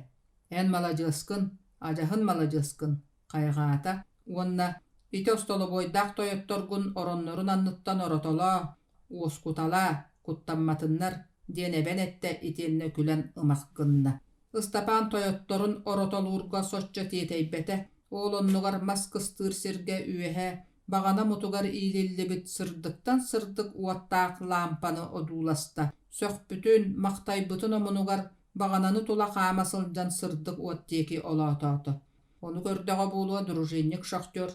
Эн маладьыаскын, адьаһын маладьыаскын, хайҕаата, уонна ити остолобойдаах тойотторгун ороннорун анныттан оротолоо, уоскуталаа, куттамматыннар диэн эбэн этте итиэннэ күлэн ымахкынна. Ыстапаан тойотторун оротолуурга соччо тиэтэйбэтэ, оолоннугар мас кыстыыр сиргэ үөһэ, бағана мутугар иилиллибит сырдыктан сырдык уаттаах лампаны одууласта. Сөхпүтүн мактайбытын омунугар бағананы тула хаама сылдьан сырдык уаттеки олоотоото. Ону көрдөҕө буолуа дружинник шахтер.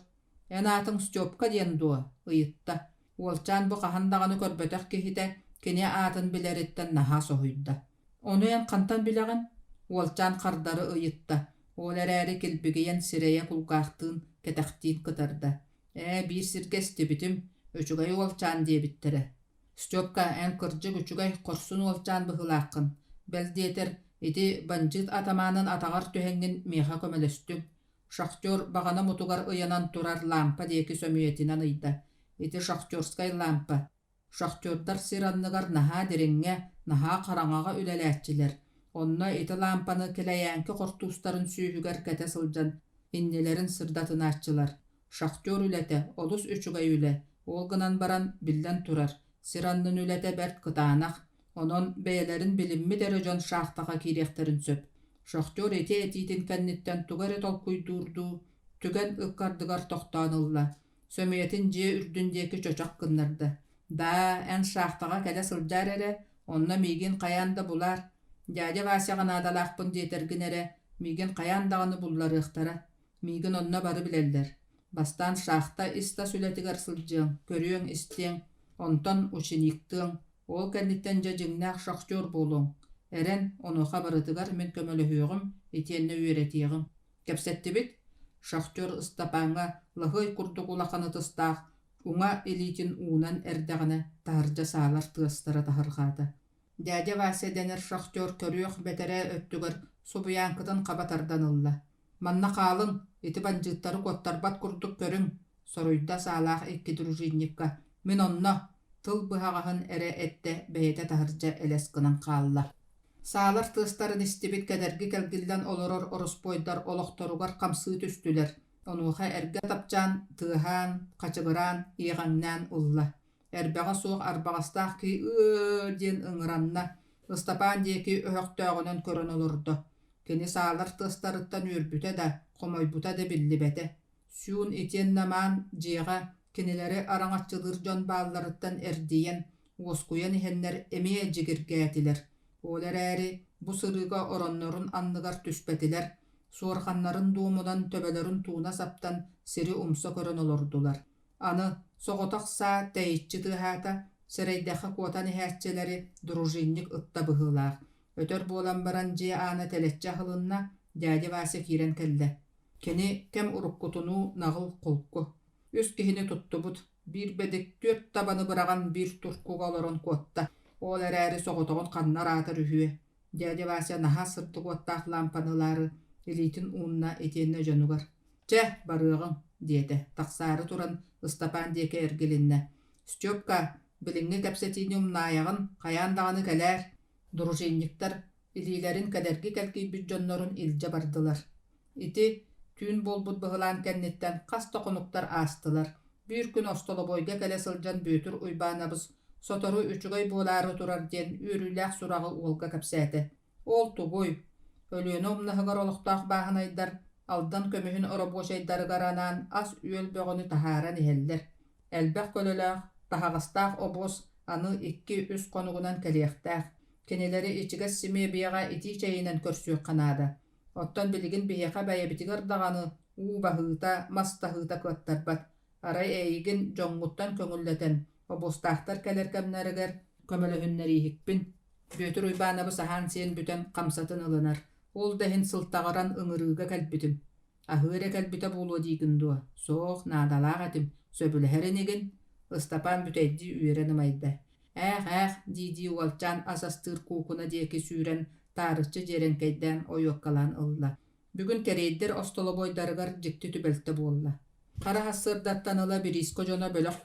Эн аатың Степка диэн дуо, ыйытта. Уолчаан бу хаһан көрбөтөх киһитэ, кини аатын билэриттэн наһаа соһуйда. Ону эн хантан билэҕин? Уолчаан хардары ыйытта. Ол эрээри килбигийэн сирэйэ кулгаахтыын кэтэхтиин кытарда. Биир сиргэстибитим, өчүгай уолчаан диэбиттерэ. Степка эн кырдьык үчүгай корсун уолчаан быһылааххын. Белдиэтер ити банжыт атамаанын атаҕар түһэҥҥин миэхэ көмөлөстүм. Шахтер бағана мутугар ыйанан турар лампа диэки сөмүйэтинэн ыйда. Ити шахтерскай лампа. Шахтердар сиранныгар наһаа дириҥҥэ, наһаа хараҥаҕа үлэлээччилэр. Онно ити лампаны килэйээнки хортуустарын сүүһүгэр кэтэ сылдьан иннилэрин сырдатынааччылар. Шахтер үлэтэ, олус үчүгай үлэ, Ол гынан баран билlen турар. Сираннын үлете бәрт кытаанах. Онон бәйелерин билимми дәрі жон шахтаға киректерин сөп. Шохтер ете этитин кәнниттен тугары толкуйдурду, түген ыккардыгар тоқтанылла. Сөмиетин же үрдүндеки чочақ кыннарды. Да, ән шахтаға кәлі сылжар әрі, онна мигин қаянда булар. Дядя Вася ғанадалақпын детергін әрі, мигин қаяндағыны буллары ықтара. Мигин онна бары білелдер. Бастан шахта иста сүлетігер сылжың, көріің істең, онтон учениктың, ол кәнниттен же жыңнақ шохтер болуң. Әрен онуға барытыгар мен көмөлі хүйіғім, етенні үйретиғім. Кәпсетті бит, шохтер ыстапаңа лығый күрдіғулақаны тыстақ, уңа элитин уунан әрдіғіне таржа сaalар тыстары тахырғады. Дядя Вася денер шохтер көріөх бәтәрі өттігір субуянкытын қабатардан ылла. Манна қалың, еті банжыттары коттарбат күрдік көрің, соруйда саалақ екі дружинникка. Мен онна тыл бұхағағын әрі әтті бәйеті тахыржа әлес кынан қалла. Саалар тыстарын истебит кәдәргі кәлгілден олорор ораспойдар олоқторугар қамсы түстілер. Онуға әрге тапчан, тыған, қачығыран, иғаннан ұлла. Әрбәға суық арбағастақ ки ден ыңыранна, ыстапан деки өйіқтөғінен көрін олырды. Кені саалар тыстарыттан үрбіте да, қомойбута да білі бәті. Сүйін етен наман жеға, кенелері араңатчылыр жон балларыттан әрдейен, оскуян ихеннер әмее жігірге әтілер. Олар әрі бұ сырыға ороннорын анныгар түспәтілер, суарханнарын дуумудан төбелерін туына саптан сири умса көрін олордулар. Аны соғытақса тәйітчі тыхата, сәрейдәқі куатан ихәтчелері дружинник ытта бұғылақ. Өтөр болан баран же аны тәлетчі қылынна дядя Вася кирен кәлді. Кені кәм ұрыққутыну нағыл қолқы. Өз кехіне тұтты бұд, бір бәдік төрт табаны бұраған бір тұрқуға оларын қуатта. Ол әрі соғытығын қаннар атыр үйе. Дядя Вася наха сыртық оттақ лампанылары элитин уынна етенне жонугар. Чә, барығың, деді. Тақсары туран ыстапан деке әргелінне. Степка, біліңі кәпсетіне умнаяғын, қаяндағаны кәләр. Дружинниктар илилерин кәдәргі кәлкей бүт жоннорын илже бардылар. Ити түйін болбұд бұғылан кәннеттен қас тоқынуктар астылар. Bir gün ostolo boyga kele sılcan büyütür uybanabız. Sotoru üçügay bolары turar den ürülək surağı olga kapsəti. Ol tuguy. Ölüyünü umnahıgar oluqtaq bağınaydar. Aldan kömühün ora boşaydarı garanan az üyel böğünü taharan eheller. Elbək kölölaq, tahağastaq obos anı 2-3 konuğunan keliyaqtaq. Keneleri içiga sime biyağa iti çayından körsüyük kanada. Ottan biligin biyağa bayabitigar dağanı uğbahıta, mastahıta köttarbat. Aray eygin jonğuttan köngülleten. Obostaqtar kelerkemneriger kömölühünleri hikpin. Büytür uybanabı sahan sen büten kamsatın ılınar. Ol dehin sıltağıran ıngırıga kelbitim. Ahıre kelbite bulu digin dua. Soğuk nadalaq etim. Söbülü herenigin. Istapan büteydi üyerenim ayda. Didi ualcan asastır kukuna diyeki süren tarıhçı jerenkeyden oyokkalan ılla. Bugün kereydir ostolo boydarıgar jikti tübelte bolla. Kara hasırdattan ıla bir isko jona bölök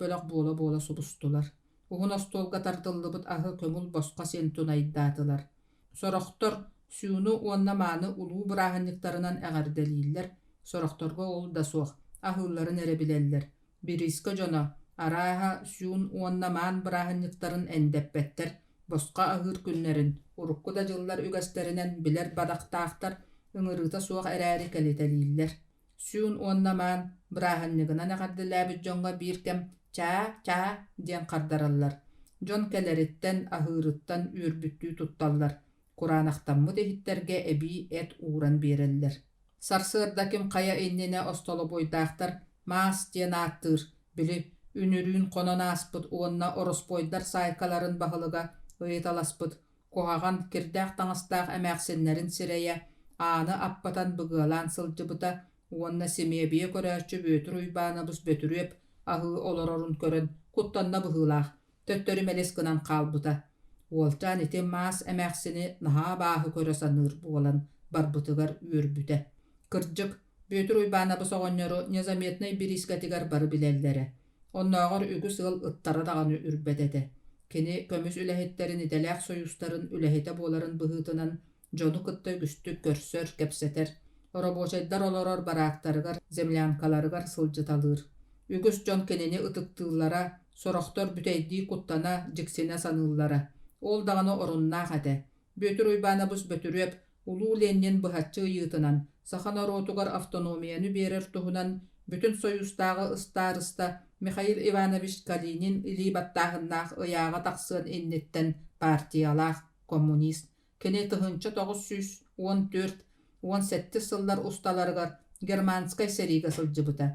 bola sulustular. Uğun ostolga tartıllıbıt ahı kömül bosqa sentun aydatılar. Soroktor suyunu onna manı ulu bırahınlıklarından eğerdeliyiller. Soroktorga ol da soğuk. Ahılların erebileller. Bir isko jona araha suyun onna man bırahınlıkların endeppetter. Bosqa ahır günlerin. Urukku da jıllar ügesterinden biler badaqtağtar. Ingırıta soğuk ereri keleteliyiller. Suyun onna man bırahınlıkından eğerdelabit jonga bir kem ça diyen kardarallar. Jon keleritten ahırıttan ürbüttüğü tuttallar. Kur'anaktan mı dehitterge ebi et uğran bereller. Sarsırdakim kaya ennene ostolo boydağtar maas diyen attır. Bili ünürün konan aspıt onna oros boydar saykaların bahılıga ıyıt alaspıt. Koğagan kirdağ tanıstağ emäksenlerin sireye anı appatan bıgılan sılcıbıta onna semebiye körəçü bötür uybanabız bötürüp ahı olororun körün kuttanna bıhılaq. Töttörü meleskınan kalbıta. Olcan ete maas emäksini naha bahı körə sanır bolan barbutıgar ürbüte. Kırcık bötür uybanabı soğonyoru nezametnay bir iskatigar barı bilellere. Onnağır ügü sığıl ıttara dağını ürbedete. Keni kömüs ülehetlerin idelək soyustarın ülehete boların bıhıtınan jonu kıtta güstük körsör kepseter. Ora boşaydar oloror baraktarıgar zemlyankalarıgar sılcıtalır. Үгüs Дьон кенени ытыктыыллара, сорохтор бүтейдии куттана дьиксине саныыллара. Ол дағаны оруннаах эте. Бөтүр уйбаанабыз бөтүрүөп, улуу леннен быһаччы ыйытынан, сахан ороотугар автономияны берер туһунан, бүтүн союзтагы ыстаарыста Михаил Иванович Калинин илиибаттааһыннаах ыйааҕа тахсыан инниттэн партиялаах коммунист. Кини тыһынча 914-17 сыллар усталарыгар германскай серига сылдьыбыта.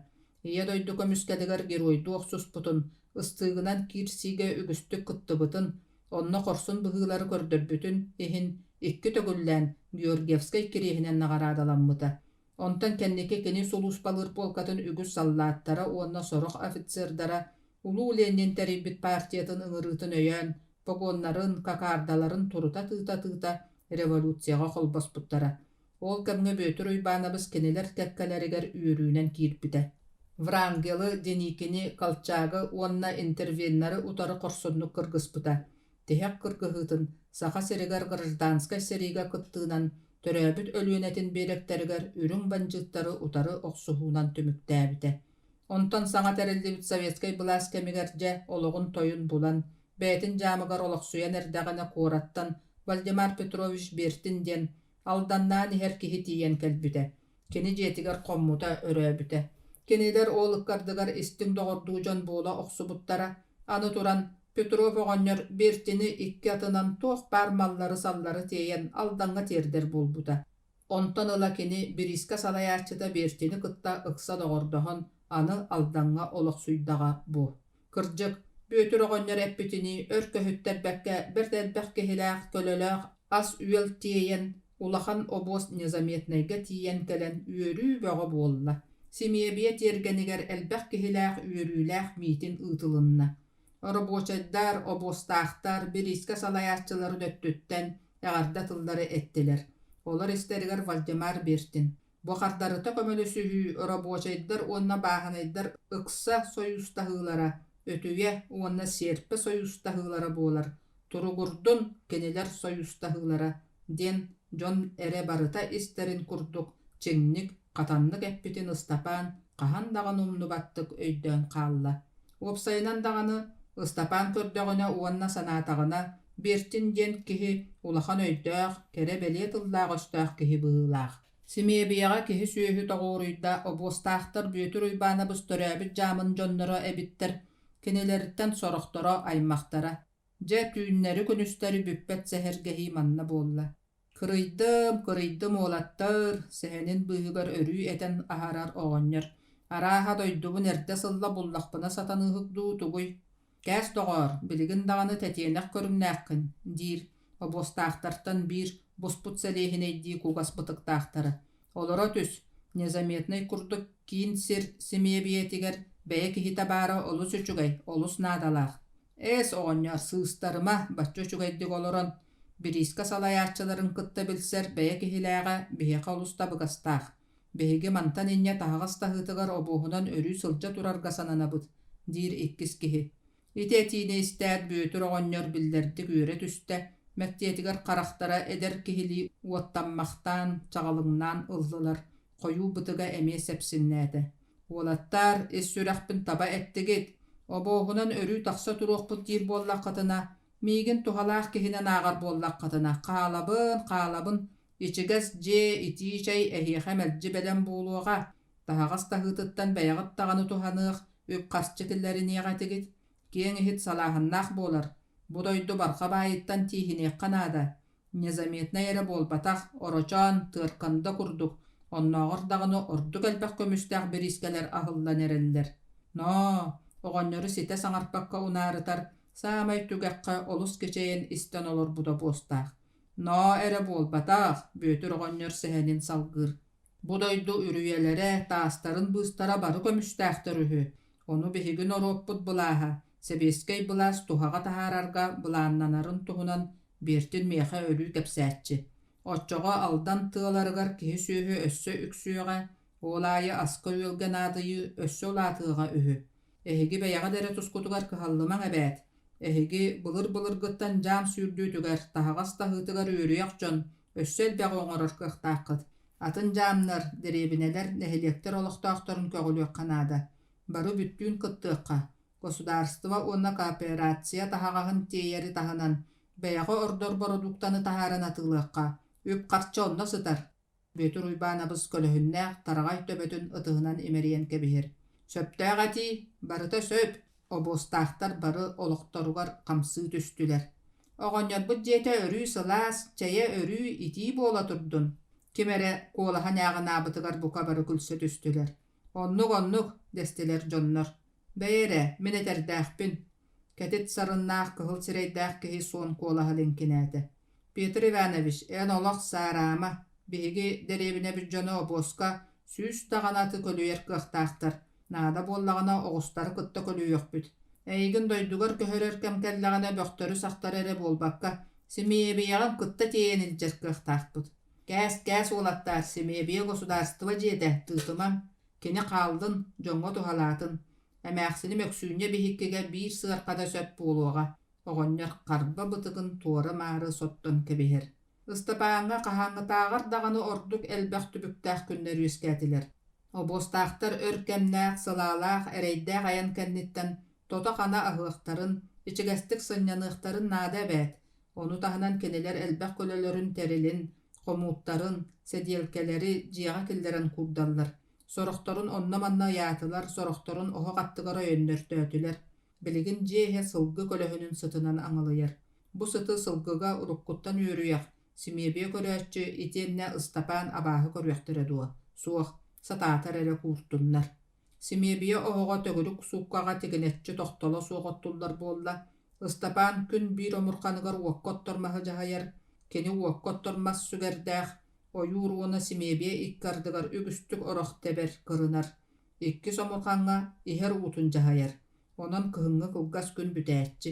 Ия дойду көмүскедигер геройдуох суспутун, ыстыыгынан киирсиге үгүстүк кыттыбытын, онно хорсун быһыылары көрдөрбүтүн иһин икки төгүллээн Георгиевскай кириэһинэн наҕараадаламмыта. Онтон кэнники кини сулууспалыыр полкатын үгүс саллааттара уонна сорох офицердара улуу Ленин терибит партиятын ыҥырыытын өйөөн, погоннарын, какаардаларын турута тыыта революцияға холбоспуттара. Ол кэмҥэ бөтүр уйбаанабыз кинилэр кэккэлэригэр үөрүүнэн киирбите. Врангелы Деникини Колчагы уонна интервеннары утары корсуннук кыргыспыта. Тэһэк кыргыһыытын саха сиригэр гражданскай серига кыттыынан төрөөбүт өлүүнэтин биэректеригэр үрүң банжыттары утары оксуһуунан түмүктээбите. Онтон саҥа терилдибит советскай былаас кемигэрдьэ ологун тойун булан, бээтин жаамыгар олохсуйан эрдэҕинэ куораттан Вальдемар Петрович Бертин диэн алданнаан иһэр киһи тиийэн кэлбүтэ. Кини дьиэтигэр хоммута өрөөбүтэ. Кинилэр оолыккардыгар истиң доҕордуу дьон буола охсубуттара, аны туран Петров оҕонньор Бертини икки атынан туох бар маллары саллары тиийэн алдаҥҥа тиэрдэр буолбута. Онтон ыла кини бириска салайааччыта Бертини кытта ыкса доҕордоһон аны алдаҥҥа олохсуйдаҕа бу. Кырдьык бөтүр оҕонньор эппитини өркөһүттэрбэккэ бэртэлбэх киһилээх көлөлөөх ас үөл тиийэн улахан обоз незаметнайга тиийэн кэлэн үөрүү бөҕө буолла. Семьебие тиэргэнигэр элбэх киһилээх үөрүүлээх миитин ыытылынна. Рабочайдар, обостаахтар, бириска салайааччылары дөттүттэн эҕарда тыллары эттилэр. Олар истеригэр Вальдемар Бертин. Бохардарыта көмөлөсүһүү рабочайдар уонна бааһынайдар ыкса союзтаһыылара, өтүге уонна серпе союзтаһыылара буолар. Туругурдун кенилэр союзтаһыылара ден Дьон эре барыта истерин курдук, чиҥник, катаннык эппитин Ыстапаан хаһан даҕаны умнубаттык өйдөөн хаалла. Уопсайынан даҕаны Ыстапаан көрдөҕүнэ уонна санаатаҕына Бертин диэн киһи улахан өйдөөх, кере белиэ тыллаах өстөөх киһи быһыылаах. Семьебияға киһи сүөһү тоҕууруйда обостаахтар бүйөтүр уйбаанабыз төрөөбүт жаамын дьонноро эбиттэр, кинилэриттэн сорохторо аймахтара. Дьэ түүннэри күнүстэри бүппэт сэһэргэһии манна буолла. Кырыйдым уолаттар, сэһэнин быыһыгар өрүү этэн аһарар оҕонньор. Арааһа дойдубун эрдэ сылла буллахпына сатаныыһыгдуу тугуй. Кээс доҕоор, билигин даҕаны тэтиэнэх көрүннээххин, диир, обостаахтартан биир буспут сэлиэһинэйдии кугас бытыктаахтара. Олоро түс, незаметнай курдук киин сир семьебиэтигэр бэйэ киһи табаара олус үчүгэй, олус наадалаах. Эс оҕонньор сыыстарыма баччы үчүгэйдик олорон, бириска салайааччыларын кытта билсэр бэйэ киһилээҕэ биһиэхэ олус табыгастаах. Биһиги мантан инньэ таһаҕас таһыытыгар обуһунан өрүү сылдьа турарга сананабыт, диир иккис киһи. Итэтиине истээт бүйөтүр оҕонньор биллэрдик үөрэ түстэ, мэттиэтигэр харахтара эдэр киһили уоттаммахтаан, чаҕалыҥнаан ыллылар, хойуу бытыга эмиэ сэпсиннээтэ. Уолаттар ис сүрэхпин таба эттигит, обоһунан өрүү тахса туруохпут диир буоллаххатына, миигин тухалаах киһинэн ааҕар буоллаххатына, хаалабын, ичигэс дьиэ итии чэй эһиэхэ мэлдьи бэлэн буолуоҕа, таһаҕас таһыытыттан бэйэҕит таҕаны туһаныах үп харчы киллэриниэҕэтигит, киэҥ иһит салааһыннаах буолар. Бу дойду барха баайыттан тииһинеэххэ наада. Незаметнай эрэ буолбатах, орочоон, тыарканда курдук, оннооҕор даҕаны ордук элбэх көмүстээх бирискэлэр аһыллан эрэллэр. Но, оҕонньору ситэ саҥарпакка унаарытар, саамай түгэххэ олус кичэйэн истэн олорбута буостаах. Но эрэ буолбатах, бүйөтүр оҕонньор сэһэнин салгыыр. Бу дойду үрүйэлэрэ таастарын быыстара бары көмүстээхтэр үһү. Ону биһигин оруоппут былааһа, Себескей былаас туһаҕа таһаарарга былааннанарын туһунан Бертин миэхэ өлүү кэпсээччи. Оччоҕо алдан тыаларыгар киһи сүөһү өссө үксүөҕэ, уолаайы аска үөлген аадыйы өссө улаатыаҕа үһү. Эһиги бэйэҕэ дэрэ тускутугар кыһаллымаҥ эбээт. Эһиги былыр-былыргыттан жаам сүүрдүүтүгэр таһаҕас таһыытыгар үөрүйэх дьон өссө элбэх оҥорор кыахтааххыт. Атын жаамнар, дэриэбинэлэр, нэһилиэктэр олохтоохторун көҕүлүөх ханаада. бары бүттүүн кыттыакка государство уонна кооперация таһаҕаһын тиэйэри таһынан бэйэҕэ ордор продуктаны таһааран атыылыакка үп харча онно сытар. Бөтүр уйбаанабыз көлөһүннээх тараҕай төбөтүн ытыһынан имэриэн кэбиһэр. Сөптөөх ати, барыта сөп, обостаахтар бары олохторугар хамсыы түстүлэр. Оҕонньорбут дьиэтэ өрүү сылаас, чэйэ өрүү итии буола турдун. Кимэрэ куолаһан ааҕынаабытыгар бука бары күлсө түстүлэр. Оннук, дестилэр дьоннор. Бэйэрэ, мен этэрдээхпин. Кэтит сарыннаах кыһыл сирэйдээх киһи суон куолаһа линкинээтэ. Петр Иванович, эн олох саараама, биһиги дэриэбинэ bir дьоно обоска сүүс таҕанаты көлүйэр кыахтаахтар. Наада буоллаҕына оҕустары кытта көлүйөхпүт. Эйигин дойдугар көһөрөр кэмкэллэҕинэ бөхтөрү сахтар эрэ буолбакка Семиебияҕын кытта тиэйэн илдьэр кыахтаахпыт. Кээс уолаттаар Семиебия государство диэтэ тыытымам, кини хаалдын, дьоҥҥо тухалаатын. Эмээхсини мөксүүньэ биһиккигэ биир сыархада сөп буолуоҕа, оҕонньор харба бытыгын туора маары соттон кэбиһэр. Ыстапааҥҥа хаһаҥҥытааҕар даҕаны ордук элбэх түбүктээх күннэр үөскээтилэр. Обостаахтар өр кэмнээх, сылаалаах, эрэйдээх аян кэнниттэн тота хана аһыахтарын, ичигэстик сынньаныахтарын наада эбээт. Ону таһынан кинилэр элбэх көлөлөрүн тэрилин, хомууттарын, сэдиэлкэлэри дьиэҕэ киллэрэн куурдаллар. Сорохторун онна-манна яатылар, сорохторун оһо хаттыгар өйөннөртөөтүлэр. Билигин дьиэһэ сылгы көлөһүнүн сытынан аҥылыйар. Бу сыты сылгыга уруккуттан үөрүйэх. Семиебия көрөөччү итиэннэ Ыстапаан абааһы көрүөхтэрэ дуо. Суох, сатаатар эрэ кууртуннар. Семиебия оһоҕо төгүрүк сууккаҕа тигинэччи тохтоло суоҕоттуллар буолла. Ыстапаан күн биир омурханыгар уоккоттормаһы дьаһайар, кини уоккоттормас сүгэрдээх, ойууруона Семиебия иккардыгар үгүстүк орох тэбэр кырынар. Икки сомурхаҥҥа иһэр уутун дьаһайар. Онон кыһыҥҥа кылгас күн бүтээччи.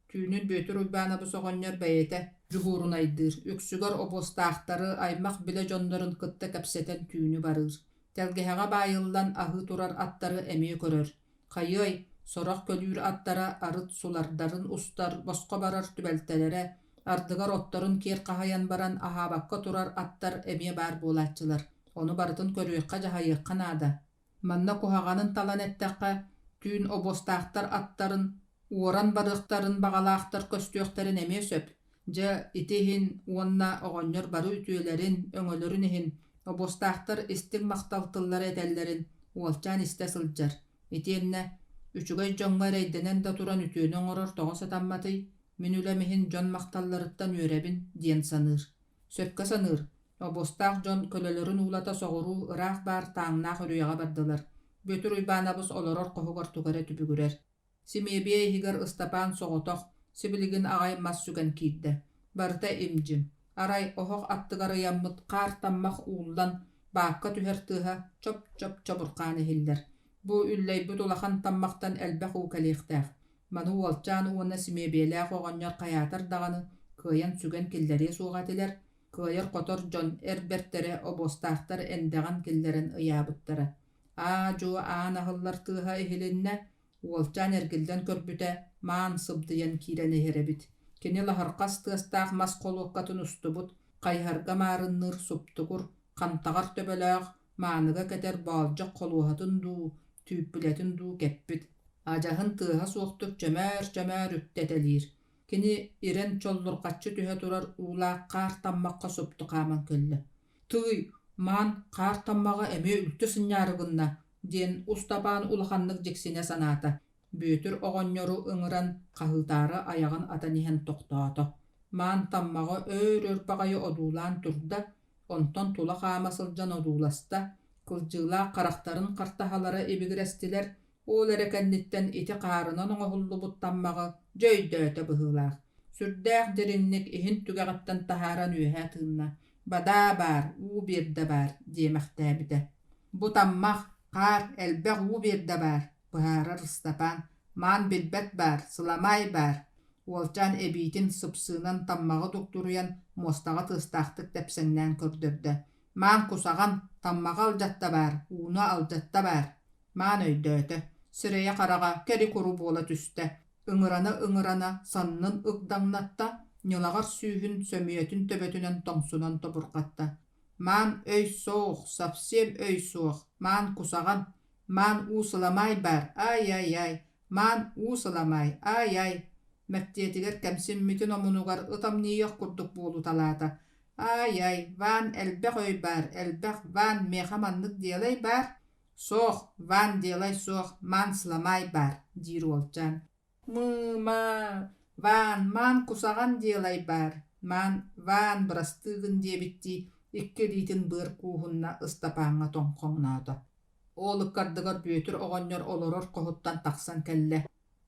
Түүнүн бөтүр уйбаанабыс оҕонньор бэйэтэ дьуһуурун айдыыр, үксүгөр обостаахтары аймах билэ дьоннорун кытта кэпсэтэн түүнү барыыр. Тэлгэһэҕэ баайыллан аһыы турар аттары эмиэ көрөр. Хайыай, сорох көлүүр аттара арыт сулардарын устар боско барар түбэлтэлэрэ, ардыгар отторун киэр хаһайан баран аһаабакка турар аттар эмиэ баар буолааччылар. Ону барытын көрүөххэ дьаһайыахха наада. Манна куһаҕанын талан эттэххэ түүн обостаахтар аттарын уоран барыахтарын баҕалаахтар көстүөхтэрин эмиэ сөп. Дьэ итиһин уонна оҕонньор бары үтүөлэрин, өҥөлөрүн иһин, обостаахтар истик махталтыллар этэллэрин уолчаан истэ сылдьар. Итиэннэ, үчүгэй дьоҥҥо эрэйдэнэн да туран үтүөнү оҥорор тоҕо сатамматый, мин үлэмиһин дьон махталларыттан үөрэбин диэн саныыр. Сөпкө саныыр, обостаах дьон көлөлөрүн уулата соҕуруу ыраах баар тааҥнаах өрүөҕэ бардылар. Бөтүр уйбаанабыс олорор хоһугар тугара түбүгүрэр. Семиебия иһигэр Ыстапаан соҕотох, сибилигин аҕай мас сүгэн киирдэ. Барыта имдьим. Арай оһох аттыгар ыйаммыт хаар таммах ууллан баакка түһэр тыыһа чоп чобурхаан иһиллэр. Бу үллэйбит улахан таммахтан элбэх уукалиихтээх. Маны уолчаан уонна Семиебиэлээх оҕонньор хайаатар даҕаны кыайан сүгэн киллэрии суuҕатилэр, кыайар хотор дьон эрбэртэрэ обостаахтар эндэҕэн киллэрэн ыйаабыттара. Жуу аан аһыллар тыыһа иһилиннэ, уолчаан эргилдэн көрбүтэ маан сыбдыйан киирэн иһэрэбит. Кини лаһархас тыастаах мас холуоккатын устубут, хайһарга маарынныр суптугур, хантаҕар төбөлөөх, maaныга кэтэр баалдьах холуоһатын дуу, түүппүлэтин дуу кэппит. Ажаһын тыаһа суохтук чөмөр үттэтэлиир. Кини ирен чоллурхаччы түһэ турар уулаах хаар таммакка суптукааман көллө. Тый, маан хаар таммаға эмэ үлтү сынньаарыгынна, диэн Устапаан улаханнык диксине санаата. Бөтүр оҕонньору ыҥыран хаһыытаары аяҕын атан иһэн тохтоото. Маан таммаҕа өр баҕайы одуулаан турда, онтон тула хаама сылдьан одууласта, кылдьыылаах харахтарын хартаһалара ибигирэстилэр, ол эрекэнниттэн ити хаарынан оҥоһуллубут таммаҕа дьөйдөөтө быһыылаах. Сүрдээх диринник иһин түгэҕиттэн таһааран үөһэ тыынна. Бадаа баар, уу биэрдэ баар, диэмэхтээбитэ. Бу таммах хаар элбэх уу биэрдэ баар, быһаарар Ыстапаан. Маан билбэт баар, сыламай баар. Уолчаан эбиитин сыпсыынан таммаҕа туктуруйан мостаҕа тыыстаахтык тэпсэҥнээн көрдөрдө. Маан кусаҕан таммаҕа алдьатта баар, ууна алдьатта баар. Маан өйдөөтө. Сирэйэ хараҕа кэри куру буола түстэ. Ыҥырана саннын ыгдаҥнатта, ньылаҕар сүүһүн сөмүөтүн төбөтүнэн тоҥсунан тобурхатта. Маан өй суох, совсем өй суох. Маан кусаҕан. Ман уусыламай бар, ай, ман уусыламай, ай. Мәктиетигер кәмсиммитин омунугар ытам нийох курдук буолу талаата. Ай, ван элбэх ой бар, элбэх ван меха маннык диэлай бар. Соох, ван диэлай соох, ман сыламай бар, диир уолчаан. Ма, ман кусаган диэлай бар. Ман ван брастыгын диэбитти икки литин быыр куухунна ыстапааңа тоңхоңнаата. Оолуккардыгар бүөтүр оҕонньор олорор коһуттан тахсан кэллэ.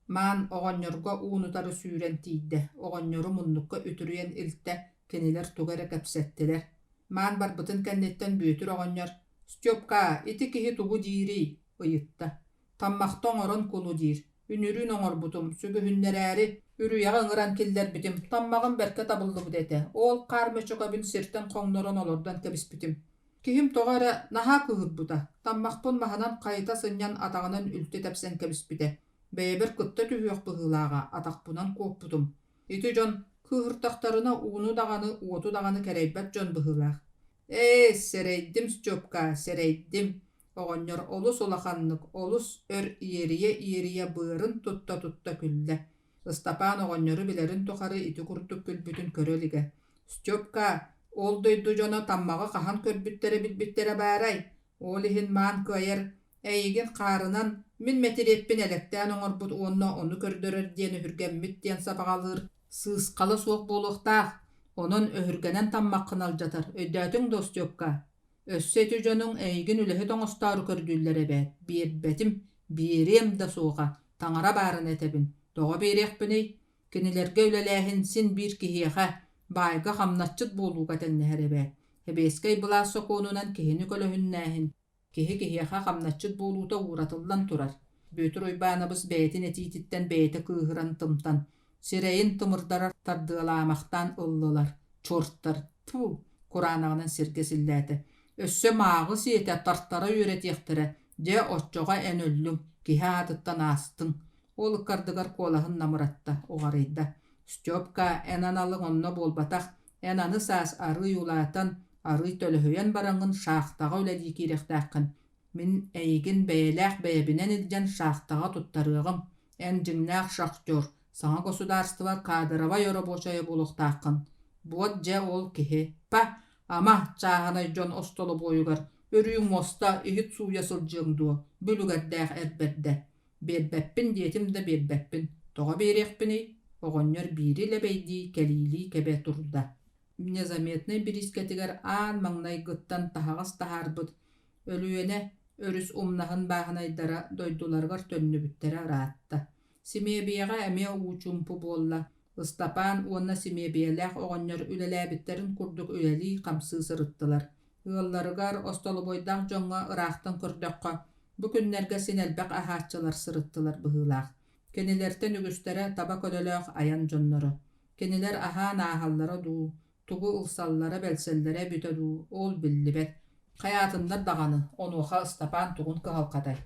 Ман оҕонньорго уунутары сүүрэн тиидде, оҕонньору муннукка үтүрүйэн илтэ, кинилэр тугара кэпсэттилэр. Ман барбытын кэнниттэн бүөтүр оҕонньор: «Стёпка, ити киһи тугу диири» ыйытта. «Таммахтоң орон кулу диир, үнүрүүн оҥорбутум, сүбүһүннэрээри, үрүйэҕи ыҥыран киллэрбитим, таммағым бэркэ табыллыбыт этэ, ол хаармыччыҕабын сиртэн хоҥнорон олордон кэбиспитим. Киһим тоҕара наһаа кыһырбута, таммахпын маһынан хайыта сынньан атаҕынан үлтэ тэпсэн кэбиспитэ. Бэйэбэр кытта түһүөх быһыылааҕа атахпунан куоппутум. Ити дьон кыһыртахтарына ууну даҕаны, уоту даҕаны кэрэйбэт дьон быһыылаах. Сэрэйдим, Стёпка, сэрэйдим. Оҕонньор олус улаханнык, олус өр иерийэ быарын тутта күллэ. Ыстапаан оҕонньору билэрин тухары ити курдук күлбүтүн көрөлигэ. «Стёпка, ол дойду дьоно таммаҕы хаһан көрбүттэрэ билбиттэрэ баарай. Ол иһин маан кыайар эйигин хаарынан мин метириэппин электээн оҥорбут уонно ону көрдөрөр диэн үһүргэммит диэн сабаҕалыыр сыыскала суох буолуохтаах. Онон өһүргэнэн таммаххын алдьатар. Өйдөөтүң до, Стёпка. Өссөйтү дьонуң эйигин үлэһи тоҥостоору көрдүүллэр эбээт. Биэрбэтим, биэриэм да суоха, таҥара баарын этебин. Тоҕо биэриэхпинэй, кинилэргэ үлэлээһин син биир киһиэхэ, баайга хамначчыт буолууга тэннэһэр эбээт. Хэбээскэй былаас сокуунунан киһини көлөһүннээһин. Киһи киһиэхэ хамначчыт буолуута uuратыллан турар. Бүөтүр уйбаанабыс бэйэтин этиититтэн бэйэтэ кыыһыран тымтан, сирэйин тымырдарар тардыалаамахтаан ыллылар. Чорттар, тьфу, кураанаҕынан сиргэ силлээтэ. Өссө мааҕы сиэтэ тартара үөретиэхтэрэ, дьэ оччоҕо эн өллүм, киһи аатыттан аастыҥ. Ол ыккардыгар куолаһын намыратта, оҕарыйда. «Стёпка, эн аналыҥ онно буолбатах, эн аны саас арый улаатан, арый төлөһүйэн бараҥҥын шаахтаҕа үлэлии киирэхтээххин. Мин эйигин бэйэлээх бэйэбинэн илдьэн шаахтаҕа туттарыаҕым. Эн дьиҥнээх шахтер, саҥа государство каадырабай оробочайа буолуохтааххын. Буот дьэ ол киһи. Па, ама чааһанай дьон остолу буойугар, өрүүң моста иһит сууя сылдьыаҥ дуо, бүлүгэрдээх эрбэрдэ. Биэрбэппин диэтим да биэрбэппин. Тоҕо биэриэхпиний, оҕонньор биири лэбэйдии кэлиилии кэбэ турда. Незаметный бирискэтигэр аан маҥнайгыттан таһаҕас таһаарбыт, өлүөнэ өрүс умнаһын бааһынайдара дойдуларгар төннүбүттэрэ араатта. Симиэбиэҕэ эмиэ уучумпу буолла. Ыстапаан уонна симиэбиэлээх оҕонньор үлэлээбиттерин курдук үлэлии хамсыы сырыттылар. Ыалларыгар остолубойдаах дьоҥҥо ыраахтан көрдөххө, бу күннэргэ синэлбэх аһааччылар сырыттылар быһыылаах. Кинилэртэн үгүстэрэ таба көлөлөөх аян дьонноро. Кинилэр аһаан ааһаллара дуу, тугу ылсаллара бэлсэллэрэ бүтэ дуу, ол биллибэт. Хаятыннар даҕаны, онуоха Ыстапаан тугун кыһалхатай.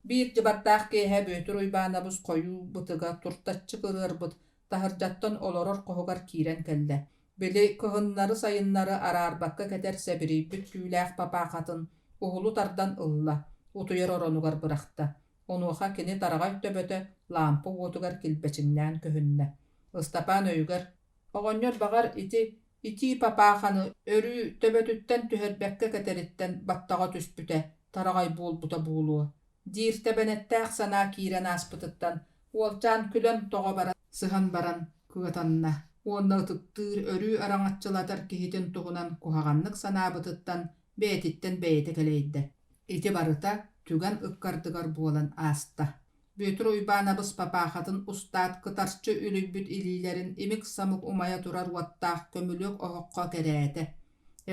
Биир дьыбаттаах киэһэ бүөтүр уйбаанабыс хойуу бытыга туртаччы кырыарбыт, таһырдьаттан олорор коһугар киирэн кэллэ. Били кыһыннары сайыннары араарбакка кэтэр сэбирийбит түүлээх папаахатын уһулу тардан ылла, утуйар оронугар бырахта. Онуоха кини тараҕай төбөтө лампа уотугар килбэчиҥнээн көһүннэ. Ыстапаан өйүгэр: «Оҕонньор баҕар ити папааханы өрүү төбөтүттэн түһэрбэккэ кэтэриттэн баттаҕа түспүтэ, тараҕай буолбута буолуо. Дииртэбэнэттээх санаа киирэн ааспытыттан, уолчаан күлөн тоҕо бара сыһан баран кыатанна. Уонна ытыктыыр өрүү араҥаччылатар киһитин туһунан куһаҕаннык санаабытыттан бэйэтиттэн бэйэтэ кэлэйдэ. Ити барыта түгэн ыккардыгар буолан ааста. Бүөтүр уйбаанабыс папаахатын устаат кытарчы үлүбүт илиилэрин имик самык умая турар уаттаах көмүлүөк оһоққо кэрээтэ.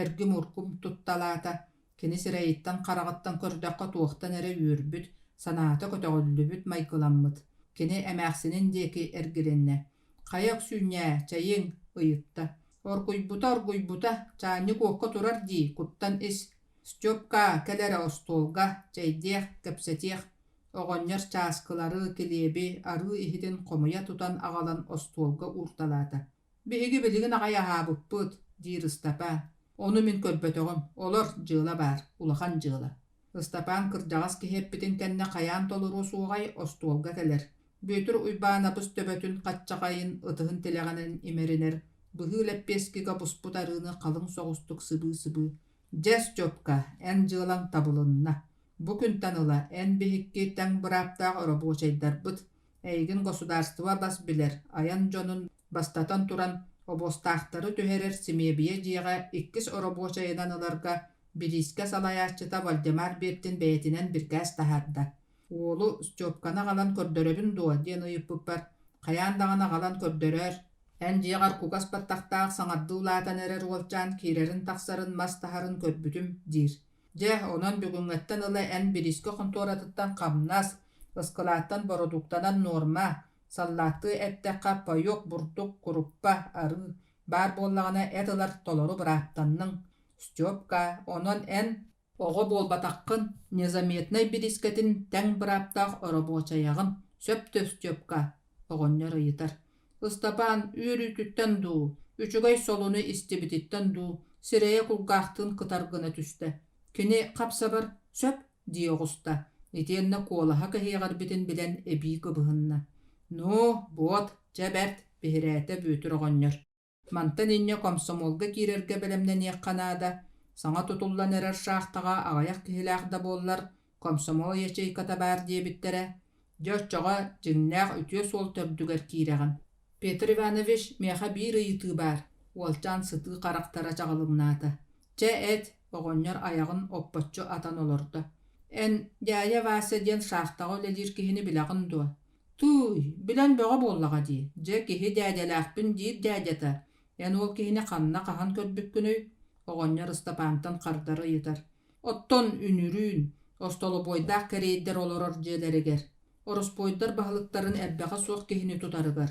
Эргим уркум тутталаата, кини сирэйиттэн хараҕыттан көрдөккө туохтан эрэ үөрбүт, санаата көтөҕүллүбүт майгыламмыт. Кини эмээхсинин диэки эргириннэ: «Хайак сүүннээ, чайыҥ» ыйытта. Оргуйбута, чаанньы куокко турар дии, куттан ис: «Стёпка, кэлэрэ остуолга, чайдиэх, кэпсэтиэх». Оҕонньор чааскылары килиэби арыы иһитин хомуйа тутан аҕалан остуолга уурталаата. «Биһиги билигин аҕай аһаабыппыт» диир Ыстапаан. «Ону мин көрбөтөҕүм, олор дьыыла баар, улахан дьыыла». Ыстапан кырдағас кихеппитин кэнне қаян толуру суғай остуолга келер. Бөтүр уйбаанабыз төбөтүн қатчағайын ытыһын телеғанын имеринер. Быһы леппескига буспутарыны қалың соғыстук сыбы-сыбы. Жэс жопка, эн жылаң табылынна. Бу күнтан ыла эн бихикки тәң быраптаах оробуочайдар быт. Эйгин государства бас билер, аян жонун бастатан туран обостаахтары түһерер семебие жиэға иккис оробуочайынан ыларга Билиске салаяччыта Вальдемар беттин бэйэтинен биркээс таһарда. Уолу Степкана галан көрдөрөрүн дуа диэн ыйыппыппар. Хаяан дагана галан көрдөрөр. Эн диэгар кугас баттахтаах саңардуулаатан эрер уолчаан киирерин тахсарын мас таһарын көрбүтүм дир. Же онон бүгүнгеттен ылы эн Билиске хонтуоратыттан камнас, ыскылааттан бородуктанан норма, саллаатты эттэкка пайок бурдук куруппа ары бар боллагана этылар толору бырааптанның. Степка, онон эн оҕо буолбатаххын незаметнай билискетин тэң быраптаах оробуочайагын сөптө Степка оҕонньор ыйытар. Ыстапаан үүрүтүттэн дуу, үчүгэй солуну истибититтэн дуу, сирэйэ кулгаахтын кытаргына түстэ. Кини хапсабар сөп диоҕуста, итиэннэ куолаһа кэһиэҕэрбитин билэн эбии кыбыһынна. Ну, буот, дьэбэрт биһирээте бүүтүр оҕонньор. Мантан инне комсомолга киирерге белемнениек канаада, саңа тутуллан эрер шаахтаға аҕаях киһилээх да буоллар, комсомол ячейката баар диэбиттерэ, дьоччоҕо дьиҥнээх үтүө суол төрдүгэр киирэҕин. Петр Иванович меха биир ыйытыы баар, уолчаан сытыы характара чаҕылымнаата. Че эт оҕонньор аягын оппоччу атан олордо. Эн дьээйэ Вася диэн шаахтаҕа үлэлиир киһини билэҕин дуо. Туй, билэн бөҕө буоллаҕа дии, дьэ киһи дээдэлээхпин диир дээдьэта. Эн ол киһини ханна хаһан көрбүккүнүй, оҕонньор Ыстапаантан хардары ыйытар. Оттон үнүрүүн, остолобойдаах кэрейдер олорор дьиэлэригэр. Ороспойдар баһылыктарын эрбэҕэ суох киһини тутарыгар.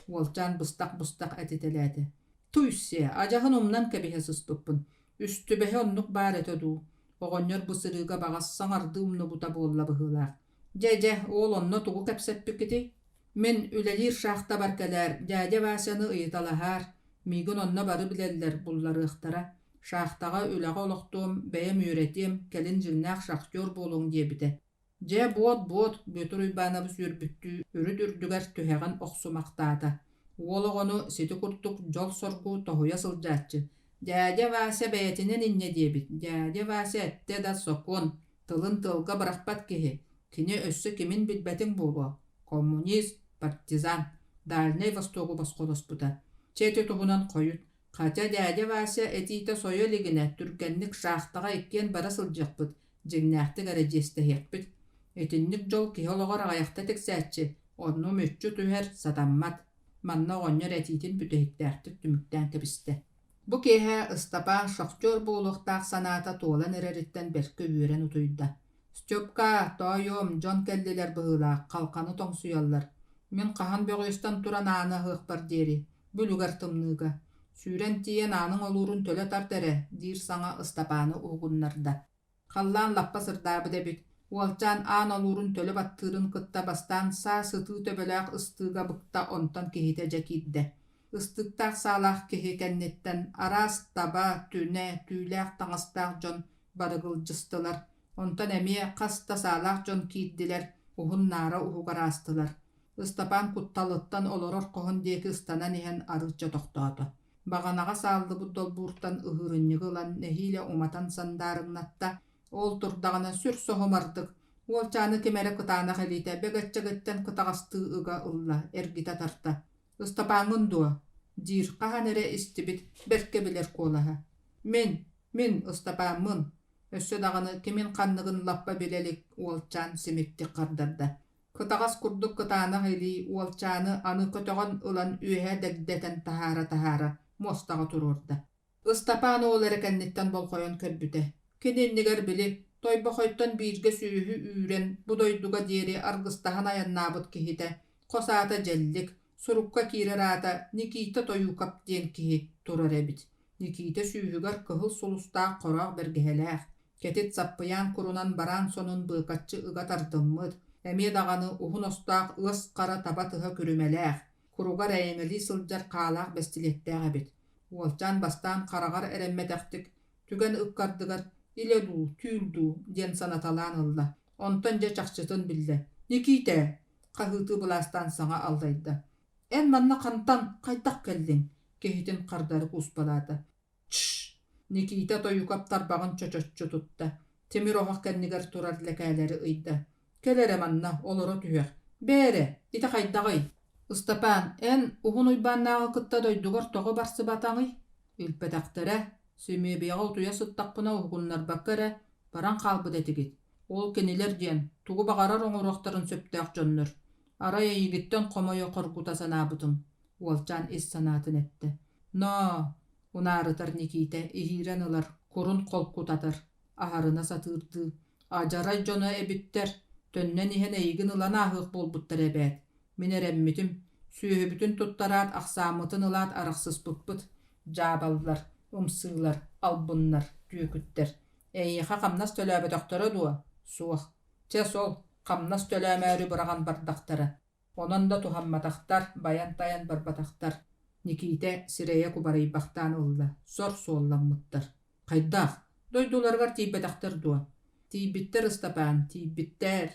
Уолчаан быстак этителээти. Туйсе, ажаһын умнан кэбиһэ сыспыппын. Үстүбэһэ оннук баар этодуу. Оҕонньор бысырыыга баҕас саҥарды умнубута буолла быһыылаах. Дьэ, ол онно тугу кэпсэппикити. Мен үлэлиир шаахта баркалаар, дядя Васяны ыйыталаһаар, миигин онно бары билэллэр булларыахтара. Шаахтаға үлэҕэ олохтуом, бэйэм үөретиэм, кэлин дьилнээх шахтер буолуң диэбитэ. Дьэ буот, бөтүр уйбаанабыс үөрбүттүү, үрүт үрдүгэр түһэҕин охсумахтаата. Уолоҕону сити курдук дьол соргуу тоһуя сылдьааччы. Дядя Вася бэйэтинэн инне диэбит. Дядя Вася этте да сокон, тылын тылга бырахпат киһи. Кини өссө кимин билбэтиң буолуо. Коммунист, партизан, Дальний Востогу басқолоспута. Чети туһунан хойут. Хотя дядя Вася этиите сойо лигине түргенник шаахтаға иккен бара сылдьакпыт, дьиҥнээхтик эрэ-дьиэстэһиэкпит. Этинник жол киһи олоҕор аҕайахта тиксээччи, онну мөччү түһэр сатаммат. Манна оҕонньор этиитин бүтэһиктээхтик түмүктään кэбистэ. Бу киэһэ Ыстапаан шохтер буолуохтаах санаата туолан эрэриттэн бэркэ үөрэн утуйда. Степка, тойом, Джон келлилер быһыылаах, халканы тоҥсуйаллар. Мен хаһан бөҕөстөн туран аана ыахпар диэри, бүлүгэр тымныыга. Сүүрэн тиийэн аанын олуурун төлө тартере, диир саҥа Ыстапааны уһугуннарда. Халлаан лаппа сырдаабыт эбит. Уолчаан аан олуурун төлө баттыырын кытта бастаан саа сытыы төбөлөөх ыстыыга быкта онтон киһитэ дьэкииддэ. Ыстыктаах саалаах киһи кэнниттэн араас, таба, түнэ, түүлээх таҥастаах дьон барыгылдьыстылар. Онтон эмиэ хаста саалаах дьон кииддилэр, уһун наара уһугараастылар. Ыстапаан кутталыттан олорор коһун диэки ыстанан иһэн арыычча тохтоото. Бағанаға сааллыбыт долбууртан ыһырынньыгы ылан нэһиилэ уматан сандаарыҥнатта, ол турдағына сүр соһумардык. Уолчааны кимэрэ кытаанах элиитэ бэгэтчэгэттэн кытаҕастыы ыга ылла, эргите тарта. Ыстапааҥҥын дуо, диир хаһан эрэ истибит, бэркэ билэр куолаһа. Мен Ыстапааммын. Өссө даҕаны кимин ханныгын лаппа билэлик уолчаан симиктик хардарда. Кытаҕас курдук кытаанах элии уолчааны аны көтөҕөн ылан үөһэ дэгдэтэн таһаара, мостаҕа турурда. Ыстапаан ол эрекэнниттэн болхойон көрбүтэ. Кининнигэр били, тойбохойттон бииргэ сүүһү үүрэн, будойдуга диэри аргыстаһан аяннаабыт киһитэ, хосаата дьэллик, сурукка киирераата Никита Тоюкап диэн киһи турар эбит. Никита сүүһүгэр кыһыл сулустаах хороох бэргэһэлээх. Кетит саппыяан курунан бараан сонун быакаччы ыга тардыммыт. Эмиэ даҕаны уһун остаах ыас хара таба тыһа күрүмэлээх. Куругар эйэҥэлии сылдьар хаалаах бэстилиэттээх эбит. Уолчаан бастаан хараҕар эрэммэтэхтик, түгэн ыккардыгар iledu, tüldü, diyen sanatalan ılla. Ondan ja çakçıtın bille. Nikite, kahıtı bulastan sana aldaydı. En manna kantan kaytak keldin. Kehitin kardarı kuspaladı. Çşş! Nikita toyukap tarbağın çöçöççü tuttu. Temir oğak kenniger turar lekayları ıydı. Kelere manna, oloro tüyek. Bere, ite kaydağıy. Istapan, en uhun uybannağı kıtta doydugar toğu barsı batağıy. Ülpetaktere, sümebeğe utuya sıttaqpına uhugunlar bakkara, baran kalbı detigit. Ol keniler diyen, tuğu bağarar oңuroqtарын söptəq jonnur. Araya yigitten qomoyo qorguta sanabıtım. Olcan es sanatın etti. No, unarıtar Nikita, ihiren ılar, kurun kolkutatar. Aharına satırdı. Ajaray jona ebitter. Tönnen ihen eygin ılan ahıq bolbuttar ebet. Mineremmitim, süyü bütün tuttarat aksamıtın ılat araqsız bıkbıt. Jaballar, ımsılar, albınlar, tüykütter. Eyha kamnas tölöbe doktora duwa. Suaq. Tes ol, kamnas tölömöri bırağan bardaktara. Onan da tuhammataktar, bayan tayan barbataktar. Nikita sireye kubarıybaktan ılla. Sor sollanmıttar. Kaydaq, doydulargar tiybetaktar duwa. Tiybitter Istapan, tiybitter.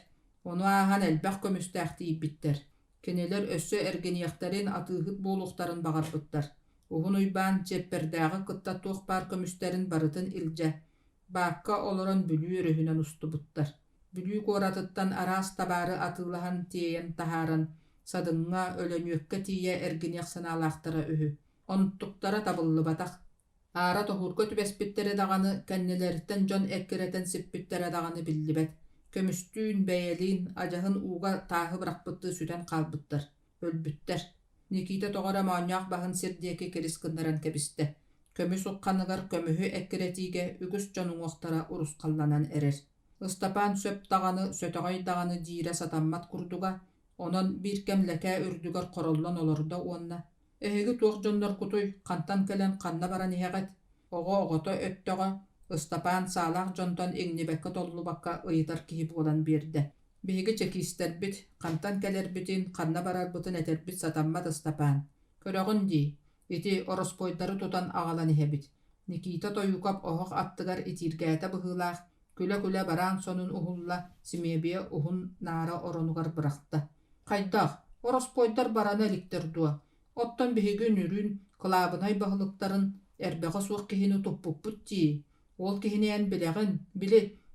Onu ahan elbaq kömüstaq tiybitter. Keneler össö ergeniyaktarin atıhıt boluqtarın bağarbıttar. Uhun uyban cepperdäge kıtta tuq bar kömüsterin barıtın ilce. Bakka oloron bülü örühünen ustubuttar. Bülü koratıttan aras tabarı atılahan tiyen taharan. Sadınga ölönüökkä tiye erginiyak sanalaktara öhü. Ontuktara tabıllı batak. Ara tohurga tübespittere dağanı kenneleritten jon ekkireten sippittere dağanı billibet. Kömüstüün beyelin acahın uga tahı bırakbıttı süten kalbıttar. Ölbütter. Nikita toğara manyak bahın sirdiyeki kiriskındaran kebiste. Kömüs uqqanıgar kömühü ekkiretiige ügüs jonun oqtara urus kallanan erer. Istapan söp dağanı sötögay dağanı dire satammat kurduga. Onon bir kem leke ürdügar korollan olorda onna. Ehegi tuoq jonnor kutuy kantan kelen kanna baran iheget. Ogo ogoto öttöga. Istapan sağlaq jonton ignibekka tollu bakka ıyıtar kihip olan birde. Bihigi çekisterbit, kantan kelerbitin, kanna bararbitin eterbit satammat Istapan. Körögün di, iti orospoydarı tutan ağalan ihebit. Nikita toyukap ohoq attıgar itirgäte bıhılaq, küle baran sonun uhulla, simebiye uhun nara oronugar bıraktı. Kaydaq, orospoydar barana elikter duwa. Ottan bihigi nürün, kılabınay bahılıktarın, erbeğe suq kihini tuppuput di. Ol kihineyen bilegin,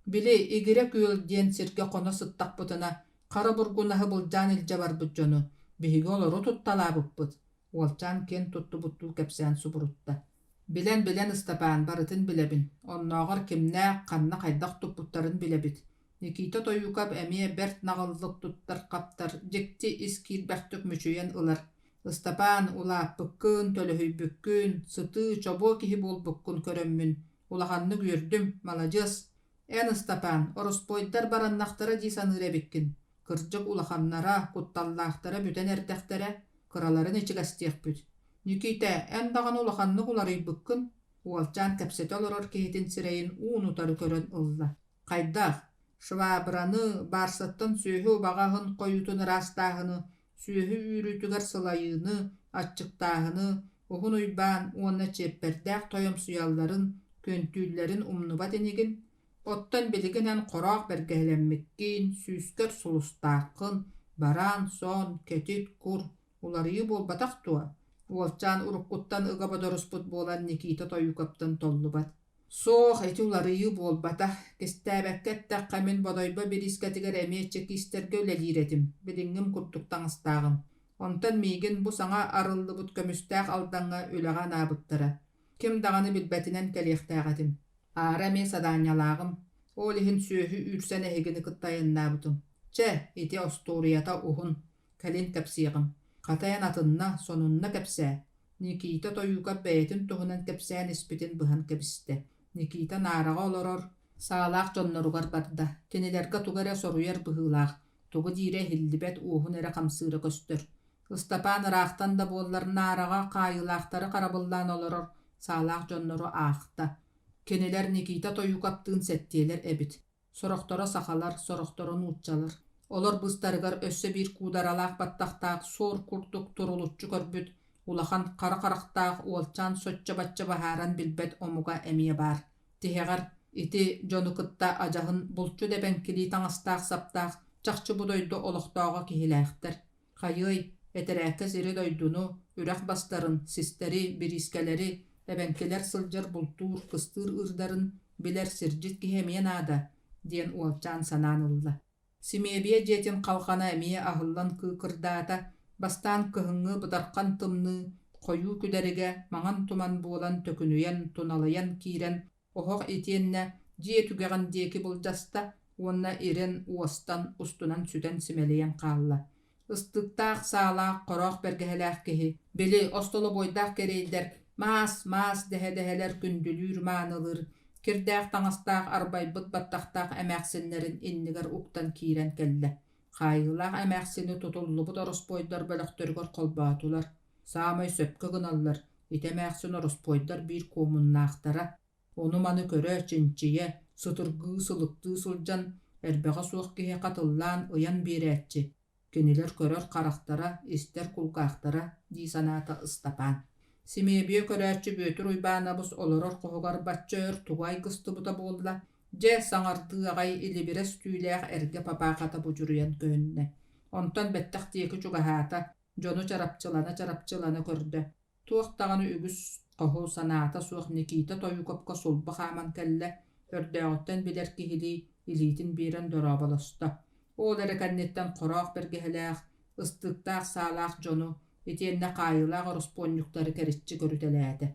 bili igire küyül diyen sirge kona sıttaqpıtına, kara burgunahı bulcan ilce barbıt jonu, bihigi oloru tuttalabıppıt. Olcan ken tuttu buttu kepsen suburutta. Bilen Istapan barıtın bilebin, onnoğar kimne kanna kaydaq tupputtarın bilebit. Nikita toyukap emiye bert nağıllık tuttar kaptar, jekti iskil behtük müçüyen ılar. Istapan ula bükkün, tölühüy bükkün, sıtı çobo kihi bol bükkün körömmün. Ulahanını gördüm, malacız. En Istapan, orospoydar barannaqtara disanır ebikkin. Kırcık ulahanlara, kuttallaqtara büten ertektere, kıraların içi gastiyak büt. Nikita, en dağın ulahanını kularıy bükkün. Ualcan kepsete oloror kehitin sireyin unutarı körön ılla. Kaydaq, şvabranı, barsıttın sühü bağahın koyutun rastahını, sühü ürütügar sılayını, açıktahını, uhun uyban, uonna çepperdaq toyum suyalların, köntüllerin umnubat enigin, ottan biliginen qoraq bergehlemmikkin, süsker sulustaqın, baran, son, ketit, kur, ularıyı bol batak tuwa. Uolcan urukkuttan ıgabadorusput bolan Nikita toyukaptan tollubat. Soğuk eti ularıyı bol batak, kestæbäkkättaq qamen bodoyba biriskatigar emiyetçeki isterge öleliredim, bilingim kurtuktan ıstağım. Ontan migin bu sana arıllı but kömüstaq aldanğa üleğan abıttara. Kim dağını bilbetinen keliyektäğedim. Ara me sadanyalağım. Olihin sühü ürsen ehegini kıttayannabutum. Çe, iti osturiyata uhun. Kalin kapsiğim. Katayan atınna sonunna kapsä. Nikita toyuka beytin tuhunan kapsä nispitin bıhan kapiste. Nikita narağa oloror. Sağlaq jonnorugar barda. Kenilerga tugara soruyar bıhılaq. Tugu dire hildibet uhun ere kamsıra köstür. Istapan raqtan da bollar narağa qayılaqtары qarabıllan oloror. Sağlaq jonnoru ağıqta. Keneler Nikita toyukaptığın settiyeler ebit. Soroqtora saxalar, soroqtora nuutçalar. Olor bıstarıgar össe bir kudaralaq battaqtaq, sor kurtuk turulutçu körbüt. Ulahan qara qaraqtaq, uolcan soçça batça baharan bilbet omuga emiye bar. Tihegar ити жонукытта ажахын булчу дебенкили таңастаах саптаах чахчы будойду олохтоого кихилээхтер. Хайый, этерээкке сири дойдуну, үрэх бастарын, систери, бирискелери, эбенкелер сылжар бултуур, кыстыыр ырдарын билер сиржит кихемиен ада, диэн уолчаан санаанылла. Симиэбие дьиэтин халхана эмие ахыллан кыыкырдаата, бастаан кыһыҥҥы бытархан тымны, хойуу күдэригэ маҥан туман буолан төкүнүйэн, туналайан киирэн, охох итиэннэ дьиэ түгэҕин диэки булдьаста, уонна ирен уостан устунан сүтэн симэлийэн хаалла. Ыстыктаах саалаах короох бэргэһэлээх киһи, били остоло бойдаах керейдер, маас дэһэ-дэһэлэр күндүлүүр маанылыр, кирдээх таңастаах арбайбыт баттахтаах эмээхсиннэрин иннигэр уктан киирэн кэллэ. Хайылаах эмээхсини тутуллубут ороспойдар бөлөхтөргөр колбаатулар. Саамай сөпкө гыналлар, итэмээхсин ороспойдар биир куомуннаахтара. Ону маны көрө чинчие, сытыргыы сылыктыы сылдьан, эрбэҕэ суох киһи хатыллаан ыйан биэрээччи. Кинилэр көрөр харахтара, истер кулгаахтара, дии санаата Ыстапаан. Симиэбие көрөөччү бүөтүр уйбаанабыс олорор хоһугар баччыыр тугай гыстыбыта буолла, дьэ саҥардыы аҕай илибирес түүлээх эргэ папаахата бужуруйан көөннэ. Онтон бэттэх тиеки чугаһаата, дьону чарапчылана көрдө. Туохтаҕаны үгүс хоһуу санаата суох Никита тойукопко сулба хааман кэллэ, өрдөөҕөттөн билэр киһилии илиитин биирэн дорооболосто. Ол эрекэнниттэн хороох бэргэһэлээх, ыстыктаах саалаах дьону, итиэннэ хаайылаах ороспонньуктары кэриччи көрүтэлээтэ.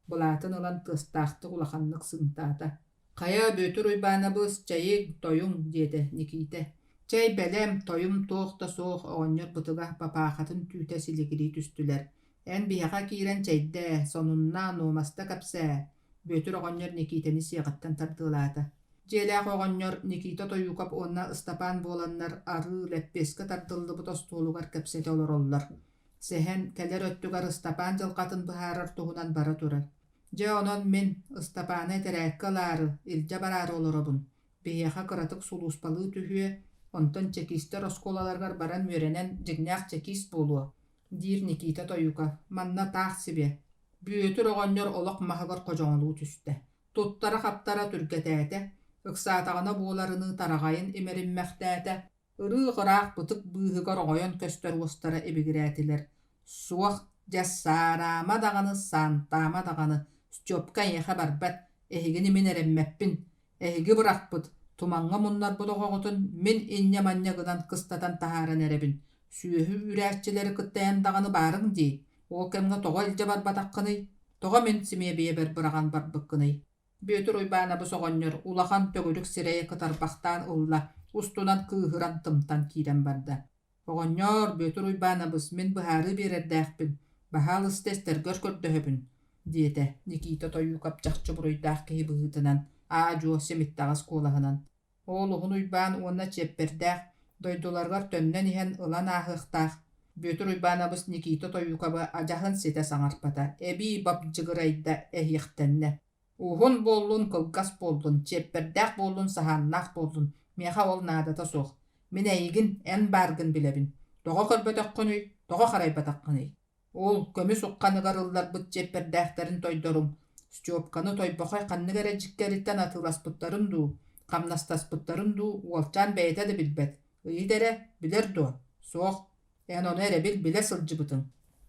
Булаатын ылан тыстаахты улаханнык сынтаата. Хая бүөтүр уйбаанабыс чайыг тойуң диэдэ Никита. Чай бэлэм тойум туохта суох оҕонньор бытыга папаахатын түүтэ силигирии түстүлэр. Эн биһэҕэ киирэн чайдэ, сонуннаа нуумаста кэпсээ. Бүөтүр оҕонньор Никитаны сиэҕаттан тардыылаата. Дьиэлээх оҕонньор Никита тойукап уонна Ыстапаан буоланнар ары лэппиэскэ тардыллыбыт остуулугар кэпсэтэ олороллар. Сэһэн кэлэр өттүгар Ыстапаан дьылҕатын быһаарар туһунан бара турар. Дьэ онон мин Ыстапаана этэрээккэ лаары, илдьэ бараары олоробун. Биһиэхэ кыратык сулууспалыы түһүө, онтон чекистер осколаларгар баран үөрэнэн дьигнээх чекист буолуо. Диир Никита тойука, манна таах сибе. Бүөтүр оҕонньор олох маһыгар кожоҥолуу түстэ. Туттара хаптара түргэтээтэ, ыксаатаҕына буоларыны тараҕайын имеринмэхтээтэ, ырыы гыраах бытык быыһыгар оҕойон көстөр уостара эбигирээтилэр. Суох дьассаараама даҕаны, саантаама даҕаны, Стёпка иэхэ барбат, эһигини мин эреммэппин, эһиги бырахпыт, тумаҥҥа муннарбыт оҕоҕотун мин инньэ-манньа гынан кыстатан таһааран эребин. Сүөһү үрээччилери кыттайан даҕаны баарыҥ дии, ол кэмҥэ тоҕо илдьэ барбатаххыный, тоҕо мин симиэбиэ бербыраҕан барбыккыный. Бүөтүр уйбаанабыс оҕонньор улахан төгүлүк сирэйэ кытарбахтаан ылла, устунан кыыһыран тымтан киирэн барда. Оҕонньор бүөтүр уйбаанабыс мин быһаары биэрэрдээхпин, баһаал ыстестергөр көрдөһөбүн, диэтэ Никита тойукап чахчы буруйдаах киһи быһыытынан, аажуо семиттаҕас куолаһынан. Ол уһун уйбаан уонна чиэппердээх, дойдуларгар төннөн иһэн ылан ааһыахтаах. Бүөтүр уйбаанабыс Никита тойукабы адьаһын ситэ саҥарпата, эбии бапдьыгырайда эһиэхтэннэ. Уһун буоллун кылгас буоллун, чиэппердээх буоллун саһааннаах буоллун, миэхэ ол наадата суох. Мин эйигин эн бааргын билэбин. Тоҕо көрбөтөххүнүй, тоҕо харайбатаххыный. Ол көмүс укканыгар ылларбыт чиэппердээхтэрин тойдорум. Стёпканы тойбохой ханныгар эдьиккэриттэн атыыласпыттарын дуу, хамнастаспыттарын дуу уолчаан бэйэтэ да билбэт. Ыйдэрэ билэр дуо. Суох, эн ону эребил билэ сылдьыбытын.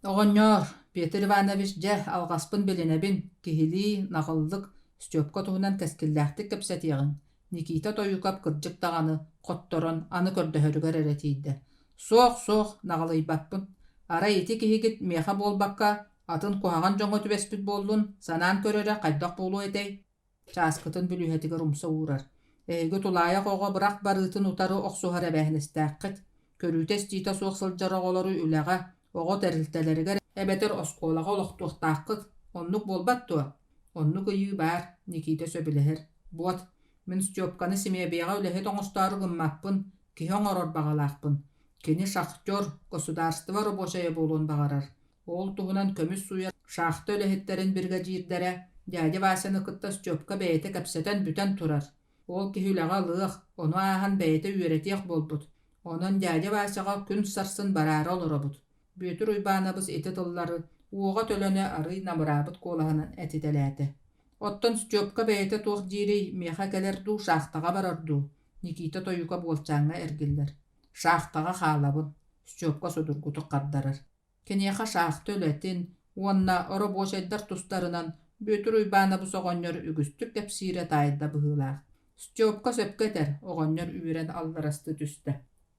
Оҕонньоор, Петр Иванович дьэ алҕаспын билинэбин, киһилии, наҕыллык, Стёпка туһунан кэскиллээхтик кэпсэтиэҕиҥ. Никита тойукап кырдьык даҕаны, хотторон, аны көрдөһөрүгэр эрэтиидэ. Суох, наҕылайбаппын. Ара ити киһигит миэхэ буолбакка, атын куһаҕан дьоҥҥо түбэспит буоллун, санаан көрөрэ хайдах буолуо этей. Чааскытын бүлүһэтигэр умса уурар. Эһиги тулаайах оҕо бырах барыытын утары охсуһар эбээһинистээххит. Көрүүтэс тиита суох сылдьар оҕолору үлэҕэ, оҕо тэрилтэлэригэр эбэтэр оскуолаҕа олохтуохтааххыт. Оннук буолбат туа. Оннук ыйыы баар, Никита сөбүлэһэр. Буот, мин Стёпканы симиэбиэҕэ үлэһит оҥостоору гыммаппын, киһи оҥорор баҕалаахпын. Кини шахтер государство рабочая буолуон баҕарар. Ол туһунан көмүс суйар шахта үлэһиттерин бригадирдэрэ, дядя Васяны кытта Стёпка бэйэтэ кэпсэтэн бүтэн турар. Ол киһи үлэҕэ лыах, ону ааһан бэйэтэ үөретиэх буолбут. Онон дядя Васяға күн сарсын бараары олоробут. Бүөтүр уйбаанабыс ити тыллары уоҕа төлөнө арый намыраабыт куолаһынан этителээти. Оттон Степка бэйэтэ туох диирей меха келерду шахтага барарду. Никита Тоюка болчаңга эргиллер. Шахтага хаалабын. Степка судургуту каддарар. Кенеха шахты өлетин, уонна оро бошайдар тустарынан бөтүр уйбаана бу соҕонньор үгүстүк кэпсиире таайда быһыылаах. Степка сөпкетер, оҕонньор үөрен алларасты түстэ.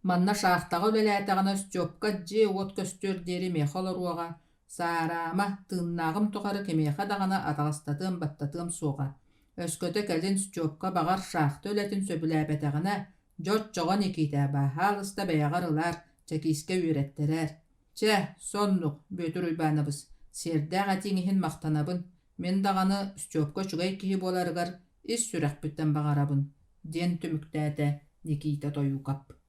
Манна шахтага өлелээтэҕина Степка дьиэ уот көстүөр диэри меха олоруоҕа, саараама тыыннаагым тухары кемеха даҕана атаҕастатыам баттатыам суоҕа. Өскөтө кэлин Степка баҕар шахты өлетин сөбүлээбэтэҕина, дьот-дьоҕо Никита бааһаалыста бэйэҕэр ылаар, чэкииске үөреттерээр. Чэ, соннук, бөтүр уйбаанабыс, сиэрдээх атиҥиһин махтанабын, мен даҕаны Степка чугай киһи буоларыгар ис сүрэхпиттэн баҕарабын, диэн түмүктээтэ Никита Тоюкап.